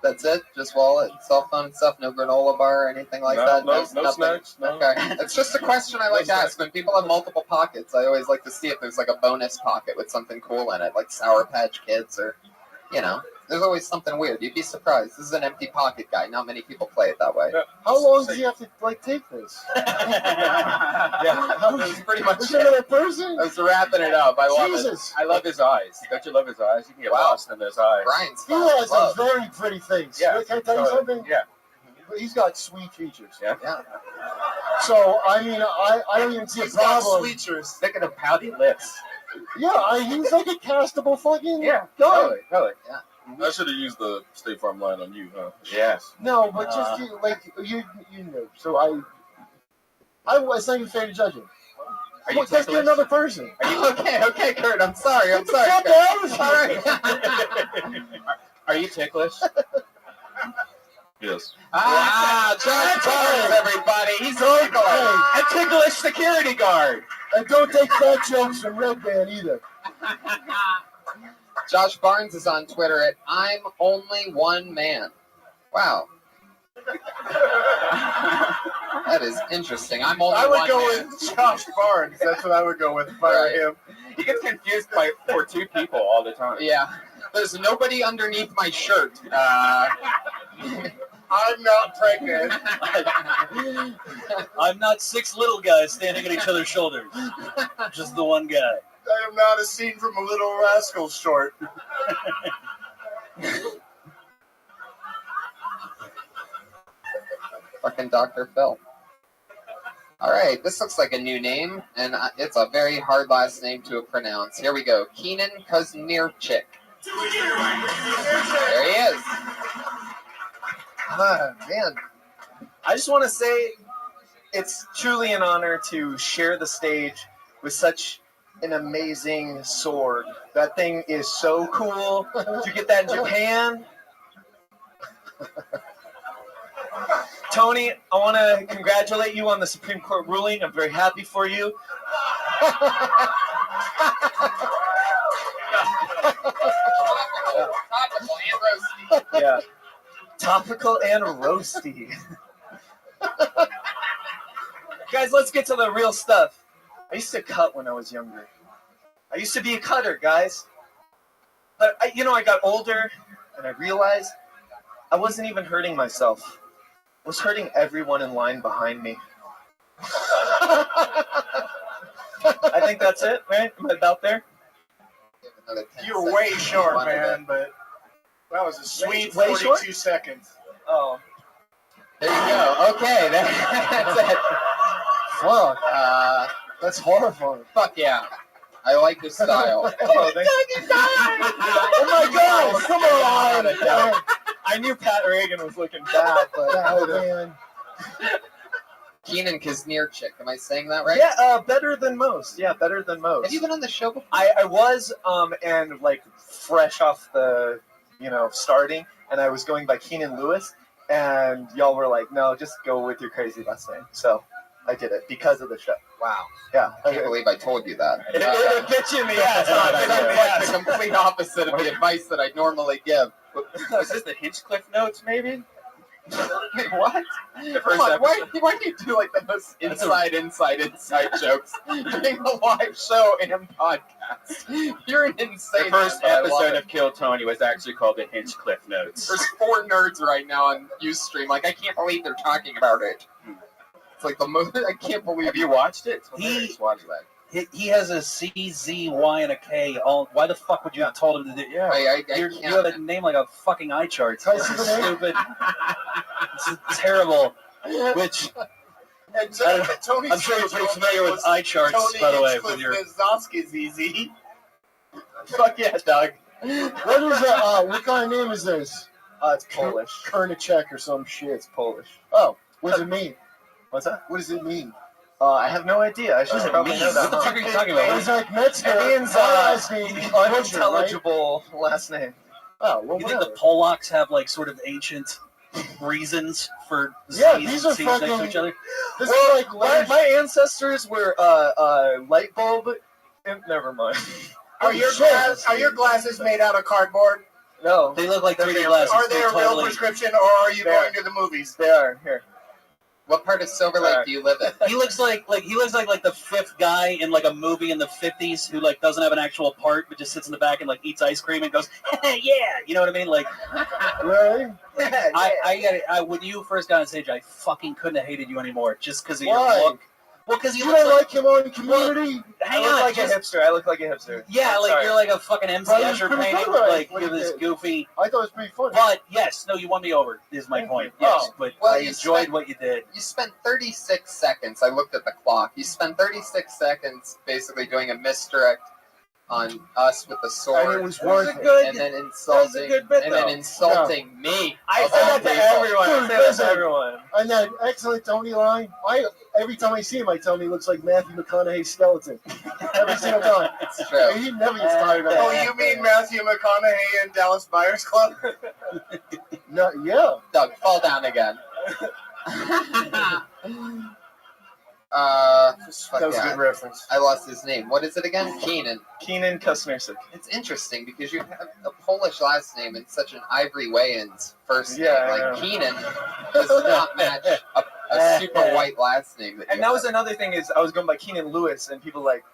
That's it? Just wallet, cell phone and stuff? No granola bar or anything like that? No Nothing? snacks. No. Okay. It's just a question I like to ask. When people have multiple pockets, I always like to see if there's like a bonus pocket with something cool in it, like Sour Patch Kids or, you know. There's always something weird. You'd be surprised. This is an empty pocket guy. Not many people play it that way. How long does he have to take this? Yeah, this is pretty much Is there another person? I was wrapping it up. I love Jesus. it. I love his eyes. Don't you love his eyes? You can get lost in those eyes. Brian's He has a very pretty face. Yeah. Can I tell you something? Yeah. He's got sweet features. Yeah. So, I mean, I don't even see a problem. Features. Look at the pouty lips. Yeah, he's like a castable fucking guy. Totally. Yeah. I should have used the State Farm line on you, huh? Yes. No, but just you know. So it's not even fair to judge him. Let's get another person. Okay, Kurt. I'm sorry. Get the fuck out of here. All right. Are you ticklish? Yes. Josh Barnes, everybody. He's a ticklish security guard. And don't take fat jokes from Red Band either. Josh Barnes is on Twitter at I'm only one man. Wow. That is interesting. I'm only I would one go man. with Josh Barnes. That's what I would go with if I were him. He gets confused for two people all the time. Yeah. There's nobody underneath my shirt. I'm not pregnant. I'm not 6 little guys standing at each other's shoulders. Just the one guy. I am not a scene from a Little Rascals short. Fucking Dr. Phil. All right, this looks like a new name, and it's a very hard last name to pronounce. Here we go. Keenan Kuznierchik. There he is. Man, I just want to say it's truly an honor to share the stage with such an amazing sword. That thing is so cool. Did you get that in Japan? Tony, I want to congratulate you on the Supreme Court ruling. I'm very happy for you. Yeah. Topical and roasty. Guys, let's get to the real stuff. I used to cut when I was younger. I used to be a cutter, guys. But, I got older, and I realized I wasn't even hurting myself. I was hurting everyone in line behind me. I think that's it, right? Am I about there? another 10 You're seconds. way short, One of man, it. but that was a sweet Way 42 short? seconds. Oh. There you go. Okay, that's it. Fuck. That's horrifying. Fuck yeah. I like the style. Oh, my God! Come on! I knew Pat Reagan was looking bad, but Oh, man. Keenan Kazmierczyk. Am I saying that right? yeah, better than most. Yeah, better than most. Have you been on the show before? I was, and like fresh off the, starting, and I was going by Keenan Lewis, and y'all were like, no, just go with your crazy last name. So I did it because of the show. Wow. Yeah. I can't believe I told you that. It bit you in the ass. That's like the complete opposite of the advice that I normally give. Was this the Hinchcliffe notes, maybe? Wait, what? The Come first on, episode. why do you do like the most inside jokes during the live show and podcast? You're an insane. The first man, but I love episode it. of Kill Tony was actually called the Hinchcliffe Notes. There's 4 nerds right now on Ustream. Like, I can't believe they're talking about it. It's like the most. I can't believe. Have you watched it? Watch that. He has a C, Z, Y, and a K. Why the fuck would you have told him to do? Yeah, I you can't. have a name like a fucking eye chart. Can I see the name? Stupid. It's terrible. Which And Tony I'm sure you're pretty familiar with eye charts, Tony by the way. Hinchcliffe With your Kozlowski's easy. Fuck yeah, Doug. What is that? What kind of name is this? It's Polish. Kernicek or some shit. It's Polish. Oh, what does it mean? What's that? What does it mean? I have no idea. I should probably know that. What the fuck are you talking about? It's like Metzger. It means last name, Butcher, right? unintelligible last name. Oh, well, You think the whatever. Polacks have like sort of ancient reasons for Yeah, C's these and are C's next to fucking- each other? This Well, is like my ancestors were light bulb. Never mind. Are your glasses made out of cardboard? No, They look like 3D glasses. Are they a They're real totally- prescription, or are you They going are. to the movies? they are here. What part of Silver Lake do you live in? He looks like the 5th guy in like a movie in the 50s who like doesn't have an actual part but just sits in the back and like eats ice cream and goes, yeah, you know what I mean? Like, Right? I get it. When you first got on stage, I fucking couldn't have hated you anymore just because of Why? your look. Well, because You you look don't like, like him on Community? hang I look on, like just- a hipster. I look like a hipster. yeah, I'm like sorry. you're like a fucking MC Well, it was Escher pretty painting, good, like what give he this did. goofy. I thought it was pretty funny. But yes, no, you won me over. Is my point. Yes, but Well, I you enjoyed spent- what you did. You spent 36 seconds. I looked at the clock. You spent 36 seconds basically doing a misdirect on us with the And sword, it was worth it. and then insulting, good bit, and then though. insulting me. I of said all that to people. everyone. I Dude, said that listen. to everyone. And that excellent Tony line, every time I see him, I tell him he looks like Matthew McConaughey's skeleton. Every single time. It's true. He never gets tired of Oh, it. you mean Matthew McConaughey and Dallas Buyers Club? No, yeah. Doug, fall down again. Fuck That was yeah. a good reference. I lost his name. What is it again? Keenan. Keenan Kusnersik. It's interesting because you have a Polish last name and such an Ivory Wayans first Yeah, name. I Like know. Keenan does not match a super white last name. That And you that have. was another thing is I was going by Keenan Lewis, and people like,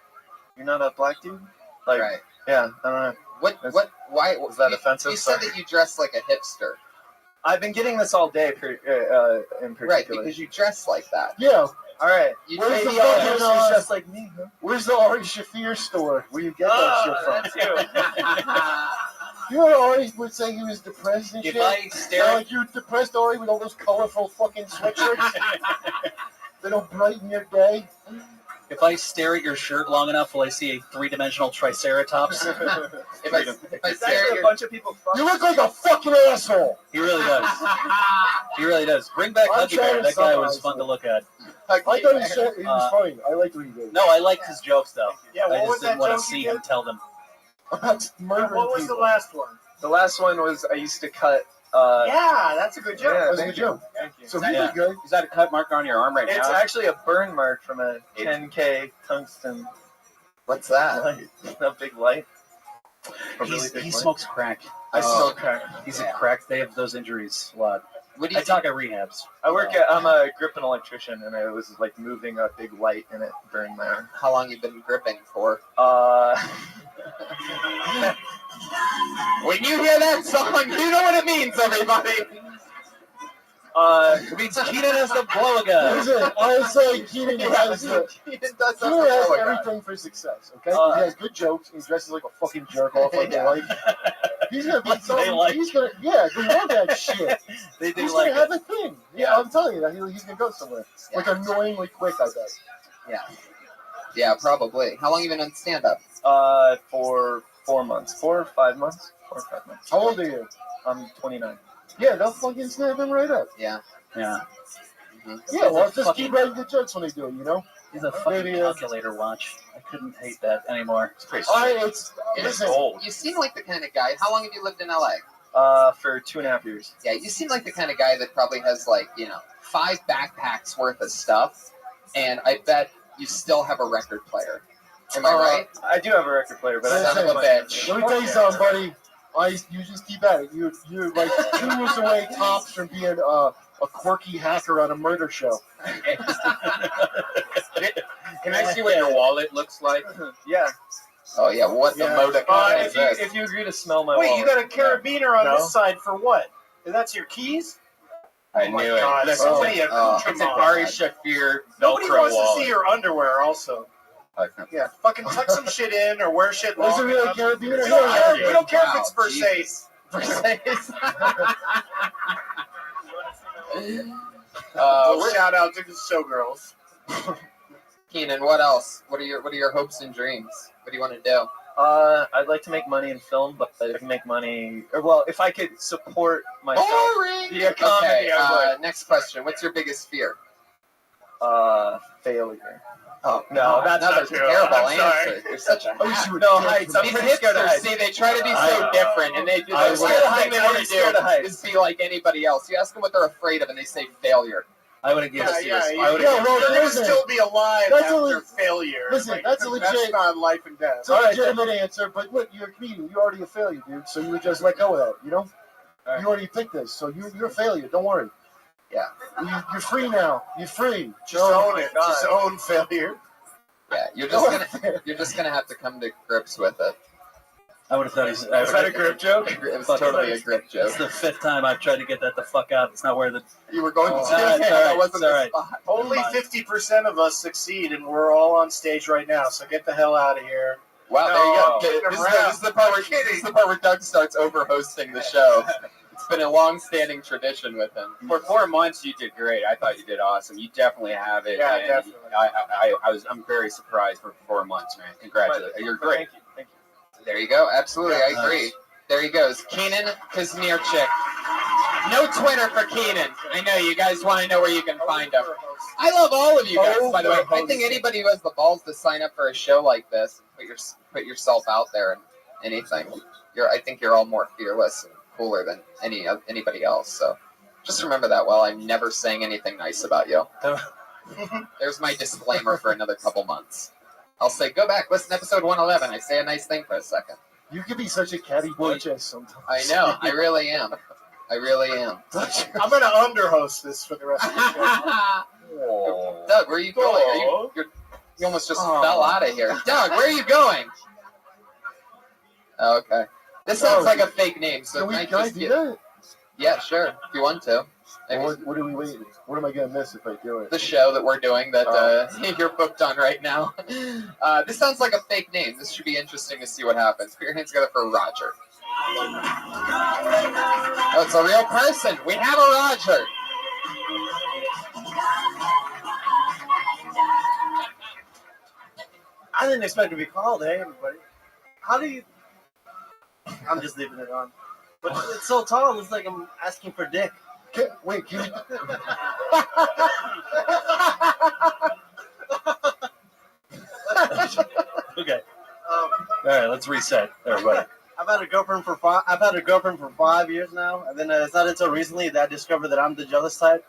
you're not a black dude? Like, right. yeah, I don't know. Why? Was that you, offensive? You said Sorry. that you dress like a hipster. I've been getting this all day, in particular. Right, because you dress like that. Yeah. All right. You Where's Maybe the all fucking, hipsters just like me. Huh? Where's the Ari Shafir store where you get that shit from? That's you. You know Ari would say he was depressed and If shit? I stare Now, at like you're depressed, Ari, with all those colorful fucking sweatshirts? They don't brighten your day? If I stare at your shirt long enough, will I see a 3-dimensional triceratops? If I It's stare at actually a your, bunch of people. You look like a fucking asshole! He really does. He really does. Bring back I'm Huggy Bear. trying to That guy was summarize fun to it. look at. I thought he said he was funny. I liked what he did. No, I liked his jokes though. Yeah, I what just was didn't that want to joke see you him did? tell them. About murdering What was the people. last one? The last one was I used to cut. Yeah, that's a good joke. Yeah, That was a thank good you. joke. Thank you. So he did good. Is that a cut mark on your arm right It's now? actually a burn mark from a 10K tungsten what's that? light. A big light. A really big He light. smokes crack. I smoke crack. He's a crack. They have those injuries a lot. What do I you talk at rehabs. I'm a gripping electrician, and I was like moving a big light, and it burned my arm. How long you been gripping for? When you hear that song, you know what it means, everybody. It means Keenan has to blow a gun. Listen, I say Keenan has everything for success. Okay, he has good jokes. He dresses like a fucking jerk off like they like. He's gonna be he's gonna they love that shit. He's gonna have a thing. Yeah, I'm telling you that he's gonna go somewhere. Like annoyingly quick, I bet. Yeah, probably. How long have you been on stand-up? For 4 months. 4 or 5 months? 4 or 5 months. How old are you? I'm 29. Yeah, they'll fucking snap him right up. Yeah. Yeah. Yeah, well, just keep writing good jokes when they do it, you know? He's a fucking calculator watch. I couldn't hate that anymore. It's pretty It's old. You seem like the kind of guy. How long have you lived in LA? For 2.5 years. Yeah, you seem like the kind of guy that probably has 5 backpacks worth of stuff, and I bet you still have a record player. Am I right? I do have a record player, but I Son of a bitch. Let me tell you something, buddy. You just keep at it. You're like 2 years away tops from being a quirky hacker on a murder show. Can I see what your wallet looks like? Yeah. Oh yeah, what the modicum is this? If you agree to smell my Wait, wallet. you got a carabiner on No. this side for what? That's your keys? I my knew God, it. so many It's accoutrements. an Ari Shafir Nobody Velcro wants wallet. to see your underwear also. Yeah, fucking tuck some shit in or wear shit long Was it really enough. carabiner? We don't care, we don't care Wow, if it's Versace. Shout out to the showgirls. Keenan, what else? What are your hopes and dreams? What do you want to do? I'd like to make money in film, but if I can make money, if I could support myself. Boring. via comedy, I would. Next question. What's your biggest fear? Failure. Oh No, that's another not true. terrible I'm sorry. answer. You're such a hack. No, heights. I'm These pretty scared of hipsters, heights. see, they try to be so different, and they do the I'm worst scared of thing they heights. want I'm to scared of do heights. is be like anybody else. You ask them what they're afraid of, and they say failure. I would have given You're well, gonna listen, still be alive that's after a failure. listen, that's a legit- That's not life and death. It's a legitimate answer, but what, you're a comedian. You're already a failure, dude. So you would just let go of that, you know? You already picked this, so you're a failure. Don't worry. Yeah. You're free now. You're free. Just own it. Just own failure. Yeah, you're just gonna have to come to grips with it. I would have thought he's. Is that a grip joke? It was totally a grip joke. It's the 5th time I've tried to get that the fuck out. It's not where the. You were going to. It's all right, That wasn't it's all the right. spot. Only 50% of us succeed, and we're all on stage right now. So get the hell out of here. Wow, there you go. This is the part where Doug starts over-hosting the show. It's been a long-standing tradition with him. For 4 months, you did great. I thought you did awesome. You definitely have it. Yeah, and definitely. I'm very surprised for 4 months, man. Congratulations. You're great. Thank you. There you go. Absolutely, I agree. There he goes. Keenan Kazmierczyk. No Twitter for Keenan. I know you guys want to know where you can find him. I love all of you guys, by the way. I think anybody who has the balls to sign up for a show like this and put yourself out there and anything, I think you're all more fearless and cooler than anybody else. So just remember that while I'm never saying anything nice about you. There's my disclaimer for another couple months. I'll say, go back, listen to episode 111. I say a nice thing for a second. You can be such a catty bitch sometimes. I know. I really am. I really am. I'm going to underhost this for the rest of the show. Doug, where are you going? You almost just fell out of here. Doug, where are you going? Oh, okay. This sounds like a fake name. So Can I do that? Yeah, sure. If you want to. What are we waiting? What am I going to miss if I do it? The show that we're doing that you're booked on right now. This sounds like a fake name. This should be interesting to see what happens. Put your hands together for Roger. Oh, it's a real person. We have a Roger. I didn't expect to be called. Hey, everybody. How do you... I'm just leaving it on. But it's so tall, it's like I'm asking for dick. Can you... Okay. All right, let's reset, everybody. I've had a girlfriend for 5 years now, and then it's not until recently that I discovered that I'm the jealous type.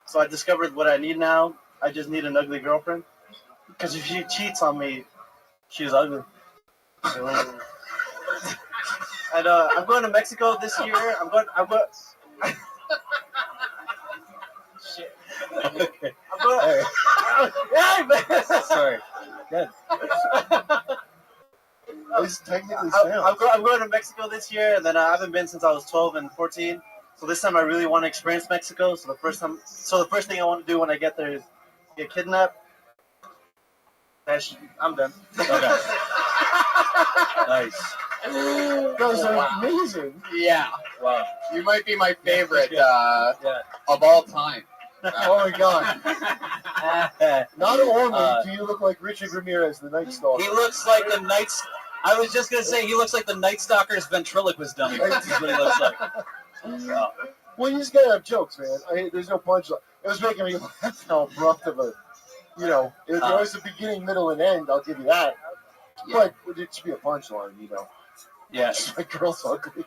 So I discovered what I need now. I just need an ugly girlfriend. Because if she cheats on me, she's ugly. And I'm going to Mexico this year. I'm going. Shit. Okay. I'm going. Hey, man. Sorry. Good. It's technically I'm going to Mexico this year, and then I haven't been since I was 12 and 14. So this time I really want to experience Mexico. So the first thing I want to do when I get there is get kidnapped. I'm done. Okay. Nice. Guys are amazing. Yeah. Wow. You might be my favorite of all time. Oh my god. Not only do you look like Richard Ramirez, the Night Stalker. He looks like the Night. I was just gonna say he looks like the Night Stalker's ventriloquist dummy. That's what he looks like. Wow. Well, you just gotta have jokes, man. There's no punchline. It was making me laugh how abrupt of a, there was a beginning, middle, and end. I'll give you that. Yeah. But it should be a punchline, Yeah. My girl's ugly.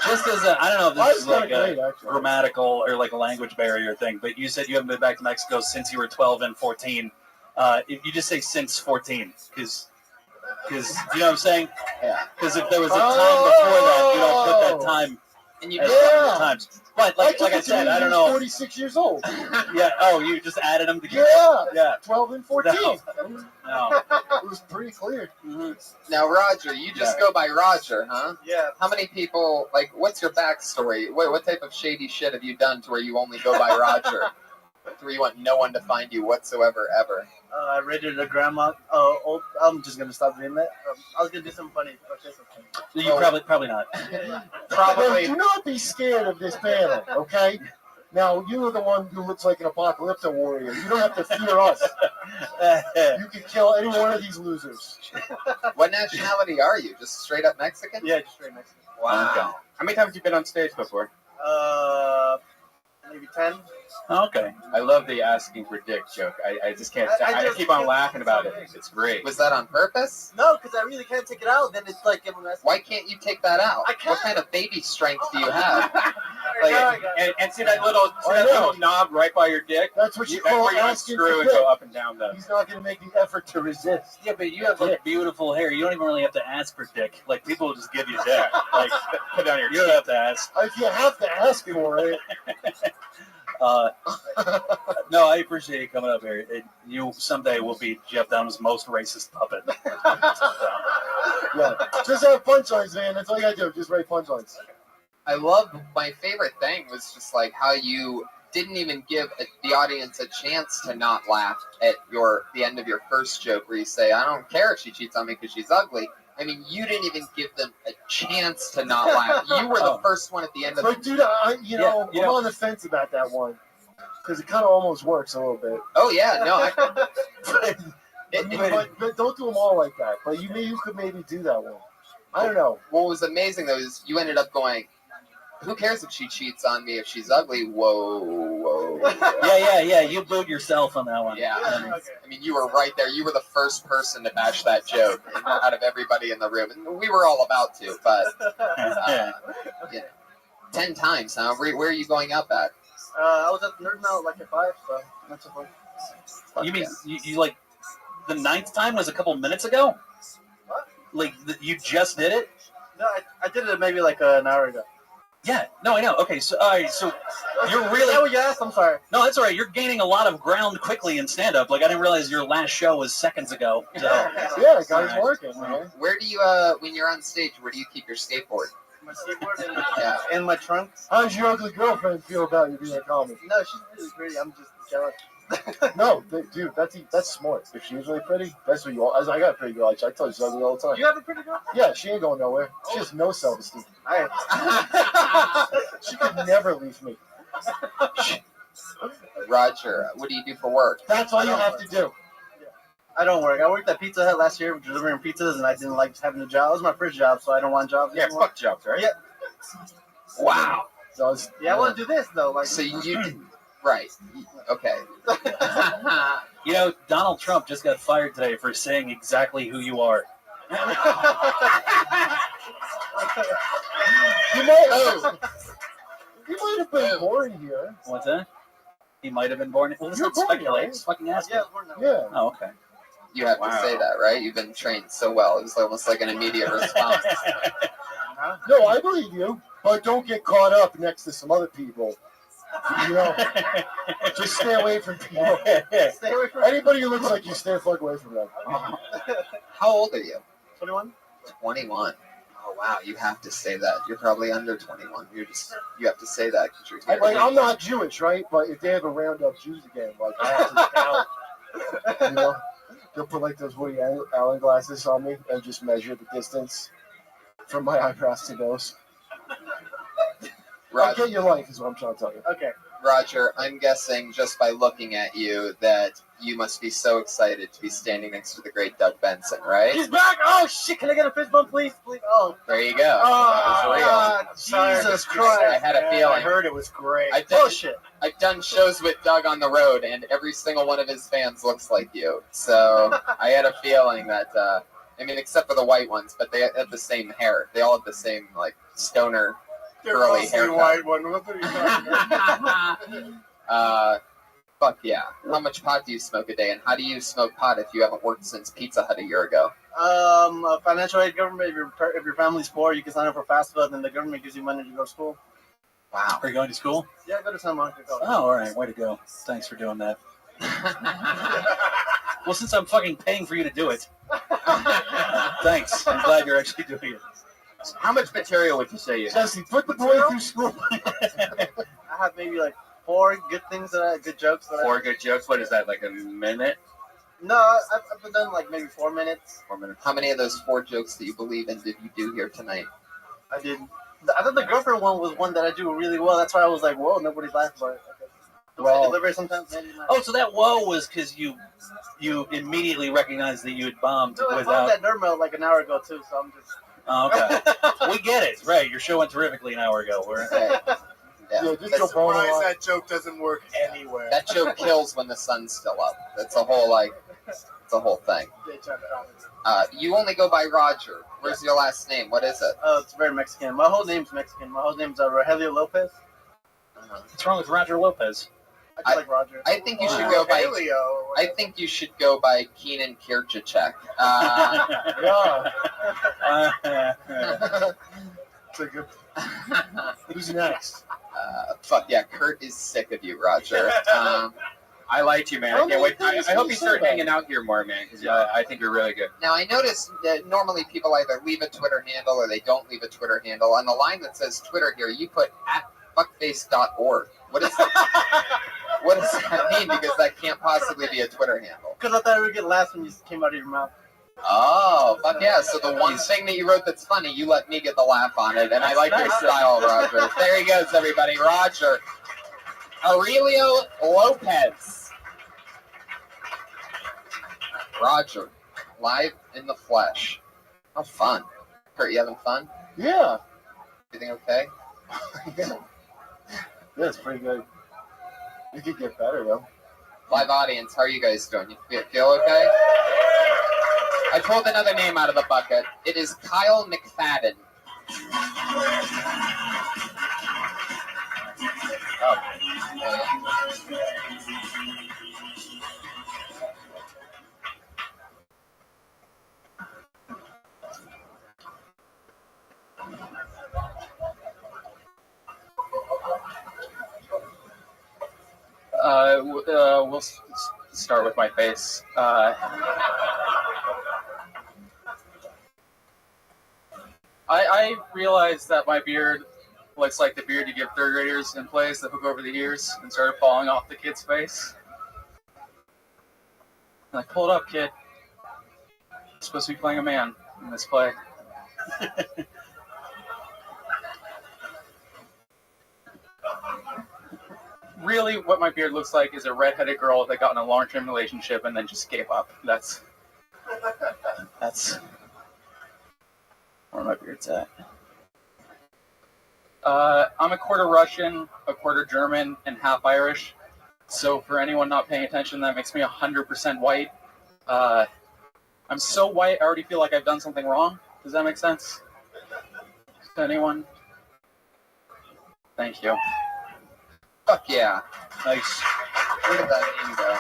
Just as I don't know if this is like great, a actually. grammatical or like a language barrier thing, but you said you haven't been back to Mexico since you were 12 and 14. If you just say since 14, because you know what I'm saying? Yeah. Because if there was a time before that, you don't put that time. And you as Yeah. times. But like I said, I don't know. 46 years old. Yeah. Oh, you just added them together. Yeah. Yeah. 12 and 14. No. It was pretty clear. Now, Roger, you just go by Roger, huh? Yeah. How many people, what's your backstory? What type of shady shit have you done to where you only go by Roger? To where you want no one to find you whatsoever, ever? I raided a grandma. I'm just gonna stop doing that. I was gonna do something funny. You probably not. Probably. Do not be scared of this panel, okay? Now, you're the one who looks like an apocalypse warrior. You don't have to fear us. You can kill any one of these losers. What nationality are you? Just straight up Mexican? Yeah, just straight Mexican. Wow. Okay. How many times have you been on stage before? Maybe 10. Okay. I love the asking for dick joke. I just can't. I keep on laughing about it. It's great. Was that on purpose? No, because I really can't take it out. Then it's like giving us. Why can't you take that out? I can't. What kind of baby strength do you have? And see that little knob right by your dick? That's what you That's call where you asking unscrew for and go dick. up and down the. He's not going to make the effort to resist. Yeah, but you have like beautiful hair. You don't even really have to ask for dick. Like people will just give you dick. Like Put down your. you don't have to ask. If you have to ask for it. No, I appreciate you coming up here. You someday will be Jeff Dunham's most racist puppet. Yeah. Just have punchlines, man. That's all you got to do. Just write punchlines. I love, my favorite thing was just how you didn't even give the audience a chance to not laugh at the end of your first joke where you say, I don't care if she cheats on me because she's ugly. I mean, you didn't even give them a chance to not laugh. You were the first one at the end of But, dude, I'm on the fence about that one. Because it kind of almost works a little bit. Oh, yeah. No, but don't do them all like that. But you could maybe do that one. I don't know. What was amazing, though, is you ended up going, who cares if she cheats on me if she's ugly? Whoa. Yeah. You booed yourself on that one. Yeah. I mean, you were right there. You were the first person to bash that joke out of everybody in the room. And we were all about to, but 10 times, huh? Where are you going up at? I was at the Nerd Melt at 5, so not so far. You mean you like the 9th time was a couple minutes ago? What? Like you just did it? No, I did it maybe like an hour ago. Yeah. No, I know. Okay, so so you're really. Is that what you asked? I'm sorry. No, that's all right. You're gaining a lot of ground quickly in stand-up. Like I didn't realize your last show was seconds ago. So. Yeah, guys working, man. Where do you, when you're on stage, where do you keep your skateboard? My skateboard in my trunk. How does your ugly girlfriend feel about you being a comic? No, she's really pretty. I'm just jealous. No, dude, that's smart. If she's really pretty, that's what you all. I got a pretty girl. I tell you she's ugly all the time. You have a pretty girl? Yeah, she ain't going nowhere. She has no self-esteem. She could never leave me. Roger, what do you do for work? That's all you have to do. I don't work. I worked at Pizza Hut last year delivering pizzas, and I didn't like having a job. It was my first job, so I don't want jobs anymore. Fuck jobs, right? Yeah. Wow. Yeah, I want to do this though. Like, so you did, right? Okay. You know, Donald Trump just got fired today for saying exactly who you are. You might have been born here. What's that? He might have been born. Well, let's You're not born speculate. here, Just fucking ask yeah, I him. was born now. Yeah. Oh, okay. You have to say that, right? You've been trained so well. It was almost like an immediate response. No, I believe you, but don't get caught up next to some other people. You know, just stay away from people. Stay away from Anybody who looks like you, stay the fuck away from them. How old are you? 21. 21. Oh, wow, you have to say that. You're probably under 21. You have to say that because you're here. Like, I'm not Jewish, right? But if they ever round up Jews again, like, I have to count, you know? They'll put, like, those Woody Allen glasses on me and just measure the distance from my eyebrows to nose. I'll get your life is what I'm trying to tell you. Okay. Roger, I'm guessing just by looking at you that you must be so excited to be standing next to the great Doug Benson, right? He's back! Oh, shit, can I get a fist bump, please? Please. Oh. There you go. Oh, That was real. Jesus Christ. I had a feeling. I heard it was great. Bullshit. I've done shows with Doug on the road, and every single one of his fans looks like you. So I had a feeling that, I mean, except for the white ones, but they have the same hair. They all have the same, like, stoner curly haircut. white one. What are you talking about? Fuck yeah. How much pot do you smoke a day, and how do you smoke pot if you haven't worked since Pizza Hut a year ago? Financial aid government. If your family's poor, you can sign up for FAFSA, and then the government gives you money to go to school. Wow. Are you going to school? Yeah, I go to San Monica College. Oh, all right. Way to go. Thanks for doing that. Well, since I'm fucking paying for you to do it, thanks. I'm glad you're actually doing it. How much material would you say you have? Jesse, put the boy through school. I have maybe like 4 good things good jokes. 4 good jokes. What is that? Like a minute? No, I've been done like maybe 4 minutes. 4 minutes. How many of those 4 jokes that you believe in did you do here tonight? I did. I thought the girlfriend one was one that I do really well. That's why I was like, whoa, nobody's laughing about it. Do I deliver sometimes? Maybe not. Oh, so that whoa was because you immediately recognized that you had bombed No, I without. found that doorbell like an hour ago too, so I'm just. Oh, okay. We get it. Right. Your show went terrifically an hour ago. Yeah, just That's surprised that joke doesn't work anywhere. That joke kills when the sun's still up. That's a whole thing. You only go by Roger. Where's your last name? What is it? Oh, it's very Mexican. My whole name's Mexican. My whole name's Rogelio Lopez. What's wrong with Roger Lopez? I like Roger. I think you should go by. I think you should go by Keenan Kirchacek. Who's next? Fuck yeah, Kurt is sick of you, Roger. I liked you, man. I can't wait. I hope you start hanging out here more, man, because I think you're really good. Now, I noticed that normally people either leave a Twitter handle or they don't leave a Twitter handle. On the line that says Twitter here, you put @fuckface.org. What does that mean? Because that can't possibly be a Twitter handle. Because I thought it would get laughs when you came out of your mouth. Oh, fuck yeah. So the one thing that you wrote that's funny, you let me get the laugh on it, and I like your style, Roger. There he goes, everybody. Roger. Aurelio Lopez. Roger. Live in the flesh. How fun. Kurt, you having fun? Yeah. Everything okay? Yeah, it's pretty good. You could get better, though. Live audience, how are you guys doing? You feel okay? I pulled another name out of the bucket. It is Kyle McFadden. We'll start with my face. I realized that my beard looks like the beard you give third graders in plays that hook over the ears and started falling off the kid's face. I'm like, pull it up, kid. You're supposed to be playing a man in this play. Really, what my beard looks like is a redheaded girl that got in a long-term relationship and then just gave up. That's where my beard's at. I'm a quarter Russian, a quarter German, and half Irish. So for anyone not paying attention, that makes me 100% white. I'm so white, I already feel like I've done something wrong. Does that make sense? To anyone? Thank you. Fuck yeah. Nice. Look at that name go.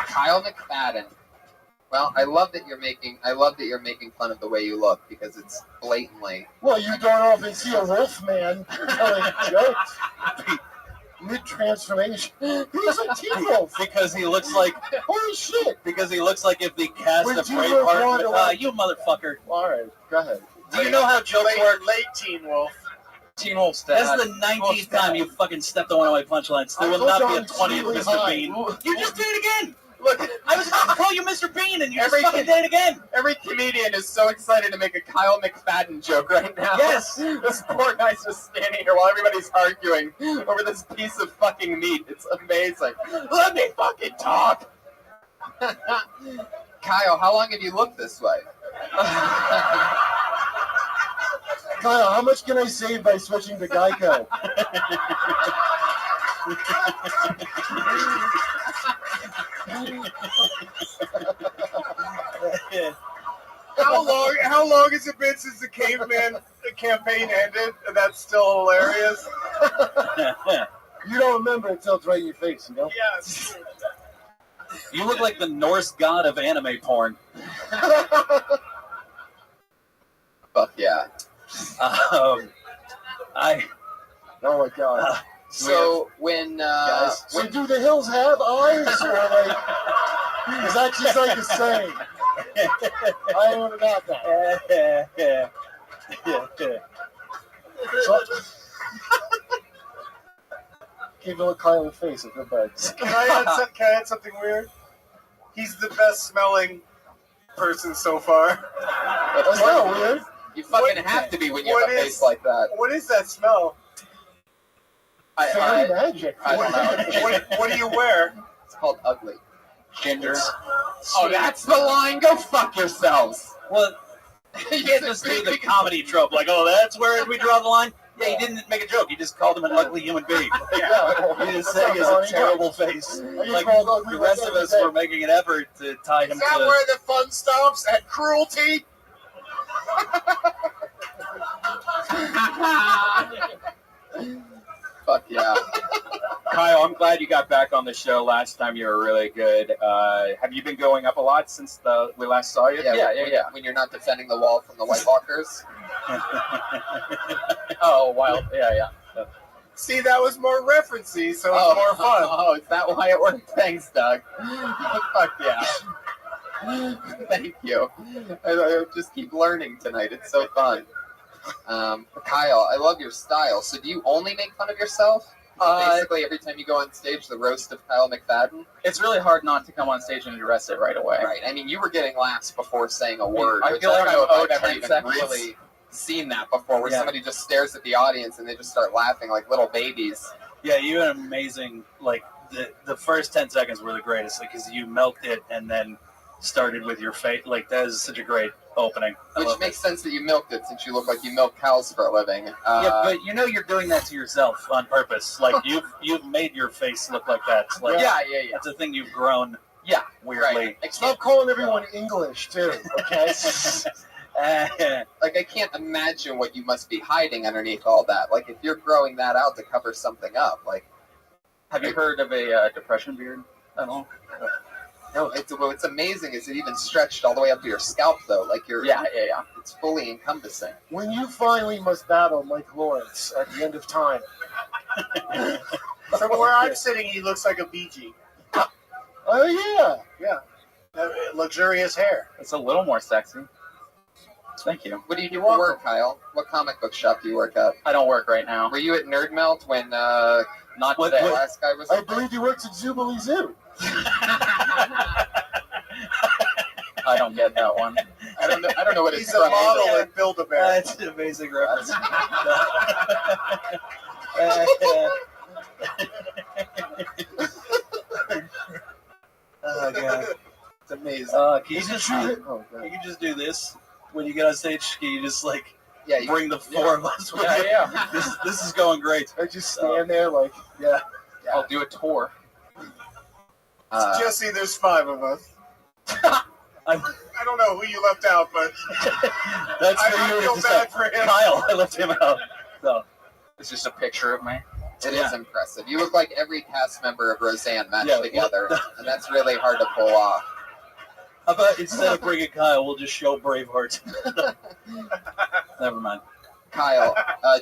Kyle McFadden. Well, I love that you're making fun of the way you look because it's blatantly. Well, you don't often see a wolf man telling jokes. mid-transformation. He's like Teen Wolf. Because he looks like holy shit. Because he looks like if they cast When a Teen Wolf Braveheart. wanted- You motherfucker. All right, go ahead. Do you know how jokes work? Late Teen Wolf. Teen Wolf's dad. That's the 19th time you fucking stepped on one of my punchlines. There I will told not you be a I'm 20th extremely Mr. high. Bean. You just did it again. Look, I was about to call you Mr. Bean, and you just Every fucking did it again. every comedian is so excited to make a Kyle McFadden joke right now. Yes. This poor guy's just standing here while everybody's arguing over this piece of fucking meat. It's amazing. Let me fucking talk. Kyle, how long have you looked this way? Kyle, how much can I save by switching to Geico? How long has it been since the caveman campaign ended? And that's still hilarious. You don't remember until it's right in your face, you know? Yes. You look like the Norse god of anime porn. Fuck yeah. Oh my god. So when So do the hills have eyes, or like is that just like a saying? I don't know about that. So, give look Kyle in the face. I feel bad. Can I add something weird? He's the best smelling person so far. That's not weird. You fucking have to be when you have a face like that. What is that smell? Fairy magic. I don't know. What do you wear? It's called ugly. Ginger. Oh, that's the line. Go fuck yourselves. Well, you can't just do the comedy trope, like, oh, that's where we draw the line. Yeah, he didn't make a joke. He just called him an ugly human being. He didn't say he has a terrible face. Like the rest of us were making an effort to tie him Is that to. where the fun stops? At cruelty? Fuck yeah. Kyle, I'm glad you got back on the show. Last time you were really good. Have you been going up a lot since we last saw you? Yeah. When you're not defending the wall from the White Walkers. Oh, wild. Yeah. See, that was more referencey, so it's more fun. Oh, is that why it worked? Thanks, Doug. Fuck yeah. Thank you. I just keep learning tonight. It's so fun. Kyle, I love your style. So do you only make fun of yourself? Basically, every time you go on stage, the roast of Kyle McFadden? It's really hard not to come on stage and address it right away. Right. I mean, you were getting laughs before saying a word. I which feel like don't know I'm if owed I've ever 10 even seconds. really seen that before, where somebody just stares at the audience and they just start laughing like little babies. Yeah, you had amazing, like, the first 10 seconds were the greatest, because you milked it and then started with your face. Like, that is such a great opening. Which makes sense that you milked it, since you look like you milk cows for a living. Yeah, but you know you're doing that to yourself on purpose. Like, you've made your face look like that. Like, yeah. That's a thing you've grown. Yeah, weirdly. Right. Stop calling everyone English too, okay? Like, I can't imagine what you must be hiding underneath all that. Like, if you're growing that out to cover something up, like... Have you heard of a depression beard at all? No, what's amazing is it even stretched all the way up to your scalp, though. Like, you're... Yeah. It's fully encompassing. When you finally must battle Mike Lawrence at the end of time. From where I'm sitting, he looks like a Bee Gee. Oh, yeah. Luxurious hair. It's a little more sexy. Thank you. What do you do for work, Kyle? What comic book shop do you work at? I don't work right now. Were you at Nerd Melt when Not today. the last guy was? I believe he works at Zubilee Zoo. I don't get that one. I don't know what it's He's a model at Build-A-Bear. That's an amazing reference. Oh, God. It's amazing. Can you just do this when you get on stage? Can you just, like, bring the four of us with you? Yeah. This is going great. I just stand there like, I'll do a tour. Jesse, there's 5 of us. I don't know who you left out, but that's for I you feel to bad decide. for him. Kyle, I left him out. So It's just a picture of me. It is impressive. You look like every cast member of Roseanne matched together, and that's really hard to pull off. how about instead of bringing Kyle, we'll just show Braveheart. Never mind. Kyle,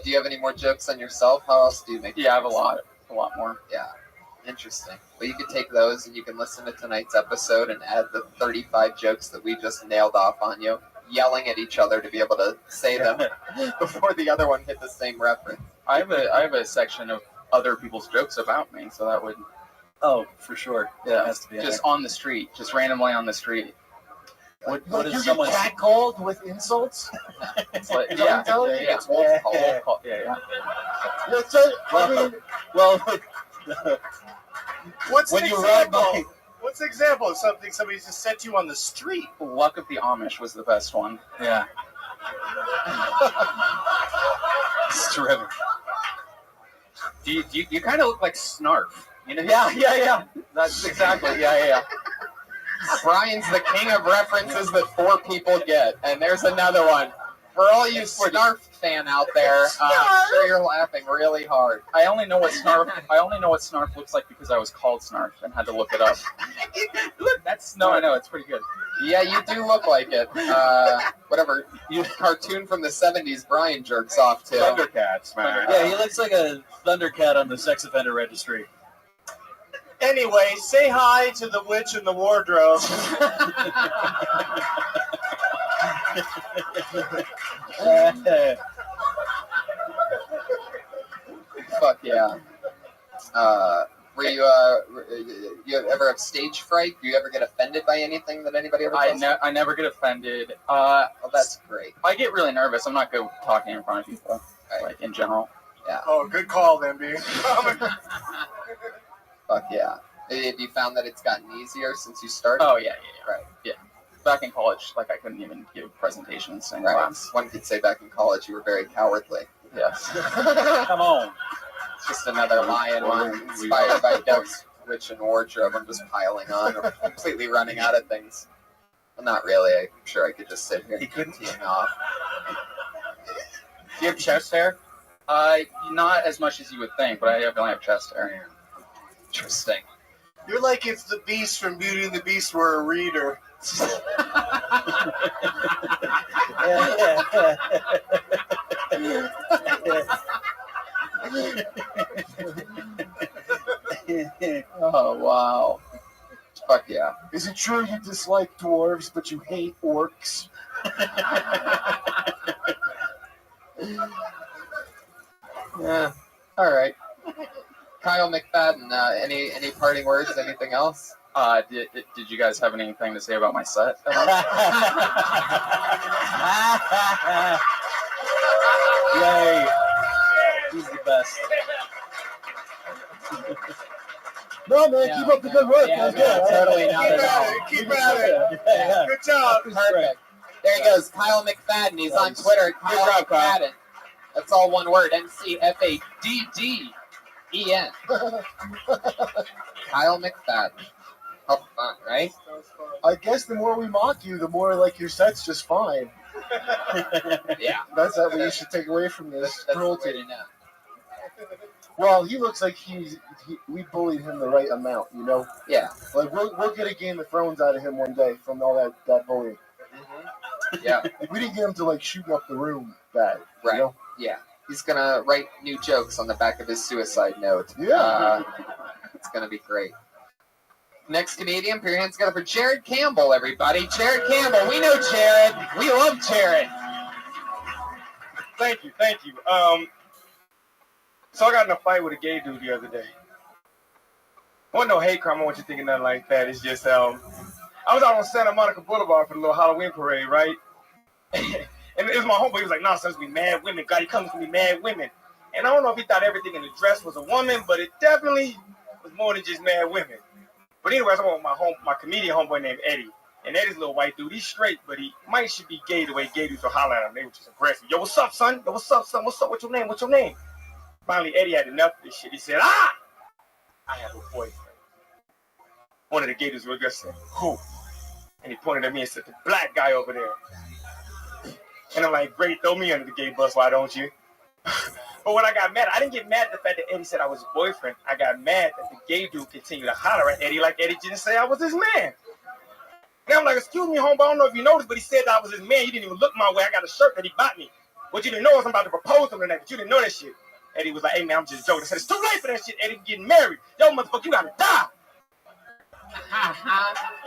do you have any more jokes on yourself? How else do you make? Yeah, I have a lot. a lot more. Yeah. Interesting. Well, you could take those and you can listen to tonight's episode and add the 35 jokes that we just nailed off on you, yelling at each other to be able to say them before the other one hit the same reference. I have a section of other people's jokes about me, so that would. Oh, for sure. Yeah, it has to be just on the street, just randomly on the street. What is someone catcalled with insults? It's like, yeah. It's whole call. Yeah. That's it. I mean, well, What's when an you ride example? by- What's an example of something somebody just said to you on the street? Luck of the Amish was the best one. Yeah. It's terrific. You kind of look like Snarf. You know? Yeah. That's exactly. Yeah. Brian's the king of references that 4 people get, and there's another one. For all you Snarf fan out there, I'm sure you're laughing really hard. I only know what Snarf looks like because I was called Snarf and had to look it up. Look, that's No, I know it's pretty good. Yeah, you do look like it. Whatever cartoon from the 70s Brian jerks off to. Thundercats, man. Yeah, he looks like a Thundercat on the sex offender registry. Anyway, say hi to the witch in the wardrobe. Fuck yeah. Were you ever have stage fright? Do you ever get offended by anything that anybody ever says? I never get offended. Well, that's great. I get really nervous. I'm not good talking in front of people, like in general. Yeah. Oh, good call then, dude. Fuck yeah. Have you found that it's gotten easier since you started? Oh, yeah. Right. Yeah. Back in college, like I couldn't even give presentations in Right. class. One could say back in college you were very cowardly. Yes. Come on. It's just another lion one inspired by Doug's Witch and Wardrobe. I'm just piling on. I'm completely running out of things. Well, not really. I'm sure I could just sit here and keep teeing off. Do you have chest hair? Not as much as you would think, but I definitely have chest hair. Interesting. You're like if the Beast from Beauty and the Beast were a reader. Oh, wow. Fuck yeah. is it true you dislike dwarves but you hate orcs? Yeah. All right. Kyle McFadden, any parting words? Anything else? Did you guys have anything to say about my set? Yay. He's the best. No, man, keep up the good work. That's good. Totally not at all. Keep at it. Good job. Perfect. There he goes, Kyle McFadden. He's on Twitter. Kyle job, Kyle. McFadden. That's all one word. McFadden. Kyle McFadden. How fun, right? I guess the more we mock you, the more like your set's just fine. Yeah. That's what you should take away from this That's the way cruelty. to know. Well, he looks like we bullied him the right amount, you know? Yeah. Like, we'll get a Game of Thrones out of him one day from all that bullying. Yeah. We didn't get him to, like, shooting up the room bad, Right. you know? Yeah. He's going to write new jokes on the back of his suicide note. Yeah. It's going to be great. Next comedian, put your hands together for Jared Campbell, everybody. Jared Campbell. We know Jared. We love Jared. Thank you. So I got in a fight with a gay dude the other day. It wasn't no hate crime. I want you thinking nothing like that. It's just, I was out on Santa Monica Boulevard for the little Halloween parade, right? And it was my homeboy. He was like, "No, son, it's gonna be mad women. God, he comes to be mad women." And I don't know if he thought everything in the dress was a woman, but it definitely was more than just mad women. But anyways, I went with my comedian homeboy named Eddie. And Eddie's a little white dude. He's straight, but he should be gay the way gay dudes will holler at him. They were just aggressive. Yo, what's up, son? Yo, what's up, son? What's up? What's your name? What's your name? Finally, Eddie had enough of this shit. He said, I have a boyfriend. One of the gay dudes was just said, who? And he pointed at me and said, the black guy over there. And I'm like, great, throw me under the gay bus, why don't you? But when I got mad, I didn't get mad at the fact that Eddie said I was his boyfriend. I got mad that the gay dude continued to holler at Eddie like Eddie didn't say I was his man. Then I'm like, excuse me, homeboy, I don't know if you noticed, but he said that I was his man. You didn't even look my way. I got a shirt that he bought me. What you didn't know is I'm about to propose to him tonight, but you didn't know that shit. Eddie was like, "Hey man, I'm just joking." I said, "It's too late for that shit. Eddie getting married. Yo, motherfucker, you gotta die."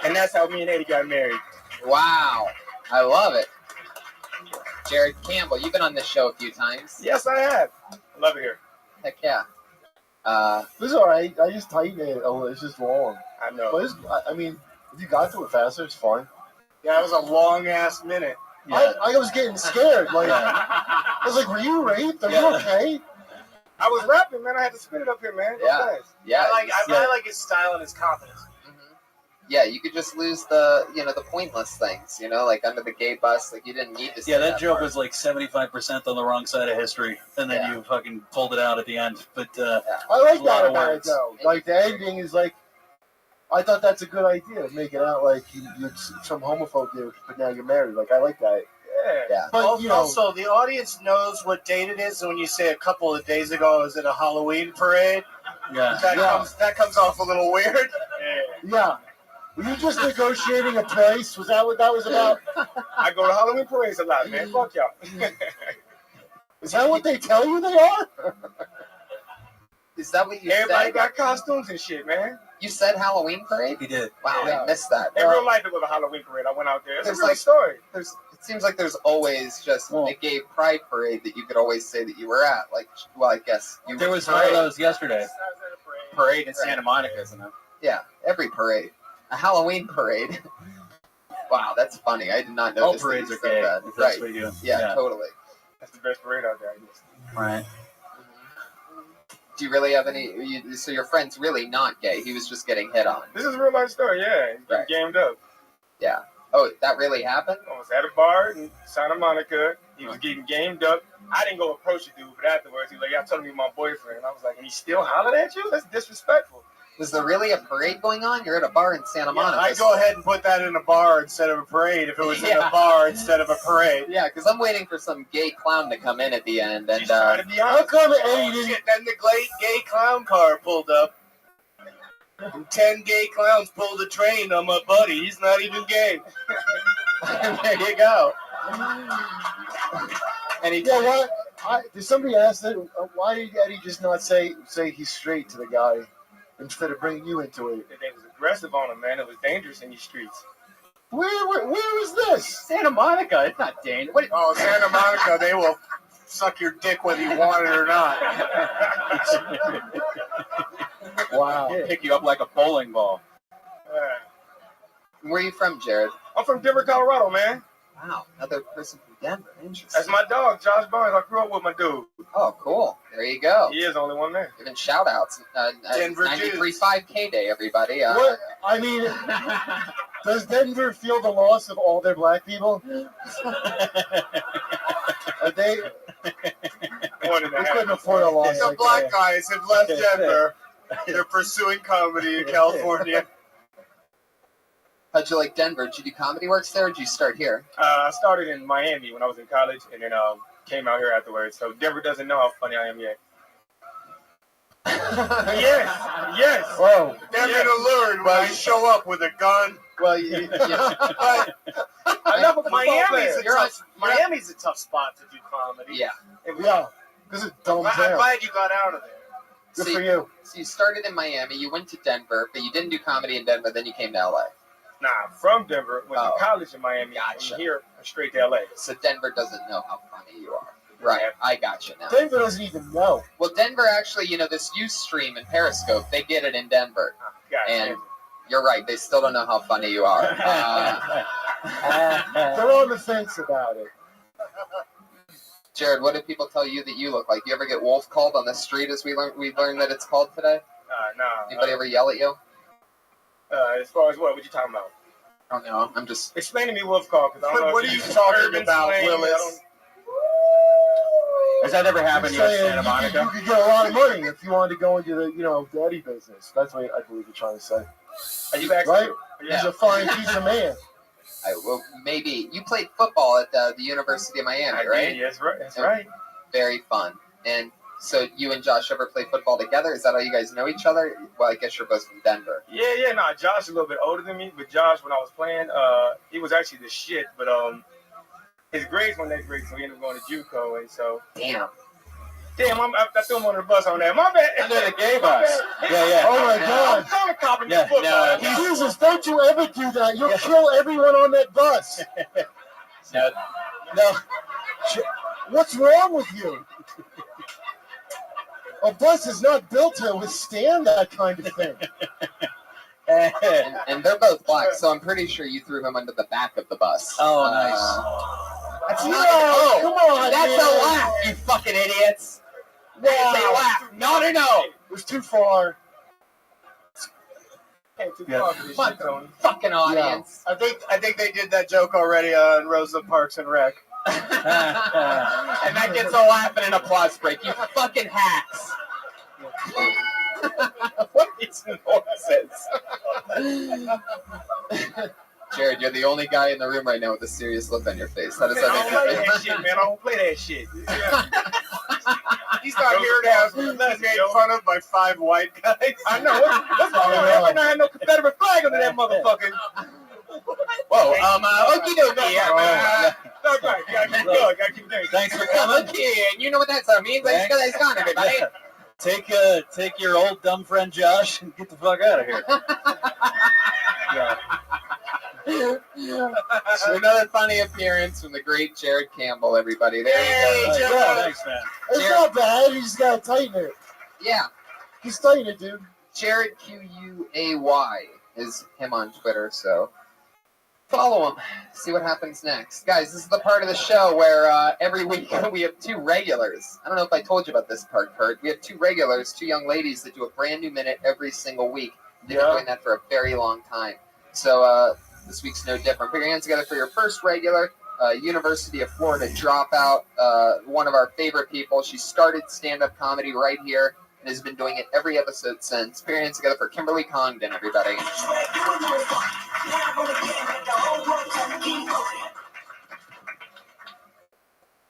And that's how me and Eddie got married. Wow, I love it. Jared Campbell, you've been on this show a few times. Yes, I have. I love it here. Heck yeah. This is all right. I just tighten it. Oh, it's just long. I know. But I mean, if you got to it faster, it's fine. Yeah, it was a long ass minute. Yeah. I was getting scared. Like I was like, "Were you raped? Are you okay?" I was rapping, man. I had to spit it up here, man. Yeah. Yeah. I like his style and his confidence. Yeah, you could just lose the pointless things, like under the gay bus, like you didn't need to say Yeah, that joke part. was like 75% on the wrong side of history, and then you fucking pulled it out at the end. But I like that about it though. Like the ending is like, I thought that's a good idea. Make it out like you're some homophobe dude, but now you're married. Like I like that. Yeah. But Also, the audience knows what date it is, and when you say a couple of days ago I was at a Halloween parade, that comes off a little weird. Yeah. Were you just negotiating a price? Was that what that was about? I go to Halloween parades a lot, man. Fuck y'all. Is that what they tell you they are? Is that what you Everybody said? got costumes and shit, man. You said Halloween parade? He did. Wow, I missed that. In real life, it was a Halloween parade. I went out there. It's a There's real like- story. It seems like there's always just a gay pride parade that you could always say that you were at. Like, well, I guess you there was one of those yesterday. Parade in Santa Monica, isn't it? Yeah, every parade. A Halloween parade. Wow, that's funny. I did not know All parades are gay. That. If Right. that's what you do. Yeah, totally. That's the best parade out there, I guess. Right. Do you really have any? So your friend's really not gay. He was just getting hit on. This is a real life story, yeah. He's been gamed up. Yeah. Oh, that really happened? I was at a bar in Santa Monica. He was getting gamed up. I didn't go approach the dude, but afterwards he was like, "Yeah, I'm telling you my boyfriend." And I was like, "And he still hollered at you? That's disrespectful." Was there really a parade going on? You're at a bar in Santa Monica. I'd go ahead and put that in a bar instead of a parade if it was in a bar instead of a parade. Yeah, because I'm waiting for some gay clown to come in at the end. And How come Eddie didn't? Then the gay clown car pulled up. And 10 gay clowns pulled a train on my buddy. He's not even gay. There you go. And did somebody ask that? Why did Eddie just not say he's straight to the guy instead of bringing you into it? They was aggressive on him, man. It was dangerous in these streets. Where was this? Santa Monica. It's not dangerous. What? Oh, Santa Monica, they will suck your dick whether you want it or not. Wow. Pick you up like a bowling ball. Where are you from, Jared? I'm from Denver, Colorado, man. Wow, another person from Denver. Interesting. That's my dog, Josh Barnes. I grew up with my dude. Oh, cool. There you go. He is the only one there. Giving shout outs. Denver 93.5 K-Day, everybody. What? I mean, does Denver feel the loss of all their black people? Are they? We couldn't afford a loss. The like black that. guys have left Denver. They're pursuing comedy in California. How'd you like Denver? Did you do comedy works there, or did you start here? I started in Miami when I was in college, and then came out here afterwards. So Denver doesn't know how funny I am yet. Yes. Whoa. They're gonna learn when I show up with a gun. Well, Miami's a tough spot to do comedy. Yeah. Yeah. Because it's dumbs I'm down. glad you got out of there. Good for you. So you started in Miami, you went to Denver, but you didn't do comedy in Denver, then you came to LA. Nah, from Denver, went to college in Miami, Gotcha. and here straight to LA. So Denver doesn't know how funny you are. Right, I got you now. Denver doesn't even know. Well, Denver actually, this Ustream and Periscope, they get it in Denver. And you're right, they still don't know how funny you are. They're on the fence about it. Jared, what did people tell you that you look like? You ever get wolf called on the street as we learned that it's called today? Nah. Anybody ever yell at you? As far as what you talking about? I don't know. I'm just... Explain to me Wolf Call, because I don't know. What are you talking about, Willis? Has that ever happened to you in Santa Monica? You could get a lot of money if you wanted to go into the, the Eddie business. That's what I believe you're trying to say. Are you back? Right? Yeah. He's a fine piece of man. Well, maybe. You played football at the University of Miami, right? Yeah, that's right. That's right. Very fun. And so you and Josh ever play football together? Is that how you guys know each other? Well, I guess you're both from Denver. Yeah. Nah, Josh is a little bit older than me, but Josh, when I was playing, he was actually the shit. But his grades weren't that great, so he ended up going to JUCO, and so. Damn. Damn, I threw him under the bus on that. My bad. Under the gay bus. Yeah. Oh my God. I'm kind of copping Yeah, the football. no. Jesus, don't you ever do that. You'll kill everyone on that bus. No. What's wrong with you? A bus is not built to withstand that kind of thing. And they're both black, so I'm pretty sure you threw him under the back of the bus. Oh, nice. That's No, not come on, That's man. a laugh, you fucking idiots. That's a laugh. No. It was too far. Fucking audience. I think they did that joke already on Rosa Parks and Rec. And that gets a laugh and an applause break. You fucking hacks. What is nonsense? Jared, you're the only guy in the room right now with a serious look on your face. How does I that don't make like you that shit, man. I don't play that shit. You start hearing that Made fun of by 5 white guys. I know. What's going on? Everyone had no Confederate flag under that motherfucker. Whoa, okie dokie. That's right. Gotta keep going. Thanks for coming. Okay, and you know what that means. Thanks, gone, everybody. Take your old dumb friend Josh and get the fuck out of here. So another funny appearance from the great Jared Campbell, everybody. There you go. Yeah, thanks, man. It's not bad. You just gotta tighten it. Yeah. Just tighten it, dude. Jared QUAY is him on Twitter, so follow him. See what happens next. Guys, this is the part of the show where every week we have 2 regulars. I don't know if I told you about this part, Kurt. We have 2 regulars, 2 young ladies that do a brand new minute every single week. They've been doing that for a very long time. So this week's no different. Put your hands together for your first regular, University of Florida dropout, one of our favorite people. She started stand-up comedy right here and has been doing it every episode since. Put your hands together for Kimberly Congdon, everybody.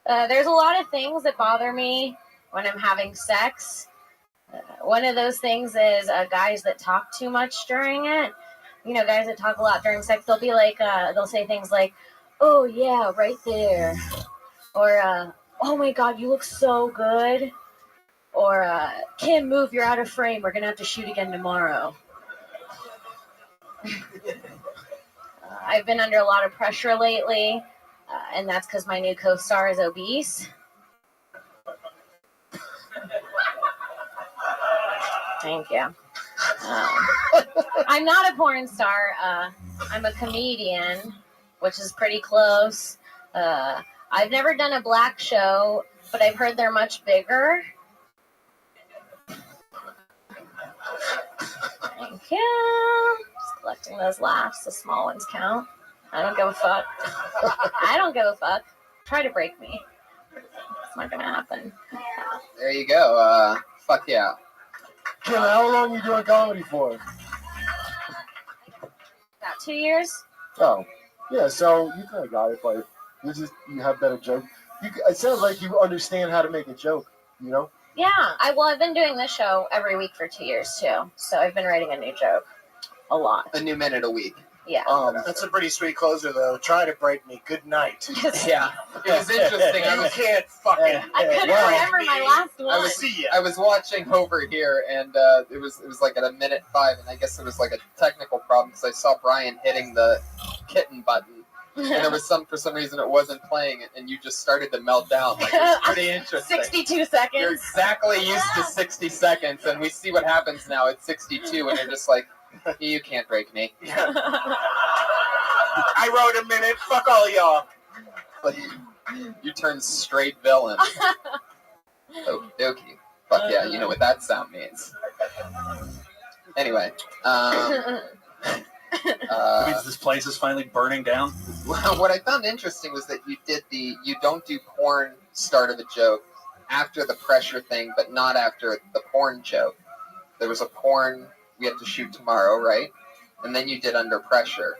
There's a lot of things that bother me when I'm having sex. One of those things is guys that talk too much during it. You know, guys that talk a lot during sex, they'll be like, they'll say things like, "Oh yeah, right there," or "Oh my God, you look so good," or "Kim, move, you're out of frame. We're gonna have to shoot again tomorrow." I've been under a lot of pressure lately, and that's because my new co-star is obese. Thank you. I'm not a porn star. I'm a comedian, which is pretty close. I've never done a black show, but I've heard they're much bigger. Thank you. Just collecting those laughs. The small ones count. I don't give a fuck. I don't give a fuck. Try to break me. It's not gonna happen. There you go. Fuck yeah. Kim, how long you doing comedy for? About 2 years. Oh, yeah. So you kind of got it, but you have better joke. It sounds like you understand how to make a joke. You know? Yeah. I've been doing this show every week for 2 years too. So I've been writing a new joke a lot. A new minute a week. Yeah. That's a pretty sweet closer, though. Try to break me. Good night. Yeah. It was interesting. You can't fucking. I couldn't remember my last one. I was watching over here, and it was like at a minute 5, and I guess there was like a technical problem because I saw Brian hitting the kitten button, and there was for some reason it wasn't playing, and you just started to melt down. Like, it was pretty interesting. 62 seconds. You're exactly used to 60 seconds, and we see what happens now at 62, and you're just like, you can't break me. I wrote a minute. Fuck all of y'all. Like, you turn straight villain. Okie dokie. Fuck yeah, you know what that sound means. Anyway, means this place is finally burning down. What I found interesting was that you did you don't do porn start of a joke after the pressure thing, but not after the porn joke. There was a porn we have to shoot tomorrow, right? And then you did under pressure.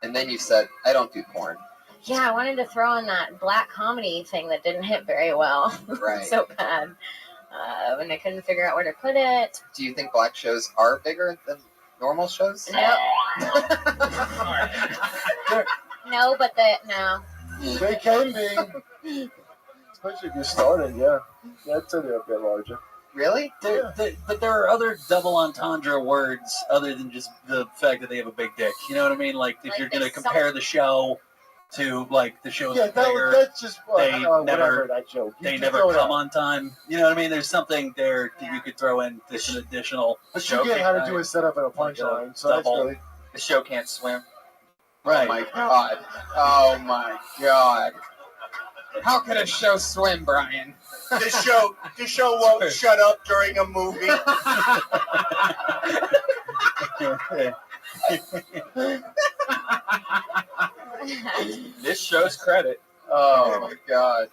And then you said, I don't do porn. Yeah, I wanted to throw in that black comedy thing that didn't hit very well. Right. So bad. And I couldn't figure out where to put it. Do you think black shows are bigger than normal shows? No. No, but no. They can be. Especially if you're starting, yeah. That's a bit larger. Really? But there are other double entendre words other than just the fact that they have a big dick. You know what I mean? Like if you're going to compare the show to like the show's bigger, that's just they whatever never that joke. they never come on time. You know what I mean? There's something there that you could throw in this an additional. But you get how to do a setup and a punchline, so that's really. The show can't swim. Right. Oh my god. Oh my god. How could a show swim, Brian? The show won't shut up during a movie. This show's credit. Oh my god.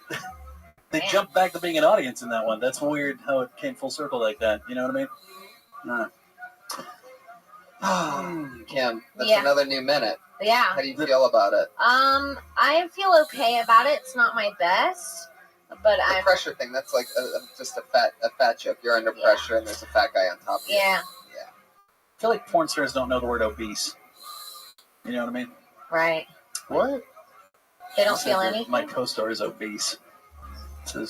They jumped back to being an audience in that one. That's weird how it came full circle like that. You know what I mean? Kim, that's Yeah. another new minute. Yeah. How do you feel about it? I feel okay about it. It's not my best, but The I'm. pressure thing, that's like just a fat joke. You're under pressure and there's a fat guy on top of you. Yeah. I feel like porn stars don't know the word obese. You know what I mean? Right. What? They don't feel anything. My co-star is obese. It's a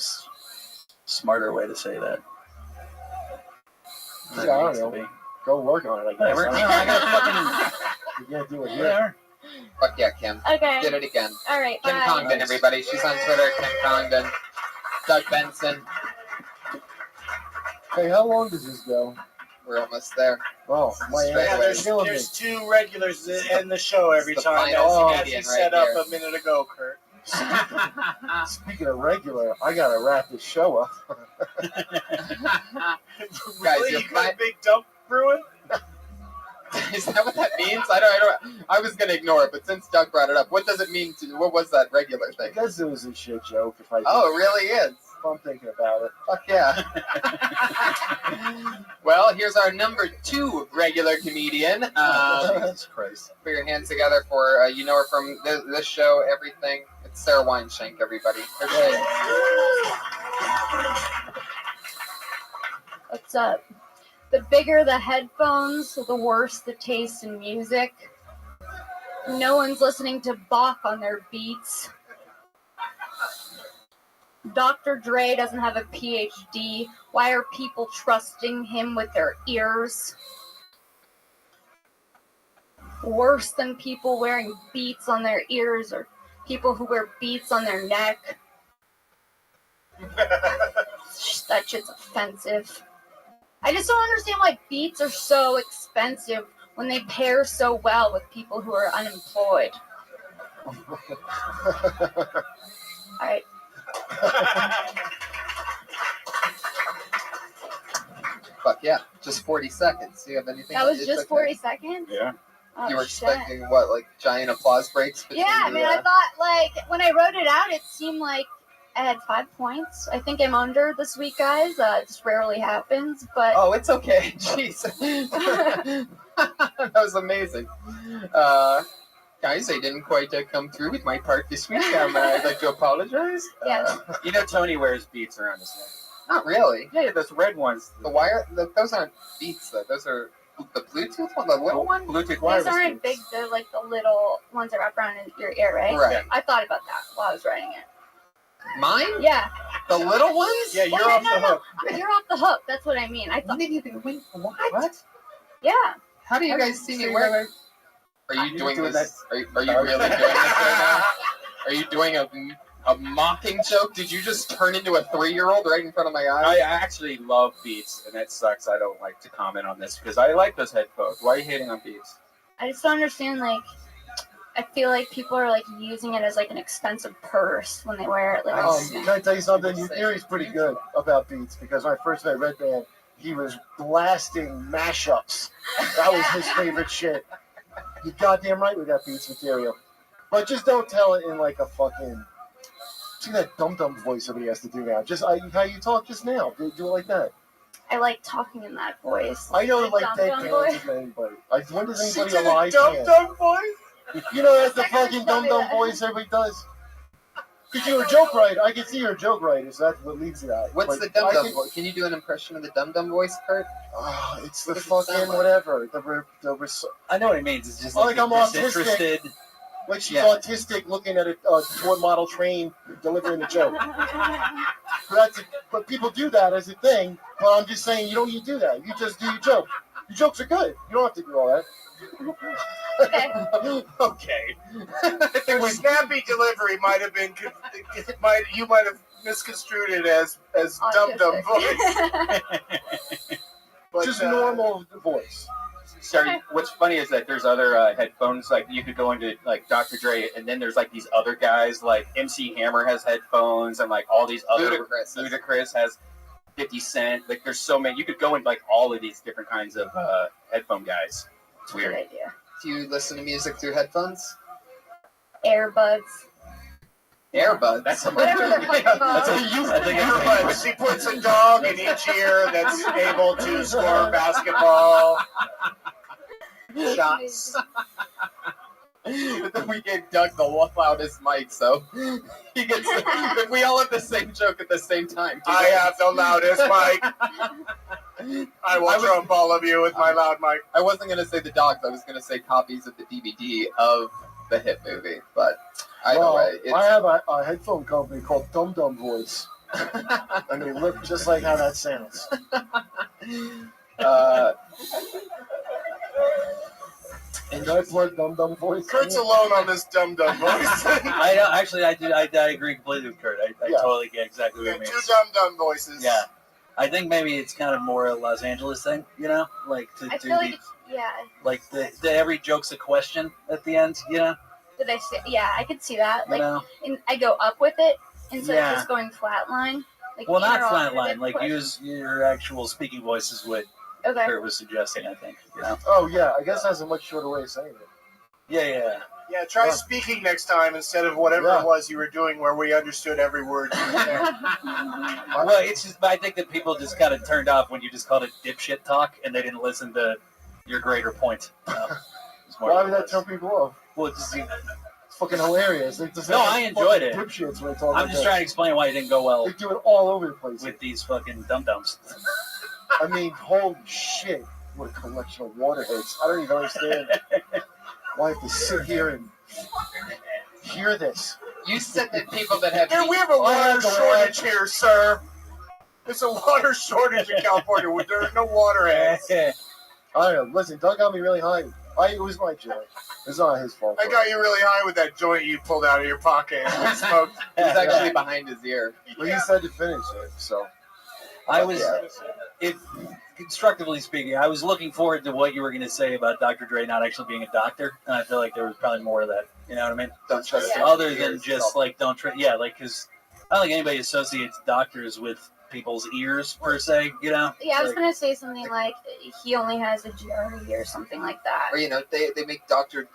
smarter way to say that. Yeah, I don't know. Go work on it, I guess. Whatever. No, I got You can't do it here. Whatever. Fuck yeah, Kim. Okay. Did it again. All right. Kim Bye. Congdon, everybody. She's on Twitter, Kim Congdon. Doug Benson. Hey, how long does this go? We're almost there. Oh, my Straight Yeah, away. there's two regulars that end the show every It's the time, final as you comedian set right up here. a minute ago, Kurt. Speaking of regular, I gotta wrap this show up. Guys, Really? you're You got a big dump brewing? Is that what that means? I was gonna ignore it, but since Doug brought it up, what does it mean to? What was that regular I thing? guess it was a shit joke. If I Oh, it really is. if I'm thinking about it. Fuck yeah. Well, here's our number 2 regular comedian. Jesus Christ. Put your hands together for you know her from this show, everything. It's Sarah Weinshank, everybody. Her show. What's up? The bigger the headphones, the worse the taste in music. No one's listening to Bach on their beats. Dr. Dre doesn't have a PhD. Why are people trusting him with their ears? Worse than people wearing beats on their ears or people who wear beats on their neck. That shit's offensive. I just don't understand why beats are so expensive when they pair so well with people who are unemployed. Alright. Fuck yeah. Just 40 seconds. Do you have anything? That was it's just okay. 40 seconds? Yeah. Oh, You were shit. expecting what, like giant applause breaks? Yeah, I mean, I thought, like, when I wrote it out, it seemed like I had 5 points. I think I'm under this week, guys. It just rarely happens, but... Oh, it's okay. Jeez. That was amazing. Guys, I didn't quite come through with my part this week. I'd like to apologize. Yeah. You know Tony wears beats around his neck. Not really. Yeah, those red ones. The wire, those aren't beats, though. Those are the Bluetooth one, the little one? Bluetooth These aren't big, they're like the little ones that wrap around in your ear, right? Right. I thought about that while I was writing it. Mine? Yeah. The little ones? Yeah, you're Well, off the hook. No, you're off the hook. That's what I mean. I thought. What? Yeah. How do you guys see me wear? Are you doing this? Are you really doing this right now? Are you doing a mocking joke? Did you just turn into a 3-year-old right in front of my I eyes? actually love beats, and that sucks. I don't like to comment on this because I like those headphones. Why are you hating on beats? I just don't understand, like, I feel like people are, like, using it as, like, an expensive purse when they wear it. Like, Can I tell you something? Your theory's pretty good about beats because when I first met Red Band, he was blasting mashups. That was his favorite shit. You goddamn right we got beats material. But just don't tell it in like a fucking... See that dum-dum voice everybody has to do now. Just how you talk just now. Do it like that. I like talking in that voice. I know like dum-dum deadpans voice. of anybody. Like, when does She anybody did a alive dum-dum voice? You know, that's the I gotta fucking tell you dum-dum that. voice everybody does. Because you're a joke writer. I can see you're a joke writer, so that's what leads to that. What's the dum dum voice? Can you do an impression of the dum dum voice, Kurt? Oh, it's the What does it sound fucking like? whatever. I know what it means. It's just Like I'm autistic. disinterested. Like she's Yeah. autistic, looking at a toy model train, delivering the joke. But people do that as a thing. But I'm just saying, you don't need to do that. You just do your joke. Your jokes are good. You don't have to do all that. Okay. The snappy delivery might have been. You might have misconstrued it as dum dum voice. But, Just normal voice. Sorry, what's funny is that there's other headphones, like you could go into like Dr. Dre, and then there's like these other guys, like MC Hammer has headphones, and like all these other Ludacris has 50 Cent. Like there's so many. You could go into like all of these different kinds of headphone guys. It's weird. Good idea. Do you listen to music through headphones? Airbuds. Earbuds. That's Whatever they're fucking called. That's what you think. Earbuds. She puts a dog in each ear that's able to score basketball shots. But then we gave Doug the loudest mic, so he gets. We all have the same joke at the same time. I have the loudest mic. I will trump all of you with my loud mic. I wasn't going to say the dogs. I was going to say copies of the DVD of the hit movie, but either way. I have a headphone company called Dum Dum Voice. And they look just like how that sounds. And I plug Dum Dum Voice. Kurt's alone on this Dum Dum voice. I know, actually, I agree completely with Kurt. I totally get exactly what he means. Two Dum Dum voices. Yeah. I think maybe it's kind of more a Los Angeles thing, you know? Like to I do feel like the, it's, yeah. like the every joke's a question at the end, you know? Did I say? Yeah, I could see that. You Like, know? and I go up with it instead Yeah. of just going flatline. Like Well, not interrupted flatline. it, Like push. use your actual speaking voice is what Okay. Kurt was suggesting, I think. You know? Oh, yeah. I guess that's a much shorter way of saying it. Yeah. Yeah, try speaking next time instead of whatever it was you were doing where we understood every word you were saying. Well, it's just, I think that people just kind of turned off when you just called it dipshit talk and they didn't listen to your greater point. Why would that turn people off? Well, it's just, it's fucking hilarious. They just No, have I enjoyed it. Dipshits when they talk I'm like just that. trying to explain why it didn't go well. They do it all over the place. With these fucking dum-dums. I mean, holy shit. What a collection of waterheads. I don't even understand why I have to sit here and hear this. You said that people that have. Yeah, we have a water shortage here, sir. There's a water shortage in California. Where there are no water heads. I don't know. Listen, Doug got me really high. It was my joke. It's not his fault. I got you really high with that joint you pulled out of your pocket and we smoked. It was actually behind his ear. Well, he said to finish it, so. I was, constructively speaking, I was looking forward to what you were going to say about Dr. Dre not actually being a doctor, and I feel like there was probably more of that. You know what I mean? Don't trust him. Other than just like don't trust. Yeah, like because I don't think anybody associates doctors with people's ears per se. You know? Yeah, I was Like, gonna say something like he only has a GRE or something like that. Or they make Dr.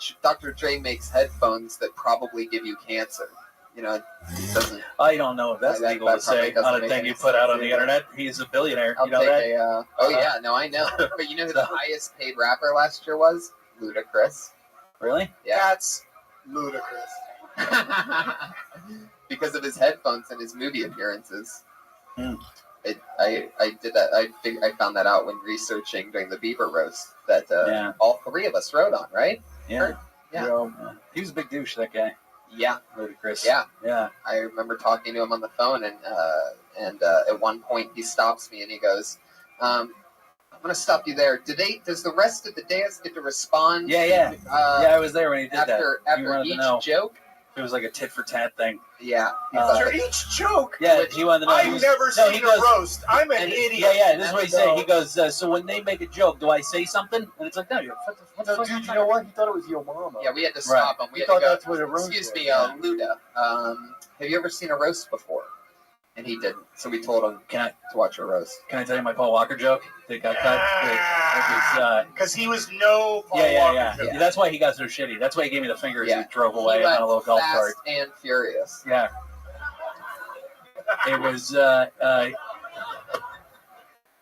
Dre makes headphones that probably give you cancer. You know, it doesn't. I don't know if that's That- legal that to say probably doesn't on a make thing any you put out on sense the either. internet. He's a billionaire. I'll You know take that? oh yeah, no, I know. But you know who the highest paid rapper last year was? Ludacris. Really? Yeah. That's ludicrous. Because of his headphones and his movie appearances. Hmm. I did that. I found that out when researching during the Bieber roast that Yeah. all three of us wrote on, right? Yeah. Yeah. He was a big douche, that guy. Yeah. Ludacris. Yeah. Yeah. I remember talking to him on the phone, and at one point he stops me and he goes, "I'm going to stop you there. Does the rest of the dais get to respond? Yeah. I was there when he did after that. You after wanted to each know. joke? It was like a tit for tat thing. Yeah. After each joke? Yeah, he wanted to know. I've never seen a roast. I'm an idiot. Yeah, this is what he said. He goes, so when they make a joke, do I say something? And it's like, no, Dude, you know what? He thought it was your mama. Yeah, we had to stop him. We He had thought to go, that's what a roast excuse was. me, Luda, have you ever seen a roast before? And he didn't. So we told him to watch a roast. Can I tell you my Paul Walker joke that got cut? Because he was no Paul Yeah. Walker joke. That's why he got so shitty. That's why he gave me the finger as Yeah. he drove away He on went a little golf fast cart. and furious. Yeah. It was,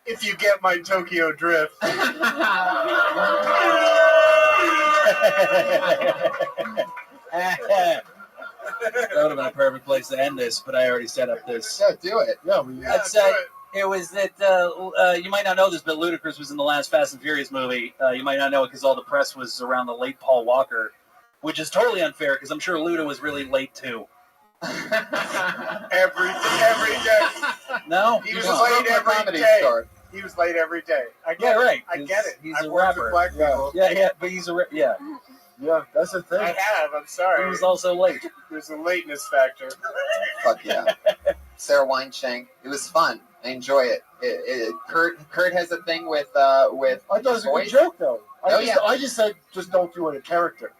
If you get my Tokyo drift. That would have been a perfect place to end this, but I already set up this. Yeah, do it. Yeah, That's it was that you might not know this, but Ludacris was in the last Fast and Furious movie. You might not know it because all the press was around the late Paul Walker. which is totally unfair because I'm sure Luda was really late too. every day. No, He was no. late every Comedy day. store. He was late every day. I get Yeah, it. right. I get it. He's I've a worked rapper. with black people. Yeah, but he's yeah. Yeah, that's the thing. I have. I'm sorry. He was also late. There's a lateness factor. Fuck yeah. Sarah Weinshank. It was fun. I enjoy it. Kurt has a thing with I thought it was a good voice. joke, though. Oh, yeah. I just said, just don't do it in character.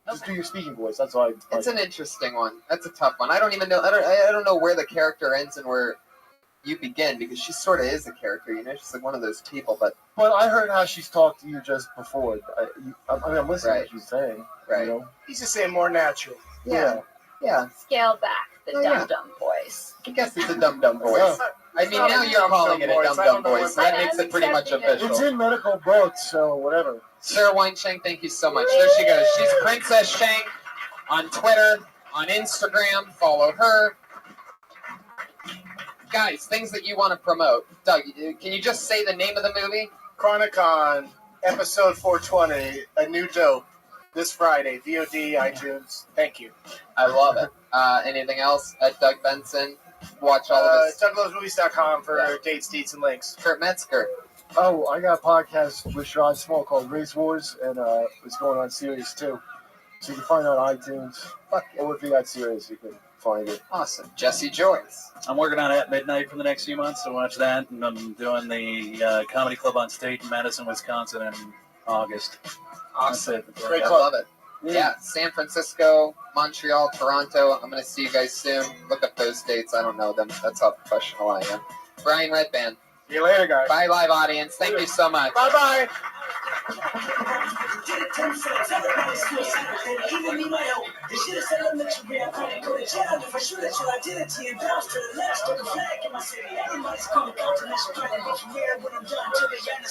Just do your speaking voice. That's all I. It's an interesting one. That's a tough one. I don't even know. I don't know where the character ends and where you begin because she sort of is a character. You know, she's like one of those people. But I heard how she's talked to you just before. I'm listening to what she's saying. Right. You know? He's just saying more natural. Yeah. Scale back the Oh, yeah. dum-dum voice. I guess it's a dum-dum voice. I mean, not now a you're calling it a dum-dum voice. I dum-dum don't know voice. what That that makes is. it pretty much Accepting it. official. It's in medical books, so whatever. Sarah Weinshank, thank you so much. There she goes. She's Princess Shank on Twitter, on Instagram. Follow her. Guys, things that you want to promote. Doug, can you just say the name of the movie? Chronicon, episode 420, A New Dope, this Friday, VOD, iTunes. Thank you. I love it. Anything else? Doug Benson. Watch all of this. DougLovesMovies.com for dates, deets, and links. Kurt Metzger. Oh, I got a podcast with Sean Small called Race Wars, and it's going on Sirius 2. So you can find it on iTunes. Or if you got Sirius, you can find it. Awesome. Jesse Joyce. I'm working on At Midnight for the next few months, so watch that. And I'm doing the Comedy Club on State in Madison, Wisconsin in August. Awesome. That's it. Great club. I love it. Yeah, San Francisco, Montreal, Toronto. I'm going to see you guys soon. Look up those dates. I don't know them. That's how professional I am. Brian Redband. See you later, guys. Bye, live audience. Thank you so much. Bye-bye.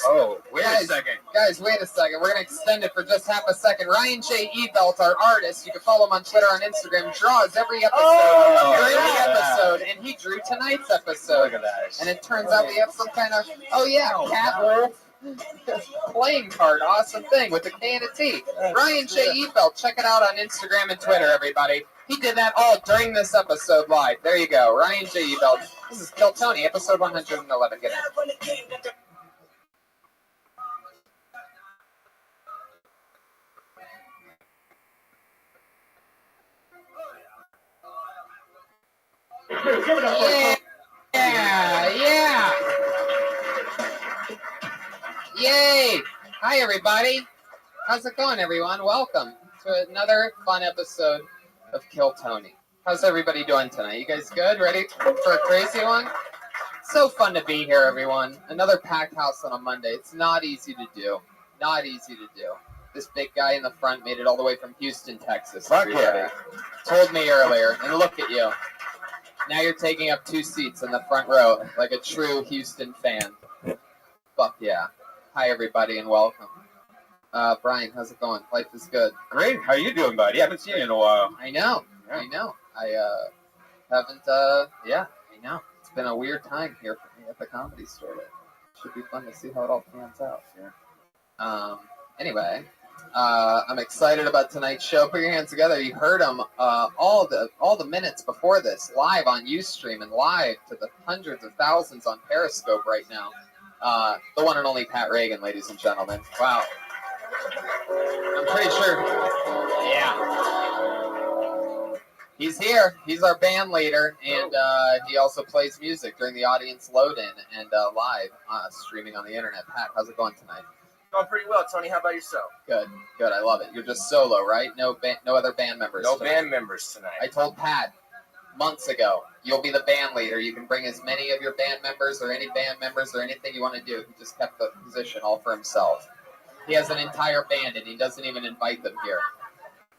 Oh, wait a second. Guys, wait a second. We're going to extend it for just half a second. Ryan J. Ebelt, our artist, you can follow him on Twitter, on Instagram, draws every episode. During the episode, and he drew tonight's episode. Look at that. And it turns out we have some kind of, cat wolf playing card. Awesome thing with a K and a T. Ryan J. Ebelt, check it out on Instagram and Twitter, everybody. He did that all during this episode live. There you go. Ryan J. Ebelt. This is Kill Tony, episode 111. Get it. Yeah. Yay! Hi, everybody. How's it going, everyone? Welcome to another fun episode of Kill Tony. How's everybody doing tonight? You guys good? Ready for a crazy one? So fun to be here, everyone. Another packed house on a Monday. It's not easy to do. Not easy to do. This big guy in the front made it all the way from Houston, Texas. Everybody told me earlier, and look at you. Now you're taking up 2 seats in the front row like a true Houston fan. Fuck yeah. Hi, everybody, and welcome. Brian, how's it going? Life is good. Great. How you doing, buddy? I haven't seen you in a while. I know. I haven't, I know. It's been a weird time here for me at the Comedy Store. Should be fun to see how it all pans out here. Anyway, I'm excited about tonight's show. Put your hands together. You heard them all the minutes before this, live on Ustream and live to the hundreds of thousands on Periscope right now. The one and only Pat Reagan, ladies and gentlemen. Wow. I'm pretty sure. Yeah. He's here. He's our band leader, and he also plays music during the audience load-in and live streaming on the internet. Pat, how's it going tonight? Going pretty well, Tony. How about yourself? Good. I love it. You're just solo, right? No other band members. No tonight. band members tonight. I told Pat months ago, you'll be the band leader. You can bring as many of your band members or any band members or anything you want to do. He just kept the position all for himself. He has an entire band, and he doesn't even invite them here.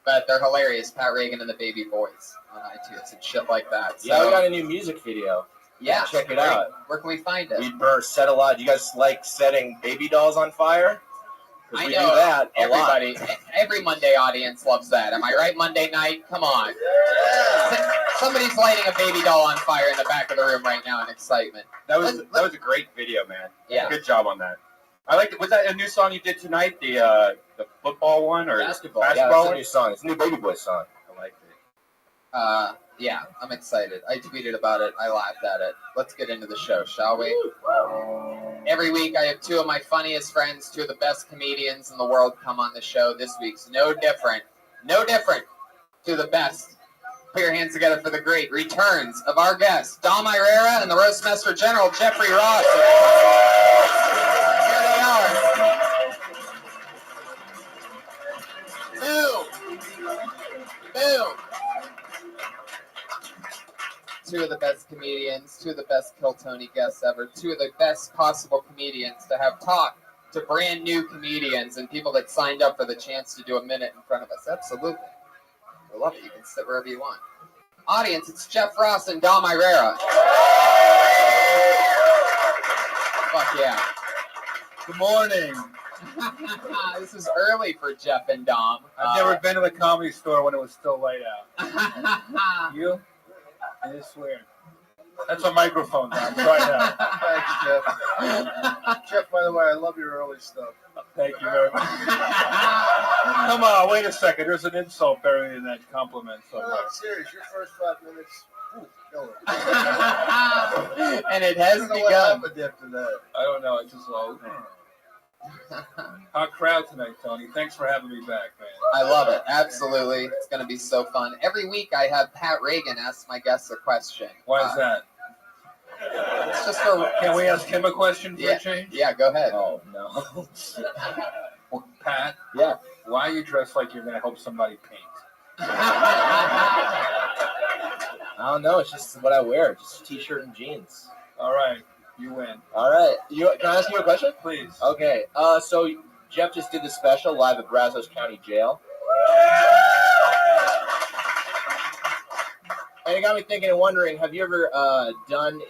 But they're hilarious. Pat Reagan and the Baby Boys on iTunes and shit like that. So, Yeah, we got a new music video. Yeah, check it great. out. Where can we find it? We set a lot. Do you guys like setting baby dolls on fire? 'Cause I we know do that a lot. everybody, every Monday audience loves that. Am I right? Monday night? Come on. Somebody's lighting a baby doll on fire in the back of the room right now in excitement. That was a great video, man. Yeah. Good job on that. I like. Was that a new song you did tonight? The football one or Basketball. Yeah, basketball it's a one? new song. It's a new Baby Boy song. I liked it. Yeah, I'm excited. I tweeted about it. I laughed at it. Let's get into the show, shall we? Every week I have two of my funniest friends, two of the best comedians in the world come on the show. This week's no different. No different. Two of the best. Put your hands together for the great returns of our guests, Dom Irera and the Roastmaster General, Jeffrey Ross. Here they are. Boom. Two of the best comedians, two of the best Kill Tony guests ever, two of the best possible comedians to have talked to brand new comedians and people that signed up for the chance to do a minute in front of us. Absolutely. I love it. You can sit wherever you want. Audience, it's Jeff Ross and Dom Irera. Fuck yeah. Good morning. This is early for Jeff and Dom. I've never been to the Comedy Store when it was still light out. You? I swear. That's a microphone now. Try that. Thanks, Jeff. Jeff, by the way, I love your early stuff. Thank you very much. Come on, wait a second. There's an insult buried in that compliment. No, I'm serious. Your first 5 minutes, killer. And it has I don't know begun. what happened after that. I don't know. It's just all. Hot crowd tonight, Tony. Thanks for having me back, man. I love it. Absolutely. It's going to be so fun. Every week I have Pat Reagan ask my guests a question. Why is that? It's just for... Can we ask him a question for a change? Yeah, go ahead. Oh, no. Well, Pat? Yeah. Why are you dressed like you're going to help somebody paint? I don't know. It's just what I wear. Just a t-shirt and jeans. All right. You win. All right. Can I ask you a question? Please. Okay. So Jeff just did the special live at Brazos County Jail. And it got me thinking and wondering, have you ever gotten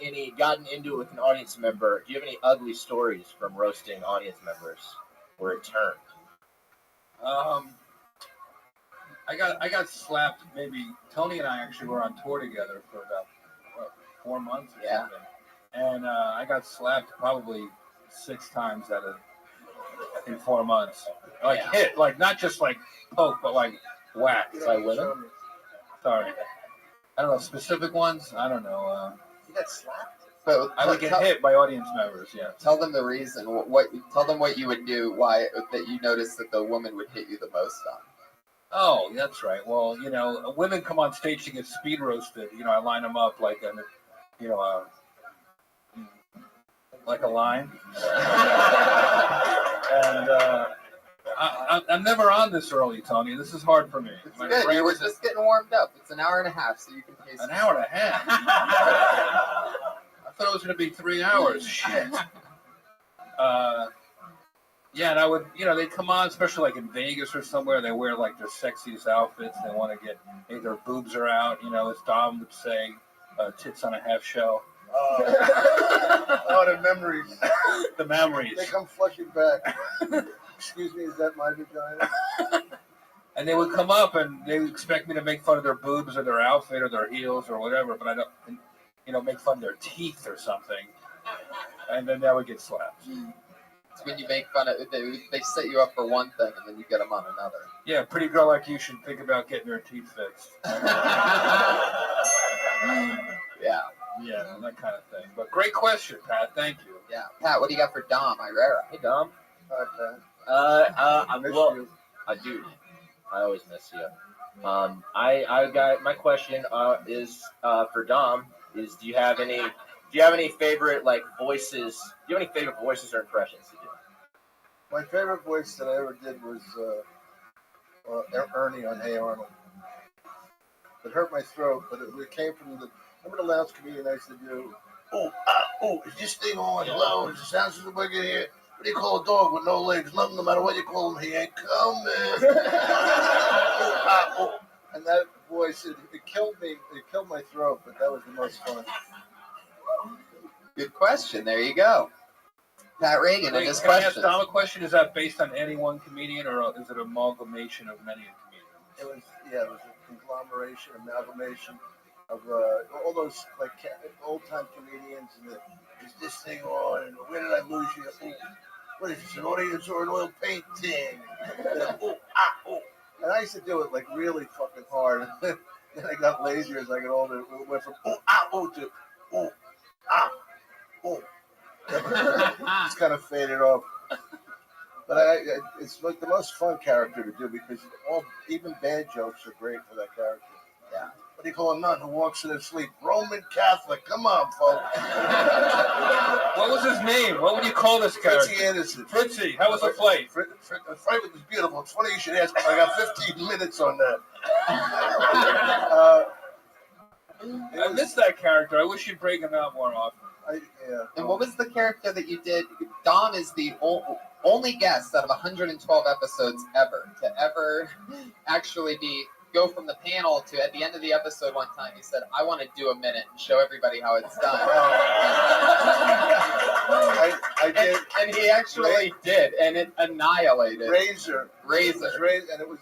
into it with an audience member? Do you have any ugly stories from roasting audience members where it turned? I got slapped. Maybe Tony and I actually were on tour together for about 4 months or something, and I got slapped probably 6 times in 4 months. Like hit, like not just like poke, but like whack. By women? Sorry, I don't know specific ones. I don't know. You got slapped? But I would get hit by audience members. Yeah. Tell them the reason. Tell them what you would do. Why that you noticed that the woman would hit you the most on. Oh, that's right. Well, women come on stage to get speed roasted. I line them up like like a line. And I'm never on this early, Tony. This is hard for me. It's good. You were just getting warmed up. It's an hour and a half, so you can taste an hour and a half. I thought it was going to be 3 hours. Shit. Yeah, and I would, they'd come on, especially like in Vegas or somewhere. They wear like their sexiest outfits. They want to get, their boobs are out. As Dom would say, tits on a half shell. Oh, the memories. The memories. They come flushing back. Excuse me, is that my vagina? And they would come up and they would expect me to make fun of their boobs or their outfit or their heels or whatever, but I don't, make fun of their teeth or something. And then that would get slapped. It's when you make fun of they set you up for one thing and then you get them on another. Yeah, a pretty girl like you should think about getting her teeth fixed. Yeah, that kind of thing. But great question, Pat. Thank you. Yeah, Pat, what do you got for Dom Irera? Hey, Dom. Hi, Pat. I miss well, you. I do. I always miss you. I got my question is for Dom. Is do you have any favorite voices? Do you have any favorite voices or impressions to do? My favorite voice that I ever did was Ernie on Hey Arnold. It hurt my throat, but it came from remember the lounge comedian I used to do? Is this thing on low? Is the sound system working here? What do you call a dog with no legs? Nothing, no matter what you call him, he ain't coming. And that voice, it killed me. It killed my throat, but that was the most fun. Good question. There you go. Pat Reagan and his Can I ask question. Dom a question? Is that based on any one comedian or is it an amalgamation of many comedians? It was a conglomeration, amalgamation of all those old time comedians and is this thing on and where did I lose you? what is this, an audience or an oil painting? Ooh, ah, ooh. And I used to do it like really fucking hard. And then I got lazier as I got older. It went from ooh, ah, ooh to ooh, ah, ooh. Just kind of faded off. But it's like the most fun character to do because even bad jokes are great for that character. Yeah. What do you call a nun who walks in her sleep? Roman Catholic. Come on, folks. What was his name? What would you call this character? Fritzy Anderson. Fritzy. How was the flight? The flight was beautiful. It's funny you should ask. I got 15 minutes on that. I missed that character. I wish you'd break him out more often. And what was the character that you did? Dom is the only guest out of 112 episodes ever to ever actually go from the panel to at the end of the episode one time he said, I want to do a minute and show everybody how it's done. I did. And he actually did, and it annihilated. Razor. And it was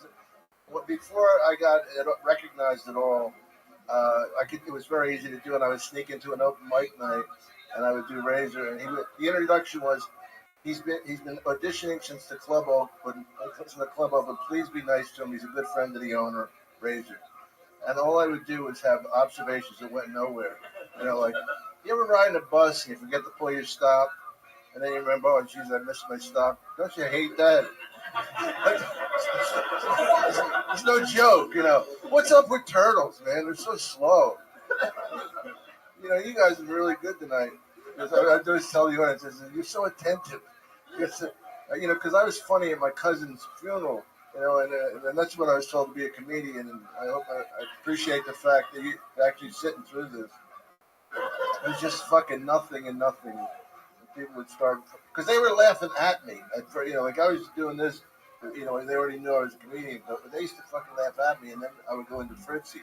before I got it recognized at all. It was very easy to do, and I would sneak into an open mic night, and I would do Razor. And the introduction was, he's been auditioning since the club opened. Please be nice to him. He's a good friend of the owner, Razor. And all I would do was have observations that went nowhere. You know, like, you ever ride in a bus and you forget to pull your stop, and then you remember, oh, geez, I missed my stop. Don't you hate that? It's no joke, you know. What's up with turtles, man? They're so slow. You know, you guys are really good tonight. I always tell the audience, you're so attentive. You know, because I was funny at my cousin's funeral, you know, and that's when I was told to be a comedian. And I hope I appreciate the fact that you're actually sitting through this. It was just fucking nothing and nothing. And people would start, because they were laughing at me. You know, like I was doing this, you know, they already knew I was a comedian, but they used to fucking laugh at me, and then I would go into Fritzy.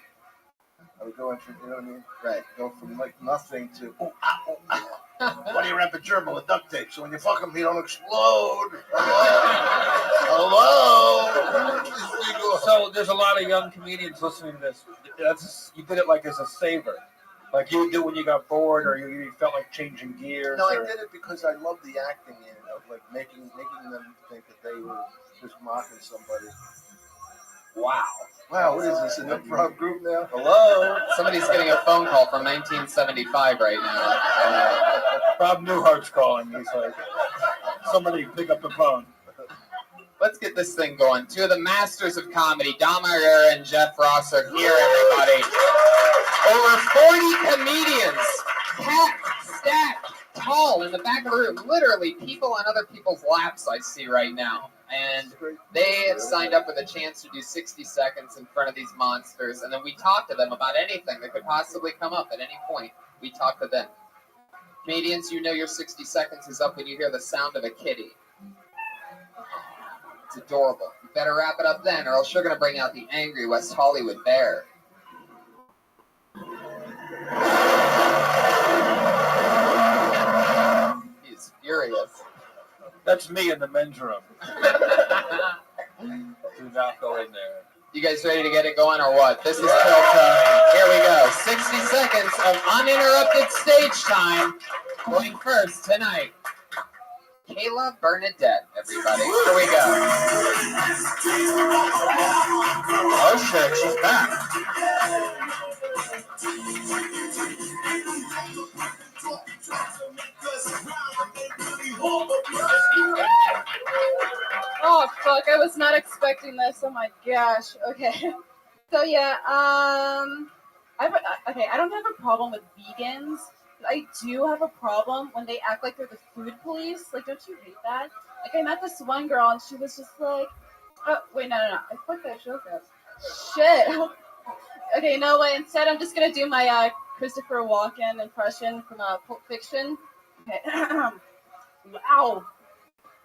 I would go into, you know what I mean? Right. Go from like nothing to, ooh, ah, ooh, ah. Why do you wrap a gerbil with duct tape? So when you fuck them, you don't explode. Hello? So there's a lot of young comedians listening to this. You did it like as a saver. Like you would do when you got bored or you felt like changing gears. No, I did it because I love the acting in it, of like making them think that they were just mocking somebody. Wow, what is this, an improv group now? Hello? Somebody's getting a phone call from 1975 right now. Bob Newhart's calling. He's like, somebody pick up the phone. Let's get this thing going. Two of the masters of comedy, Dom Herrera and Jeff Ross, are here, everybody. Over 40 comedians, packed, stacked, tall in the back of the room. Literally, people on other people's laps I see right now. And they have signed up with a chance to do 60 seconds in front of these monsters. And then we talk to them about anything that could possibly come up at any point. We talk to them. Comedians, you know your 60 seconds is up when you hear the sound of a kitty. It's adorable. You better wrap it up then, or else you're going to bring out the angry West Hollywood bear. He's furious. That's me in the men's room. Do not go in there. You guys ready to get it going or what? This is Kill Tony. Here we go. 60 seconds of uninterrupted stage time. Going first tonight. Kayla Bernadette, everybody. Here we go. Oh shit, she's back. Oh fuck! I was not expecting this. Oh my gosh. Okay. So yeah. I don't have a problem with vegans. But I do have a problem when they act like they're the food police. Like, don't you hate that? Like, I met this one girl and she was just like, oh wait, no. I fucked that joke up. Shit. Okay, no way. Instead, I'm just gonna do my Christopher Walken impression from Pulp Fiction. Okay. Wow.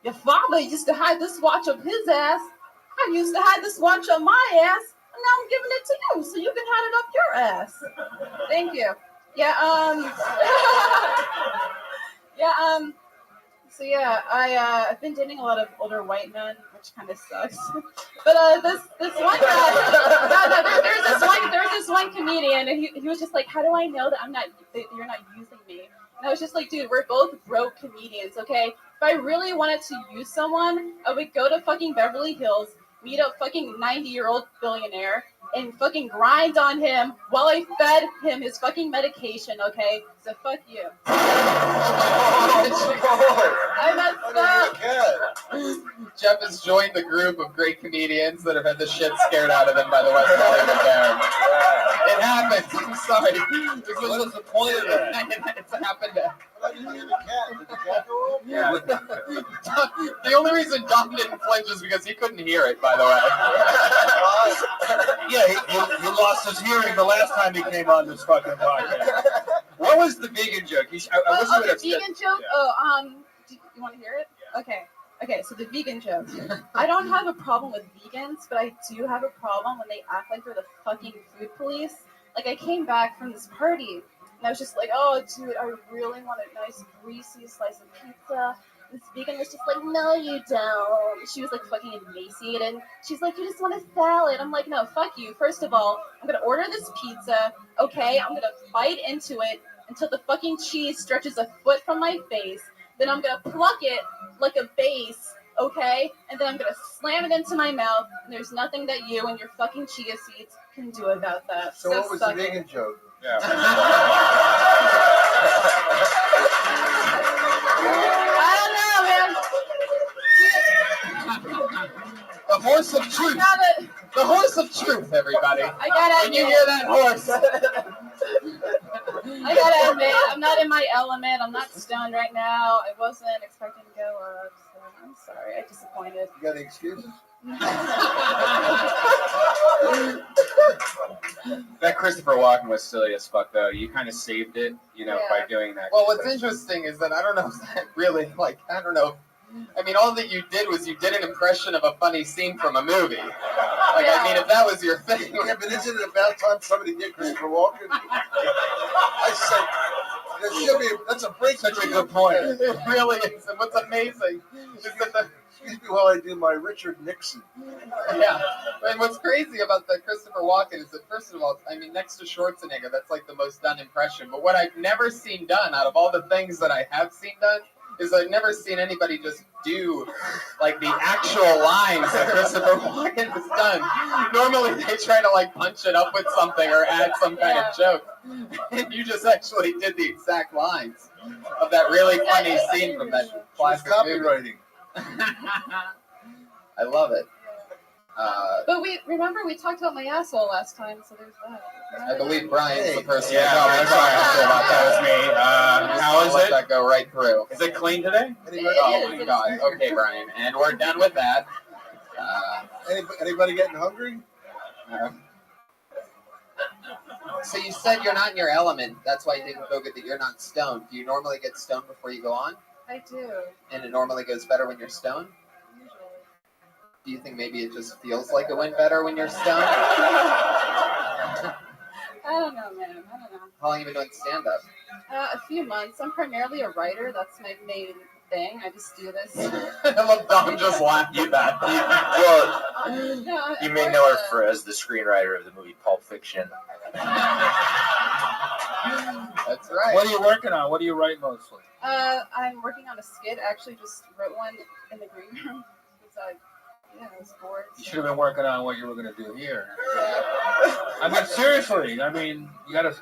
Your father used to hide this watch up his ass. I used to hide this watch up my ass. And now I'm giving it to you so you can hide it up your ass. Thank you. Yeah, so yeah, I've been dating a lot of older white men, which kind of sucks. But this one guy, there's this one comedian, and he was just like, how do I know that you're not using me? And I was just like, dude, we're both broke comedians, okay? If I really wanted to use someone, I would go to fucking Beverly Hills, meet a fucking 90-year-old billionaire, and fucking grind on him while I fed him his fucking medication, okay? So fuck you. I messed up. Jeff has joined the group of great comedians that have had the shit scared out of them by the West Hollywood Bear. It happens. I'm sorry. What is the point of it? It's happened. The only reason Dom didn't flinch is because he couldn't hear it, by the way. Yeah, he lost his hearing the last time he came on this fucking podcast. What was the vegan joke? I wish you would have The vegan joke? Yeah. Oh, do you want to hear it? Okay. Okay, so the vegan joke. I don't have a problem with vegans, but I do have a problem when they act like they're the fucking food police. Like, I came back from this party, and I was just like, oh, dude, I really want a nice, greasy slice of pizza. This vegan was just like, no, you don't. She was, like, fucking emaciated. She's like, you just want a salad. I'm like, no, fuck you. First of all, I'm going to order this pizza, okay? I'm going to bite into it until the fucking cheese stretches a foot from my face. Then I'm going to pluck it like a base, okay? And then I'm going to slam it into my mouth, and there's nothing that you and your fucking chia seeds can do about that. So what was the suck it. vegan joke? Yeah. I don't know, man. The horse of truth. The horse of truth, everybody. I gotta When you admit- hear that horse. I gotta admit, I'm not in my element. I'm not stoned right now. I wasn't expecting to go up, so I'm sorry. I'm disappointed. You got any excuses? That Christopher Walken was silly as fuck, though. You kind of saved it, by doing that. Well, what's interesting is that I don't know if that really, I don't know. I mean, all that you did was you did an impression of a funny scene from a movie. I mean, if that was your thing. Yeah, but isn't it about time somebody did Christopher Walken? I said, that's a breakthrough. Such a good point. It really is. And what's amazing is that excuse me while I do my Richard Nixon. Yeah. And what's crazy about the Christopher Walken is that, first of all, I mean, next to Schwarzenegger, that's like the most done impression. But what I've never seen done out of all the things that I have seen done is I've never seen anybody just do like the actual lines that Christopher Walken has done. Normally they try to punch it up with something or add some kind of joke. And you just actually did the exact lines of that really funny scene from that classic copywriting. I love it. But we talked about my asshole last time, so there's that. I believe Brian's the person. Yeah, I'm sorry about that. Was me. How is let it? that go right through. Is it clean today? Oh my God. Okay, Brian, and we're done with that. Anybody getting hungry? So you said you're not in your element. That's why you didn't go good that you're not stoned. Do you normally get stoned before you go on? I do. And it normally goes better when you're stoned? Do you think maybe it just feels like it went better when you're stoned? I don't know, man. I don't know. How long have you been doing stand-up? A few months. I'm primarily a writer. That's my main thing. I just do this. I love Dom just laughing at that. Well, No, you may know her as the screenwriter of the movie Pulp Fiction. That's right. What are you working on? What do you write mostly? I'm working on a skit. I actually just wrote one in the green room because I was bored. You should have been working on what you were going to do here. I mean, seriously. I mean, you got to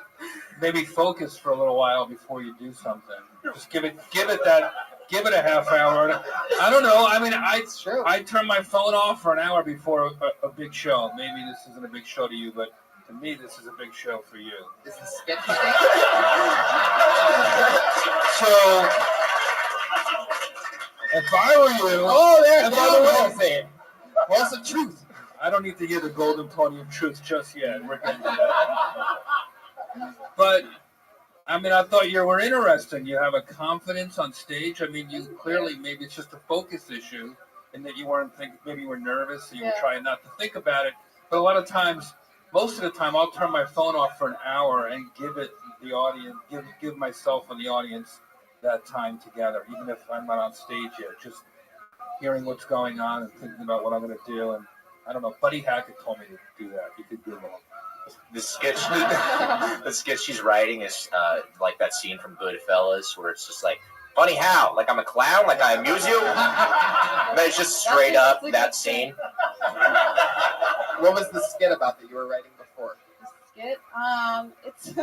maybe focus for a little while before you do something. Just give it a half hour. I don't know. I mean, I turn my phone off for an hour before a big show. Maybe this isn't a big show to you, but to me, this is a big show for you. Is the skit So, if I were you, Horse of truth. I don't need to hear the golden pony of truth just yet. We're getting to that. But I mean, I thought you were interesting. You have a confidence on stage. I mean, you clearly, maybe it's just a focus issue, and that you weren't thinking. Maybe you were nervous, so you were trying not to think about it. But a lot of times, most of the time, I'll turn my phone off for an hour and give it the audience, give myself and the audience that time together, even if I'm not on stage yet. Just hearing what's going on and thinking about what I'm going to do. And I don't know, Buddy Hackett told me to do that. You could Google him. The sketch she's writing is like that scene from Goodfellas where it's just like Funny how? Like I'm a clown? Like I amuse you? But it's just straight up that scene. What was the skit about that you were writing before? Skit. It's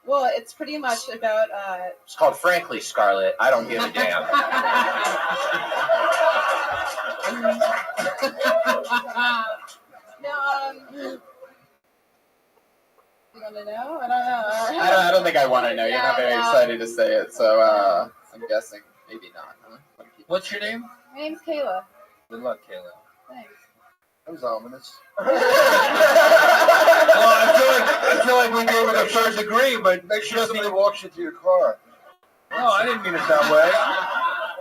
well, it's pretty much about. It's called Frankly, Scarlett. I don't give a damn. No. You want to know? I don't know. I don't think I want to know. You're not very excited to say it, so I'm guessing maybe not. Huh? What's your name? My name's Kayla. Good luck, Kayla. Thanks. That was ominous. Well, I feel like we gave it a third degree, but Make sure somebody walks you to your car. no, I didn't mean it that way.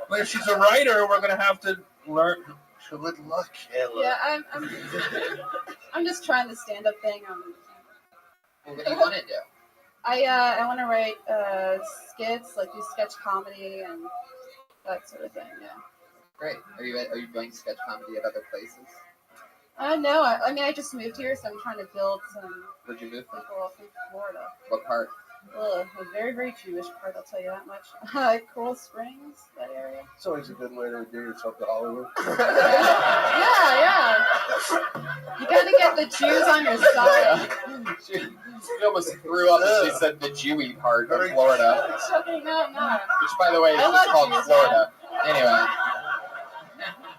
But if she's a writer, we're gonna have to learn. Good luck, Kayla. Yeah, I'm just trying the stand-up thing. Well, what do you want to do? I want to write skits, like do sketch comedy and that sort of thing. Yeah. Great. Are you doing sketch comedy at other places? No, I mean I just moved here, so I'm trying to build some Where'd you move from? people from Florida. What part? Ugh, a very, very Jewish part, I'll tell you that much. Coral Springs, that area. It's always a good way to do yourself to Hollywood. Yeah. You gotta get the Jews on your side. She almost threw up as she said the Jewy part of Florida. No. Which, by the way, is I just love called Jews, Florida. Anyway.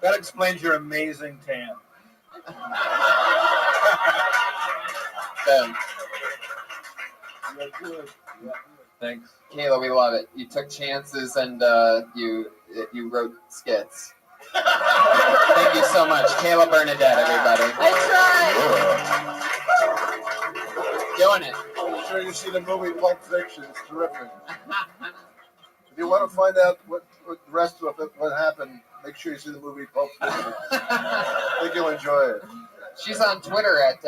That explains your amazing tan. Boom. Thanks. Kayla, we love it. You took chances and you wrote skits. Thank you so much. Kayla Bernadette, everybody. I tried. Doing it. I'm sure you see the movie Pulp Fiction. It's terrific. If you want to find out what the rest of it, what happened, make sure you see the movie Pulp Fiction. I think you'll enjoy it. She's on Twitter at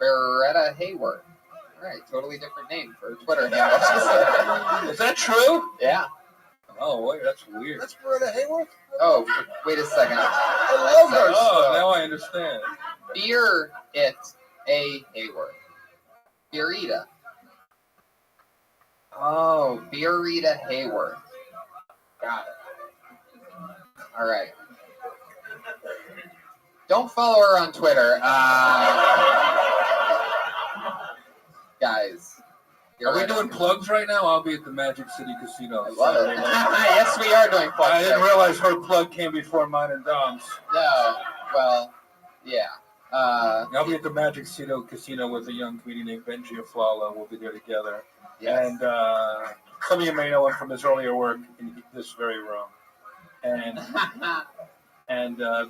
Beretta Hayward. All right, totally different name for a Twitter handle. Is that true? Yeah. Oh, wait, that's weird. That's Beretta Hayward? Oh, wait a second. I love her Oh, stuff. now I understand. Beer it a Hayward. Beerita. Oh, Beerita Hayward. Got it. All right. Don't follow her on Twitter. Guys. Are we doing plugs right now? I'll be at the Magic City Casino. I love it. Yes, we are doing plugs. I didn't realize her plug came before mine and Dom's. No. Well, yeah. I'll be at the Magic City Casino with a young comedian named Benji Aflala. We'll be there together. Yes. And some of you may know him from his earlier work in this very room. And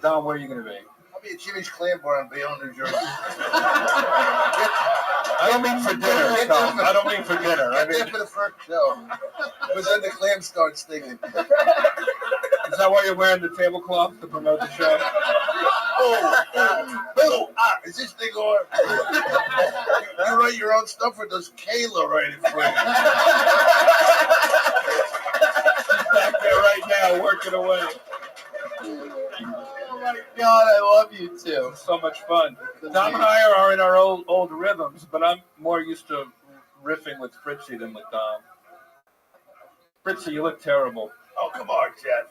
Dom, where are you going to be? I'll be at Jimmy's Clam Bar in Bayonne, New Jersey. I don't mean for dinner, Tom. I don't mean for dinner. I Get there mean, for the first show. Because then the clam starts stinging. is that why you're wearing the tablecloth to promote the show? Is this thing on? You write your own stuff, or does Kayla write it for you? She's back there right now, working away. Oh my God, I love you too. So much fun. Dom and I are in our old rhythms, but I'm more used to riffing with Fritzy than with Dom. Fritzy, you look terrible. Oh, come on, Jeff.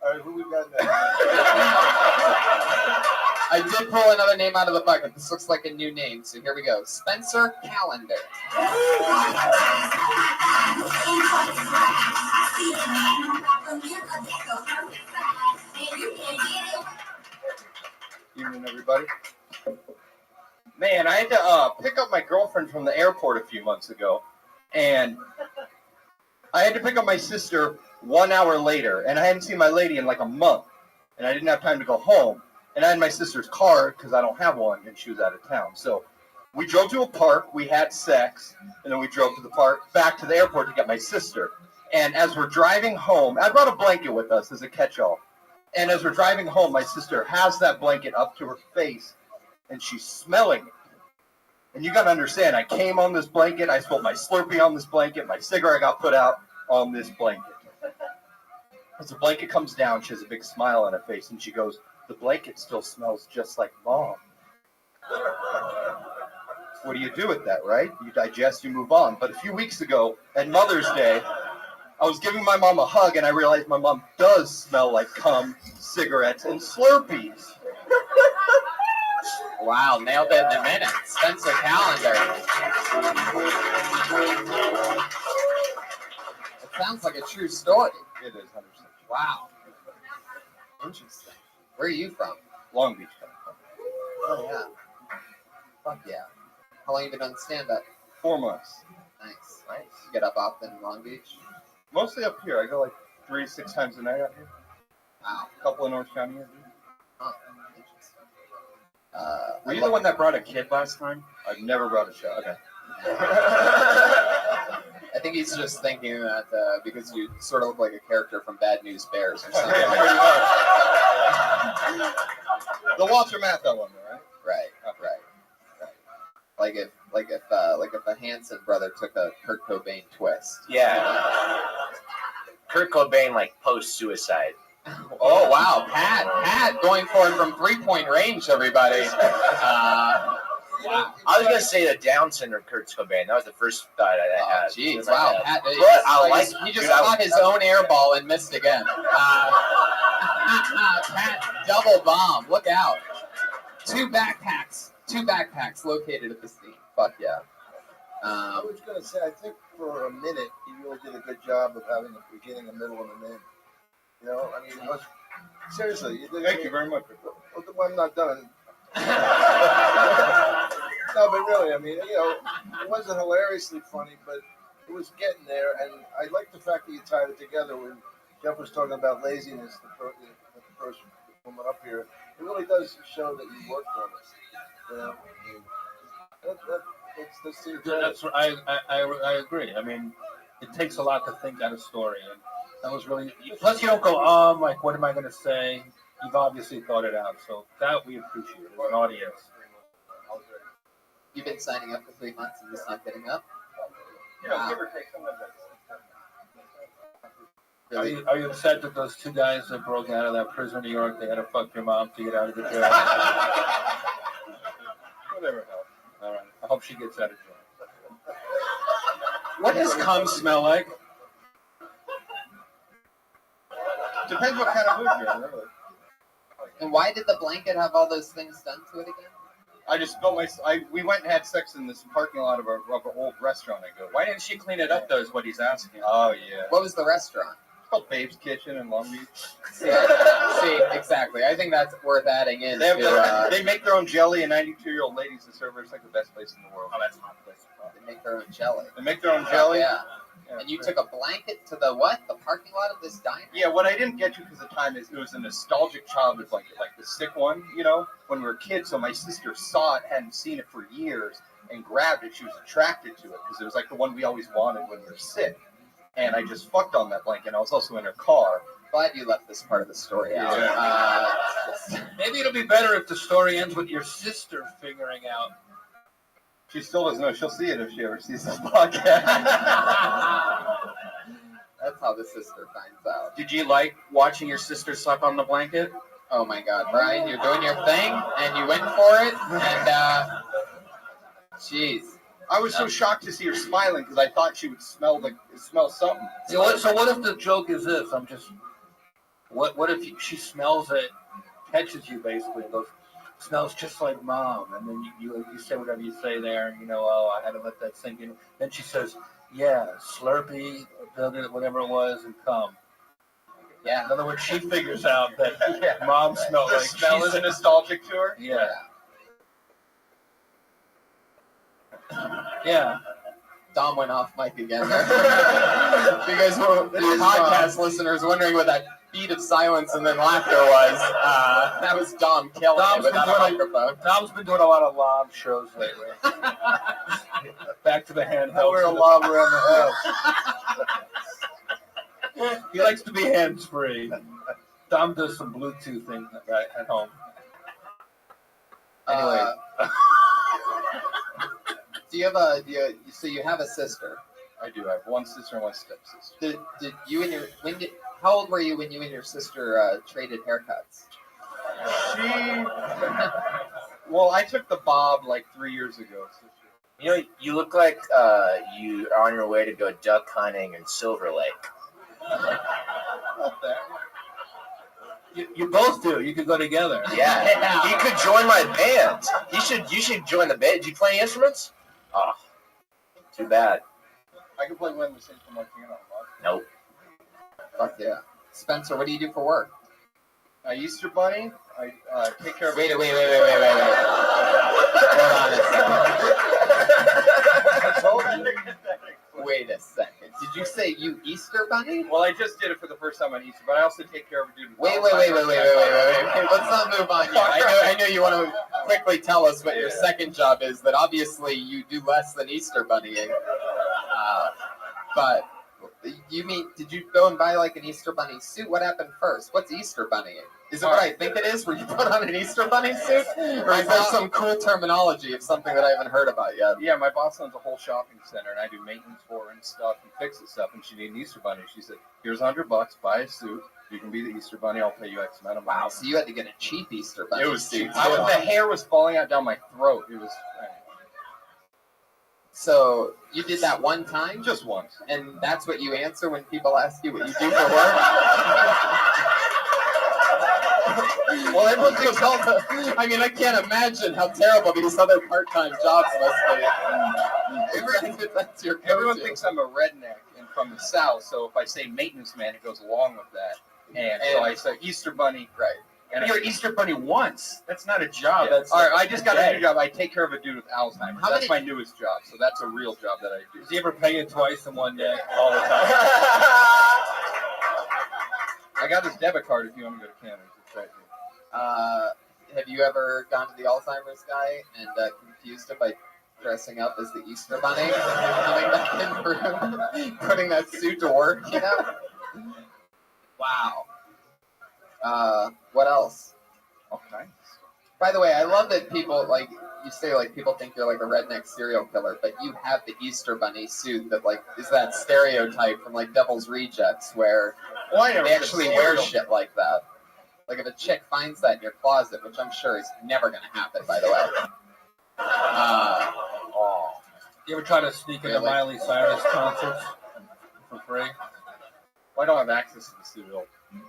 All right, who we got now? I did pull another name out of the bucket. This looks like a new name, so here we go. Spencer Calendar. Evening, everybody. Man, I had to pick up my girlfriend from the airport a few months ago, and I had to pick up my sister 1 hour later, and I hadn't seen my lady in like a month, and I didn't have time to go home, and I had my sister's car because I don't have one, and she was out of town. So we drove to a park, we had sex, and then we drove to the park, back to the airport to get my sister. And as we're driving home, I brought a blanket with us as a catch-all. And as we're driving home, my sister has that blanket up to her face, and she's smelling it. And you got to understand, I came on this blanket, I spilled my Slurpee on this blanket, my cigarette got put out on this blanket. As the blanket comes down, she has a big smile on her face, and she goes, "The blanket still smells just like Mom." What do you do with that, right? You digest, you move on. But a few weeks ago, at Mother's Day, I was giving my mom a hug, and I realized my mom does smell like cum, cigarettes, and Slurpees. Wow, nailed it in a minute. Spencer Calendar. It sounds like a true story. It is 100%. Wow. Interesting. Where are you from? Long Beach. Oh, yeah. Fuck yeah. How long have you been on stand-up? 4 months. Nice. Nice. You get up often in Long Beach? Mostly up here. I go like 3-6 times a night out here. Wow. A couple in Orange County. Huh. Interesting. Were you the one that brought a kid last time? I've never brought a child. Okay. I think he's just thinking that because you sort of look like a character from Bad News Bears or something. The Walter Matthau one, though, right? Right. Like if a Hanson brother took a Kurt Cobain twist. Yeah. Kurt Cobain, like, post-suicide. Oh, wow. Pat going for it from three-point range, everybody. Wow. I was going to say the Down syndrome Kurt Cobain. That was the first thought I had. Jeez, wow. Pat, he just caught his own air ball and missed again. Pat, double bomb. Look out. Two backpacks located at the scene. Fuck yeah. I was going to say, I think for a minute, you really did a good job of having a beginning, a middle, and an end. You know, I mean, seriously. Thank you very much. Well, I'm not done. No, but really, I mean, you know, it wasn't hilariously funny, but it was getting there, and I like the fact that you tied it together when Jeff was talking about laziness, the person woman up here. It really does show that you worked on it. You know, I agree. I mean, it takes a lot to think out a story, and that was really. Plus, you don't go, like, what am I going to say? You've obviously thought it out, so that we appreciate as an audience. You've been signing up for 3 months and just not getting up? Yeah, give or take some of that. Really? Are you upset that those two guys that broke out of that prison in New York, they had to fuck your mom to get out of the jail? Whatever helps. All right. I hope she gets out of jail. What does cum smell like? Depends what kind of mood you're in, really. And why did the blanket have all those things done to it again? I just built we went and had sex in this parking lot of an old restaurant I go to. Why didn't she clean it up, though, is what he's asking. Oh, yeah. What was the restaurant? It's called Babe's Kitchen in Long Beach. See, exactly. I think that's worth adding in. They make their own jelly, and 92-year-old ladies that serve it. It's like the best place in the world. Oh, that's my place. They make their own jelly. They make their own jelly? Yeah. And you took a blanket to the what? The parking lot of this diner? Yeah, what I didn't get to because of time is it was a nostalgic childhood blanket, like the sick one, you know, when we were kids. So my sister saw it, hadn't seen it for years, and grabbed it. She was attracted to it because it was like the one we always wanted when we were sick. And I just fucked on that blanket. I was also in her car. Glad you left this part of the story out. Maybe it'll be better if the story ends with your sister figuring out. She still doesn't know. She'll see it if she ever sees this podcast. That's how the sister finds out. Did you like watching your sister suck on the blanket? Oh my God, Brian, you're doing your thing, and you went for it, and jeez. I was so shocked to see her smiling because I thought she would smell something. So what if the joke is this? What if she smells it, catches you basically, and goes, smells just like mom, and then you say whatever you say there, you know, oh, I had to let that sink in. Then she says, yeah, Slurpee, whatever it was, and come. Yeah. In other words, she figures out that mom smelled The like smell is nostalgic to her? Yeah. Yeah. Dom went off mic again there. Because the podcast listeners wondering what that beat of silence and then laughter was. That was Dom killing it without a microphone. Dom's been doing a lot of lob shows lately. Back to the handheld. I wear a lob around the house. He likes to be hands-free. Dom does some Bluetooth things at home. Anyway. So you have a sister? I do. I have one sister and one stepsister. How old were you when you and your sister traded haircuts? Well, I took the bob like 3 years ago. You know, you look like you are on your way to go duck hunting in Silver Lake. You both do. You could go together. Yeah, he could join my band. You should join the band. Do you play instruments? Oh, too bad. I can play rhythm and sing for my piano. Nope. Fuck yeah. Spencer, what do you do for work? Easter Bunny. I take care of. Wait. Hold on a second. Wait a second. Did you say you Easter Bunny? Well, I just did it for the first time on Easter, but I also take care of a dude. Wait. Let's not move on yet. I know you want to quickly tell us what your second job is, but obviously you do less than Easter Bunnying. But you mean, did you go and buy like an Easter Bunny suit? What happened first? What's Easter Bunnying? Is it what I think it is, where you put on an Easter Bunny suit? Or is there some cool terminology of something that I haven't heard about yet? Yeah, my boss owns a whole shopping center, and I do maintenance for her and stuff and fix it stuff, and she needed an Easter Bunny. She said, here's $100, buy a suit. You can be the Easter Bunny. I'll pay you X amount of money. Wow, so you had to get a cheap Easter Bunny It was suit. cheap. The hair was falling out down my throat. It was... So you did that one time? Just once. And that's what you answer when people ask you what you do for work? Well, everyone thinks I mean, I can't imagine how terrible these other part-time jobs must be. That's your Everyone thinks I'm a redneck and from the South, so if I say maintenance man, it goes along with that. And so I say Easter Bunny. Right. And you're Easter Bunny once. That's not a job. Yeah, That's all right. I just got a new job. I take care of a dude with Alzheimer's. That's my newest job. So that's a real job that I do. Does he ever pay you twice in one day? All the time. I got his debit card if you want to go to Canada. Have you ever gone to the Alzheimer's guy and confused him by dressing up as the Easter Bunny, coming back in the room, putting that suit to work, you know? Wow. What else? Okay. By the way, I love that people, like, you say, like, people think you're like a redneck serial killer, but you have the Easter Bunny suit that, like, is that stereotype from, like, Devil's Rejects where they actually wear shit like that. Like, if a chick finds that in your closet, which I'm sure is never going to happen, by the way. You ever try to sneak into Miley Cyrus concerts for free? Well, I don't have access to the suit all the time.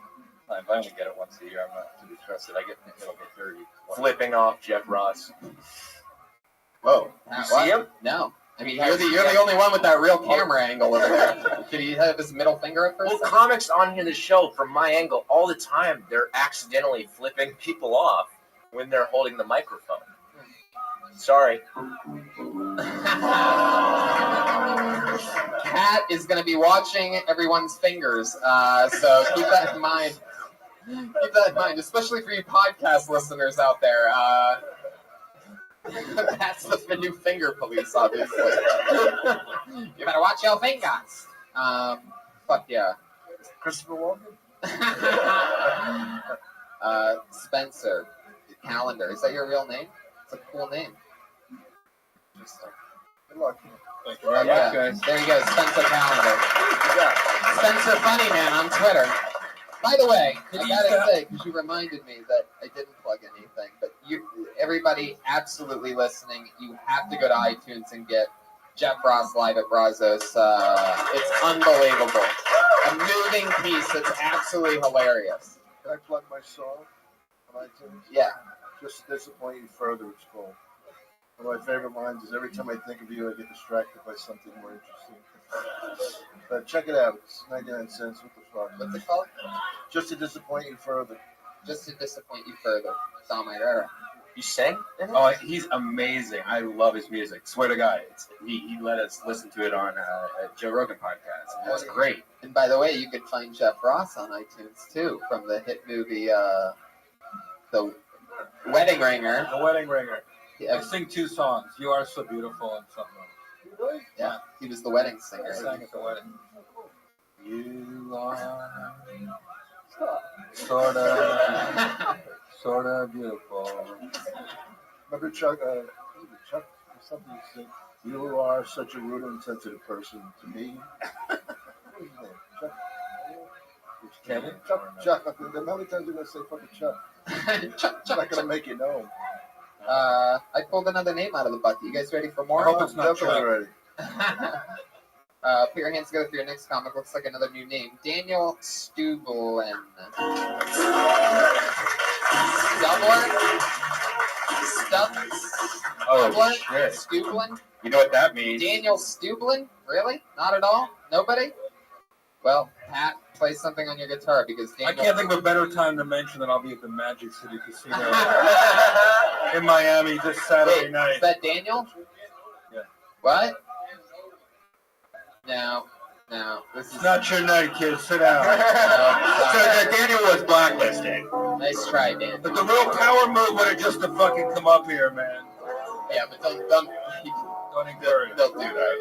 I only get it once a year. I'm not to be trusted. It'll get dirty. Flipping off Jeff Ross. Whoa. You see him? No. I mean, you're the only one with that real camera angle over there. Did he have his middle finger up first? Well, comics on the show, from my angle, all the time, they're accidentally flipping people off when they're holding the microphone. Sorry. Kat is going to be watching everyone's fingers, so keep that in mind. Keep that in mind, especially for you podcast listeners out there. That's the new finger police, obviously. You better watch your fingers. Fuck yeah. Christopher Walken? Spencer Calendar. Is that your real name? It's a cool name. Good luck. Thank you very much, guys. There you go, Spencer Calendar. Spencer Funny Man on Twitter. By the way, I gotta say, because you reminded me that I didn't plug anything, but everybody absolutely listening, you have to go to iTunes and get Jeff Ross live at Brazos. It's unbelievable. A moving piece that's absolutely hilarious. Can I plug my song on iTunes? Yeah. Just to disappoint you further, it's called. One of my favorite lines is, every time I think of you, I get distracted by something more interesting. But check it out. It's 99 cents. What the fuck? What's it called? Just to disappoint you further. Just to disappoint you further. Dom Herrera. You sing? Oh, he's amazing. I love his music. Swear to God. He let us listen to it on a Joe Rogan podcast. It was great. And by the way, you can find Jeff Ross on iTunes, too, from the hit movie, The Wedding Ringer. The Wedding Ringer. Yeah. I sing 2 songs. You Are So Beautiful and something else. Really? Yeah, he was the wedding singer. I sang at the wedding. You are sort of beautiful. Remember Chuck, something you said, you are such a rude and sensitive person to me. What is his name? Chuck? Kevin? Chuck. How many times are you going to say fucking Chuck? Chuck. I'm not going to make you know. I pulled another name out of the bucket. You guys ready for more? I hope it's not Chuck. Ready. Put your hands together for your next comic. Looks like another new name. Daniel Stublin. Oh, shit. Stublin? You know what that means? Daniel Stublin? Really? Not at all? Nobody? Well, Pat, play something on your guitar because Daniel... I can't think of a better time to mention that I'll be at the Magic City Casino in Miami this Saturday night. Is that Daniel? Yeah. What? No. This is not your night, kid. Sit down. So Daniel was blacklisted. Nice try, Dan. But the real power move would have just to fucking come up here, man. Yeah, but don't encourage. They'll do that,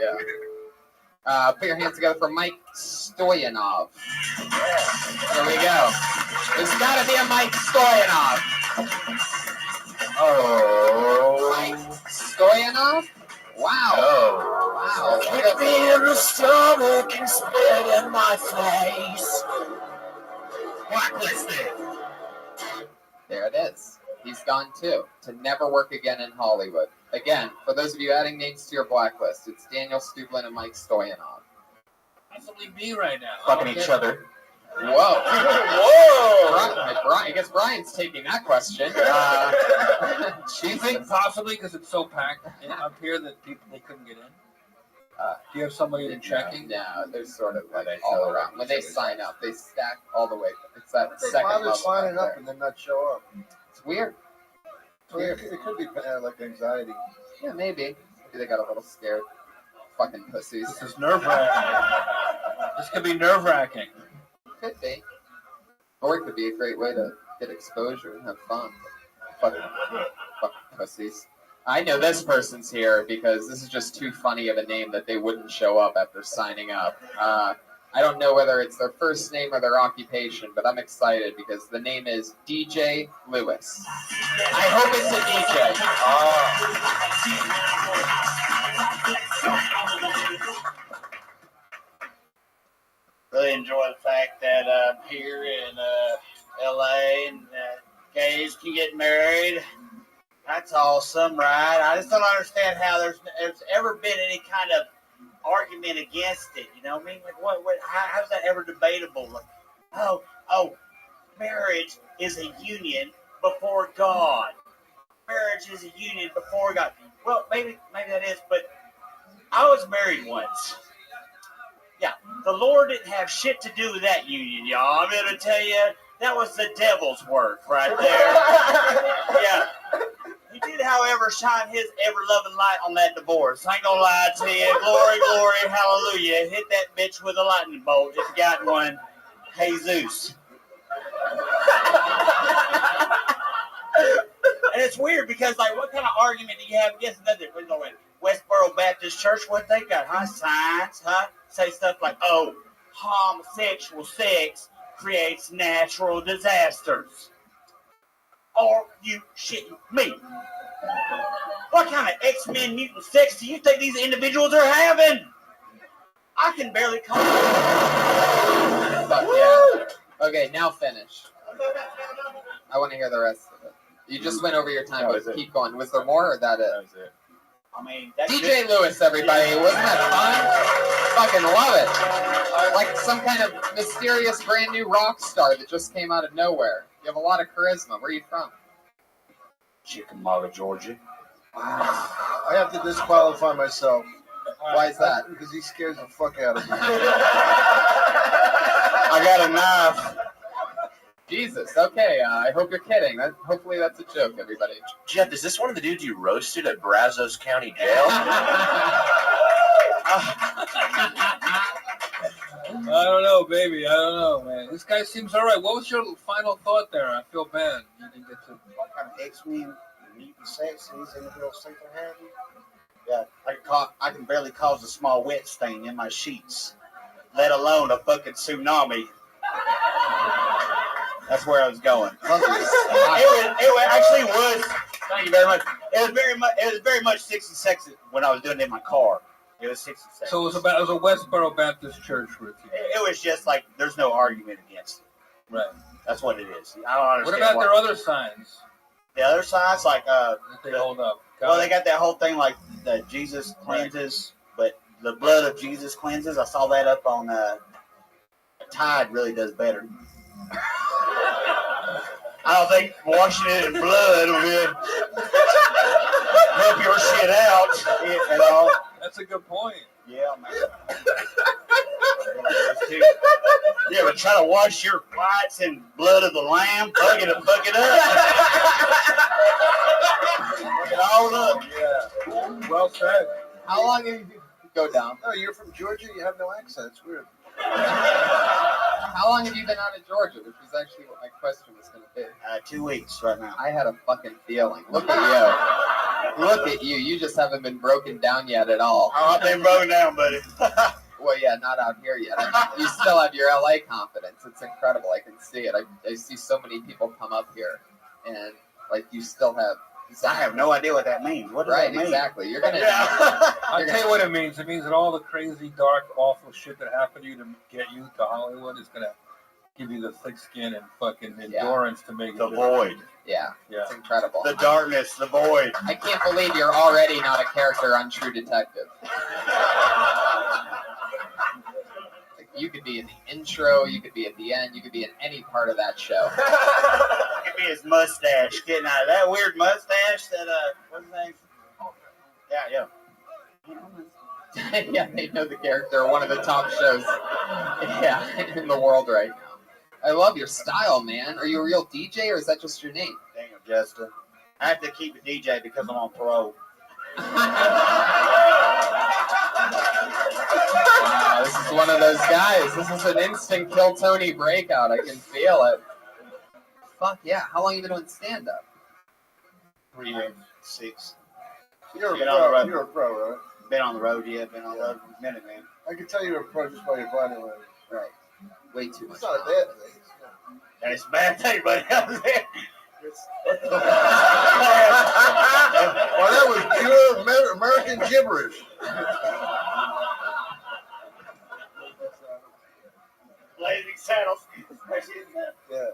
yeah. Put your hands together for Mike Stoyanov. Here we go. There's got to be a Mike Stoyanov. Oh. Mike Stoyanov? Wow. Oh. Wow. Kick me in the stomach and spit in my face. Blacklisted. There it is. He's gone too. To never work again in Hollywood. Again, for those of you adding names to your blacklist, it's Daniel Stublin and Mike Stoyanov. Possibly me right now. Fucking each other. Whoa. Whoa. I guess Brian's taking that question. Do you think possibly because it's so packed up here that they couldn't get in? Do you have somebody in checking? No, they're sort of like all around. When they sign up, they stack all the way. It's that second Why level. they're signing right up there. and then not show up? It's weird. It could be like anxiety. Yeah, maybe. Maybe they got a little scared. Fucking pussies. This is nerve-wracking. This could be nerve-wracking. Could be. Or it could be a great way to get exposure and have fun. Fucking pussies. I know this person's here because this is just too funny of a name that they wouldn't show up after signing up. I don't know whether it's their first name or their occupation, but I'm excited because the name is DJ Lewis. I hope it's a DJ. Really enjoy the fact that I'm here in LA and gays can get married. That's awesome, right? I just don't understand how there's ever been any kind of argument against it. You know what I mean? Like, how's that ever debatable? Like, oh, marriage is a union before God. Marriage is a union before God. Well, maybe that is, but I was married once. Yeah, the Lord didn't have shit to do with that union, y'all. I'm going to tell you, that was the devil's work right there. Yeah. He did, however, shine his ever-loving light on that divorce. I ain't gonna lie to you. Glory, glory, hallelujah. Hit that bitch with a lightning bolt if you got one. Jesus. And it's weird because, like, what kind of argument do you have against another? Westboro Baptist Church, what they got, huh? Signs, huh? Say stuff like, oh, homosexual sex creates natural disasters. Are you shitting me? What kind of X-Men mutant sex do you think these individuals are having? I can barely come. Fuck yeah. Okay, now finish. I want to hear the rest of it. You just went over your time, but keep going. Was there more or that it? That was it. I mean, DJ Lewis, everybody. Wasn't that fun? Fucking love it. Like some kind of mysterious brand new rock star that just came out of nowhere. You have a lot of charisma. Where are you from? Chickamauga, Georgia. I have to disqualify myself. Why is that? Because he scares the fuck out of me. I got a knife. Jesus. Okay. I hope you're kidding. Hopefully that's a joke, everybody. Jeff, is this one of the dudes you roasted at Brazos County Jail? I don't know, baby. I don't know, man. This guy seems all right. What was your final thought there? I feel bad. You didn't get to. What kind of X-Men mutant sex is in the real state of having? Yeah, I can barely cause a small wet stain in my sheets, let alone a fucking tsunami. That's where I was going. It actually was. Thank you very much. It was very much 60 seconds when I was doing it in my car. It was 60 seconds. So it was a Westboro Baptist Church with you. It was just like there's no argument against it. Right. That's what it is. I don't understand. What about their other signs? The other signs, like they hold up. Well, they got that whole thing like that Jesus cleanses, but the blood of Jesus cleanses. I saw that up on Tide really does better. I don't think washing it in blood will help your shit out at all. That's a good point. Yeah, man. You ever try to wash your whites in blood of the lamb? Fuck it up. Fuck it all up. Yeah. Well said. How long have you go down? No, you're from Georgia. You have no accent. It's weird. How long have you been out of Georgia? Which is actually what my question was going to be. 2 weeks right now. I had a fucking feeling. Look at you. Look at you. You just haven't been broken down yet at all. Oh, I've been broken down, buddy. Well, yeah, not out here yet. I mean, you still have your LA confidence. It's incredible. I can see it. I see so many people come up here, and like you still have. I have no idea what that means. What does that mean? Exactly. You're gonna. I'll tell you what it means. It means that all the crazy, dark, awful shit that happened to you to get you to Hollywood is gonna give you the thick skin and fucking endurance to make the it. void. Yeah, Yeah. it's incredible. The darkness, the void. I can't believe you're already not a character on True Detective. Like, you could be in the intro, you could be at the end, you could be in any part of that show. It could be his mustache getting out of that weird mustache that what's his name? Yeah. Yeah, they know the character, one of the top shows in the world right now. I love your style, man. Are you a real DJ or is that just your name? Dang it, Justin. I have to keep it DJ because I'm on parole. Wow, this is one of those guys. This is an instant Kill Tony breakout. I can feel it. Fuck yeah. How long have you been doing stand-up? 3 years, 6. You're a Been pro, on the road. you're a pro, right? Been on the road, yeah. Been on the road for a minute, man. I can tell you're a pro just by your body language. Right. Way too much. It's not a bad thing. That is a bad thing, buddy. Well, that was pure American gibberish. Blazing saddles. Yeah.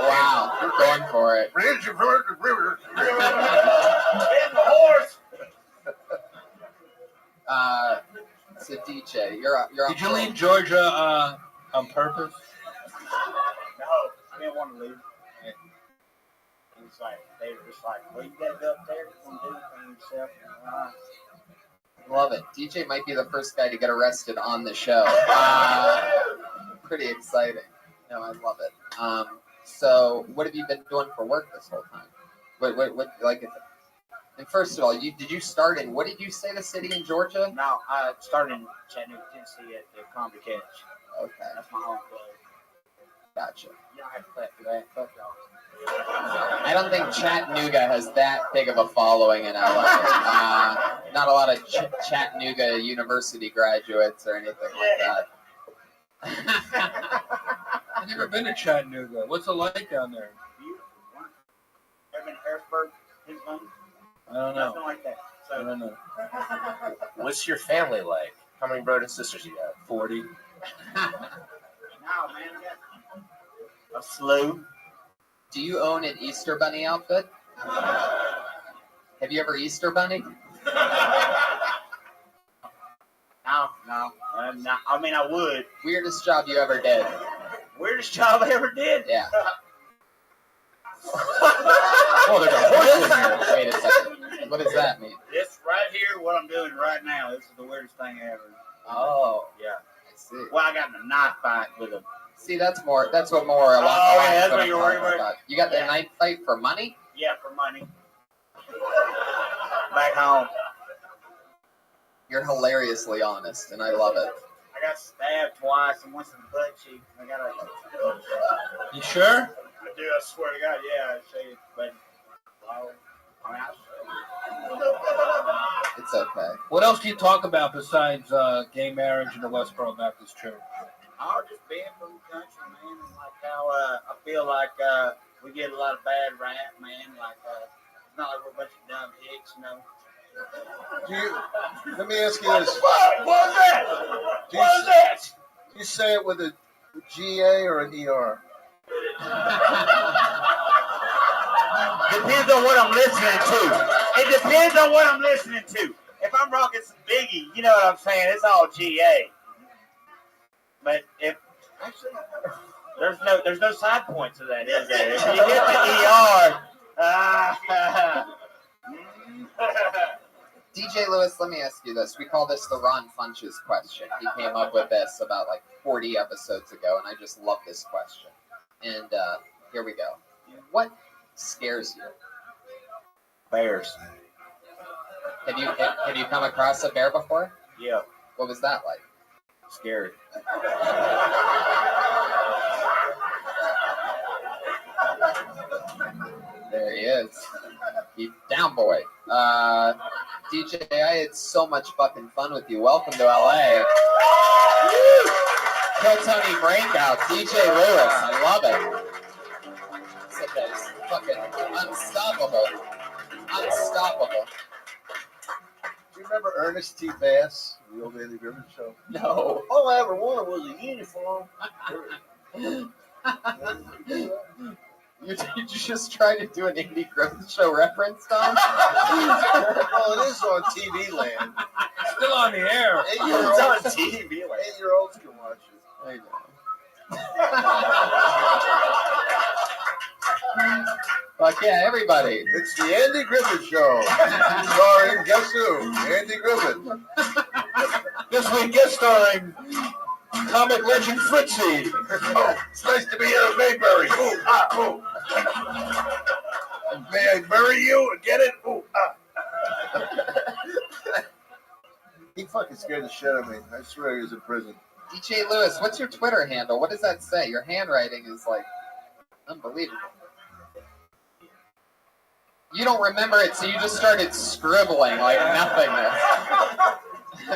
Wow, you're going for it. Bridge of American river. Hitting the horse. So DJ, you're Did you leave Georgia on purpose? No, I didn't want to leave. It's like they were just like, well, you gotta go up there and do it for yourself. Love it. DJ might be the first guy to get arrested on the show. Pretty exciting. No, I love it. So, what have you been doing for work this whole time? What like? And first of all, did you start in, what did you say, the city in Georgia? No, I started in Chattanooga, Tennessee at the Comedy Catch. Okay. That's my home club. Gotcha. You don't have to clap for that. Fuck y'all. I don't think Chattanooga has that big of a following in LA. Not a lot of Chattanooga University graduates or anything like that. I've never been to Chattanooga. What's it like down there? Ever been to Harrisburg, Pennsylvania? I don't know. Nothing like that. So, I don't know. What's your family like? How many brothers and sisters you got? 40. no, man, I got a slew. Do you own an Easter Bunny outfit? Have you ever Easter Bunny? No. I mean, I would. Weirdest job you ever did? Weirdest job I ever did? Yeah. Oh, there's a horse in here. Wait a second. What does that mean? This right here, what I'm doing right now, this is the weirdest thing ever. Oh. Yeah. I see. Well, I got in a knife fight with a... See, that's what more along the Oh, lines yeah, that's what what I'm you're worried talking about? You got the knife fight for money? Yeah, for money. Back home. You're hilariously honest, and I love it. I got stabbed twice and once in the butt cheek. I got a... You sure? I do, I swear to God, yeah. I say it, but... It's okay. What else do you talk about besides gay marriage in the Westboro Baptist Church? I'll just being from the country, man, and like how I feel like we get a lot of bad rap, man. Like, it's not like we're a bunch of dumb hicks, you know. Let me ask you this. What was that? What was that? Do you say it with a GA or an ER? Depends on what I'm listening to. It depends on what I'm listening to. if I'm rocking some Biggie, you know what I'm saying? It's all GA. But if actually there's no side point to that, is there? If you hit the ER, DJ Lewis, let me ask you this. We call this the Ron Funches question. He came up with this about like 40 episodes ago, and I just love this question. And here we go. What scares you? Bears. Have you come across a bear before? Yeah. What was that like? Scary. There he is. Keep down, boy. DJ, I had so much fucking fun with you. Welcome to LA. Kill Tony Breakout, DJ Lewis. I love it. It's fucking unstoppable. Unstoppable. Do you remember Ernest T. Bass, the old Andy Griffith show? No. All I ever wanted was a uniform. You just try to do an Andy Griffith show reference, Tom? Oh, it is on TV land. Still on the air. 8-year-olds, It's on TV land. 8-year-olds can watch it. I know. Fuck yeah, everybody. It's the Andy Griffith Show. Starring, guess who? Andy Griffith. This week guest starring comic legend Fritzy. Oh, it's nice to be here at Mayberry. Ooh, ah, ooh. May I bury you and get it? Ooh, ah. He fucking scared the shit out of me. I swear he was in prison. DJ Lewis, what's your Twitter handle? What does that say? Your handwriting is like unbelievable. You don't remember it, so you just started scribbling like nothingness.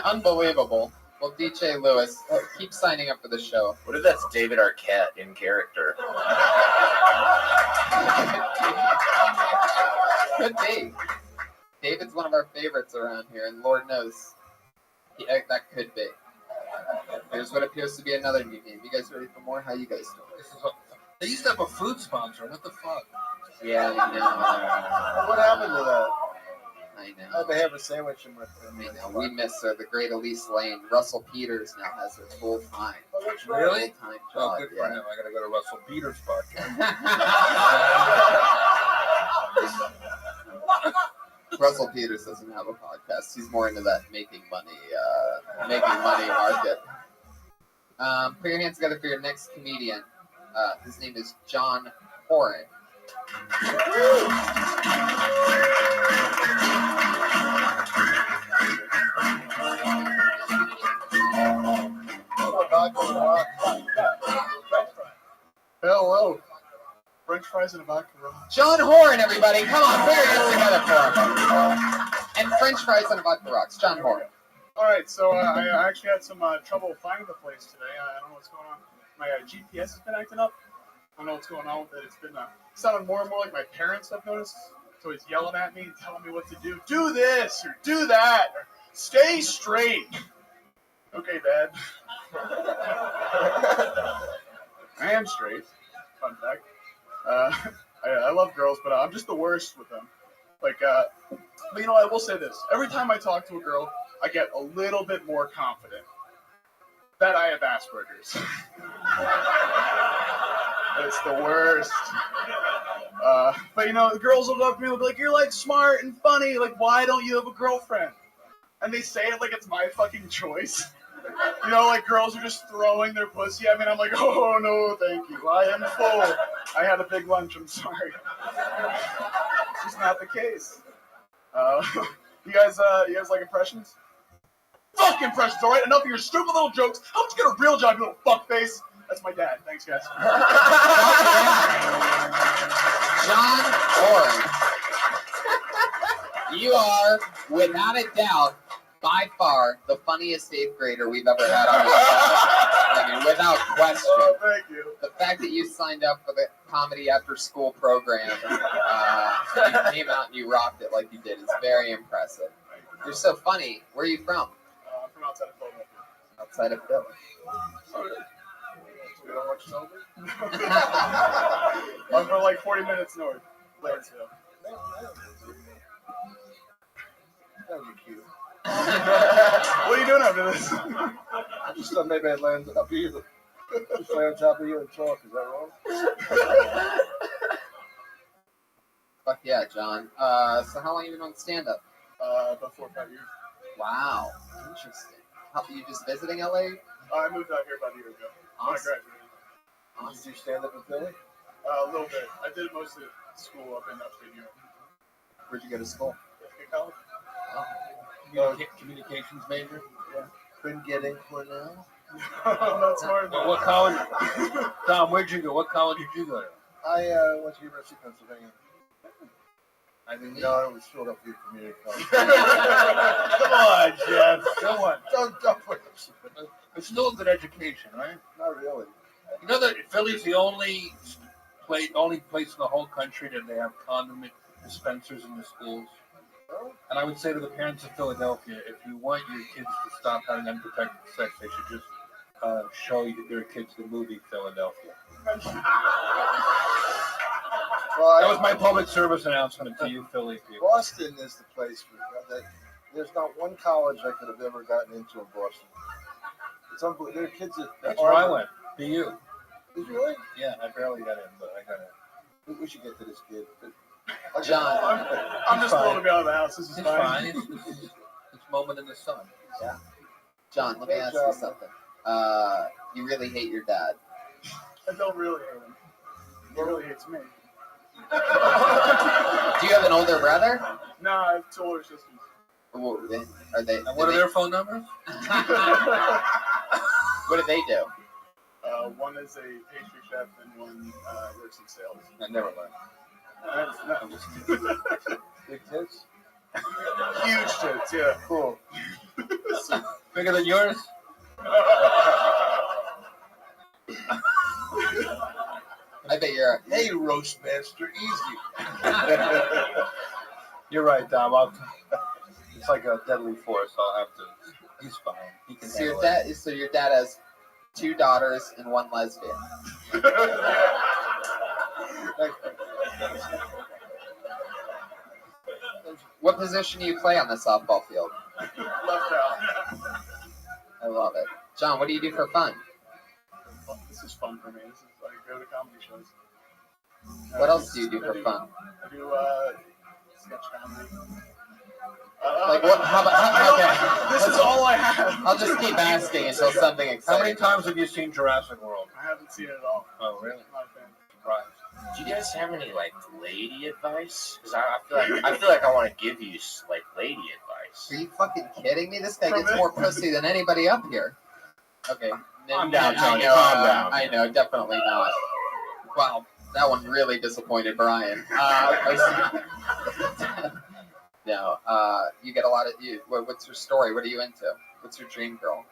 Unbelievable. Well, DJ Lewis, keep signing up for the show. What if that's David Arquette in character? Could be. David's one of our favorites around here, and Lord knows that could be. Here's what appears to be another new game. You guys ready for more? How you guys doing? They used to have a food sponsor. What the fuck? Yeah, I know. What happened to that? I know. I had to have a sandwich in my I know. We miss her. The great Elise Lane. Russell Peters now has her full time. Really? Full-time Oh, job, good for yeah. him. I gotta go to Russell Peters' podcast. Russell Peters doesn't have a podcast. He's more into that making money market. Put your hands together for your next comedian. His name is John Horan. Hello. French fries and a vodka rum. John Horan, everybody. Come on, put your hands together for him. And French fries and a vodka rocks. John Horan. All right, so I actually had some trouble finding the place today. I don't know what's going on. My GPS has been acting up. I don't know what's going on with it. It's been sounding more and more like my parents, I've noticed. So he's yelling at me and telling me what to do. Do this or do that or stay straight. Okay, Dad. I am straight. Fun fact. I love girls, but I'm just the worst with them. Like, but you know, I will say this. Every time I talk to a girl, I get a little bit more confident that I have Asperger's. It's the worst. But you know, the girls will go up to me and be like, "You're like smart and funny. Like, why don't you have a girlfriend?" And they say it like it's my fucking choice. You know, like girls are just throwing their pussy at me, and I'm like, "Oh no, thank you. I am full. I had a big lunch. I'm sorry." It's just not the case. You guys like impressions? Fuck impressions, all right? Enough of your stupid little jokes. How don't you get a real job, you little fuckface? That's my dad. Thanks, guys. John Horan. You are, without a doubt, by far the funniest 8th grader we've ever had on this show. I mean, without question. Oh, thank you. The fact that you signed up for the comedy after school program, you came out and you rocked it like you did is very impressive. You're so funny. Where are you from? I'm from outside of Philadelphia. Outside of Philly. Oh, really? We don't watch sober? I'm from like 40 minutes north. Lansdale. That would be cute. What are you doing after this? I just thought maybe I'd land up here. Just lay on top of you and talk. Is that wrong? Fuck yeah, John. So how long have you been on stand-up? About 4 or 5 years. Wow, interesting. How, you just visiting LA? I moved out here about a year ago. When I Awesome. graduated. Did you stand up in Philly? A little bit. I did most of school up in upstate New York. Where'd you go to school? In college. Communications major? Yeah. Couldn't get in Cornell? Not smart. What college? Tom, where'd you go? What college did you go to? I went to University of Pennsylvania. I didn't know it was Philadelphia Community College. Come on, Jeff. Come on. Don't put it. It's still a good education, right? Not really. You know that Philly's the only place in the whole country that they have condom dispensers in the schools. And I would say to the parents of Philadelphia, if you want your kids to stop having unprotected sex, they should just show their kids the movie Philadelphia. Well, that was my public service announcement to you, Philly people. Boston is the place for that. There's not one college I could have ever gotten into in Boston. It's unbelievable. There are kids that. That's where I went. BU. Did you really? Yeah, I barely got in, but I got in. We should get to this kid. John. I'm just thrilled to be out of the house. This is It's fine. It's moment in the sun. Yeah. John, let me ask you something. You really hate your dad. I don't really hate him. He really hates me. Do you have an older brother? No, I have 2 older sisters. Are they? And what are their phone numbers? What do they do? One is a pastry chef and one works in sales. I never learned. I'm just Big tits? huge tits, yeah. Cool. Bigger than yours? I bet you're. Hey, roast master, easy. You're right, Dom. It's like a deadly force. I'll have to. He's fine. He can So your handle it. dad. So your dad has 2 daughters and 1 lesbian. What position do you play on the softball field? left out. I love it. John, what do you do for fun? This is fun for me. This is like go to comedy shows. What else do you do for fun? I do sketch comedy. Like what? Okay. This is all I have. I'll just keep asking until something How exciting. many times have you seen Jurassic World? I haven't seen it at all. Oh, really? Not a fan. Surprised. Do you guys have any like lady advice? Because I feel like I want to give you like lady advice. Are you fucking kidding me? This guy gets more pussy than anybody up here. Okay. Calm down, I Tony. know, Calm down. I know, definitely not. Wow, that one really disappointed Brian. No, you get a lot of you. What's your story? What are you into? What's your dream girl?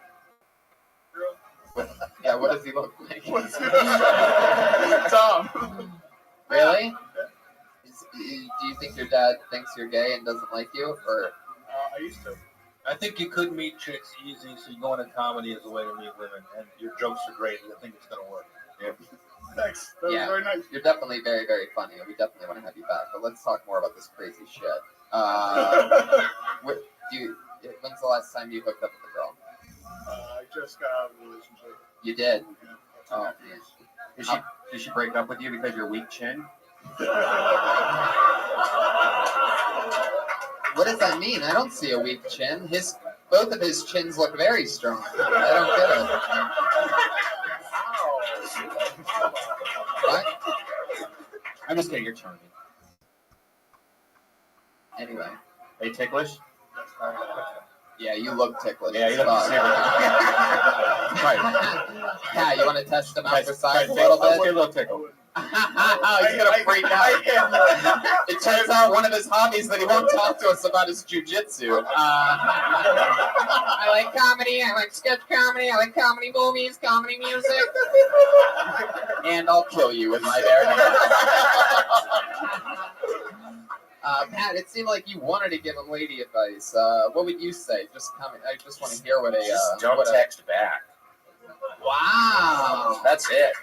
Yeah, what does he look like? Tom. Really? Do you think your dad thinks you're gay and doesn't like you, or? I used to. I think you could meet chicks easy, so you go into comedy as a way to meet women, and your jokes are great. I think it's going to work. Yeah. Thanks. That was Yeah, very nice. you're definitely very, very funny, and we definitely want to have you back. But let's talk more about this crazy shit. When's the last time you hooked up with a girl? I just got out of a relationship. You did. Oh man. Did she break up with you because of your weak chin? What does that mean? I don't see a weak chin. Both of his chins look very strong. I don't get it. What? I'm just kidding. You're charming. Anyway. Are you ticklish? Yeah, you look ticklish. Yeah, you look Fuck. Yeah, you want to test him out for size a little bit? Get a little tickle. He's gonna freak out. It turns out one of his hobbies that he won't talk to us about is jujitsu. I like comedy. I like sketch comedy. I like comedy movies, comedy music, and I'll kill you with my bare hands. Pat, it seemed like you wanted to give him lady advice. What would you say? I just want to hear what a. Just don't text back. Wow. That's it.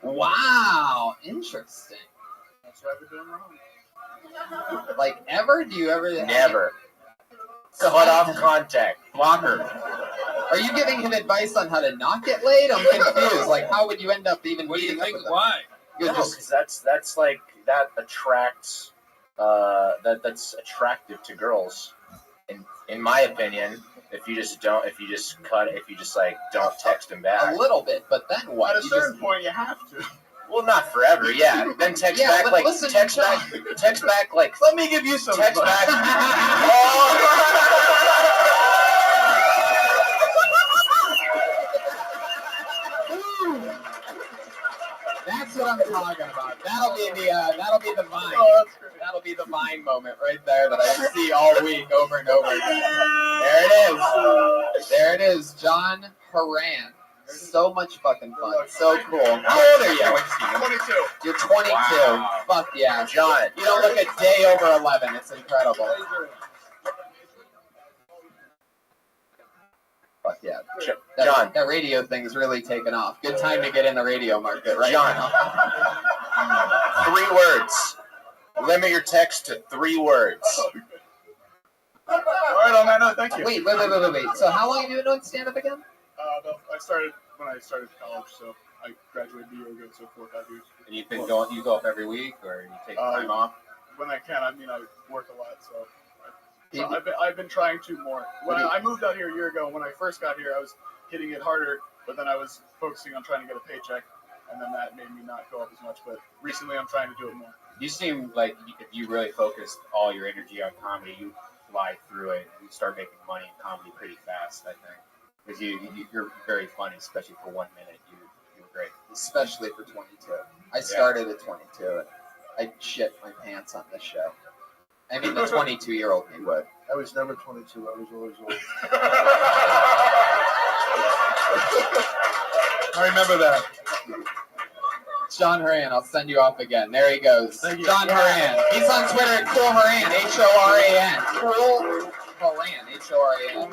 Wow, interesting. That's what I've been doing wrong. Like ever? Do you ever? Never. Cut off contact. Blocker. Are you giving him advice on how to not get laid? I'm confused. Like, how would you end up even meeting up with them? Why? No, because that's like that attracts that's attractive to girls. In my opinion, if you just like don't text him back. A little bit, but then what? At a certain point, you have to. Well, not forever, yeah. Then text back like text back like. Let me give you some text advice. back. That's what I'm talking about. That'll be the vine. Oh, that's great. That'll be the vine moment right there that I see all week over and over again. There it is. There it is. John Haran. So much fucking fun. So cool. How old are you? 22. You're 22. Wow. Fuck yeah. John. You don't look a day over 11. It's incredible. Fuck yeah. John. That radio thing's really taken off. Good time to get in the radio market right John. now. 3 words. Limit your text to 3 words. All right, on that note, thank you. Wait. So how long have you been doing stand-up again? I started when I started college, so I graduated a year ago, so 4 or 5 years. And you've been going. You go up every week, or you take time off? When I can. I mean, I work a lot, so I've been trying to more. When I moved out here a year ago, when I first got here, I was hitting it harder, but then I was focusing on trying to get a paycheck, and then that made me not go up as much. But recently, I'm trying to do it more. You seem like if you really focused all your energy on comedy, you fly through it. You start making money in comedy pretty fast, I think. Because you're very funny, especially for 1 minute. You were great. Especially for 22. I started at 22, and I shit my pants on this show. I mean, the 22-year-old me would. I was never 22. I was always old. I remember that. John Haran, I'll send you off again. There he goes. John Haran. He's on Twitter at Cool Haran, Horan. Cool Haran, Horan.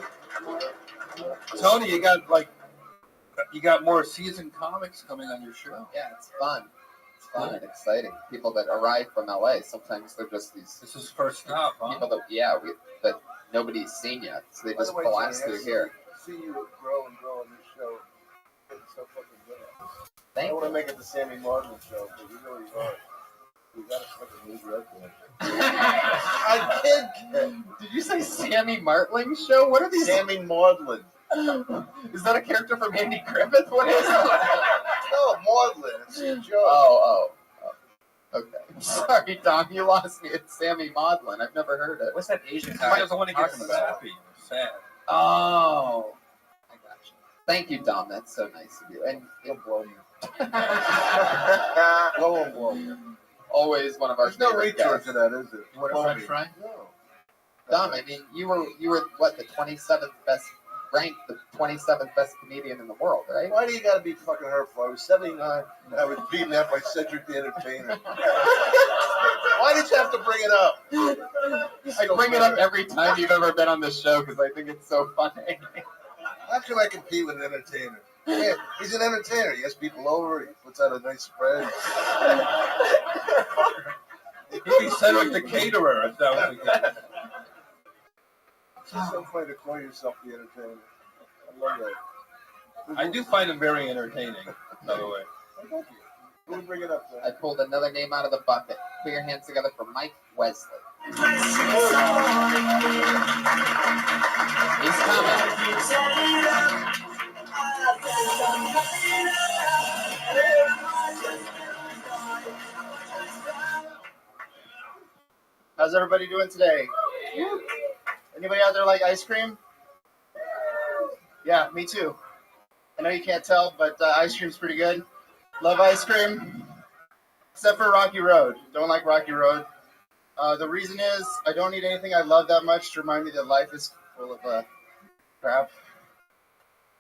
Tony, you got more seasoned comics coming on your show. Yeah, it's fun. It's fun and exciting. People that arrive from LA, sometimes they're just these. This is first stop, huh? People that nobody's seen yet, so they just blast through here. See you grow and grow on this show. It's so fucking good. Thank I want you. to make it the Sammy Martin show, but you really are. You got to fucking move your up. I did. Did you say Sammy Martling show? What are these? Sammy Maudlin. Is that a character from Andy Griffith? What is that? No, Maudlin. It's a joke. Oh. Okay. Sorry, Tom. You lost me at Sammy Maudlin. I've never heard it. What's that Asian guy? Somebody doesn't want to get talking about? sappy. Sad. Oh. I got you. Thank you, Dom. That's so nice of you. And Don't blow me. Blow me. always one of our There's no favorite retort guests. to that, is there? You want a French fry? No. Dom, I mean, you were what, the 27th best ranked, the 27th best comedian in the world, right? Why do you gotta be fucking hurtful? I was 79 and I was beaten up by Cedric the Entertainer. Why did you have to bring it up? I bring it up every time you've ever been on the show because I think it's so funny. How can I compete with an entertainer? Yeah, he's an entertainer. He has people over. He puts out a nice spread. He'd be Cedric the caterer if that was the case. It's just so funny to call yourself the entertainer. I love that. I do find him very entertaining, by the way. Thank you. We'll bring it up then. I pulled another name out of the bucket. Put your hands together for Mike Wesley. He's coming. How's everybody doing today? Anybody out there like ice cream? Yeah, me too. I know you can't tell, but ice cream's pretty good. Love ice cream, except for Rocky Road. Don't like Rocky Road. The reason is I don't need anything I love that much to remind me that life is full of crap.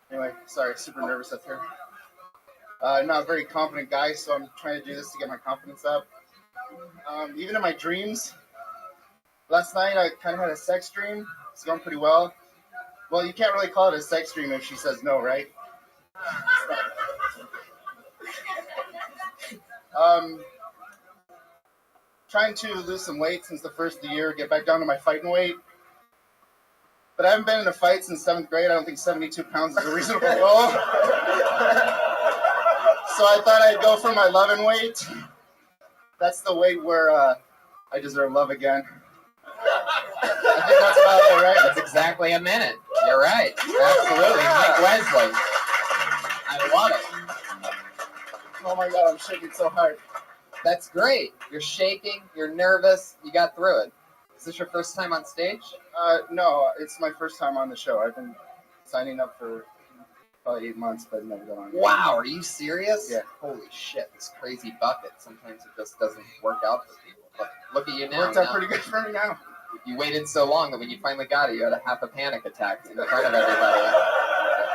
Anyway, sorry, super nervous up here. I'm not a very confident guy, so I'm trying to do this to get my confidence up. Even in my dreams, last night I kind of had a sex dream. It's going pretty well. Well, you can't really call it a sex dream if she says no, right? Trying to lose some weight since the first of the year, get back down to my fighting weight. but I haven't been in a fight since 7th grade. I don't think 72 pounds is a reasonable goal. So I thought I'd go for my loving weight. That's the weight where I deserve love again. I think that's about it, right? That's exactly a minute. You're right. Absolutely. Mike Wesley. I love it. Oh my God, I'm shaking so hard. That's great. You're shaking. You're nervous. You got through it. Is this your first time on stage? No, it's my first time on the show. I've been signing up for probably 8 months, but never gone on. Wow, are you serious? Yeah. Holy shit, this crazy bucket. Sometimes it just doesn't work out for people. But look at you now. Worked out pretty good for me now. You waited so long that when you finally got it, you had a half a panic attack in front of everybody.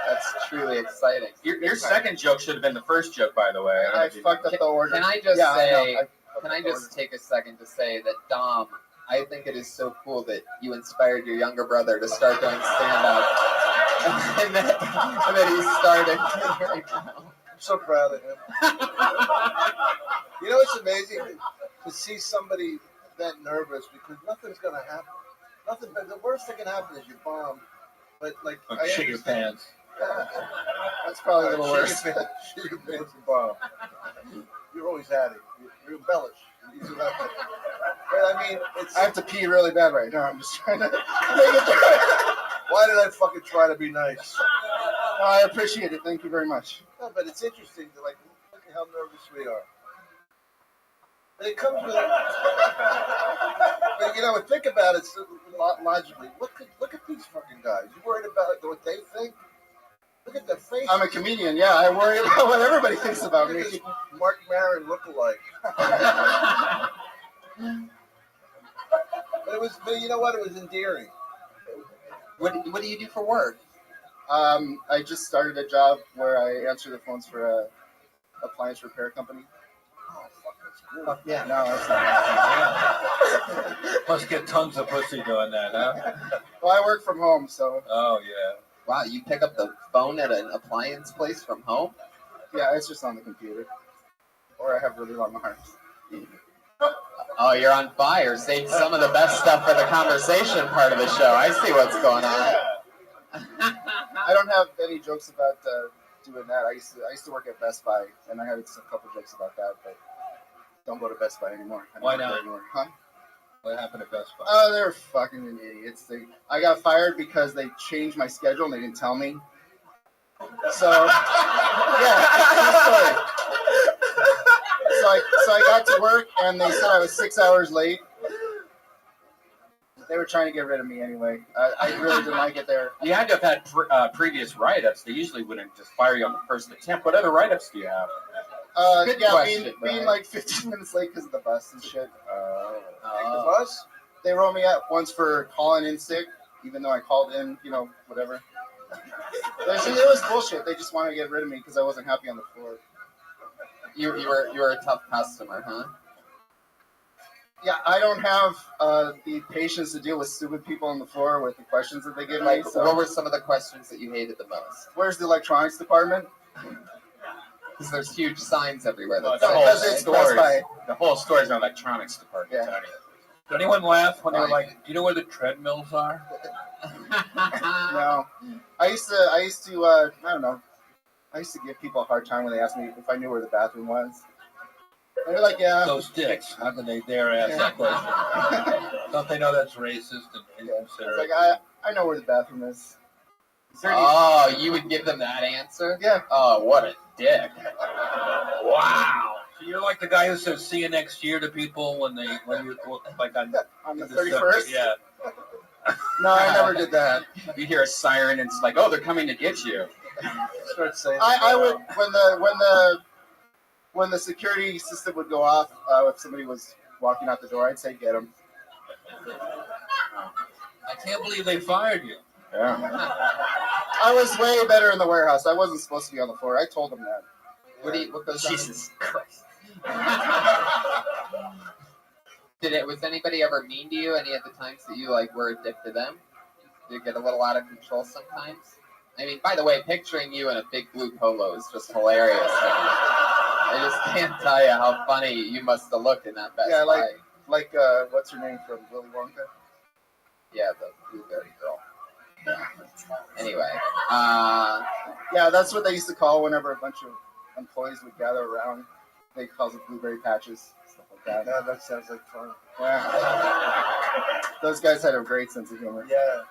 That's truly exciting. Your second joke should have been the first joke, by the way. I fucked up the order. Can I just Yeah, say? I Can I just take a second to say that Dom, I think it is so cool that you inspired your younger brother to start doing stand-up, and that he started right now. I'm so proud of him. You know, it's amazing to see somebody that nervous because nothing's going to happen. Nothing. The worst that can happen is you bomb. But like, I shit your pants. That's probably a little worse. Shit your pants and bomb. You're always at it. You embellish. But I mean, I have to pee really bad right now. I'm just trying to make it through. Why did I fucking try to be nice? Oh, I appreciate it. Thank you very much. No, but it's interesting to like look at how nervous we are. And it comes with, but you know, think about it logically. Look at these fucking guys. You worried about what they think? Look at their face. I'm a comedian. Yeah, I worry about what everybody thinks about me. Mark Maron look-alike. But you know what? It was endearing. What do you do for work? I just started a job where I answer the phones for a appliance repair company. Oh, fuck, that's cool. Fuck yeah, no, that's not. Must get tons of pussy doing that, huh? Well, I work from home, so. Oh, yeah. Wow, you pick up the phone at an appliance place from home? Yeah, it's just on the computer. Or I have really long arms. Oh, you're on fire. Save some of the best stuff for the conversation part of the show. I see what's going on. I don't have any jokes about doing that. I used to work at Best Buy, and I had a couple jokes about that, but don't go to Best Buy anymore. Why not? Huh? What happened at Best Buy? Oh, they're fucking idiots. I got fired because they changed my schedule and they didn't tell me. So, yeah, true story. So I got to work and they said I was 6 hours late. They were trying to get rid of me anyway. I really didn't like it there. You had to have had previous write-ups. They usually wouldn't just fire you on the first attempt. What other write-ups do you have? Good yeah, question, being like 15 minutes late because of the bus and shit. The bus? They wrote me out once for calling in sick, even though I called in, whatever. It was bullshit. They just wanted to get rid of me because I wasn't happy on the floor. You were a tough customer, huh? Yeah, I don't have the patience to deal with stupid people on the floor with the questions that they give me. So. What were some of the questions that you hated the most? Where's the electronics department? Because there's huge signs everywhere. That The whole store's an electronics department. Yeah. Did anyone laugh when they were like, "Do you know where the treadmills are?" No, I used to I don't know. I used to give people a hard time when they asked me if I knew where the bathroom was. And they're like, yeah. Those dicks. How can they dare ask that question? Don't they know that's racist and inconsiderate? It's like, I know where the bathroom is. Oh, you would give them that answer? Yeah. Oh, what a dick. Wow. So you're like the guy who says "see you next year" to people when you're like on the 31st. Yeah. No, I never did that. You hear a siren and it's like, oh, they're coming to get you. Start saying. I would when the security system would go off if somebody was walking out the door, I'd say get them. I can't believe they fired you. Yeah. I was way better in the warehouse. I wasn't supposed to be on the floor. I told them that. What goes on? Jesus Christ. Was anybody ever mean to you any of the times that you were a dick to them? Did it get a little out of control sometimes? I mean, by the way, picturing you in a big blue polo is just hilarious. I just can't tell you how funny you must have looked in that Best Buy. Like what's her name from Willy Wonka? Yeah, the blueberry girl. Anyway, Yeah, that's what they used to call whenever a bunch of employees would gather around. They called it blueberry patches, stuff like that. Yeah, that sounds like fun. Yeah. Those guys had a great sense of humor. Yeah.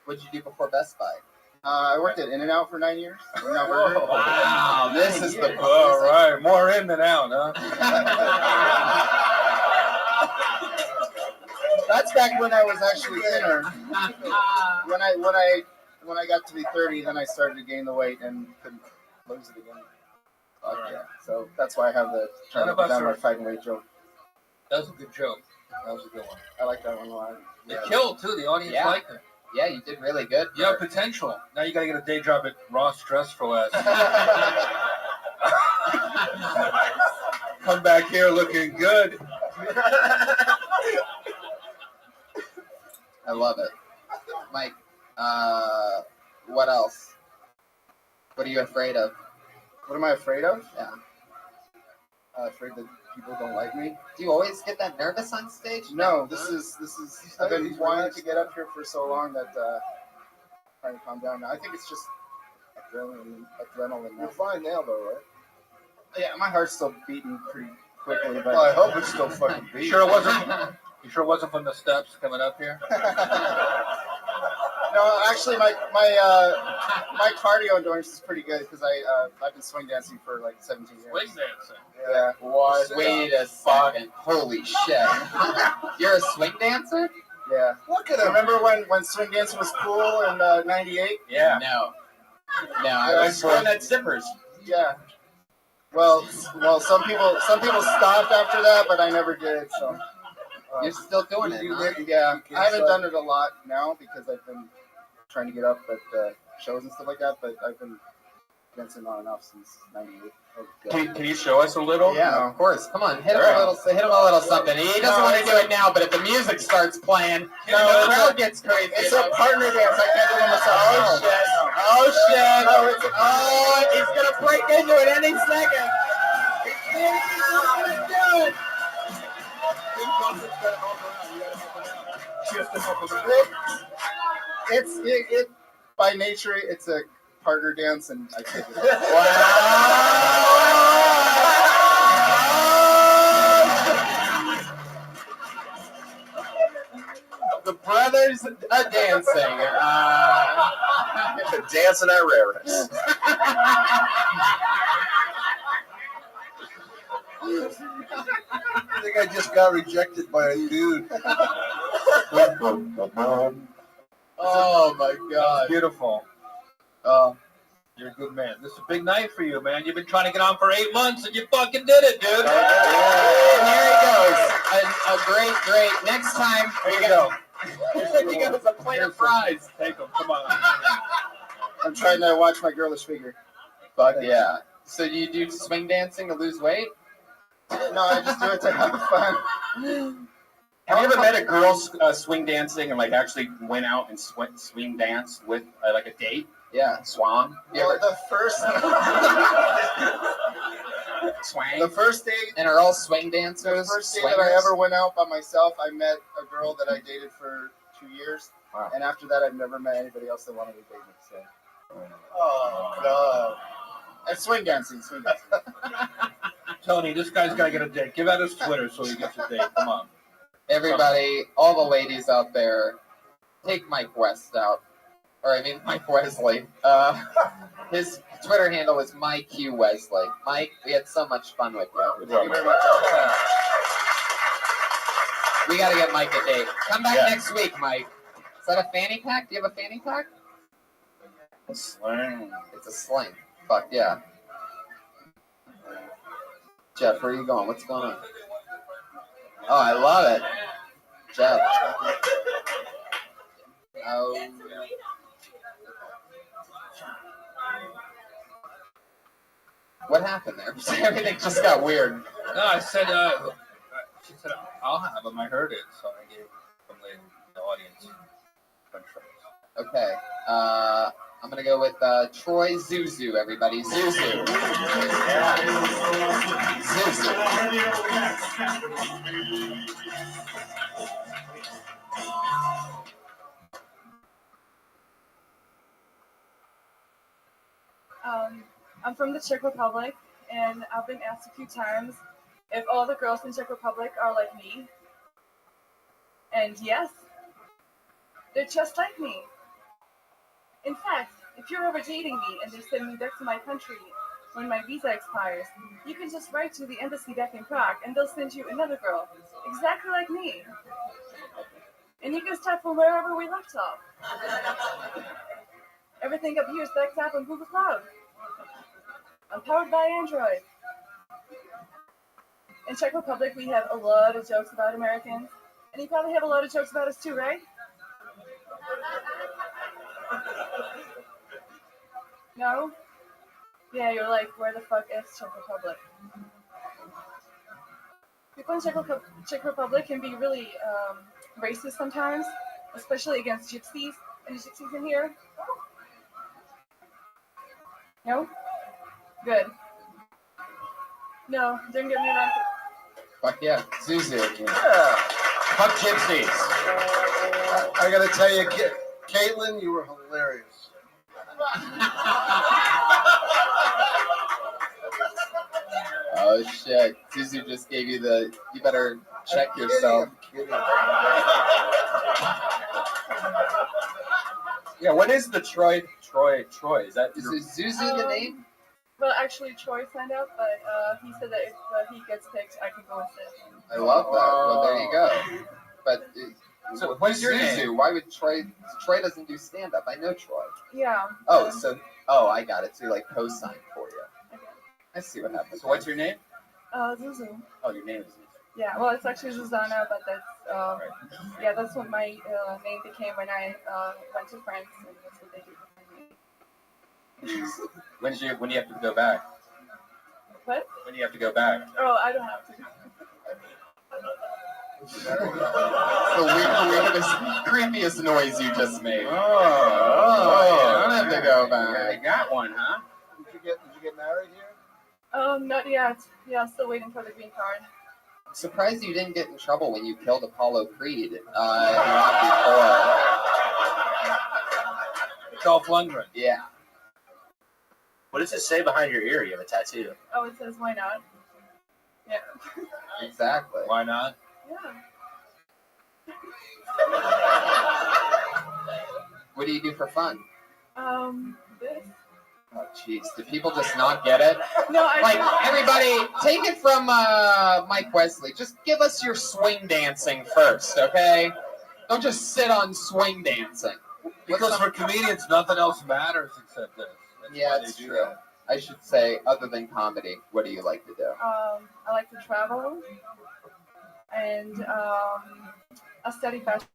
What did you do before Best Buy? I worked at In-N-Out for 9 years. In-N-Out Burger. Wow, this is the All right, more in than out, huh? That's back when I was actually thinner. When I got to be 30, then I started to gain the weight and couldn't lose it again. Yeah. So that's why I have the trying to down my fighting weight joke. That was a good joke. That was a good one. I like that one a lot. It killed too. The audience Yeah. liked it. Yeah, you did really good. You have potential. Now you gotta get a day job at Ross Dress for Less. Come back here looking good. I love it. Mike, what else? What are you afraid of? What am I afraid of? Yeah. Afraid that people don't like me. Do you always get that nervous on stage? No, this is. I've been wanting to get up here for so long that trying to calm down. Now I think it's just adrenaline. You're fine now, though, right? Yeah, my heart's still beating pretty quickly, but Well, I hope it's still fucking beating. You sure it wasn't from the steps coming up here? No, actually, my cardio endurance is pretty good because I've been swing dancing for like 17 years. Swing dancing. Yeah. What? Wait a second. Holy shit. You're a swing dancer? Yeah. Look at him. Remember when swing dancing was cool in '98? Yeah. No, I was born at Zippers. Yeah. Well, some people stopped after that, but I never did. So. You're still doing it, huh? Yeah. I haven't done it a lot now because I've been trying to get up at shows and stuff like that, but I've been dancing on and off since '98. Can you show us a little? Yeah, of course. Come on, hit him a little something. He doesn't want to do it now, but if the music starts playing, the crowd gets crazy. It's a partner dance. I can't do it myself. Oh shit! Oh, he's gonna break into it any second. He's gonna do it. It's by nature it's a partner dance, and I can't do it. The brothers are dancing. Dancing at Raris. I think I just got rejected by a dude. Oh my god. Beautiful. You're a good man. This is a big night for you, man. You've been trying to get on for 8 months, and you fucking did it, dude. And here he goes. A great. Next time, Here you go. he goes a plate of fries. Take them. Come on. I'm trying to watch my girlish figure. Fuck yeah. So you do swing dancing to lose weight? No, I just do it to have fun. Have you ever met a girl swing dancing and like actually went out and swing dance with like a date? Yeah. Swam? Well, the first Swang? the first date And are all swing dancers? the first date that I ever went out by myself, I met a girl that I dated for 2 years. Wow. And after that, I've never met anybody else that wanted to date me. So. Oh, God. And swing dancing. Tony, this guy's got to get a date. Give out his Twitter so he gets a date. Come on. Everybody, all the ladies out there, take Mike West out. Or I mean Mike Wesley. His Twitter handle is MyQWesley. Mike, we had so much fun with you. Thank you very much. We got to get Mike a date. Come back next week, Mike. Is that a fanny pack? Do you have a fanny pack? A sling. It's a sling. Fuck yeah. Jeff, where are you going? What's going on? Oh, I love it. Jeff. Oh. What happened there? Everything just got weird. No, I said, she said, I'll have them. I heard it, so I gave from the audience. Okay. I'm going to go with Troy Zuzu, everybody. Zuzu. Zuzu. I'm from the Czech Republic, and I've been asked a few times if all the girls in Czech Republic are like me. And yes, they're just like me. In fact, if you're ever dating me and they send me back to my country when my visa expires, you can just write to the embassy back in Prague and they'll send you another girl, exactly like me. And you can start from wherever we left off. Everything up here is backed up on Google Cloud. I'm powered by Android. In Czech Republic, we have a lot of jokes about Americans. And you probably have a lot of jokes about us too, right? No? Yeah, you're like, where the fuck is Czech Republic? People in Czech Republic can be really racist sometimes, especially against gypsies. Any gypsies in here? No? Good. No, didn't get me wrong. Fuck yeah, Zuzu. Yeah. Fuck gypsies. I gotta tell you, Caitlin, you were hilarious. Oh shit, Zuzu just gave you the, you better check yourself. Yeah, what is the Troy? Is that Is Zuzu the name? Well, actually, Troy signed up, but he said that if he gets picked, I can go instead. I love that. Well, there you go. But so what's your Zuzu? name? Why would Troy? Troy doesn't do stand up. I know Troy. Yeah. Oh, I got it. So he like co-signed for you. Okay. I see what happened. So what's your name? Zuzu. Oh, your name is Zuzu. Yeah, well, it's actually Zuzana, but that's yeah, that's what my name became when I went to France, and that's what they do behind me. When do you have to go back? What? When do you have to go back? Oh, I don't have to. The weirdest, creepiest noise you just made. I don't have to go back. I got one, huh? Did you get married here? Not yet. Yeah, still waiting for the green card. I'm surprised you didn't get in trouble when you killed Apollo Creed. Not before. Dolph Lundgren. Yeah. What does it say behind your ear? You have a tattoo. Oh, it says, why not? Yeah. Exactly. Why not? Yeah. What do you do for fun? This. Oh, jeez. Do people just not get it? No, Everybody, take it from Mike Wesley. Just give us your swing dancing first, okay? Don't just sit on swing dancing. Because for comedians, nothing else matters except this. Yeah, it's true. I should say, other than comedy, what do you like to do? I like to travel, and I study fashion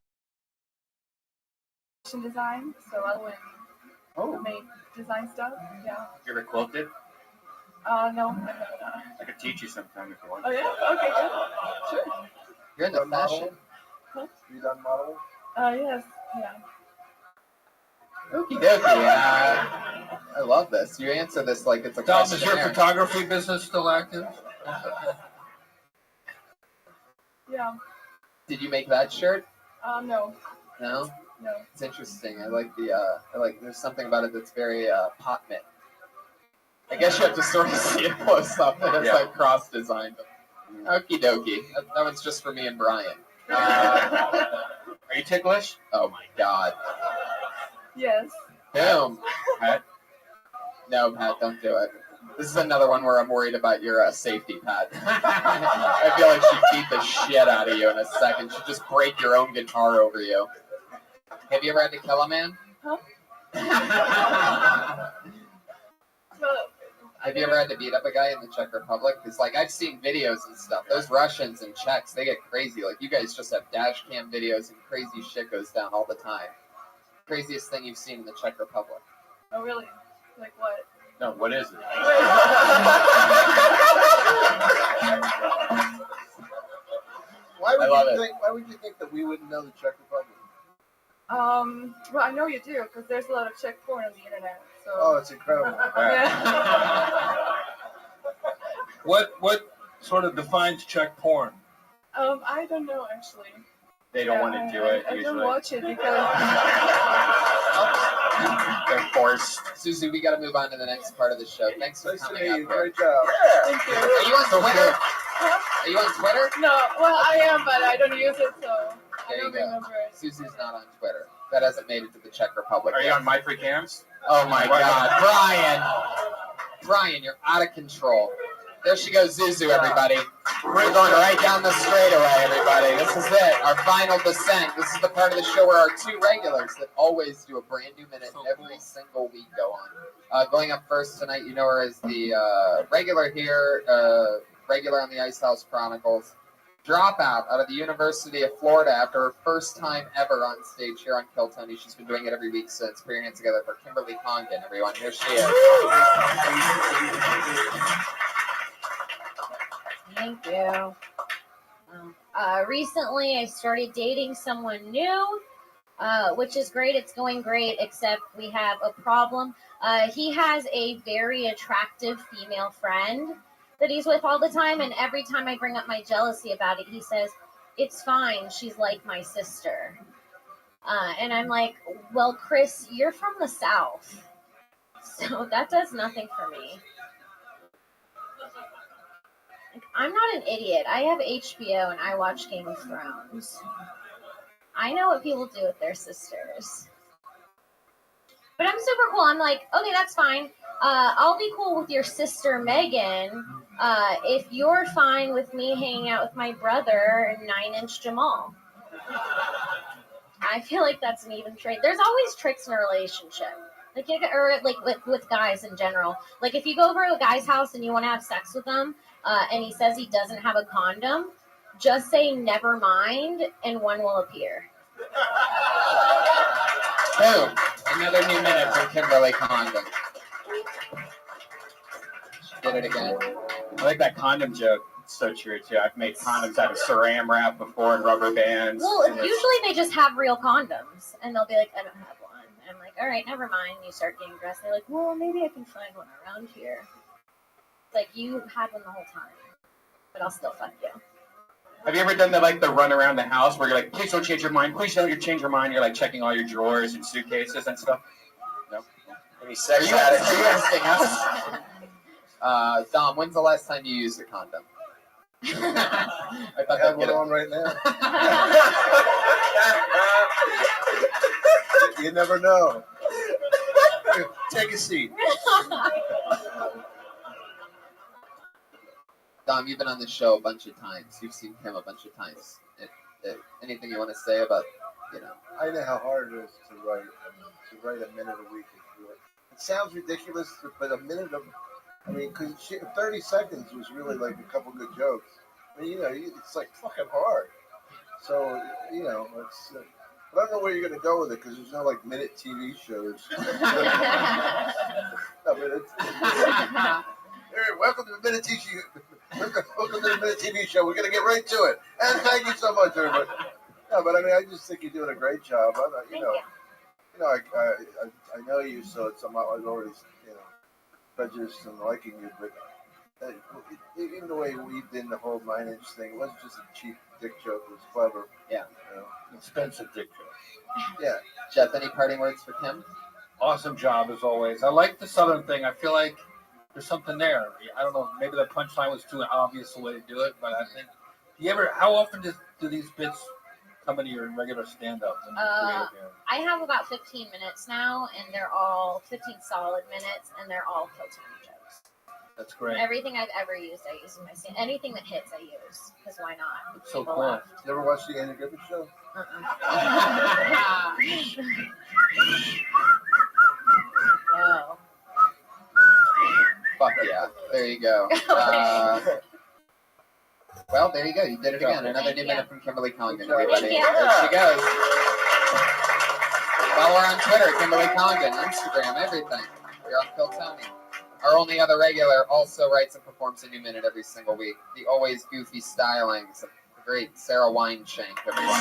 design, so I would make design stuff. Yeah. You ever quilted? No. I could teach you sometime if you want. Oh yeah. Okay. Good. Sure. You're into fashion. Huh? You done modeling? Yes. Yeah. Okie dokie. I love this. You answer this like it's a Tom, is questionnaire. your photography business still active? Yeah. Did you make that shirt? No. No? No. It's interesting. I like there's something about it that's very pot mitt. I guess you have to sort of see it close up and it's like cross designed. Okie dokie. That one's just for me and Brian. Are you ticklish? Oh my god. Yes. Boom. Pat? No, Pat, don't do it. This is another one where I'm worried about your safety, Pat. I feel like she'd beat the shit out of you in a second. She'd just break your own guitar over you. Have you ever had to kill a man? Huh? Have you ever had to beat up a guy in the Czech Republic? Because, like, I've seen videos and stuff. Those Russians and Czechs, they get crazy. Like, you guys just have dash cam videos and crazy shit goes down all the time. Craziest thing you've seen in the Czech Republic. Oh, really? Like what? No, what is it? Why would you think that we wouldn't know the Czech Republic? Well, I know you do, because there's a lot of Czech porn on the internet. So. Oh, it's incredible. Yeah. What sort of defines Czech porn? I don't know, actually. They don't want to do it I usually. don't watch it because They're forced. Susie, we got to move on to the next part of the show. Thanks for coming up. Great job. thank you. Are you on Twitter? Are you on Twitter? No, well, I am, but I don't use it, so I There you don't go. remember it. Susie's not on Twitter. That hasn't made it to the Czech Republic. Are you yet. on My Free Cams? Oh my God, Brian! Brian, you're out of control. There she goes, Zuzu, everybody. We're going right down the straightaway, everybody. This is it, our final descent. This is the part of the show where our two regulars that always do a brand new minute every single week go on. Going up first tonight, you know her as the regular here, regular on the Ice House Chronicles. Dropout out of the University of Florida after her first time ever on stage here on Kill Tony. She's been doing it every week since. Put your hands together for Kimberly Congdon, everyone. Here she is. Thank you. Recently, I started dating someone new, which is great. It's going great, except we have a problem. He has a very attractive female friend that he's with all the time, and every time I bring up my jealousy about it, he says, "It's fine, she's like my sister." And I'm like, well, Chris, you're from the South, so that does nothing for me. Like, I'm not an idiot. I have HBO and I watch Game of Thrones. I know what people do with their sisters. But I'm super cool. I'm like, okay, that's fine. I'll be cool with your sister Megan if you're fine with me hanging out with my brother 9-inch Jamal. I feel like that's an even trade. There's always tricks in a relationship. With guys in general. Like if you go over to a guy's house and you want to have sex with him, and he says he doesn't have a condom, just say never mind, and one will appear. Boom. Another new minute from Kimberly Congdon. She did it again. I like that condom joke. It's so true, too. I've made condoms out of saran wrap before and rubber bands. Well, usually they just have real condoms, and they'll be like, I don't have one. And I'm like, all right, never mind. You start getting dressed. They're like, well, maybe I can find one around here. It's like, you had one the whole time, but I'll still fuck you. Have you ever done the run around the house where you're like, please don't change your mind, please don't change your mind? You're like checking all your drawers and suitcases and stuff. No. Any sex addicts? Are you anything else? Dom, when's the last time you used a condom? I thought have that'd get one it. on right now. You never know. Take a seat. Dom, you've been on this show a bunch of times. You've seen him a bunch of times. Anything you want to say about, I know how hard it is to write. A minute a week. It sounds ridiculous, but a minute of, because 30 seconds was really like a couple good jokes. It's like fucking hard. So, it's. But I don't know where you're going to go with it because there's no like minute TV shows. Welcome to the minute TV show. Welcome to the minute TV show. We're going to get right to it. And thank you so much, everybody. No, but I just think you're doing a great job. I know you, so it's I'm already prejudiced and liking you, but even the way we did the whole 9-inch thing, it wasn't just a cheap dick joke. It was clever. Yeah. Expensive dick joke. Yeah. Jeff, any parting words for Kim? Awesome job as always. I like the Southern thing. I feel like there's something there. I don't know. Maybe the punchline was too obvious a way to do it, but I think. How often do these bits come into your regular stand-up? I have about 15 minutes now, and they're all 15 solid minutes, and they're all Kill Tony jokes. That's great. Everything I've ever used, I use in my stand. Anything that hits, I use, because why not? It's so cool. You ever watch the Andy Griffith Show? Wow. Fuck yeah. There you go. Well, there you go. You did it again. Another new minute from Kimberly Congdon, everybody. There she goes. Follow her on Twitter, Kimberly Congdon, Instagram, everything. You're on Kill Tony. Our only other regular also writes and performs a new minute every single week. The always goofy stylings of the great Sarah Wineshank, everyone.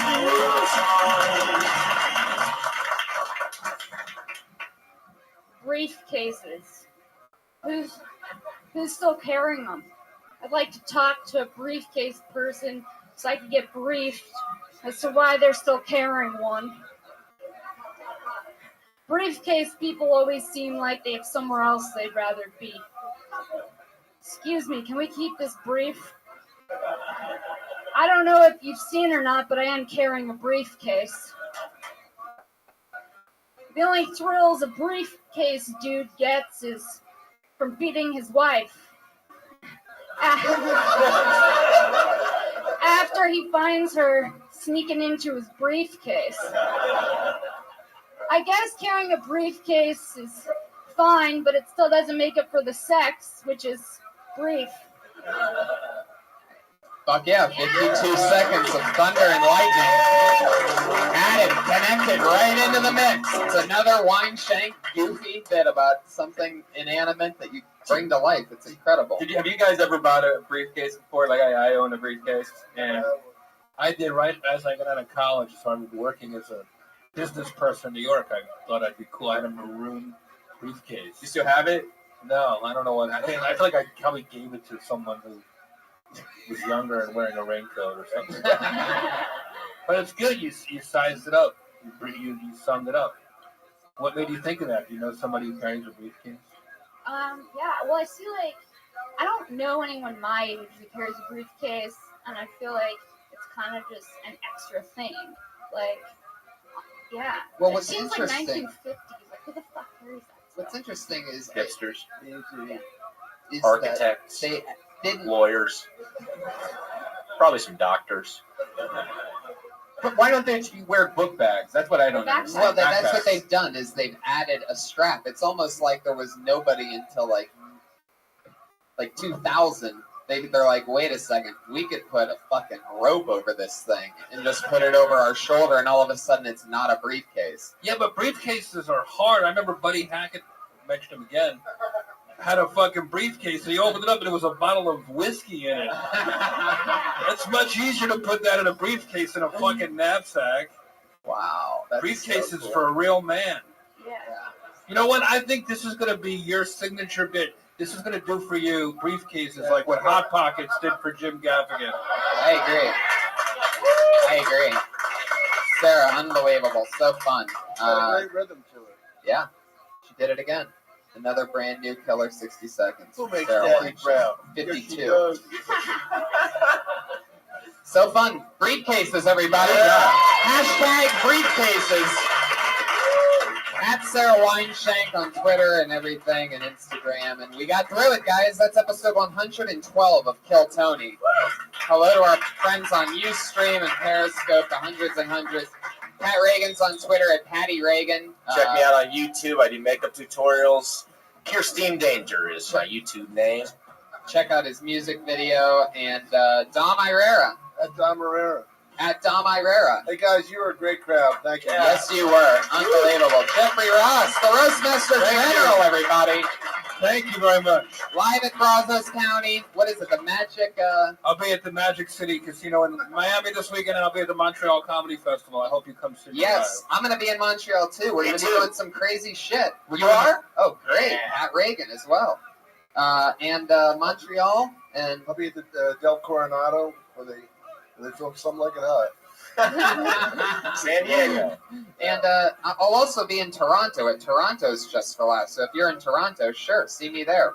Briefcases. Who's still carrying them? I'd like to talk to a briefcase person so I can get briefed as to why they're still carrying one. Briefcase people always seem like they have somewhere else they'd rather be. Excuse me, can we keep this brief? I don't know if you've seen or not, but I am carrying a briefcase. The only thrills a briefcase dude gets is from beating his wife. After he finds her sneaking into his briefcase. I guess carrying a briefcase is fine, but it still doesn't make up for the sex, which is brief. Fuck yeah, 52 seconds of thunder and lightning. Added, connected right into the mix. It's another wine shank goofy bit about something inanimate that you bring to life. It's incredible. Have you guys ever bought a briefcase before? Like I own a briefcase. And I did right as I got out of college, so I was working as a business person in New York. I thought I'd be cool. I had a maroon briefcase. You still have it? No, I don't know what. I feel like I probably gave it to someone who was younger and wearing a raincoat or something. But it's good. You sized it up. You summed it up. What made you think of that? Do you know somebody who carries a briefcase? Yeah, well, I feel like I don't know anyone my age who carries a briefcase, and I feel like it's kind of just an extra thing. Like, yeah. Well, it what's seems interesting- like 1950s. Like, who the fuck carries that? What's interesting is hipsters, is architects, that they didn't. lawyers, probably some doctors. But why don't they wear book bags? That's what I don't know. Well, that's what they've done is they've added a strap. It's almost like there was nobody until like 2000. They're like, wait a second, we could put a fucking rope over this thing and just put it over our shoulder, and all of a sudden it's not a briefcase. Yeah, but briefcases are hard. I remember Buddy Hackett, mentioned him again, had a fucking briefcase, and he opened it up, and there was a bottle of whiskey in it. It's much easier to put that in a briefcase than a fucking knapsack. Wow. Briefcase so is cool. for a real man. Yeah. You know what? I think this is going to be your signature bit. This is going to do for you briefcases like what Hot Pockets did for Jim Gaffigan. I agree. Sarah, unbelievable. So fun. Great rhythm to it. Yeah. She did it again. Another brand new killer 60 seconds. Who makes Sarah Daddy Weinstein. proud? 52. So fun. Briefcases, everybody. Hashtag briefcases. At Sarah Weinshank on Twitter and everything and Instagram. And we got through it, guys. That's episode 112 of Kill Tony. Hello to our friends on Ustream and Periscope, the hundreds and hundreds. Pat Reagan's on Twitter at Patty Reagan. Check me out on YouTube. I do makeup tutorials. Kirstein Danger is my YouTube name. Check out his music video. And Dom Irera. At Dom Herrera. At Dom Irera. Hey guys, you were a great crowd. Thank you. Yes, you were. Unbelievable. Jeffrey Ross, the Roastmaster General, everybody. Thank you very much. Live at Brazos County. What is it? The Magic? I'll be at the Magic City Casino in Miami this weekend, and I'll be at the Montreal Comedy Festival. I hope you come see me. Yes, I'm going to be in Montreal too. We're Me going to be too. doing some crazy shit. You are? Oh, great. At Reagan as well. And Montreal. And I'll be at the Del Coronado where they film Something Like It Hot. San Diego. And I'll also be in Toronto at Toronto's Just for Laughs. So if you're in Toronto, sure, see me there.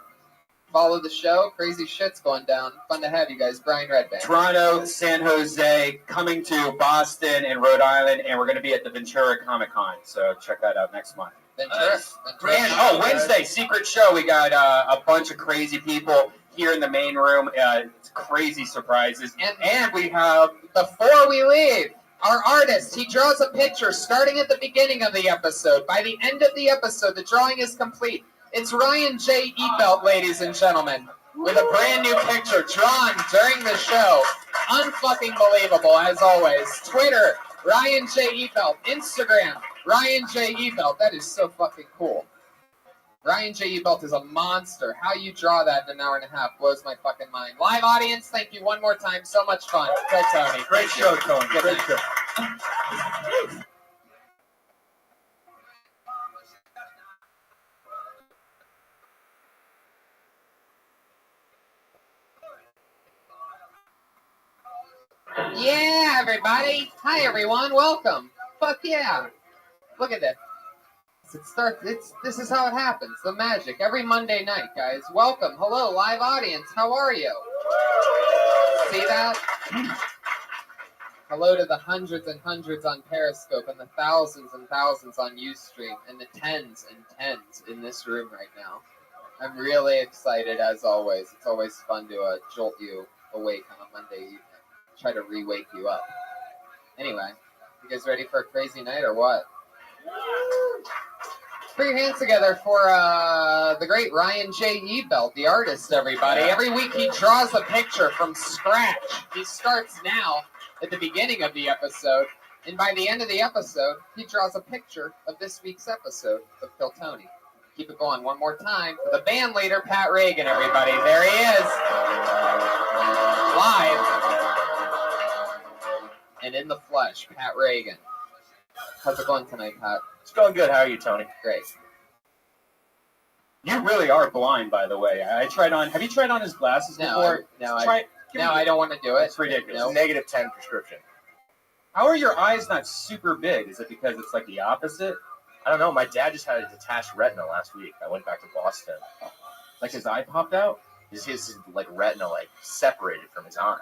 Follow the show. Crazy shit's going down. Fun to have you guys. Brian Redband. Toronto, San Jose, coming to Boston and Rhode Island, and we're going to be at the Ventura Comic Con. So check that out next month. Ventura. And, Wednesday, secret show. We got a bunch of crazy people here in the main room. It's crazy surprises. And we have, before we leave, our artist. He draws a picture starting at the beginning of the episode. By the end of the episode, the drawing is complete. It's Ryan J. Ebelt, ladies and gentlemen, with a brand new picture drawn during the show. Unfucking believable, as always. Twitter, Ryan J. Ebelt. Instagram, Ryan J. Ebelt. That is so fucking cool. Ryan J. Ebelt is a monster. How you draw that in an hour and a half blows my fucking mind. Live audience, thank you one more time. So much fun. Go, Tony. Great show, Tony. Great show. Yeah, everybody. Hi, everyone. Welcome. Fuck yeah. Look at that. This is how it happens. The magic. Every Monday night, guys. Welcome. Hello, live audience. How are you? See that? Hello to the hundreds and hundreds on Periscope and the thousands and thousands on Ustream and the tens and tens in this room right now. I'm really excited, as always. It's always fun to jolt you awake on a Monday evening. Try to re-wake you up. Anyway, you guys ready for a crazy night or what? Put your hands together for the great Ryan J. Ebelt, the artist, everybody. Every week he draws a picture from scratch. He starts now at the beginning of the episode, and by the end of the episode, he draws a picture of this week's episode of Kill Tony. Keep it going one more time for the band leader, Pat Reagan, everybody. There he is. Live. And in the flesh, Pat Reagan. How's it going tonight, Pat? It's going good. How are you, Tony? Great. You really are blind, by the way. I tried on. Have you tried on his glasses before? I don't want to do it. It's ridiculous. Nope. Negative 10 prescription. How are your eyes not super big? Is it because it's like the opposite? I don't know. My dad just had a detached retina last week. I went back to Boston. Like his eye popped out? His like retina like separated from his eye,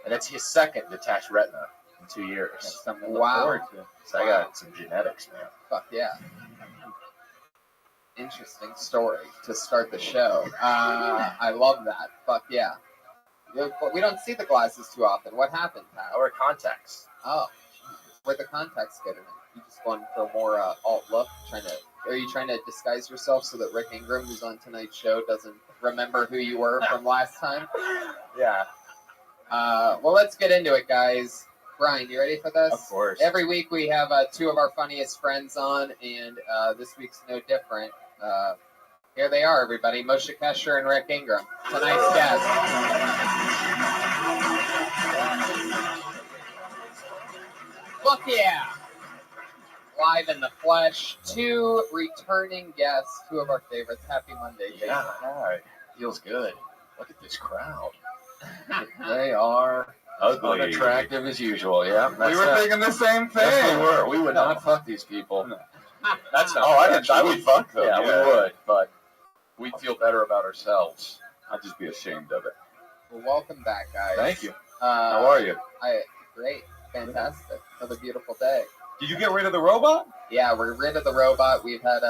and that's his second detached retina in 2 years. That's something to look forward to. So I got some genetics, man. Fuck yeah. Interesting story to start the show. I love that. Fuck yeah. We don't see the glasses too often. What happened, Pat? I wear contacts. Oh. Where'd the contacts get in? You just going for a more alt look? Are you trying to disguise yourself so that Rick Ingram, who's on tonight's show, doesn't remember who you were from last time? Yeah. Well, let's get into it, guys. Brian, you ready for this? Of course. Every week we have two of our funniest friends on, and this week's no different. Here they are, everybody. Moshe Kesher and Rick Ingram. Tonight's guests. Fuck yeah! Live in the flesh, two returning guests, two of our favorites. Happy Monday. Yeah, feels good. Look at this crowd. They are ugly, unattractive as usual. Yeah, We were thinking the same thing. Yes, we were. We would not fuck these people. That's not. Oh, I would fuck them. Yeah, we would, but we'd feel better about ourselves. I'd just be ashamed of it. Well, welcome back, guys. Thank you. How are you? Great. Fantastic. Another beautiful day. Did you get rid of the robot? Yeah, we're rid of the robot. We've had,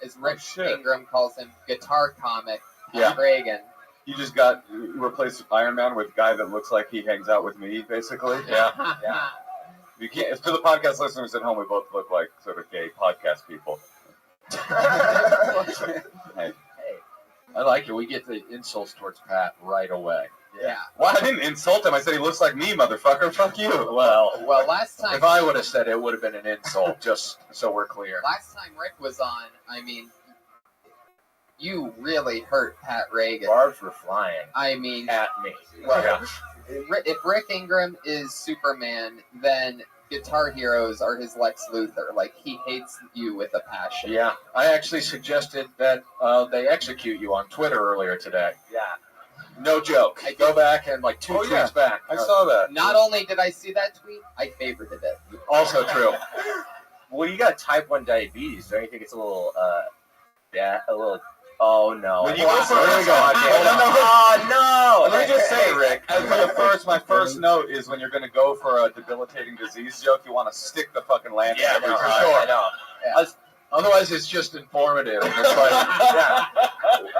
as Rick Ingram calls him, guitar comic, Pat Reagan. You just got replaced Iron Man with a guy that looks like he hangs out with me, basically. Yeah. You can't. For the podcast listeners at home, we both look like sort of gay podcast people. Hey, I like it. We get the insults towards Pat right away. Yeah. Well, I didn't insult him. I said he looks like me, motherfucker. Fuck you. Well, last time. If I would have said it, would have been an insult, just so we're clear. Last time Rick was on, I mean, you really hurt Pat Reagan. Barbs were flying. I mean, at me. Well, if Rick Ingram is Superman, then Guitar Heroes are his Lex Luthor. Like, he hates you with a passion. Yeah. I actually suggested that they execute you on Twitter earlier today. Yeah. No joke. Go back and like two tweets back. I saw that. Not only did I see that tweet, I favorited it. Also true. Well, you got type 1 diabetes. Don't you think it's a little, oh no. When you go for Let me just say, Rick, my first note is when you're going to go for a debilitating disease joke, you want to stick the fucking landing. Yeah, for no, sure. I know. Yeah. Otherwise, it's just informative. And it's like,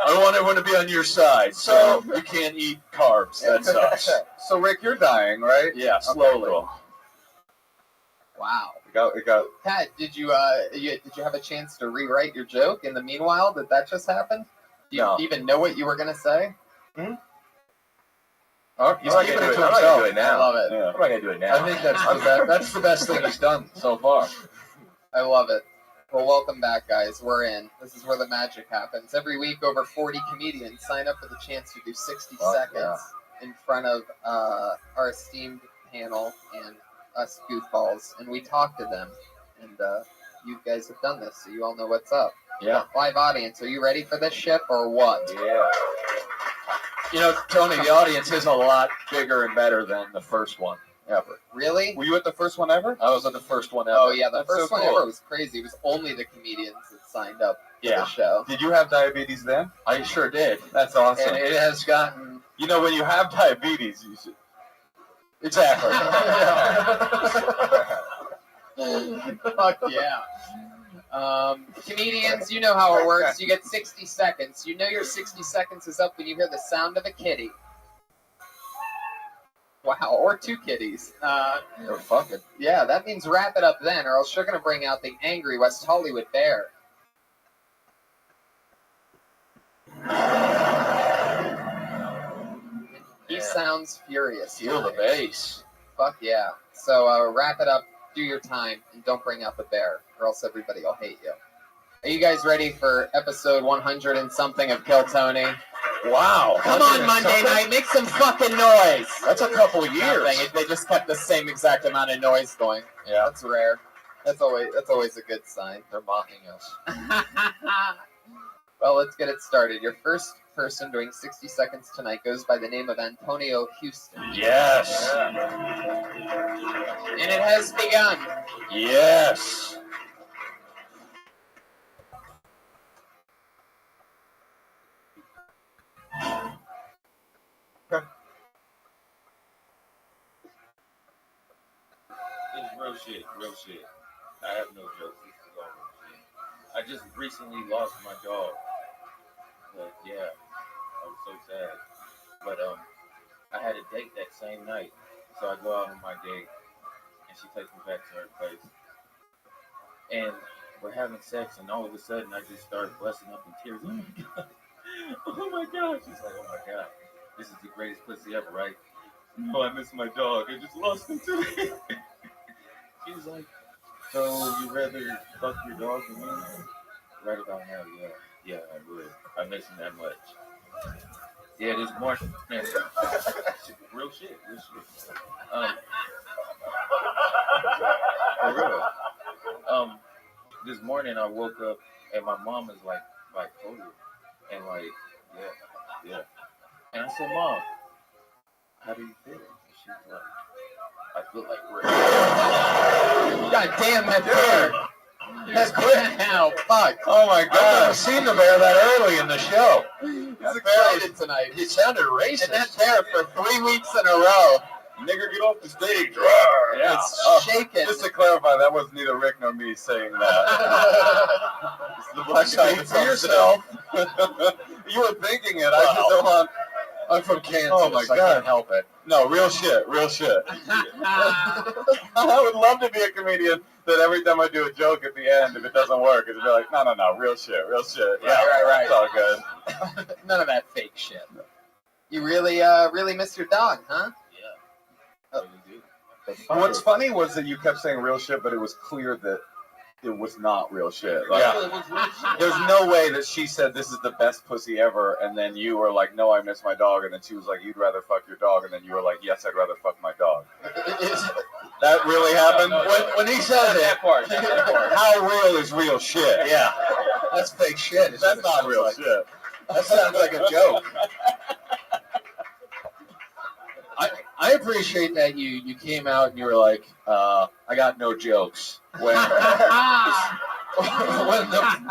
I want everyone to be on your side, so you can't eat carbs. That sucks. So, Rick, you're dying, right? Yeah, slowly. Wow. It got. Pat, did you have a chance to rewrite your joke in the meanwhile? Did that just happen? Do you even know what you were going to say? Oh, he's keeping it to himself. I'm not going to do it now. I love it. I'm not going to do it now. I think that's the best thing he's done so far. I love it. Well, welcome back, guys. We're in. This is where the magic happens. Every week, over 40 comedians sign up for the chance to do 60 seconds in front of our esteemed panel and us goofballs, and we talk to them. And you guys have done this, so you all know what's up. Yeah. Live audience, are you ready for this shit or what? Yeah. You know, Tony, the audience is a lot bigger and better than the first one. ever. Really? Were you at the first one ever? I was at the first one ever. Oh yeah, the That's first so one cool. ever was crazy. It was only the comedians that signed up for Yeah. the show. Did you have diabetes then? I sure did. That's awesome. And it has gotten. You know, when you have diabetes, you should. Exactly. Fuck yeah. Comedians, you know how it works. You get 60 seconds. You know your 60 seconds is up when you hear the sound of a kitty. Wow, or two kitties. Or fucking. Yeah, that means wrap it up then, or else you're going to bring out the angry West Hollywood bear. He sounds furious. Feel the bass. Fuck yeah. So wrap it up, do your time, and don't bring out the bear, or else everybody will hate you. Are you guys ready for episode 100 and something of Kill Tony? Wow. Come on, Monday night, make some fucking noise. That's a couple of years. Nothing. They just kept the same exact amount of noise going. Yeah. That's rare. That's always a good sign. They're mocking us. Well, let's get it started. Your first person doing 60 seconds tonight goes by the name of Antonio Houston. Yes. And it has begun. Yes. It's real shit, real shit. I have no jokes. This is all real shit. I just recently lost my dog. But yeah, I was so sad. But I had a date that same night. So I go out on my date and she takes me back to her place. And we're having sex and all of a sudden I just started busting up in tears. Oh my god. Oh my god. She's like, oh my god. This is the greatest pussy ever, right? No, I miss my dog. I just lost him today. She's like, so you rather fuck your dog than me? Right about now, yeah. Yeah, I would. I miss him that much. Yeah, this morning. Real shit, real shit. For real. This morning I woke up and my mom is like bipolar. And like, yeah. And I said, Mom, how do you feel? And she's like, I feel like we're. God damn that bear! That's quick now. Fuck. Oh my god. I've never seen the bear that early in the show. He's excited tonight. He sounded racist. And that bear for 3 weeks in a row. Nigger, get off the stage. Yeah. It's shaking. Just to clarify, that was neither Rick nor me saying that. It's the black guy Speak for yourself. You were thinking it. I just don't want. I'm from Kansas. Oh my I god. can't help it. No, real shit. Real shit. I would love to be a comedian that every time I do a joke at the end, if it doesn't work, it'd be like, no, real shit, real shit. Yeah, right. It's all good. None of that fake shit. You really miss your dog, huh? What's funny was that you kept saying real shit, but it was clear that it was not real shit. Like, there's no way that she said this is the best pussy ever, and then you were like, no, I miss my dog, and then she was like, you'd rather fuck your dog, and then you were like, yes, I'd rather fuck my dog. That really happened? When he says that part. How real is real shit? Yeah. That's fake shit. That's not real shit. That sounds like a joke. I appreciate that you came out and you were like, I got no jokes. When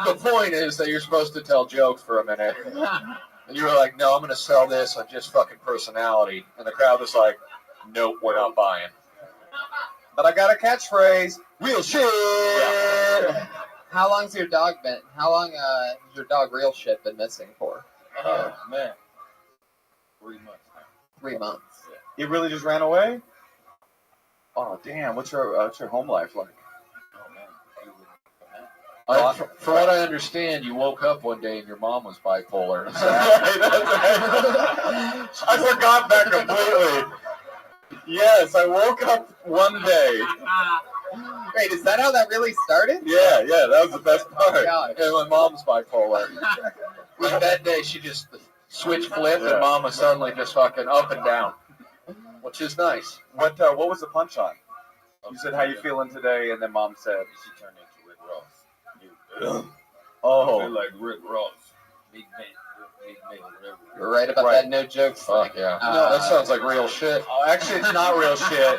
the point is that you're supposed to tell jokes for a minute. And you were like, no, I'm going to sell this on just fucking personality. And the crowd was like, nope, we're not buying. But I got a catchphrase. Real shit. Yeah. How long's your dog been? How long has your dog real shit been missing for? Oh man. 3 months now. 3 months. It really just ran away? Oh, damn. What's your home life like? Oh man. For what I understand, you woke up one day and your mom was bipolar. I forgot that completely. Yes, I woke up one day. Wait, is that how that really started? Yeah, that was the best part. Oh, God. And my mom's bipolar. Like that day, she just switch flipped and mom was suddenly just fucking up and down, which is nice. What was the punchline? You said, how you feeling today? And then mom said, She turned into Rick Ross. oh. I feel like Rick Ross. Big man. You're right about that no jokes thing. Yeah. No, that sounds like real shit. Oh, actually, it's not real shit.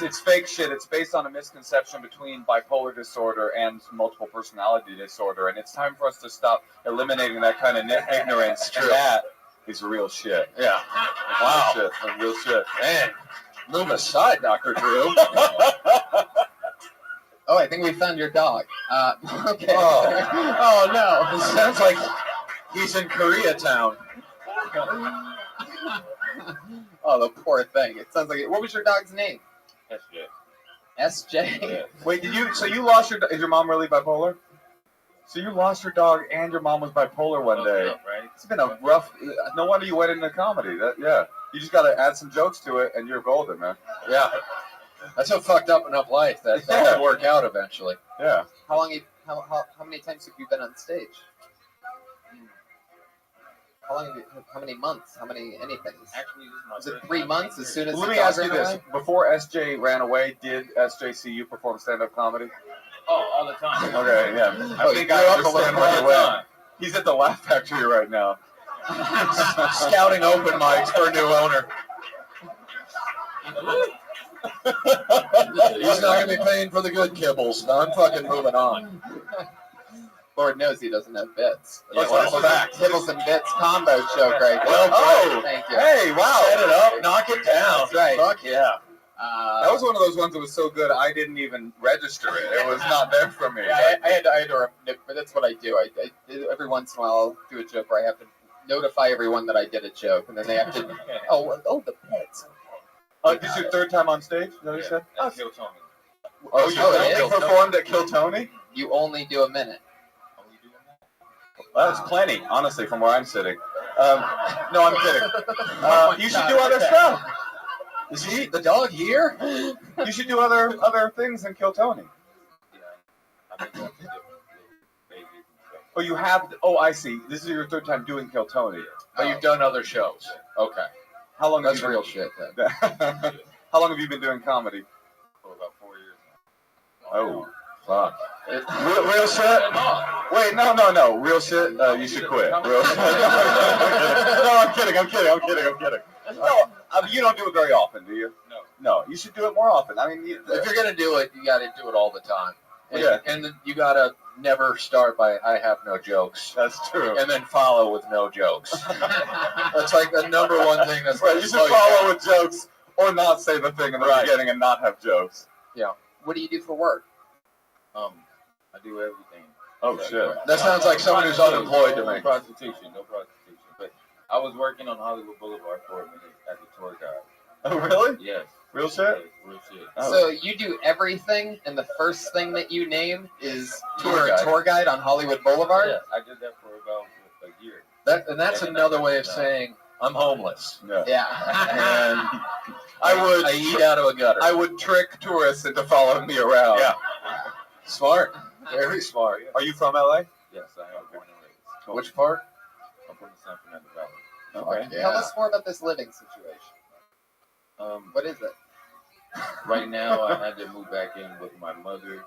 It's fake shit. It's based on a misconception between bipolar disorder and multiple personality disorder, and it's time for us to stop eliminating that kind of ignorance. And that is real shit. Yeah. Wow. Real shit. Real shit. Man, move aside, Dr. Drew. Oh, I think we found your dog. Okay. Oh no. It sounds like he's in Koreatown. Oh, the poor thing. It sounds like. What was your dog's name? SJ. SJ. Yeah. Wait, so you lost your? Is your mom really bipolar? So you lost your dog and your mom was bipolar one day. Up, right? It's been a rough. No wonder you went into comedy. You just got to add some jokes to it, and you're golden, man. Yeah. That's a fucked up enough life that should work out eventually. Yeah. How many times have you been on stage? How many months? How many anything? Actually, was it 3 months as soon as Let the me dog ask you ran this: away? before SJ ran away, did SJ see you perform stand-up comedy? Oh, all the time. Okay, yeah. I think grew I up a understand little where all you the went. time. He's at the Laugh Factory right now. Scouting open mics for a new owner. He's not going to be paying for the good kibbles. I'm fucking moving on. Lord knows he doesn't have bits. Yeah, well, This back. is a Kibbles and Bits combo joke right there. Well, Thank you. Hey, wow. Set it up, knock it down. That's right. Fuck yeah. That was one of those ones that was so good I didn't even register it. It was not there for me. Yeah, I had to, but that's what I do. I every once in a while I'll do a joke where I have to notify everyone that I did a joke, and then they have to, the bits. This is your third time on stage? Is that what you said? At Kill Tony. Oh, you only performed at Kill Tony? You only do a minute. Well, that's plenty, honestly, from where I'm sitting. No, I'm kidding. You should do other stuff. Is the dog here? You should do other things than Kill Tony. Oh, you have. Oh, I see. This is your third time doing Kill Tony. But you've done other shows. Okay. How long? That's have you real been, shit, then. How long have you been doing comedy? For about 4 years now. Oh, fuck. Real shit? Wait, no. Real shit. You should quit. Real shit. No, I'm kidding. No, you don't do it very often, do you? No. No, you should do it more often. I mean, If you're going to do it, you got to do it all the time. And, Yeah. and then you got to never start by, I have no jokes. That's true. And then follow with no jokes. That's like the number one thing that's Right, going you to should follow with jokes or not say the thing in the Right. beginning and not have jokes. Yeah. What do you do for work? I do everything. Oh, shit. That sounds like someone who's unemployed to me. No prostitution. But I was working on Hollywood Boulevard for a minute as a tour guide. Oh, really? Yes. Real shit? Yes, real shit. Oh. So you do everything, and the first thing that you name is Tour a guide. tour guide on Hollywood Boulevard? Yeah, I did that for about a year. That's another way of saying I'm homeless. Yeah. And I eat out of a gutter. I would trick tourists into following me around. Yeah. Smart. Very smart. Are you from LA? Yes, I am born and raised. Which part? I'm from the San Fernando Valley. Okay. Tell us more about this living situation. What is it? Right now, I had to move back in with my mother.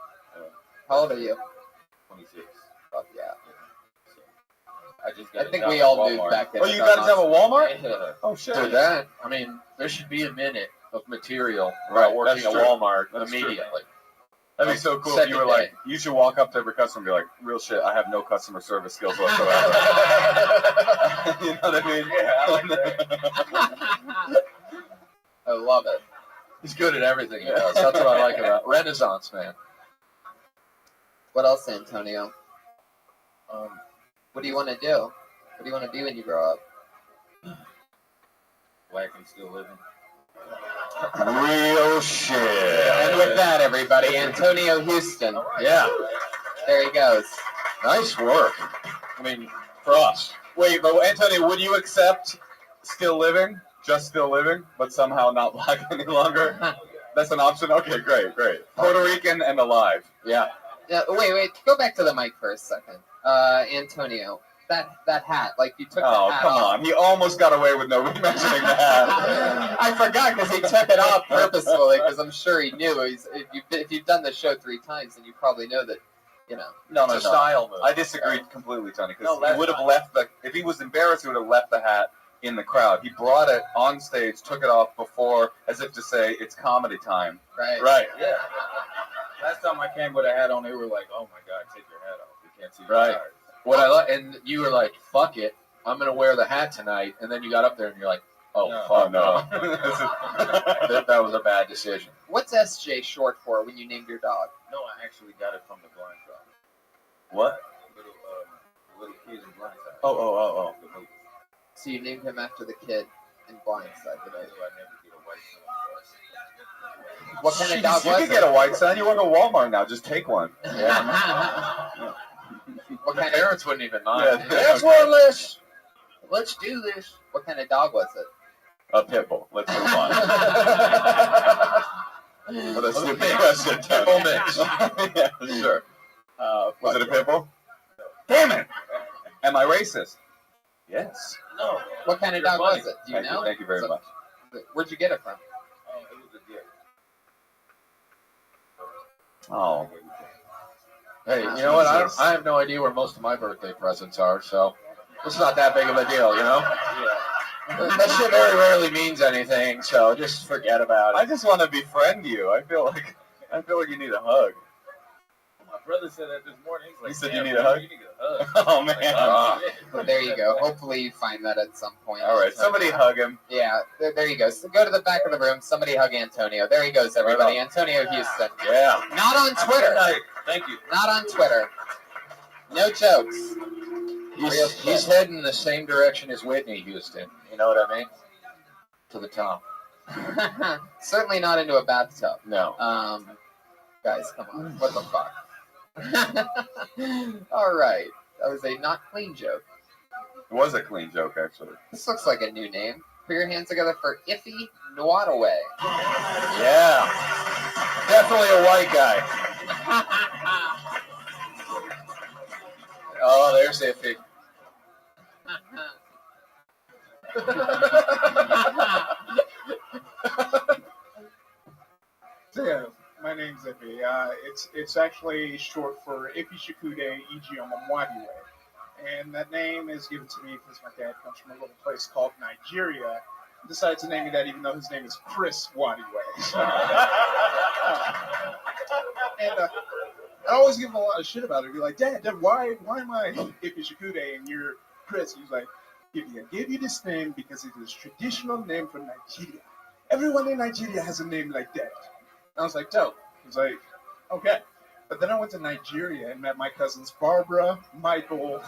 How old are you? 26. Oh, yeah. So I just got I think we all moved back in. Oh, you guys have a Walmart? Yeah. Oh, shit. For that, I mean, there should be a minute of material Right, about working that's at true. Walmart That's true. immediately. That'd be so cool if Second you were day. like, you should walk up to every customer and be like, real shit, I have no customer service skills whatsoever. You know what I mean? Yeah, I like that. I love it. He's good at everything he does. That's what I like about Renaissance man. What else, Antonio? Um, What do you want to do? What do you want to be when you grow up? black and still living. Real shit. And with that, everybody, Antonio Houston. Yeah. There he goes. Nice work. I mean, for us. Wait, but Antonio, would you accept still living? Just still living, but somehow not black any longer? That's an option? Okay, great. Puerto Rican and alive. Yeah. Yeah, wait. Go back to the mic for a second. Antonio, that hat, like you took the hat come off. on. He almost got away with no mentioning the hat. I forgot because he took it off purposefully because I'm sure he knew. If you've done the show 3 times, then you probably know that you know. No, it's a style move. I disagree completely, Tony, because No, he would have left if he was embarrassed, he would have left the hat in the crowd. He brought it on stage, took it off before, as if to say, it's comedy time. Right. Right. Yeah. Last time I came with a hat on, they were like, "Oh my God, take your hat off. We can't see your Right. eyes." What I like, and you were like, "Fuck it, I'm gonna wear the hat tonight." And then you got up there and you're like, "Oh No. fuck no." that was a bad decision." What's SJ short for when you named your dog? No, I actually got it from the blind shop. What? Little kid in blind side. Oh. So you named him after the kid in Blindside today. What kind of dog You was can get a white son. You work at Walmart now. Just take one. What kind Parents wouldn't even mind. There's one less. Let's do this. What kind of dog was it? A pit bull. Let's move on. Well, that's a stupid question. Pit bull mix. Yeah, sure. Was it a pit bull? Damn it! Am I racist? Yes. No. What kind of dog was it? Do you know? Thank you very much. Where'd you get it from? Oh, it was a gift. Oh. Hey, you know what? I have no idea where most of my birthday presents are, so it's not that big of a deal, you know? Yeah. That shit very rarely means anything, so just forget about I it. just want to befriend you. I feel like you need a hug. My brother said that this morning. He's like, He said "Damn, you need a bro, hug? You need a hug." Oh man. Well, there you go. Hopefully you find that at some point. All right, somebody hug him. Yeah, there you go. So go to the back of the room. Somebody hug Antonio. There he goes, everybody. Antonio Houston. Yeah. Not on Twitter. Thank you. Not on Twitter. No jokes. He's heading in the same direction as Whitney Houston. You know what I mean? To the top. Certainly not into a bathtub. No. Guys, come on. What the fuck? All right. That was a not clean joke. It was a clean joke, actually. This looks like a new name. Put your hands together for Iffy Nwataway. Yeah. Definitely a white guy. Oh, there's Iffy. So yeah, my name's Iffy. It's actually short for Iffy Shikude Ijiomamwadiwe. And that name is given to me because my dad comes from a little place called Nigeria. He decided to name me that even though his name is Chris Wadiwe. And I always give him a lot of shit about it. Be like, Dad, why am I Iffy Shikude and you're Chris? He's like, I gave you this name because it is a traditional name from Nigeria. Everyone in Nigeria has a name like that. I was like, dope. He's like, okay. But then I went to Nigeria and met my cousins Barbara, Michael,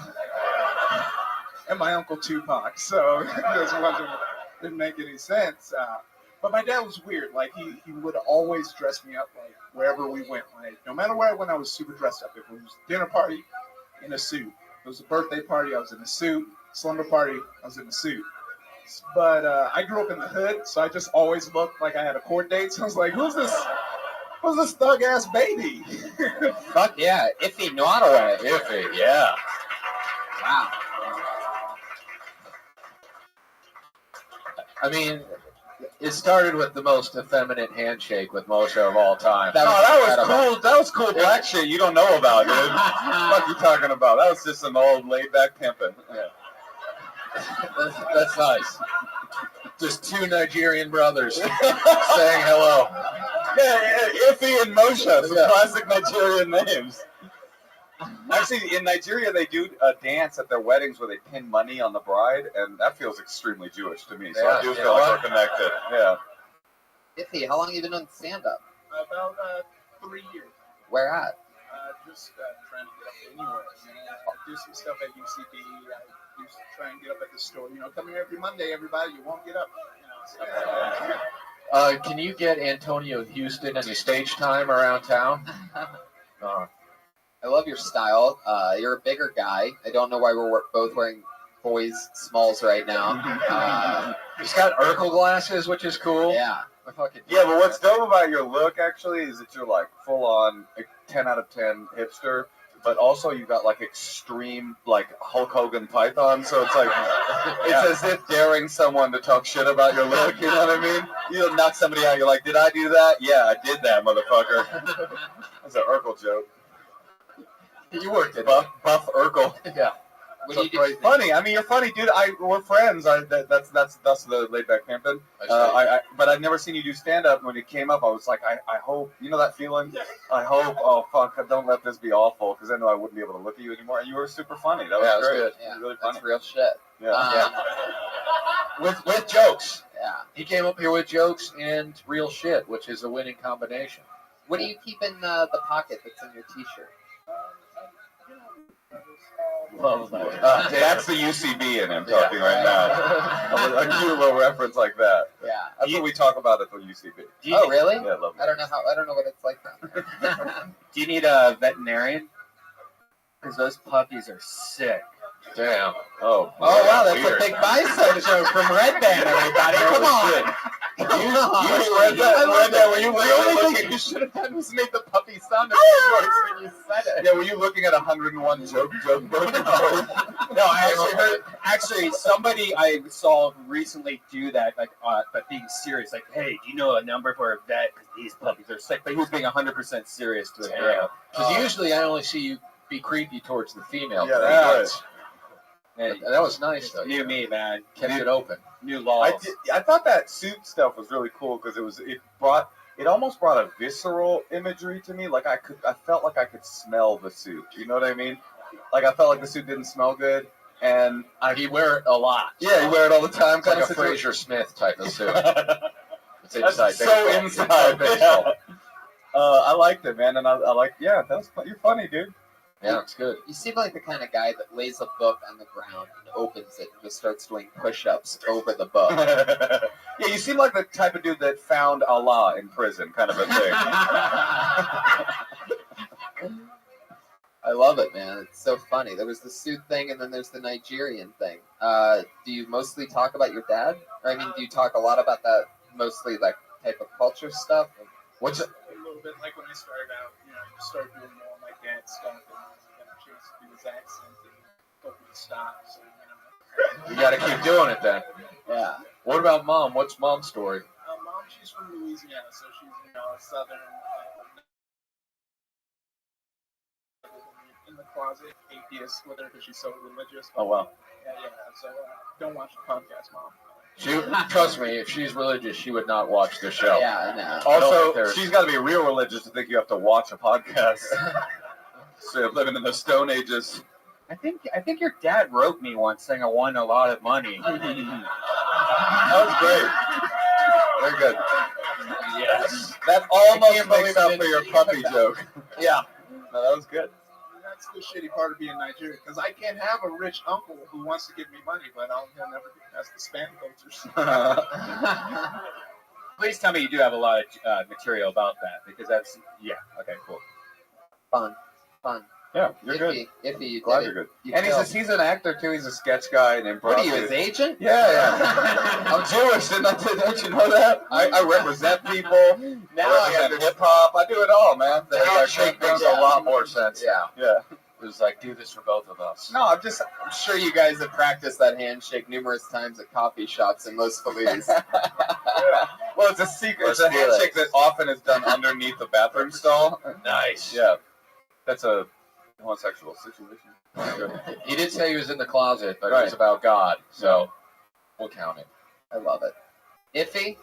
and my uncle Tupac. So this didn't make any sense. But my dad was weird. Like he would always dress me up like wherever we went. Like no matter where I went, I was super dressed up. If it was a dinner party, in a suit. If it was a birthday party, I was in a suit. Slumber party, I was in a suit. But I grew up in the hood, so I just always looked like I had a court date. So I was like, who's this thug ass baby? Fuck yeah, Iffy Nwataway. Iffy, yeah. Wow. I mean, it started with the most effeminate handshake with Moshe of all time. That was cool. That was cool black shit you don't know about, dude. What you talking about? That was just some old laid back pimping. Yeah. That's nice. Just two Nigerian brothers saying hello. Yeah, Iffy and Moshe, some classic Nigerian names. Actually, in Nigeria, they do a dance at their weddings where they pin money on the bride, and that feels extremely Jewish to me. So I do feel like we're connected. Yeah. Iffy, how long have you been on stand-up? About 3 years. Where at? Just trying to get up anywhere. You know, I do some stuff at UCB. I used to try and get up at the store. You know, come here every Monday, everybody. You won't get up. You know, stuff like that. Can you get Antonio Houston any stage time around town? I love your style. You're a bigger guy. I don't know why we're both wearing boys' smalls right now. He's got Urkel glasses, which is cool. Yeah. Yeah, but what's dope about your look, actually, is that you're, like, full-on 10 out of 10 hipster, but also you got, like, extreme, like, Hulk Hogan Python, so it's like, it's as if daring someone to talk shit about your look, you know what I mean? You'll knock somebody out, you're like, did I do that? Yeah, I did that, motherfucker. That's an Urkel joke. You worked at Buff Urkel. Yeah. What do you do? Right. Funny. I mean, you're funny, dude. We're friends. That's the laid back pimpin'. But I've never seen you do stand up. When it came up, I was like, I hope, you know that feeling. I hope. Oh fuck! Don't let this be awful, because I know I wouldn't be able to look at you anymore. And you were super funny. That was great. Good. Yeah, Yeah, really funny. that's real shit. Yeah. With jokes. Yeah. He came up here with jokes and real shit, which is a winning combination. What do you keep in the pocket that's in your T-shirt? That's the UCB in him talking right now. A cute little reference like that. Yeah. That's what we talk about at the UCB. Oh, really? Yeah, I love it. I don't know what it's like down there. Do you need a veterinarian? Because those puppies are sick. Damn. Oh wow, that's weird. a big bicep joke from Red Band, everybody. Come on. You read that? I love that. Were you The only thing you should have done was made the puppy sound noise when you said it. Yeah, were you looking at 101 joke book? No, I actually heard. Actually, somebody I saw recently do that, like, but being serious, like, hey, do you know a number for a vet? Because these puppies are sick. But he was being 100% serious to it. Because usually I only see you be creepy towards the female. Yeah, that's Hey, that was nice though. New me, man. Kept it open. New laws. I thought that suit stuff was really cool because it almost brought a visceral imagery to me. Like I felt like I could smell the suit. You know what I mean? Like I felt like the suit didn't smell good, and he'd wear it a lot. Yeah, he'd wear it all the time. It's like kind a of Fraser Smith type of suit. It's inside baseball. so inside baseball. I liked it, man, and I like. Yeah, you're funny, dude. Yeah, it's good. You seem like the kind of guy that lays a book on the ground and opens it and just starts doing push-ups over the book. Yeah, you seem like the type of dude that found Allah in prison, kind of a thing. I love it, man. It's so funny. There was the suit thing, and then there's the Nigerian thing. Do you mostly talk about your dad? Or, I mean, do you talk a lot about that, mostly that type of culture stuff? What's it? A little bit like when I started out, you start doing more of my dad's stuff, and you get a chance to do his accent and hopefully stop. So, You got to keep doing it then. Yeah. What about mom? What's mom's story? Mom, she's from Louisiana, so she's a southern. In the closet, atheist with her because she's so religious. Oh wow. Yeah. So don't watch the podcast, Mom. Trust me, if she's religious, she would not watch the show. Yeah, I know. Also, she's got to be real religious to think you have to watch a podcast. So living in the Stone Ages. I think your dad wrote me once saying I won a lot of money. That was great. Very good. Yes. That almost makes up for your puppy joke. Yeah. No, that was good. That's the shitty part of being Nigerian, because I can't have a rich uncle who wants to give me money, but he'll never get past the spam filters. Please tell me you do have a lot of material about that, because that's, okay, cool. Fun. Yeah, you're good. Iffy, you Glad did you're it. good. And he's an actor too. He's a sketch guy and improv. What are you, his agent? Yeah. I'm Jewish, don't you know that? I represent people. Now I represent hip hop. I do it all, man. The handshake makes makes a lot more sense. Yeah. It was like, do this for both of us. No, I'm sure you guys have practiced that handshake numerous times at coffee shops in Los Feliz. Well, it's a secret. It's a handshake that often is done underneath the bathroom stall. Nice. Yeah. That's a homosexual situation. He did say he was in the closet, but it was about God, so we'll count it. I love it. Iffy,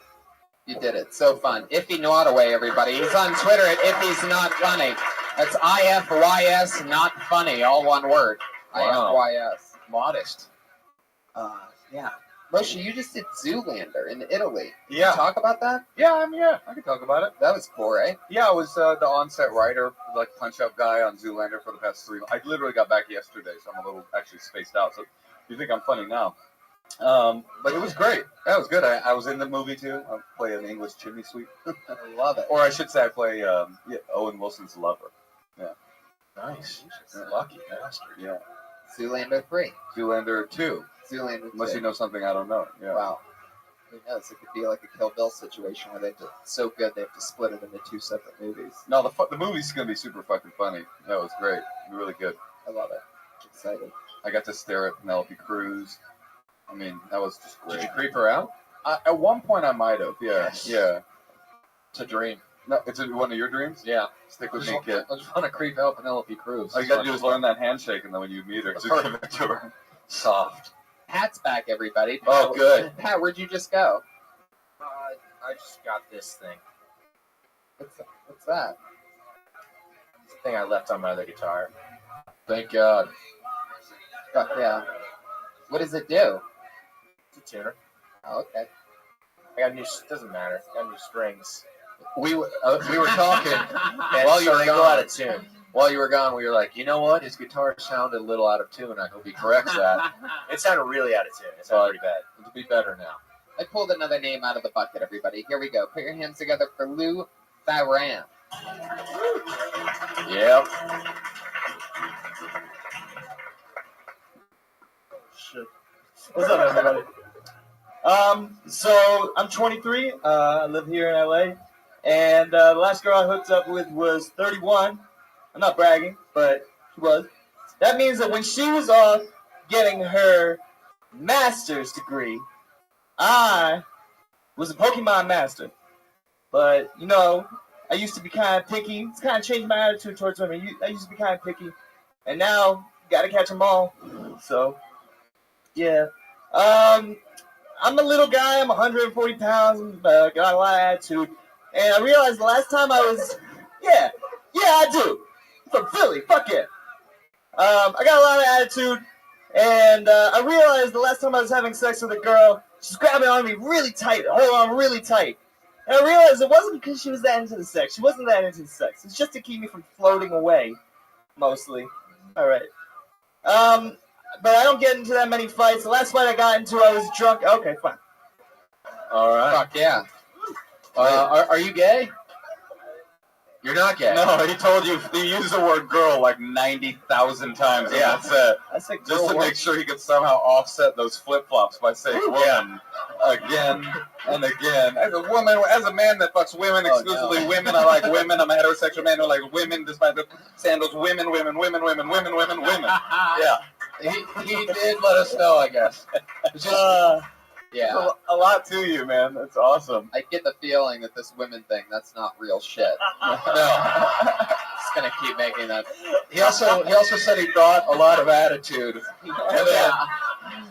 you did it. So fun. Iffy Nottaway, everybody. He's on Twitter at Iffy's Not Funny. That's IFYS, not funny, all one word. Wow. IFYS. Modest. Yeah. Moshe, you just did Zoolander in Italy. Can Yeah. you talk about that? Yeah, I can talk about it. That was cool, right? Yeah, I was the on-set writer, like punch-up guy on Zoolander for the past 3 months. I literally got back yesterday, so I'm a little actually spaced out. So you think I'm funny now. But it was great. That was good. I was in the movie, too. I play an English chimney sweep. I love it. Or I should say I play Owen Wilson's lover. Yeah. Nice. Lucky bastard. Yeah. Zoolander 3. Zoolander 2. Zoolander 2. Unless you know something I don't know. Yeah. Wow. Who knows? It could be like a Kill Bill situation where it's so good they have to split it into 2 separate movies. No, the movie's going to be super fucking funny. That was great. Really good. I love it. Excited. I got to stare at Penelope Cruz. I mean, that was just great. Did you creep her out? At one point, I might have. Yeah. Yes. Yeah. It's a dream. No, it's one of your dreams? Yeah. Stick with me, kid. I just want to creep out Penelope Cruz. All you gotta do is learn that handshake, and then when you meet her, just give it to her. Soft. Pat's back, everybody. Oh, good. Pat, where'd you just go? I just got this thing. What's that? This thing I left on my other guitar. Thank God. Fuck yeah. What does it do? It's a tuner. Oh, okay. I got new. Doesn't matter. I got new strings. We were talking And while you so were they go gone. out of tune. While you were gone, we were like, you know what? His guitar sounded a little out of tune. I hope he corrects that. It sounded really out of tune. It sounded pretty bad. It'll be better now. I pulled another name out of the bucket, everybody. Here we go. Put your hands together for Lou Varan. Yep. Shit. What's up, everybody? So I'm 23. I live here in LA, and the last girl I hooked up with was 31. I'm not bragging, but she was. That means that when she was off getting her master's degree, I was a Pokemon master. But you know, I used to be kind of picky. It's kind of changed my attitude towards women. I used to be kind of picky, and now gotta catch them all. So, yeah. I'm a little guy. I'm 140 pounds. Got a lot of attitude. And I realized the last time I was... Yeah, I do. I'm from Philly. Fuck yeah. I got a lot of attitude. And I realized the last time I was having sex with a girl, she's grabbing on me really tight. Hold on really tight. And I realized it wasn't because she was that into the sex. She wasn't that into the sex. It's just to keep me from floating away, mostly. All right. But I don't get into that many fights. The last fight I got into, I was drunk. Okay, fine. All right. Fuck yeah. Are you gay? You're not gay. No, he told you. He used the word "girl" like 90,000 times. Yeah. That's it. I said Just girl to once. make sure he could somehow offset those flip-flops by saying "woman" again and again. As a woman, as a man that fucks women, exclusively women, I like women. I'm a heterosexual man who likes women, despite the sandals. Women. Yeah. He did let us know, I guess. It's just, Yeah. A lot to you, man. That's awesome. I get the feeling that this women thing, that's not real shit. no. Just gonna keep making that. He also said he brought a lot of attitude. And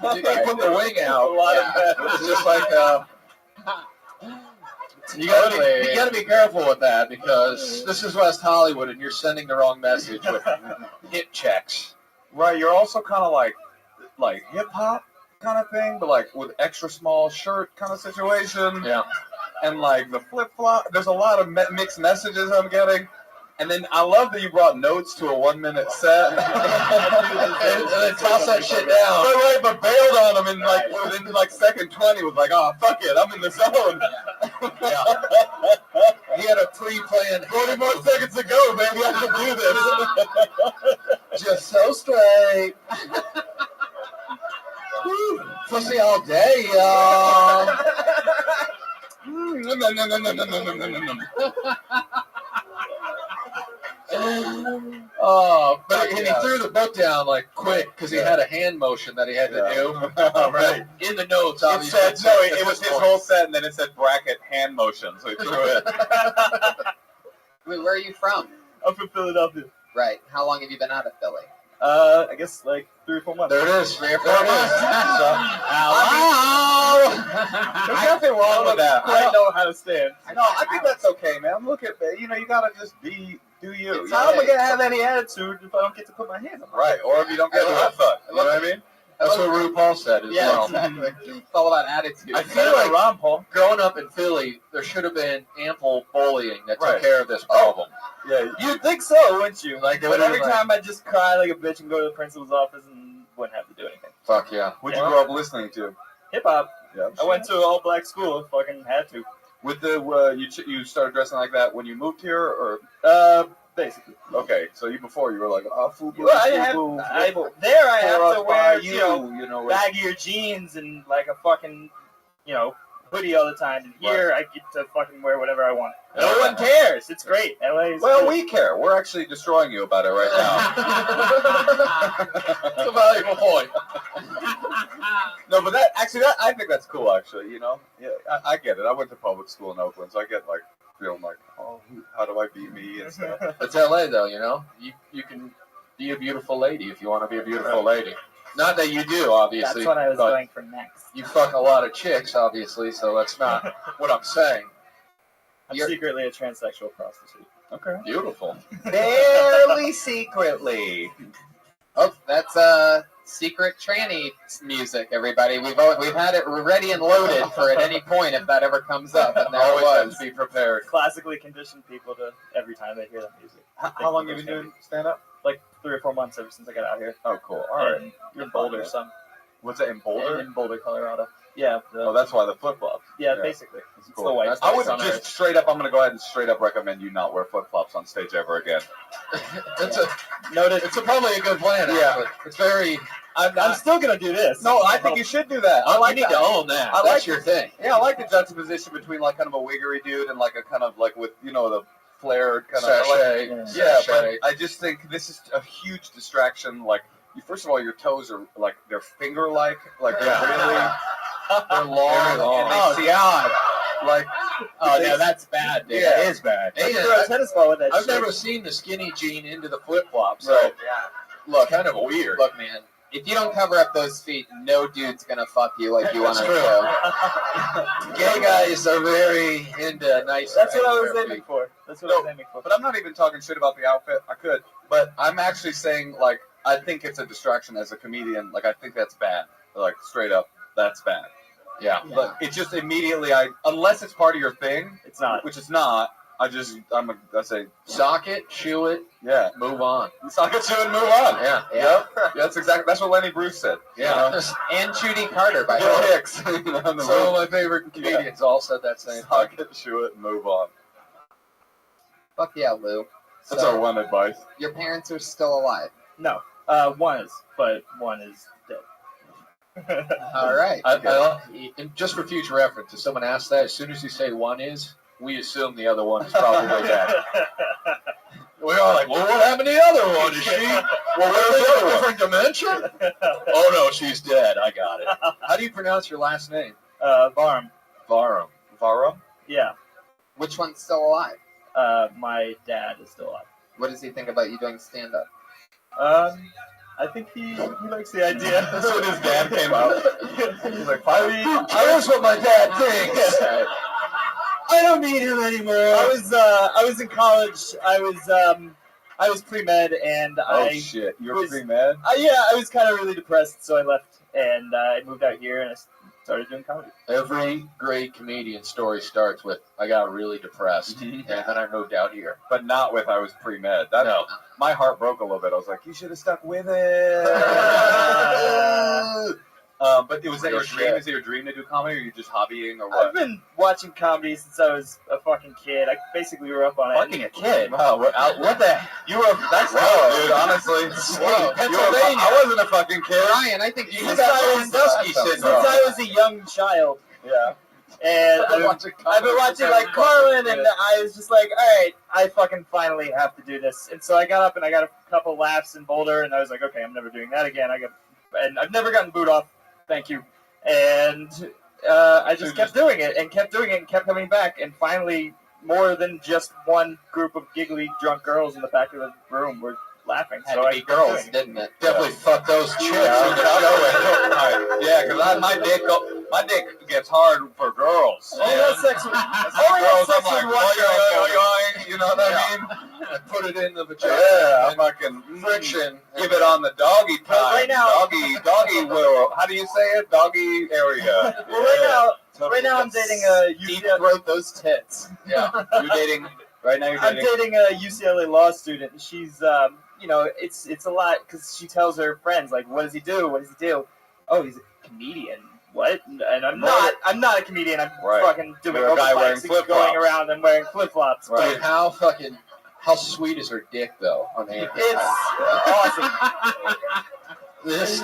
then he put the wing out. It's just like you gotta be careful with that, because this is West Hollywood and you're sending the wrong message with hit checks. Right. You're also kind of like hip hop kind of thing, but like with extra small shirt kind of situation. Yeah. And like the flip flop. There's a lot of mixed messages I'm getting. And then I love that you brought notes to a 1 minute set. and then toss that shit down. But bailed on him within second 20 was like, oh, fuck it, I'm in the zone. He had a pre-planned 40 more seconds to go, baby, I can do this. just so straight. Pussy all day, y'all. Oh, but and he threw the book down like quick because he had a hand motion that he had to do. Right. In the notes, It obviously. said, no, it was his whole set, and then it said bracket hand motion, so he threw it. Wait, where are you from? I'm from Philadelphia. Right. How long have you been out of Philly? I guess like 3 or 4 months. There it is. 3 or 4 months. Hello. There's nothing wrong with that. I don't know how to stand. No, I think that's okay, man. Look at that. You gotta just do you. How am I gonna have any attitude if I don't get to put my hands on? Right, or if you don't get a hot fuck. You know what I mean? That's what RuPaul said as well. Exactly. It's all about attitude. I feel like growing up in Philly, there should have been ample bullying that took care of this problem. Yeah, you'd think so, wouldn't you? Like, but every time I just cry like a bitch and go to the principal's office and wouldn't have to do anything. Fuck yeah. What'd you grow up listening to? Hip hop. Yeah. I went to an all black school. Fucking had to. With the you started dressing like that when you moved here, or basically. Okay, so before you were like, oh, FUBU. Well, I have to wear baggier jeans and like a fucking hoodie all the time. And here I get to fucking wear whatever I want. No one cares. It's great. LA's well, cool. we care. We're actually destroying you about it right now. It's a valuable point. No, but I think that's cool. Actually, yeah, I get it. I went to public school in Oakland, so I get like feeling like, oh, how do I be me and stuff. It's LA though, you know. You can be a beautiful lady if you want to be a beautiful lady. Not that you do, obviously. That's what I was but going for next. You fuck a lot of chicks, obviously, so that's not what I'm saying. I'm secretly a transsexual prostitute. Okay. Beautiful. Barely secretly. Oh, that's secret tranny music, everybody. We've had it ready and loaded for at any point if that ever comes up. And there Always it have was. to be prepared. Classically conditioned people to every time they hear that music. How long have you been doing stand-up? Like 3 or 4 months ever since I got out here. Oh, cool. All right. You're in Boulder, some. What's it, in Boulder? In Boulder, Colorado. Yeah. Oh, that's why the flip-flops. Yeah, basically. It's It's cool. the white I would space on just Earth. straight up, I'm going to go ahead and straight up recommend you not wear flip-flops on stage ever again. It's probably a good plan, Yeah. actually. It's very... I'm still going to do this. No, I think you should do that. I like you need to own that. I That's like your thing. Yeah, I like the juxtaposition between like kind of a wiggery dude and like a kind of like with, you know, the flared kind Sachet. of... Yeah, but I just think this is a huge distraction. Like, first of all, your toes are like, they're finger-like. Like, they're really... They're long. And they see God. Like, Oh, no, that's bad, dude. Yeah. That is bad. Hey, You can throw a tennis ball with that I've shit. never seen the skinny jean into the flip-flops. So Right. Look, kind of weird. Look, man. If you don't cover up those feet, no dude's gonna fuck you like you want That's to. true. Gay guys are very into nice. That's what I was underwear aiming feet. for. That's what I was aiming for. But I'm not even talking shit about the outfit. I could. But I'm actually saying, like, I think it's a distraction as a comedian. Like, I think that's bad. Like, straight up, that's bad. Yeah. But it's just immediately, unless it's part of your thing, It's not. which it's not, I say, Sock it, chew it, yeah. move on. Sock it, chew, and move on. Yeah. Yep. that's what Lenny Bruce said. Yeah. And Judy Carter, by the Bill way. Hicks. Some of my favorite comedians all said that same thing. Sock it, chew it, and move on. Fuck yeah, Lou. That's So, our one advice. your parents are still alive. No. One is, but one is dead. All right. And just for future reference, if someone asks that, as soon as you say one is, we assume the other one is probably dead. We're all like, well, what happened to the other one? Is she? Well, where's the other different dimension? Oh no, she's dead. I got it. How do you pronounce your last name? Varm. Varum. Varum? Yeah. Which one's still alive? My dad is still alive. What does he think about you doing stand-up? I think he likes the idea. That's when his dad came out. He's like, Who cares what my dad thinks? I don't need him anymore. I was in college. I was pre-med and oh shit, you were pre-med? Yeah, I was kind of really depressed, so I left and I moved out here and I started doing comedy. Every great comedian story starts with, I got really depressed, and then I moved out here. But not with I was pre-med. No. My heart broke a little bit. I was like, you should have stuck with it. But was that your dream? Is it your dream to do comedy, or are you just hobbying, or what? I've been watching comedy since I was a fucking kid. I basically grew up on it. Fucking a kid? Wow, what the? You were, that's low, dude, honestly. Whoa, Pennsylvania. I wasn't a fucking kid. Ryan, I think you Since got I Sandusky since I was a young child. Yeah. And I've been watching like Carlin, and I was just like, all right, I fucking finally have to do this. And so I got up and I got a couple laughs in Boulder, and I was like, okay, I'm never doing that again. And I've never gotten booed off. Thank you. And I just kept doing it and kept doing it and kept coming back. And finally, more than just one group of giggly drunk girls in the back of the room were laughing. Had So to I be kept girls, doing it. didn't it? Definitely fuck those chicks in the show. Yeah, because my dick gets hard for girls. Only had sex with Girls, I'm like, one you know what I mean? I put it in the vagina. Yeah, I'm fucking Friction. give it on the doggy time. Right now- doggy will. How do you say it? Doggy area. Well, right now I'm dating a Deep throat those tits. Yeah, you're dating. Right now you're I'm dating. dating a UCLA law student, and she's, it's a lot because she tells her friends like, "What does he do? What does he do? Oh, he's a comedian. What?" And I'm not. I'm not a comedian. I'm fucking doing You're a guy wearing overbikes and flip-flops. going around and wearing flip flops. Right. Dude, how sweet is her dick though? On the It's awesome. This,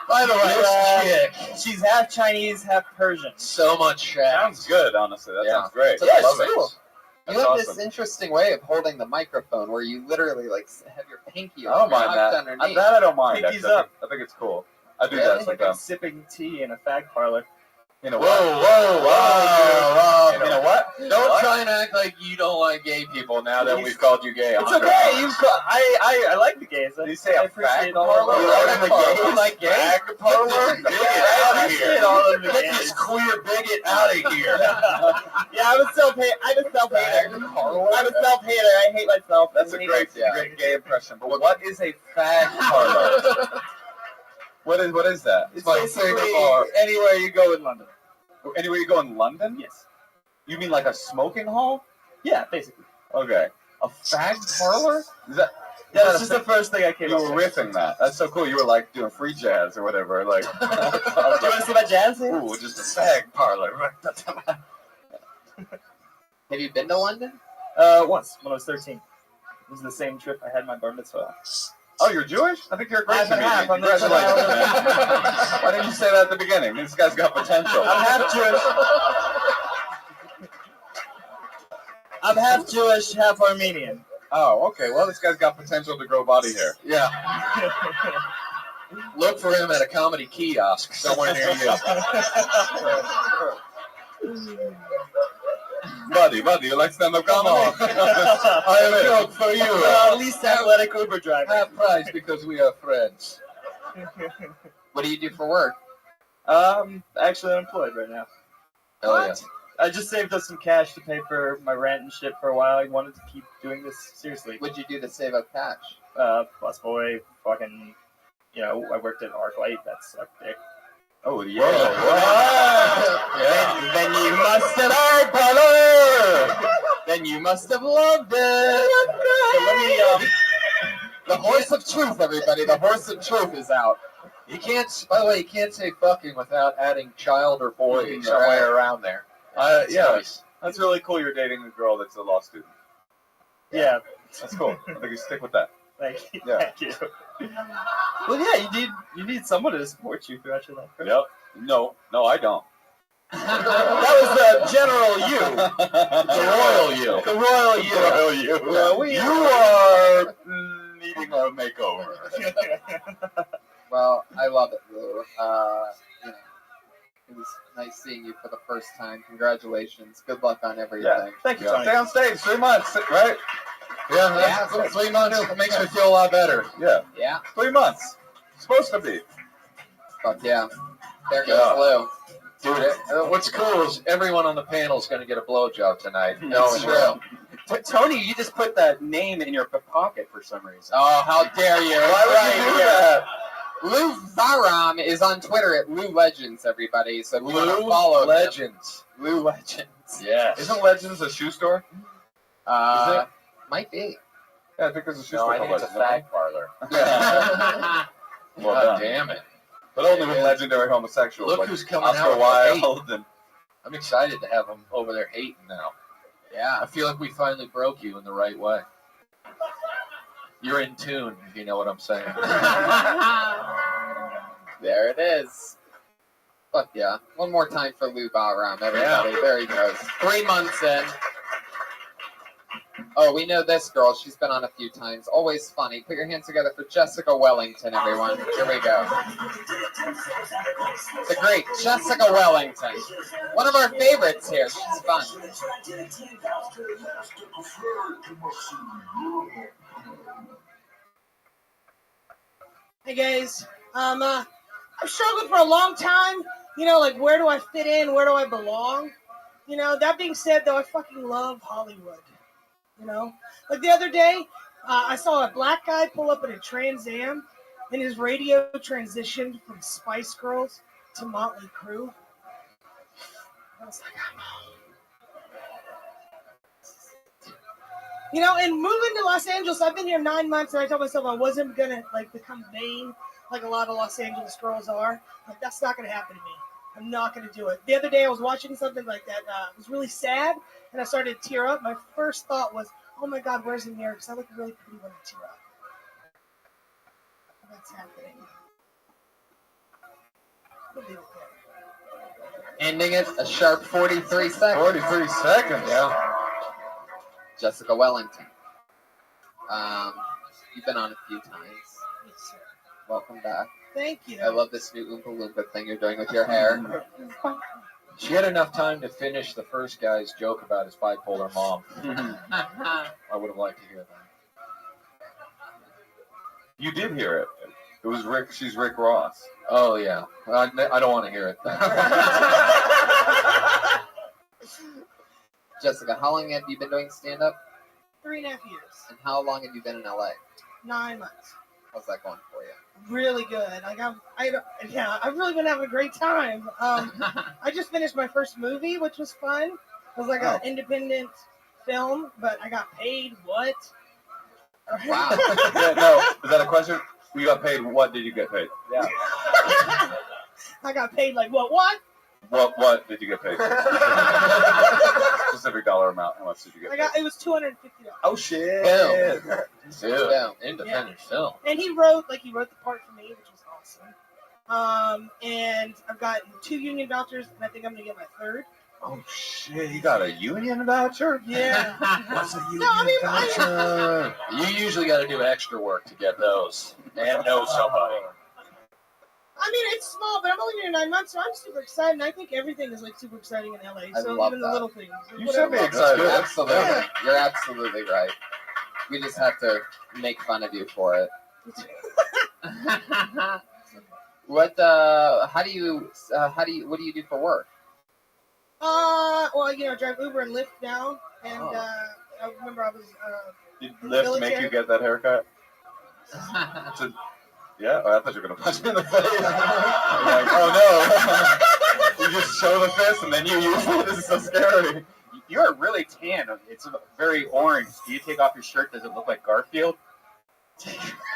by the way, this chick, She's half Chinese, half Persian. so much shaft. Sounds good, honestly. That sounds great. Yeah, I love it's cool. it. You That's have awesome. this interesting way of holding the microphone where you literally like have your pinky I don't mind that. underneath. That I don't mind. Pinkies I up. think it's cool. I do Really? that It's like I'm sometimes. sipping tea in a fag parlor. You know Whoa, what? whoa. You know what? Don't try and act like you don't like gay people now that we've called you gay. It's okay. I like the gays. Did you say I a appreciate fag all parlor? of them. You like gays? Fag parlor? Get I out of appreciate here. all of the Get gays. this queer bigot out of here. Yeah, I'm a self-hater. I'm a self-hater. I hate myself. That's a great gay impression. But what is a fag parlor? What is that? It's like basically bar. anywhere you go in London. Anywhere you go in London? Yes. You mean like a smoking hall? Yeah, basically. Okay. A fag parlor? Is that? Yeah, that's just the first thing I came You up were with. riffing that. That's so cool. You were like doing free jazz or whatever. Like, Do you want to see my jazz hands? ooh, just a fag parlor. Have you been to London? Once when I was 13. It was the same trip I had my bar mitzvah. Oh, you're Jewish? I think you're a great Half and comedian. half. I'm the Congratulations, man. Why didn't you say that at the beginning? This guy's got potential. I'm half Jewish. I'm half Jewish, half Armenian. Oh, okay. Well, this guy's got potential to grow body hair. Yeah. Look for him at a comedy kiosk somewhere near you. Buddy, you like stand-up comedy? I have a joke for you. At least athletic Uber driver. Half price because we are friends. What do you do for work? Actually unemployed right now. Hell yeah. I just saved up some cash to pay for my rent and shit for a while. I wanted to keep doing this seriously. What'd you do to save up cash? Busboy, fucking, I worked at ArcLight. That sucked dick. Oh, yeah. Yeah. Then you must have heard, brother. Then you must have loved it. So let me, the horse of truth, everybody. The horse of truth is out. You can't, by the way, you can't say fucking without adding child or boy somewhere around there. Yeah, Nice. that's really cool. You're dating a girl that's a law student. Yeah. That's cool. I think you stick with that. Thank you. Yeah. Thank you. Well, yeah, you need someone to support you throughout your life. Right? Yep. No, I don't. That was the general you. The royal you. The royal you. The royal you. Yeah, you are needing a makeover. Well, I love it, Lou. It was nice seeing you for the first time. Congratulations. Good luck on everything. Yeah. Thank you, Yeah. Tony. Stay on stage 3 months, right? Yeah, that's 3 months. It makes me feel a lot better. Yeah. Yeah. 3 months. Supposed to be. Fuck yeah. There goes Lou. Dude, what's cool is everyone on the panel is going to get a blowjob tonight. No, it's true. Tony, you just put that name in your pocket for some reason. Oh, how dare you. Why would you do that? Lou Varam is on Twitter at Lou Legends, everybody. So if you want to Lou follow him, Legends. Lou Legends. Yeah. Isn't Legends a shoe store? Might be. Yeah, I think there's a shoe No, store I called think it's a Legends. fag parlor. Yeah. Well God done. damn it. But only with legendary homosexuals. Look like who's coming Oscar out with Wilde and I'm excited to have them over there hating now. Yeah. I feel like we finally broke you in the right way. You're in tune, if you know what I'm saying. There it is. Fuck yeah. One more time for Lou Varam, everybody. Yeah. There he goes. 3 months in. Oh, we know this girl. She's been on a few times. Always funny. Put your hands together for Jessica Wellington, everyone. Here we go. The great Jessica Wellington. One of our favorites here. She's fun. Hey guys, I've struggled for a long time. Like where do I fit in? Where do I belong? That being said, though, I fucking love Hollywood. Like the other day, I saw a black guy pull up in a Trans Am, and his radio transitioned from Spice Girls to Motley Crue. I was like, I'm home. And moving to Los Angeles, I've been here 9 months, and I told myself I wasn't gonna become vain like a lot of Los Angeles girls are. Like that's not gonna happen to me. I'm not gonna do it. The other day, I was watching something like that. It was really sad, and I started to tear up. My first thought was, "Oh my God, where's the mirror? Because I look really pretty when I tear up." That's happening. It'll be okay. Ending it a sharp 43 seconds. 43 seconds. Yeah. Jessica Wellington. You've been on a few times. Welcome back. Thank you. I love this new Oompa Loompa thing you're doing with your hair. She had enough time to finish the first guy's joke about his bipolar mom. I would have liked to hear that. You did hear it. It was Rick. She's Rick Ross. Oh, yeah. I don't want to hear it then. Jessica, how long have you been doing stand-up? 3.5 years. And how long have you been in LA? 9 months. How's that going for you? Really good. Like I've really been having a great time. I just finished my first movie, which was fun. It was like an independent film, but I got paid. What? Wow. Yeah, no, is that a question? You got paid. What did you get paid? Yeah. I got paid like what? What? What did you get paid? Specific dollar amount. How much did you get paid? It was $250. Oh shit! Boom. Boom. Independent film. And he wrote the part for me, which was awesome. And I've gotten 2 union vouchers, and I think I'm gonna get my 3rd. Oh shit! You got a union voucher? Yeah. What's a union voucher? You usually got to do extra work to get those and know somebody. I mean, it's small, but I'm only here 9 months, so I'm super excited. And I think everything is like super exciting in LA. I So love even that. the little things. You should be excited. Absolutely. Yeah. You're absolutely right. We just have to make fun of you for it. What do you do for work? Well, I drive Uber and Lyft now, and I remember I was. Did in Lyft the make military. you get that haircut? Yeah, I thought you were gonna punch me in the face. I'm like, oh no! You just show the fist and then you use it. This is so scary. You're really tan. It's very orange. Do you take off your shirt? Does it look like Garfield?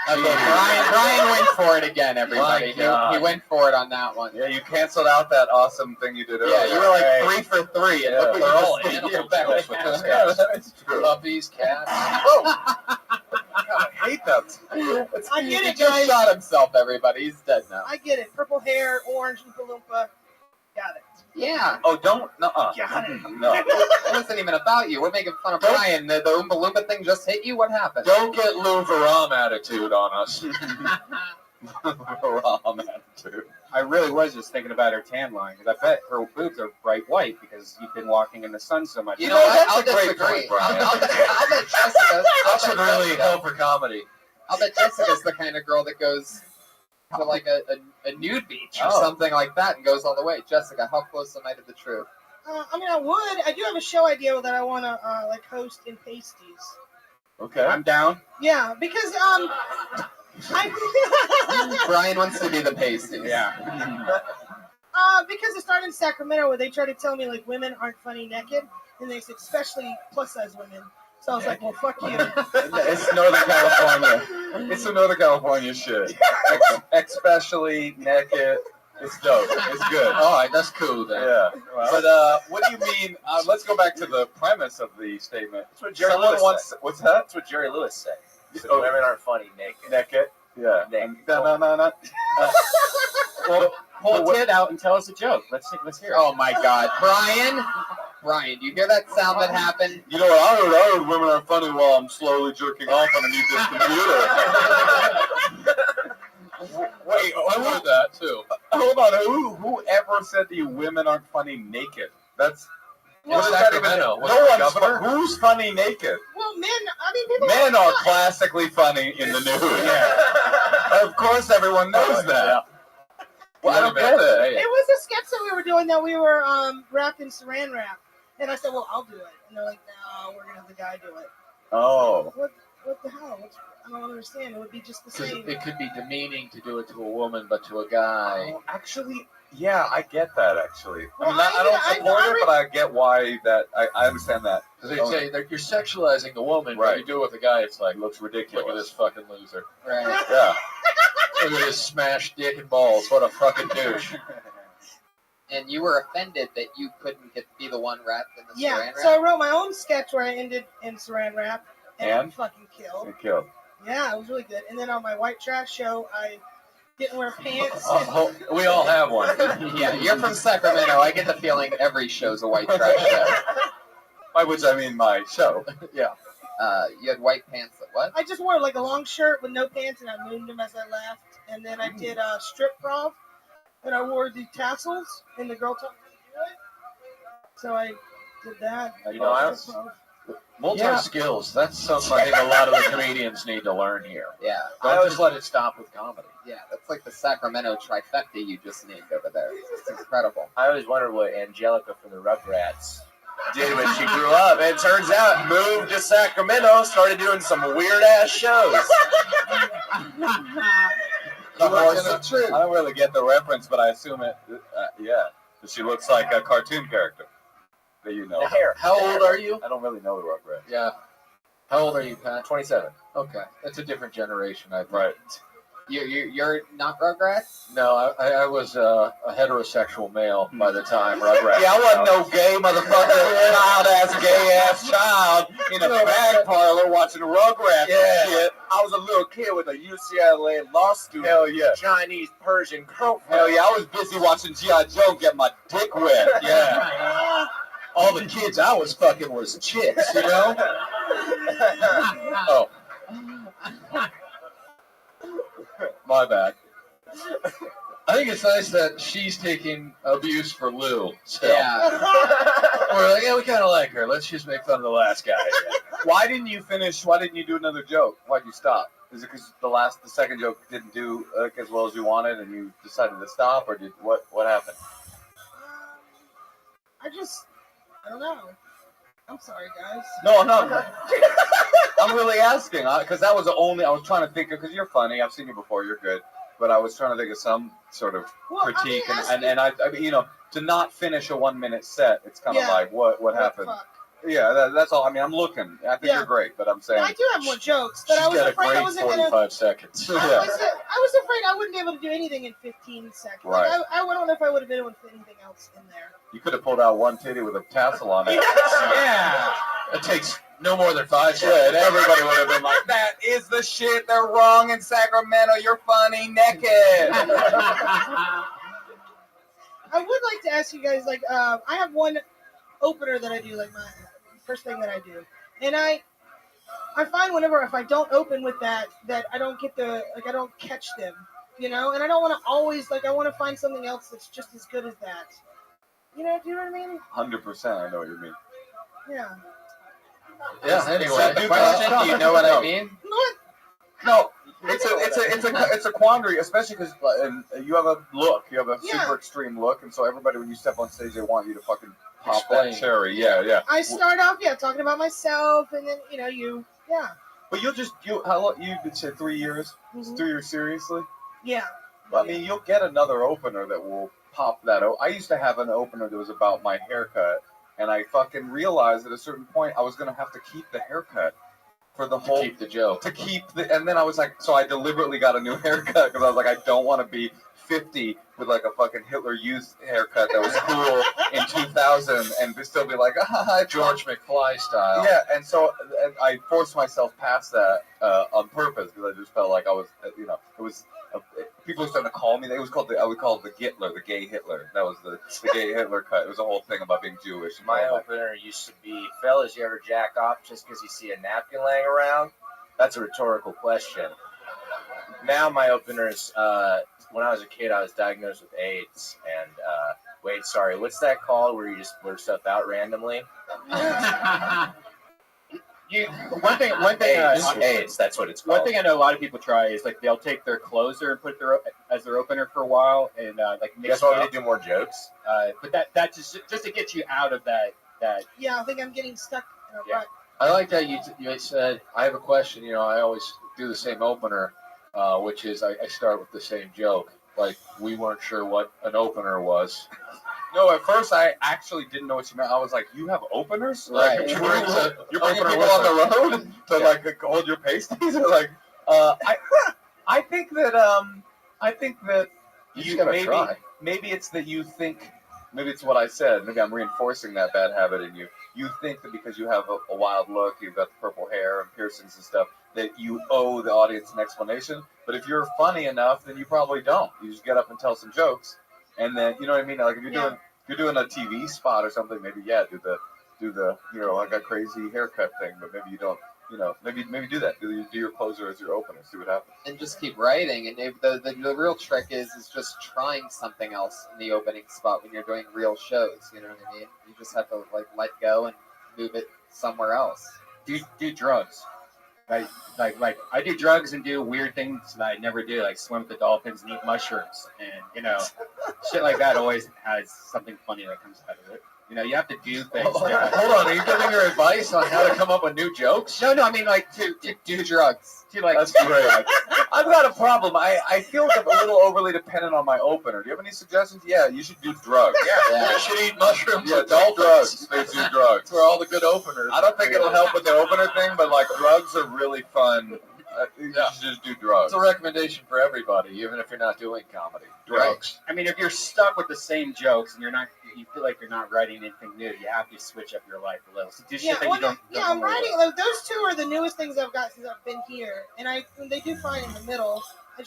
Brian went for it again, everybody. He went for it on that one. Yeah, you canceled out that awesome thing you did earlier. Yeah, you were like 3 for 3, and look They're what all you just did. animal jokes with this guy. That's true. Puppies, cats. I hate that. I get He it, just guys. shot himself, everybody. He's dead now. I get it. Purple hair, orange Oompa Loompa. Got it. Yeah. Oh, don't. Nuh-uh. Got it. No. It wasn't even about you. We're making fun of Brian. The Oompa Loompa thing just hit you. What happened? Don't get Lou Varam attitude on us. Varam attitude. I really was just thinking about her tan line because I bet her boobs are bright white because you've been walking in the sun so much. You know what? I'll That's a great disagree. point, Brian. I'll bet Jessica. That should really help for comedy. I'll bet Jessica's the kind of girl that goes to like a nude beach or Oh. something like that and goes all the way. Jessica, how close am I to the truth? I mean, I would. I do have a show idea that I want to like host in pasties. Okay. I'm down. Yeah, because Brian wants to be the pasties. Yeah. because it started in Sacramento where they try to tell me like women aren't funny naked, and they said especially plus size women. So I was like, well, fuck you. It's Northern California. It's some Northern California shit. Especially naked. It's dope. It's good. All right, that's cool then. Yeah. But what do you mean? Let's go back to the premise of the statement. That's what Jerry Someone Lewis wants. said. What's that? That's what Jerry Lewis said. He said, women aren't funny naked. Naked. Yeah. Naked. No. Pull a tit out and tell us a joke. Let's hear it. Oh my God, Brian, do you hear that sound that happened? You know what I heard? I heard women are funny while I'm slowly jerking off underneath this computer. Wait, I heard that too. Hold on. Whoever said to you women aren't funny naked? That's In Sacramento. Was no it one's governor? who's funny naked? Well, men. I mean, people. Men are classically funny in the news. Of course, everyone knows that. Well, I don't get it. It was a sketch that we were doing that we were wrapped in saran wrap, and I said, "Well, I'll do it," and they're like, "No, we're gonna have the guy do it." Oh. What the hell? I don't understand. It would be just the same. It could be demeaning to do it to a woman, but to a guy. Oh, actually, yeah, I get that. Actually, Well, I don't support it, but I get why that. I understand that. Because they say that you're sexualizing the woman, but you do it with a guy, it's like, looks ridiculous. Look at this fucking loser. Right. Yeah. Look at this smashed dick and balls. What a fucking douche. And you were offended that you couldn't be the one wrapped in the Yeah. saran wrap? So I wrote my own sketch where I ended in saran wrap, and it fucking killed. It killed. Yeah, it was really good. And then on my white trash show, I didn't wear pants. We all have one. Yeah, you're from Sacramento. I get the feeling every show's a white trash show. By which I mean my show. Yeah. You had white pants. What? I just wore like a long shirt with no pants, and I mooned them as I left. And then I did strip prov, and I wore the tassels, and the girl taught me to do it. So I did that. You know, multi-skills. That's something I think a lot of the comedians need to learn here. Yeah. Don't just let it stop with comedy. Yeah, that's like the Sacramento trifecta you just named over there. It's incredible. I always wondered what Angelica from the Rugrats did when she grew up. And it turns out, moved to Sacramento, started doing some weird-ass shows. I don't really get the reference, but I assume it. Yeah, that she looks like a cartoon character. That you know. The hair. How old are you? I don't really know the Rugrats. Yeah. How old are you, Pat? 27. Okay, that's a different generation, I think. Right. You're not Rugrats? No, I was a heterosexual male by the time Rugrats. Yeah, I wasn't no gay motherfucker, child-ass, gay-ass child in a bag parlor watching Rugrats and shit. I was a little kid with a UCLA law student. Hell yeah. Chinese, Persian girlfriend. Hell yeah, I was busy watching G.I. Joe get my dick wet. Yeah. All the kids I was fucking was chicks, you know? Oh. My bad. I think it's nice that she's taking abuse for Lou still. Yeah. We're like, yeah, we kind of like her. Let's just make fun of the last guy. Why didn't you finish? Why didn't you do another joke? Why'd you stop? Is it because the second joke didn't do as well as you wanted, and you decided to stop, or what happened? I don't know. I'm sorry, guys. No, I'm not. I'm really asking because that was the only I was trying to think of. Because you're funny, I've seen you before. You're good, but I was trying to think of some sort of critique, and I mean, you know, to not finish a 1 minute set, it's kind of like what happened. Fuck? Yeah, that's all. I mean, I'm looking. I think you're great, but I'm saying I do have more jokes, but I was got a afraid I great wasn't 45 gonna. seconds. I was afraid I wouldn't be able to do anything in 15 seconds. Right. Like, I don't know if I would have been able to fit anything else in there. you could have pulled out one titty with a tassel on it. Yeah. It takes no more than 5 seconds. Yeah, and everybody would have been like, that is the shit. They're wrong in Sacramento. You're funny naked. I would like to ask you guys, like, I have one opener that I do, like my first thing that I do, and I find whenever if I don't open with that I don't get I don't catch them, you know, and I don't want to always I want to find something else that's just as good as that, you know. Do you know what I mean? 100%, I know what you mean. Yeah. Yeah. Anyway, Is that the question? Do you know what I mean? What? No, it's a quandary, especially because you have a look, you have a super extreme look, and so everybody when you step on stage, they want you to fucking pop that cherry. Yeah. I start off talking about myself, and then But you said 3 years, 3 years seriously. Yeah. Well, I mean, you'll get another opener that will pop that. I used to have an opener that was about my haircut, and I fucking realized at a certain point I was gonna have to keep the haircut for the whole keep the joke. And then I was like, so I deliberately got a new haircut because I was like, I don't want to be 50 with like a fucking Hitler Youth haircut that was cool in 2000 and still be like, George McFly style. Yeah, and so I forced myself past that on purpose because I just felt like I was, you know, it was. People were starting to call me. It was called I would call it the Gitler, the gay Hitler. That was the gay Hitler cut. It was a whole thing about being Jewish. My opener used to be, fellas, you ever jack off just because you see a napkin laying around? That's a rhetorical question. Now my openers, when I was a kid, I was diagnosed with AIDS. And, wait, sorry, what's that called where you just blurt stuff out randomly? One thing. AIDS, that's what it's called. One thing I know a lot of people try is they'll take their closer and put as their opener for a while and mix you guys want me to do more jokes? But that just to get you out of that. Yeah, I think I'm getting stuck in a rut. I like that you said, I have a question. You know, I always do the same opener, which is I start with the same joke. Like, we weren't sure what an opener was. No, at first I actually didn't know what you meant. I was like, "You have openers? Right. Like, you're bringing people on the road to like hold your pasties?" Or like, I think that You gotta try. maybe it's that you think. Maybe it's what I said. Maybe I'm reinforcing that bad habit in you. You think that because you have a wild look, you've got the purple hair and piercings and stuff, that you owe the audience an explanation. But if you're funny enough, then you probably don't. You just get up and tell some jokes, and then you know what I mean. Like if you're doing a TV spot or something, maybe do the you know like a crazy haircut thing. But maybe you don't maybe do that. Do your closer as your opener. See what happens. And just keep writing. And the real trick is just trying something else in the opening spot when you're doing real shows. You know what I mean? You just have to let go and move it somewhere else. Do drugs. Like I do drugs and do weird things that I never do, like swim with the dolphins and eat mushrooms, and shit like that always has something funny that comes out of it. You have to do things. Hold on, are you giving her advice on how to come up with new jokes? No, I mean to do drugs. That's great. I've got a problem. I feel like I'm a little overly dependent on my opener. Do you have any suggestions? Yeah, you should do drugs. Yeah. You should eat mushrooms. Yeah, with don't dolphins. drugs. They do drugs. That's where all the good openers. I don't think it'll help with the opener thing, but drugs are really fun. You should just do drugs. It's a recommendation for everybody, even if you're not doing comedy. Drugs. I mean, if you're stuck with the same jokes and you feel like you're not writing anything new, you have to switch up your life a little. So do shit that you don't. I'm writing. Like, those two are the newest things I've got since I've been here, and they do fine in the middle. I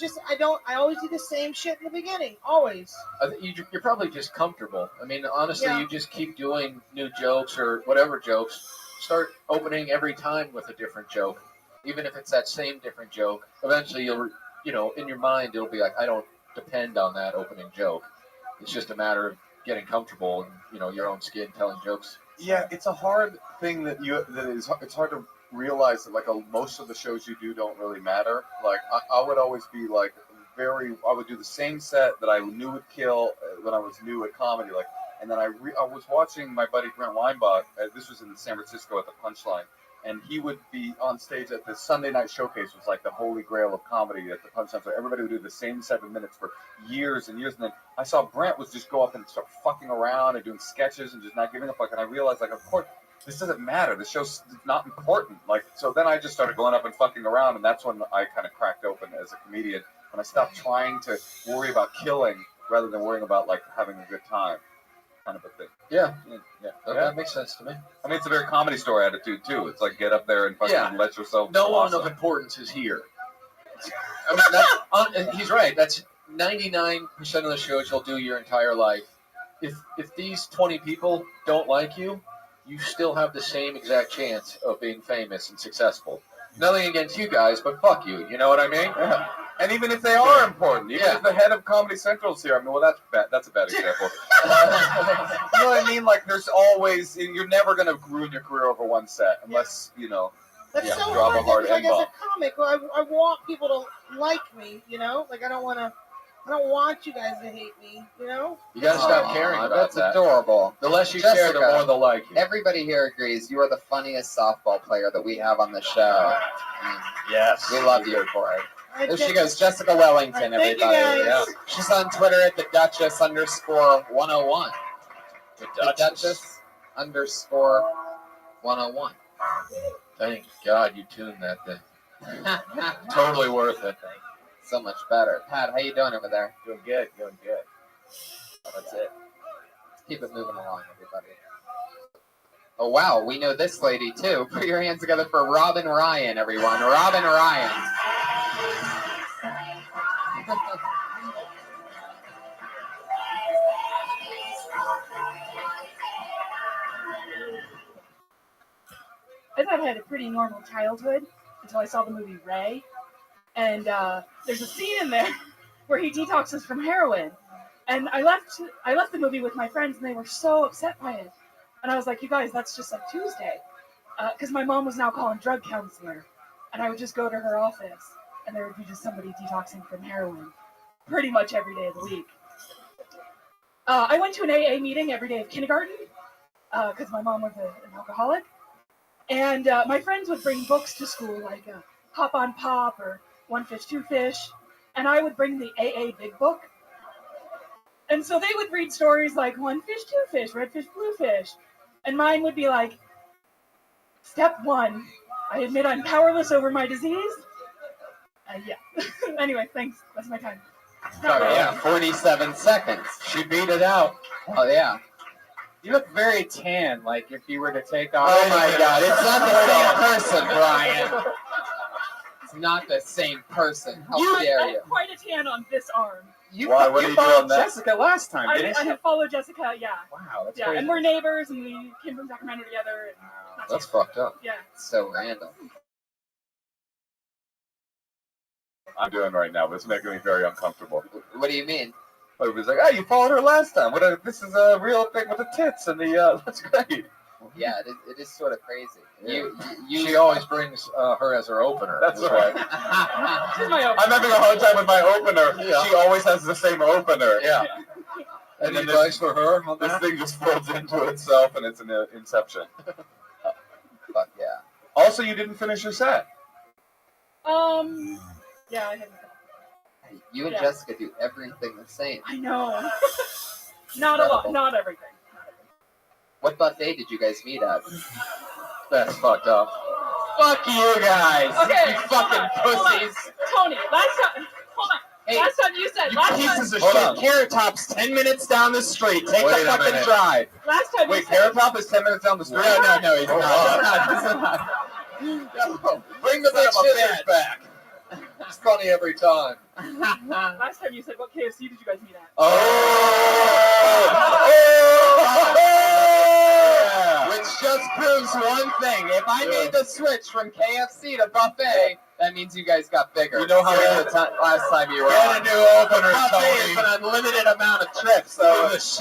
always do the same shit in the beginning, always. I think you're probably just comfortable. I mean, honestly, you just keep doing new jokes or whatever jokes. Start opening every time with a different joke. Even if it's that same different joke, eventually you'll, in your mind, it'll be like, I don't depend on that opening joke. It's just a matter of getting comfortable in, your own skin telling jokes. Yeah, it's a hard thing it's hard to realize that most of the shows you do don't really matter. Like I would always be I would do the same set that I knew would kill when I was new at comedy. And then I was watching my buddy Brent Weinbach. This was in San Francisco at the Punchline. And he would be on stage at the Sunday night showcase, was like the holy grail of comedy at the Punchline. So everybody would do the same 7 minutes for years and years. And then I saw Brent was just go up and start fucking around and doing sketches and just not giving up. And I realized, of course, this doesn't matter. The show's not important. So then I just started going up and fucking around. And that's when I kind of cracked open as a comedian. When I stopped trying to worry about killing rather than worrying about having a good time. Kind of a thing. Yeah. That makes sense to me. I mean, it's a very Comedy Store attitude too. It's like get up there and fucking let yourself. No one of importance is here. I mean, he's right. That's 99% of the shows you'll do your entire life. If these 20 people don't like you, you still have the same exact chance of being famous and successful. Nothing against you guys, but fuck you. You know what I mean? Yeah. And even if they are important, even if the head of Comedy Central's here, I mean, well, that's bad. That's a bad example. You know what I mean? There's always, you're never going to ruin your career over one set unless, That's so drop hard. a hard As end a comic, I want people to like me, I don't want you guys to hate me, You gotta stop caring about that's that. adorable. The less you care, the more they'll like you. Everybody here agrees you are the funniest softball player that we have on the show. Yes. We love you for it. There she Thank- goes, Jessica Wellington, Thank you, everybody. guys. She's on Twitter at the Duchess_101. The Duchess_101. Thank God you tuned that thing. Totally worth it. So much better. Pat, how you doing over there? Doing good. That's it. Keep it moving along, everybody. Oh, wow. We know this lady, too. Put your hands together for Robin Ryan, everyone. Robin Ryan. I thought I had a pretty normal childhood until I saw the movie Ray. And there's a scene in there where he detoxes from heroin. And I left the movie with my friends, and they were so upset by it. And I was like, you guys, that's just like Tuesday. Because my mom was now calling drug counselor. And I would just go to her office, and there would be just somebody detoxing from heroin pretty much every day of the week. I went to an AA meeting every day of kindergarten because my mom was an alcoholic. And my friends would bring books to school, like Hop on Pop or One Fish, Two Fish. And I would bring the AA Big Book. And so they would read stories like One Fish, Two Fish, Red Fish, Blue Fish. And mine would be like, Step 1, I admit I'm powerless over my disease. Yeah. Anyway, thanks. That's my time. Oh, yeah, 47 seconds. She beat it out. Oh, yeah. You look very tan, like if you were to take off. Oh, my God. It's not the same person, Brian. It's not the same person. How dare I you? have quite a tan on this arm. You followed Jessica last time, I didn't you? have followed Jessica, yeah. Wow, that's Yeah, crazy. and we're neighbors, and we came from Sacramento together. And That's fucked up. Yeah. So random. I'm doing right now, but it's making me very uncomfortable. What do you mean? But it was like, you followed her last time. This is a real thing with the tits and the. That's great. Yeah, it is sort of crazy. Yeah. She always brings her as her opener. That's right. She's my opener. I'm having a hard time with my opener. Yeah. She always has the same opener. Yeah. Any advice for her on This that? thing just folds into itself, and it's an inception. Fuck yeah. Also, you didn't finish your set. Yeah, I haven't. You and Yeah. Jessica do everything the same. I know. Not a lot. Not everything. What buffet did you guys meet at? That's fucked up. Fuck you guys. Okay. You fucking Hold on. pussies. Tony, last time. Hold on. Hey, last time you said. You Last pieces time. of Hold shit. on. Carrot Top's 10 minutes down the street. Take Wait the a fucking minute. drive. Last time Wait, you said. Carrot Top is 10 minutes down the street? No, he's Oh, not. wow. He's not. Bring the Son of a bitches bitch. back. It's funny every time. Last time you said, what KFC did you guys meet at? Oh! Which just proves one thing. If I made the switch from KFC to buffet, that means you guys got bigger. You know how Since the last time you were Get on. a new opener, Buffet Tony. is an unlimited amount of trips, so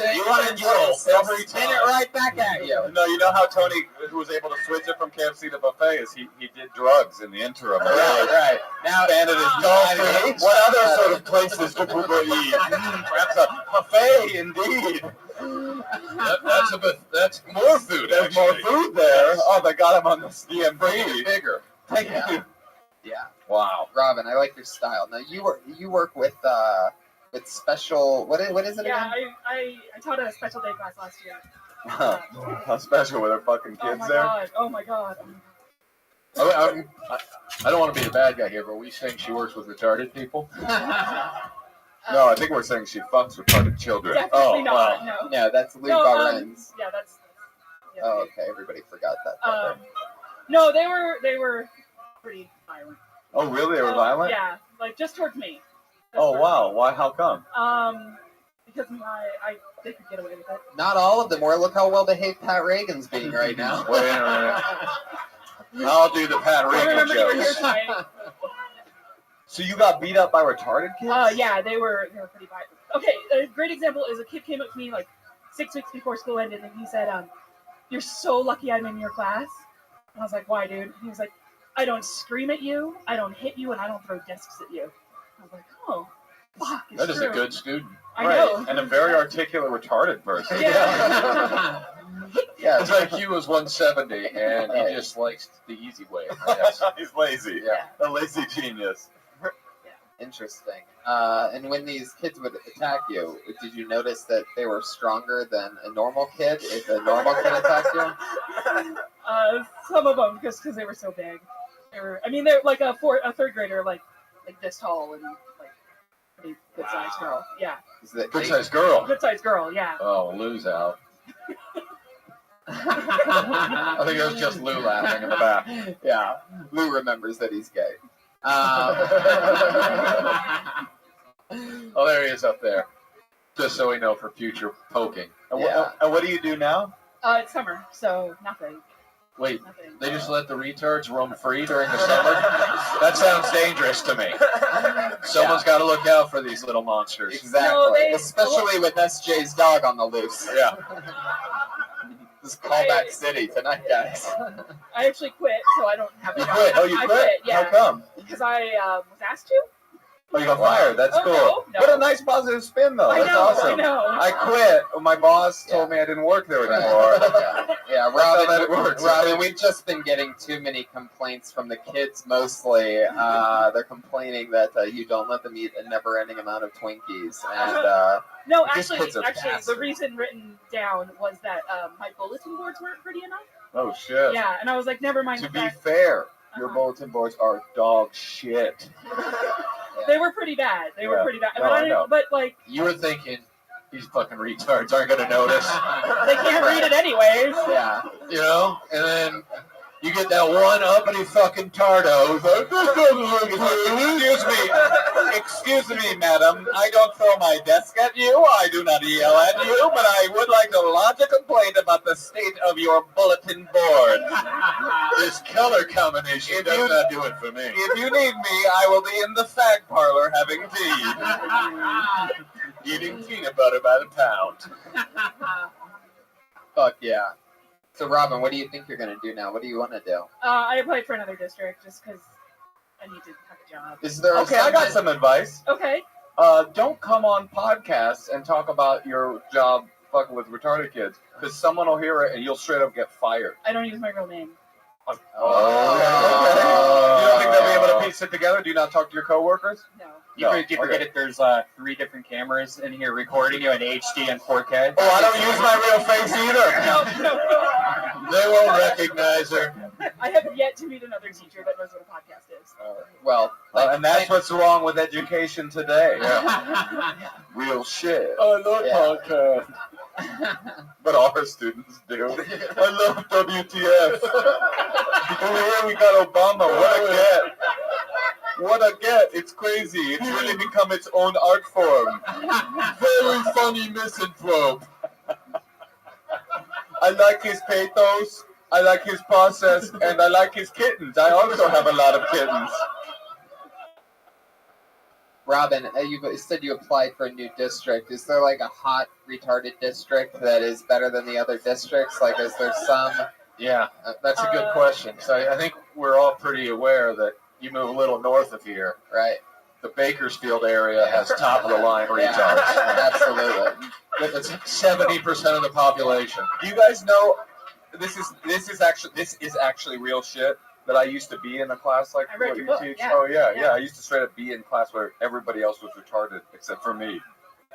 you want to spin it right back at you. No, you know how Tony was able to switch it from KFC to buffet is he did drugs in the interim. Right. Now, Expanded his dolphin. What other sort of places do people eat? Perhaps a buffet, indeed. That's more food. There's more food there. Oh, they got him on the DMV. Bigger. Thank Yeah. you. Yeah. Wow. Robin, I like your style. Now you work with special what is it Yeah, again? I taught a special day class last year. How special with her fucking Oh kids my there. god. Oh my god. I don't want to be the bad guy here, but we saying she works with retarded people. No, I think we're saying she fucks retarded children. Definitely not. No. No, that's Lou No, Barren's. yeah, that's. Yeah, Oh, okay. Everybody forgot that. part. No, they were pretty violent. Oh, really? They were violent? Yeah, like just towards me. Oh, wow. Why? How come? Because they could get away with it. Not all of them were. Look how well behaved Pat Reagan's being right now. Wait a minute. I'll do the Pat I Reagan remember you were here jokes. tonight. So you got beat up by retarded kids? Yeah, they were pretty violent. Okay, a great example is a kid came up to me like 6 weeks before school ended, and he said, "You're so lucky I'm in your class." And I was like, "Why, dude?" He was like, "I don't scream at you, I don't hit you, and I don't throw desks at you." I was like, "Oh, fuck." It's That is true. a good student. I know. And a very articulate retarded person. Yeah. Yeah. His IQ is 170, and he just likes the easy way. I guess. He's lazy. Yeah. A lazy genius. Interesting. And when these kids would attack you, did you notice that they were stronger than a normal kid? If a normal kid attacked you? Some of them, just because they were so big. They're like a third grader, like this tall and like pretty good sized girl. Yeah. Good sized girl. Good sized girl. Yeah. Oh, Lou's out. I think it was just Lou laughing in the back. Yeah. Lou remembers that he's gay. Oh, there he is up there. Just so we know for future poking. And, Yeah. and what do you do now? It's summer, so nothing. Wait, Nothing. they just let the retards roam free during the summer? That sounds dangerous to me. Someone's got to look out for these little monsters. Exactly. No, Especially with SJ's dog on the loose. Yeah. This is callback city tonight, guys. I actually quit, so I don't have a You job. quit? Oh, you I quit? Yeah. How come? Because I was asked to. Oh, you got fired. That's Oh, cool. no. What a nice positive spin, though. I That's know, awesome. I know. I quit. My boss told me I didn't work there anymore. Yeah, That's how that Robin, works. Robin, we've just been getting too many complaints from the kids mostly. They're complaining that you don't let them eat a never-ending amount of Twinkies. And No, these kids are the bastards. reason written down was that my bulletin boards weren't pretty enough. Oh, shit. Yeah, and I was like, never mind. To the be fact- fair, your bulletin boards are dog shit. They were pretty bad. They were Yeah. pretty bad. No, but I know. but like You were thinking, these fucking retards aren't going to notice. they can't read it anyways. yeah, You know? And then You get that one uppity fucking tardo. Who's like, this doesn't look good. Excuse me, madam. I don't throw my desk at you. I do not yell at you, but I would like to lodge a complaint about the state of your bulletin board. This color combination does not do it for me. If you need me, I will be in the fag parlor having tea. Eating peanut butter by the pound. Fuck yeah. So, Robin, what do you think you're going to do now? What do you want to do? I applied for another district just because I need to have a job. Is there Okay, I got some advice. Okay. Don't come on podcasts and talk about your job fucking with retarded kids, because someone will hear it and you'll straight up get fired. I don't use my real name. Okay. You don't think they'll be able to piece it together? Do you not talk to your coworkers? No. You forget if there's 3 different cameras in here recording you in HD and 4K? Oh, I don't use my real face either. They won't recognize her. I have yet to meet another teacher that knows what a podcast is. And that's what's wrong with education today. Real shit. I love podcasts. But all our students do. I love WTF. Over here we got Obama. What a get. What a get. It's crazy. It's really become its own art form. Very funny misanthrope. I like his pathos. I like his process. And I like his kittens. I also have a lot of kittens. Robin, you said you applied for a new district. Is there like a hot retarded district that is better than the other districts? Like, is there some? Yeah, that's a good question. So I think we're all pretty aware that you move a little north of here, right? The Bakersfield area has top of the line retards. Absolutely. That's 70% of the population. Do you guys know this is actually real shit? That I used to be in a class like I read what your you book, teach. yeah. Oh yeah. I used to straight up be in class where everybody else was retarded except for me.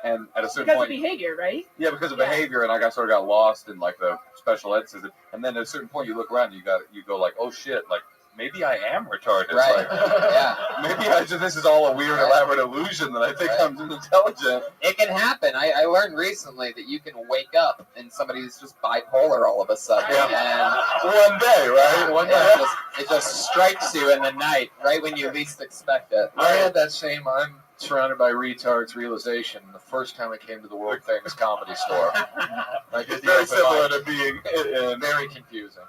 And at a certain Because point, of behavior, right? yeah, because of behavior, and I sort of got lost in like the special ed system. And then at a certain point, you look around, and you go like, oh shit, like maybe I am retarded. Right. Like, Yeah. maybe this is all a weird elaborate illusion that I think I'm intelligent. It can happen. I learned recently that you can wake up and somebody's just bipolar all of a sudden. Yeah. And One day, right? One day it just strikes you in the night, right when you least expect it. I had that same I'm surrounded by retards realization the first time I came to the world famous Comedy Store. Like, It's very similar to being very confusing.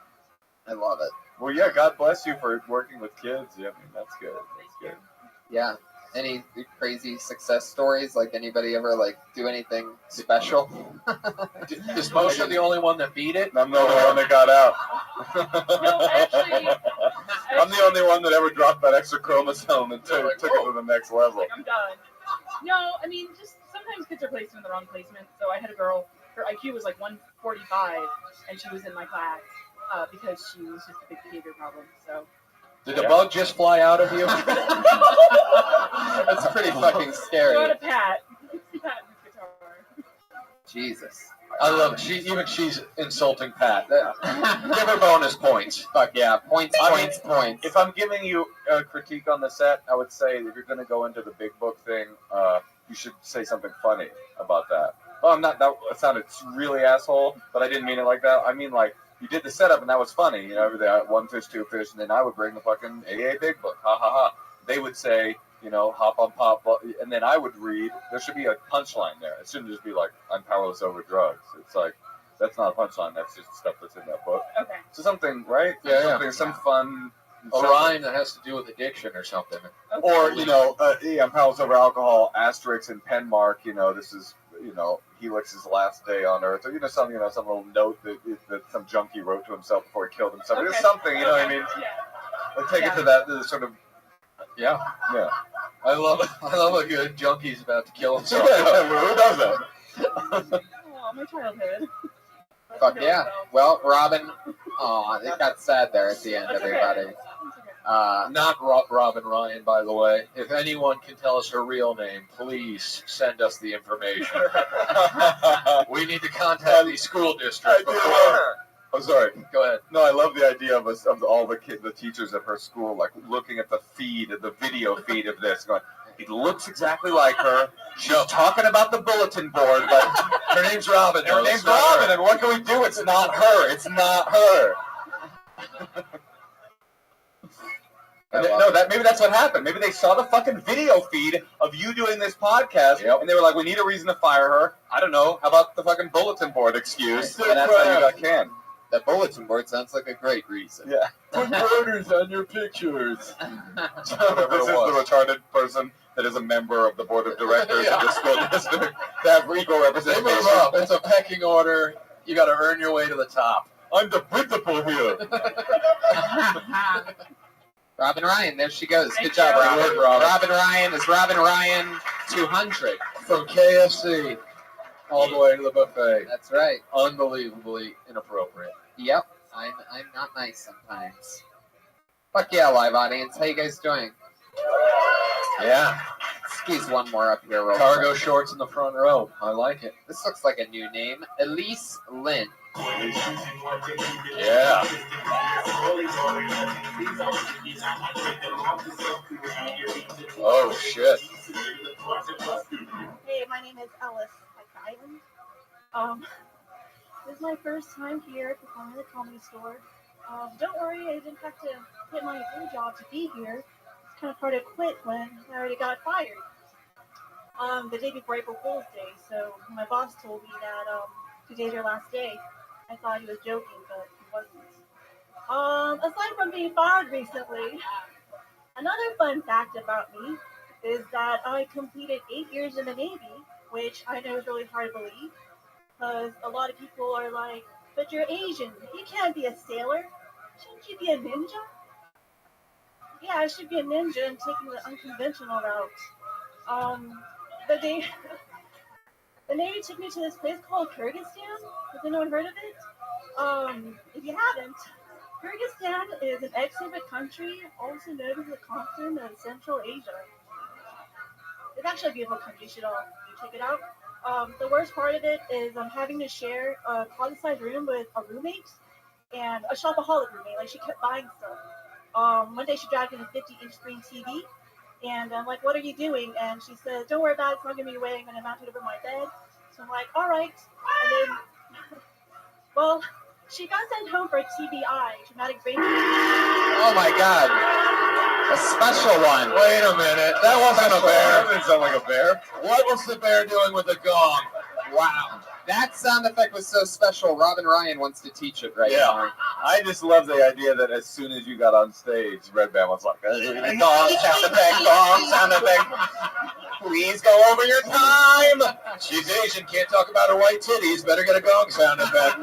I love it. Well, yeah, God bless you for working with kids. Yeah, I mean, that's good. That's good. Yeah. Any crazy success stories? Like, anybody ever like do anything special? Is Moshe the only one that beat it? I'm the only one that got out. No, actually, I'm the only one that ever dropped that extra chromosome and took it to the next level. I'm done. No, I mean, just sometimes kids are placed in the wrong placement. So I had a girl, her IQ was like 145, and she was in my class because she was just a big behavior problem. So. Did the bug just fly out of you? That's pretty fucking scary. Go to Pat. Pat his guitar. Jesus. I love it. She's insulting Pat. Give her bonus points. Fuck yeah. Points. Points. If I'm giving you a critique on the set, I would say if you're going to go into the big book thing, you should say something funny about that. Well, that sounded really asshole, but I didn't mean it like that. I mean, like, you did the setup and that was funny. You know, everything, one fish, two fish, and then I would bring the fucking AA big book. Ha ha ha. They would say, you know, hop on pop, and then I would read. There should be a punchline there. It shouldn't just be like, I'm powerless over drugs. It's like, that's not a punchline. That's just stuff that's in that book. Okay. So something, right? Yeah, something, some fun. A rhyme that has to do with addiction or something. Okay. Or, you know, I'm powerless over alcohol, asterisk and pen mark, you know, this is, you know, Helix's last day on Earth, or, some little note that some junkie wrote to himself before he killed himself. Okay. It's something, you know what I mean? Yeah. Like, take it to that sort of, Yeah. I love a good junkie's about to kill himself. Who does that? Oh, my childhood. Fuck yeah. Well, Robin. Oh, it got sad there at the end, everybody. Not Robin Ryan, by the way. If anyone can tell us her real name, please send us the information. We need to contact the school district before. Oh, sorry. Go ahead. No, I love the idea of all the teachers at her school, like, looking at the video feed of this, going, it looks exactly like her. She's talking about the bulletin board, but her name's Robin. Her name's Robin, and what can we do? It's not her. It's not her. Maybe that's what happened. Maybe they saw the fucking video feed of you doing this podcast, and they were like, "We need a reason to fire her." I don't know. How about the fucking bulletin board excuse? And that's how you got canned. That bulletin board sounds like a great reason. Yeah. Put murders on your pictures. This is the retarded person that is a member of the board of directors of the school district to have equal representation. They move up. It's a pecking order. You got to earn your way to the top. I'm the principal here. Robin Ryan, there she goes. Thank Good job, you. Robin. Good work, Robin. Robin Ryan is Robin Ryan 200. From KFC all the way to the buffet. That's right. Unbelievably inappropriate. Yep. I'm not nice sometimes. Fuck yeah, live audience. How you guys doing? Yeah. Squeeze one more up here real Cargo quick. shorts in the front row. I like it. This looks like a new name. Elise Lynn. Yeah. Oh, shit. Hey, my name is Ellis Island. This is my first time here performing at the Comedy Store. Don't worry, I didn't have to quit my day job to be here. It's kind of hard to quit when I already got fired. The day before April Fool's Day, so when my boss told me that today's your last day, I thought he was joking, but he wasn't. Aside from being fired recently, another fun fact about me is that I completed 8 years in the Navy, which I know is really hard to believe, because a lot of people are like, but you're Asian, you can't be a sailor. Shouldn't you be a ninja? Yeah, I should be a ninja and taking the unconventional route. The Navy took me to this place called Kyrgyzstan. Has anyone heard of it? If you haven't, Kyrgyzstan is an ex-Soviet country, also known as the continent of Central Asia. It's actually a beautiful country. You should all check it out. The worst part of it is I'm having to share a closet-sized room with a roommate and a shopaholic roommate. Like, she kept buying stuff. One day she dragged in a 50-inch screen TV, and I'm like, what are you doing? And she says, don't worry about it, it's not going to be away, I'm going to mount it over my bed. So I'm like, all right. And then, well, she got sent home for a TBI, traumatic brain injury. Oh my god. A special one. Wait a minute. That wasn't a bear. That didn't sound like a bear. What was the bear doing with the gong? Wow. That sound effect was so special, Robin Ryan wants to teach it right now. I just love the idea that as soon as you got on stage, Red Band was like, gong, sound effect, gong, sound effect. Please go over your time. She's Asian, can't talk about her white titties. Better get a gong sound effect.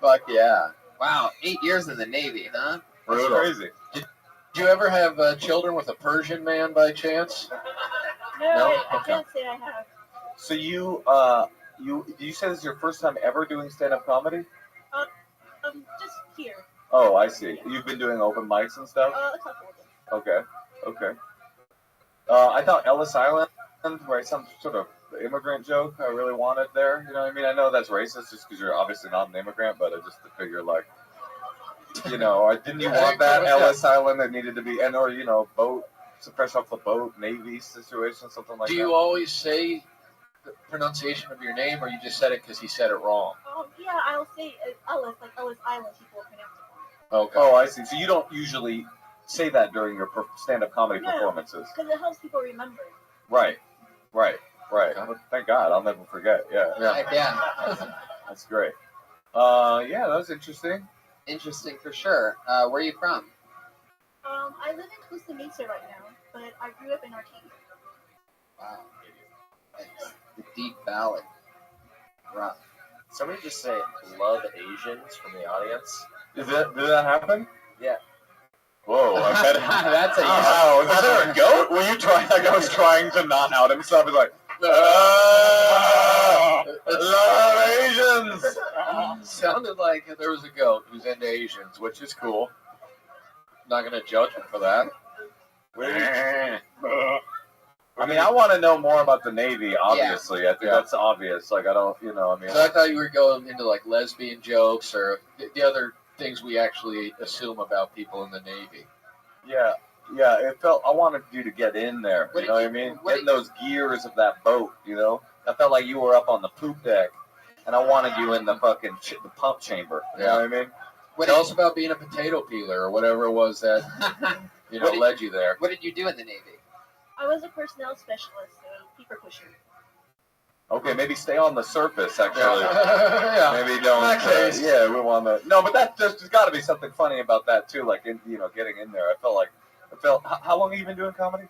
Fuck yeah. Wow, 8 years in the Navy, huh? That's crazy. Did you ever have children with a Persian man by chance? No, I can't say I have. So you say this is your first time ever doing stand-up comedy? Just here. Oh, I see. You've been doing open mics and stuff? A couple of them. Okay. I thought Ellis Island, right, some sort of immigrant joke I really wanted there. You know what I mean? I know that's racist just because you're obviously not an immigrant, but I just figure, like, you know, didn't you want that Ellis Island that needed to be, and or, you know, boat, fresh off the boat, Navy situation, something like that? Do you always say the pronunciation of your name, or you just said it because he said it wrong? Yeah, I'll say Ellis, like Ellis Island, people pronounce it. Okay. Oh, I see. So you don't usually say that during your stand-up comedy performances? Because it helps people remember. Right. Thank God, I'll never forget. Yeah. That's great. Yeah, that was interesting. Interesting for sure. Where are you from? I live in Costa Mesa right now, but I grew up in Arcadia. Wow. The Deep Valley. Rough. Somebody just say, love Asians from the audience. Did that happen? Yeah. Whoa, I bet That's a wow. Is there a goat? Were you trying? Like I was trying to not out himself. He's like, love Asians. Sounded like there was a goat who's into Asians, which is cool. Not gonna judge him for that. I mean, I want to know more about the Navy. Obviously, I think that's obvious. Like, I don't, you know, I mean. So I thought you were going into like lesbian jokes or the other things we actually assume about people in the Navy. Yeah. It felt. I wanted you to get in there. You know what I mean? Getting those gears of that boat. You know, I felt like you were up on the poop deck, and I wanted you in the fucking the pump chamber. You know what I mean? Tell us about being a potato peeler or whatever it was that led you there. What did you do in the Navy? I was a personnel specialist, so keeper pusher. Okay, maybe stay on the surface. Actually, Yeah. maybe don't. In that case. Yeah, we want to. No, but there's got to be something funny about that too. Like getting in there. I felt. How long have you been doing comedy?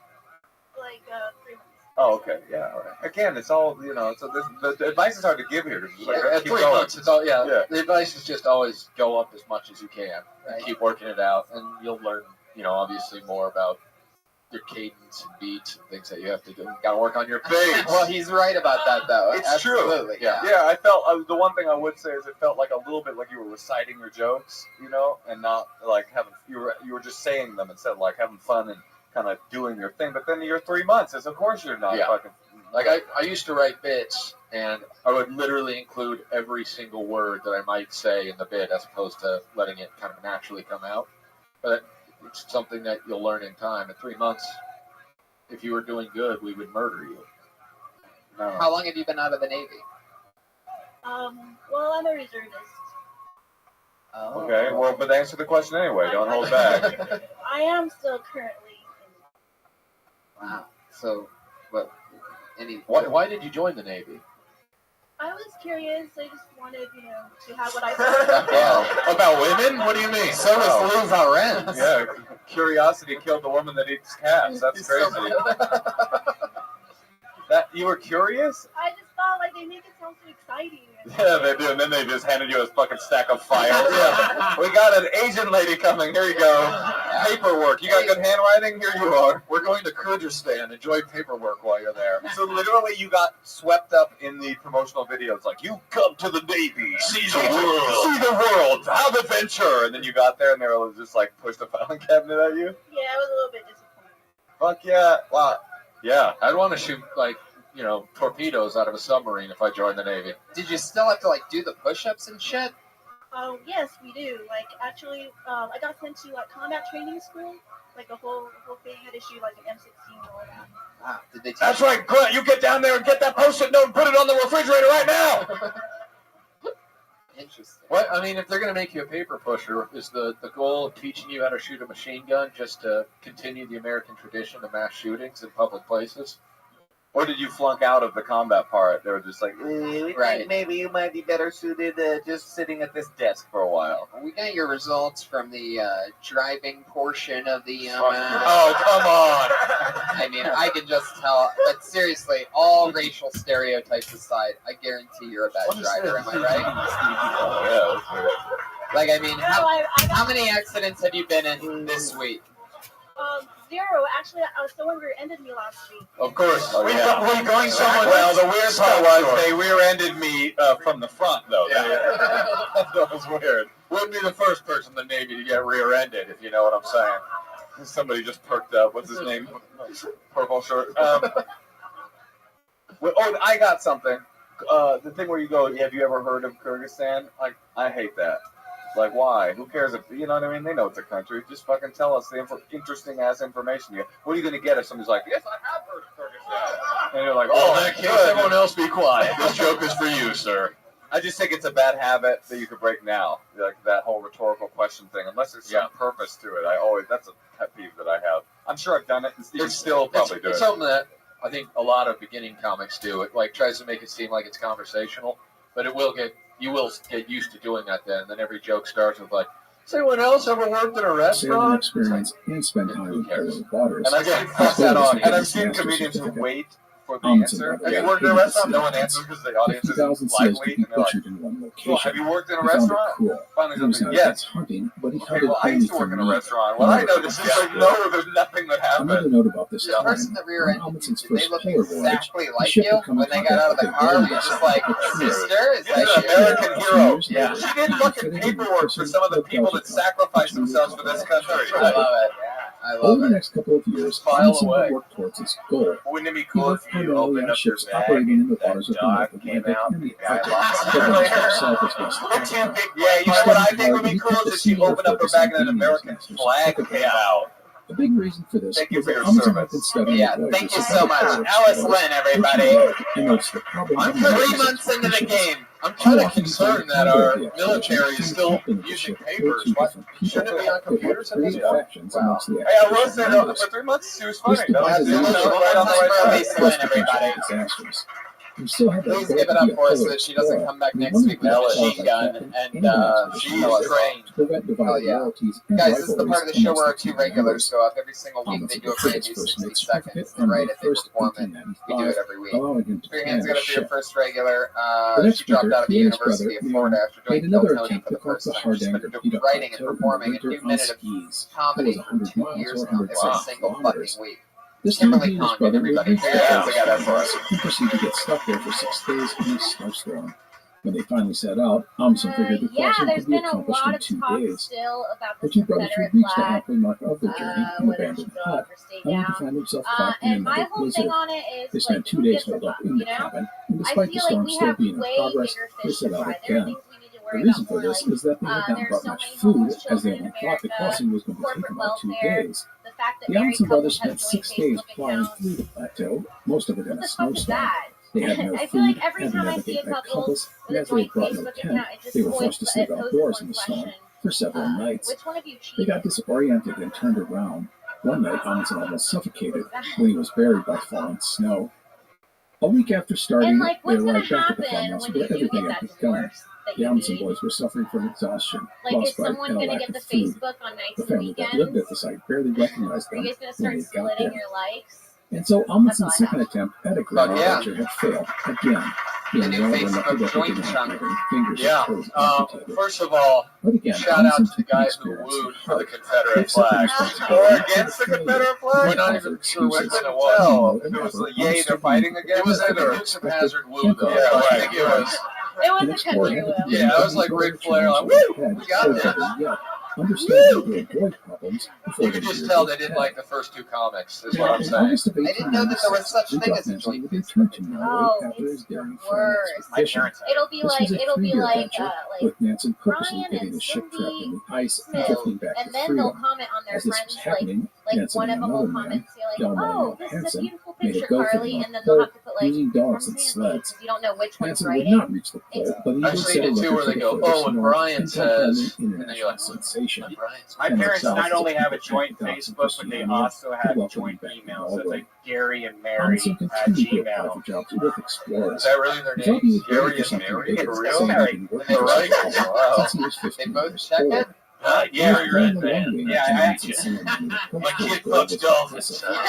Like 3 months. Oh, okay, yeah. All right. Again, it's all So the advice is hard to give here. At 3 months, it's all The advice is just always go up as much as you can. Right. And keep working it out, and you'll learn. Obviously more about your cadence and beats and things that you have to do. You got to work on your face. Well, he's right about that, though. It's Absolutely. true. Yeah. I felt the one thing I would say is it felt like a little bit like you were reciting your jokes, and not like having you were just saying them instead of like having fun and kind of doing your thing. But then you're 3 months, of course you're not fucking. Like I used to write bits, and I would literally include every single word that I might say in the bit, as opposed to letting it kind of naturally come out. But it's something that you'll learn in time. In 3 months, if you were doing good, we would murder you. No. How long have you been out of the Navy? Well, I'm a reservist. Oh. Okay, well, but answer the question anyway. Don't hold back. I am still currently. Wow. So, Why did you join the Navy? I was curious. I just wanted, to have what I thought. About women? What do you mean? So is Lou Valrenz. Yeah, curiosity killed the woman that eats cats. That's crazy. That you were curious? I just thought they make it sound so exciting. Yeah, they do, and then they just handed you a fucking stack of files. Yeah. We got an Asian lady coming. Here you go. Paperwork. You got good handwriting? Here you are. We're going to Kyrgyzstan. Enjoy paperwork while you're there. So literally, you got swept up in the promotional videos. Like, you come to the Navy, see the world, have adventure. And then you got there, and they were just like pushed a filing cabinet at you. Yeah, I was a little bit disappointed. Fuck yeah! Wow. Yeah, I'd want to shoot torpedoes out of a submarine if I joined the Navy. Did you still have to do the push-ups and shit? Yes, we do. Actually, I got sent to combat training school. The whole thing had to shoot an M16 and all that. Wow. Did they? That's right, Grunt. You get down there and get that Post-it note and put it on the refrigerator right now. Interesting. What I mean, if they're going to make you a paper pusher, is the goal of teaching you how to shoot a machine gun just to continue the American tradition of mass shootings in public places? Or did you flunk out of the combat part? They were just like, we Right. think maybe you might be better suited just sitting at this desk for a while. We got your results from the driving portion of the. Oh, come on. I mean, I can just tell. But seriously, all racial stereotypes aside, I guarantee you're a bad driver. Am I right? Yeah. I mean, how many accidents have you been in this week? 0. Actually, someone rear-ended me last week. Of course. We're going somewhere. Well, the weird part was they rear-ended me from the front, though. Yeah. That was weird. Wouldn't be the first person in the Navy to get rear-ended, if you know what I'm saying. Somebody just perked up. What's his name? Purple shirt. I got something. The thing where you go, have you ever heard of Kyrgyzstan? I hate that. Why? Who cares if, you know what I mean? They know it's a country. Just fucking tell us the interesting-ass information. What are you going to get if somebody's like, yes, I have heard of Kyrgyzstan? And you're like, in that case, everyone else be quiet. This joke is for you, sir. I just think it's a bad habit that you could break now. That whole rhetorical question thing. Unless there's some purpose to it. That's a pet peeve that I have. I'm sure I've done it, and you still probably do it. It's something that I think a lot of beginning comics do. It tries to make it seem like it's conversational, but you will get used to doing that then. And then every joke starts with has anyone else ever worked in a restaurant? Experience and spend time with Carolyn Waters. And I've seen comedians who wait for the answer. Have you worked in a restaurant? No one answers because the audience is lightweight. And they're like, well, have you worked in a restaurant? Finally, something. Yes. Hunting, but he okay, well, I used to work in a restaurant. What I noticed is no, there's nothing that happened. Another note about this The person that rear-ended you, did they look polar voyage, exactly like you when they got out of the car? Were you just like, sister? Is that an you? American hero. Yeah. She did fucking paperwork for some of the people that sacrificed themselves for this country. I love it. I love Over the next couple of years, Robinson will work towards its goal. Wouldn't it be He cool worked if you primarily opened on up your ships bag operating in the and waters of the dog North came Atlantic out and the and got Arctic, lost? providing for himself as best he Yeah, can. you know what I think would be cool is if she opened up her bag and an American flag came out. A big reason for this Thank you is for that your Robinson had service. been studying Yeah, the thank voyages you of so much. other Alice sailors, Lynn, everybody. which he noticed that probably I'm none of 3 his months into the expeditions game. I'm kind of concerned that our military is still using papers. Why shouldn't it be on computers at this point? Wow. Hey, I will say though, for 3 months she was funny. That was right on the right track. Everybody. Please give it up for us so that she doesn't come back next week with a machine gun and she's trained. Oh yeah. Guys, this is the part of the show where our 2 regulars go up every single week. They do a brand new 60 seconds. And right, if they perform it, we do it every week. Put your hands together for your first regular. She dropped out of the University of Florida after doing Bill Tony for the first time. She's been writing and performing a new minute of comedy for 2 years now, every single fucking week. Kimberly Condon, everybody. Yeah, we got that for us. He proceeded to get stuck there for 6 days in his snowstorm. When they finally set out, Amundsen figured the crossing could be accomplished in 2 days. Still about The 2 brothers would reach the halfway mark of their journey in an abandoned hut, only to find themselves caught in another blizzard. They spent 2 days holed up in the cabin, and despite the storm still being in progress, they set out again. The reason for this is that they had not brought much food, as they only thought the crossing was going to take about 2 days. The Amundsen brothers spent 6 days plowing through the plateau, most of it in a snowstorm. They had no food, had to navigate by compass, and as they brought no tent, they were forced to sleep outdoors in the snow for several nights. They got disoriented and turned around. One night, Amundsen almost suffocated when he was buried by falling snow. A week after starting, they arrived back at the farmhouse where everything had begun. The Amundsen boys were suffering from exhaustion, lost by a lack of food. The family that lived at the site barely recognized them when they got there. And so Amundsen's second attempt at a grand adventure had failed again. The new Facebook joint chunk. Yeah. First of all, shout out to the guy who wooed for the Confederate flag. Or against the Confederate flag? We're not even sure which one it was. If it was the yay they're fighting against. It was either a Dukes of Hazzard woo, though. Yeah, right. I think it was. It was a country woo. Yeah, I was like Ric Flair, like, woo, we got this. You could just tell they didn't like the first 2 comics, is what I'm saying. I didn't know that there was such thing as a joint. Oh, it's worse. My parents It'll be like with Nansen purposely Brian getting and the ship trapped in Cindy the ice and drifting back and to then they'll freedom. comment on their As this was friends happening, like Nansen one of and them will another comment man, say like, Delmar oh, this is a Hansen, beautiful made a picture, go for Carly, the and then they'll North have to put like using dogs from and Sandy, sleds. because you don't know which one's Hansen would writing. not reach the pole, but he did Actually, set a the 2 record where for they the go, furthest oh, and north Brian and says, contemporary and then you're international like, sensation. My And parents themselves not only have a to joint Dawson Facebook, but they Christiania also to have welcome joint him back to emails. So it's Norway. like Gary and Mary Amundsen at continued to apply Gmail. for jobs with explorers. Is that really their He thought he names? was ready Gary for and something Mary? bigger, For real? so he'd Mary. been working They for right? himself Wow. since he was 15 years old. Gary Playing read the that. long game Yeah, as I Amundsen actually. simulated My postal kid goal fucks was dolphins. impressive.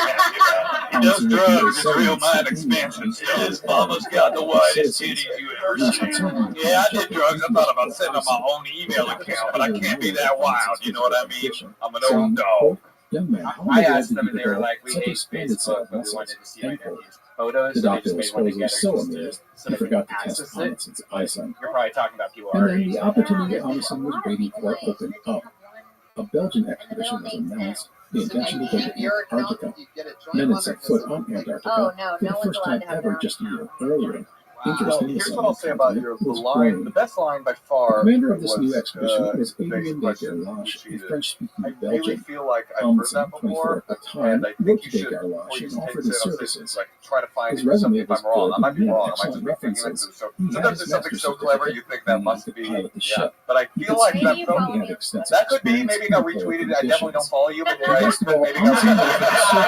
He does Amundsen drugs. was It's real settling mind something expansion. new His mama's got the widest titties you ever He was seen. concerned with the Yeah, I concept did of drugs. I thought about business setting up my own email account, but I can't be that wild. You know what I mean? I'm an old dog. Young man, I asked them, and they were like, "We hate Facebook, but we wanted to see my end quote. nephew's photos." The So they doctor just was made one supposedly together. so just to- amazed, so he they forgot could to test access it. Amundsen's eyesight. You're probably talking about people And our then age. the opportunity Amundsen was waiting for opened up. A Belgian expedition was announced. The intention to go to Antarctica. Men had set foot on Antarctica Oh no, for no the one's first allowed time to have ever their own just a year account. earlier. Interest Well, in the here's what southern I'll say about continent the was line. growing. The best line by The far. commander of this was, new expedition was the Adrien de question Gerlache, a repeated. French-speaking I really Belgian. feel like I've heard Amundsen, that 24 before, at the time, and I wrote think to you de should, Gerlache before you and take offered it, his I'll services. just, like try to find His resume something if was I'm wrong. good, I might be he had wrong. I might excellent just be thinking references. so He had sometimes his there's something master's so clever you certificate, think that and he must could be pilot the yeah. ship. But I He feel could like speak, that and film he had extensive that could be experience maybe it in got polar retweeted. I definitely don't conditions. follow you, but And best of all, maybe Amundsen got was so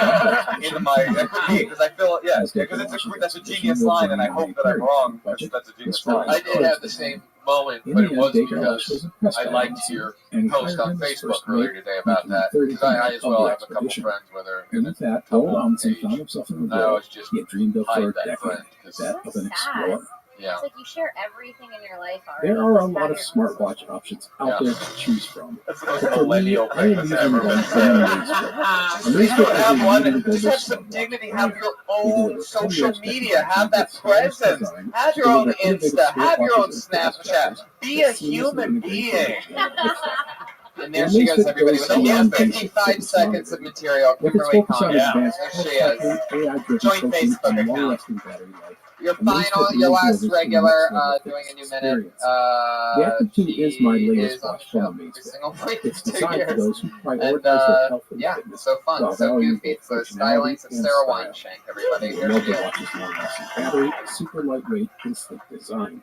into my that could be because I feel yeah because that's a genius line and I hope that I'm wrong because that's a genius line. I did have the same moment, but it was because I liked your post on Facebook earlier today about that. Because I as well have a couple friends with her. And with that, old Amundsen found himself in a I role always just he had dreamed of for hide a that decade, friend. 'Cause that of an explorer. Yeah. It's like you share everything in your life already. There are a Just lot have of your own smartwatch options out there to choose from. That's the most But for me, millennial I am thing that's using ever one been from said. Facebook. Just you don't have one. Just have some dignity. Have your own social media. Have that presence. Have your own Insta. Have your own Snapchat. Be a human being. And there she goes, everybody, with only 55 seconds of material. They could Kimberly focus on Condon. advanced There she is. AI-driven Joint coaching Facebook and account. long-lasting battery life. Your And these final, fit your really last well with regular, the next doing a new minute. experience. The Active 2 is my latest watch from Every Amazfit. single week, It's 2 designed for years. those who prioritize And, their health and yeah, fitness. so fun, while so valuing goofy. It's the both stylings of functionality and Sarah style. Weinshank, everybody. I Here love she the is. watch's long-lasting battery, super lightweight, and sleek design.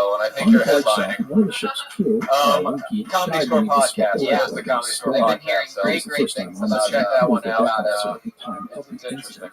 show, and I think On you're the bright side, headlining. one of the ship's crew, Monkey, Comedy died Store when he was swept podcast. over Yeah, by the a Comedy Store storm. I've been hearing podcast. So It was great, the great first time things on the about ship check that crew one the out. deck officer at the time of It's the interesting. incident.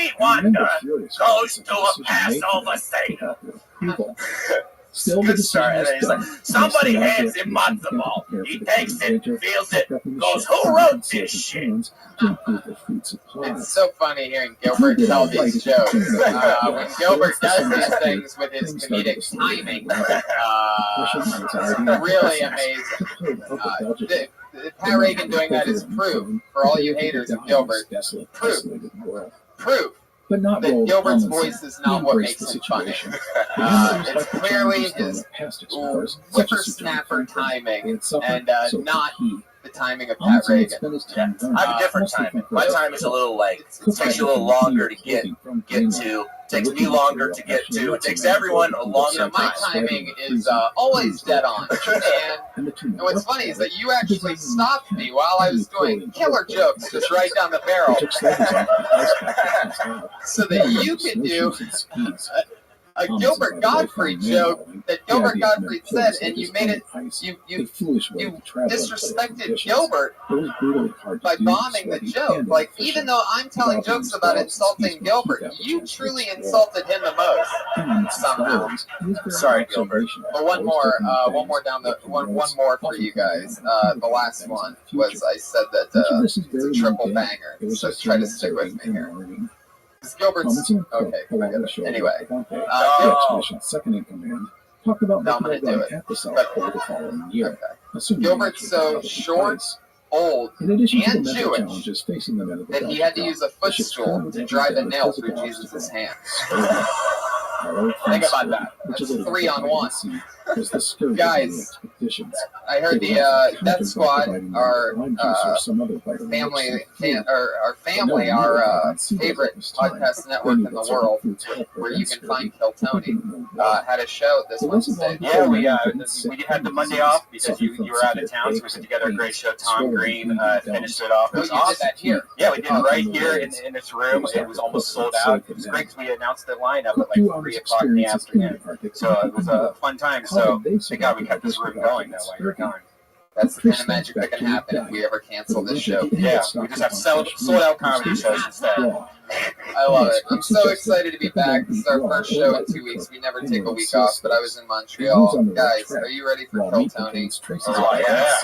Stevie Wonder goes to a Passover Seder. Still, the Good decision start. And is then he's done. like, somebody Next, hands him matzo ball. He takes it, feels it, goes, who wrote this shit? It's so funny hearing Gilbert tell these jokes. When Gilbert does these things with his comedic timing, it's really amazing. Pat Reagan doing that is proof for all you haters of Gilbert. Proof But that Gilbert's voice is not what makes him funny. It's clearly his whippersnapper timing and not the timing of Pat Reagan. Yeah, I have a different timing. My time is a little takes you a little longer to get to. Takes me longer to get to. It takes everyone a longer time. My timing is always dead on. And what's funny is that you actually stopped me while I was doing killer jokes just right down the barrel. So that you could do a Gilbert Gottfried joke that Gilbert Gottfried said, and you made it, you disrespected Gilbert by bombing the joke. Like, even though I'm telling jokes about insulting Gilbert, you truly insulted him the most, somehow. Sorry, Gilbert. But one more for you guys. The last one was I said that it's a triple banger, so try to stick with me here. Gilbert's okay. Anyway, Gilbert's second in command talked about no, I'm making gonna a do run it. at the South Pole the following year. Assuming Gilbert's so short, old, in addition to the and mental Jewish challenges facing the men of the that he had to use a footstool to drive a nail through Jesus' hands. Think about that. That's 3 on 1. Guys, I heard the Death Squad, our family, our favorite podcast network in the world, where you can find Kill Tony, had a show this Wednesday. Yeah, we had the Monday off because you were out of town, so we put together a great show. Tom Green finished it off. It was awesome. Did that here? Yeah, we did it right here in this room. It was almost sold out. It was great because we announced the lineup at like 3 o'clock in the afternoon. So it was a fun time. So thank God we kept this room going that while you were gone. That's the kind of magic that can happen if we ever cancel this show. Yeah, we just have sold out comedy shows instead. I love it. I'm so excited to be back. This is our first show in 2 weeks. We never take a week off, but I was in Montreal. Guys, are you ready for Kill Tony? Oh, yeah.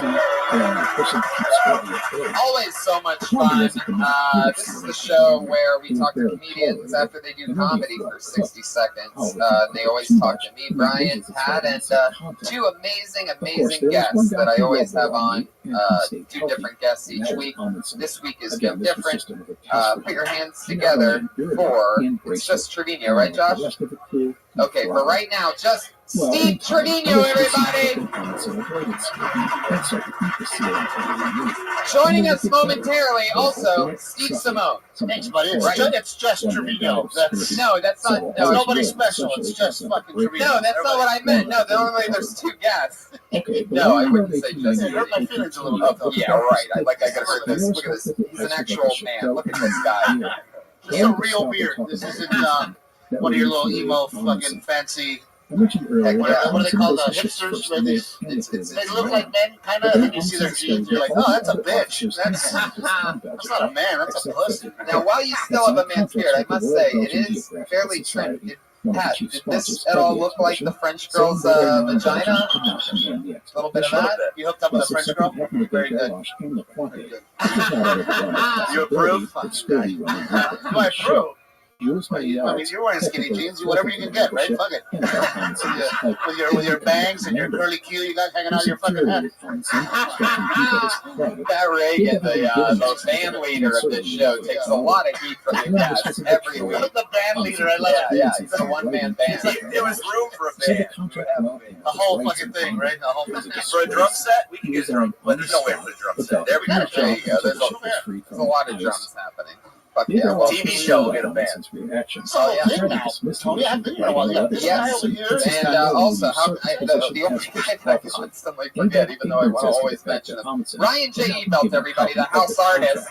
Always so much fun. This is the show where we talk to comedians after they do comedy for 60 seconds. They always talk to me, Brian, Pat, and 2 amazing guests that I always have on. 2 different guests each week. This week is no different. Put your hands together for It's Just Trevino, right, Josh? Okay, for right now, just Steve Trevino, everybody! Joining us momentarily, also, Steve Simone. Thanks, buddy. It's just Trevino. That's not. No, nobody special. It's just fucking Trevino. No, that's not what I meant. No, normally there's 2 guests. No, I wouldn't say just. It hurt my feelings a little bit, though. Yeah, right. I gotta hurt this. Look at this. He's an actual man. Look at this guy. He's a real beard. This isn't one of your little emo fucking fancy. What do they call the hipsters? They look like men, kind of, and then you see their jeans, you're like, oh, that's a bitch. That's not a man, that's a pussy. Now, while you still have a man's beard, I must say, it is fairly trendy. Pat, did this at all look like the French girl's vagina? A little bit of that? You hooked up with a French girl? Very good. You approve? Do I approve? I mean, you're wearing skinny jeans, whatever you can get, right? Fuck it. With your bangs and your curly Q you got hanging out of your fucking head. Pat Reagan, the band leader of this show, takes a lot of heat from the cast every week. The band leader, I like it. Yeah, he's a one-man band. There was room for a band. The whole fucking thing, right? The whole for a drum set, we can use drum, but there's no way for a drum set. There we go. There you go. There's a lot of drums happening. Fuck yeah, well, TV show will get a band. Oh, yeah. Tony, I've been here a while. You Yes, and also, the only guy that I constantly forget, even though I want to always mention him, Ryan J. Ebelt, everybody, the house artist.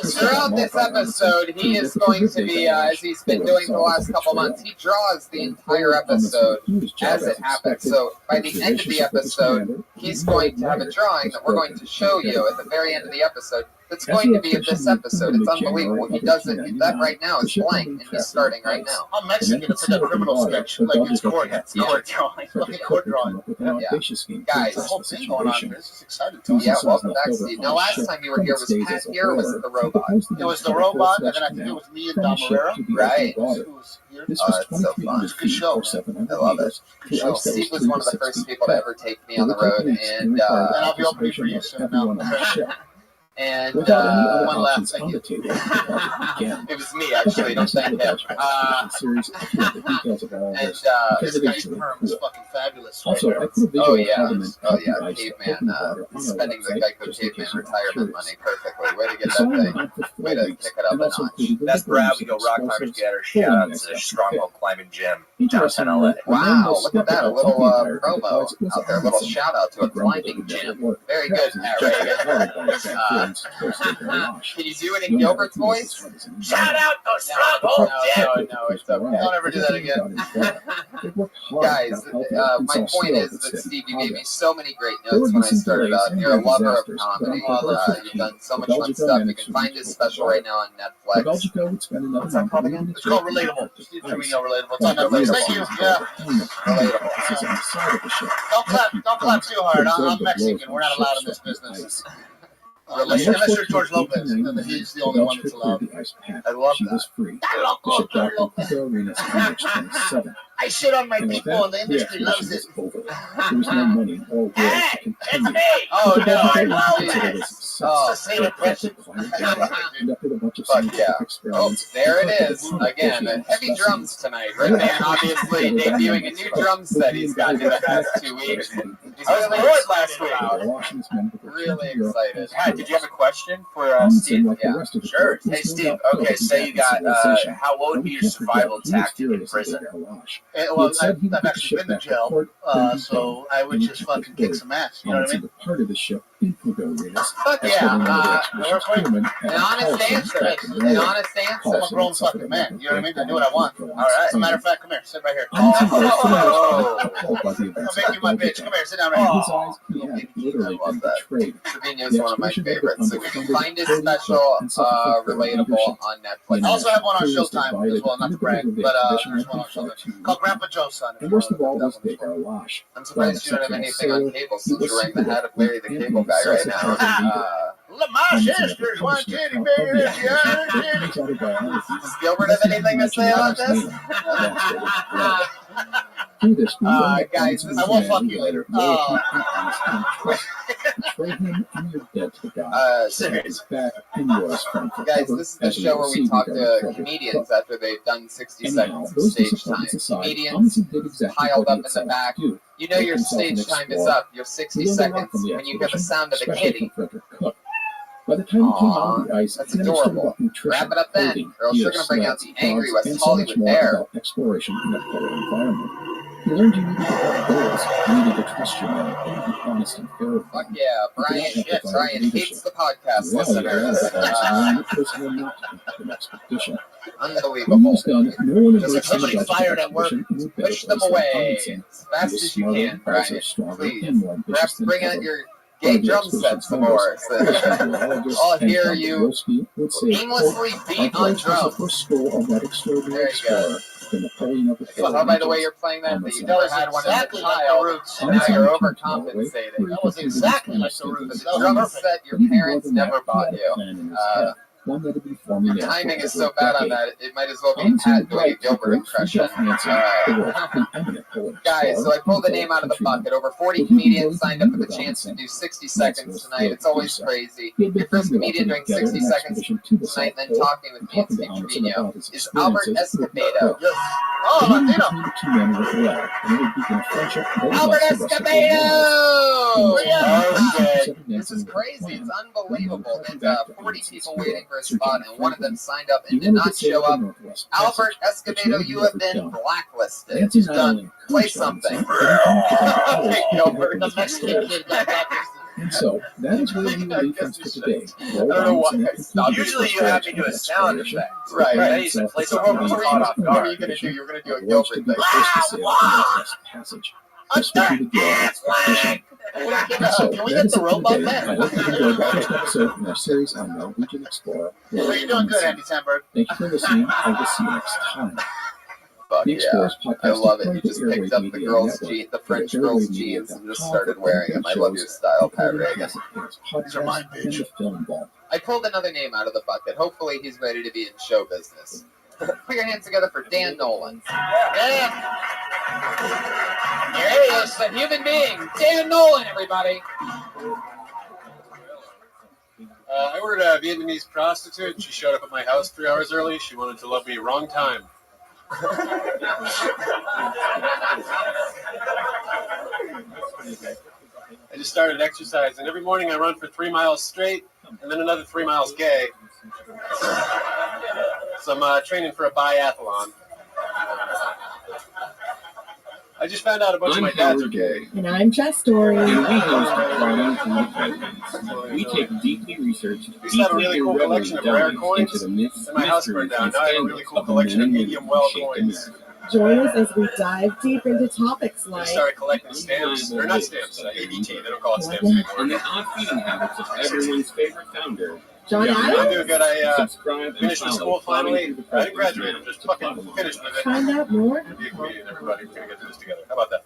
Throughout this episode, he is going to be, as he's been doing for the last couple months, he draws the entire episode as it happens. So by the end of the episode, he's going to have a drawing that we're going to show you at the very end of the episode. That's going to be of this episode. It's unbelievable. He does it. That right now is blank, and he's starting right now. I'm Mexican. It's like a criminal sketch. Like it's court drawing. Like court drawing. Yeah. Guys, the whole thing going on. This is exciting. Tony. Yeah, welcome back, Steve. Now, last time you were here, was Pat here, or was it the robot? It was the robot, and then I think it was me and Dom Herrera. Right. This was it's so fun. It's a good show. I love it. Steve was one of the first people to ever take me on the road, and I'll be opening for you soon now. And one last thank you. It was me, actually. Don't thank him. This guy's perm is fucking fabulous. Oh yeah, caveman. He's spending the Geico caveman retirement money perfectly. Way to get that thing. Way to kick it up a notch. That's Brad. We go rock climbers together. Shout out to Stronghold Climbing Gym, downtown LA. Wow, look at that. A little promo out there. A little shout out to a climbing gym. Very good, Pat Reagan. Can you do it in Gilbert's voice? Shout out to Stronghold Gym. No, it's okay. Don't ever do that again. Guys, my point is that Steve, you gave me so many great notes when I started out. You're a lover of comedy. You've done so much fun stuff. You can find his special right now on Netflix. What's that called again? It's called Relatable. Steve Trevino Relatable. It's on Netflix. Thank you. Yeah. Relatable. Don't clap too hard. I'm Mexican. We're not allowed in this business. relationship. Unless you're George Lopez, then he's the only one that's allowed. I love that. Was free. Bishop Dr. Pico Arenas on March 27th. I shit on my And with people, that, and the industry loves it. was over. There was no money or will to continue. Oh, But the no. Dr. was considered a success. Oh. It's the same impression. Conducted a bunch of Fuck scientific yeah. Oh, experiments. there it and is. collected Again, specimens. heavy drums tonight. Red Band obviously debuting a new drum set he's got in the past 2 weeks. He's I was really bored last week. Really excited. Pat, did you have a question for Steve? Steve? Yeah. Sure. Hey, Steve. Okay, say you got, what would be your survival tactic in prison? Well, I've actually been to jail, so I would just fucking kick some ass. You know what I mean? Part of the show in Pico Arenas. Fuck yeah. An honest answer. An honest answer. I'm a grown fucking man. You know what I mean? I do what I want. All right. As a matter of fact, come here. Sit right here. Oh. I'll make you my bitch. Come here. Sit down right here. Literally been betrayed. Trevino's one of my favorites. So you can find his special relatable on Netflix. I also have one on Showtime as well, not to brag, but there's one on Showtime called Grandpa Joe's Son. And worst of all was Baker Wash. I'm surprised you don't have anything on cable since you're wearing the hat of Larry the Cable Guy right now. My sister's one titty bear, the other titty. Does Gilbert have anything to say about this? Guys, I won't fuck you later. Guys, this is the show where we talk to comedians after they've done 60 seconds of stage time. Comedians piled up in the back. You know your stage time is up. Your 60 seconds when you hear the sound of the kitty. By the time he came out of the ice, that's adorable. Wrap it up then, or else you're going to bring out the angry West Hollywood bear. Exploration in a polar environment. You learned you needed to have goals, you needed to trust your man, and be honest and fair. Fuck yeah, Brian hates the podcast listeners. Unbelievable. Just if somebody fired at work, push them away as fast as you can, Brian. Please. Perhaps bring out your gay drum set some more. So I'll hear you aimlessly beat on drums. There you go. Oh, by the way, you're playing that you never had one as a child, and now you're overcompensating. That was exactly like the Roots. The drum set your parents never bought you. Your timing is so bad on that, it might as well be Pat doing a Gilbert impression. Guys, so I pulled the name out of the bucket. Over 40 comedians signed up for the chance to do 60 seconds tonight. It's always crazy. Your first comedian doing 60 seconds tonight, and then talking with me and Steve Trevino is Albert Escobedo. Oh, Latino! Albert Escobedo! Okay. This is crazy. It's unbelievable. And 40 people waiting for a spot, and one of them signed up and did not show up. Albert Escobedo, you have been blacklisted. Done. Play something. Gilbert, the Mexican kid got blacklisted. And so that is where we will leave things for today. I don't know why I stopped. Usually you have me do a sound effect. Right. So what are you going to do? You're going to do a Gilbert thing. Passage. Can we get the robot back? I hope you enjoyed the first episode in our series on Norwegian Explorer. So you're doing good, Andy Samberg. Thank you for listening. I will see you next time. Fuck yeah. I love it. You just picked up the French girl's jeans and just started wearing them. I love your style, Pat Reagan. These are mine, bitch. I pulled another name out of the bucket. Hopefully he's ready to be in show business. Put your hands together for Dan Nolan. Yeah. Here he is, a human being. Dan Nolan, everybody. I ordered a Vietnamese prostitute. She showed up at my house 3 hours early. She wanted to love me wrong time. I just started exercising. Every morning I run for 3 miles straight and then another 3 miles gay. So I'm training for a biathlon. I just found out a bunch of my dads are gay. And I'm Jess Story. And we host Problem Independence. We take deeply researched, deeply irreverent dives into the myths, And my house burned down. Now I have a really cool collection of medium well coins. Join us as we dive deep into topics I like started collecting stamps. They're not stamps, ADT. They don't call it stamps anymore. and the odd feeding habits of everyone's favorite founder. John I'm Adams. doing good. I Subscribe and finished the follow school finally. Climbing I didn't graduate. I'm just fucking finished with it. Find out more. Be a comedian, everybody. We're going to get through this together. How about that?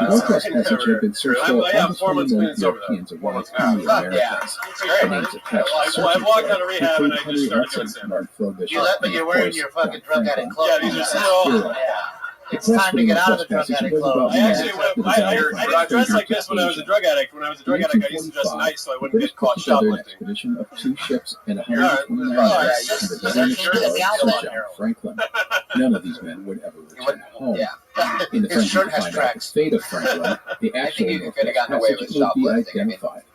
The Northwest Passage had been searched for almost 4 months more clean, over Europeans and whites Yeah. than the Americans. Yeah. The names attached to I've walked out of searching rehab for and I include just Henry started doing Hudson, Martin Frobisher, But and you're of wearing course, your fucking Jack drug addict Franklin. clothes. Yeah, these are still. It's The time to get out of the drug Passage addict was clothes. about I actually men went, I with a didn't dress like to this when I was a Asia. drug addict. When I was a drug In addict, I used to dress 1845, nice so I the wouldn't British get put caught together an shoplifting. expedition of 2 ships and You're right. 129 Oh, men yeah, under the you're guidance sure that the of outlaw Sir John hero. Franklin. None of these men would ever return home. Yeah. In the His frenzy shirt to has find out the tracks. fate of Franklin, the I think actual you could have Northwest gotten away Passage with would be shoplifting. I mean, identified.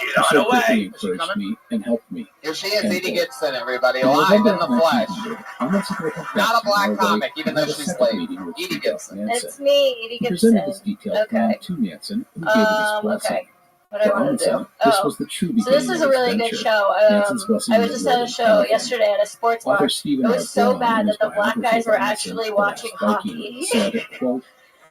Get He on so greatly away. encouraged me and helped me. Here she is, Edie Gibson, everybody, In live in November the flesh. 1900, I went to the convention Not a black in comic, LA even and though had a she's second late. meeting with Edie Rudolph Gibson. Nansen. It's me, Edie He presented Gibson. this detailed plan Okay. to Nansen, who gave it his blessing. Okay. What do For I want to do? Amundsen, this Oh, was the true so beginning this is of a his really good venture. show. Nansen's blessing I was was just at a later show anything. yesterday at a sports bar. Author Stephen It R. was so Brown, bad in that his the black biography guys of were Amundsen, actually Paul watching Starkey, hockey. said, quote,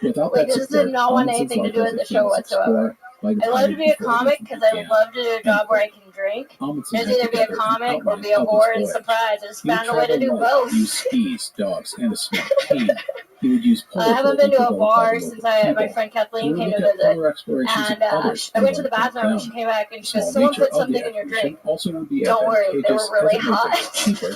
without Like, that this support, did not want Amundsen's anything to life do as with a the show famous whatsoever. explorer might I have love to ended be a before it comic even because I would began. love to do a job where I can drink. Amundsen There's had either be a together an comic or outline be a of his whore and voyage. surprise. I just He would found a way to travel do light, both. use skis, dogs, and a smart cane. He would use I haven't been to a bar since my friend He Kathleen would came to look at visit. other explorations And of others I and went to write the them bathroom and down. she came back and The she goes, small someone nature put of the something in your expedition drink. also would be Don't worry, they advantageous were really as it would make it hot. cheaper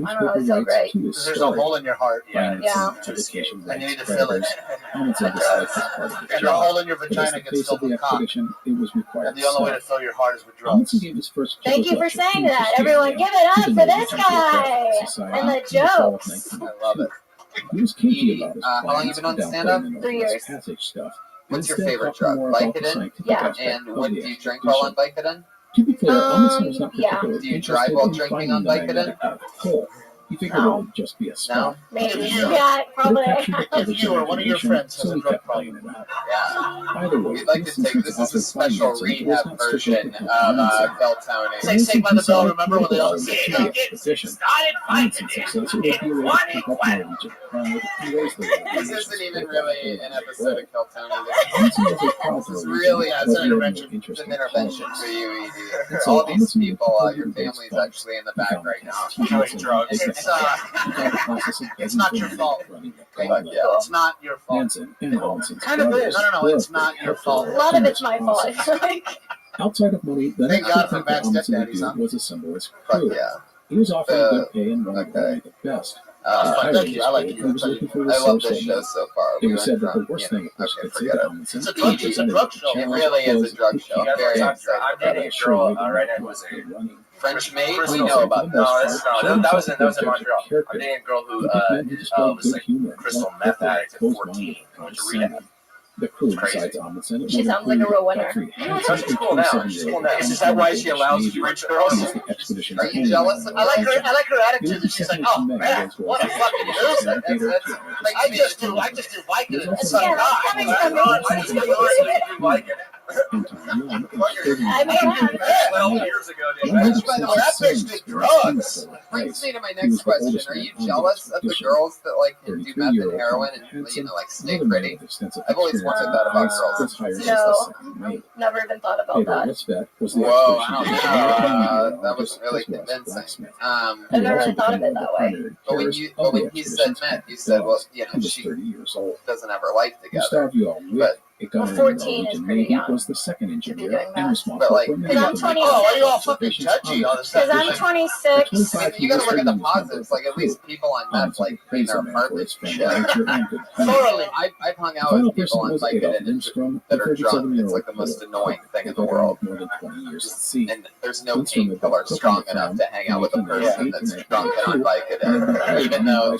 know. I don't know. It's so great. There's a hole in your heart. Yeah. And you need to fill it. And the hole in your vagina gets filled with cock. And the only way to fill your heart is with drugs. Thank you for saying that. Everyone, give it up for this guy and the jokes. I love it. He was kinky about his how long you been on stand-up? 3 years. passage stuff. What's your favorite drug? Vicodin? Yeah. And what do you drink while on Vicodin? To be clear, Amundsen was not yeah. particularly Do you drive interested while in drinking finding on the magnetic Vicodin? hole. He figured it would just be a spot. Maybe. If you- Yeah, probably. If you or one of your friends has so a he drug kept playing it out. Yeah. Either way, We'd like to take this as a special rehab version of Beltone. It's like Saved by the Bell, remember when they all say, started This isn't even really an episode of Keltone. This is really an intervention for you, ED. All these people, your family's actually in the back right now. Doing drugs. It's not your fault. It's not your fault. Kind of is. No, it's not your fault. A lot of it's my fault. I feel like. Outside of money, the Thank next God thing for bad Amundsen would stepdaddies, do huh? was assemble his Fuck crew. yeah. He was offering good pay and wanted to be the best. Thank you. I like it. He was looking for I his love this social show life. so far. It We was went said that the from, worst thing a person could say forget to it. Amundsen It's a drug show. It really is a drug show. I'm very excited. I'm dating a girl right now who's a French maid? Crystal. We know about No, this. that was in Montreal. I'm dating a girl who was like crystal meth addict at 14. Went to rehab. The crew besides Amundsen. She sounds like a real winner. She's cool now. She's cool now. Is that why she allows rich girls? Are you jealous of I like her attitude. She's like, oh man, what a fucking loser. Like, I just do Vicodin. It's like, Coming from me. I just do Vicodin. I may have. 12 years ago, dude. That bitch did drugs. Brings me to my next question. Are you jealous of the girls that like can do meth and heroin and like stay pretty? I've always wondered that about girls. No, never even thought about that. Whoa, I don't know. That was really convincing. I've never really thought of it that way. But when he said meth, you said, well, you know, she doesn't have her life together. But Well, 14 is pretty young. Was the second engineer doing and that. responsible But like, for Because I'm 26. Oh, why are you all fucking touchy on this Because stuff? I'm 26. I mean, you gotta look at the positives. Like, at least people on meth, like, in their apartments and shit. Totally. I've hung out with people on Vicodin that are drunk. It's like the most annoying thing in the world. And there's no painkiller strong enough to hang out with a person that's drunk and on Vicodin, even though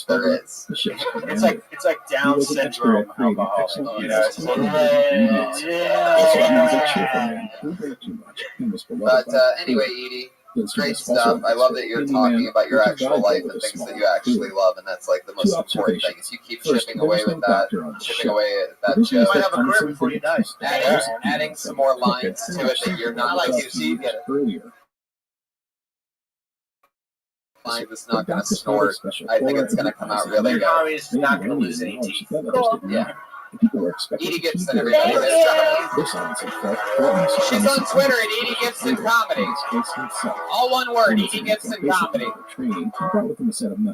there is. It's like Down syndrome alcohol. You know, it's like, But anyway, Edie, great stuff. I love that you're talking about your actual life and things that you actually love, and that's like the most important thing. Is you keep chipping away with that, chipping away at that You joke, might have a career before you die. adding some more lines to it that you're not like you lines that's not going to snort. I think it's going to come out really good. Tommy is not going to lose any teeth. Cool. Yeah. People were expecting Edie Gibson, everybody. Thank you. She's on Twitter at Edie Gibson Comedy. All one word, Edie Gibson Comedy.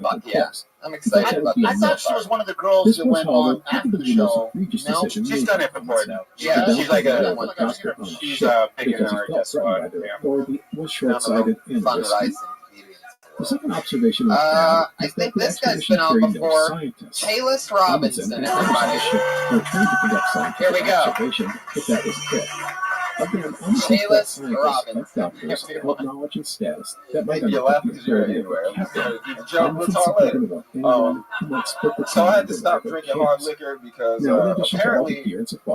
Fuck yeah. I'm excited about this. I thought she was one of the girls that went on after the show. No, She's done it before, though. Yeah, She's like a She's big in our squad. Was short-sighted and fun risky. rising. The second observation was I think this guy's been on before. Taylor Robinson, everybody. Here we go. Shayless Robinson. Knowledge and status. That Maybe you laugh because you're anywhere. You jump in the toilet. So I had to stop drinking hard liquor because apparently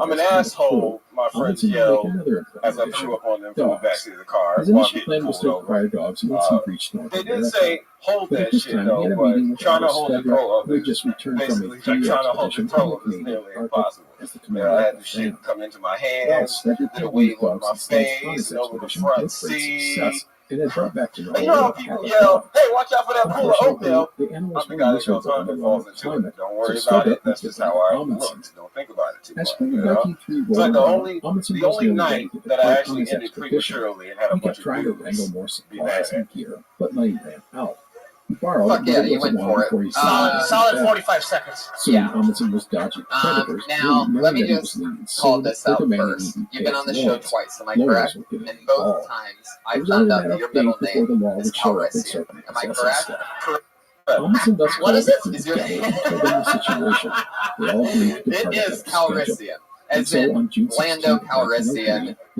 I'm an asshole. My friends yelled as I threw up on them from the backseat of the car. His initial plan was to acquire dogs once he reached North They America. did say hold But that at this shit time, though, he had a but meeting with trying to Alice hold Fedra, control of who it. had just returned from a Basically, three-year trying to hold expedition control of in it is the nearly Arctic impossible. as the I commander had of the the shit family. come into my Alice hands, Fedra did a told wave the over my dogs and sons on face his and over the expedition front with great seat. success. It had brought back to And North you know how America people a yell, dog. hey, watch out for that pool of oatmeal. The animals I'm the were guy that goes miserable on under and the falls warm into it. climate. Don't worry So about Fedra it. That's picked just up how I Amundsen. looked. Don't think about it too As much. spring You of know? 1903 It's like rolled the around, Amundsen only was the only night one that I on actually his ended expedition. prematurely and had a He bunch kept of trying to dudes wrangle more be supplies mad and gear, but money ran out. He borrowed, Fuck but yeah, it you wasn't went long for it. before he Solid back. 45 seconds. Soon, Yeah. Amundsen was dodging predators. Now, knowing let me that he just was leading, call so this they're out demanding first. he You've been pay on the his show loans. twice, am I Lawyers correct? were giving And him both all. times It I was only found a out matter that of your days middle before the name law is would show up and Calrissian. start Am I possessing correct? stuff. Amundsen thus What is called it? the Is your together and told them the situation. They all agreed to It depart is ahead of schedule. Calrissian. And As so in on June 16, Lando Calrissian, 1903,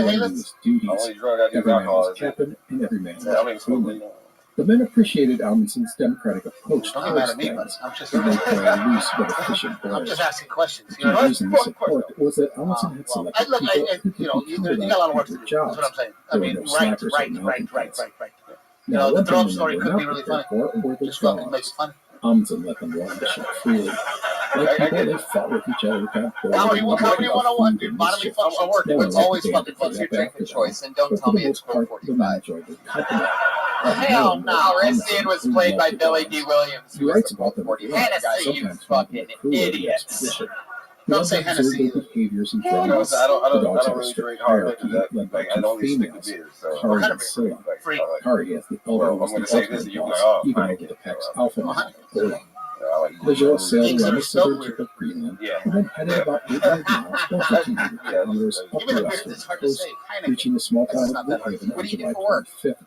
of Everyone knew Halens? his duties. Only drug I do Every man alcohol was is captain, and every man I mean, was crewman. smoking. The men appreciated Amundsen's democratic approach Don't get towards mad at me, but things. I'm just He made for a loose but efficient I'm voyage. just asking questions. The You know, key reason for support was that Amundsen had well, selected look, people who could you know, be you counted got a lot of on work to paper do. jobs. That's what I'm saying. I There were mean, no right. slackers or malcontents. You Now, know, the one throw thing up the story men were could not be really prepared funny. for were the Just fucking make it dogs. funny. Amundsen let them roam the ship freely. Like people, they fought with each other, got bored, Comedy and wanted 101, food and dude. Bodily mischief. function. No one It's liked always the day fucking to fun. pick Your up drink after of choice, and don't but tell for me the it's most part, the men 4:45. enjoyed the company. Hell no. Racine was played by Billy D. Williams. He writes about them. Hennessy, you Sometimes fucking idiots. Don't say Hennessy. Their behaviors and I drawings. don't, The dogs I had don't a really strict drink hard liquor. hierarchy led by I two only stick to females, beer. So Kari and Scylla. Kari, as the elder, I'm was going the to say ultimate this, and you'll be boss, like, oh, even fine. over the pack's alpha male, Ola. I like The Joe sailed Things that around are the spelled southern weird. tip of Greenland, Yeah. and then headed about 800 miles, or 1,500 kilometers up Give me the the beer. western It's hard to coast, say. Heineken. reaching the small This town is of not Blue that hard. Haven What on do you do July for work? 25th,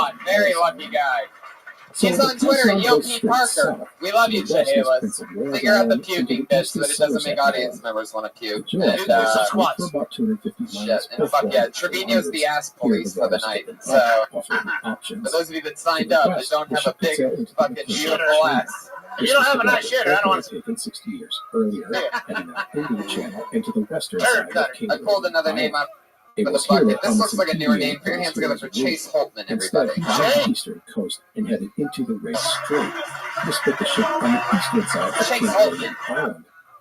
lot. Very lucky guy. So He's the on Twitter, pipeline Yo goes P. straight Parker. south We love to you, the west is Chehalis. Prince of Wales Figure out the Island, and to puking the bit east so is that it doesn't Somerset make audience Island. members want to puke. George And, Island is for about 250 miles. shit, and fuck yeah, Trevino's the ass police for the night. So, for those of you that signed up that don't have a big fucking beautiful ass, you don't have a nice shitter. I don't want to. Taken 60 years earlier, heading out into the channel into the western side of I pulled another name out It for the was here bucket. that This looks like a newer Amundsen name. Put your hands together for was ruled. Chase Holtman, Instead, everybody. he joined the eastern coast and headed into the Race Strait. This put the ship on the eastern side of Chase Cape Holtman. Island.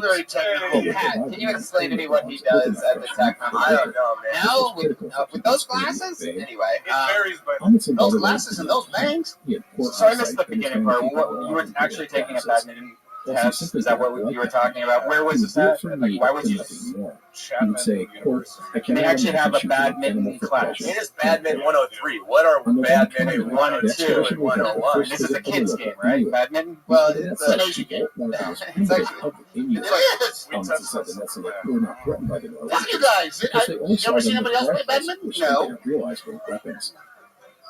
very technical. Pat, can you explain to me what he does at the tech conference? I don't know, man. No, with those glasses? Anyway, varies, but those glasses and those bangs? So I missed the beginning part. What, you were actually taking a badminton test? Is that what you were talking about? Where was this at? Like, why would you You would say, quote, I They cannot actually have a imagine badminton animal for class. pleasure. It is Badminton 103. What are Badminton 102 and 101? This is a kid's game, right? Badminton? Well, it's That's a, actually it's actually, we're not threatened by the noise. Fuck you guys. Because they only You ever saw seen them anybody else with play weapons, badminton? which they No. didn't realize were weapons.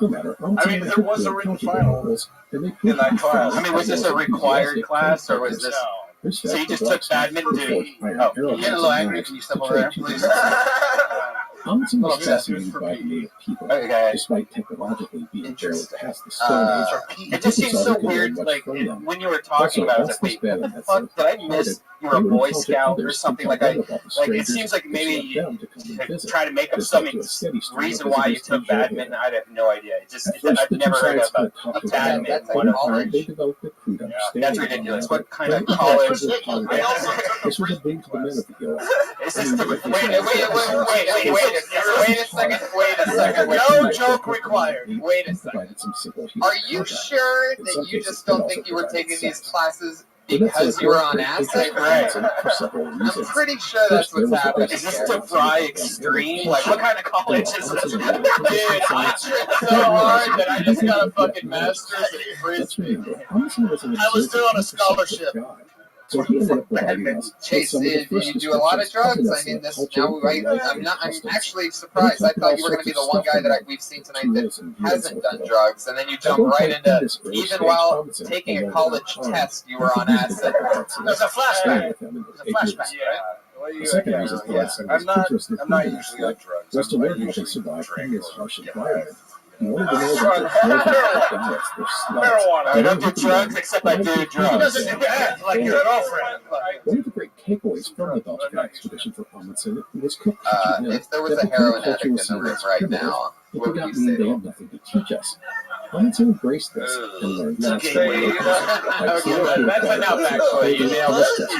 No matter. I mean, there was a written final in that class. I mean, was this a required class or was this? So you just took badminton? Oh, you get a little angry. Can you step over there, please? Robinson was fascinated by the native people, despite technologically being barely past the Stone Age. It just seems so weird, like when you were talking about it, I was like, wait, what the fuck? Did I miss you were a Boy Scout or something? Like it seems like maybe you try to make up some reason why you took badminton. I have no idea. I've never heard of a badminton 101. They developed a crude understanding. That's ridiculous. What kind of college? This was a boon to the men of the Hill. Wait a second. No joke required. Wait a second. Are you sure that you just don't think you were taking these classes because you were on acid? Right. I'm pretty sure that's what's happening. Is this to fry extreme? Like, what kind of college is this? Dude, I tripped so hard that I just got a fucking master's in frisbee. I was doing a scholarship. So he ended up providing us Chase, did you do a lot of drugs? I mean, I'm actually surprised. I thought you were going to be the one guy that we've seen tonight that hasn't done drugs, and then you jump right into, even while taking a college test, you were on acid. There's a flashback. The second reason for us I'm not usually on drugs. was to learn how to survive in this harsh environment. He wanted to know that I don't do drugs except I do drugs. He doesn't do that like your girlfriend. One of the great takeaways from the Belgian expedition for Amundsen was cooked. If there was a heroin addict in the room right now, it what did would not you mean they say? had nothing to teach us. Amundsen embraced this and learned that. That's enough, actually. You nailed it.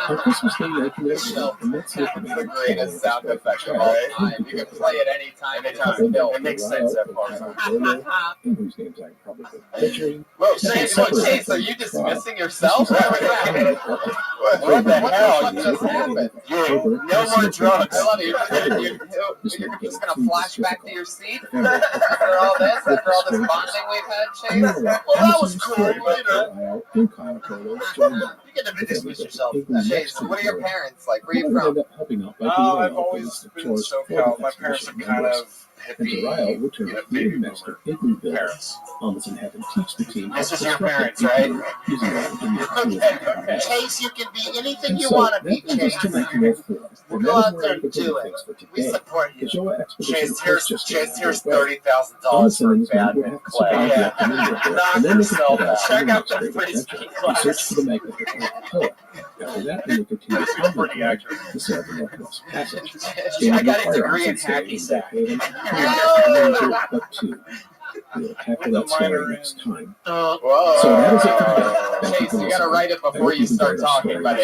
On Christmas Day 1988, immensely That's the greatest sound effect of all time. You can play it any time. It makes sense that far. whose names I probably could butchering. Whoa, Chase, are you dismissing yourself? What the hell just happened? No more drugs. You're just going to flash back to your seat after all this bonding we've had, Chase? Well, that was cool. Later. You get to dismiss yourself. Chase, what are your parents like? Where are you from? I've always been in SoCal. My parents are kind of hippie, parents. Amundsen had him teach the team. This is your parents, right? Okay. Chase, you can be anything you want to be, Chase. We'll go out there and do it. We support you. Chase, here's $30,000 for badminton clay. Knock yourself out. Check out the frisbee class. After that, they would continue to pretty accurate. To serve the Northwest Passage. I got a degree in hacky sack. But two. We'll tackle that story next time. Whoa. So that is it for today. Chase, you got to write it before you start talking, buddy.